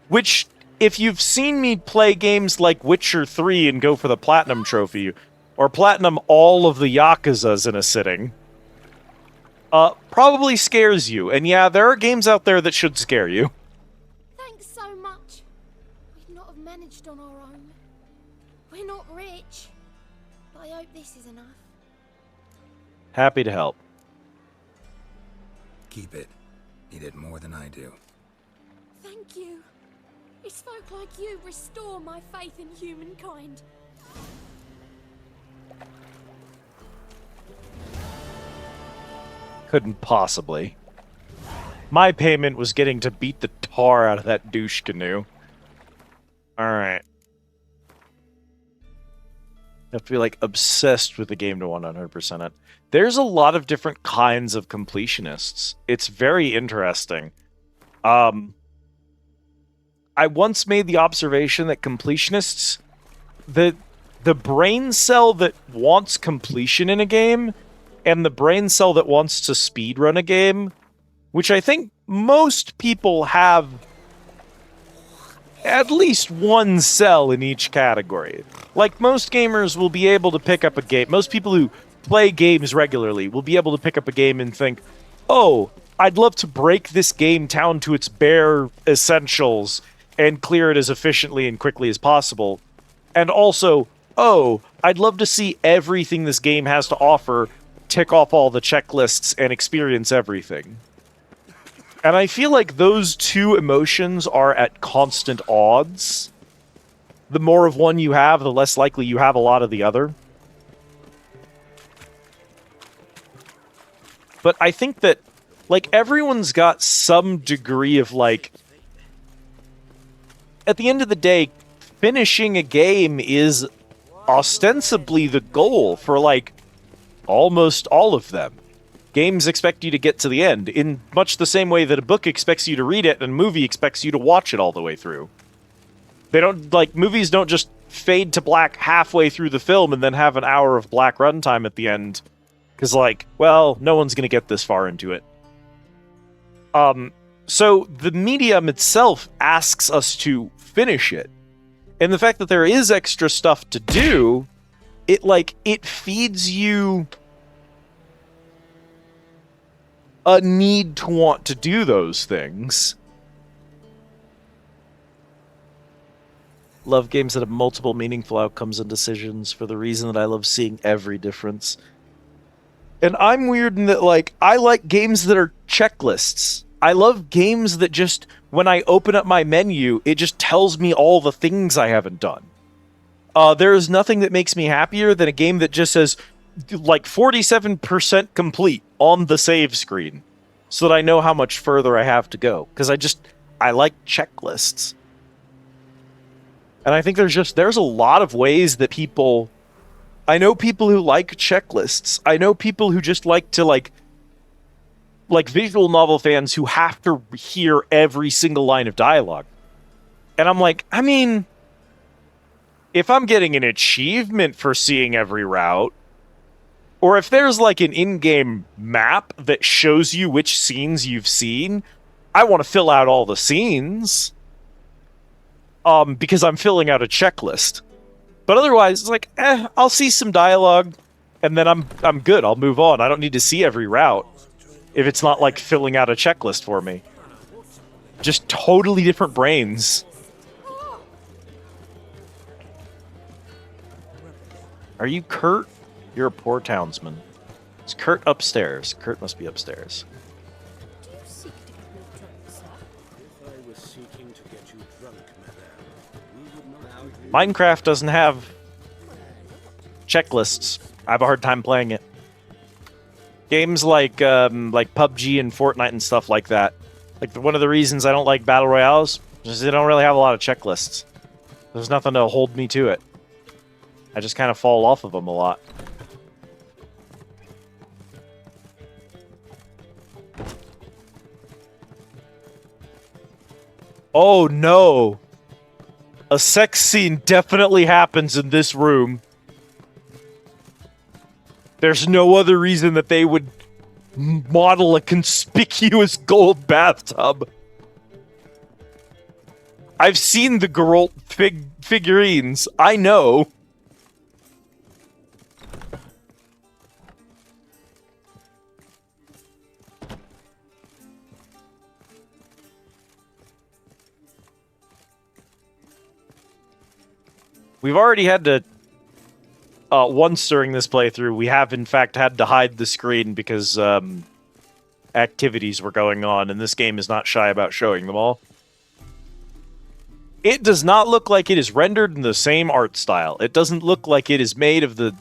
D: Which, if you've seen me play games like Witcher 3 and go for the platinum trophy, or platinum all of the Yakuzas in a sitting, probably scares you. And yeah, there are games out there that should scare you.
Q: Thanks so much. We'd not have managed on our own. We're not rich, but I hope this is enough.
D: Happy to help.
I: Keep it. Need it more than I do.
Q: Thank you. It's folk like you restore my faith in humankind.
D: Couldn't possibly. My payment was getting to beat the tar out of that douche canoe. Alright. Have to be, like, obsessed with the game to 100% it. There's a lot of different kinds of completionists. It's very interesting. I once made the observation that completionists... The brain cell that wants completion in a game and the brain cell that wants to speedrun a game, which I think most people have at least one cell in each category. Like, most gamers will be able to pick up a game. Most people who play games regularly will be able to pick up a game and think, oh, I'd love to break this game down to its bare essentials and clear it as efficiently and quickly as possible. And also, oh, I'd love to see everything this game has to offer, tick off all the checklists, and experience everything. And I feel like those two emotions are at constant odds. The more of one you have, the less likely you have a lot of the other. But I think that, like, everyone's got some degree of, like... At the end of the day, finishing a game is ostensibly the goal for, like, almost all of them. Games expect you to get to the end, in much the same way that a book expects you to read it and a movie expects you to watch it all the way through. They don't, like, movies don't just fade to black halfway through the film and then have an hour of black runtime at the end. Because, like, well, no one's going to get this far into it. So the medium itself asks us to finish it. And the fact that there is extra stuff to do, it feeds you a need to want to do those things. Love games that have multiple meaningful outcomes and decisions for the reason that I love seeing every difference. And I'm weird in that, like, I like games that are checklists. I love games that just, when I open up my menu, it just tells me all the things I haven't done. There is nothing that makes me happier than a game that just says, like, 47% complete on the save screen, so that I know how much further I have to go. Because I like checklists. And I think there's a lot of ways that people... I know people who like checklists. I know people who just like to, like visual novel fans who have to hear every single line of dialogue. And I'm like, I mean, if I'm getting an achievement for seeing every route, or if there's like an in-game map that shows you which scenes you've seen, I want to fill out all the scenes. Because I'm filling out a checklist. But otherwise, it's like, I'll see some dialogue, and then I'm good. I'll move on. I don't need to see every route if it's not like filling out a checklist for me. Just totally different brains. Are you Kurt? You're a poor townsman. Is Kurt upstairs? Kurt must be upstairs. Minecraft doesn't have checklists. I have a hard time playing it. Games like PUBG and Fortnite and stuff like that. Like, one of the reasons I don't like Battle Royales is they don't really have a lot of checklists. There's nothing to hold me to it. I just kind of fall off of them a lot. Oh no! A sex scene definitely happens in this room. There's no other reason that they would model a conspicuous gold bathtub. I've seen the Geralt figurines. I know. We've already had to, once during this playthrough, we have in fact had to hide the screen because activities were going on, and this game is not shy about showing them all. It does not look like it is rendered in the same art style. It doesn't look like it is made of the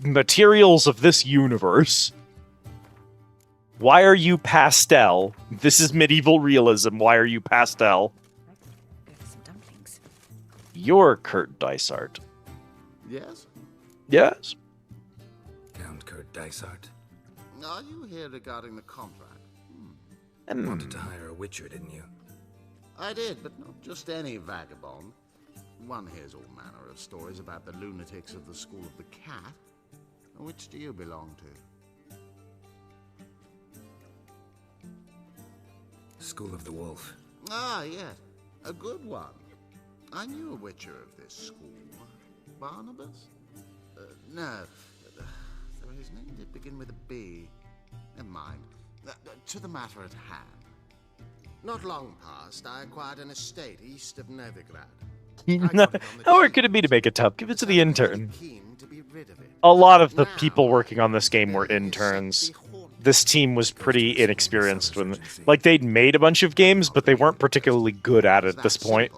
D: materials of this universe. Why are you pastel? This is medieval realism. Why are you pastel? You're Kurt Dysart.
L: Yes?
D: Yes.
V: Count Kurt Dysart.
L: Are you here regarding the contract?
V: Wanted to hire a witcher, didn't you?
L: I did, but not just any vagabond. One hears all manner of stories about the lunatics of the School of the Cat. Which do you belong to?
V: School of the Wolf.
L: Ah, yes. A good one. I knew a witcher of this school. Barnabas? No. So his name did begin with a B. Never mind. To the matter at hand. Not long past, I acquired an estate east of Novigrad.
D: How hard could it be to make a tub? Give it to the intern. A lot of the people working on this game were interns. This team was pretty inexperienced when, like, they'd made a bunch of games, but they weren't particularly good at it at this point.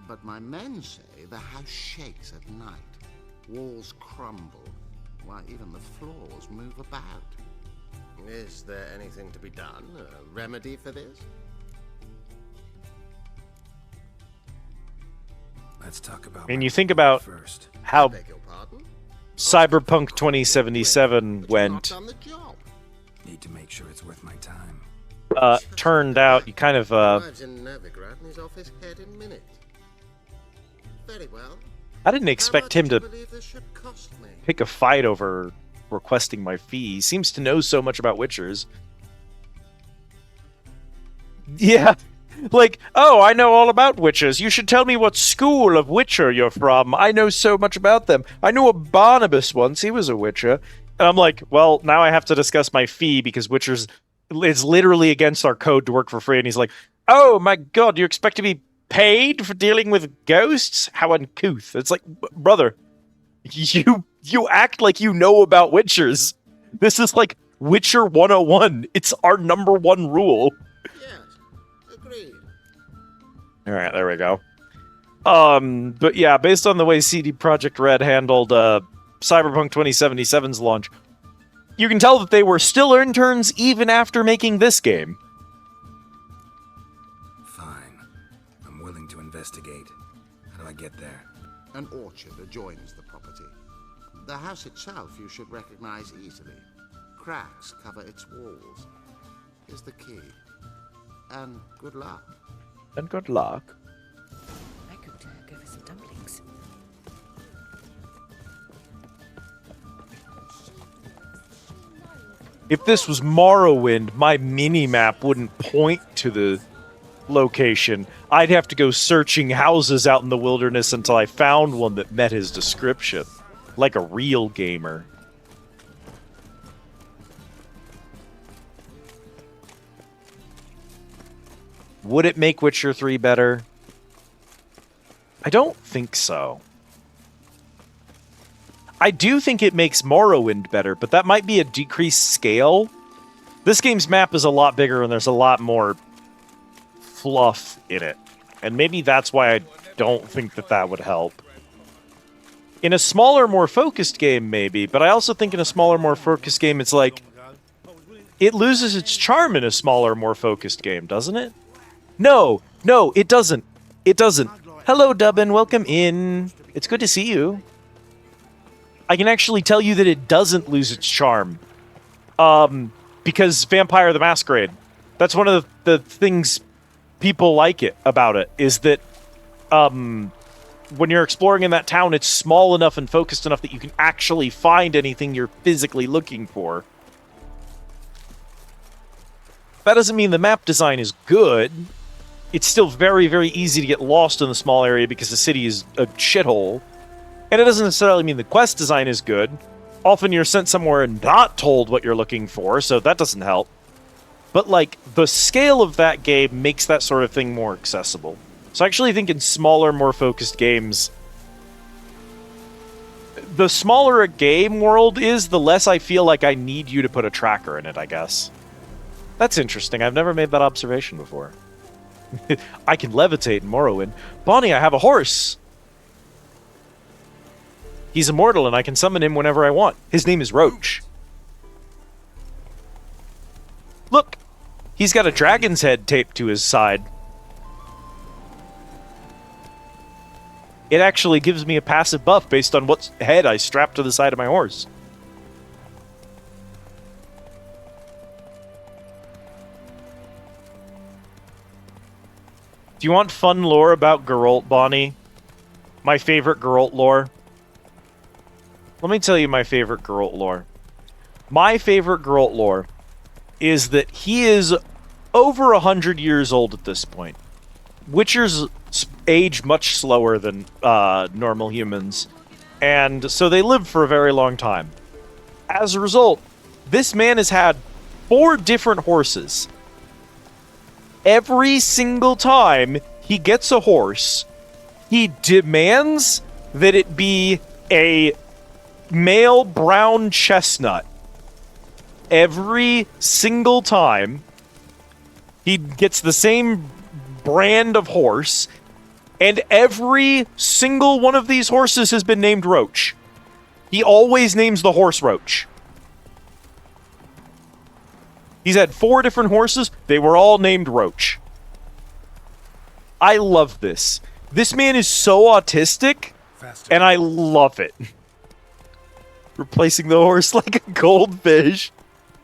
L: But my men say the house shakes at night. Walls crumble. Why, even the floors move about. Is there anything to be done? A remedy for this?
V: Let's talk about.
D: I mean, you think about how Cyberpunk 2077 went.
V: Need to make sure it's worth my time.
D: Turned out you kind of
L: Very well.
D: I didn't expect him to pick a fight over requesting my fee. He seems to know so much about Witchers. Yeah, Like, oh, I know all about witches. You should tell me what school of witcher you're from. I know so much about them. I knew a Barnabas once. He was a witcher. And I'm like, well, now I have to discuss my fee because witchers, it's literally against our code to work for free. And he's like, oh my god, you expect to be paid for dealing with ghosts? How uncouth. It's like, brother, you act like you know about witchers. This is like Witcher 101. It's our #1 rule. All right, there we go. But yeah, based on the way CD Projekt Red handled Cyberpunk 2077's launch, you can tell that they were still interns even after making this game.
I: Fine. I'm willing to investigate. How do I get there?
L: An orchard adjoins the property. The house itself you should recognize easily. Cracks cover its walls. Here's the key. And good luck.
D: And good luck.
K: I could go for some dumplings.
D: If this was Morrowind, my mini-map wouldn't point to the location. I'd have to go searching houses out in the wilderness until I found one that met his description. Like a real gamer. Would it make Witcher 3 better? I don't think so. I do think it makes Morrowind better, but that might be a decreased scale. This game's map is a lot bigger and there's a lot more fluff in it. And maybe that's why I don't think that that would help. In a smaller, more focused game, maybe, but I also think in a smaller, more focused game, it's like... It loses its charm in a smaller, more focused game, doesn't it? No, it doesn't. It doesn't. Hello, Dubbin. Welcome in. It's good to see you. I can actually tell you that it doesn't lose its charm. Because Vampire the Masquerade. That's one of the things people like it about it, is that when you're exploring in that town, it's small enough and focused enough that you can actually find anything you're physically looking for. That doesn't mean the map design is good. It's still very, very easy to get lost in the small area because the city is a shithole. And it doesn't necessarily mean the quest design is good. Often you're sent somewhere and not told what you're looking for, so that doesn't help. But, like, the scale of that game makes that sort of thing more accessible. So I actually think in smaller, more focused games, the smaller a game world is, the less I feel like I need you to put a tracker in it, I guess. That's interesting. I've never made that observation before. I can levitate in Morrowind. Bonnie, I have a horse! He's immortal and I can summon him whenever I want. His name is Roach. Look! He's got a dragon's head taped to his side. It actually gives me a passive buff based on what head I strap to the side of my horse. Do you want fun lore about Geralt, Bonnie? My favorite Geralt lore? Let me tell you my favorite Geralt lore. My favorite Geralt lore is that he is over 100 years old at this point. Witchers age much slower than normal humans, and so they live for a very long time. As a result, this man has had 4 different horses. Every single time he gets a horse, he demands that it be a male brown chestnut. Every single time he gets the same brand of horse, and every single one of these horses has been named Roach. He always names the horse Roach. He's had 4 different horses. They were all named Roach. I love this. This man is so autistic, and I love it. Replacing the horse like a goldfish.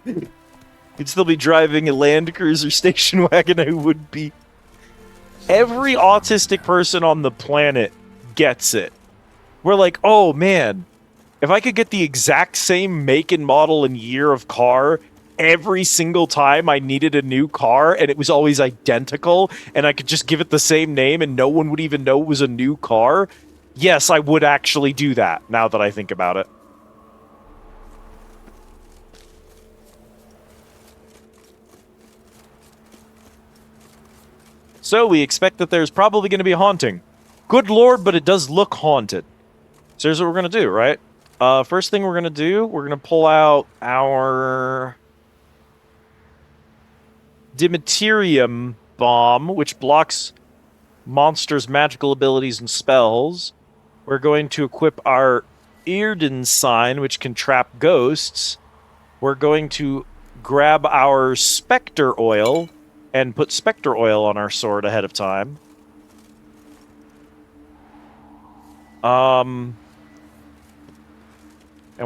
D: He'd still be driving a Land Cruiser station wagon, I would be. Every autistic person on the planet gets it. We're like, oh man, if I could get the exact same make and model and year of car every single time I needed a new car and it was always identical and I could just give it the same name and no one would even know it was a new car, yes, I would actually do that now that I think about it. So we expect that there's probably going to be a haunting. Good lord, but it does look haunted. So here's what we're going to do, right? First thing we're going to do, we're going to pull out our Dimaterium bomb, which blocks monsters' magical abilities and spells. We're going to equip our Earden sign, which can trap ghosts. We're going to grab our Spectre oil and put Spectre oil on our sword ahead of time. And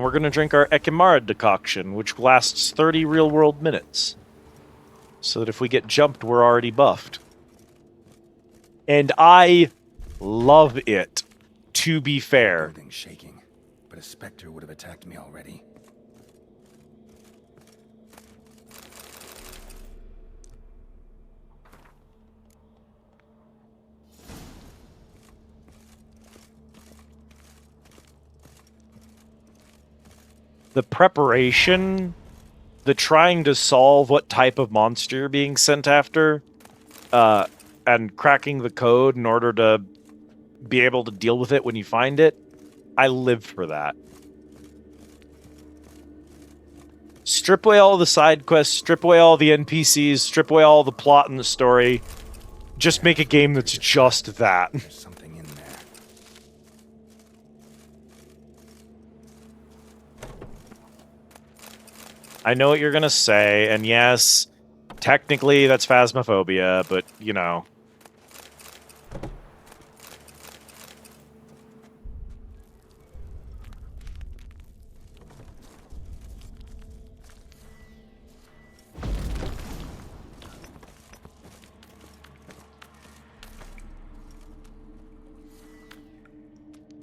D: we're going to drink our Ekimara decoction, which lasts 30 real-world minutes. So that if we get jumped, we're already buffed. And I love it, to be fair.
V: The building's shaking, but a specter would have attacked me already.
D: The preparation, the trying to solve what type of monster you're being sent after, and cracking the code in order to be able to deal with it when you find it, I live for that. Strip away all the side quests, strip away all the NPCs, strip away all the plot and the story. Just make a game that's just that.
V: There's something in there.
D: I know what you're gonna say, and yes, technically that's phasmophobia, but, you know.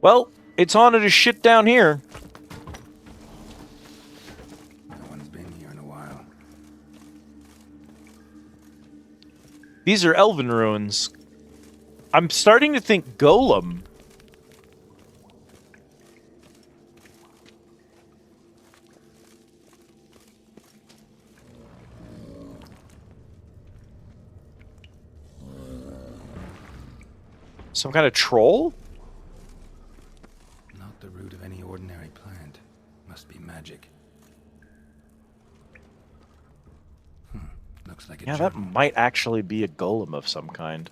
D: Well, it's haunted as shit down here.
V: No one's been here in a while.
D: These are elven ruins. I'm starting to think Golem. Some kind of troll?
V: Not the root of any ordinary plant. Must be magic. Looks like a
D: Yeah, that might actually be a golem of some kind.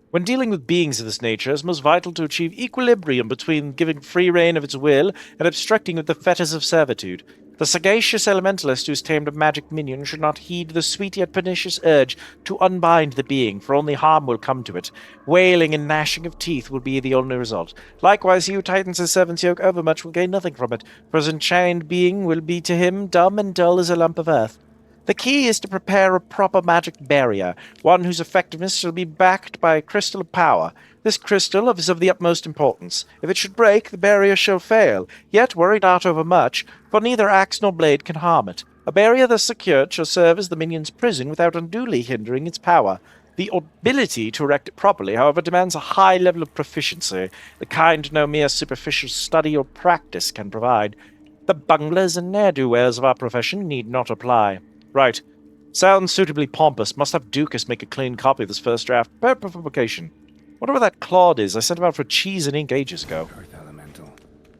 D: When dealing with beings of this nature, it's most vital to achieve equilibrium between giving free rein of its will and obstructing with the fetters of servitude. The sagacious elementalist who's tamed a magic minion should not heed the sweet yet pernicious urge to unbind the being, for only harm will come to it. Wailing and gnashing of teeth will be the only result. Likewise, he who tightens his servant's yoke overmuch will gain nothing from it, for his enchained being will be to him dumb and dull as a lump of earth. The key is to prepare a proper magic barrier, one whose effectiveness shall be backed by a crystal of power. This crystal is of the utmost importance. If it should break, the barrier shall fail. Yet worry not overmuch, for neither axe nor blade can harm it. A barrier thus secured shall serve as the minion's prison without unduly hindering its power. The ability to erect it properly, however, demands a high level of proficiency, the kind no mere superficial study or practice can provide. The bunglers and ne'er-do-wells of our profession need not apply. Right. Sounds suitably pompous. Must have Dukas make a clean copy of this first draft. Prepare for publication. Wonder what that Claude is. I sent him out for cheese and ink ages ago.
V: Earth elemental.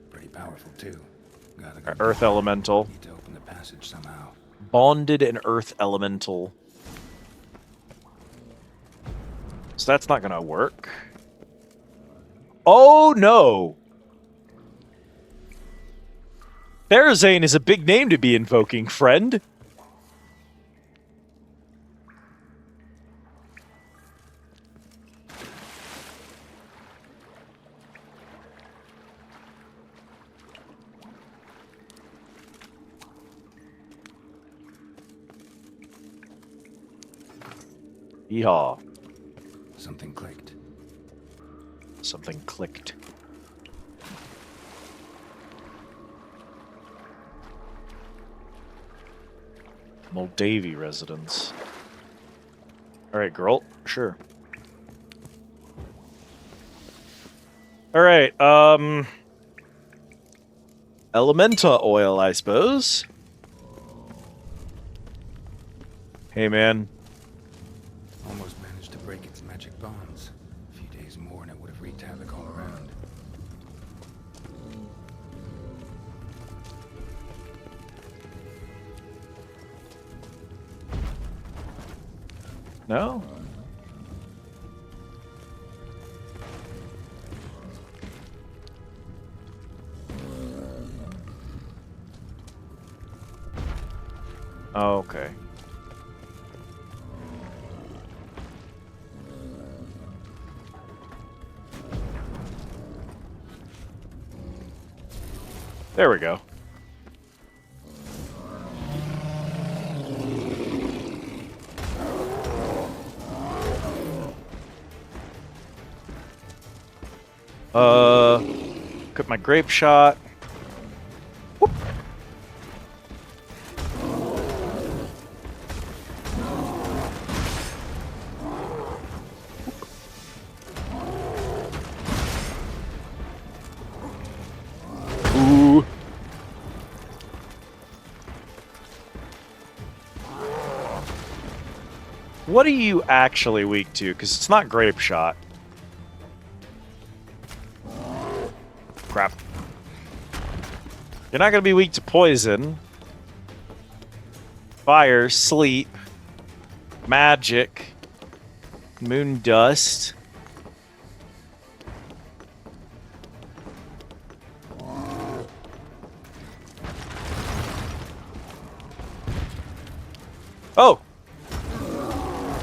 V: Pretty powerful, too.
D: Earth elemental.
V: Need to open the passage somehow.
D: Bonded and earth elemental. So that's not gonna work. Oh, no! Therazane is a big name to be invoking, friend. Yeehaw.
V: Something clicked.
D: Something clicked. Moldavie residence. Alright, girl. Sure. Alright, Elementa oil, I suppose. Hey, man.
I: Almost managed to break its magic bonds. A few days more and it would have wreaked havoc all around.
D: No? Oh, okay. There we go. Got my grape shot. Whoop. Ooh. What are you actually weak to? Because it's not grape shot. Crap. You're not going to be weak to poison, fire, sleep, magic, moon dust. Oh!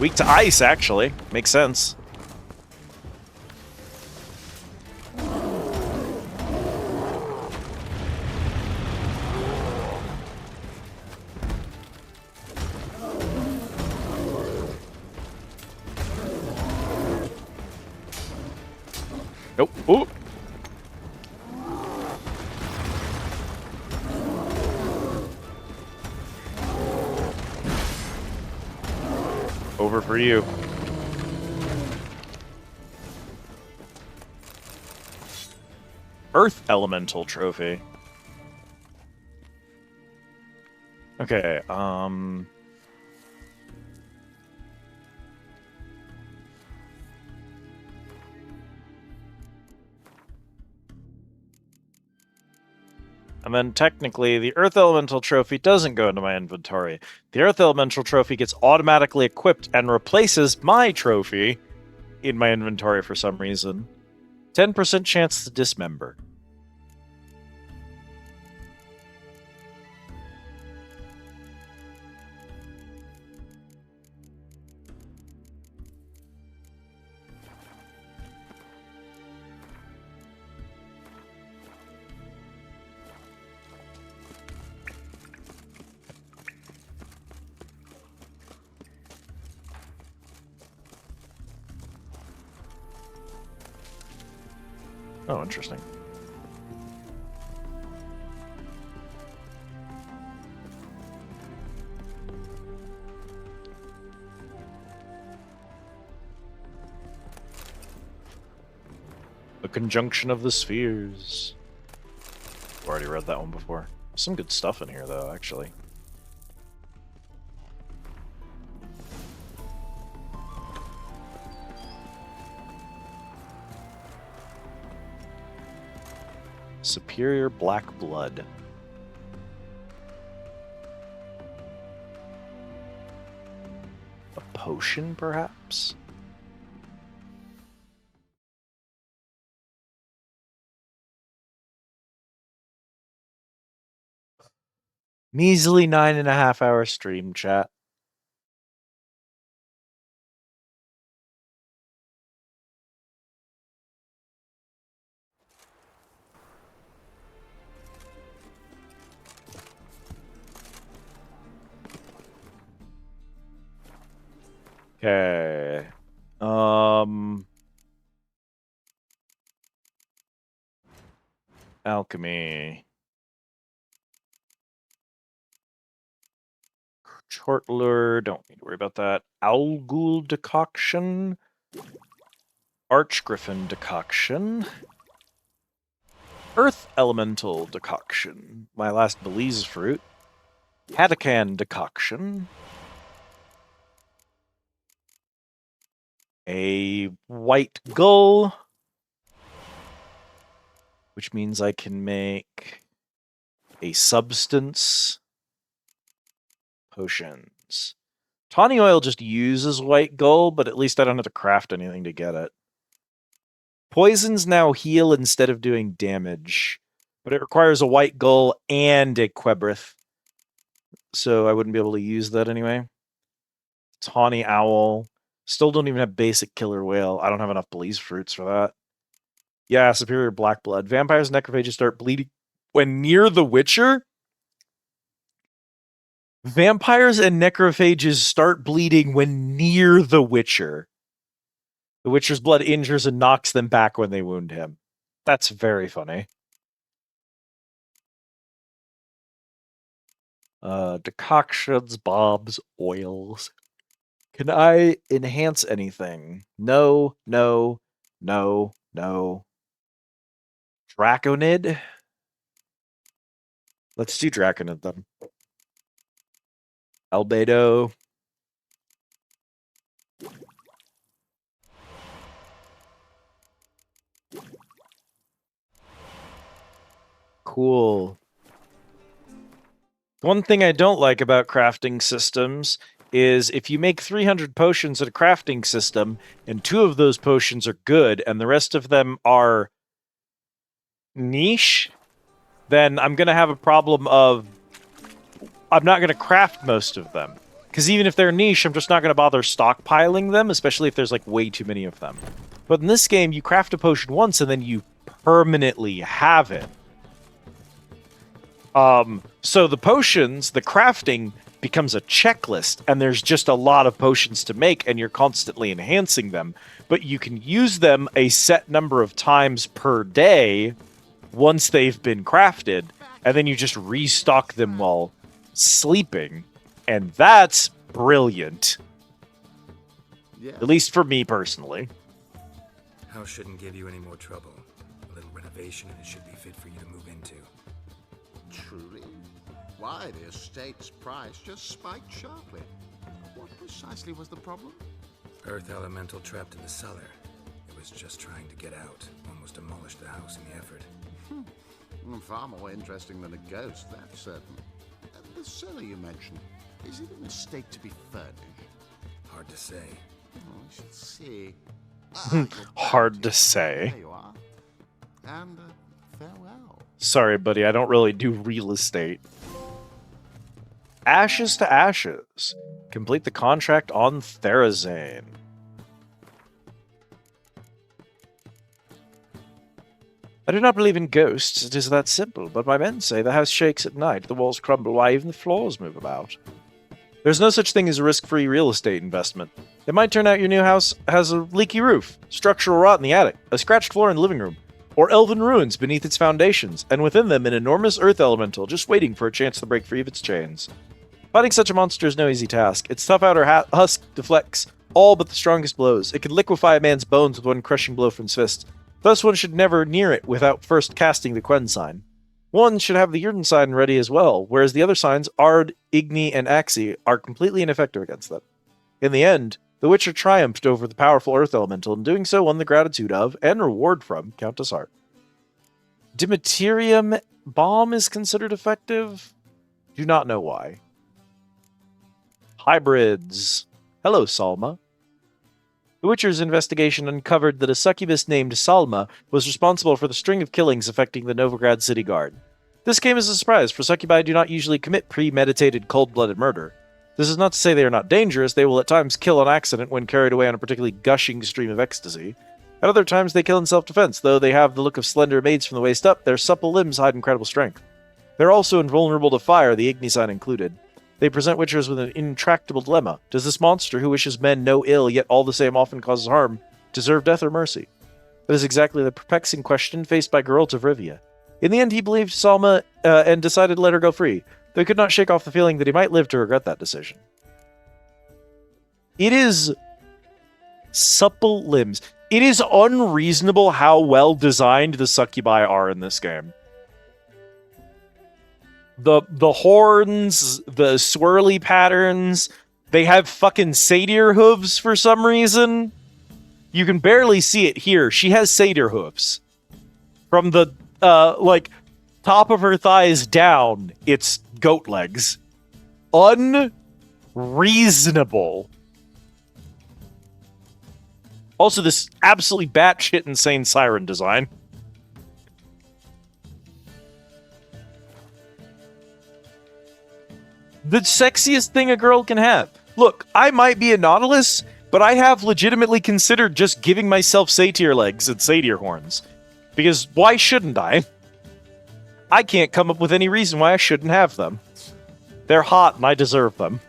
D: Weak to ice, actually. Makes sense. Nope. Ooh. Over for you. Earth Elemental Trophy. Okay, and then technically, the Earth Elemental Trophy doesn't go into my inventory. The Earth Elemental Trophy gets automatically equipped and replaces my trophy in my inventory for some reason. 10% chance to dismember. Oh, interesting. The conjunction of the spheres. I've already read that one before. Some good stuff in here, though, actually. Superior black blood. A potion, perhaps? Measly 9.5-hour stream, chat. Okay. Alchemy. Short lure, don't need to worry about that. Owl ghoul decoction. Archgriffin decoction. Earth elemental decoction. My last Belize fruit. Catacan decoction. A white gull. Which means I can make a substance. Potions. Tawny oil just uses white gull, but at least I don't have to craft anything to get it. Poisons now heal instead of doing damage, but it requires a white gull and a Quebrith, so I wouldn't be able to use that anyway. Tawny owl. Still don't even have basic killer whale. I don't have enough Belize fruits for that. Yeah, superior black blood. Vampires and necrophages start bleeding when near the Witcher. Vampires and necrophages start bleeding when near the Witcher. The Witcher's blood injures and knocks them back when they wound him. That's very funny. Decoctions, bombs, oils. Can I enhance anything? No, no, no, no. Draconid? Let's do Draconid then. Albedo. Cool. One thing I don't like about crafting systems is if you make 300 potions at a crafting system, and 2 of those potions are good, and the rest of them are niche, then I'm going to have a problem of I'm not going to craft most of them. Because even if they're niche, I'm just not going to bother stockpiling them, especially if there's like way too many of them. But in this game, you craft a potion once and then you permanently have it. So the potions, the crafting becomes a checklist, and there's just a lot of potions to make, and you're constantly enhancing them. But you can use them a set number of times per day once they've been crafted, and then you just restock them while sleeping. And that's brilliant.
L: Yeah.
D: At least for me personally.
I: House shouldn't give you any more trouble. A little renovation and it should be fit for you to move into.
L: Truly? Why, the estate's price just spiked sharply. What precisely was the problem?
I: Earth elemental trapped in the cellar. It was just trying to get out. Almost demolished the house in the effort.
L: Far more interesting than a ghost, that's certain. The cellar you mentioned, is it an estate to be furnished?
I: Hard to say.
L: Oh, I should see.
D: Hard to say.
L: There you are. And farewell.
D: Sorry, buddy, I don't really do real estate. Ashes to Ashes. Complete the contract on Therazane. I do not believe in ghosts, it is that simple, but my men say the house shakes at night, the walls crumble, why even the floors move about. There's no such thing as a risk-free real estate investment. It might turn out your new house has a leaky roof, structural rot in the attic, a scratched floor in the living room, or elven ruins beneath its foundations, and within them an enormous earth elemental just waiting for a chance to break free of its chains. Fighting such a monster is no easy task. Its tough outer husk deflects all but the strongest blows. It can liquefy a man's bones with one crushing blow from its fist. Thus one should never near it without first casting the Quen sign. One should have the Yurden sign ready as well, whereas the other signs, Ard, Igni, and Axi, are completely ineffective against them. In the end, the Witcher triumphed over the powerful Earth Elemental, and doing so won the gratitude of, and reward from, Countess Hart. Dimiterium Bomb is considered effective? Do not know why. Hybrids. Hello, Salma. The Witcher's investigation uncovered that a succubus named Salma was responsible for the string of killings affecting the Novigrad city guard. This came as a surprise, for succubi do not usually commit premeditated, cold-blooded murder. This is not to say they are not dangerous, they will at times kill on accident when carried away on a particularly gushing stream of ecstasy. At other times they kill in self-defense, though they have the look of slender maids from the waist up, their supple limbs hide incredible strength. They are also invulnerable to fire, the Igni sign included. They present Witchers with an intractable dilemma. Does this monster, who wishes men no ill, yet all the same often causes harm, deserve death or mercy? That is exactly the perplexing question faced by Geralt of Rivia. In the end, he believed Salma and decided to let her go free. though he could not shake off the feeling that he might live to regret that decision. It is supple limbs. It is unreasonable how well designed the succubi are in this game. The horns, the swirly patterns, they have fucking satyr hooves for some reason. You can barely see it here. She has satyr hooves. From the, like, top of her thighs down, it's goat legs. Unreasonable. Also, this absolutely batshit insane siren design. The sexiest thing a girl can have. Look, I might be a Nautilus, but I have legitimately considered just giving myself satyr legs and satyr horns. Because why shouldn't I? I can't come up with any reason why I shouldn't have them. They're hot and I deserve them.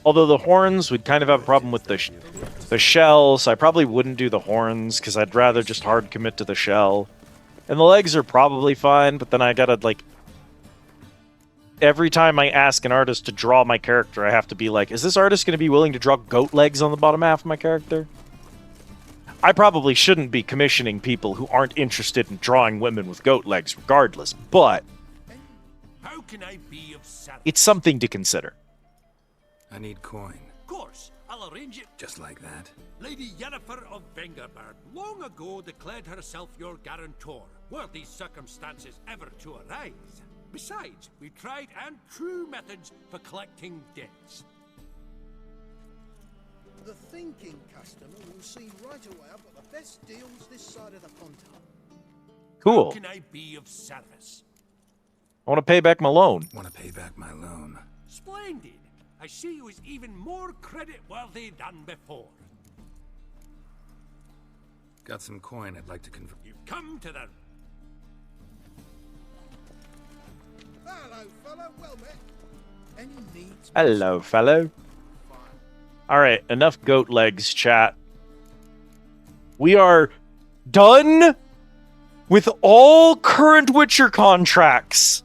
D: Although the horns would kind of have a problem with the shell, so I probably wouldn't do the horns, because I'd rather just hard commit to the shell. And the legs are probably fine, but then I gotta, like... Every time I ask an artist to draw my character, I have to be like, is this artist going to be willing to draw goat legs on the bottom half of my character? I probably shouldn't be commissioning people who aren't interested in drawing women with goat legs regardless, but...
S: How can I be of service?
D: It's something to consider.
I: I need coin.
S: Of course, I'll arrange it.
I: Just like that.
S: Lady Yennefer of Vengerberg long ago declared herself your guarantor, were these circumstances ever to arise. Besides, we tried and true methods for collecting debts.
O: The thinking customer will see right away I've got the best deals this side of the pond.
D: Cool.
S: How can I be of service?
D: I want to pay back my loan.
I: Want to pay back my loan.
S: Splendid. I see you as even more credit worthy than before.
I: Got some coin I'd like to convert.
S: You've come to the...
O: Hello, fellow. Well met. Any needs?
D: Hello, fellow. Alright, enough goat legs, chat. We are done with all current Witcher contracts.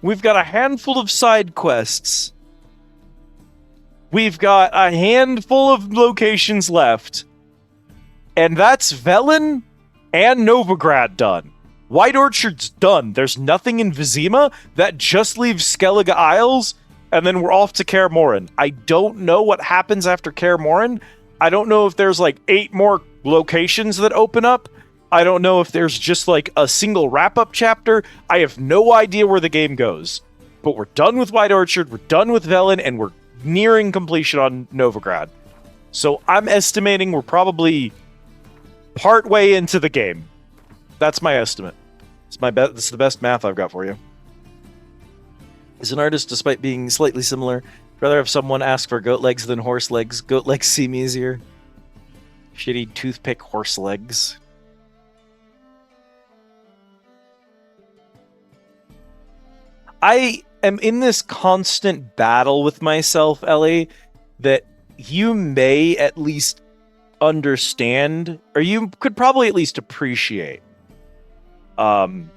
D: We've got a handful of side quests. We've got a handful of locations left. And that's Velen and Novigrad done. White Orchard's done. There's nothing in Vizima. That just leaves Skellige Isles, and then we're off to Kaer Morhen. I don't know what happens after Kaer Morhen. I don't know if there's like 8 more locations that open up. I don't know if there's just like a single wrap-up chapter. I have no idea where the game goes. But we're done with White Orchard, we're done with Velen, and we're nearing completion on Novigrad. So I'm estimating we're probably partway into the game. That's my estimate. This is the best math I've got for you. As an artist, despite being slightly similar, I'd rather have someone ask for goat legs than horse legs. Goat legs seem easier. Shitty toothpick horse legs. I am in this constant battle with myself, Ellie, that you may at least understand, or you could probably at least appreciate. And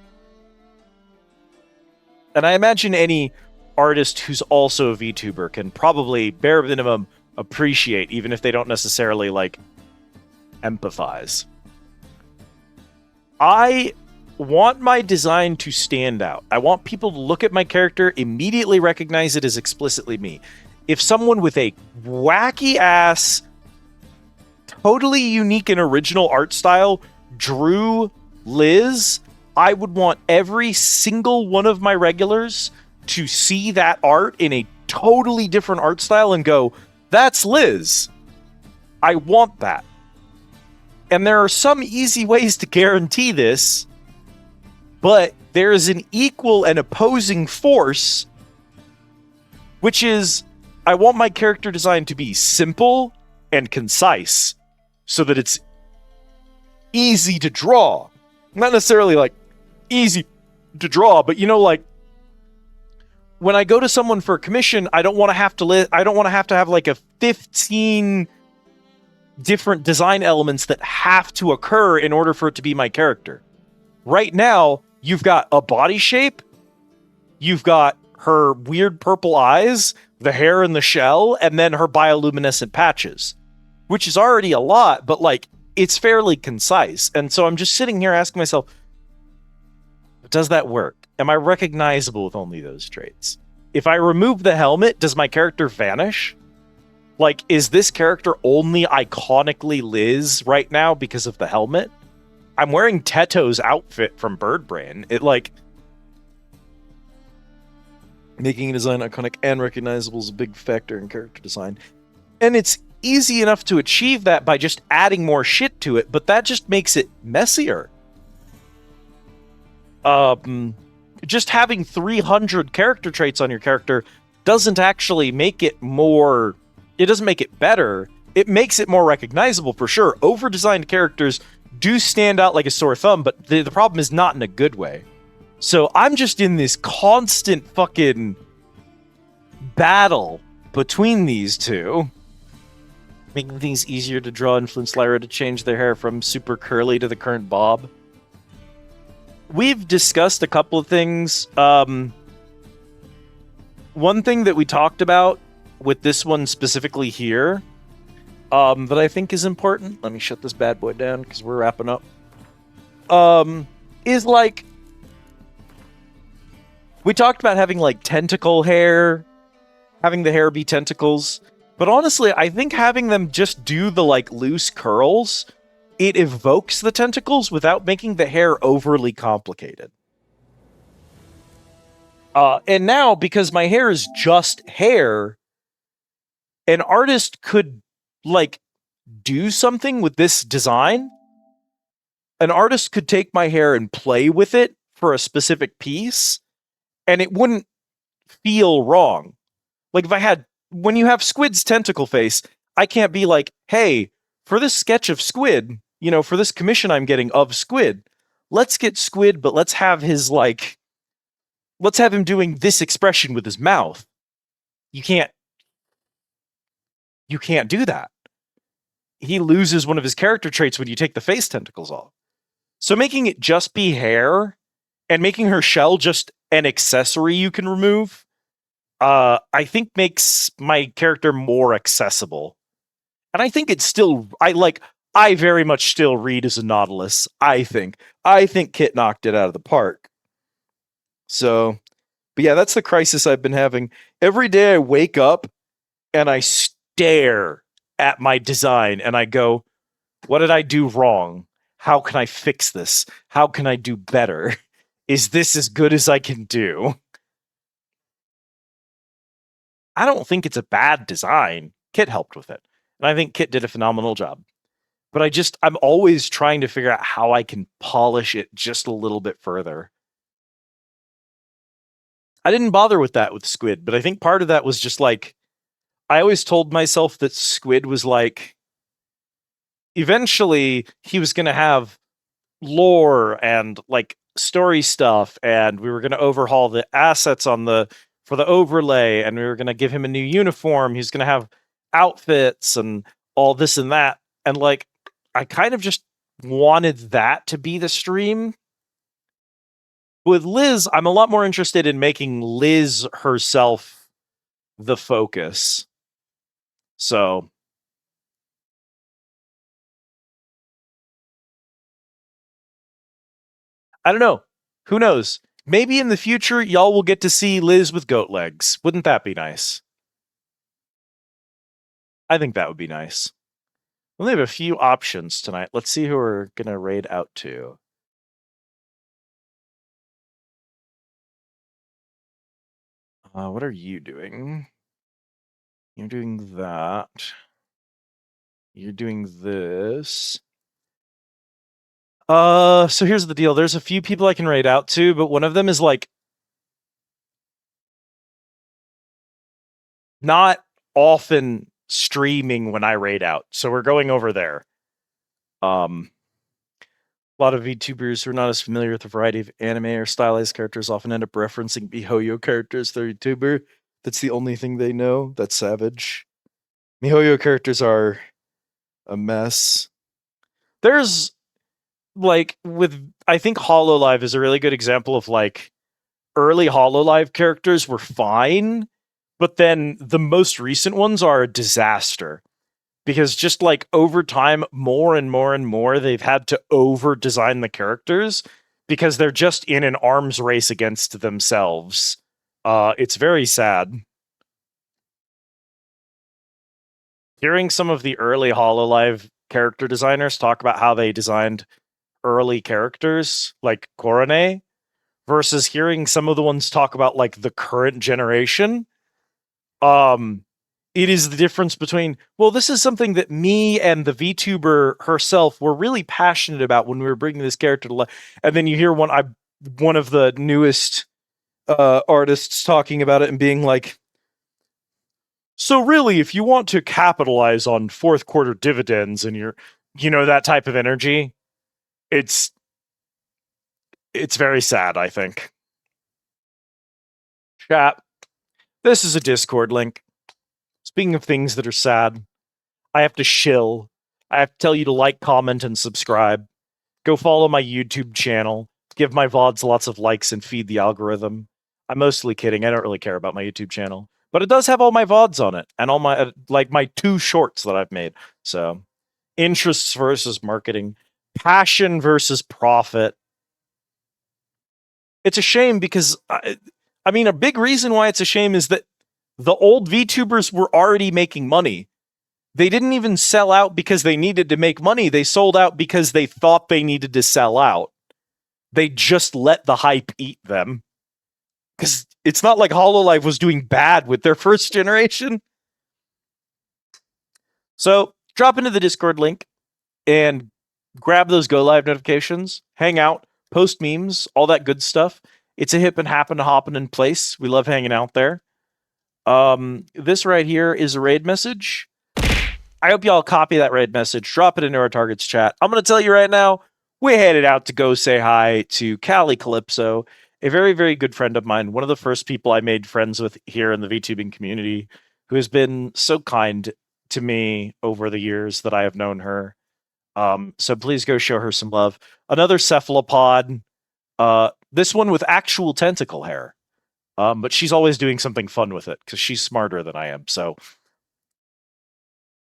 D: I imagine any artist who's also a VTuber can probably, bare minimum, appreciate, even if they don't necessarily, like, empathize. I want my design to stand out. I want people to look at my character, immediately recognize it as explicitly me. If someone with a wacky-ass, totally unique and original art style drew Liz, I would want every single one of my regulars to see that art in a totally different art style and go, that's Liz. I want that. And there are some easy ways to guarantee this, but there is an equal and opposing force, which is, I want my character design to be simple and concise so that it's easy to draw. Not necessarily like easy to draw, but you know, like when I go to someone for a commission, I don't want to have to have like a 15 different design elements that have to occur in order for it to be my character. Right now, you've got a body shape, you've got her weird purple eyes, the hair in the shell, and then her bioluminescent patches, which is already a lot, but like it's fairly concise. And so I'm just sitting here asking myself, does that work? Am I recognizable with only those traits? If I remove the helmet, does my character vanish? Like, is this character only iconically Liz right now because of the helmet? I'm wearing Teto's outfit from Birdbrain. It, like, making a design iconic and recognizable is a big factor in character design. And it's easy enough to achieve that by just adding more shit to it, but that just makes it messier. Just having 300 character traits on your character doesn't actually make it more... It doesn't make it better. It makes it more recognizable for sure. Over-designed characters do stand out like a sore thumb, but the problem is not in a good way. So I'm just in this constant fucking battle between these two. Making things easier to draw influenced Lyra to change their hair from super curly to the current bob. We've discussed a couple of things. One thing that we talked about with this one specifically here, that I think is important. Let me shut this bad boy down because we're wrapping up. Is like, we talked about having like tentacle hair, having the hair be tentacles. But honestly, I think having them just do the like loose curls, it evokes the tentacles without making the hair overly complicated. And now, because my hair is just hair, an artist could, like, do something with this design. An artist could take my hair and play with it for a specific piece, and it wouldn't feel wrong. Like, if I had... When you have Squid's tentacle face, I can't be like, hey, for this sketch of Squid, you know, for this commission I'm getting of Squid, let's get Squid, but let's have his, like... Let's have him doing this expression with his mouth. You can't do that. He loses one of his character traits when you take the face tentacles off. So making it just be hair and making her shell just an accessory you can remove, I think makes my character more accessible. And I think it's still, I very much still read as a Nautilus, I think. I think Kit knocked it out of the park. So, but yeah, that's the crisis I've been having. Every day I wake up and I stare at my design and I go, what did I do wrong? How can I fix this? How can I do better? Is this as good as I can do? I don't think it's a bad design. Kit helped with it. And I think Kit did a phenomenal job. But I'm always trying to figure out how I can polish it just a little bit further. I didn't bother with that with Squid, but I think part of that was just like, I always told myself that Squid was like, eventually he was going to have lore and like story stuff, and we were going to overhaul the assets for the overlay, and we were going to give him a new uniform. He's going to have outfits and all this and that. And like, I kind of just wanted that to be the stream. With Liz, I'm a lot more interested in making Liz herself the focus. So I don't know. Who knows? Maybe in the future, y'all will get to see Liz with goat legs. Wouldn't that be nice? I think that would be nice. We only have a few options tonight. Let's see who we're going to raid out to. What are you doing? You're doing that. You're doing this. So here's the deal. There's a few people I can raid out to, but one of them is like not often streaming when I raid out. So we're going over there. A lot of VTubers who are not as familiar with a variety of anime or stylized characters often end up referencing miHoYo characters to their YouTuber. That's the only thing they know. That's savage. miHoYo characters are a mess. There's like I think Hololive is a really good example of like early Hololive characters were fine, but then the most recent ones are a disaster. Because just like over time, more and more and more, they've had to over design the characters because they're just in an arms race against themselves. It's very sad. Hearing some of the early Hololive character designers talk about how they designed early characters like Korone versus hearing some of the ones talk about like the current generation, it is the difference between, well, this is something that me and the VTuber herself were really passionate about when we were bringing this character to life, and then you hear one of the newest artists talking about it and being like, so really, if you want to capitalize on fourth quarter dividends and that type of energy, it's very sad, I think. Chat, this is a Discord link. Speaking of things that are sad, I have to shill. I have to tell you to like, comment, and subscribe. Go follow my YouTube channel. Give my VODs lots of likes and feed the algorithm. I'm mostly kidding. I don't really care about my YouTube channel. But it does have all my VODs on it and all my my 2 shorts that I've made. So, interests versus marketing, passion versus profit. It's a shame because I mean, a big reason why it's a shame is that the old VTubers were already making money. They didn't even sell out because they needed to make money. They sold out because they thought they needed to sell out. They just let the hype eat them. Because it's not like Hololive was doing bad with their first generation. So drop into the Discord link and grab those Go Live notifications, hang out, post memes, all that good stuff. It's a hip and happen to hopping in place. We love hanging out there. This right here is a raid message. I hope y'all copy that raid message, drop it into our targets chat. I'm going to tell you right now, we headed out to go say hi to Callie Calypso, a very, very good friend of mine, one of the first people I made friends with here in the VTubing community, who has been so kind to me over the years that I have known her. So please go show her some love. Another cephalopod, this one with actual tentacle hair. But she's always doing something fun with it because she's smarter than I am. So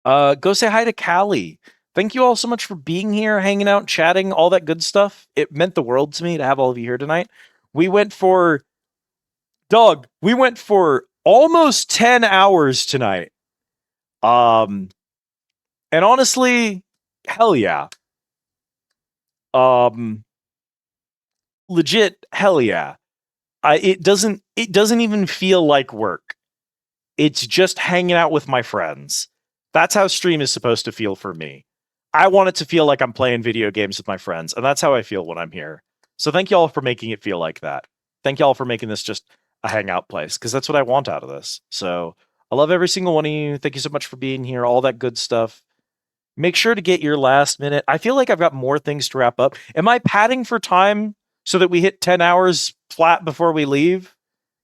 D: go say hi to Callie. Thank you all so much for being here, hanging out, chatting, all that good stuff. It meant the world to me to have all of you here tonight. We went for almost 10 hours tonight. And honestly, hell yeah. Legit, hell yeah. It doesn't even feel like work. It's just hanging out with my friends. That's how stream is supposed to feel for me. I want it to feel like I'm playing video games with my friends, and that's how I feel when I'm here. So thank y'all for making it feel like that. Thank y'all for making this just a hangout place, because that's what I want out of this. So I love every single one of you. Thank you so much for being here, all that good stuff. Make sure to get your last minute. I feel like I've got more things to wrap up. Am I padding for time so that we hit 10 hours flat before we leave?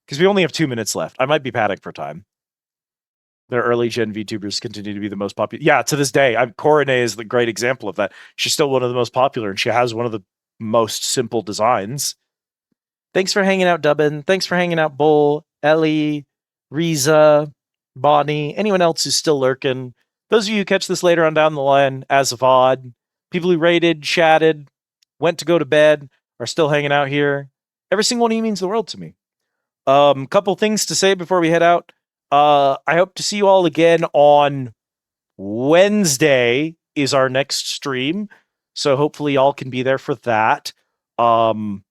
D: Because we only have 2 minutes left. I might be padding for time. Their early gen VTubers continue to be the most popular. Yeah, to this day, Korone is the great example of that. She's still one of the most popular, and she has one of the most simple designs. Thanks for hanging out, Dubbin. Thanks for hanging out, Bull, Ellie, Riza, Bonnie, anyone else who's still lurking. Those of you who catch this later on down the line as a VOD, people who raided, chatted, went to go to bed, are still hanging out here. Every single one of you means the world to me. Couple things to say before we head out. I hope to see you all again on Wednesday is our next stream. So hopefully y'all can be there for that. Remember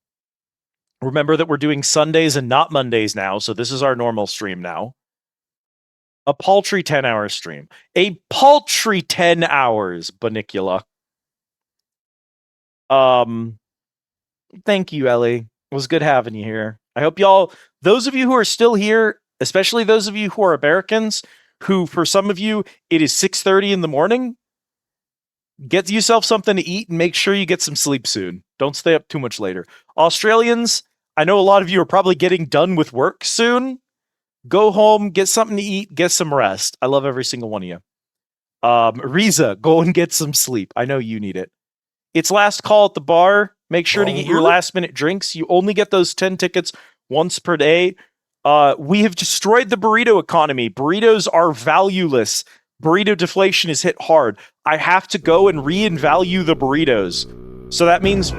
D: that we're doing Sundays and not Mondays now. So this is our normal stream now. A paltry 10-hour stream. A paltry 10 hours, Banicula. Thank you, Ellie. It was good having you here. I hope y'all, those of you who are still here, especially those of you who are Americans, who for some of you, it is 6:30 in the morning, get yourself something to eat and make sure you get some sleep soon. Don't stay up too much later. Australians, I know a lot of you are probably getting done with work soon. Go home, get something to eat, get some rest. I love every single one of you. Riza, go and get some sleep. I know you need it. It's last call at the bar. Make sure to get your last minute drinks. You only get those 10 tickets once per day. We have destroyed the burrito economy. Burritos are valueless. Burrito deflation is hit hard. I have to go and revalue the burritos. So that means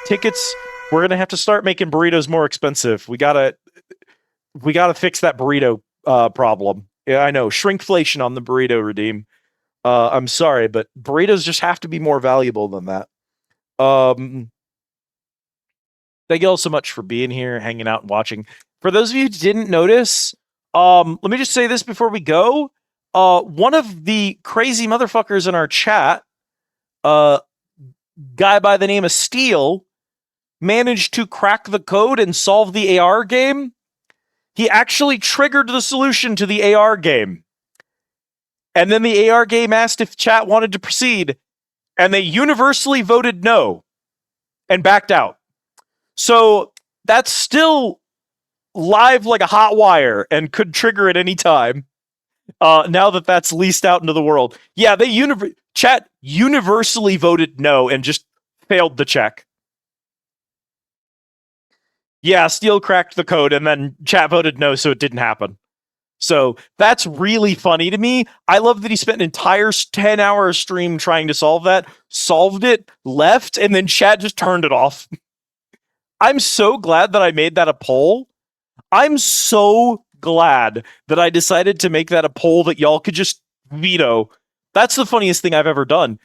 D: tickets, we're going to have to start making burritos more expensive. We got to fix that burrito problem. Yeah, I know. Shrinkflation on the burrito redeem. I'm sorry, but burritos just have to be more valuable than that. Thank you all so much for being here, hanging out, and watching. For those of you who didn't notice, let me just say this before we go. One of the crazy motherfuckers in our chat, guy by the name of Steel, managed to crack the code and solve the AR game. He actually triggered the solution to the AR game. And then the AR game asked if chat wanted to proceed, and they universally voted no and backed out. So that's still live like a hot wire and could trigger at any time. Now that that's leased out into the world. Yeah, chat universally voted no and just failed the check. Yeah, Steel cracked the code and then chat voted no, so it didn't happen. So that's really funny to me. I love that he spent an entire 10-hour stream trying to solve that, solved it, left, and then chat just turned it off. I'm so glad that I made that a poll. I'm so glad that I decided to make that a poll that y'all could just veto. That's the funniest thing I've ever done.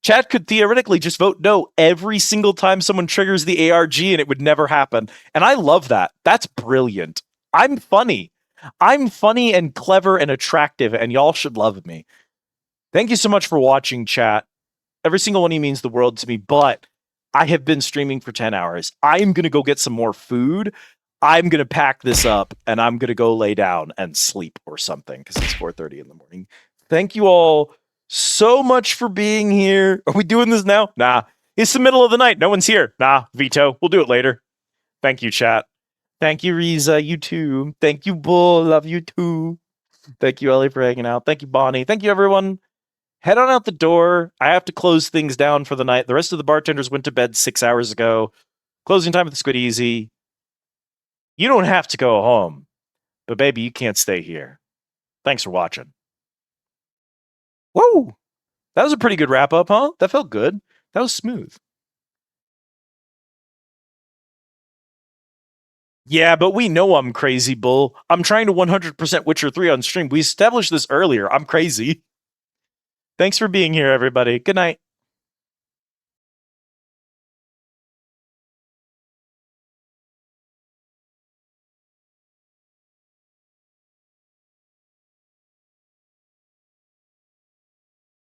D: Chat could theoretically just vote no every single time someone triggers the ARG and it would never happen. And I love that. That's brilliant. I'm funny. I'm funny and clever and attractive, and y'all should love me. Thank you so much for watching, chat. Every single one of you means the world to me, but I have been streaming for 10 hours. I'm going to go get some more food. I'm going to pack this up, and I'm going to go lay down and sleep or something, because it's 4:30 in the morning. Thank you all so much for being here. Are we doing this now? Nah. It's the middle of the night. No one's here. Nah, veto. We'll do it later. Thank you, chat. Thank you, Riza. You too. Thank you, Bull. Love you too. Thank you, Ellie, for hanging out. Thank you, Bonnie. Thank you, everyone. Head on out the door. I have to close things down for the night. The rest of the bartenders went to bed 6 hours ago. Closing time at the Squid Easy. You don't have to go home. But, baby, you can't stay here. Thanks for watching. Whoa! That was a pretty good wrap-up, huh? That felt good. That was smooth. Yeah, but we know I'm crazy, Bull. I'm trying to 100% Witcher 3 on stream. We established this earlier. I'm crazy. Thanks for being here, everybody. Good night.